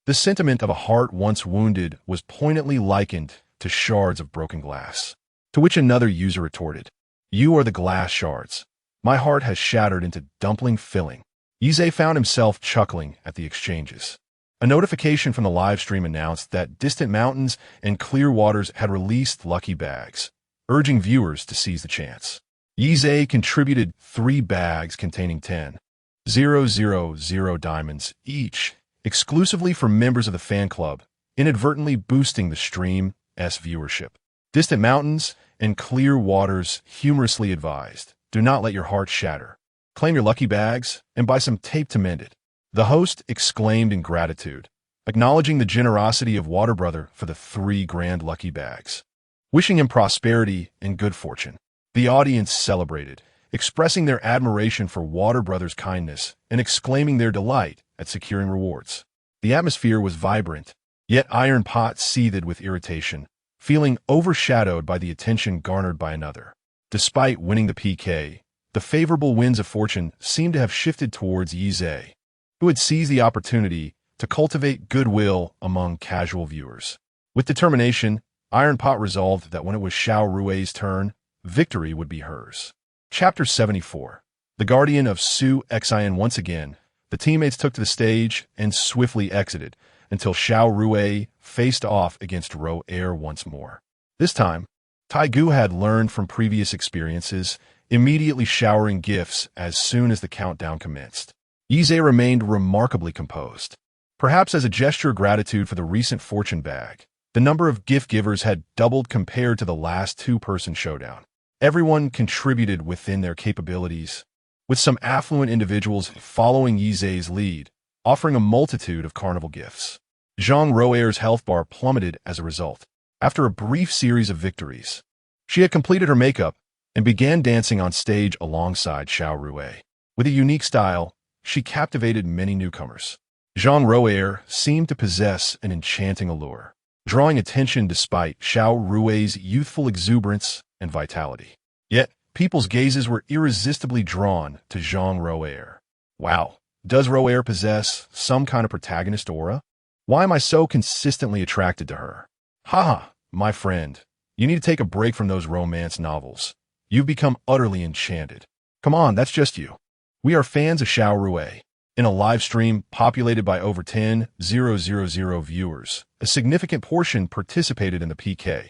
The sentiment of a heart once wounded was poignantly likened to shards of broken glass, to which another user retorted, "You are the glass shards. My heart has shattered into dumpling filling." Yize found himself chuckling at the exchanges. A notification from the live stream announced that Distant Mountains and Clear Waters had released lucky bags, urging viewers to seize the chance. Yize contributed 3 bags containing 10,000 diamonds each, exclusively for members of the fan club, inadvertently boosting the stream's viewership. Distant Mountains and Clear Waters humorously advised, "Do not let your heart shatter. Claim your lucky bags and buy some tape to mend it." The host exclaimed in gratitude, acknowledging the generosity of Water Brother for the 3 grand lucky bags. Wishing him prosperity and good fortune, the audience celebrated, expressing their admiration for Water Brother's kindness and exclaiming their delight at securing rewards. The atmosphere was vibrant, yet Iron Pot seethed with irritation, feeling overshadowed by the attention garnered by another. Despite winning the PK, the favorable winds of fortune seemed to have shifted towards Yize, who had seized the opportunity to cultivate goodwill among casual viewers. With determination, Iron Pot resolved that when it was Xiao Rui's turn, victory would be hers. Chapter 74. The Guardian of Su Xian. Once again, the teammates took to the stage and swiftly exited until Xiao Rui faced off against Ro Air once more. This time, Taigu had learned from previous experiences, immediately showering gifts as soon as the countdown commenced. Yize remained remarkably composed. Perhaps as a gesture of gratitude for the recent fortune bag, the number of gift givers had doubled compared to the last 2-person showdown. Everyone contributed within their capabilities, with some affluent individuals following Yize's lead, offering a multitude of carnival gifts. Zhang Roer's health bar plummeted as a result. After a brief series of victories, she had completed her makeup and began dancing on stage alongside Xiao Rui. With a unique style, she captivated many newcomers. Zhang Roer seemed to possess an enchanting allure, drawing attention despite Xiao Rui's youthful exuberance and vitality. Yet, People's gazes were irresistibly drawn to Zhang Roer. Wow, does Roer possess some kind of protagonist aura? Why am I so consistently attracted to her? Haha, my friend, you need to take a break from those romance novels. You've become utterly enchanted. Come on, that's just you. We are fans of Xiao Rui. In a live stream populated by over 10,000 viewers, a significant portion participated in the PK.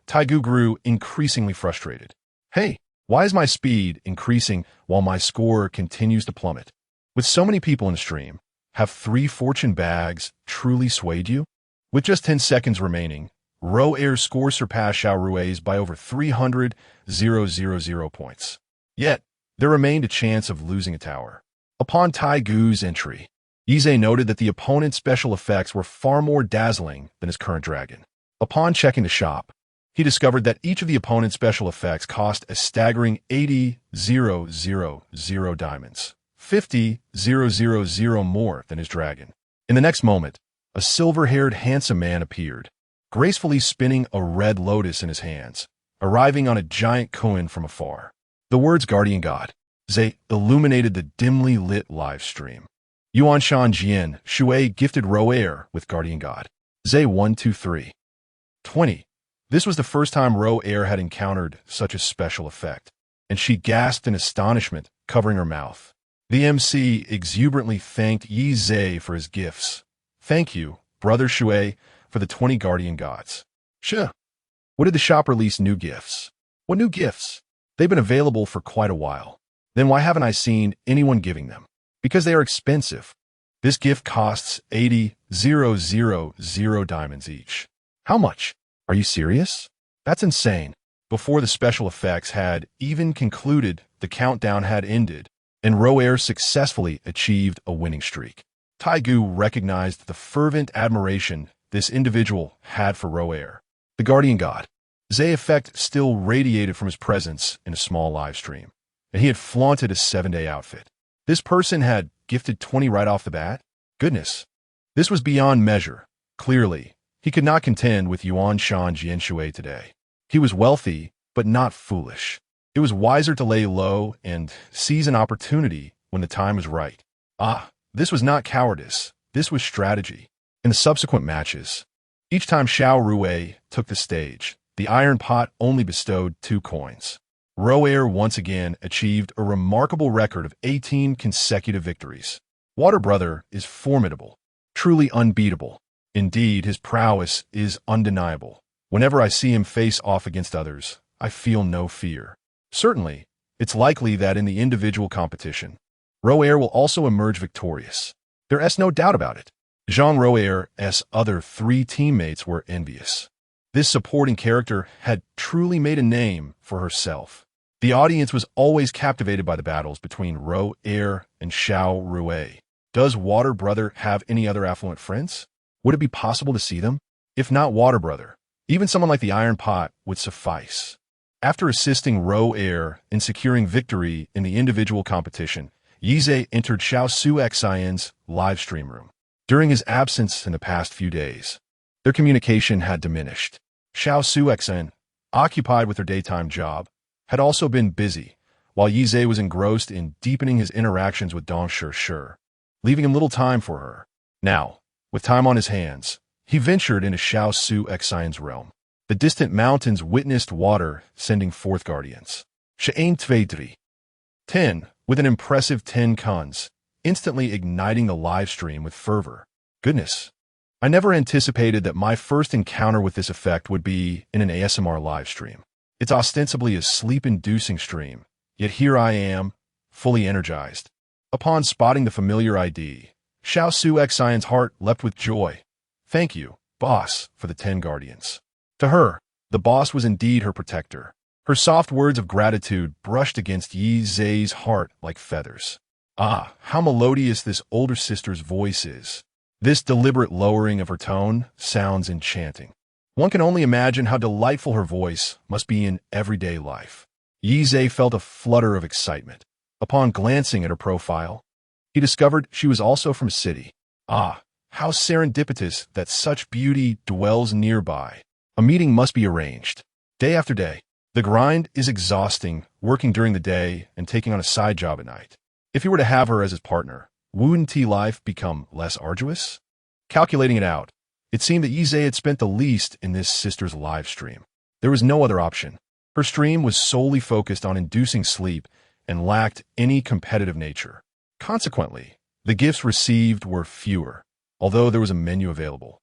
Taigu grew increasingly frustrated. Hey, why is my speed increasing while my score continues to plummet? With so many people in the stream, have 3 fortune bags truly swayed you? With just 10 seconds remaining, Roer's score surpassed Xiao Rui's by over 300,000 points. Yet, there remained a chance of losing a tower. Upon Taigu's entry, Yize noted that the opponent's special effects were far more dazzling than his current dragon. Upon checking the shop, he discovered that each of the opponent's special effects cost a staggering 80,000 diamonds, 50,000 more than his dragon. In the next moment, a silver-haired handsome man appeared, gracefully spinning a red lotus in his hands, arriving on a giant koan from afar. The words Guardian God, Zhe, illuminated the dimly lit live stream. Yuan Shan Jian Shui gifted Roer with Guardian God. Zhe 123. 20. This was the first time Roer had encountered such a special effect, and she gasped in astonishment, covering her mouth. The MC exuberantly thanked Yi Zhe for his gifts. Thank you, Brother Shui, for the 20 Guardian Gods. Sure. What did the shop release new gifts? What new gifts? They've been available for quite a while. Then why haven't I seen anyone giving them? Because they are expensive. This gift costs 80,000 diamonds each. How much? Are you serious? That's insane. Before the special effects had even concluded, the countdown had ended, and Roer successfully achieved a winning streak. Taigu recognized the fervent admiration this individual had for Roer. The Guardian God. Zhe effect still radiated from his presence in a small live stream, and he had flaunted a 7-day outfit. This person had gifted 20 right off the bat? Goodness. This was beyond measure. Clearly, he could not contend with Yuan Shan Jianshui today. He was wealthy, but not foolish. It was wiser to lay low and seize an opportunity when the time was right. This was not cowardice. This was strategy. In the subsequent matches, each time Xiao Rui took the stage, the Iron Pot only bestowed 2 coins. Roer once again achieved a remarkable record of 18 consecutive victories. Water Brother is formidable, truly unbeatable. Indeed, his prowess is undeniable. Whenever I see him face off against others, I feel no fear. Certainly, it's likely that in the individual competition, Roer will also emerge victorious. There's no doubt about it. Zhang Roer's other 3 teammates were envious. This supporting character had truly made a name for herself. The audience was always captivated by the battles between Roer and Xiao Rui. Does Water Brother have any other affluent friends? Would it be possible to see them? If not Water Brother, even someone like the Iron Pot would suffice. After assisting Roer in securing victory in the individual competition, Yize entered Xiao Su Xian's live stream room. During his absence in the past few days, their communication had diminished. Xiao Su Xian, occupied with her daytime job, had also been busy, while Yize was engrossed in deepening his interactions with Dong Shi, leaving him little time for her. Now, with time on his hands, he ventured into Xiao Su Xian's realm. The distant mountains witnessed water sending forth guardians. She'ain Tveidri. 10, with an impressive 10 cons, instantly igniting the live stream with fervor. Goodness. I never anticipated that my first encounter with this effect would be in an ASMR live stream. It's ostensibly a sleep-inducing stream, yet here I am, fully energized. Upon spotting the familiar ID, Xiao Su Xian's heart leapt with joy. Thank you, boss, for the 10 guardians. To her, the boss was indeed her protector. Her soft words of gratitude brushed against Yi Zhe's heart like feathers. How melodious this older sister's voice is. This deliberate lowering of her tone sounds enchanting. One can only imagine how delightful her voice must be in everyday life. Yi Zhe felt a flutter of excitement. Upon glancing at her profile, he discovered she was also from a city. How serendipitous that such beauty dwells nearby. A meeting must be arranged. Day after day, The grind is exhausting, working during the day and taking on a side job at night. If he were to have her as his partner, wouldn't life become less arduous? Calculating it out, it seemed that Yizhe had spent the least in this sister's live stream. There was no other option. Her stream was solely focused on inducing sleep and lacked any competitive nature. Consequently, the gifts received were fewer, although there was a menu available.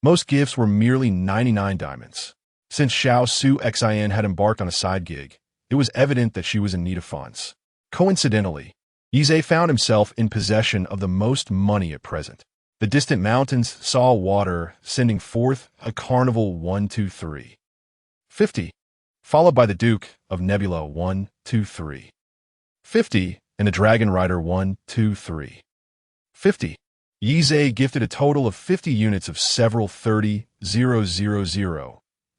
Most gifts were merely 99 diamonds. Since Xiao Su Xin had embarked on a side gig, it was evident that she was in need of funds. Coincidentally, Yizhe found himself in possession of the most money at present. The distant mountains saw water, sending forth a carnival 123. 50, followed by the Duke of Nebula 123. 50, and the Dragon Rider 123. 50. Yizhe gifted a total of 50 units of several 30,000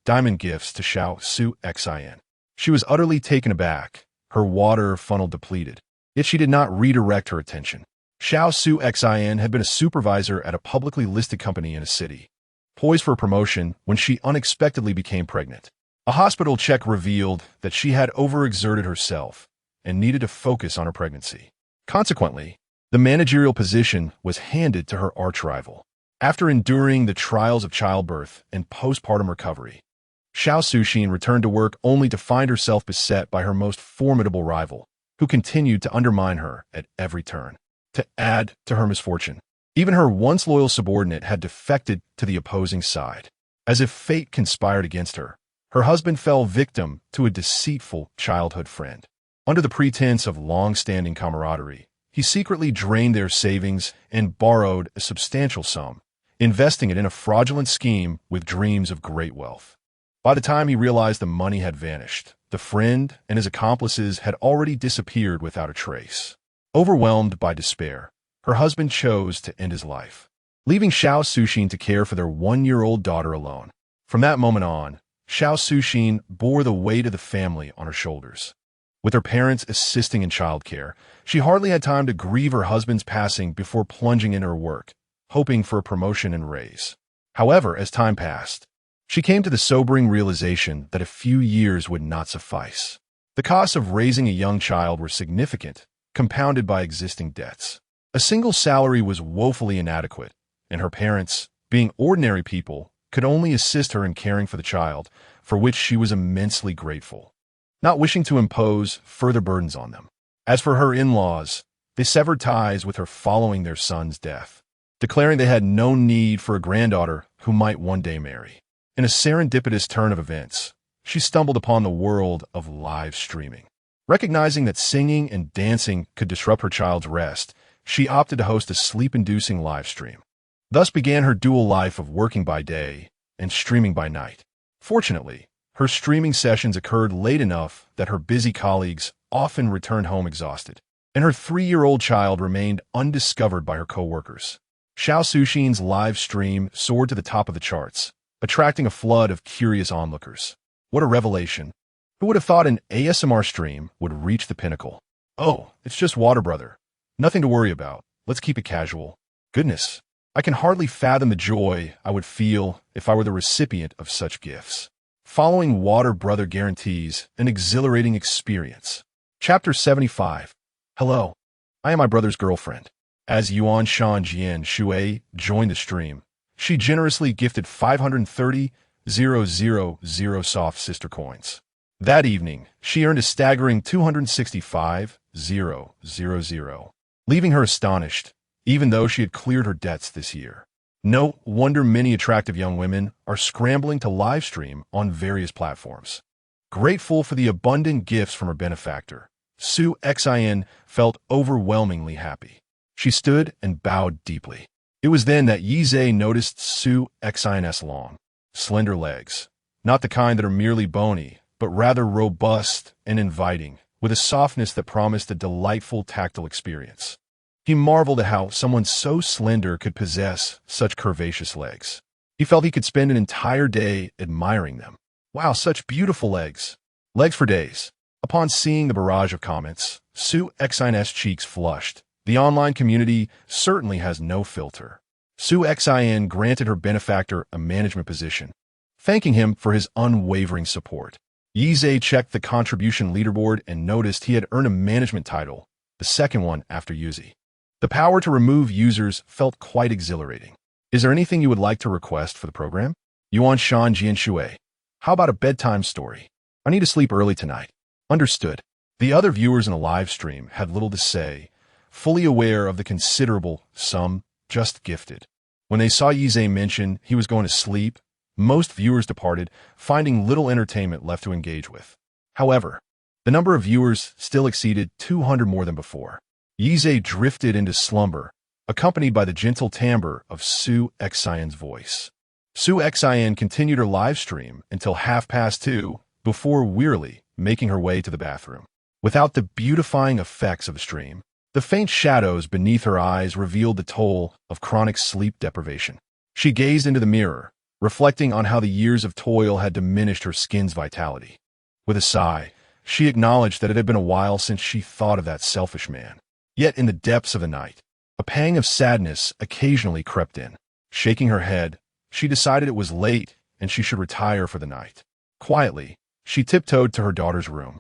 diamond gifts to Xiao Su Xin. She was utterly taken aback, her water funnel depleted. Yet she did not redirect her attention. Xiao Su Xin had been a supervisor at a publicly listed company in a city, poised for a promotion when she unexpectedly became pregnant. A hospital check revealed that she had overexerted herself and needed to focus on her pregnancy. Consequently, the managerial position was handed to her arch-rival. After enduring the trials of childbirth and postpartum recovery, Xiao Suxin returned to work only to find herself beset by her most formidable rival, who continued to undermine her at every turn. To add to her misfortune, even her once loyal subordinate had defected to the opposing side. As if fate conspired against her, her husband fell victim to a deceitful childhood friend. Under the pretense of long-standing camaraderie, he secretly drained their savings and borrowed a substantial sum, investing it in a fraudulent scheme with dreams of great wealth. By the time he realized the money had vanished, the friend and his accomplices had already disappeared without a trace. Overwhelmed by despair, her husband chose to end his life, leaving Xiao Suxin to care for their 1-year-old daughter alone. From that moment on, Xiao Suxin bore the weight of the family on her shoulders. With her parents assisting in childcare, she hardly had time to grieve her husband's passing before plunging into her work, hoping for a promotion and raise. However, as time passed, she came to the sobering realization that a few years would not suffice. The costs of raising a young child were significant, compounded by existing debts. A single salary was woefully inadequate, and her parents, being ordinary people, could only assist her in caring for the child, for which she was immensely grateful, not wishing to impose further burdens on them. As for her in-laws, they severed ties with her following their son's death, declaring they had no need for a granddaughter who might one day marry. In a serendipitous turn of events, she stumbled upon the world of live streaming. Recognizing that singing and dancing could disrupt her child's rest, she opted to host a sleep-inducing live stream. Thus began her dual life of working by day and streaming by night. Fortunately, her streaming sessions occurred late enough that her busy colleagues often returned home exhausted, and her 3-year-old child remained undiscovered by her co-workers. Xiao Suxin's live stream soared to the top of the charts, attracting a flood of curious onlookers. What a revelation! Who would have thought an ASMR stream would reach the pinnacle? Oh, it's just water, brother. Nothing to worry about. Let's keep it casual. Goodness, I can hardly fathom the joy I would feel if I were the recipient of such gifts. Following Water Brother guarantees an exhilarating experience. Chapter 75. Hello, I am my brother's girlfriend. As Yuan Shan Jian Shui joined the stream, she generously gifted 530,000 soft sister coins. That evening, she earned a staggering 265,000, leaving her astonished, even though she had cleared her debts this year. No wonder many attractive young women are scrambling to live stream on various platforms. Grateful for the abundant gifts from her benefactor, Su Xin felt overwhelmingly happy. She stood and bowed deeply. It was then that Yizhe noticed Su Xin's long, slender legs, not the kind that are merely bony, but rather robust and inviting, with a softness that promised a delightful tactile experience. He marveled at how someone so slender could possess such curvaceous legs. He felt he could spend an entire day admiring them. Wow, such beautiful legs. Legs for days. Upon seeing the barrage of comments, Su Xin's cheeks flushed. The online community certainly has no filter. Su Xin granted her benefactor a management position, thanking him for his unwavering support. Yize checked the contribution leaderboard and noticed he had earned a management title, the second one after Yuzi. The power to remove users felt quite exhilarating. Is there anything you would like to request for the program? Yuan Shan Jian Shui. How about a bedtime story? I need to sleep early tonight. Understood. The other viewers in the live stream had little to say, fully aware of the considerable sum just gifted. When they saw Yize mention he was going to sleep, most viewers departed, finding little entertainment left to engage with. However, the number of viewers still exceeded 200 more than before. Yize drifted into slumber, accompanied by the gentle timbre of Su Xian's voice. Su Xian continued her live stream until 2:30, before wearily making her way to the bathroom. Without the beautifying effects of the stream, the faint shadows beneath her eyes revealed the toll of chronic sleep deprivation. She gazed into the mirror, reflecting on how the years of toil had diminished her skin's vitality. With a sigh, she acknowledged that it had been a while since she thought of that selfish man. Yet in the depths of the night, a pang of sadness occasionally crept in. Shaking her head, she decided it was late and she should retire for the night. Quietly, she tiptoed to her daughter's room,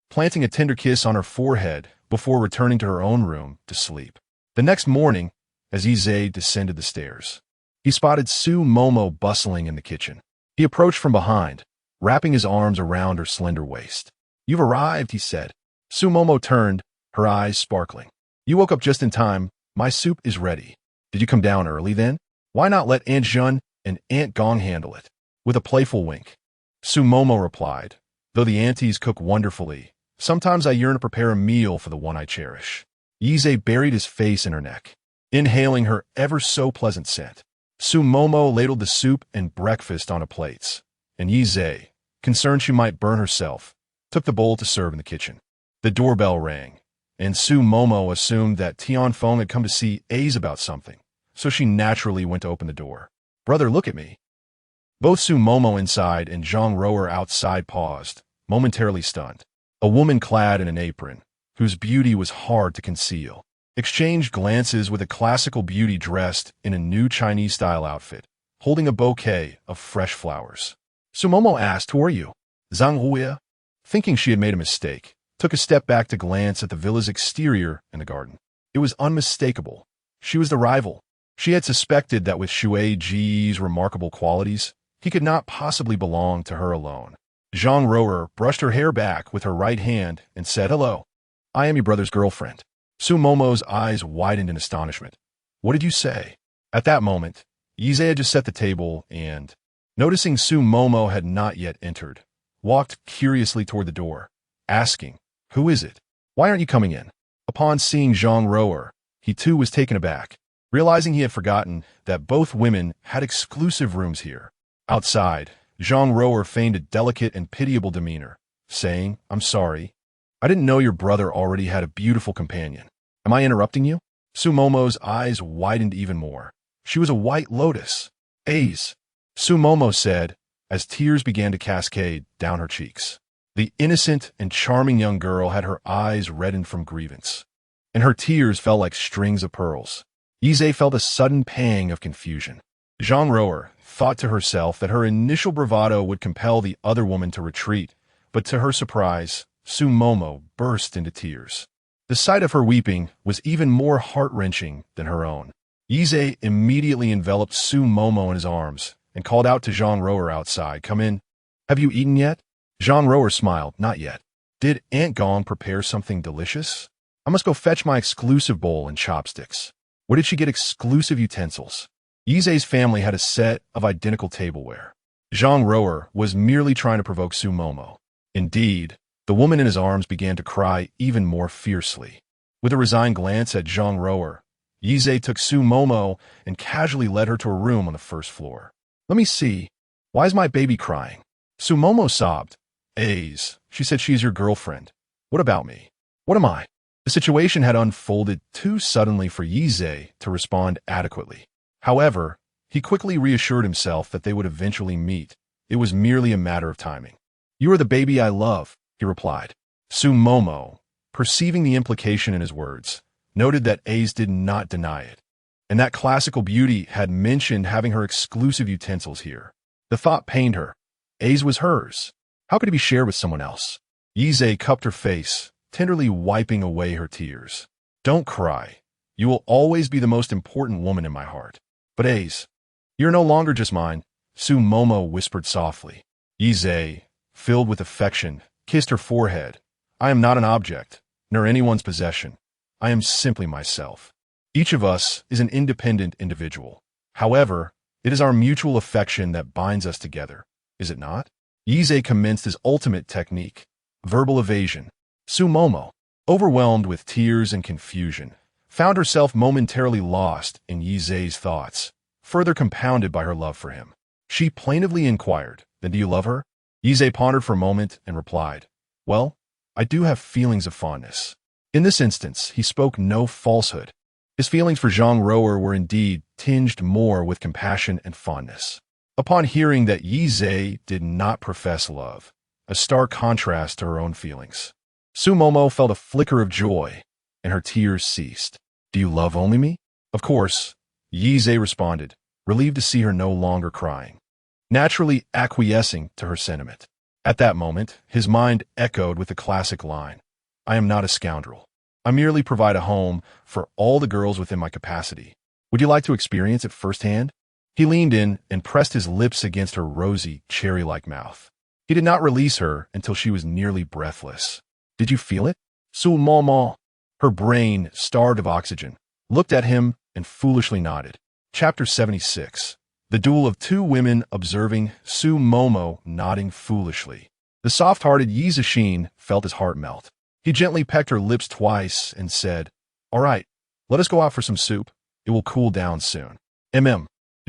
planting a tender kiss on her forehead before returning to her own room to sleep. The next morning, as Yize descended the stairs, he spotted Su Momo bustling in the kitchen. He approached from behind, wrapping his arms around her slender waist. "You've arrived," he said. Su Momo turned, her eyes sparkling. "You woke up just in time. My soup is ready. Did you come down early then? Why not let Aunt Jun and Aunt Gong handle it?" With a playful wink, Su Momo replied, "Though the aunties cook wonderfully, sometimes I yearn to prepare a meal for the one I cherish." Yize buried his face in her neck, inhaling her ever-so-pleasant scent. Su Momo ladled the soup and breakfast onto plates, and Yize, concerned she might burn herself, took the bowl to serve in the kitchen. The doorbell rang, and Su Momo assumed that Tian Feng had come to see A's about something, so she naturally went to open the door. "Brother, look at me." Both Su Momo inside and Zhang Rower outside paused, momentarily stunned. A woman clad in an apron, whose beauty was hard to conceal, exchanged glances with a classical beauty dressed in a new Chinese-style outfit, holding a bouquet of fresh flowers. Su Momo asked, "Who are you?" Zhang Huya, thinking she had made a mistake, took a step back to glance at the villa's exterior and the garden. It was unmistakable. She was the rival. She had suspected that with Shui Ji's remarkable qualities, he could not possibly belong to her alone. Zhang Rower brushed her hair back with her right hand and said, "Hello. I am your brother's girlfriend." Su Momo's eyes widened in astonishment. "What did you say?" At that moment, Yize had just set the table and, noticing Su Momo had not yet entered, walked curiously toward the door, asking, "Who is it? Why aren't you coming in?" Upon seeing Zhang Rower, he too was taken aback, realizing he had forgotten that both women had exclusive rooms here. Outside, Zhang Rower feigned a delicate and pitiable demeanor, saying, "I'm sorry. I didn't know your brother already had a beautiful companion. Am I interrupting you?" Su Momo's eyes widened even more. She was a white lotus. "A's," Su Momo said, as tears began to cascade down her cheeks. The innocent and charming young girl had her eyes reddened from grievance, and her tears fell like strings of pearls. Yize felt a sudden pang of confusion. Zhang Rower thought to herself that her initial bravado would compel the other woman to retreat, but to her surprise, Su Momo burst into tears. The sight of her weeping was even more heart-wrenching than her own. Yize immediately enveloped Su Momo in his arms and called out to Zhang Rower outside, "Come in. Have you eaten yet?" Zhang Rower smiled, "Not yet." "Did Aunt Gong prepare something delicious? I must go fetch my exclusive bowl and chopsticks." "Where did she get exclusive utensils?" Yize's family had a set of identical tableware. Zhang Rower was merely trying to provoke Su Momo. Indeed, the woman in his arms began to cry even more fiercely. With a resigned glance at Zhang Rower, Yize took Su Momo and casually led her to a room on the first floor. "Let me see. Why is my baby crying?" Su Momo sobbed. "A's, she said she's your girlfriend. What about me? What am I?" The situation had unfolded too suddenly for Yize to respond adequately. However, he quickly reassured himself that they would eventually meet. It was merely a matter of timing. "You are the baby I love," he replied. Su Momo, perceiving the implication in his words, noted that A's did not deny it, and that classical beauty had mentioned having her exclusive utensils here. The thought pained her. A's was hers. How could it be shared with someone else? Yize cupped her face, tenderly wiping away her tears. Don't cry. You will always be the most important woman in my heart. But Ace, you're no longer just mine, Su Momo whispered softly. Yize, filled with affection, kissed her forehead. I am not an object, nor anyone's possession. I am simply myself. Each of us is an independent individual. However, it is our mutual affection that binds us together, is it not? Yize commenced his ultimate technique, verbal evasion. Su Momo, overwhelmed with tears and confusion, found herself momentarily lost in Yize's thoughts, further compounded by her love for him. She plaintively inquired, Then do you love her? Yize pondered for a moment and replied, Well, I do have feelings of fondness. In this instance, he spoke no falsehood. His feelings for Zhang Rower were indeed tinged more with compassion and fondness. Upon hearing that Yize did not profess love, a stark contrast to her own feelings, Su Momo felt a flicker of joy, and her tears ceased. Do you love only me? Of course, Yize responded, relieved to see her no longer crying, naturally acquiescing to her sentiment. At that moment, his mind echoed with the classic line, I am not a scoundrel. I merely provide a home for all the girls within my capacity. Would you like to experience it firsthand? He leaned in and pressed his lips against her rosy, cherry-like mouth. He did not release her until she was nearly breathless. Did you feel it? Su Momo, her brain, starved of oxygen, looked at him and foolishly nodded. Chapter 76. The duel of two women observing Su Momo nodding foolishly. The soft-hearted Yizashin felt his heart melt. He gently pecked her lips twice and said, All right, let us go out for some soup. It will cool down soon.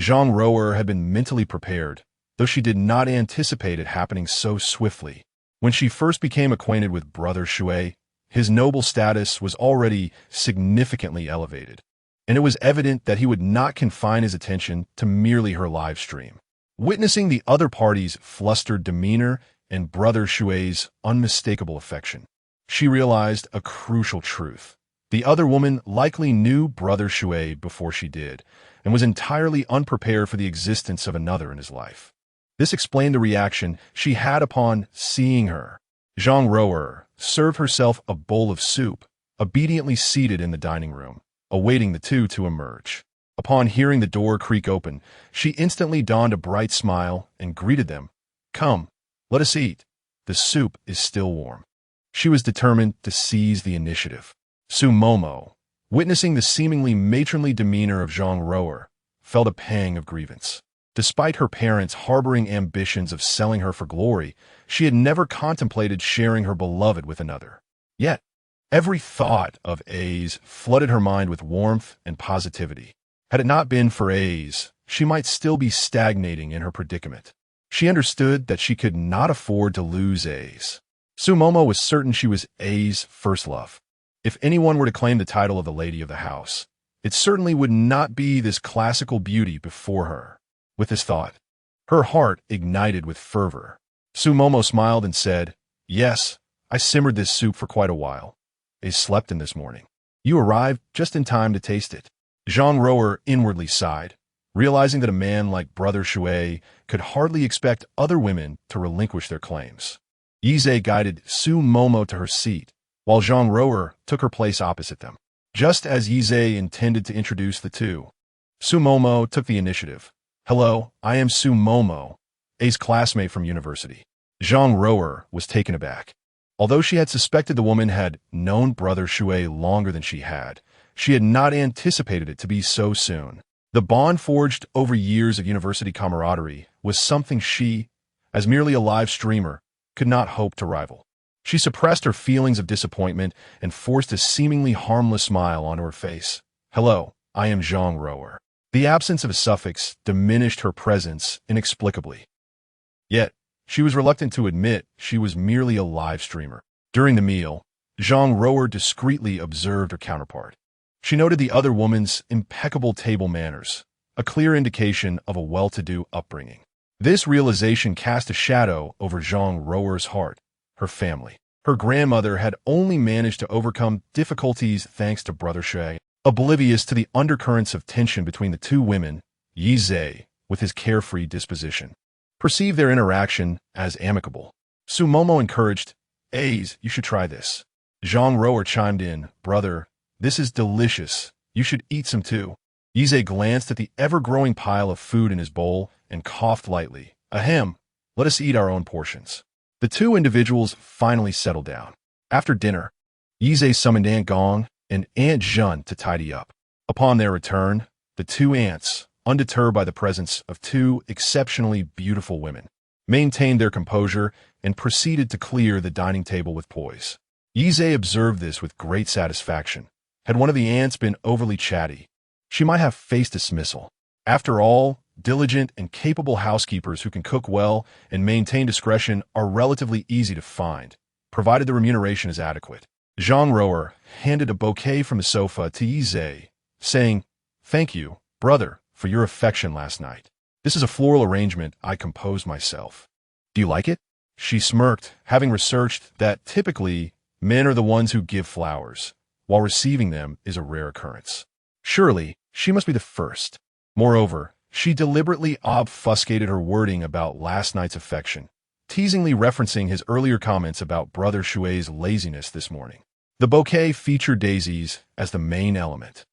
Zhang Rower had been mentally prepared, though she did not anticipate it happening so swiftly. When she first became acquainted with Brother Shui, his noble status was already significantly elevated, and it was evident that he would not confine his attention to merely her live stream. Witnessing the other party's flustered demeanor and Brother Shui's unmistakable affection, she realized a crucial truth. The other woman likely knew Brother Shui before she did, and was entirely unprepared for the existence of another in his life. This explained the reaction she had upon seeing her. Zhang Rower served herself a bowl of soup, obediently seated in the dining room, awaiting the two to emerge. Upon hearing the door creak open, she instantly donned a bright smile and greeted them. Come, let us eat. The soup is still warm. She was determined to seize the initiative. Su Momo, witnessing the seemingly matronly demeanor of Zhang Rower, felt a pang of grievance. Despite her parents harboring ambitions of selling her for glory, she had never contemplated sharing her beloved with another. Yet, every thought of A's flooded her mind with warmth and positivity. Had it not been for A's, she might still be stagnating in her predicament. She understood that she could not afford to lose A's. Su Momo was certain she was A's first love. If anyone were to claim the title of the lady of the house, it certainly would not be this classical beauty before her. With this thought, her heart ignited with fervor. Su Momo smiled and said, Yes, I simmered this soup for quite a while. I slept in this morning. You arrived just in time to taste it. Zhang Rower inwardly sighed, realizing that a man like Brother Shui could hardly expect other women to relinquish their claims. Yize guided Su Momo to her seat, while Zhang Rower took her place opposite them. Just as Yize intended to introduce the two, Su Momo took the initiative. Hello, I am Su Momo, A's classmate from university. Zhang Rower was taken aback. Although she had suspected the woman had known Brother Shui longer than she had not anticipated it to be so soon. The bond forged over years of university camaraderie was something she, as merely a live streamer, could not hope to rival. She suppressed her feelings of disappointment and forced a seemingly harmless smile onto her face. Hello, I am Zhang Rower. The absence of a suffix diminished her presence inexplicably. Yet, she was reluctant to admit she was merely a live streamer. During the meal, Zhang Rower discreetly observed her counterpart. She noted the other woman's impeccable table manners, a clear indication of a well-to-do upbringing. This realization cast a shadow over Zhang Rower's heart. Her family. Her grandmother had only managed to overcome difficulties thanks to Brother Shui. Oblivious to the undercurrents of tension between the two women, Yize, with his carefree disposition, perceived their interaction as amicable. Sumomo encouraged, "Aze, you should try this." Zhang Rower chimed in, "Brother, this is delicious. You should eat some too." Yize glanced at the ever-growing pile of food in his bowl and coughed lightly. "Ahem, let us eat our own portions." The two individuals finally settled down. After dinner, Yize summoned Aunt Gong and Aunt Zhun to tidy up. Upon their return, the two aunts, undeterred by the presence of two exceptionally beautiful women, maintained their composure and proceeded to clear the dining table with poise. Yize observed this with great satisfaction. Had one of the aunts been overly chatty, she might have faced dismissal. After all, diligent and capable housekeepers who can cook well and maintain discretion are relatively easy to find, provided the remuneration is adequate. Zhang Rower handed a bouquet from the sofa to Yize, saying, "Thank you, brother, for your affection last night. This is a floral arrangement I composed myself. Do you like it?" She smirked, having researched that typically men are the ones who give flowers, while receiving them is a rare occurrence. Surely, she must be the first. Moreover, she deliberately obfuscated her wording about last night's affection, teasingly referencing his earlier comments about Brother Shui's laziness this morning. The bouquet featured daisies as the main element,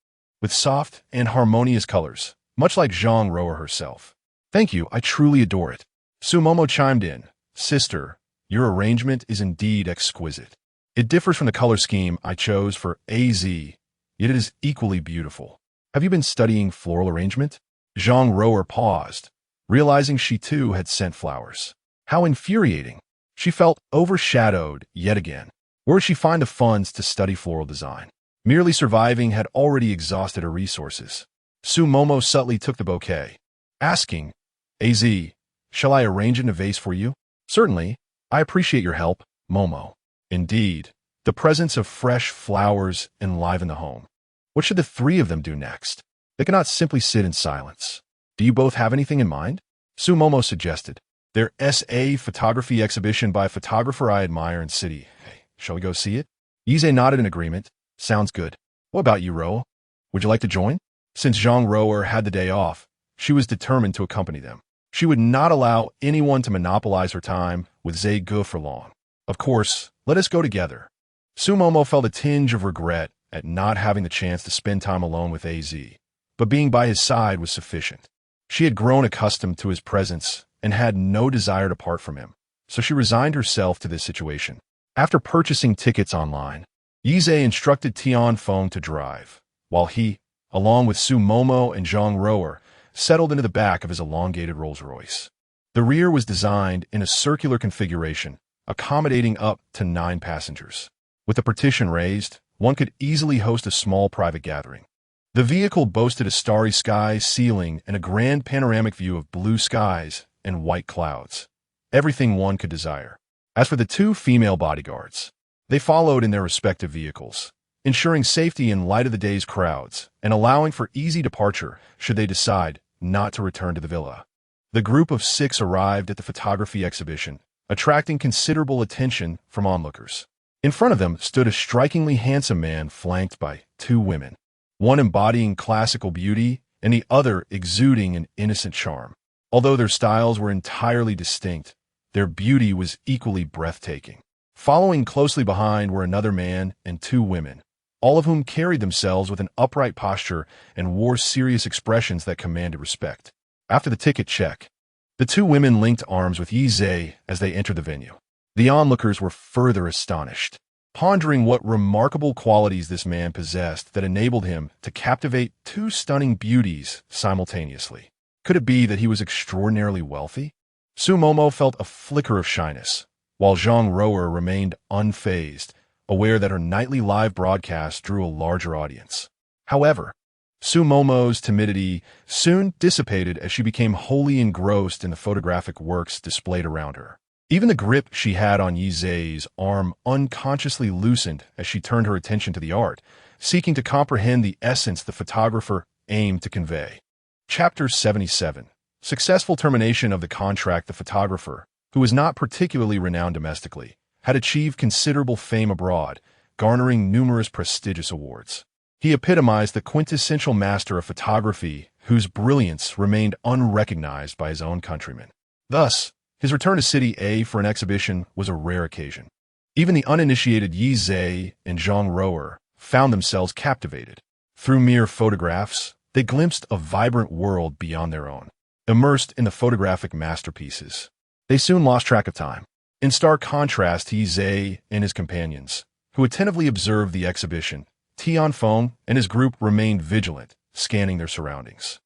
with soft and harmonious colors, much like Zhang Rower herself. "Thank you, I truly adore it." Sumomo chimed in, "Sister, your arrangement is indeed exquisite. It differs from the color scheme I chose for AZ, yet it is equally beautiful. Have you been studying floral arrangement?" Zhang Rower paused, realizing she too had sent flowers. How infuriating. She felt overshadowed yet again. Where would she find the funds to study floral design? Merely surviving had already exhausted her resources. Sumomo subtly took the bouquet, asking, "AZ, shall I arrange it in a vase for you?" "Certainly. I appreciate your help, Momo." Indeed, the presence of fresh flowers enlivened the home. What should the three of them do next? They could not simply sit in silence. "Do you both have anything in mind?" Sumomo suggested. "Their SA photography exhibition by a photographer I admire in city. Hey, shall we go see it?" Yize nodded in agreement. "Sounds good. What about you, Ro? Would you like to join?" Since Zhang Rower had the day off, she was determined to accompany them. She would not allow anyone to monopolize her time with Zhe Ge for long. "Of course, let us go together." Sumomo felt a tinge of regret at not having the chance to spend time alone with AZ, but being by his side was sufficient. She had grown accustomed to his presence and had no desire to part from him, so she resigned herself to this situation. After purchasing tickets online, Yize instructed Tian Feng to drive, while he, along with Sumomo and Zhang Rower, settled into the back of his elongated Rolls-Royce. The rear was designed in a circular configuration, accommodating up to 9 passengers. With the partition raised, one could easily host a small private gathering. The vehicle boasted a starry sky ceiling and a grand panoramic view of blue skies and white clouds. Everything one could desire. As for the 2 female bodyguards, they followed in their respective vehicles, ensuring safety in light of the day's crowds and allowing for easy departure should they decide not to return to the villa. The group of 6 arrived at the photography exhibition, attracting considerable attention from onlookers. In front of them stood a strikingly handsome man flanked by 2 women, one embodying classical beauty and the other exuding an innocent charm. Although their styles were entirely distinct, their beauty was equally breathtaking. Following closely behind were another man and 2 women, all of whom carried themselves with an upright posture and wore serious expressions that commanded respect. After the ticket check, the 2 women linked arms with Yize as they entered the venue. The onlookers were further astonished, pondering what remarkable qualities this man possessed that enabled him to captivate 2 stunning beauties simultaneously. Could it be that he was extraordinarily wealthy? Sumomo felt a flicker of shyness, while Zhang Rower remained unfazed, aware that her nightly live broadcast drew a larger audience. However, Sumomo's timidity soon dissipated as she became wholly engrossed in the photographic works displayed around her. Even the grip she had on Yize's arm unconsciously loosened as she turned her attention to the art, seeking to comprehend the essence the photographer aimed to convey. Chapter 77. Successful termination of the contract. The photographer, who was not particularly renowned domestically, had achieved considerable fame abroad, garnering numerous prestigious awards. He epitomized the quintessential master of photography whose brilliance remained unrecognized by his own countrymen. Thus, His return to City A for an exhibition was a rare occasion. Even the uninitiated Yi Zhe and Zhang Roer found themselves captivated. Through mere photographs, they glimpsed a vibrant world beyond their own. Immersed in the photographic masterpieces, they soon lost track of time. In stark contrast to Yi Zhe and his companions, who attentively observed the exhibition, Tianfeng and his group remained vigilant, scanning their surroundings.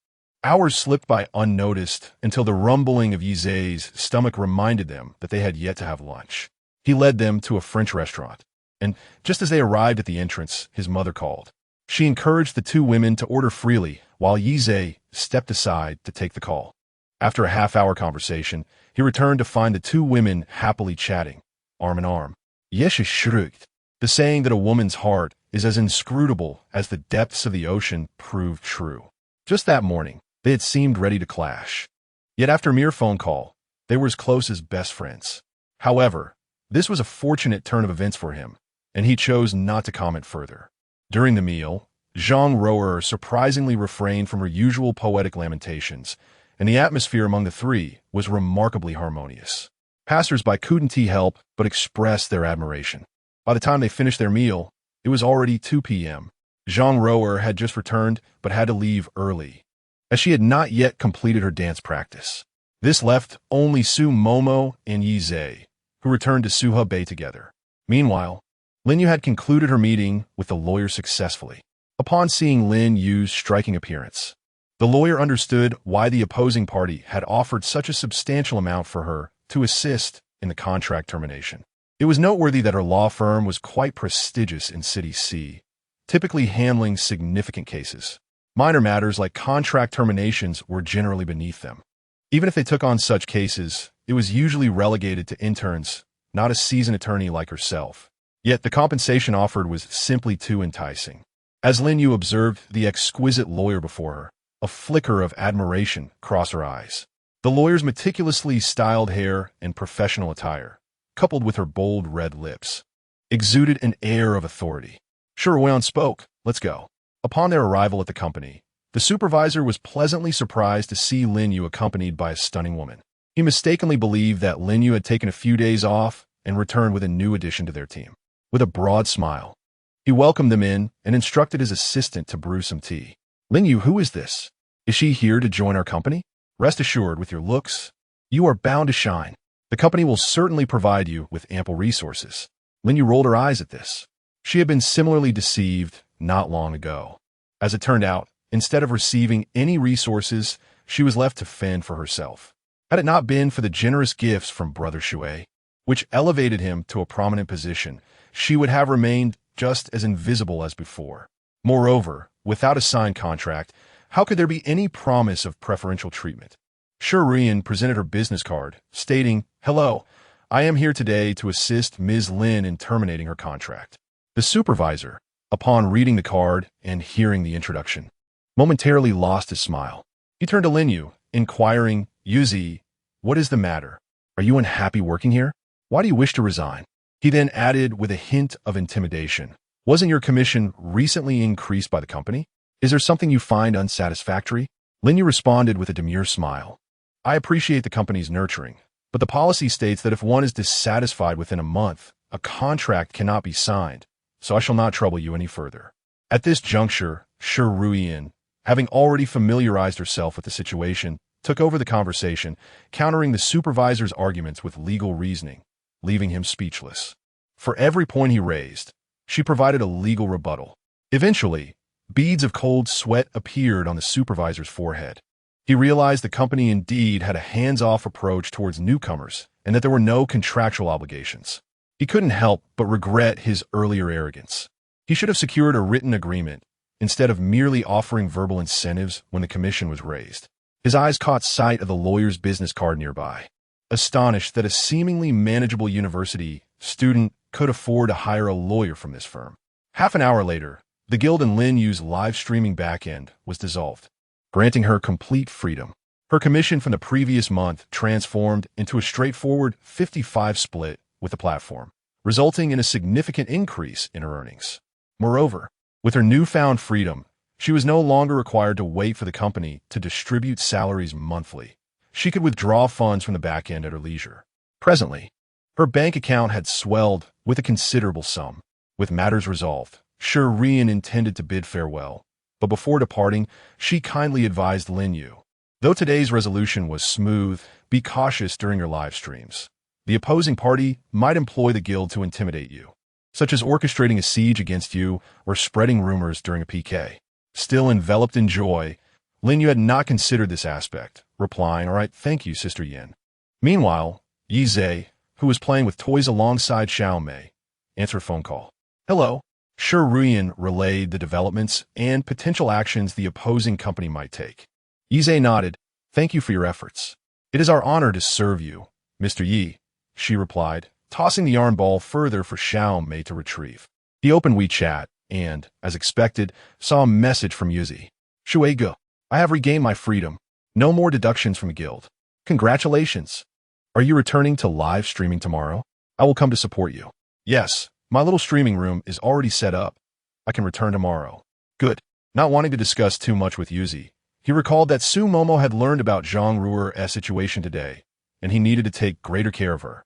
Hours slipped by unnoticed until the rumbling of Yi Zhe's stomach reminded them that they had yet to have lunch. He led them to a French restaurant, and just as they arrived at the entrance, his mother called. She encouraged the two women to order freely, while Yi Zhe stepped aside to take the call. After a half-hour conversation, he returned to find the two women happily chatting, arm in arm. Yeshe shrugged. The saying that a woman's heart is as inscrutable as the depths of the ocean proved true. Just that morning, they had seemed ready to clash. Yet after a mere phone call, they were as close as best friends. However, this was a fortunate turn of events for him, and he chose not to comment further. During the meal, Zhang Roer surprisingly refrained from her usual poetic lamentations, and the atmosphere among the three was remarkably harmonious. Passers-by couldn't help but express their admiration. By the time they finished their meal, it was already 2 p.m. Zhang Roer had just returned but had to leave early, as she had not yet completed her dance practice. This left only Su Momo and Yi Zhe, who returned to Suha Bay together. Meanwhile, Lin Yu had concluded her meeting with the lawyer successfully. Upon seeing Lin Yu's striking appearance, the lawyer understood why the opposing party had offered such a substantial amount for her to assist in the contract termination. It was noteworthy that her law firm was quite prestigious in City C, typically handling significant cases. Minor matters like contract terminations were generally beneath them. Even if they took on such cases, it was usually relegated to interns, not a seasoned attorney like herself. Yet the compensation offered was simply too enticing. As Lin Yu observed the exquisite lawyer before her, a flicker of admiration crossed her eyes. The lawyer's meticulously styled hair and professional attire, coupled with her bold red lips, exuded an air of authority. Sure, Weon spoke. Let's go. Upon their arrival at the company, the supervisor was pleasantly surprised to see Lin Yu accompanied by a stunning woman. He mistakenly believed that Lin Yu had taken a few days off and returned with a new addition to their team. With a broad smile, he welcomed them in and instructed his assistant to brew some tea. Lin Yu, who is this? Is she here to join our company? Rest assured, with your looks, you are bound to shine. The company will certainly provide you with ample resources. Lin Yu rolled her eyes at this. She had been similarly deceived not long ago. As it turned out, instead of receiving any resources, she was left to fend for herself. Had it not been for the generous gifts from Brother Shui, which elevated him to a prominent position, she would have remained just as invisible as before. Moreover, without a signed contract, how could there be any promise of preferential treatment? Shurian presented her business card, stating, "Hello, I am here today to assist Ms. Lin in terminating her contract." The supervisor, upon reading the card and hearing the introduction, momentarily lost his smile. He turned to Lin Yu, inquiring, "Yuzi, what is the matter? Are you unhappy working here? Why do you wish to resign?" He then added with a hint of intimidation, "Wasn't your commission recently increased by the company? Is there something you find unsatisfactory?" Lin Yu responded with a demure smile. "I appreciate the company's nurturing, but the policy states that if one is dissatisfied within a month, a contract cannot be signed, so I shall not trouble you any further." At this juncture, Shi Ruian, having already familiarized herself with the situation, took over the conversation, countering the supervisor's arguments with legal reasoning, leaving him speechless. For every point he raised, she provided a legal rebuttal. Eventually, beads of cold sweat appeared on the supervisor's forehead. He realized the company indeed had a hands-off approach towards newcomers and that there were no contractual obligations. He couldn't help but regret his earlier arrogance. He should have secured a written agreement instead of merely offering verbal incentives when the commission was raised. His eyes caught sight of the lawyer's business card nearby. Astonished that a seemingly manageable university student could afford to hire a lawyer from this firm. Half an hour later, the guild in Lin Yu's live streaming backend was dissolved, granting her complete freedom. Her commission from the previous month transformed into a straightforward 55 split with the platform, resulting in a significant increase in her earnings. Moreover, with her newfound freedom, she was no longer required to wait for the company to distribute salaries monthly. she could withdraw funds from the back end at her leisure. Presently, her bank account had swelled with a considerable sum. With matters resolved, Shurian intended to bid farewell, but before departing, she kindly advised Lin Yu. Though today's resolution was smooth, be cautious during your live streams. The opposing party might employ the guild to intimidate you, such as orchestrating a siege against you or spreading rumors during a PK. Still enveloped in joy, Lin Yu had not considered this aspect, replying, "All right, thank you, Sister Yin." Meanwhile, Yi Zhe, who was playing with toys alongside Xiao Mei, answered a phone call. "Hello." Shurian relayed the developments and potential actions the opposing company might take. Yi Zhe nodded. "Thank you for your efforts. It is our honor to serve you, Mr. Yi," she replied, tossing the yarn ball further for Xiao Mei to retrieve. He opened WeChat and, as expected, saw a message from Yuzi. "Shui Ge, I have regained my freedom. No more deductions from the guild. Congratulations. Are you returning to live streaming tomorrow? I will come to support you." "Yes, my little streaming room is already set up. I can return tomorrow." "Good." Not wanting to discuss too much with Yuzi, he recalled that Su Momo had learned about Zhang Ruer's situation today, and he needed to take greater care of her.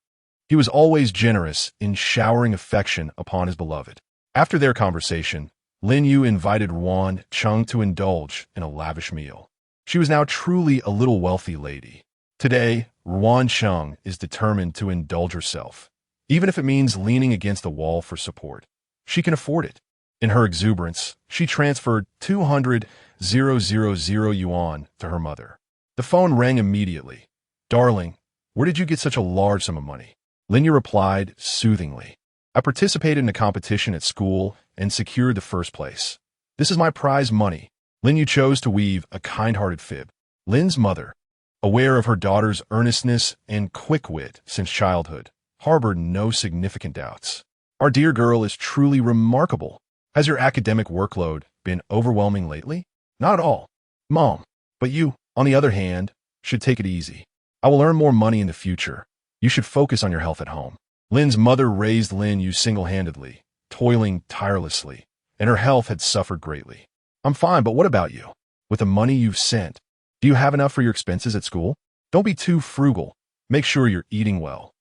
He was always generous in showering affection upon his beloved. After their conversation, Lin Yu invited Ruan Chung to indulge in a lavish meal. She was now truly a little wealthy lady. Today, Ruan Chung is determined to indulge herself, even if it means leaning against the wall for support. She can afford it. In her exuberance, she transferred 200,000 yuan to her mother. The phone rang immediately. "Darling, where did you get such a large sum of money?" Lin Yu replied soothingly. "I participated in a competition at school and secured the first place. This is my prize money." Lin Yu chose to weave a kind-hearted fib. Lin's mother, aware of her daughter's earnestness and quick wit since childhood, harbored no significant doubts. "Our dear girl is truly remarkable. Has your academic workload been overwhelming lately?" "Not at all, Mom. But you, on the other hand, should take it easy. I will earn more money in the future. You should focus on your health at home." Lin's mother raised Lin Yu single-handedly, toiling tirelessly, and her health had suffered greatly. "I'm fine, but what about you? With the money you've sent, do you have enough for your expenses at school? Don't be too frugal. Make sure you're eating well."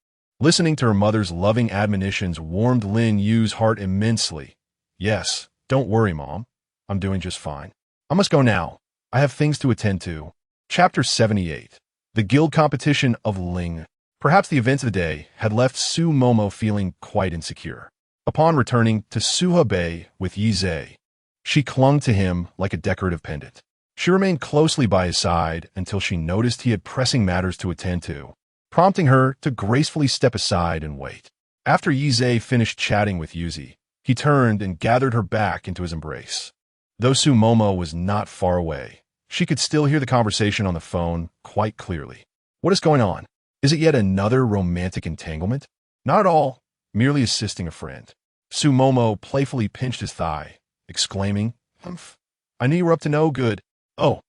Listening to her mother's loving admonitions warmed Lin Yu's heart immensely. "Yes, don't worry, Mom. I'm doing just fine. I must go now. I have things to attend to." Chapter 78. The Guild Competition of Ling. Perhaps the events of the day had left Su Momo feeling quite insecure. Upon returning to Suha Bay with Yi Zhe, she clung to him like a decorative pendant. She remained closely by his side until she noticed he had pressing matters to attend to, prompting her to gracefully step aside and wait. After Yi Zhe finished chatting with Yuzi, he turned and gathered her back into his embrace. Though Su Momo was not far away, she could still hear the conversation on the phone quite clearly. "What is going on? Is it yet another romantic entanglement?" "Not at all, merely assisting a friend." Su Momo playfully pinched his thigh, exclaiming, "Humph, I knew you were up to no good." "Oh,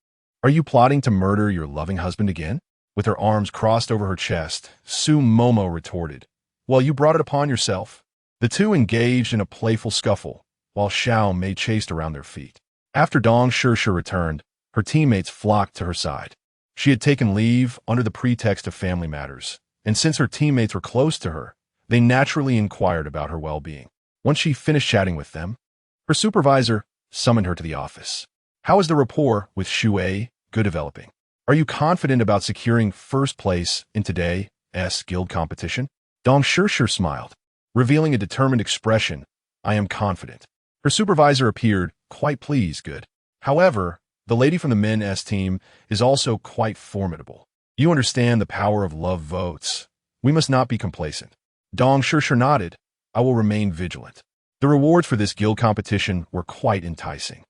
are you plotting to murder your loving husband again?" With her arms crossed over her chest, Su Momo retorted, "Well, you brought it upon yourself." The two engaged in a playful scuffle, while Xiao Mei chased around their feet. After Dong Shushu returned, her teammates flocked to her side. She had taken leave under the pretext of family matters, and since her teammates were close to her, they naturally inquired about her well-being. Once she finished chatting with them, her supervisor summoned her to the office. "How is the rapport with Shui Ge developing? Are you confident about securing first place in today's guild competition?" Dong Shushu smiled, revealing a determined expression. "I am confident." Her supervisor appeared quite pleased. "Good. However, the lady from the men's team is also quite formidable. You understand the power of love votes. We must not be complacent." Dong Shushu nodded. "I will remain vigilant." The rewards for this guild competition were quite enticing.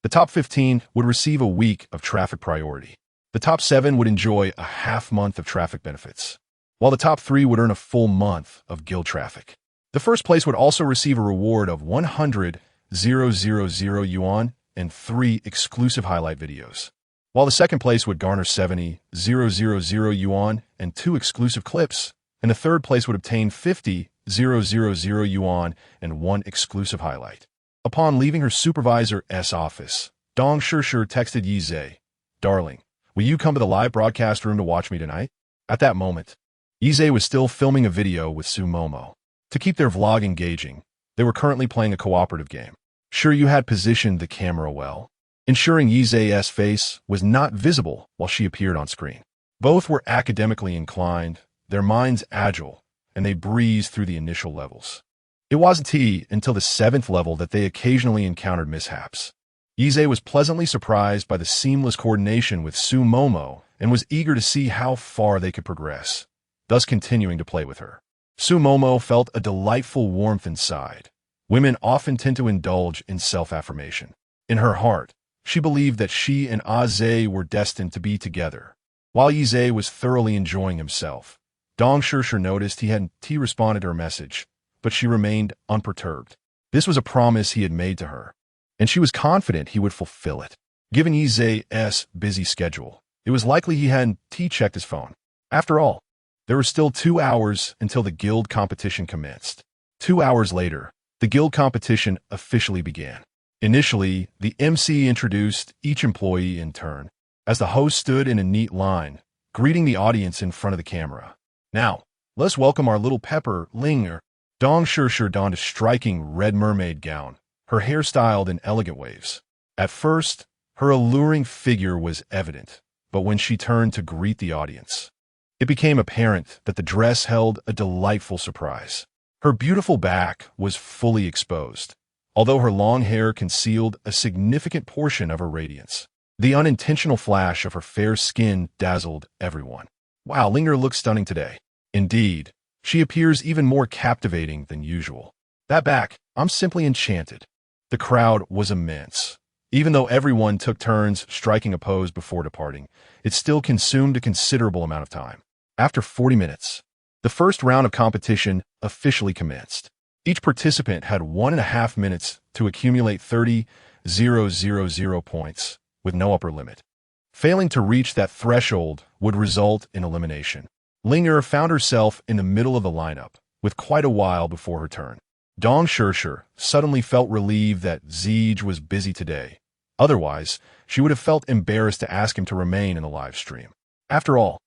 The top 15 would receive a week of traffic priority. The top 7 would enjoy a half month of traffic benefits, while the top 3 would earn a full month of guild traffic. The first place would also receive a reward of 100,000 yuan and 3 exclusive highlight videos, while the second place would garner 70,000 yuan and 2 exclusive clips, and the third place would obtain 50,000 yuan and 1 exclusive highlight. Upon leaving her supervisor's office, Dong Shushu texted Yi Zhe, "Darling, Will you come to the live broadcast room to watch me tonight? At that moment, Ise was still filming a video with Sumomo. To keep their vlog engaging, they were currently playing a cooperative game. Sure, you had positioned the camera well, ensuring Ise's face was not visible while she appeared on screen. Both were academically inclined, their minds agile, and they breezed through the initial levels. It wasn't until the 7th level that they occasionally encountered mishaps. Ise was pleasantly surprised by the seamless coordination with Sumomo and was eager to see how far they could progress, thus continuing to play with her. Sumomo felt a delightful warmth inside. Women often tend to indulge in self-affirmation. In her heart, she believed that she and Aze were destined to be together. While Ise was thoroughly enjoying himself, Dong Shirshir noticed he hadn't responded to her message, but she remained unperturbed. This was a promise he had made to her, and she was confident he would fulfill it. Given Ise's busy schedule, it was likely he hadn't checked his phone. After all, there were still 2 hours until the guild competition commenced. 2 hours later, the guild competition officially began. Initially, the MC introduced each employee in turn, as the host stood in a neat line, greeting the audience in front of the camera. Now, let's welcome our little pepper, Linger. Dong Shirshir donned a striking red mermaid gown, her hair styled in elegant waves. At first, her alluring figure was evident, but when she turned to greet the audience, it became apparent that the dress held a delightful surprise. Her beautiful back was fully exposed, although her long hair concealed a significant portion of her radiance. The unintentional flash of her fair skin dazzled everyone. Wow, Linger looks stunning today. Indeed, she appears even more captivating than usual. That back, I'm simply enchanted. The crowd was immense. Even though everyone took turns striking a pose before departing, it still consumed a considerable amount of time. After 40 minutes, the first round of competition officially commenced. Each participant had 1.5 minutes to accumulate 30,000 points, with no upper limit. Failing to reach that threshold would result in elimination. Linger found herself in the middle of the lineup, with quite a while before her turn. Dong Shirshir suddenly felt relieved that Zeej was busy today. Otherwise, she would have felt embarrassed to ask him to remain in the live stream. After all,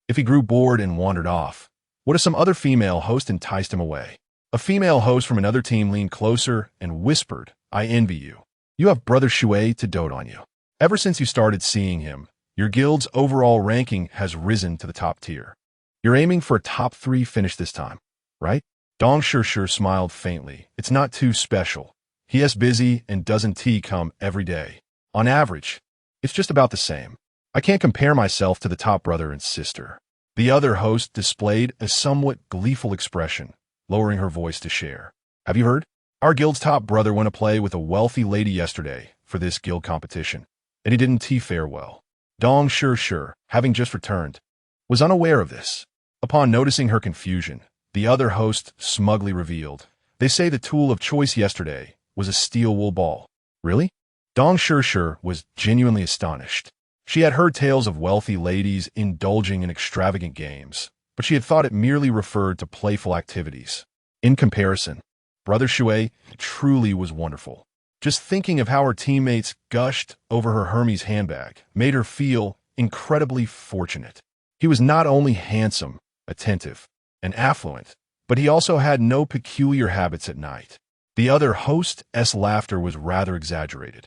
if he grew bored and wandered off, what if some other female host enticed him away? A female host from another team leaned closer and whispered, "I envy you. You have Brother Shui to dote on you. Ever since you started seeing him, your guild's overall ranking has risen to the top tier. You're aiming for a top 3 finish this time, right?" Dong Shirshir smiled faintly. It's not too special. He is busy and doesn't come every day. On average, it's just about the same. I can't compare myself to the top brother and sister. The other host displayed a somewhat gleeful expression, lowering her voice to share. Have you heard? Our guild's top brother went to play with a wealthy lady yesterday for this guild competition, and he didn't fare well. Dong Shirshir, having just returned, was unaware of this. Upon noticing her confusion, the other host smugly revealed, "They say the tool of choice yesterday was a steel wool ball." Really? Dong Shirshir was genuinely astonished. She had heard tales of wealthy ladies indulging in extravagant games, but she had thought it merely referred to playful activities. In comparison, Brother Shui truly was wonderful. Just thinking of how her teammates gushed over her Hermes handbag made her feel incredibly fortunate. He was not only handsome, attentive, and affluent, but he also had no peculiar habits at night. The other host's laughter was rather exaggerated.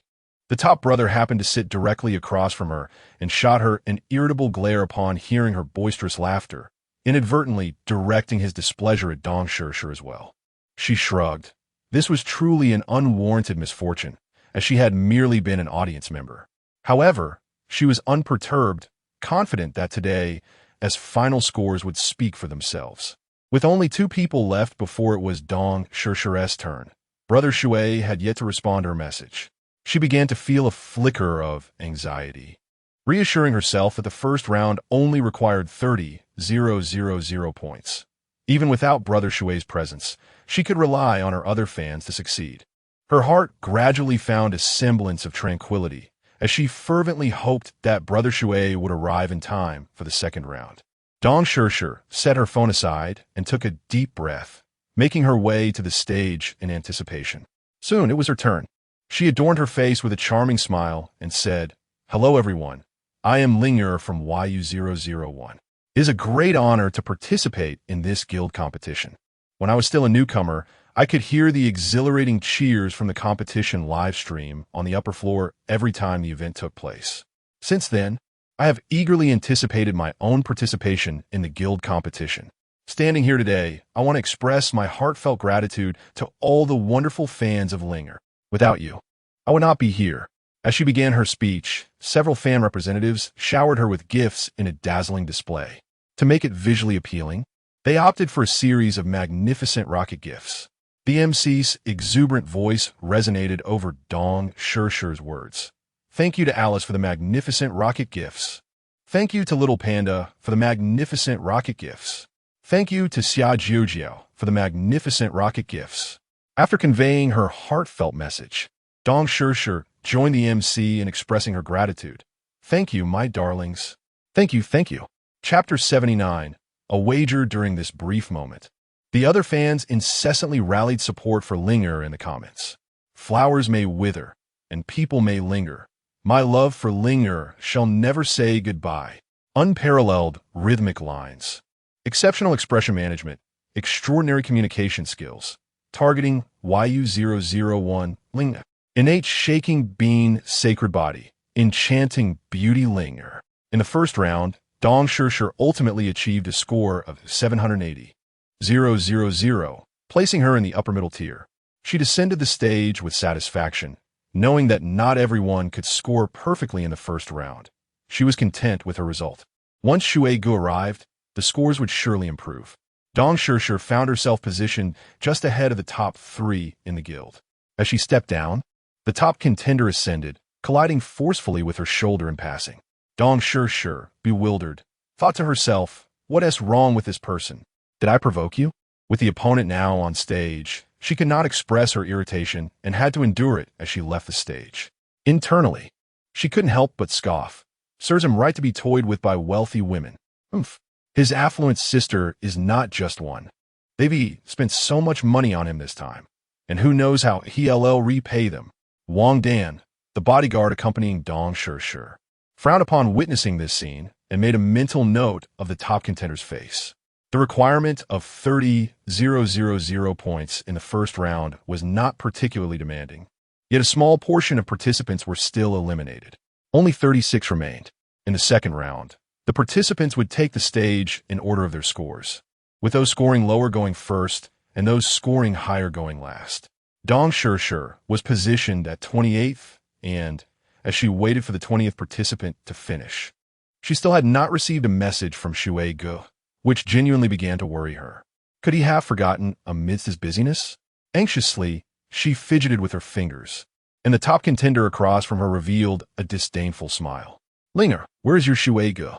The top brother happened to sit directly across from her and shot her an irritable glare upon hearing her boisterous laughter, inadvertently directing his displeasure at Dong Shirshir as well. She shrugged. This was truly an unwarranted misfortune, as she had merely been an audience member. However, she was unperturbed, confident that today, as final scores would speak for themselves. With only 2 people left before it was Dong Shirshir's turn, Brother Shui had yet to respond to her message. She began to feel a flicker of anxiety, reassuring herself that the first round only required 30,000 points. Even without Brother Shui's presence, she could rely on her other fans to succeed. Her heart gradually found a semblance of tranquility, as she fervently hoped that Brother Shui would arrive in time for the second round. Dong Shirshir set her phone aside and took a deep breath, making her way to the stage in anticipation. Soon it was her turn. She adorned her face with a charming smile and said, "Hello everyone, I am Linger from YU001. It is a great honor to participate in this guild competition. When I was still a newcomer, I could hear the exhilarating cheers from the competition live stream on the upper floor every time the event took place. Since then, I have eagerly anticipated my own participation in the guild competition. Standing here today, I want to express my heartfelt gratitude to all the wonderful fans of Linger. Without you, I would not be here. As she began her speech, several fan representatives showered her with gifts in a dazzling display. To make it visually appealing, they opted for a series of magnificent rocket gifts. The MC's exuberant voice resonated over Dong Shirshi's words. Thank you to Alice for the magnificent rocket gifts. Thank you to Little Panda for the magnificent rocket gifts. Thank you to Xia Jiujiao for the magnificent rocket gifts. After conveying her heartfelt message, Dong Shirshi joined the MC in expressing her gratitude. Thank you, my darlings. Thank you, thank you. Chapter 79, A Wager During This Brief Moment. The other fans incessantly rallied support for Linger in the comments. Flowers may wither, and people may linger. My love for Linger shall never say goodbye. Unparalleled rhythmic lines. Exceptional expression management. Extraordinary communication skills. Targeting YU001 Linger. Innate shaking bean sacred body. Enchanting beauty Linger. In the first round, Dong Shirshi ultimately achieved a score of 780,000, placing her in the upper middle tier. She descended the stage with satisfaction, knowing that not everyone could score perfectly in the first round. She was content with her result. Once Shui Gu arrived, the scores would surely improve. Dong Shirshi found herself positioned just ahead of the top 3 in the guild. As she stepped down, the top contender ascended, colliding forcefully with her shoulder in passing. Dong Shirshi, bewildered, thought to herself, "What's wrong with this person? Did I provoke you?" With the opponent now on stage, she could not express her irritation and had to endure it as she left the stage. Internally, she couldn't help but scoff. Serves him right to be toyed with by wealthy women. Oomph. His affluent sister is not just one. They've spent so much money on him this time, and who knows how he'll repay them. Wang Dan, the bodyguard accompanying Dong Shirshi, frowned upon witnessing this scene and made a mental note of the top contender's face. The requirement of 30,000 points in the first round was not particularly demanding, yet a small portion of participants were still eliminated. Only 36 remained. In the second round, the participants would take the stage in order of their scores, with those scoring lower going first and those scoring higher going last. Dong Shirshi was positioned at 28th, and as she waited for the 20th participant to finish, she still had not received a message from Shui Gu, which genuinely began to worry her. Could he have forgotten amidst his busyness? Anxiously, she fidgeted with her fingers, and the top contender across from her revealed a disdainful smile. Linger, where is your Shui Gu?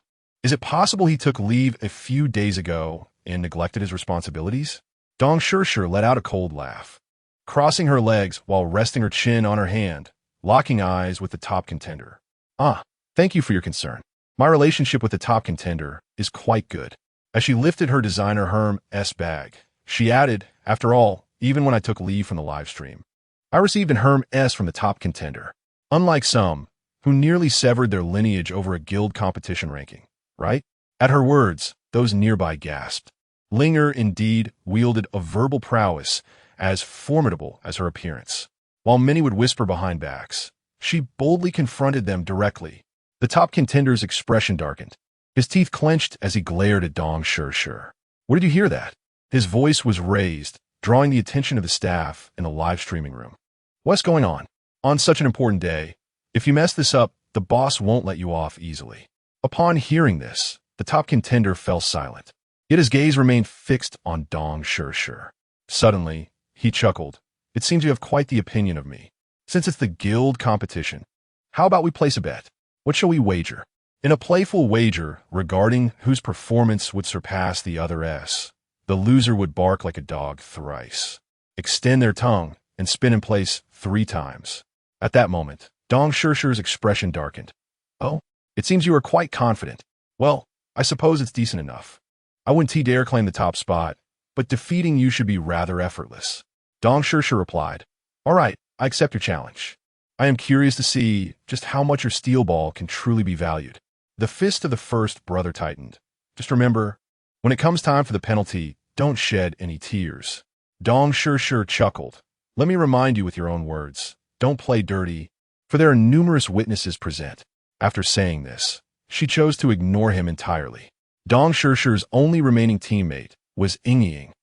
Is it possible he took leave a few days ago and neglected his responsibilities? Dong Shirshi let out a cold laugh, crossing her legs while resting her chin on her hand, locking eyes with the top contender. Thank you for your concern. My relationship with the top contender is quite good. As she lifted her designer Hermes bag, she added, after all, even when I took leave from the live stream, I received an Hermes from the top contender. Unlike some, who nearly severed their lineage over a guild competition ranking, right? At her words, those nearby gasped. Linger indeed wielded a verbal prowess as formidable as her appearance. While many would whisper behind backs, she boldly confronted them directly. The top contender's expression darkened. His teeth clenched as he glared at Dong Shirshi. Where did you hear that? His voice was raised, drawing the attention of the staff in the live streaming room. What's going on? On such an important day, if you mess this up, the boss won't let you off easily. Upon hearing this, the top contender fell silent. Yet his gaze remained fixed on Dong Shirshi. Suddenly, he chuckled. It seems you have quite the opinion of me. Since it's the guild competition, how about we place a bet? What shall we wager? In a playful wager regarding whose performance would surpass the other's, the loser would bark like a dog thrice, extend their tongue, and spin in place 3 times. At that moment, Dong Shirshi's expression darkened. Oh, it seems you are quite confident. Well, I suppose it's decent enough. I wouldn't dare claim the top spot, but defeating you should be rather effortless. Dong Shirshi replied, All right, I accept your challenge. I am curious to see just how much your steel ball can truly be valued. The fist of the first brother tightened. Just remember, when it comes time for the penalty, don't shed any tears. Dong Shur chuckled. Let me remind you with your own words. Don't play dirty, for there are numerous witnesses present. After saying this, she chose to ignore him entirely. Dong Shur's only remaining teammate was Ying,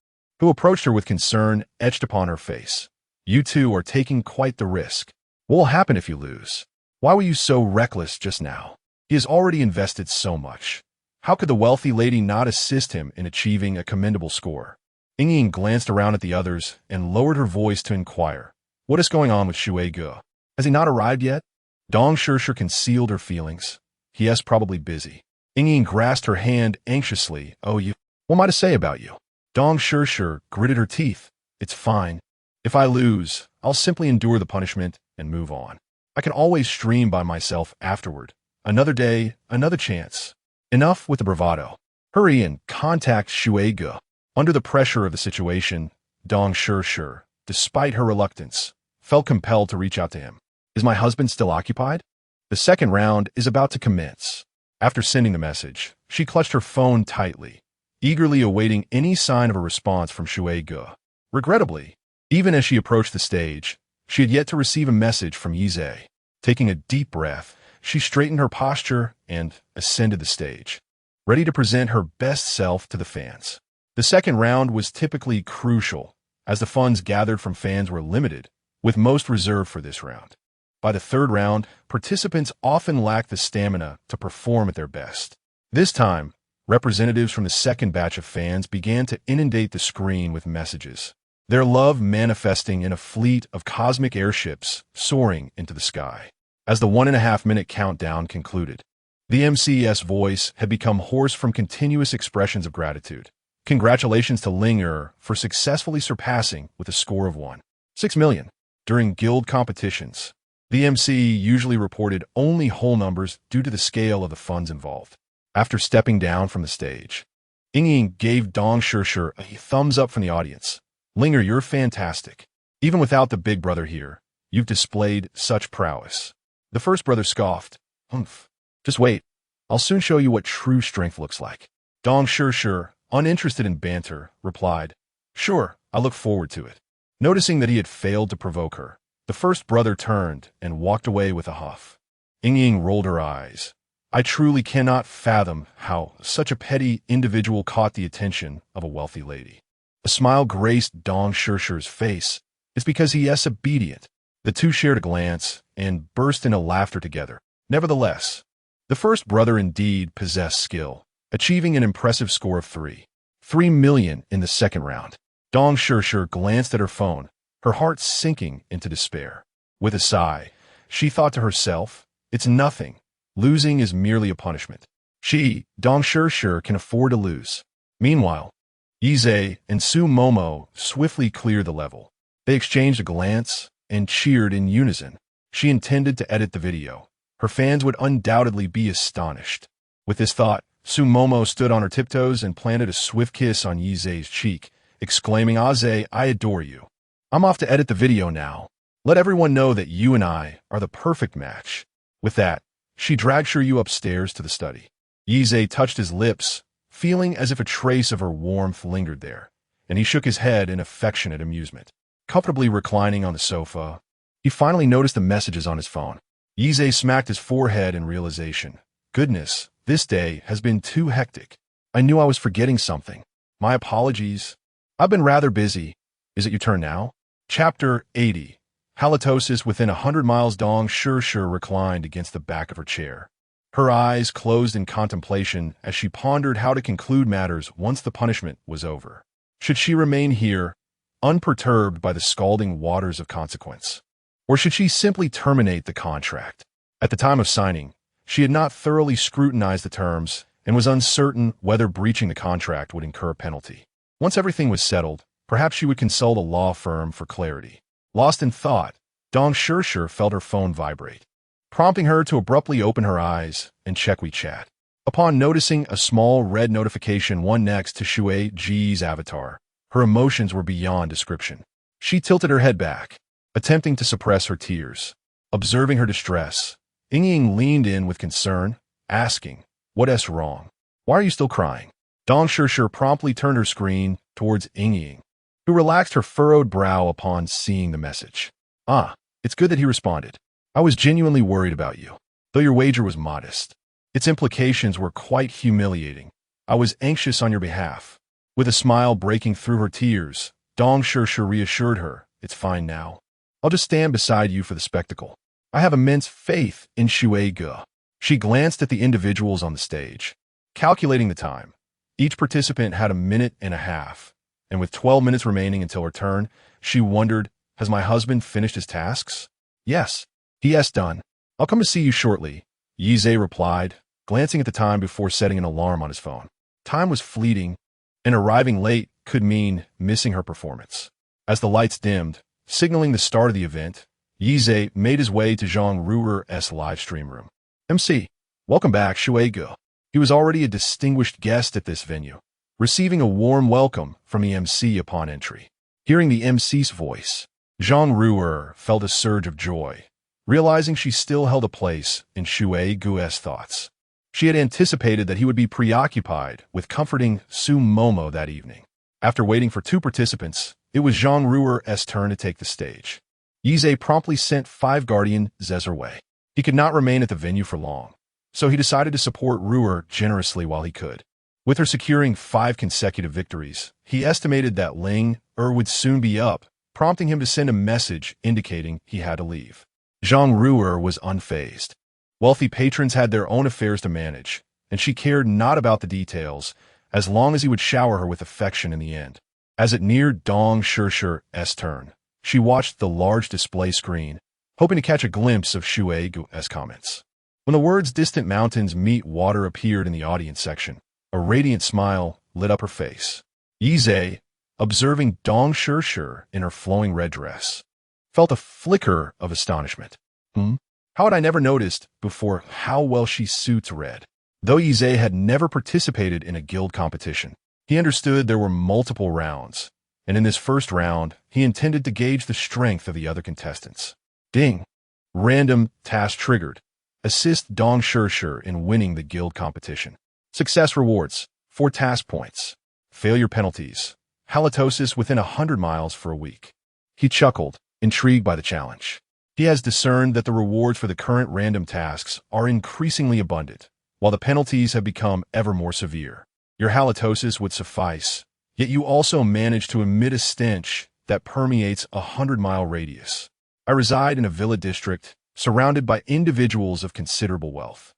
who approached her with concern etched upon her face. You two are taking quite the risk. What will happen if you lose? Why were you so reckless just now? He has already invested so much. How could the wealthy lady not assist him in achieving a commendable score? Ying glanced around at the others and lowered her voice to inquire, what is going on with Shui Ge? Has he not arrived yet? Dong Shur concealed her feelings. He is probably busy. Ying grasped her hand anxiously. Oh, you. What am I to say about you? Dong Shur gritted her teeth. It's fine. If I lose, I'll simply endure the punishment and move on. I can always stream by myself afterward. Another day, another chance. Enough with the bravado. Hurry and contact Shui Ge. Under the pressure of the situation, Dong Shur, despite her reluctance, felt compelled to reach out to him. Is my husband still occupied? The second round is about to commence. After sending the message, she clutched her phone tightly, eagerly awaiting any sign of a response from Shui Ge. Regrettably, even as she approached the stage, she had yet to receive a message from Yize. Taking a deep breath, she straightened her posture and ascended the stage, ready to present her best self to the fans. The second round was typically crucial, as the funds gathered from fans were limited, with most reserved for this round. By the third round, participants often lacked the stamina to perform at their best. This time, representatives from the second batch of fans began to inundate the screen with messages, their love manifesting in a fleet of cosmic airships soaring into the sky. As the 1.5-minute countdown concluded, the MC's voice had become hoarse from continuous expressions of gratitude. Congratulations to Linger for successfully surpassing with a score of 1.6 million. During guild competitions, the MC usually reported only whole numbers due to the scale of the funds involved. After stepping down from the stage, Ying gave Dong Shur a thumbs up from the audience. Linger, you're fantastic. Even without the big brother here, you've displayed such prowess. The first brother scoffed. Humph. Just wait. I'll soon show you what true strength looks like. Dong Shur, uninterested in banter, replied, Sure, I look forward to it. Noticing that he had failed to provoke her, the first brother turned and walked away with a huff. Ying rolled her eyes. I truly cannot fathom how such a petty individual caught the attention of a wealthy lady. A smile graced Dong Shur's face. It's because he is obedient. The two shared a glance and burst into laughter together. Nevertheless, the first brother indeed possessed skill, achieving an impressive score of 3 million in the second round. Dong Shur glanced at her phone, her heart sinking into despair. With a sigh, she thought to herself, it's nothing. Losing is merely a punishment. She, Dong Shur, can afford to lose. Meanwhile, Yize and Su Momo swiftly cleared the level. They exchanged a glance and cheered in unison. She intended to edit the video. Her fans would undoubtedly be astonished. With this thought, Su Momo stood on her tiptoes and planted a swift kiss on Yize's cheek, exclaiming, Aze, I adore you. I'm off to edit the video now. Let everyone know that you and I are the perfect match. With that, she dragged Shuryu upstairs to the study. Yize touched his lips, feeling as if a trace of her warmth lingered there, and he shook his head in affectionate amusement. Comfortably reclining on the sofa, he finally noticed the messages on his phone. Yize smacked his forehead in realization. Goodness, this day has been too hectic. I knew I was forgetting something. My apologies. I've been rather busy. Is it your turn now? Chapter 80. Halitosis within 100 miles. Dong Shur reclined against the back of her chair. Her eyes closed in contemplation as she pondered how to conclude matters once the punishment was over. Should she remain here, unperturbed by the scalding waters of consequence? Or should she simply terminate the contract? At the time of signing, she had not thoroughly scrutinized the terms and was uncertain whether breaching the contract would incur a penalty. Once everything was settled, perhaps she would consult a law firm for clarity. Lost in thought, Dong Shur felt her phone vibrate, prompting her to abruptly open her eyes and check WeChat. Upon noticing a small red notification one next to Shui Ge's avatar, her emotions were beyond description. She tilted her head back, attempting to suppress her tears. Observing her distress, Ying leaned in with concern, asking, What's wrong? Why are you still crying? Dong Shirshir promptly turned her screen towards Ying, who relaxed her furrowed brow upon seeing the message. Ah, it's good that he responded. I was genuinely worried about you, though your wager was modest. Its implications were quite humiliating. I was anxious on your behalf. With a smile breaking through her tears, Dong Shirshir reassured her, it's fine now. I'll just stand beside you for the spectacle. I have immense faith in Shui Ge. She glanced at the individuals on the stage. Calculating the time, each participant had a minute and a half, and with 12 minutes remaining until her turn, she wondered, has my husband finished his tasks? Yes, he has done. I'll come to see you shortly, Yize replied, glancing at the time before setting an alarm on his phone. Time was fleeting, and arriving late could mean missing her performance. As the lights dimmed, signaling the start of the event, Yize made his way to Zhang Ruer's live stream room. MC, welcome back, Shui Ge. He was already a distinguished guest at this venue, receiving a warm welcome from the MC upon entry. Hearing the MC's voice, Zhang Ruer felt a surge of joy, realizing she still held a place in Shui Ge's thoughts. She had anticipated that he would be preoccupied with comforting Su Momo that evening. After waiting for two participants, it was Zhang Ruer's turn to take the stage. Yize promptly sent 5 Guardian Zes away. He could not remain at the venue for long, so he decided to support Ruer generously while he could. With her securing 5 consecutive victories, he estimated that Ling would soon be up, prompting him to send a message indicating he had to leave. Zhang Ruer was unfazed. Wealthy patrons had their own affairs to manage, and she cared not about the details, as long as he would shower her with affection in the end. As it neared Dong Shirshir's turn, she watched the large display screen, hoping to catch a glimpse of Shui Ge's comments. When the words "distant mountains meet water" appeared in the audience section, a radiant smile lit up her face. Yize, observing Dong Shirshir in her flowing red dress, felt a flicker of astonishment. How had I never noticed before how well she suits red? Though Yize had never participated in a guild competition, he understood there were multiple rounds, and in this first round, he intended to gauge the strength of the other contestants. Ding! Random task triggered. Assist Dong Shirshir in winning the guild competition. Success rewards: 4 task points. Failure penalties: halitosis within 100 miles for a week. He chuckled, intrigued by the challenge. He has discerned that the rewards for the current random tasks are increasingly abundant, while the penalties have become ever more severe. Your halitosis would suffice, yet you also manage to emit a stench that permeates a 100-mile radius. I reside in a villa district surrounded by individuals of considerable wealth.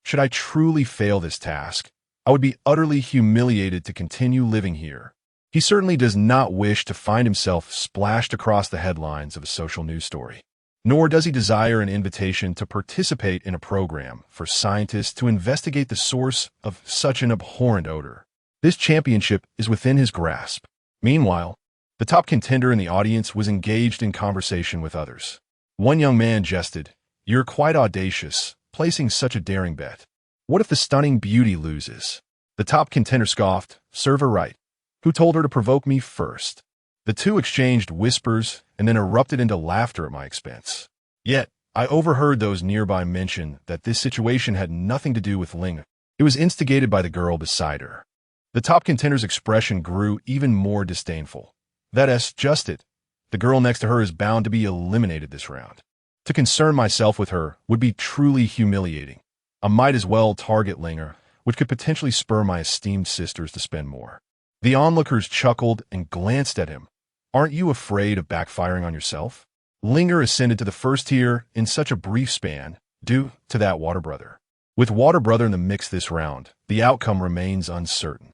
Should I truly fail this task, I would be utterly humiliated to continue living here. He certainly does not wish to find himself splashed across the headlines of a social news story. Nor does he desire an invitation to participate in a program for scientists to investigate the source of such an abhorrent odor. This championship is within his grasp. Meanwhile, the top contender in the audience was engaged in conversation with others. One young man jested, "You're quite audacious, placing such a daring bet. What if the stunning beauty loses?" The top contender scoffed, "Serve her right. Who told her to provoke me first?" The two exchanged whispers and then erupted into laughter at my expense. Yet, I overheard those nearby mention that this situation had nothing to do with Ling. It was instigated by the girl beside her. The top contender's expression grew even more disdainful. That's just it. The girl next to her is bound to be eliminated this round. To concern myself with her would be truly humiliating. I might as well target Linger, which could potentially spur my esteemed sisters to spend more. The onlookers chuckled and glanced at him. Aren't you afraid of backfiring on yourself? Linger ascended to the first tier in such a brief span, due to that Water Brother. With Water Brother in the mix this round, the outcome remains uncertain.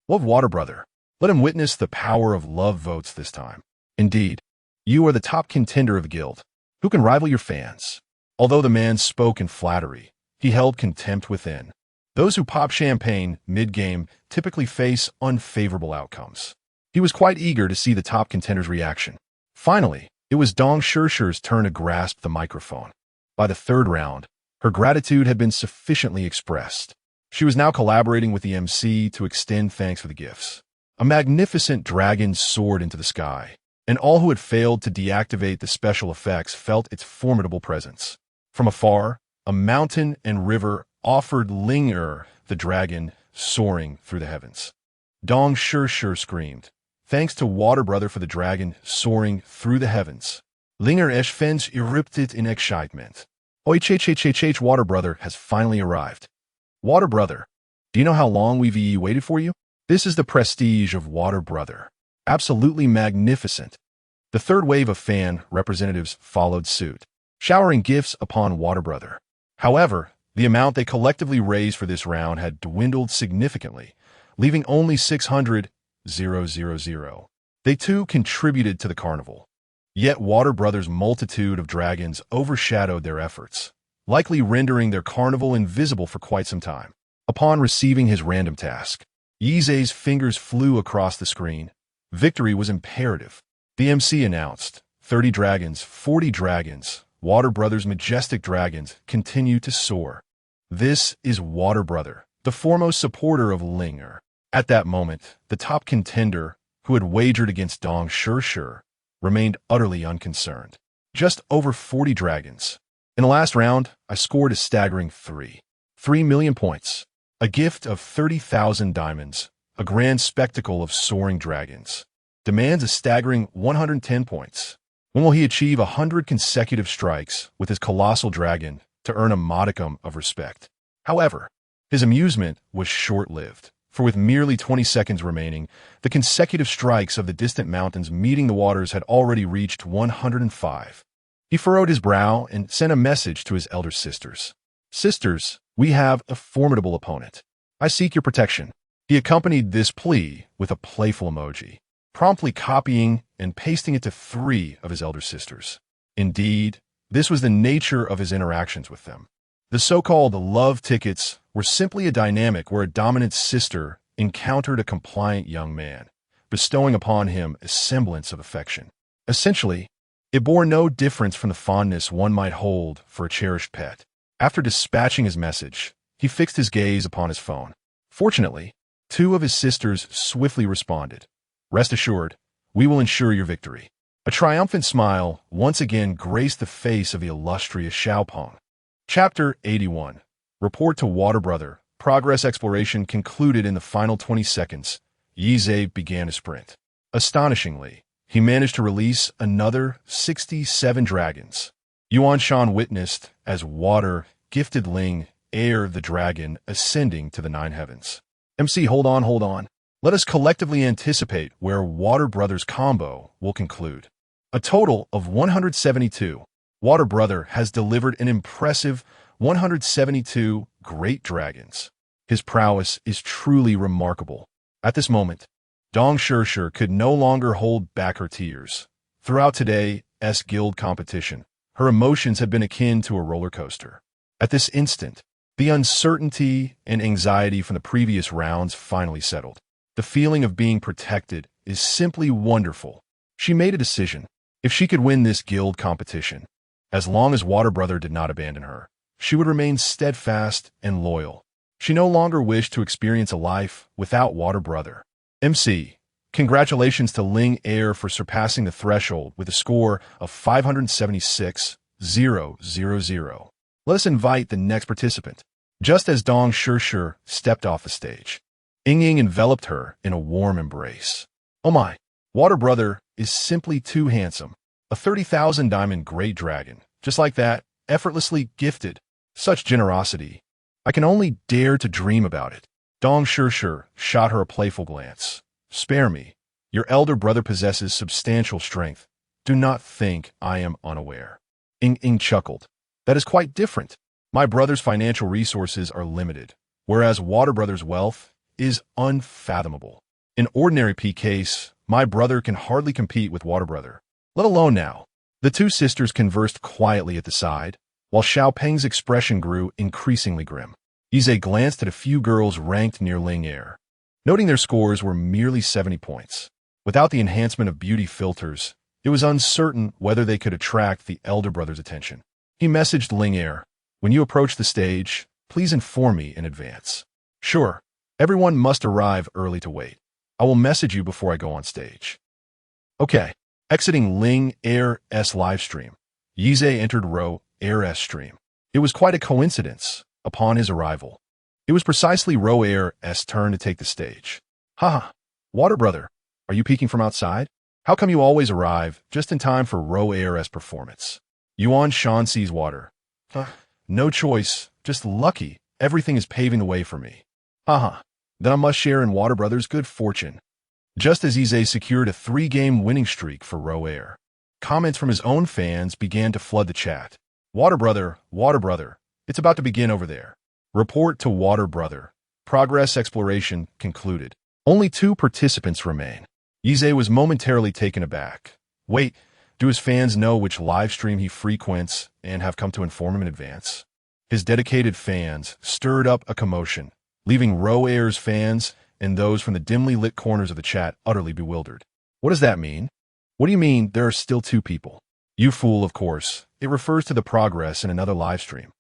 What Water Brother? Let him witness the power of love votes this time. Indeed, you are the top contender of the guild. Who can rival your fans? Although the man spoke in flattery, he held contempt within. Those who pop champagne mid-game typically face unfavorable outcomes. He was quite eager to see the top contender's reaction. Finally, it was Dong Shirshir's turn to grasp the microphone. By the 3rd round, her gratitude had been sufficiently expressed. She was now collaborating with the MC to extend thanks for the gifts. A magnificent dragon soared into the sky, and all who had failed to deactivate the special effects felt its formidable presence. From afar, a mountain and river offered Ling the dragon, soaring through the heavens. Dong Shi screamed, "Thanks to Water Brother for the dragon soaring through the heavens." Linger Fens erupted in excitement. Oi, Water Brother has finally arrived. Water Brother, do you know how long we've waited for you? This is the prestige of Water Brother. Absolutely magnificent. The third wave of fan representatives followed suit, showering gifts upon Water Brother. However, the amount they collectively raised for this round had dwindled significantly, leaving only 600,000. They too contributed to the carnival. Yet Water Brother's multitude of dragons overshadowed their efforts, likely rendering their carnival invisible for quite some time. Upon receiving his random task, Yize's fingers flew across the screen. Victory was imperative. The MC announced, 30 dragons, 40 dragons. Water Brother's majestic dragons continue to soar. This is Water Brother, the foremost supporter of Linger. At that moment, the top contender, who had wagered against Dong Shi, remained utterly unconcerned. Just over 40 dragons. In the last round, I scored a staggering 3 million points. A gift of 30,000 diamonds, a grand spectacle of soaring dragons. Demands a staggering 110 points. When will he achieve 100 consecutive strikes with his colossal dragon to earn a modicum of respect? However, his amusement was short-lived, for with merely 20 seconds remaining, the consecutive strikes of the distant mountains meeting the waters had already reached 105. He furrowed his brow and sent a message to his elder sisters. "Sisters, we have a formidable opponent. I seek your protection." He accompanied this plea with a playful emoji, promptly copying and pasting it to 3 of his elder sisters. Indeed, this was the nature of his interactions with them. The so-called love tickets were simply a dynamic where a dominant sister encountered a compliant young man, bestowing upon him a semblance of affection. Essentially, it bore no difference from the fondness one might hold for a cherished pet. After dispatching his message, he fixed his gaze upon his phone. Fortunately, 2 of his sisters swiftly responded. "Rest assured, we will ensure your victory." A triumphant smile once again graced the face of the illustrious Xiaopeng. Chapter 81. Report to Water Brother. Progress exploration concluded in the final 20 seconds. Yize began a sprint. Astonishingly, he managed to release another 67 dragons. Yuan Shan witnessed as Water gifted Ling the dragon ascending to the 9 heavens. MC, hold on. Let us collectively anticipate where Water Brother's combo will conclude. A total of 172. Water Brother has delivered an impressive 172 great dragons. His prowess is truly remarkable. At this moment, Dong Shi could no longer hold back her tears. Throughout today's guild competition, her emotions had been akin to a roller coaster. At this instant, the uncertainty and anxiety from the previous rounds finally settled. The feeling of being protected is simply wonderful. She made a decision. If she could win this guild competition, as long as Water Brother did not abandon her, she would remain steadfast and loyal. She no longer wished to experience a life without Water Brother. MC, congratulations to Ling for surpassing the threshold with a score of 576,000. Let us invite the next participant. Just as Dong Shi stepped off the stage, Ying enveloped her in a warm embrace. "Oh my, Water Brother is simply too handsome. A 30,000 diamond great dragon, just like that, effortlessly gifted. Such generosity. I can only dare to dream about it." Dong Shi shot her a playful glance. "Spare me. Your elder brother possesses substantial strength. Do not think I am unaware." Ying chuckled. "That is quite different. My brother's financial resources are limited, whereas Water Brother's wealth is unfathomable. In ordinary case, my brother can hardly compete with Water Brother, let alone now." The 2 sisters conversed quietly at the side, while Xiaopeng's expression grew increasingly grim. Yize glanced at a few girls ranked near Ling noting their scores were merely 70 points. Without the enhancement of beauty filters, it was uncertain whether they could attract the elder brother's attention. He messaged Ling "When you approach the stage, please inform me in advance." "Sure. Everyone must arrive early to wait. I will message you before I go on stage." Okay. Exiting Ling livestream, Yize entered Ro Air's stream. It was quite a coincidence. upon his arrival. It was precisely Roair's turn to take the stage. "Haha, Water Brother, are you peeking from outside? How come you always arrive just in time for Roair's performance?" Yuan Shan sees water. No choice, just lucky. Everything is paving the way for me. Haha, then I must share in Water Brother's good fortune. Just as Ize secured a 3-game winning streak for Roair, comments from his own fans began to flood the chat. Water Brother, it's about to begin over there. Report to Water Brother. Progress exploration concluded. Only 2 participants remain. Ize was momentarily taken aback. Wait, do his fans know which live stream he frequents and have come to inform him in advance? His dedicated fans stirred up a commotion, leaving Roair's fans and those from the dimly lit corners of the chat utterly bewildered. What does that mean? What do you mean there are still 2 people? You fool, of course. It refers to the progress in another live stream.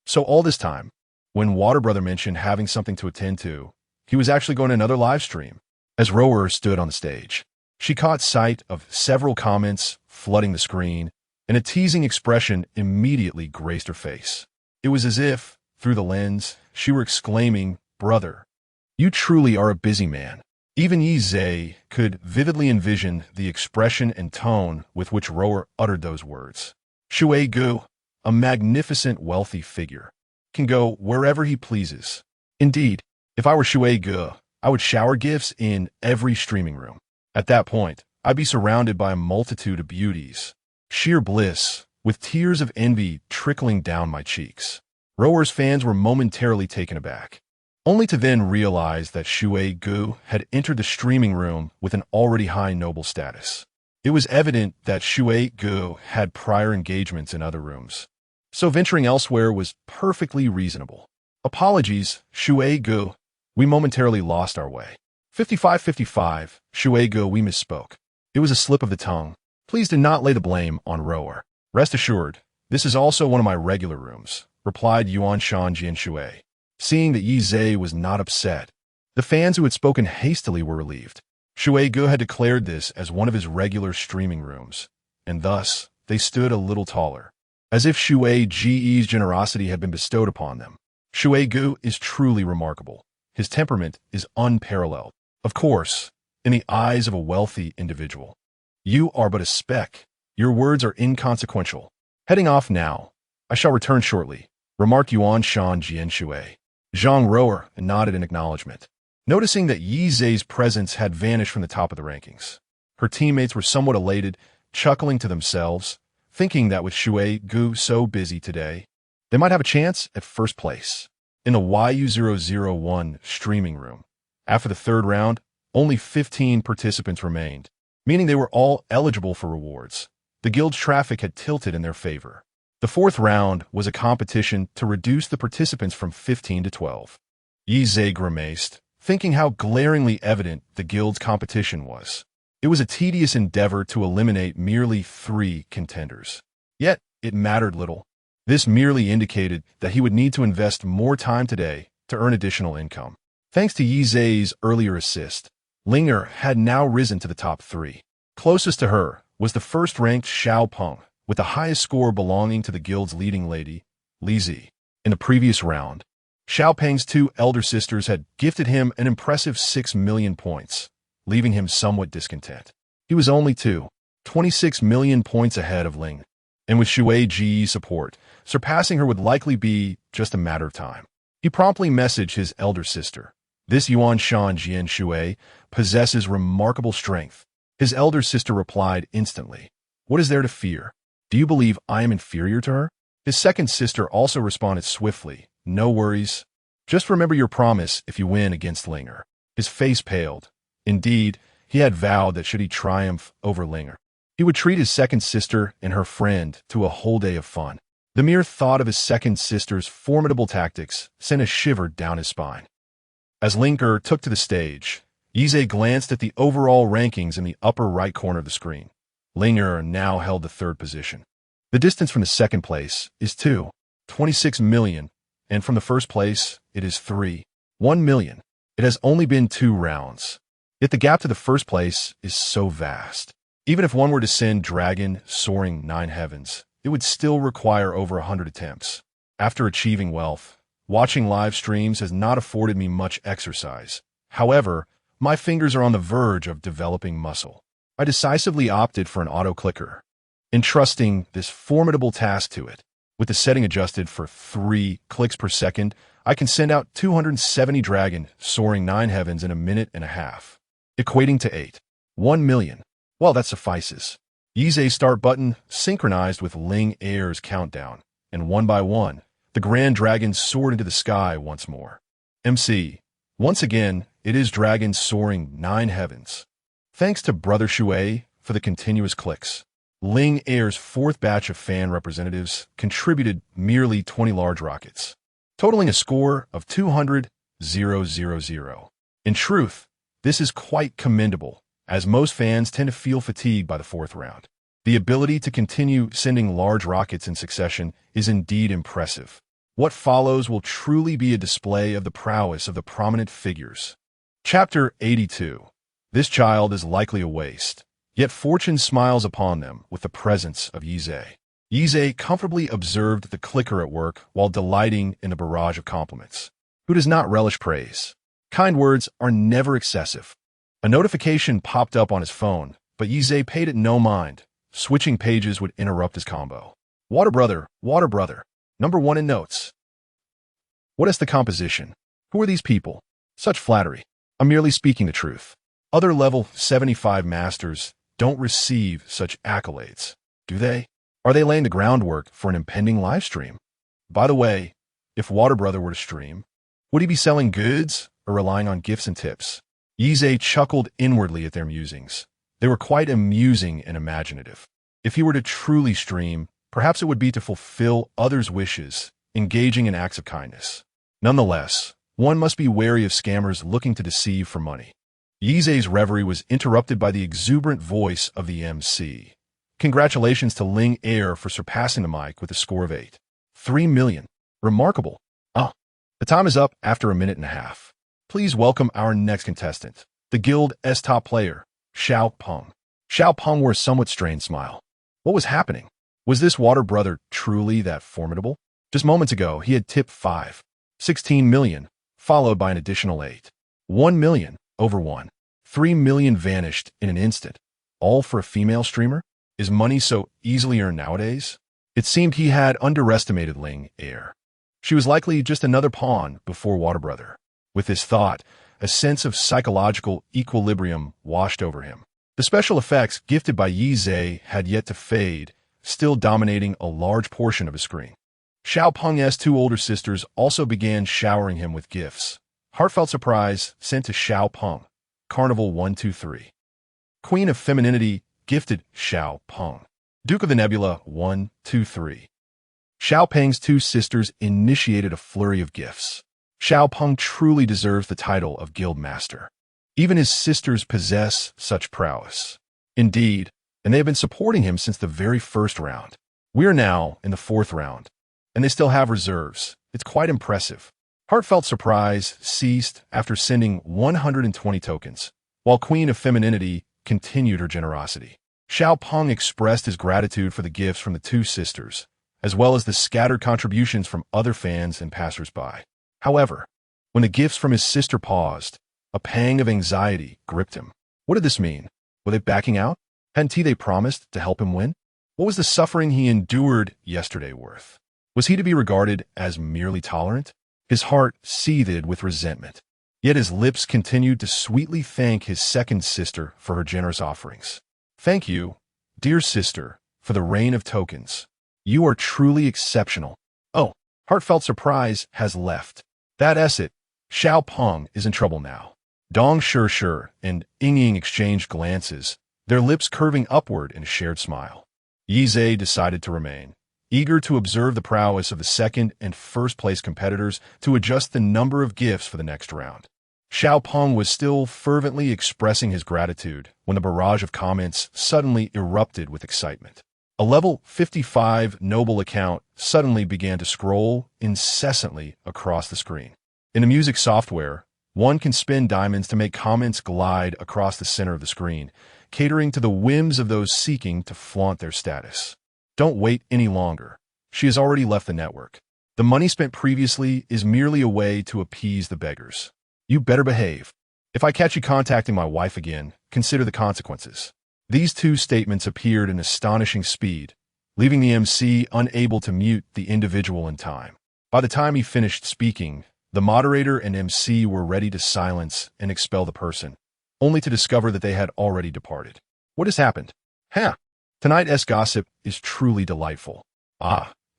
So all this time, when Water Brother mentioned having something to attend to, he was actually going to another live stream. As Roair stood on the stage, she caught sight of several comments flooding the screen, and a teasing expression immediately graced her face. It was as if, through the lens, she were exclaiming, "Brother, you truly are a busy man." Even Ize could vividly envision the expression and tone with which Roair uttered those words. Shui Gu, a magnificent, wealthy figure, can go wherever he pleases. Indeed, if I were Shui Gu, I would shower gifts in every streaming room. At that point, I'd be surrounded by a multitude of beauties. Sheer bliss, with tears of envy trickling down my cheeks. Roair's fans were momentarily taken aback, only to then realize that Shui Gu had entered the streaming room with an already high noble status. It was evident that Shui Gu had prior engagements in other rooms, so venturing elsewhere was perfectly reasonable. Apologies, Shui Gu. We momentarily lost our way. 55-55, Shui Gu, we misspoke. It was a slip of the tongue. Please do not lay the blame on Roair. Rest assured, this is also one of my regular rooms, replied Yuan Shan Jian Shui. Seeing that Ize was not upset, the fans who had spoken hastily were relieved. Shui Gu had declared this as one of his regular streaming rooms, and thus they stood a little taller, as if Shui Ge's generosity had been bestowed upon them. Shui Gu is truly remarkable. His temperament is unparalleled. Of course, in the eyes of a wealthy individual. You are but a speck. Your words are inconsequential. Heading off now. I shall return shortly, remarked Yuan Shan Jian Shui. Zhang Roair nodded in acknowledgement, noticing that Yi Zei's presence had vanished from the top of the rankings. Her teammates were somewhat elated, chuckling to themselves, thinking that with Shui Gu so busy today, they might have a chance at first place. In the YU001 streaming room, after the 3rd round, only 15 participants remained, meaning they were all eligible for rewards. The guild's traffic had tilted in their favor. The 4th round was a competition to reduce the participants from 15 to 12. Yi Zei grimaced, thinking how glaringly evident the guild's competition was. It was a tedious endeavor to eliminate merely 3 contenders. Yet, it mattered little. This merely indicated that he would need to invest more time today to earn additional income. Thanks to Yi Zei's earlier assist, Linger had now risen to the top 3. Closest to her was the first-ranked Xiao Peng, with the highest score belonging to the guild's leading lady, Li Zi. In the previous round, Xiao Peng's 2 elder sisters had gifted him an impressive 6 million points, leaving him somewhat discontent. He was only 26 million points ahead of Ling, and with Shui Ji's support, surpassing her would likely be just a matter of time. He promptly messaged his elder sister. This Yuan Shan Jian Shui possesses remarkable strength. His elder sister replied instantly, "What is there to fear? Do you believe I am inferior to her?" His second sister also responded swiftly, "No worries. Just remember your promise if you win against Linger." His face paled. Indeed, he had vowed that should he triumph over Linger, he would treat his second sister and her friend to a whole day of fun. The mere thought of his second sister's formidable tactics sent a shiver down his spine. As Linger took to the stage, Yi glanced at the overall rankings in the upper right corner of the screen. Linger now held the 3rd position. The distance from the 2nd place is 26 million, and from the 1st place, it is 1 million. It has only been 2 rounds. Yet the gap to the 1st place is so vast. Even if one were to send Dragon soaring 9 heavens, it would still require over 100 attempts. After achieving wealth, watching live streams has not afforded me much exercise. However, my fingers are on the verge of developing muscle. I decisively opted for an auto-clicker, entrusting this formidable task to it. With the setting adjusted for 3 clicks per second, I can send out 270 dragon soaring 9 heavens in a minute and a half, equating to 1 million. Well, that suffices. Yize's start button synchronized with Ling Air's countdown, and one by one, the grand dragons soared into the sky once more. MC. Once again, it is dragons soaring 9 heavens. Thanks to Brother Shui for the continuous clicks. Ling Air's 4th batch of fan representatives contributed merely 20 large rockets, totaling a score of 200,000. In truth, this is quite commendable, as most fans tend to feel fatigued by the 4th round. The ability to continue sending large rockets in succession is indeed impressive. What follows will truly be a display of the prowess of the prominent figures. Chapter 82. This child is likely a waste, yet fortune smiles upon them with the presence of Yize. Yize comfortably observed the clicker at work while delighting in a barrage of compliments. Who does not relish praise? Kind words are never excessive. A notification popped up on his phone, but Yize paid it no mind. Switching pages would interrupt his combo. Water brother, number 1 in notes. What is the composition? Who are these people? Such flattery. I'm merely speaking the truth. Other level 75 masters don't receive such accolades, do they? Are they laying the groundwork for an impending live stream? By the way, if Water Brother were to stream, would he be selling goods or relying on gifts and tips? Yize chuckled inwardly at their musings. They were quite amusing and imaginative. If he were to truly stream, perhaps it would be to fulfill others' wishes, engaging in acts of kindness. Nonetheless, one must be wary of scammers looking to deceive for money. Yize's reverie was interrupted by the exuberant voice of the MC. Congratulations to Ling Air for surpassing the mic with a score of 3 million. Remarkable. The time is up after a minute and a half. Please welcome our next contestant, the Guild's top player, Xiao Peng. Xiao Peng wore a somewhat strained smile. What was happening? Was this Water Brother truly that formidable? Just moments ago, he had tipped 16 million, followed by an additional 1 million, over 3 million vanished in an instant. All for a female streamer? Is money so easily earned nowadays? It seemed he had underestimated Ling Air. She was likely just another pawn before Water Brother. With this thought, a sense of psychological equilibrium washed over him. The special effects gifted by Yize had yet to fade, still dominating a large portion of his screen. Xiao Peng's 2 older sisters also began showering him with gifts. Heartfelt surprise sent to Xiao Peng. Carnival 123. Queen of Femininity gifted Xiao Peng. Duke of the Nebula 123. Xiao Peng's 2 sisters initiated a flurry of gifts. Xiao Peng truly deserves the title of Guild Master. Even his sisters possess such prowess. Indeed, and they have been supporting him since the very first round. We are now in the 4th round, and they still have reserves. It's quite impressive. Heartfelt surprise ceased after sending 120 tokens, while Queen of Femininity continued her generosity. Xiao Peng expressed his gratitude for the gifts from the 2 sisters, as well as the scattered contributions from other fans and passers-by. However, when the gifts from his sister paused, a pang of anxiety gripped him. What did this mean? Were they backing out? Hadn't they promised to help him win? What was the suffering he endured yesterday worth? Was he to be regarded as merely tolerant? His heart seethed with resentment. Yet his lips continued to sweetly thank his second sister for her generous offerings. Thank you, dear sister, for the rain of tokens. You are truly exceptional. Oh, heartfelt surprise has left. That's it. Xiao Peng is in trouble now. Dong Shi and Ying exchanged glances, their lips curving upward in a shared smile. Yize decided to remain, eager to observe the prowess of the second and first-place competitors to adjust the number of gifts for the next round. Xiao Peng was still fervently expressing his gratitude when the barrage of comments suddenly erupted with excitement. A level 55 noble account suddenly began to scroll incessantly across the screen. In the music software, one can spin diamonds to make comments glide across the center of the screen, catering to the whims of those seeking to flaunt their status. Don't wait any longer. She has already left the network. The money spent previously is merely a way to appease the beggars. You better behave. If I catch you contacting my wife again, consider the consequences. These two statements appeared in astonishing speed, leaving the MC unable to mute the individual in time. By the time he finished speaking, the moderator and MC were ready to silence and expel the person, only to discover that they had already departed. What has happened? Tonight's gossip is truly delightful.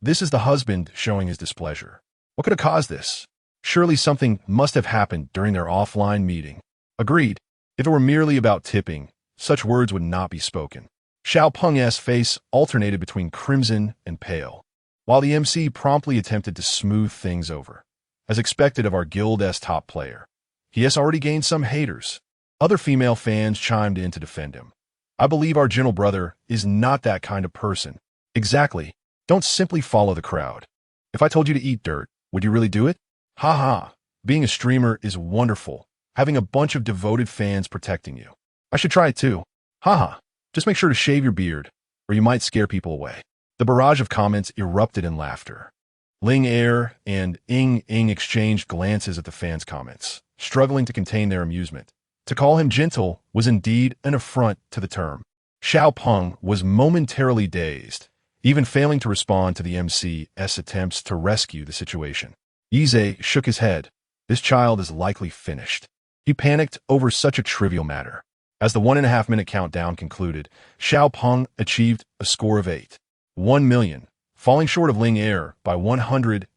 This is the husband showing his displeasure. What could have caused this? Surely something must have happened during their offline meeting. Agreed. If it were merely about tipping, such words would not be spoken. Xiao Peng's face alternated between crimson and pale, while the MC promptly attempted to smooth things over. As expected of our guild's top player, he has already gained some haters. Other female fans chimed in to defend him. I believe our gentle brother is not that kind of person. Exactly. Don't simply follow the crowd. If I told you to eat dirt, would you really do it? Being a streamer is wonderful, having a bunch of devoted fans protecting you. I should try it too. Just make sure to shave your beard, or you might scare people away. The barrage of comments erupted in laughter. Ling Er and Ing exchanged glances at the fans' comments, struggling to contain their amusement. To call him gentle was indeed an affront to the term. Xiao Peng was momentarily dazed, even failing to respond to the MC's attempts to rescue the situation. Yize shook his head. This child is likely finished. He panicked over such a trivial matter. As the 1.5-minute countdown concluded, Xiao Peng achieved a score of 1 million, falling short of Ling Er by 100,000.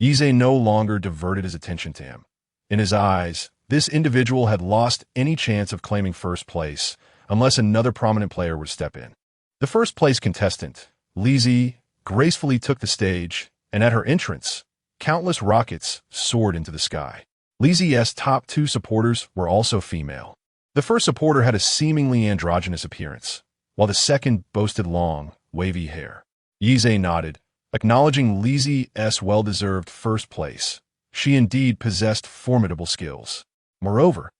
Yize no longer diverted his attention to him. In his eyes, this individual had lost any chance of claiming first place unless another prominent player would step in. The first place contestant, Lizzie, gracefully took the stage, and at her entrance, countless rockets soared into the sky. Lizzie's top two supporters were also female. The first supporter had a seemingly androgynous appearance, while the second boasted long, wavy hair. Yize nodded, acknowledging Lizzie's well-deserved first place. She indeed possessed formidable skills. Moreover,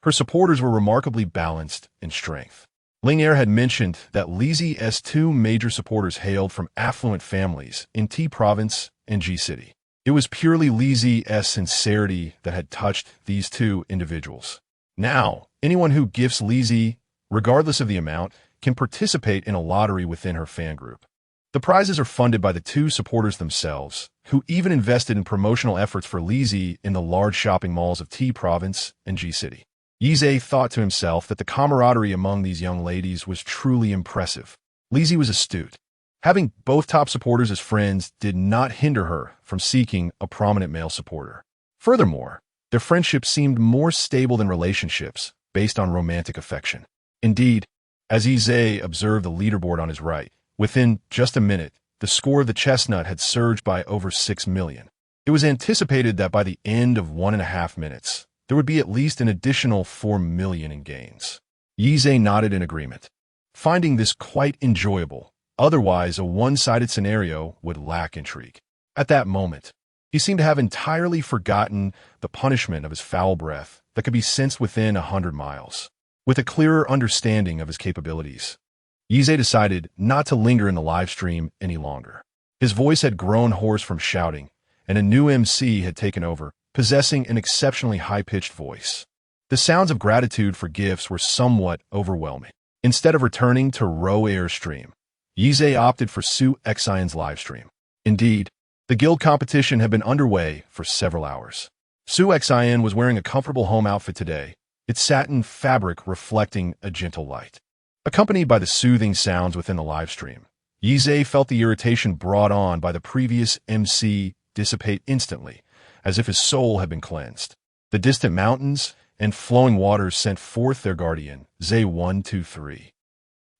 her supporters were remarkably balanced in strength. Ling Er had mentioned that Lizzie's two major supporters hailed from affluent families in T Province and G City. It was purely Lizzie's sincerity that had touched these two individuals. Now, anyone who gifts Lizzie, regardless of the amount, can participate in a lottery within her fan group. The prizes are funded by the two supporters themselves, who even invested in promotional efforts for Lizzie in the large shopping malls of T Province and G City. Yize thought to himself that the camaraderie among these young ladies was truly impressive. Lizzie was astute. Having both top supporters as friends did not hinder her from seeking a prominent male supporter. Furthermore, their friendship seemed more stable than relationships based on romantic affection. Indeed, as Yize observed the leaderboard on his right, within just a minute, the score of the chestnut had surged by over 6 million. It was anticipated that by the end of 1.5 minutes, there would be at least an additional 4 million in gains. Yize nodded in agreement, finding this quite enjoyable. Otherwise, a one-sided scenario would lack intrigue. At that moment, he seemed to have entirely forgotten the punishment of his foul breath that could be sensed within 100 miles. With a clearer understanding of his capabilities, Yize decided not to linger in the live stream any longer. His voice had grown hoarse from shouting, and a new MC had taken over, possessing an exceptionally high-pitched voice. The sounds of gratitude for gifts were somewhat overwhelming. Instead of returning to Ro Air's stream, Yize opted for Su Xian's live stream. Indeed, the guild competition had been underway for several hours. Su Xian was wearing a comfortable home outfit today, its satin fabric reflecting a gentle light. Accompanied by the soothing sounds within the live stream, Yize felt the irritation brought on by the previous MC dissipate instantly, as if his soul had been cleansed. The distant mountains and flowing waters sent forth their guardian, Zay 123.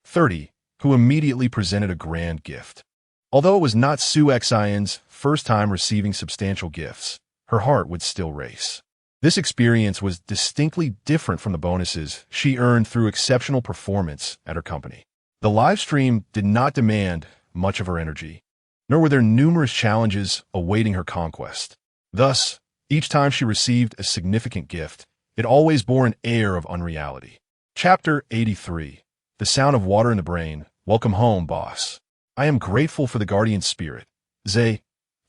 30, who immediately presented a grand gift. Although it was not Su Xian's first time receiving substantial gifts, her heart would still race. This experience was distinctly different from the bonuses she earned through exceptional performance at her company. The live stream did not demand much of her energy, nor were there numerous challenges awaiting her conquest. Thus, each time she received a significant gift, it always bore an air of unreality. Chapter 83. The Sound of Water in the Brain. Welcome home, boss. I am grateful for the guardian spirit. Zay,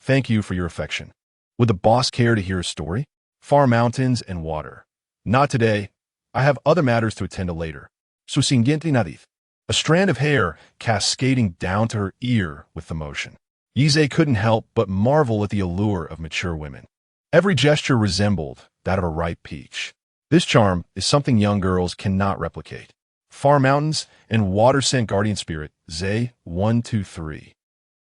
Thank you for your affection. Would the boss care to hear a story? Far mountains and water. Not today. I have other matters to attend to later. Su siguiente nariz. A strand of hair cascading down to her ear with emotion. Yize couldn't help but marvel at the allure of mature women. Every gesture resembled that of a ripe peach. This charm is something young girls cannot replicate. Far mountains and water sent guardian spirit, Zay 123.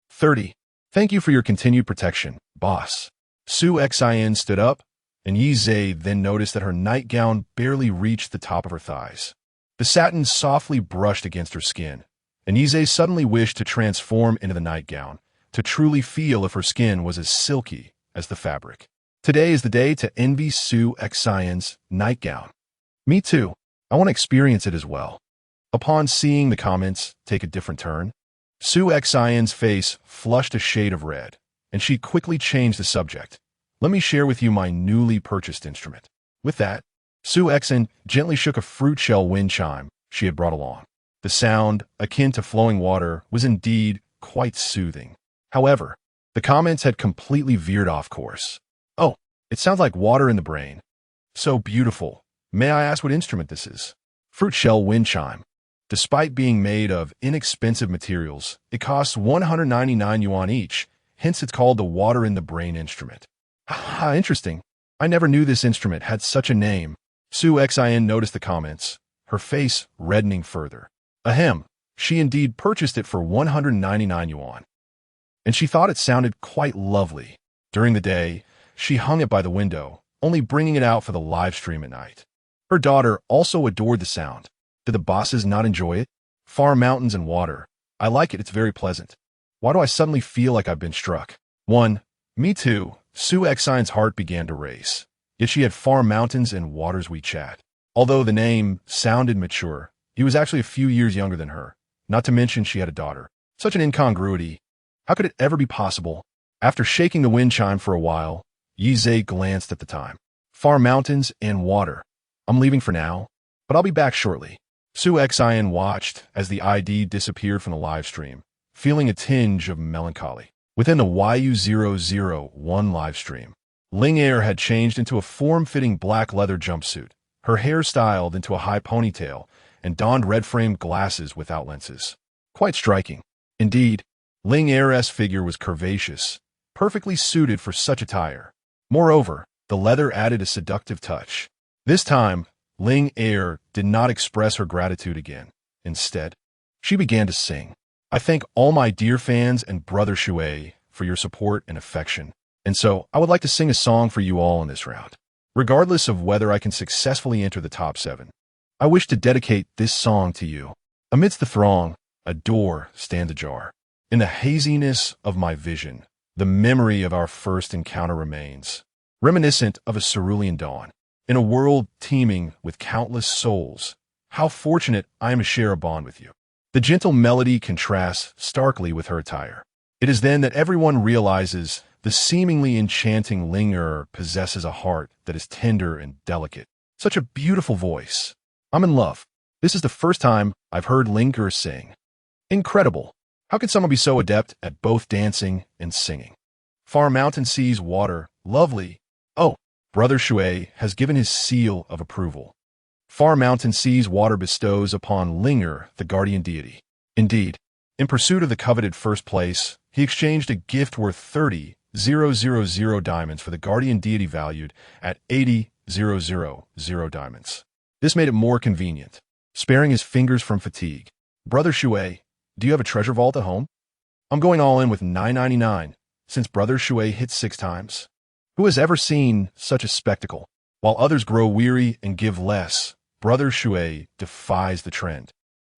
30. Thank you for your continued protection, boss. Su Xin stood up, and Yize then noticed that her nightgown barely reached the top of her thighs. The satin softly brushed against her skin, and Yize suddenly wished to transform into the nightgown, to truly feel if her skin was as silky as the fabric. Today is the day to envy Su Xion's nightgown. Me too. I want to experience it as well. Upon seeing the comments take a different turn, Su Xion's face flushed a shade of red, and she quickly changed the subject. Let me share with you my newly purchased instrument. With that, Su Xion gently shook a fruit shell wind chime she had brought along. The sound, akin to flowing water, was indeed quite soothing. However, the comments had completely veered off course. Oh, it sounds like water in the brain. So beautiful. May I ask what instrument this is? Fruit shell wind chime. Despite being made of inexpensive materials, it costs 199 yuan each, hence it's called the water in the brain instrument. Ah, interesting. I never knew this instrument had such a name. Su Xion noticed the comments, her face reddening further. Ahem, she indeed purchased it for 199 yuan. And she thought it sounded quite lovely. During the day, she hung it by the window, only bringing it out for the live stream at night. Her daughter also adored the sound. Did the bosses not enjoy it? Far mountains and water. I like it, it's very pleasant. Why do I suddenly feel like I've been struck? 1. Me too. Su Xion's heart began to race. Yet she had far mountains and waters we chat. Although the name sounded mature, he was actually a few years younger than her. Not to mention she had a daughter. Such an incongruity. How could it ever be possible? After shaking the wind chime for a while, Yize glanced at the time. Far mountains and water. I'm leaving for now, but I'll be back shortly. Su Xion watched as the ID disappeared from the live stream, feeling a tinge of melancholy. Within the YU001 live stream, Ling Er had changed into a form-fitting black leather jumpsuit, her hair styled into a high ponytail, and donned red-framed glasses without lenses. Quite striking. Indeed, Ling Er's figure was curvaceous, perfectly suited for such attire. Moreover, the leather added a seductive touch. This time, Ling Er did not express her gratitude again. Instead, she began to sing. I thank all my dear fans and brother Shui for your support and affection. And so, I would like to sing a song for you all in this round. Regardless of whether I can successfully enter the top 7, I wish to dedicate this song to you. Amidst the throng, a door stands ajar. In the haziness of my vision, the memory of our first encounter remains, reminiscent of a cerulean dawn. In a world teeming with countless souls, how fortunate I am to share a bond with you. The gentle melody contrasts starkly with her attire. It is then that everyone realizes the seemingly enchanting Ling Er possesses a heart that is tender and delicate. Such a beautiful voice. I'm in love. This is the first time I've heard Ling Er sing. Incredible. How can someone be so adept at both dancing and singing? Far mountain seas, water, lovely. Oh, Brother Shui has given his seal of approval. Far mountain seas, water bestows upon Ling Er the guardian deity. Indeed, in pursuit of the coveted first place, he exchanged a gift worth 30,000 diamonds for the guardian deity valued at 80,000 diamonds. This made it more convenient, sparing his fingers from fatigue. Brother Shui, do you have a treasure vault at home? I'm going all in with 999, since Brother Shui hits 6 times. Who has ever seen such a spectacle? While others grow weary and give less, Brother Shui defies the trend.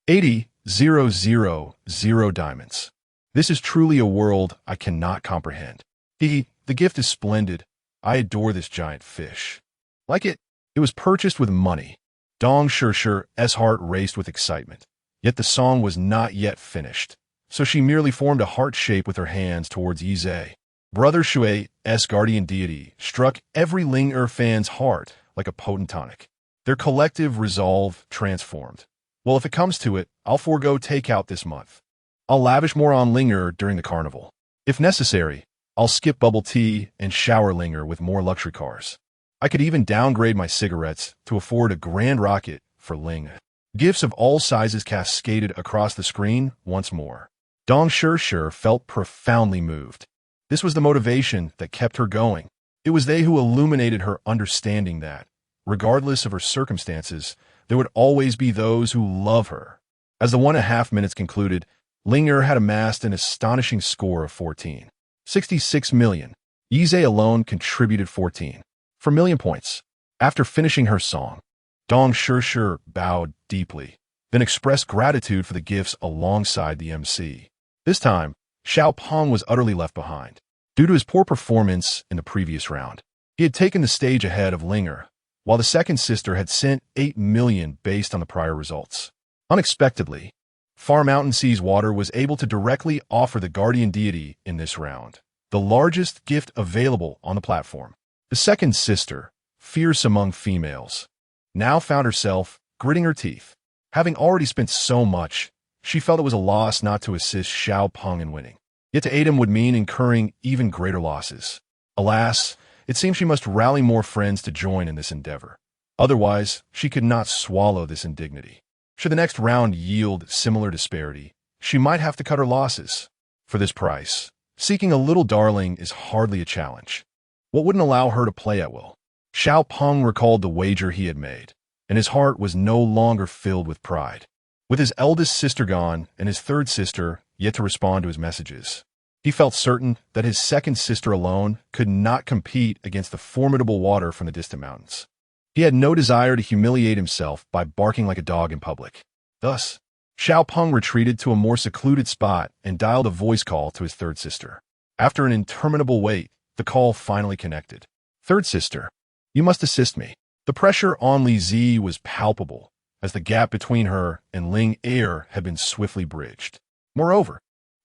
80,000 diamonds. This is truly a world I cannot comprehend. The gift is splendid. I adore this giant fish. Like it was purchased with money. Dong Shirshir's heart raced with excitement. Yet the song was not yet finished, so she merely formed a heart shape with her hands towards Yize. Brother Shui's guardian deity struck every Ling Er fan's heart like a potent tonic. Their collective resolve transformed. Well, if it comes to it, I'll forego takeout this month. I'll lavish more on Ling Er during the carnival. If necessary, I'll skip bubble tea and shower Linger with more luxury cars. I could even downgrade my cigarettes to afford a grand rocket for Ling. Gifts of all sizes cascaded across the screen once more. Dong Shir felt profoundly moved. This was the motivation that kept her going. It was they who illuminated her understanding that, regardless of her circumstances, there would always be those who love her. As the 1.5 minutes concluded, Linger had amassed an astonishing score of 14.66 million. Yize alone contributed 14.4 million points. After finishing her song, Dong Shir bowed deeply, then expressed gratitude for the gifts alongside the MC. This time, Xiao Peng was utterly left behind. Due to his poor performance in the previous round, he had taken the stage ahead of Linger, while the second sister had sent 8 million based on the prior results. Unexpectedly, Far Mountain Sea's Water was able to directly offer the guardian deity in this round, the largest gift available on the platform. The second sister, fierce among females, now found herself gritting her teeth. Having already spent so much, she felt it was a loss not to assist Xiao Peng in winning. Yet to aid him would mean incurring even greater losses. Alas, it seemed she must rally more friends to join in this endeavor. Otherwise, she could not swallow this indignity. Should the next round yield similar disparity, she might have to cut her losses. For this price, seeking a little darling is hardly a challenge. What wouldn't allow her to play at will? Xiao Peng recalled the wager he had made, and his heart was no longer filled with pride. With his eldest sister gone and his third sister yet to respond to his messages, he felt certain that his second sister alone could not compete against the formidable water from the distant mountains. He had no desire to humiliate himself by barking like a dog in public. Thus, Xiao Peng retreated to a more secluded spot and dialed a voice call to his third sister. After an interminable wait, the call finally connected. Third sister, you must assist me. The pressure on Li Zi was palpable, as the gap between her and Ling Er had been swiftly bridged. Moreover,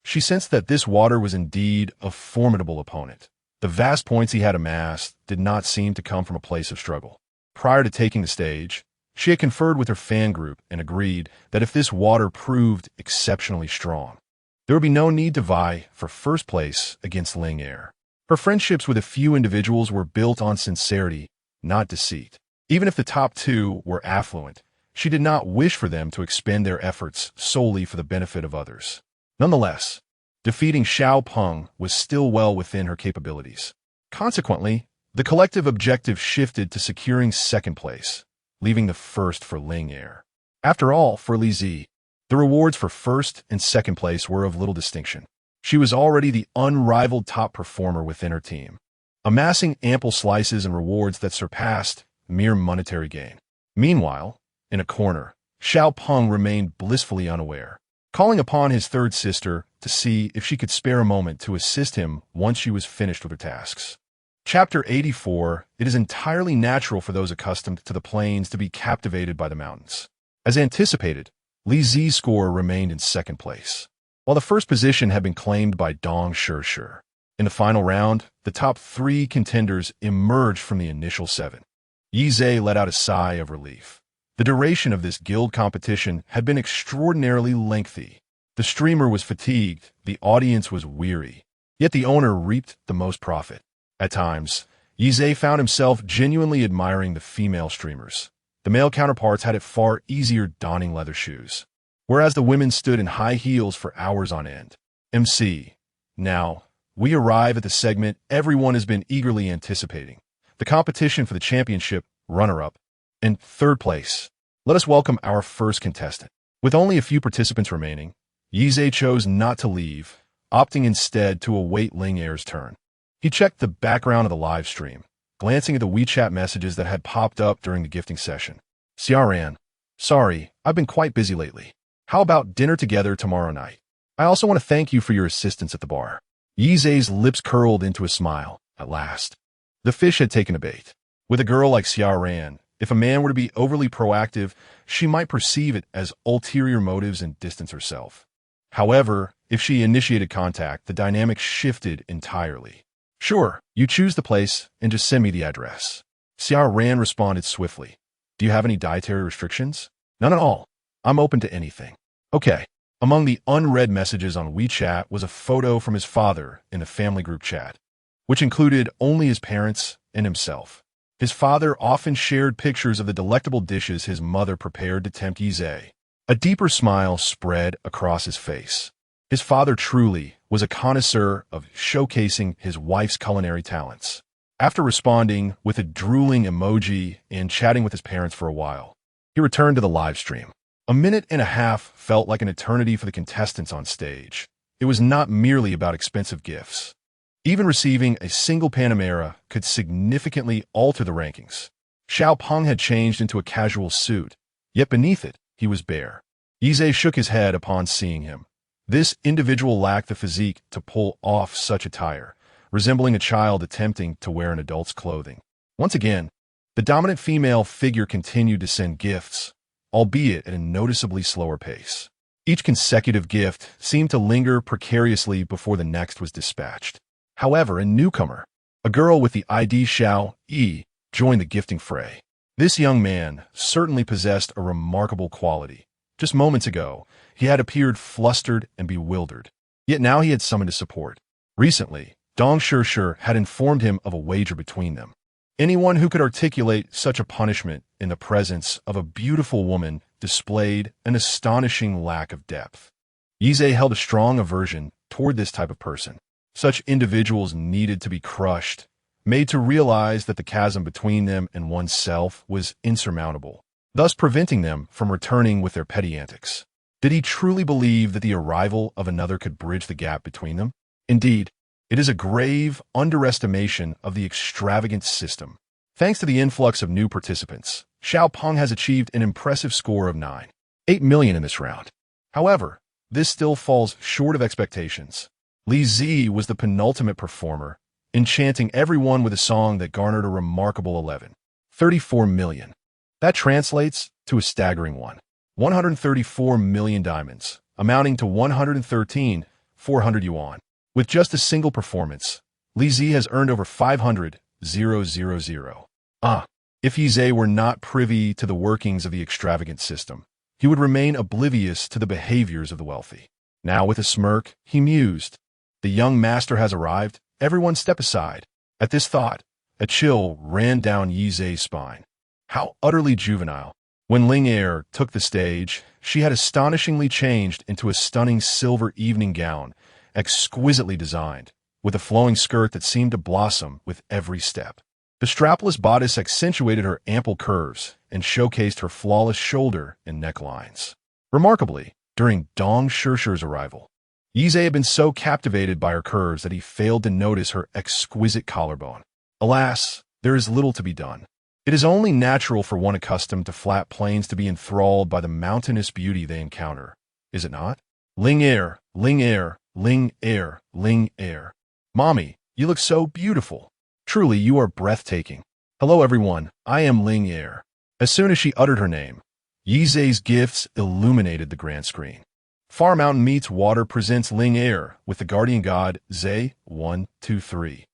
she sensed that this water was indeed a formidable opponent. The vast points he had amassed did not seem to come from a place of struggle. Prior to taking the stage, she had conferred with her fan group and agreed that if this water proved exceptionally strong, there would be no need to vie for first place against Ling Er. Her friendships with a few individuals were built on sincerity, not deceit. Even if the top two were affluent, she did not wish for them to expend their efforts solely for the benefit of others. Nonetheless, defeating Xiao Peng was still well within her capabilities. Consequently, the collective objective shifted to securing second place, leaving the first for Ling Er. After all, for Li Zi, the rewards for first and second place were of little distinction. She was already the unrivaled top performer within her team, amassing ample slices and rewards that surpassed mere monetary gain. Meanwhile, in a corner, Xiao Peng remained blissfully unaware, calling upon his third sister to see if she could spare a moment to assist him once she was finished with her tasks. Chapter 84. It is entirely natural for those accustomed to the plains to be captivated by the mountains. As anticipated, Li Zi's score remained in second place, while the first position had been claimed by Dong Shir. In the final round, the top 3 contenders emerged from the initial 7. Yize let out a sigh of relief. The duration of this guild competition had been extraordinarily lengthy. The streamer was fatigued, the audience was weary, yet the owner reaped the most profit. At times, Yize found himself genuinely admiring the female streamers. The male counterparts had it far easier donning leather shoes, whereas the women stood in high heels for hours on end. MC. Now, we arrive at the segment everyone has been eagerly anticipating, the competition for the championship, runner-up, and third place. Let us welcome our first contestant. With only a few participants remaining, Yize chose not to leave, opting instead to await Ling Er's turn. He checked the background of the live stream, glancing at the WeChat messages that had popped up during the gifting session. Xiaoran, sorry, I've been quite busy lately. How about dinner together tomorrow night? I also want to thank you for your assistance at the bar. Yize's lips curled into a smile, at last. The fish had taken a bait. With a girl like Xiaoran, if a man were to be overly proactive, she might perceive it as ulterior motives and distance herself. However, if she initiated contact, the dynamic shifted entirely. Sure, you choose the place and just send me the address. Xiaoran responded swiftly. Do you have any dietary restrictions? None at all. I'm open to anything. Okay, Among the unread messages on WeChat was a photo from his father in the family group chat, which included only his parents and himself. His father often shared pictures of the delectable dishes his mother prepared to tempt Yizhe. A deeper smile spread across his face. His father truly was a connoisseur of showcasing his wife's culinary talents. After responding with a drooling emoji and chatting with his parents for a while, he returned to the live stream. A minute and a half felt like an eternity for the contestants on stage. It was not merely about expensive gifts. Even receiving a single Panamera could significantly alter the rankings. Xiao Peng had changed into a casual suit, yet beneath it, he was bare. Yizhe shook his head upon seeing him. This individual lacked the physique to pull off such attire, resembling a child attempting to wear an adult's clothing. Once again, the dominant female figure continued to send gifts, albeit at a noticeably slower pace. Each consecutive gift seemed to linger precariously before the next was dispatched. However, a newcomer, a girl with the ID Xiao Yi, joined the gifting fray. This young man certainly possessed a remarkable quality. Just moments ago, he had appeared flustered and bewildered. Yet now he had summoned his support. Recently, Dong Shishir had informed him of a wager between them. Anyone who could articulate such a punishment in the presence of a beautiful woman displayed an astonishing lack of depth. Yizhe held a strong aversion toward this type of person. Such individuals needed to be crushed, made to realize that the chasm between them and oneself was insurmountable, thus preventing them from returning with their petty antics. Did he truly believe that the arrival of another could bridge the gap between them? Indeed, it is a grave underestimation of the extravagant system. Thanks to the influx of new participants, Xiao Peng has achieved an impressive score of 9.8 million in this round. However, this still falls short of expectations. Li Zi was the penultimate performer, enchanting everyone with a song that garnered a remarkable 11.34 million. That translates to a staggering 134 million diamonds, amounting to 113,400 yuan. With just a single performance, Li Zi has earned over 500,000. If Yizhe were not privy to the workings of the extravagant system, he would remain oblivious to the behaviors of the wealthy. Now, with a smirk, he mused, "The young master has arrived. Everyone step aside." At this thought, a chill ran down Yizhe's spine. How utterly juvenile. When Ling Er took the stage, she had astonishingly changed into a stunning silver evening gown, exquisitely designed, with a flowing skirt that seemed to blossom with every step. The strapless bodice accentuated her ample curves and showcased her flawless shoulder and necklines. Remarkably, during Dong Shishir's arrival, Yizhe had been so captivated by her curves that he failed to notice her exquisite collarbone. Alas, there is little to be done. It is only natural for one accustomed to flat plains to be enthralled by the mountainous beauty they encounter, is it not? Ling Er, Ling Er, Ling Er, Ling Er. Mommy, you look so beautiful. Truly, you are breathtaking. Hello, everyone. I am Ling Er. As soon as she uttered her name, Yizhe's gifts illuminated the grand screen. Far Mountain Meets Water presents Ling Er with the guardian god Zhe 123.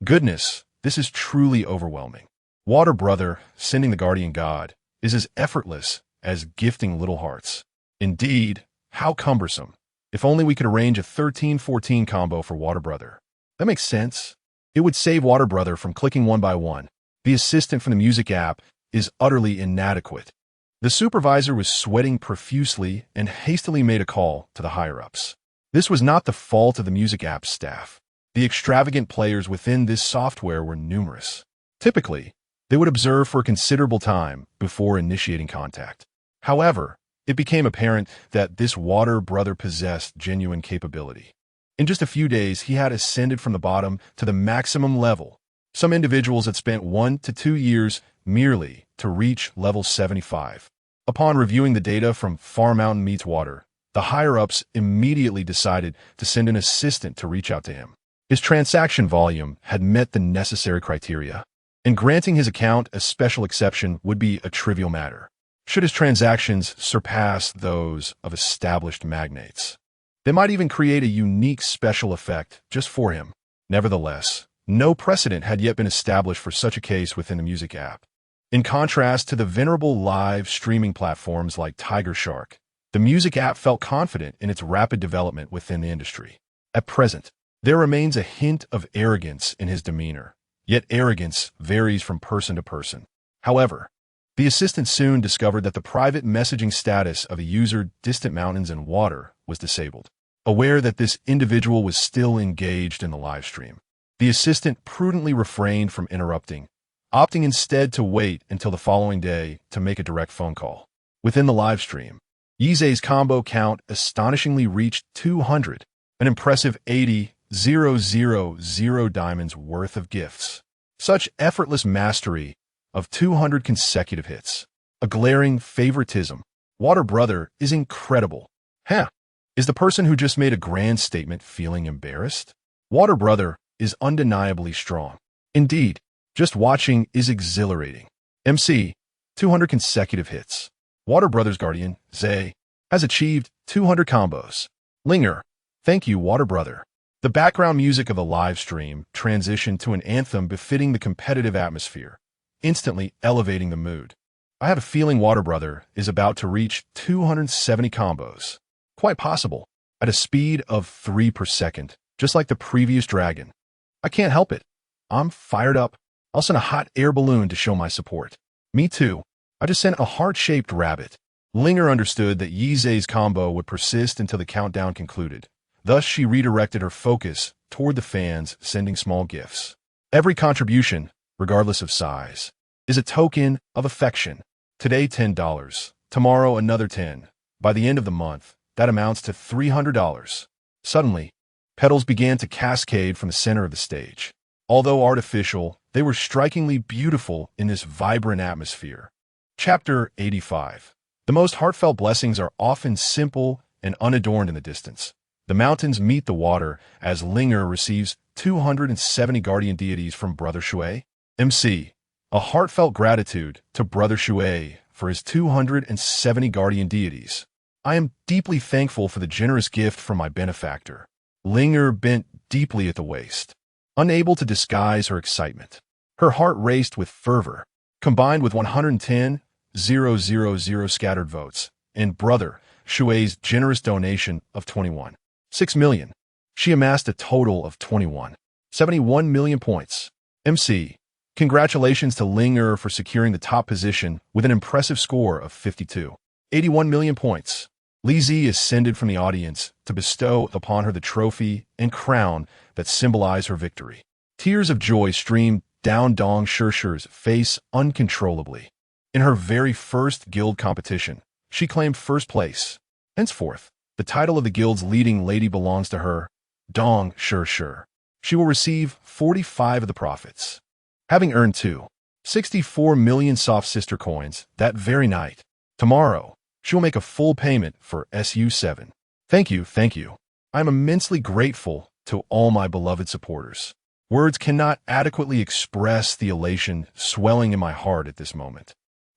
Goodness, this is truly overwhelming. Water Brother, sending the guardian god, is as effortless as gifting little hearts. Indeed, how cumbersome. If only we could arrange a 13-14 combo for Water Brother. That makes sense. It would save Water Brother from clicking one by one. The assistant from the music app is utterly inadequate. The supervisor was sweating profusely and hastily made a call to the higher-ups. This was not the fault of the music app's staff. The extravagant players within this software were numerous. Typically, they would observe for a considerable time before initiating contact. However, it became apparent that this Water Brother possessed genuine capability. In just a few days, he had ascended from the bottom to the maximum level. Some individuals had spent 1 to 2 years merely to reach level 75. Upon reviewing the data from Far Mountain Meets Water, the higher-ups immediately decided to send an assistant to reach out to him. His transaction volume had met the necessary criteria, and granting his account a special exception would be a trivial matter, should his transactions surpass those of established magnates. They might even create a unique special effect just for him. Nevertheless, no precedent had yet been established for such a case within the music app. In contrast to the venerable live streaming platforms like Tiger Shark, The music app felt confident in its rapid development within the industry. At present, there remains a hint of arrogance in his demeanor, yet arrogance varies from person to person. However, the assistant soon discovered that the private messaging status of a user distant mountains and water was disabled. Aware that this individual was still engaged in the live stream, the assistant prudently refrained from interrupting, opting instead to wait until the following day to make a direct phone call. Within the live stream, Yize's combo count astonishingly reached 200, an impressive 80,000 diamonds worth of gifts. Such effortless mastery of 200 consecutive hits. A glaring favoritism. Water Brother is incredible. Huh. Is the person who just made a grand statement feeling embarrassed? Water Brother is undeniably strong. Indeed, just watching is exhilarating. MC, 200 consecutive hits. Water Brother's guardian, Zay, has achieved 200 combos. Linger, thank you, Water Brother. The background music of the live stream transitioned to an anthem befitting the competitive atmosphere, instantly elevating the mood. I have a feeling Water Brother is about to reach 270 combos. Quite possible, at a speed of 3 per second, just like the previous dragon. I can't help it. I'm fired up. I'll send a hot air balloon to show my support. Me too. I just sent a heart-shaped rabbit. Linger understood that Yize's combo would persist until the countdown concluded. Thus, she redirected her focus toward the fans, sending small gifts. Every contribution, regardless of size, is a token of affection. Today, $10. Tomorrow, another 10. By the end of the month, that amounts to $300. Suddenly, petals began to cascade from the center of the stage. Although artificial, they were strikingly beautiful in this vibrant atmosphere. Chapter 85. The most heartfelt blessings are often simple and unadorned in the distance. The mountains meet the water as Linger receives 270 guardian deities from Brother Shui. MC. A heartfelt gratitude to Brother Shui for his 270 guardian deities. I am deeply thankful for the generous gift from my benefactor. Linger bent deeply at the waist, unable to disguise her excitement. Her heart raced with fervor, combined with 110,000 scattered votes, and Brother Shui's generous donation of 21.6 million. She amassed a total of 21.71 million points. MC. Congratulations to Linger for securing the top position with an impressive score of 52.81 million points. Li Zi ascended from the audience to bestow upon her the trophy and crown that symbolize her victory. Tears of joy streamed down Dong Shishir's face uncontrollably. In her very first guild competition, she claimed first place. Henceforth, the title of the guild's leading lady belongs to her, Dong Shishir. She will receive 45 of the profits. Having earned 2.64 million soft sister coins that very night, tomorrow, she will make a full payment for SU7. Thank you. I am immensely grateful to all my beloved supporters. Words cannot adequately express the elation swelling in my heart at this moment.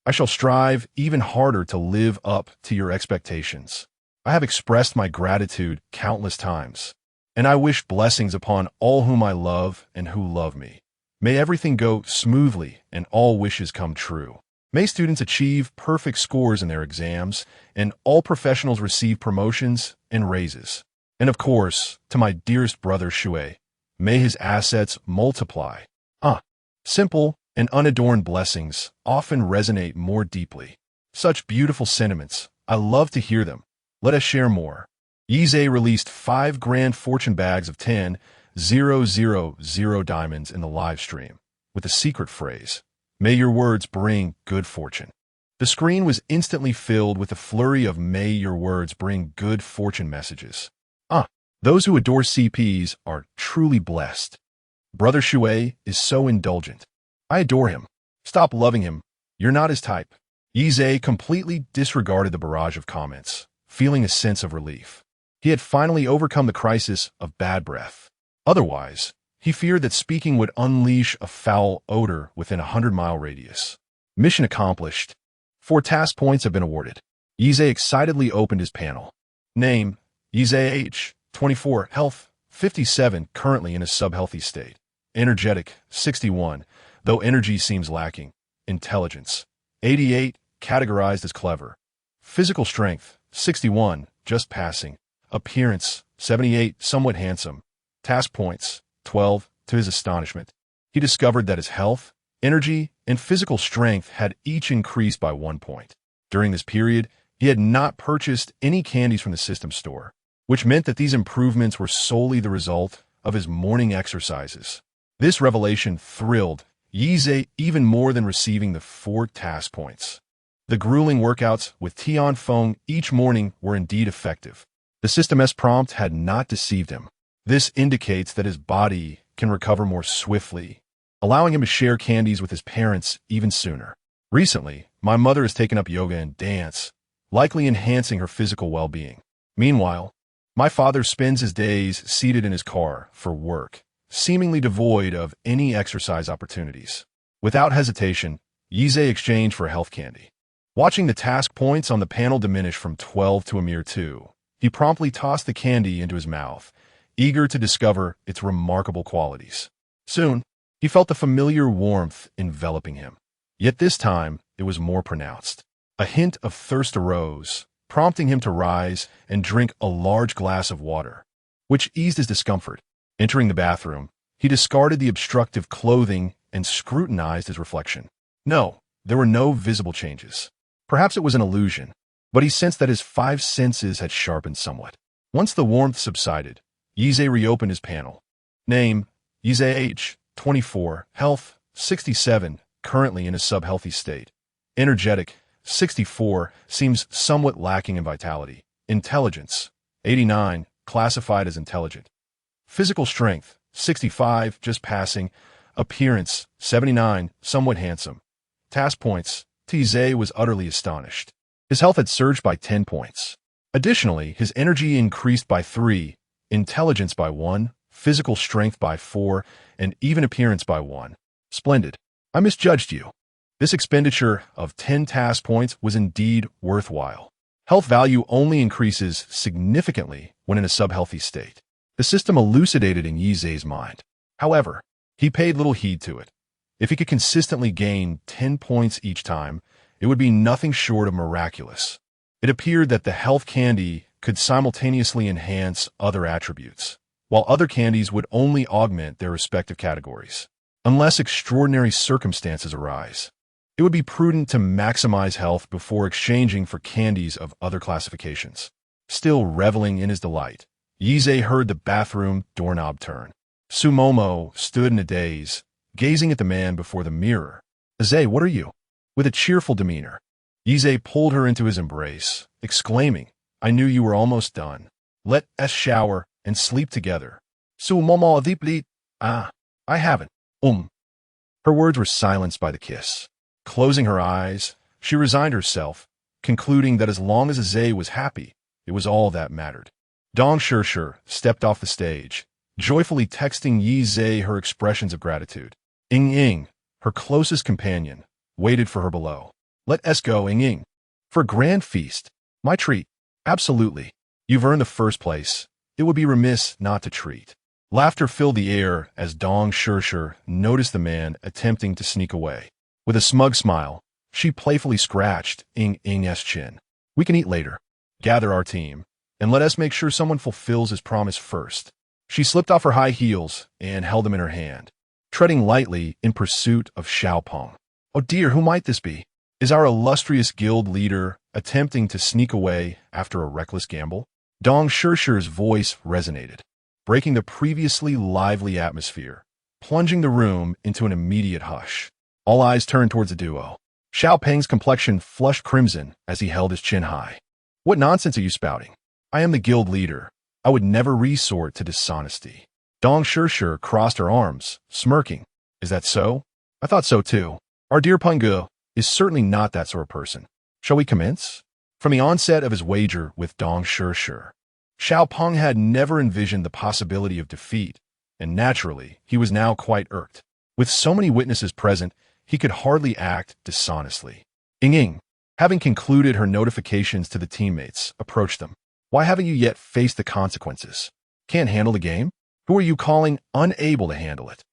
I shall strive even harder to live up to your expectations. I have expressed my gratitude countless times, and I wish blessings upon all whom I love and who love me. May everything go smoothly and all wishes come true. May students achieve perfect scores in their exams, and all professionals receive promotions and raises. And of course, to my dearest brother Shui, may his assets multiply. Simple and unadorned blessings often resonate more deeply. Such beautiful sentiments, I love to hear them. Let us share more. Yize released 5 grand fortune bags of 10,000 diamonds in the live stream, with the secret phrase, "May your words bring good fortune." The screen was instantly filled with a flurry of "May your words bring good fortune" messages. Those who adore CPs are truly blessed. Brother Shui is so indulgent. I adore him. Stop loving him. You're not his type. Yize completely disregarded the barrage of comments, feeling a sense of relief. He had finally overcome the crisis of bad breath. Otherwise, he feared that speaking would unleash a foul odor within a 100-mile radius. Mission accomplished. 4 task points have been awarded. Yize excitedly opened his panel. Name, Yize age, 24, health, 57, currently in a sub-healthy state. Energetic, 61, though energy seems lacking. Intelligence, 88, categorized as clever. Physical strength, 61, just passing. Appearance, 78, somewhat handsome. Task points, 12. To his astonishment, he discovered that his health, energy, and physical strength had each increased by 1 point. During this period, he had not purchased any candies from the system store, which meant that these improvements were solely the result of his morning exercises. This revelation thrilled Yize even more than receiving the 4 task points. The grueling workouts with Tian Feng each morning were indeed effective. The system's prompt had not deceived him. This indicates that his body can recover more swiftly, allowing him to share candies with his parents even sooner. Recently, my mother has taken up yoga and dance, likely enhancing her physical well-being. Meanwhile, my father spends his days seated in his car for work, seemingly devoid of any exercise opportunities. Without hesitation, Yize exchanged for a health candy. Watching the task points on the panel diminish from 12 to a mere 2, he promptly tossed the candy into his mouth, eager to discover its remarkable qualities. Soon, he felt the familiar warmth enveloping him. Yet this time, it was more pronounced. A hint of thirst arose, prompting him to rise and drink a large glass of water, which eased his discomfort. Entering the bathroom, he discarded the obstructive clothing and scrutinized his reflection. No, there were no visible changes. Perhaps it was an illusion, but he sensed that his 5 senses had sharpened somewhat. Once the warmth subsided, Yize reopened his panel. Name, Yize age, 24, health, 67, currently in a sub-healthy state. Energetic, 64, seems somewhat lacking in vitality. Intelligence, 89, classified as intelligent. Physical strength, 65, just passing. Appearance, 79, somewhat handsome. Task points, Yize was utterly astonished. His health had surged by 10 points. Additionally, his energy increased by 3, intelligence by 1, physical strength by 4, and even appearance by 1. Splendid. I misjudged you. This expenditure of 10 task points was indeed worthwhile. Health value only increases significantly when in a sub-healthy state. The system elucidated in Yize's mind. However, he paid little heed to it. If he could consistently gain 10 points each time, it would be nothing short of miraculous. It appeared that the health candy could simultaneously enhance other attributes, while other candies would only augment their respective categories. Unless extraordinary circumstances arise, it would be prudent to maximize health before exchanging for candies of other classifications. Still reveling in his delight, Yize heard the bathroom doorknob turn. Sumomo stood in a daze, gazing at the man before the mirror. "Yize, what are you?" With a cheerful demeanor, Yize pulled her into his embrace, exclaiming, "I knew you were almost done. Let us shower and sleep together." Sumomo deeply. "Ah, I haven't. Her words were silenced by the kiss. Closing her eyes, she resigned herself, concluding that as long as Yize was happy, it was all that mattered. Dong Shirshir stepped off the stage, joyfully texting Yize her expressions of gratitude. Ying Ying, her closest companion, waited for her below. "Let us go, Ying Ying. For a grand feast. My treat." "Absolutely. You've earned the first place. It would be remiss not to treat." Laughter filled the air as Dong Shirshir noticed the man attempting to sneak away. With a smug smile, she playfully scratched Ying Ying's chin. "We can eat later. Gather our team, and let us make sure someone fulfills his promise first." She slipped off her high heels and held them in her hand, treading lightly in pursuit of Xiaopeng. "Oh dear, who might this be? Is our illustrious guild leader attempting to sneak away after a reckless gamble?" Dong Shirshir's voice resonated, breaking the previously lively atmosphere, plunging the room into an immediate hush. All eyes turned towards the duo. Xiaopeng's complexion flushed crimson as he held his chin high. "What nonsense are you spouting? I am the guild leader. I would never resort to dishonesty." Dong Shirshir crossed her arms, smirking. "Is that so? I thought so too. Our dear Pungu is certainly not that sort of person. Shall we commence?" From the onset of his wager with Dong Shirshir, Xiaopeng had never envisioned the possibility of defeat, and naturally, he was now quite irked. With so many witnesses present, he could hardly act dishonestly. Ying Ying, having concluded her notifications to the teammates, approached them. "Why haven't you yet faced the consequences? Can't handle the game? Who are you calling unable to handle it?"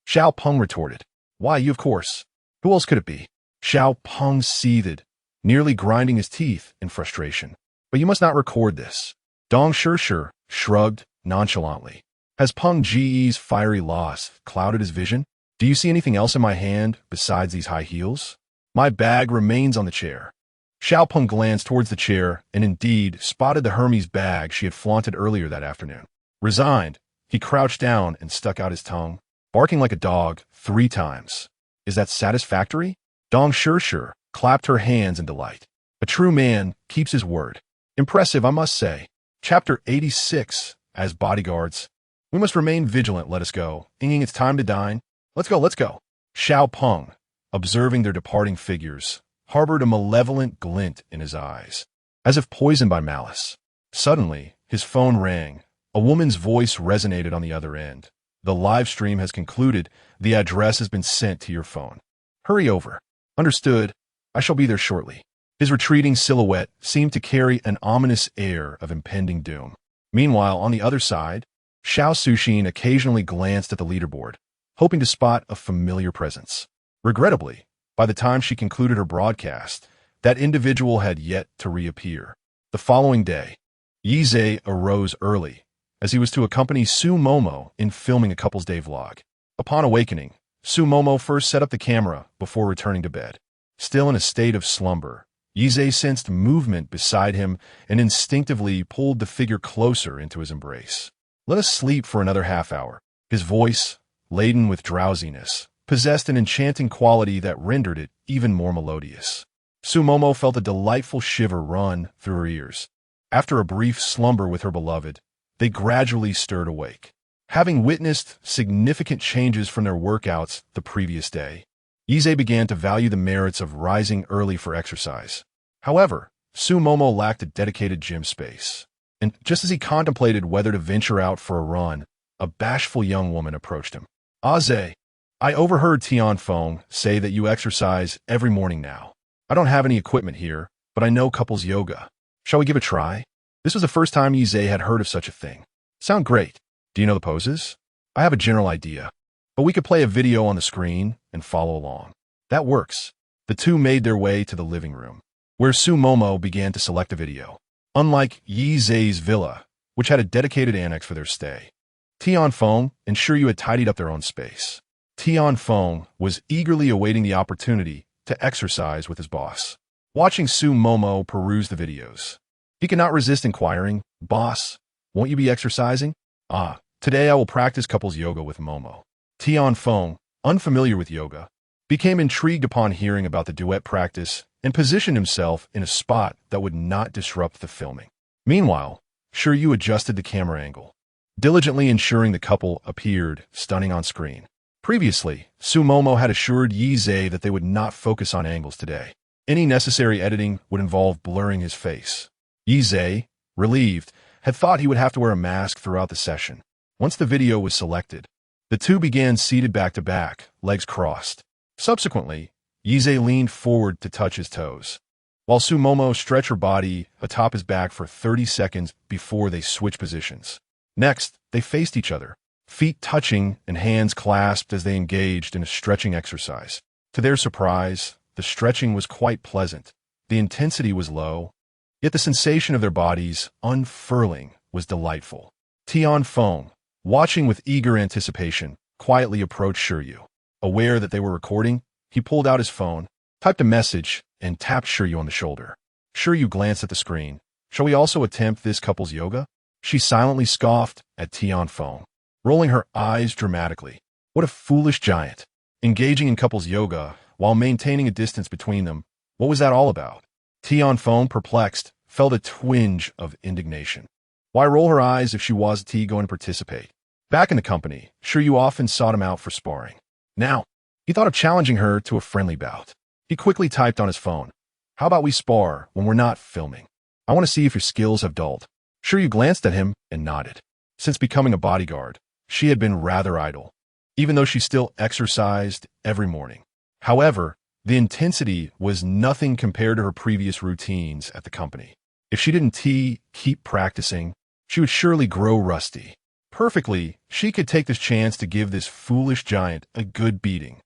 Xiaopeng retorted. "Why, you of course. Who else could it be?" Xiaopeng seethed, nearly grinding his teeth in frustration. But you must not record this. Dong Shirshir shrugged nonchalantly. Has Peng Ji's fiery loss clouded his vision? Do you see anything else in my hand besides these high heels? My bag remains on the chair. Xiao Peng glanced towards the chair and indeed spotted the Hermes bag she had flaunted earlier that afternoon. Resigned, he crouched down and stuck out his tongue, barking like a dog 3 times. Is that satisfactory? Dong Shirshir clapped her hands in delight. A true man keeps his word. Impressive, I must say. Chapter 86. As bodyguards. We must remain vigilant, let us go. Inging, it's time to dine. Let's go, let's go. Xiao Peng, observing their departing figures, harbored a malevolent glint in his eyes, as if poisoned by malice. Suddenly, his phone rang. A woman's voice resonated on the other end. The live stream has concluded. The address has been sent to your phone. Hurry over. Understood. I shall be there shortly. His retreating silhouette seemed to carry an ominous air of impending doom. Meanwhile, on the other side, Xiao Suxin occasionally glanced at the leaderboard, hoping to spot a familiar presence. Regrettably, by the time she concluded her broadcast, that individual had yet to reappear. The following day, Yizhe arose early, as he was to accompany Su Momo in filming a couple's day vlog. Upon awakening, Su Momo first set up the camera before returning to bed. Still in a state of slumber, Yizhe sensed movement beside him and instinctively pulled the figure closer into his embrace. Let us sleep for another half hour. His voice, laden with drowsiness, possessed an enchanting quality that rendered it even more melodious. Su Momo felt a delightful shiver run through her ears. After a brief slumber with her beloved, they gradually stirred awake. Having witnessed significant changes from their workouts the previous day, Yizhe began to value the merits of rising early for exercise. However, Su Momo lacked a dedicated gym space, and just as he contemplated whether to venture out for a run, a bashful young woman approached him. Aze, I overheard Tianfeng say that you exercise every morning now. I don't have any equipment here, but I know couples yoga. Shall we give it a try? This was the first time Yizhe had heard of such a thing. Sound great. Do you know the poses? I have a general idea, but we could play a video on the screen and follow along. That works. The two made their way to the living room, where Su Momo began to select a video. Unlike Yizhe's villa, which had a dedicated annex for their stay, Tianfeng and Shiryu had tidied up their own space. Tianfeng was eagerly awaiting the opportunity to exercise with his boss. Watching Su Momo peruse the videos, he could not resist inquiring, Boss, won't you be exercising? Today I will practice couples yoga with Momo. Tianfeng, unfamiliar with yoga, became intrigued upon hearing about the duet practice and positioned himself in a spot that would not disrupt the filming. Meanwhile, Shiryu adjusted the camera angle, diligently ensuring the couple appeared stunning on screen. Previously, Su Momo had assured Yizhe that they would not focus on angles today. Any necessary editing would involve blurring his face. Yizhe, relieved, had thought he would have to wear a mask throughout the session. Once the video was selected, the two began seated back-to-back, legs crossed. Subsequently, Yizhe leaned forward to touch his toes, while Su Momo stretched her body atop his back for 30 seconds before they switched positions. Next, they faced each other, feet touching and hands clasped as they engaged in a stretching exercise. To their surprise, the stretching was quite pleasant. The intensity was low, yet the sensation of their bodies unfurling was delightful. Tianfeng, watching with eager anticipation, quietly approached Shiryu. Aware that they were recording, he pulled out his phone, typed a message, and tapped Shiryu on the shoulder. Shiryu glanced at the screen. Shall we also attempt this couple's yoga? She silently scoffed at Tianfeng, rolling her eyes dramatically. What a foolish giant. Engaging in couples yoga while maintaining a distance between them. What was that all about? Tianfeng, perplexed, felt a twinge of indignation. Why roll her eyes if she wasn't going to participate? Back in the company, Shiryu often sought him out for sparring. Now, he thought of challenging her to a friendly bout. He quickly typed on his phone. How about we spar when we're not filming? I want to see if your skills have dulled. Shiryu glanced at him and nodded. Since becoming a bodyguard, she had been rather idle, even though she still exercised every morning. However, the intensity was nothing compared to her previous routines at the company. If she didn't keep practicing, she would surely grow rusty. Perfectly, she could take this chance to give this foolish giant a good beating.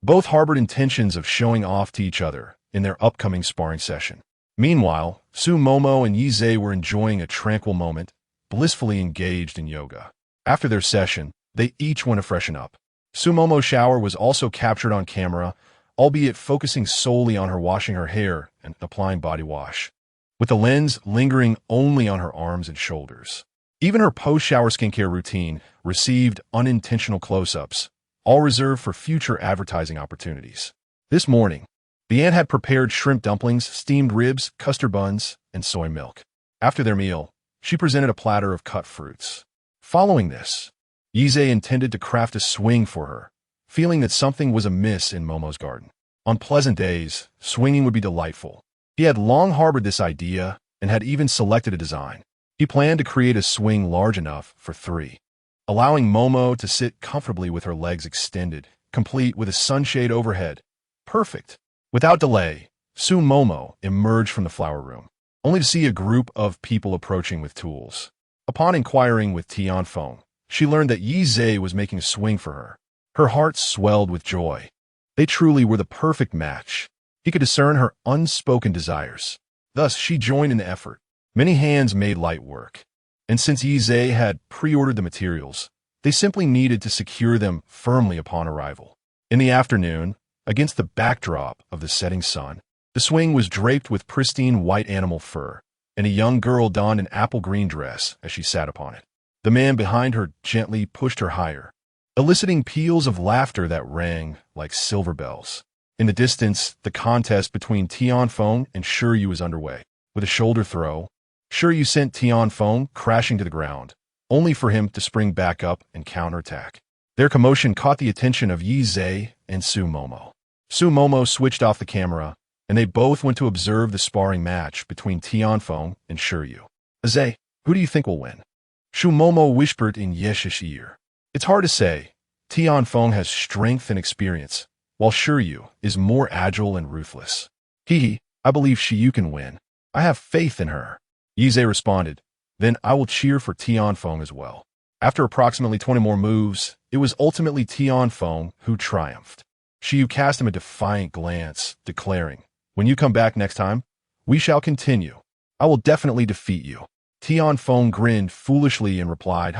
Both harbored intentions of showing off to each other in their upcoming sparring session. Meanwhile, Su Momo and Yi Zhe were enjoying a tranquil moment, blissfully engaged in yoga. After their session, they each went to freshen up. Su Momo's shower was also captured on camera, albeit focusing solely on her washing her hair and applying body wash, with the lens lingering only on her arms and shoulders. Even her post-shower skincare routine received unintentional close-ups, all reserved for future advertising opportunities. This morning, the aunt had prepared shrimp dumplings, steamed ribs, custard buns, and soy milk. After their meal, she presented a platter of cut fruits. Following this, Yi Zhe intended to craft a swing for her, feeling that something was amiss in Momo's garden. On pleasant days, swinging would be delightful. He had long harbored this idea and had even selected a design. He planned to create a swing large enough for three, allowing Momo to sit comfortably with her legs extended, complete with a sunshade overhead. Perfect. Without delay, Su Momo emerged from the flower room, only to see a group of people approaching with tools. Upon inquiring with Tian Feng, she learned that Yi Zhe was making a swing for her. Her heart swelled with joy. They truly were the perfect match. He could discern her unspoken desires. Thus, she joined in the effort. Many hands made light work. And since Yi Zhe had pre-ordered the materials, they simply needed to secure them firmly upon arrival. In the afternoon, against the backdrop of the setting sun, the swing was draped with pristine white animal fur, and a young girl donned an apple-green dress as she sat upon it. The man behind her gently pushed her higher, eliciting peals of laughter that rang like silver bells. In the distance, the contest between Tian Feng and Shiryu was underway. With a shoulder throw, Shiryu sent Tian Feng crashing to the ground, only for him to spring back up and counterattack. Their commotion caught the attention of Yi Zhe and Su Momo. Su Momo switched off the camera, and they both went to observe the sparring match between Tian Feng and Shiryu. Zhe, who do you think will win? Su Momo whispered in Yeshi's ear. It's hard to say. Tian Feng has strength and experience, while Shiryu is more agile and ruthless. I believe Shiyu can win. I have faith in her. Yi Zhe responded. Then I will cheer for Tian Feng as well. After approximately 20 more moves, it was ultimately Tian Feng who triumphed. Shiyu cast him a defiant glance, declaring, When you come back next time, we shall continue. I will definitely defeat you. Tian Feng grinned foolishly and replied,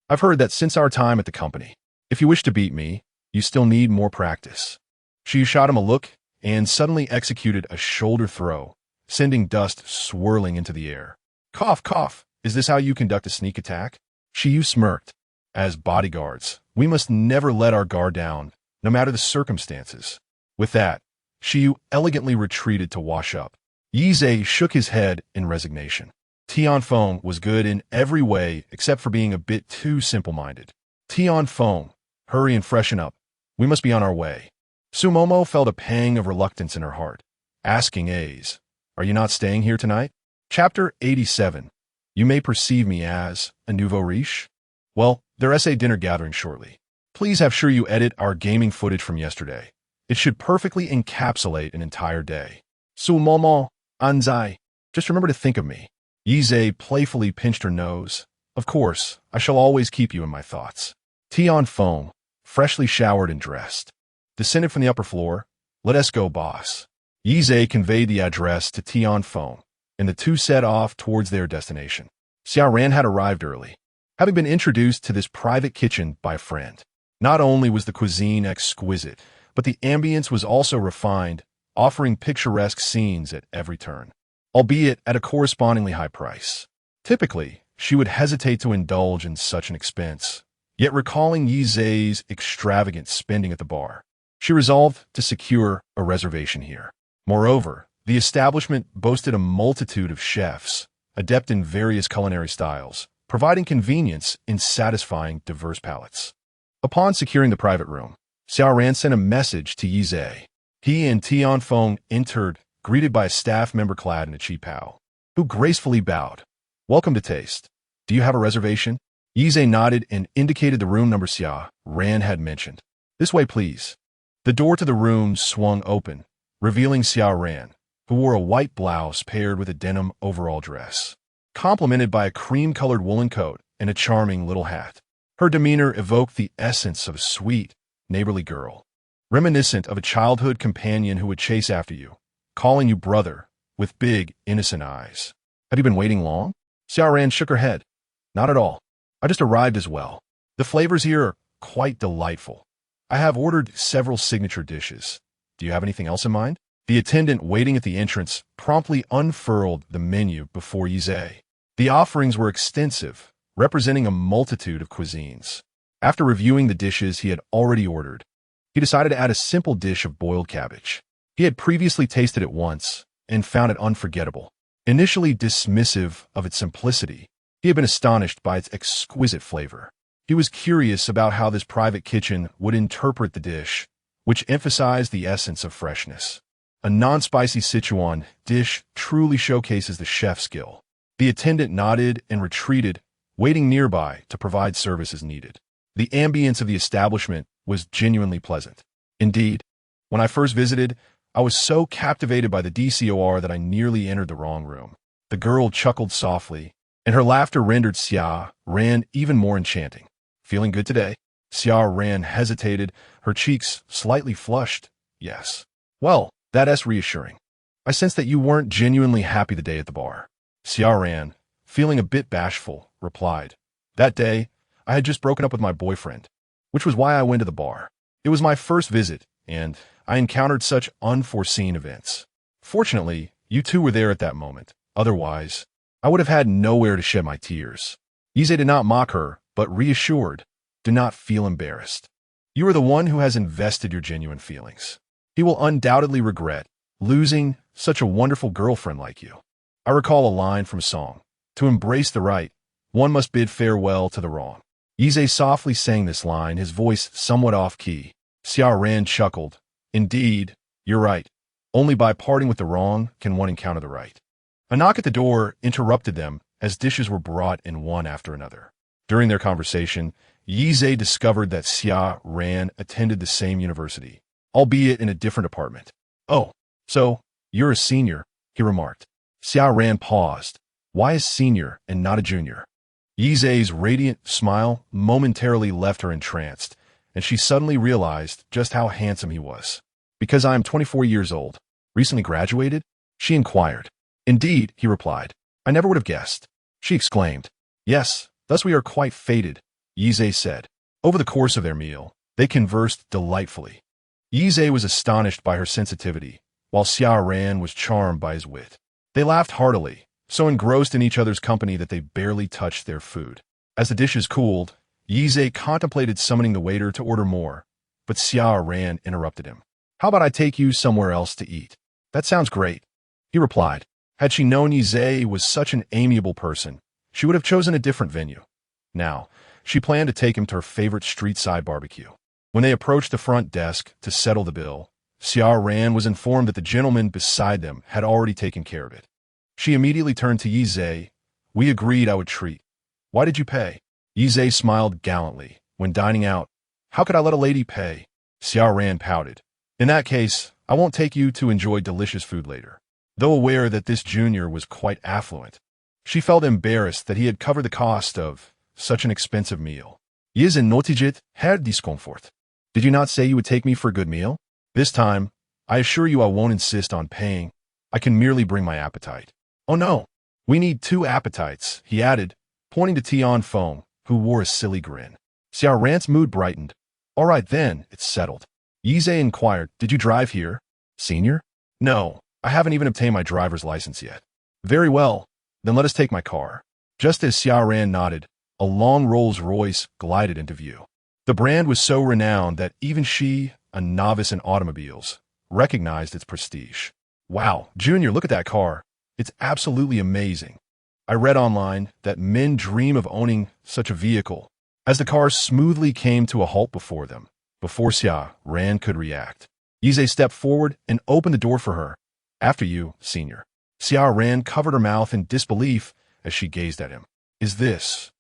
I've heard that since our time at the company. If you wish to beat me, you still need more practice. Shiyu shot him a look and suddenly executed a shoulder throw, sending dust swirling into the air. Cough, cough. Is this how you conduct a sneak attack? Shiyu smirked. As bodyguards, we must never let our guard down, no matter the circumstances. With that, Shiyu elegantly retreated to wash up. Yi Zhe shook his head in resignation. Tian Feng was good in every way except for being a bit too simple-minded. Tian Feng, hurry and freshen up. We must be on our way. Su Momo felt a pang of reluctance in her heart, asking A's, Are you not staying here tonight? Chapter 87. You may perceive me as a nouveau riche? Well, their essay dinner gathering shortly. Please have sure you edit our gaming footage from yesterday. It should perfectly encapsulate an entire day. Su Momo, Anzai, just remember to think of me. Yi Zhe playfully pinched her nose. Of course, I shall always keep you in my thoughts. Tian Feng, freshly showered and dressed, descended from the upper floor. Let us go, boss. Yi Zhe conveyed the address to Tian Feng, and the two set off towards their destination. Xia Ran had arrived early, having been introduced to this private kitchen by a friend. Not only was the cuisine exquisite, but the ambience was also refined, offering picturesque scenes at every turn, albeit at a correspondingly high price. Typically, she would hesitate to indulge in such an expense, yet recalling Yi Zhe's extravagant spending at the bar, she resolved to secure a reservation here. Moreover, the establishment boasted a multitude of chefs, adept in various culinary styles, providing convenience in satisfying diverse palates. Upon securing the private room, Xiao Ran sent a message to Yi Zhe. He and Tian Feng entered, greeted by a staff member clad in a qipao, who gracefully bowed. Welcome to Taste. Do you have a reservation? Yi Zhe nodded and indicated the room number Xia Ran had mentioned. This way, please. The door to the room swung open, revealing Xiao Ran, who wore a white blouse paired with a denim overall dress, complemented by a cream-colored woolen coat and a charming little hat. Her demeanor evoked the essence of a sweet, neighborly girl, reminiscent of a childhood companion who would chase after you, calling you brother, with big, innocent eyes. Have you been waiting long? Xiaoran shook her head. Not at all. I just arrived as well. The flavors here are quite delightful. I have ordered several signature dishes. Do you have anything else in mind? The attendant waiting at the entrance promptly unfurled the menu before Yize. The offerings were extensive, representing a multitude of cuisines. After reviewing the dishes he had already ordered, he decided to add a simple dish of boiled cabbage. He had previously tasted it once and found it unforgettable. Initially dismissive of its simplicity, he had been astonished by its exquisite flavor. He was curious about how this private kitchen would interpret the dish, which emphasized the essence of freshness. A non-spicy Sichuan dish truly showcases the chef's skill. The attendant nodded and retreated, waiting nearby to provide service as needed. The ambience of the establishment was genuinely pleasant. Indeed, when I first visited, I was so captivated by the DCOR that I nearly entered the wrong room. The girl chuckled softly, and her laughter rendered Xiaoran even more enchanting. Feeling good today? Xiaoran hesitated, her cheeks slightly flushed. Yes. Well, that's reassuring. I sense that you weren't genuinely happy the day at the bar. Xiaoran, feeling a bit bashful, replied. That day, I had just broken up with my boyfriend, which was why I went to the bar. It was my first visit, and I encountered such unforeseen events. Fortunately, you two were there at that moment. Otherwise, I would have had nowhere to shed my tears. Yize did not mock her, but reassured. Do not feel embarrassed. You are the one who has invested your genuine feelings. He will undoubtedly regret losing such a wonderful girlfriend like you. I recall a line from a song. To embrace the right, one must bid farewell to the wrong. Yize softly sang this line, his voice somewhat off-key. Xiaoran chuckled. Indeed, you're right. Only by parting with the wrong can one encounter the right. A knock at the door interrupted them as dishes were brought in one after another. During their conversation, Yize discovered that Xiaoran attended the same university, albeit in a different apartment. Oh, so you're a senior, he remarked. Xiaoran paused. Why a senior and not a junior? Yize's radiant smile momentarily left her entranced, and she suddenly realized just how handsome he was. Because I am 24 years old. Recently graduated? She inquired. Indeed, he replied. I never would have guessed. She exclaimed. Yes, thus we are quite fated, Yize said. Over the course of their meal, they conversed delightfully. Yize was astonished by her sensitivity, while Xiaoran was charmed by his wit. They laughed heartily, so engrossed in each other's company that they barely touched their food. As the dishes cooled, Yize contemplated summoning the waiter to order more, but Xiaoran interrupted him. How about I take you somewhere else to eat? That sounds great, he replied. Had she known Yize was such an amiable person, she would have chosen a different venue. Now, she planned to take him to her favorite street-side barbecue. When they approached the front desk to settle the bill, Xiaoran was informed that the gentleman beside them had already taken care of it. She immediately turned to Yize. We agreed I would treat. Why did you pay? Yize smiled gallantly. When dining out, how could I let a lady pay? Xiaoran pouted. In that case, I won't take you to enjoy delicious food later. Though aware that this junior was quite affluent, she felt embarrassed that he had covered the cost of such an expensive meal. Yize notiget her discomfort. Did you not say you would take me for a good meal? This time, I assure you I won't insist on paying. I can merely bring my appetite. Oh no, we need 2 appetites, he added, pointing to Tian Feng, who wore a silly grin. Xiaoran's mood brightened. All right then, it's settled. Yize inquired, did you drive here? Senior? No, I haven't even obtained my driver's license yet. Very well, then let us take my car. Just as Xiaoran nodded, a long Rolls-Royce glided into view. The brand was so renowned that even she, a novice in automobiles, recognized its prestige. Wow, Junior, look at that car. It's absolutely amazing. I read online that men dream of owning such a vehicle. As the car smoothly came to a halt before them, before Xiaoran could react, Yize stepped forward and opened the door for her. After you, Senior. Xiaoran covered her mouth in disbelief as she gazed at him. Is this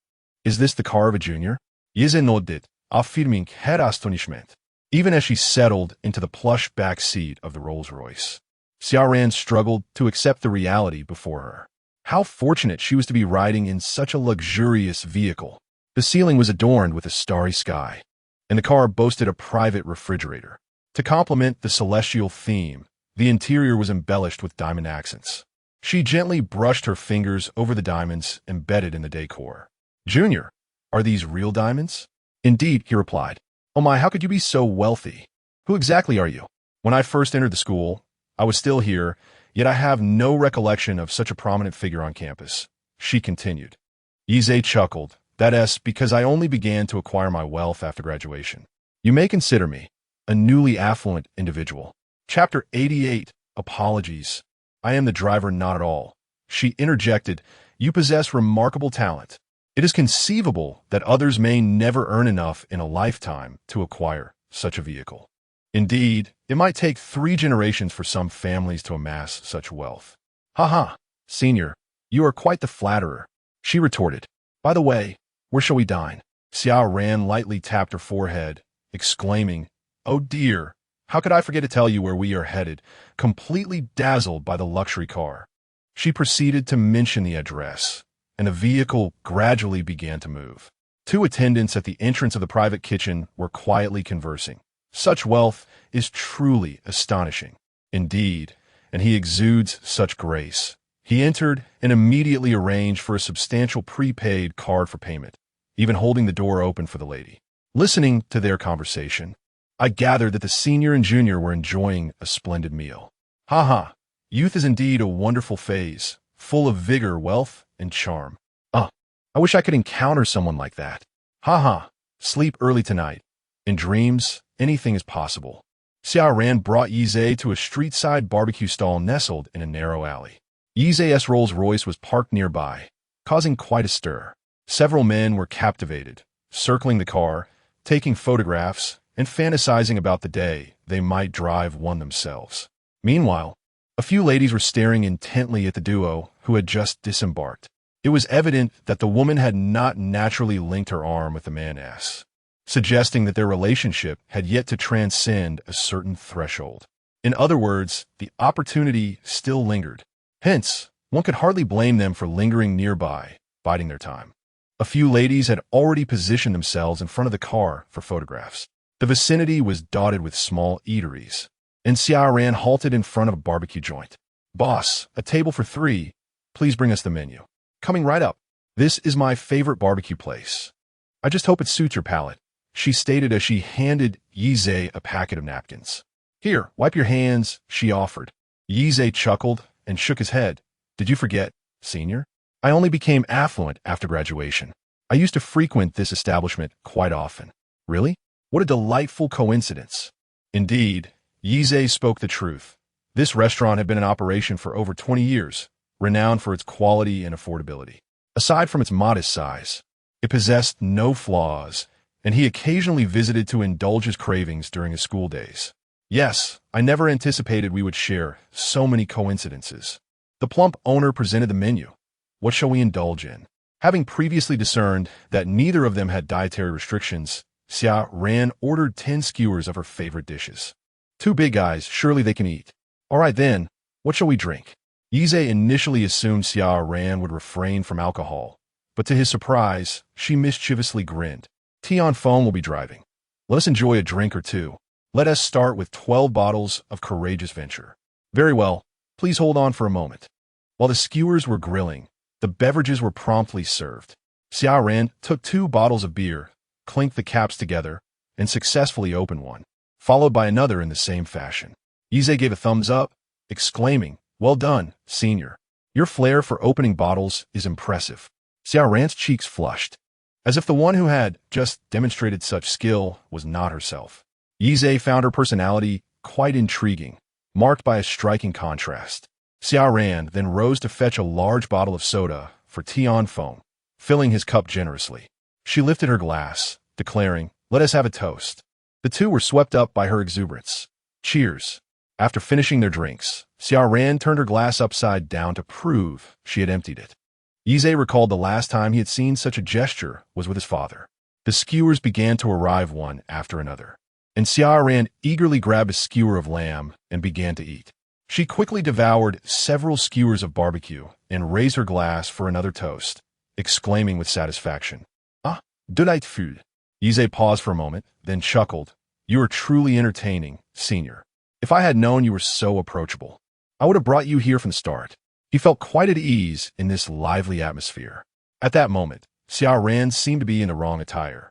the car of a junior? Yize nodded, affirming her astonishment, even as she settled into the plush back seat of the Rolls-Royce. Xiaoran struggled to accept the reality before her. How fortunate she was to be riding in such a luxurious vehicle. The ceiling was adorned with a starry sky, and the car boasted a private refrigerator. To complement the celestial theme, the interior was embellished with diamond accents. She gently brushed her fingers over the diamonds embedded in the decor. Junior, are these real diamonds? Indeed, he replied. Oh my, how could you be so wealthy? Who exactly are you? When I first entered the school, I was still here, yet I have no recollection of such a prominent figure on campus. She continued. Yize chuckled. That's because I only began to acquire my wealth after graduation. You may consider me a newly affluent individual. Chapter 88. Apologies. I am the driver, not at all. She interjected. You possess remarkable talent. It is conceivable that others may never earn enough in a lifetime to acquire such a vehicle. Indeed, it might take 3 generations for some families to amass such wealth. Ha, senior, you are quite the flatterer, she retorted. By the way, where shall we dine? Xiao Ran lightly tapped her forehead, exclaiming, Oh dear, how could I forget to tell you where we are headed, completely dazzled by the luxury car. She proceeded to mention the address, and the vehicle gradually began to move. 2 attendants at the entrance of the private kitchen were quietly conversing. Such wealth is truly astonishing. Indeed, and he exudes such grace. He entered and immediately arranged for a substantial prepaid card for payment, even holding the door open for the lady. Listening to their conversation, I gathered that the senior and junior were enjoying a splendid meal. Youth is indeed a wonderful phase, full of vigor, wealth, and charm. I wish I could encounter someone like that. Sleep early tonight. In dreams, anything is possible. Xiao Ran brought Yize to a street-side barbecue stall nestled in a narrow alley. Yize's Rolls-Royce was parked nearby, causing quite a stir. Several men were captivated, circling the car, taking photographs, and fantasizing about the day they might drive one themselves. Meanwhile, a few ladies were staring intently at the duo who had just disembarked. It was evident that the woman had not naturally linked her arm with the man's, suggesting that their relationship had yet to transcend a certain threshold. In other words, the opportunity still lingered. Hence, one could hardly blame them for lingering nearby, biding their time. A few ladies had already positioned themselves in front of the car for photographs. The vicinity was dotted with small eateries, and Xiao Ran halted in front of a barbecue joint. Boss, a table for 3. Please bring us the menu. Coming right up. This is my favorite barbecue place. I just hope it suits your palate, she stated as she handed Yize a packet of napkins. Here, wipe your hands, she offered. Yize chuckled and shook his head. Did you forget, senior? I only became affluent after graduation. I used to frequent this establishment quite often. Really? What a delightful coincidence. Indeed, Yize spoke the truth. This restaurant had been in operation for over 20 years, renowned for its quality and affordability. Aside from its modest size, it possessed no flaws, and he occasionally visited to indulge his cravings during his school days. Yes, I never anticipated we would share so many coincidences. The plump owner presented the menu. What shall we indulge in? Having previously discerned that neither of them had dietary restrictions, Xia Ran ordered 10 skewers of her favorite dishes. 2 big guys, surely they can eat. All right then, what shall we drink? Yize initially assumed Xiao Ran would refrain from alcohol, but to his surprise, she mischievously grinned. Tea on foam will be driving. Let us enjoy a drink or 2. Let us start with 12 bottles of Courageous Venture. Very well, please hold on for a moment. While the skewers were grilling, the beverages were promptly served. Xiao Ran took 2 bottles of beer, clinked the caps together, and successfully opened one, followed by another in the same fashion. Yize gave a thumbs up, exclaiming, Well done, senior. Your flair for opening bottles is impressive. Xiao Ran's cheeks flushed, as if the one who had just demonstrated such skill was not herself. Yize found her personality quite intriguing, marked by a striking contrast. Xiao Ran then rose to fetch a large bottle of soda for tea on foam, filling his cup generously. She lifted her glass, declaring, Let us have a toast. The 2 were swept up by her exuberance. Cheers. After finishing their drinks, Xiao Ran turned her glass upside down to prove she had emptied it. Yize recalled the last time he had seen such a gesture was with his father. The skewers began to arrive one after another, and Xiao Ran eagerly grabbed a skewer of lamb and began to eat. She quickly devoured several skewers of barbecue and raised her glass for another toast, exclaiming with satisfaction, Delightful. Yize paused for a moment, then chuckled. You are truly entertaining, senior. If I had known you were so approachable, I would have brought you here from the start. He felt quite at ease in this lively atmosphere. At that moment, Xiao Ran seemed to be in the wrong attire.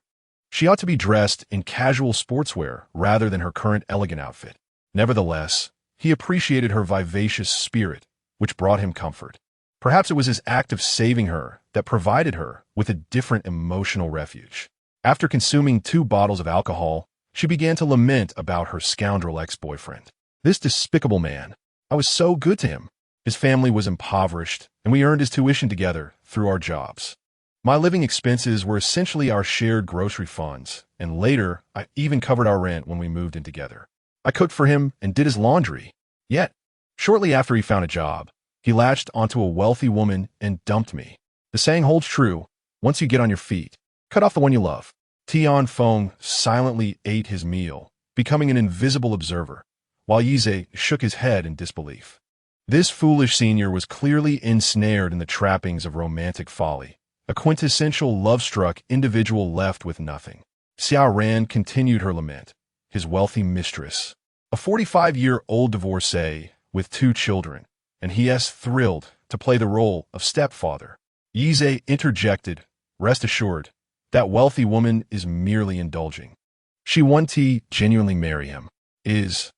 She ought to be dressed in casual sportswear rather than her current elegant outfit. Nevertheless, he appreciated her vivacious spirit, which brought him comfort. Perhaps it was his act of saving her that provided her with a different emotional refuge. After consuming 2 bottles of alcohol, she began to lament about her scoundrel ex-boyfriend. This despicable man. I was so good to him. His family was impoverished, and we earned his tuition together through our jobs. My living expenses were essentially our shared grocery funds, and later, I even covered our rent when we moved in together. I cooked for him and did his laundry. Yet, shortly after he found a job, he latched onto a wealthy woman and dumped me. The saying holds true, once you get on your feet, cut off the one you love. Tian Feng silently ate his meal, becoming an invisible observer, while Yize shook his head in disbelief. This foolish senior was clearly ensnared in the trappings of romantic folly, a quintessential love-struck individual left with nothing. Xiao Ran continued her lament, his wealthy mistress, a 45-year-old divorcee with 2 children, and he is thrilled to play the role of stepfather. Yize interjected, rest assured, that wealthy woman is merely indulging. She wants to genuinely marry him. Is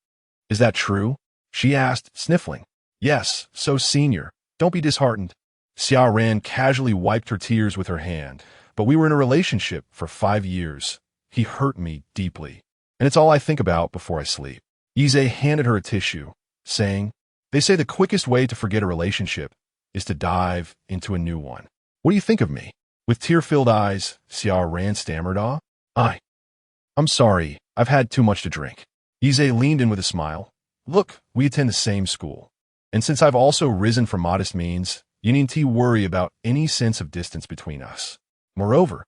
that true? She asked, sniffling. Yes, so senior. Don't be disheartened. Xiao Ran casually wiped her tears with her hand, but we were in a relationship for 5 years. He hurt me deeply, and it's all I think about before I sleep. Yize handed her a tissue, saying, they say the quickest way to forget a relationship is to dive into a new one. What do you think of me? With tear-filled eyes, Xiao Ran stammered, I'm sorry, I've had too much to drink. Yize leaned in with a smile. Look, we attend the same school. And since I've also risen from modest means, you needn't worry about any sense of distance between us. Moreover,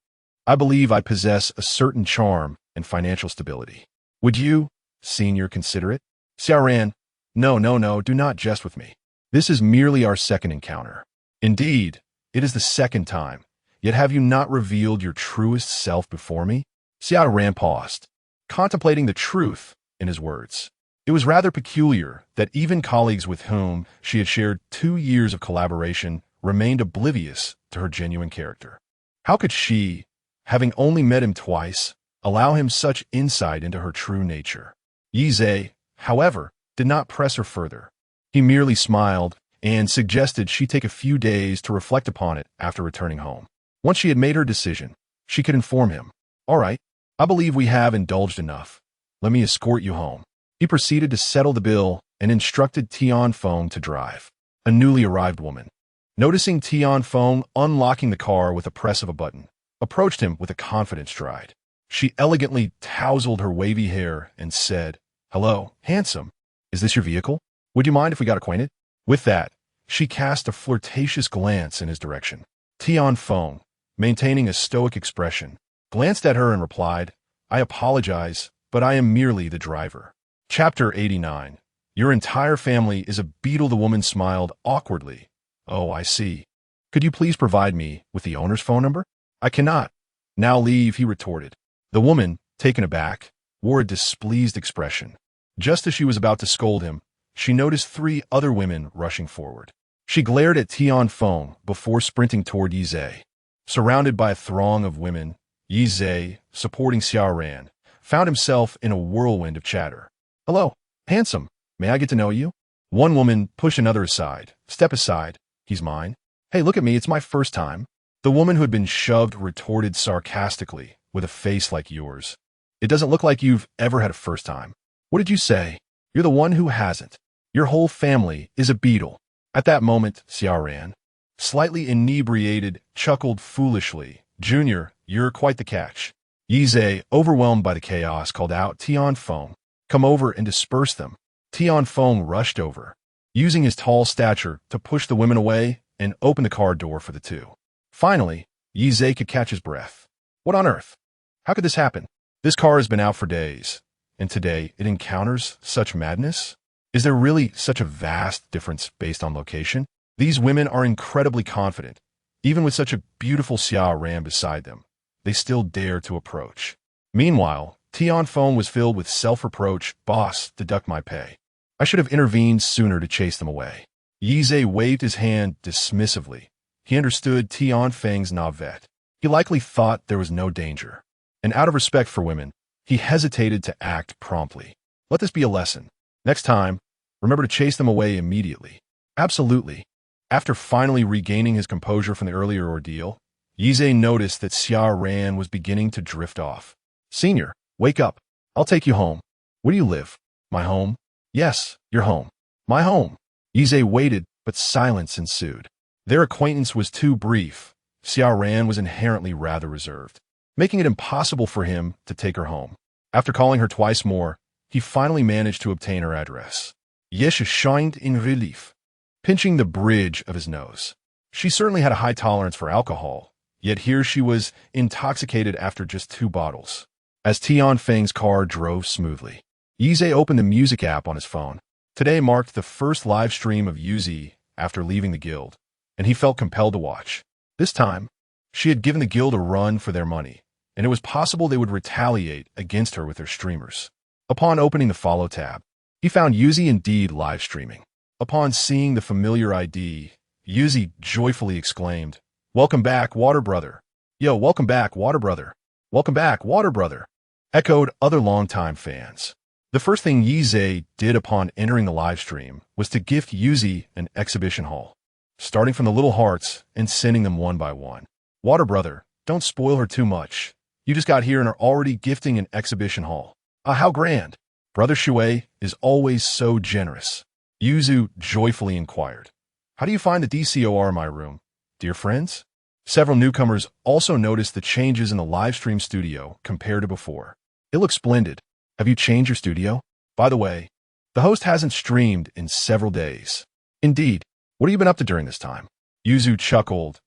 I believe I possess a certain charm and financial stability. Would you, senior, consider it? Xiao Ran, no, do not jest with me. This is merely our second encounter. Indeed, it is the second time. Yet have you not revealed your truest self before me? Xiao Ran paused, contemplating the truth in his words. It was rather peculiar that even colleagues with whom she had shared 2 years of collaboration remained oblivious to her genuine character. How could she, having only met him twice, allow him such insight into her true nature? Yize, however, did not press her further. He merely smiled and suggested she take a few days to reflect upon it after returning home. Once she had made her decision, she could inform him. All right, I believe we have indulged enough. Let me escort you home. He proceeded to settle the bill and instructed Tian Feng to drive, a newly arrived woman. Noticing Tian Feng unlocking the car with a press of a button, approached him with a confident stride. She elegantly tousled her wavy hair and said, Hello, handsome. Is this your vehicle? Would you mind if we got acquainted? With that, she cast a flirtatious glance in his direction. Tian Feng, maintaining a stoic expression, glanced at her and replied, I apologize, but I am merely the driver. Chapter 89. Your entire family is a beetle. The woman smiled awkwardly. Oh, I see. Could you please provide me with the owner's phone number? I cannot. Now leave, he retorted. The woman, taken aback, wore a displeased expression. Just as she was about to scold him, she noticed 3 other women rushing forward. She glared at Tian Feng before sprinting toward Yize. Surrounded by a throng of women, Yize, supporting Xiao Ran, found himself in a whirlwind of chatter. Hello, handsome. May I get to know you? One woman pushed another aside. Step aside. He's mine. Hey, look at me. It's my first time. The woman who had been shoved retorted sarcastically, with a face like yours. It doesn't look like you've ever had a first time. What did you say? You're the one who hasn't. Your whole family is a beetle. At that moment, Xiao Ran, slightly inebriated, chuckled foolishly. Junior, you're quite the catch. Yize, overwhelmed by the chaos, called out, Tian Feng, come over and disperse them. Tian Feng rushed over, using his tall stature to push the women away and open the car door for the 2. Finally, Yize could catch his breath. What on earth? How could this happen? This car has been out for days, and today it encounters such madness? Is there really such a vast difference based on location? These women are incredibly confident. Even with such a beautiful Xiao Ran beside them, they still dare to approach. Meanwhile, Tian Feng was filled with self-reproach. Boss, deduct my pay. I should have intervened sooner to chase them away. Yize waved his hand dismissively. He understood Tianfeng's navet. He likely thought there was no danger. And out of respect for women, he hesitated to act promptly. Let this be a lesson. Next time, remember to chase them away immediately. Absolutely. After finally regaining his composure from the earlier ordeal, Yize noticed that Xia Ran was beginning to drift off. Senior, wake up. I'll take you home. Where do you live? My home? Yes, your home. My home. Yize waited, but silence ensued. Their acquaintance was too brief. Xia Ran was inherently rather reserved, making it impossible for him to take her home. After calling her twice more, he finally managed to obtain her address. Yesha shined in relief, pinching the bridge of his nose. She certainly had a high tolerance for alcohol, yet here she was intoxicated after just 2 bottles. As Tianfeng's car drove smoothly, Yize opened the music app on his phone. Today marked the first live stream of Yuzi after leaving the guild, and he felt compelled to watch. This time, she had given the guild a run for their money, and it was possible they would retaliate against her with their streamers. Upon opening the Follow tab, he found Yuzi indeed live streaming. Upon seeing the familiar ID, Yuzi joyfully exclaimed, "Welcome back, Water Brother. Yo, welcome back, Water Brother. Welcome back, Water Brother," echoed other longtime fans. The first thing Yize did upon entering the livestream was to gift Yuzi an exhibition haul, starting from the little hearts and sending them one by one. Water Brother, don't spoil her too much. You just got here and are already gifting an exhibition haul. Ah, how grand. Brother Shui is always so generous. Yuzu joyfully inquired. How do you find the DCOR in my room, dear friends? Several newcomers also noticed the changes in the livestream studio compared to before. It looks splendid. Have you changed your studio? By the way, the host hasn't streamed in several days. Indeed. What have you been up to during this time? Yuzu chuckled.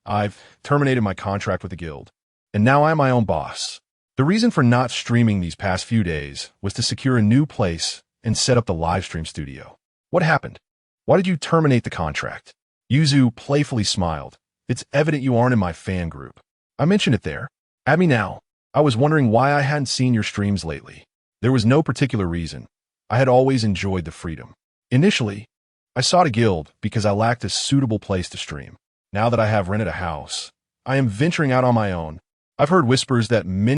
I've terminated my contract with the guild, and now I'm my own boss. The reason for not streaming these past few days was to secure a new place and set up the livestream studio. What happened? Why did you terminate the contract? Yuzu playfully smiled. It's evident you aren't in my fan group. I mentioned it there. Add me now. I was wondering why I hadn't seen your streams lately. There was no particular reason. I had always enjoyed the freedom. Initially, I sought a guild because I lacked a suitable place to stream. Now that I have rented a house, I am venturing out on my own. I've heard whispers that many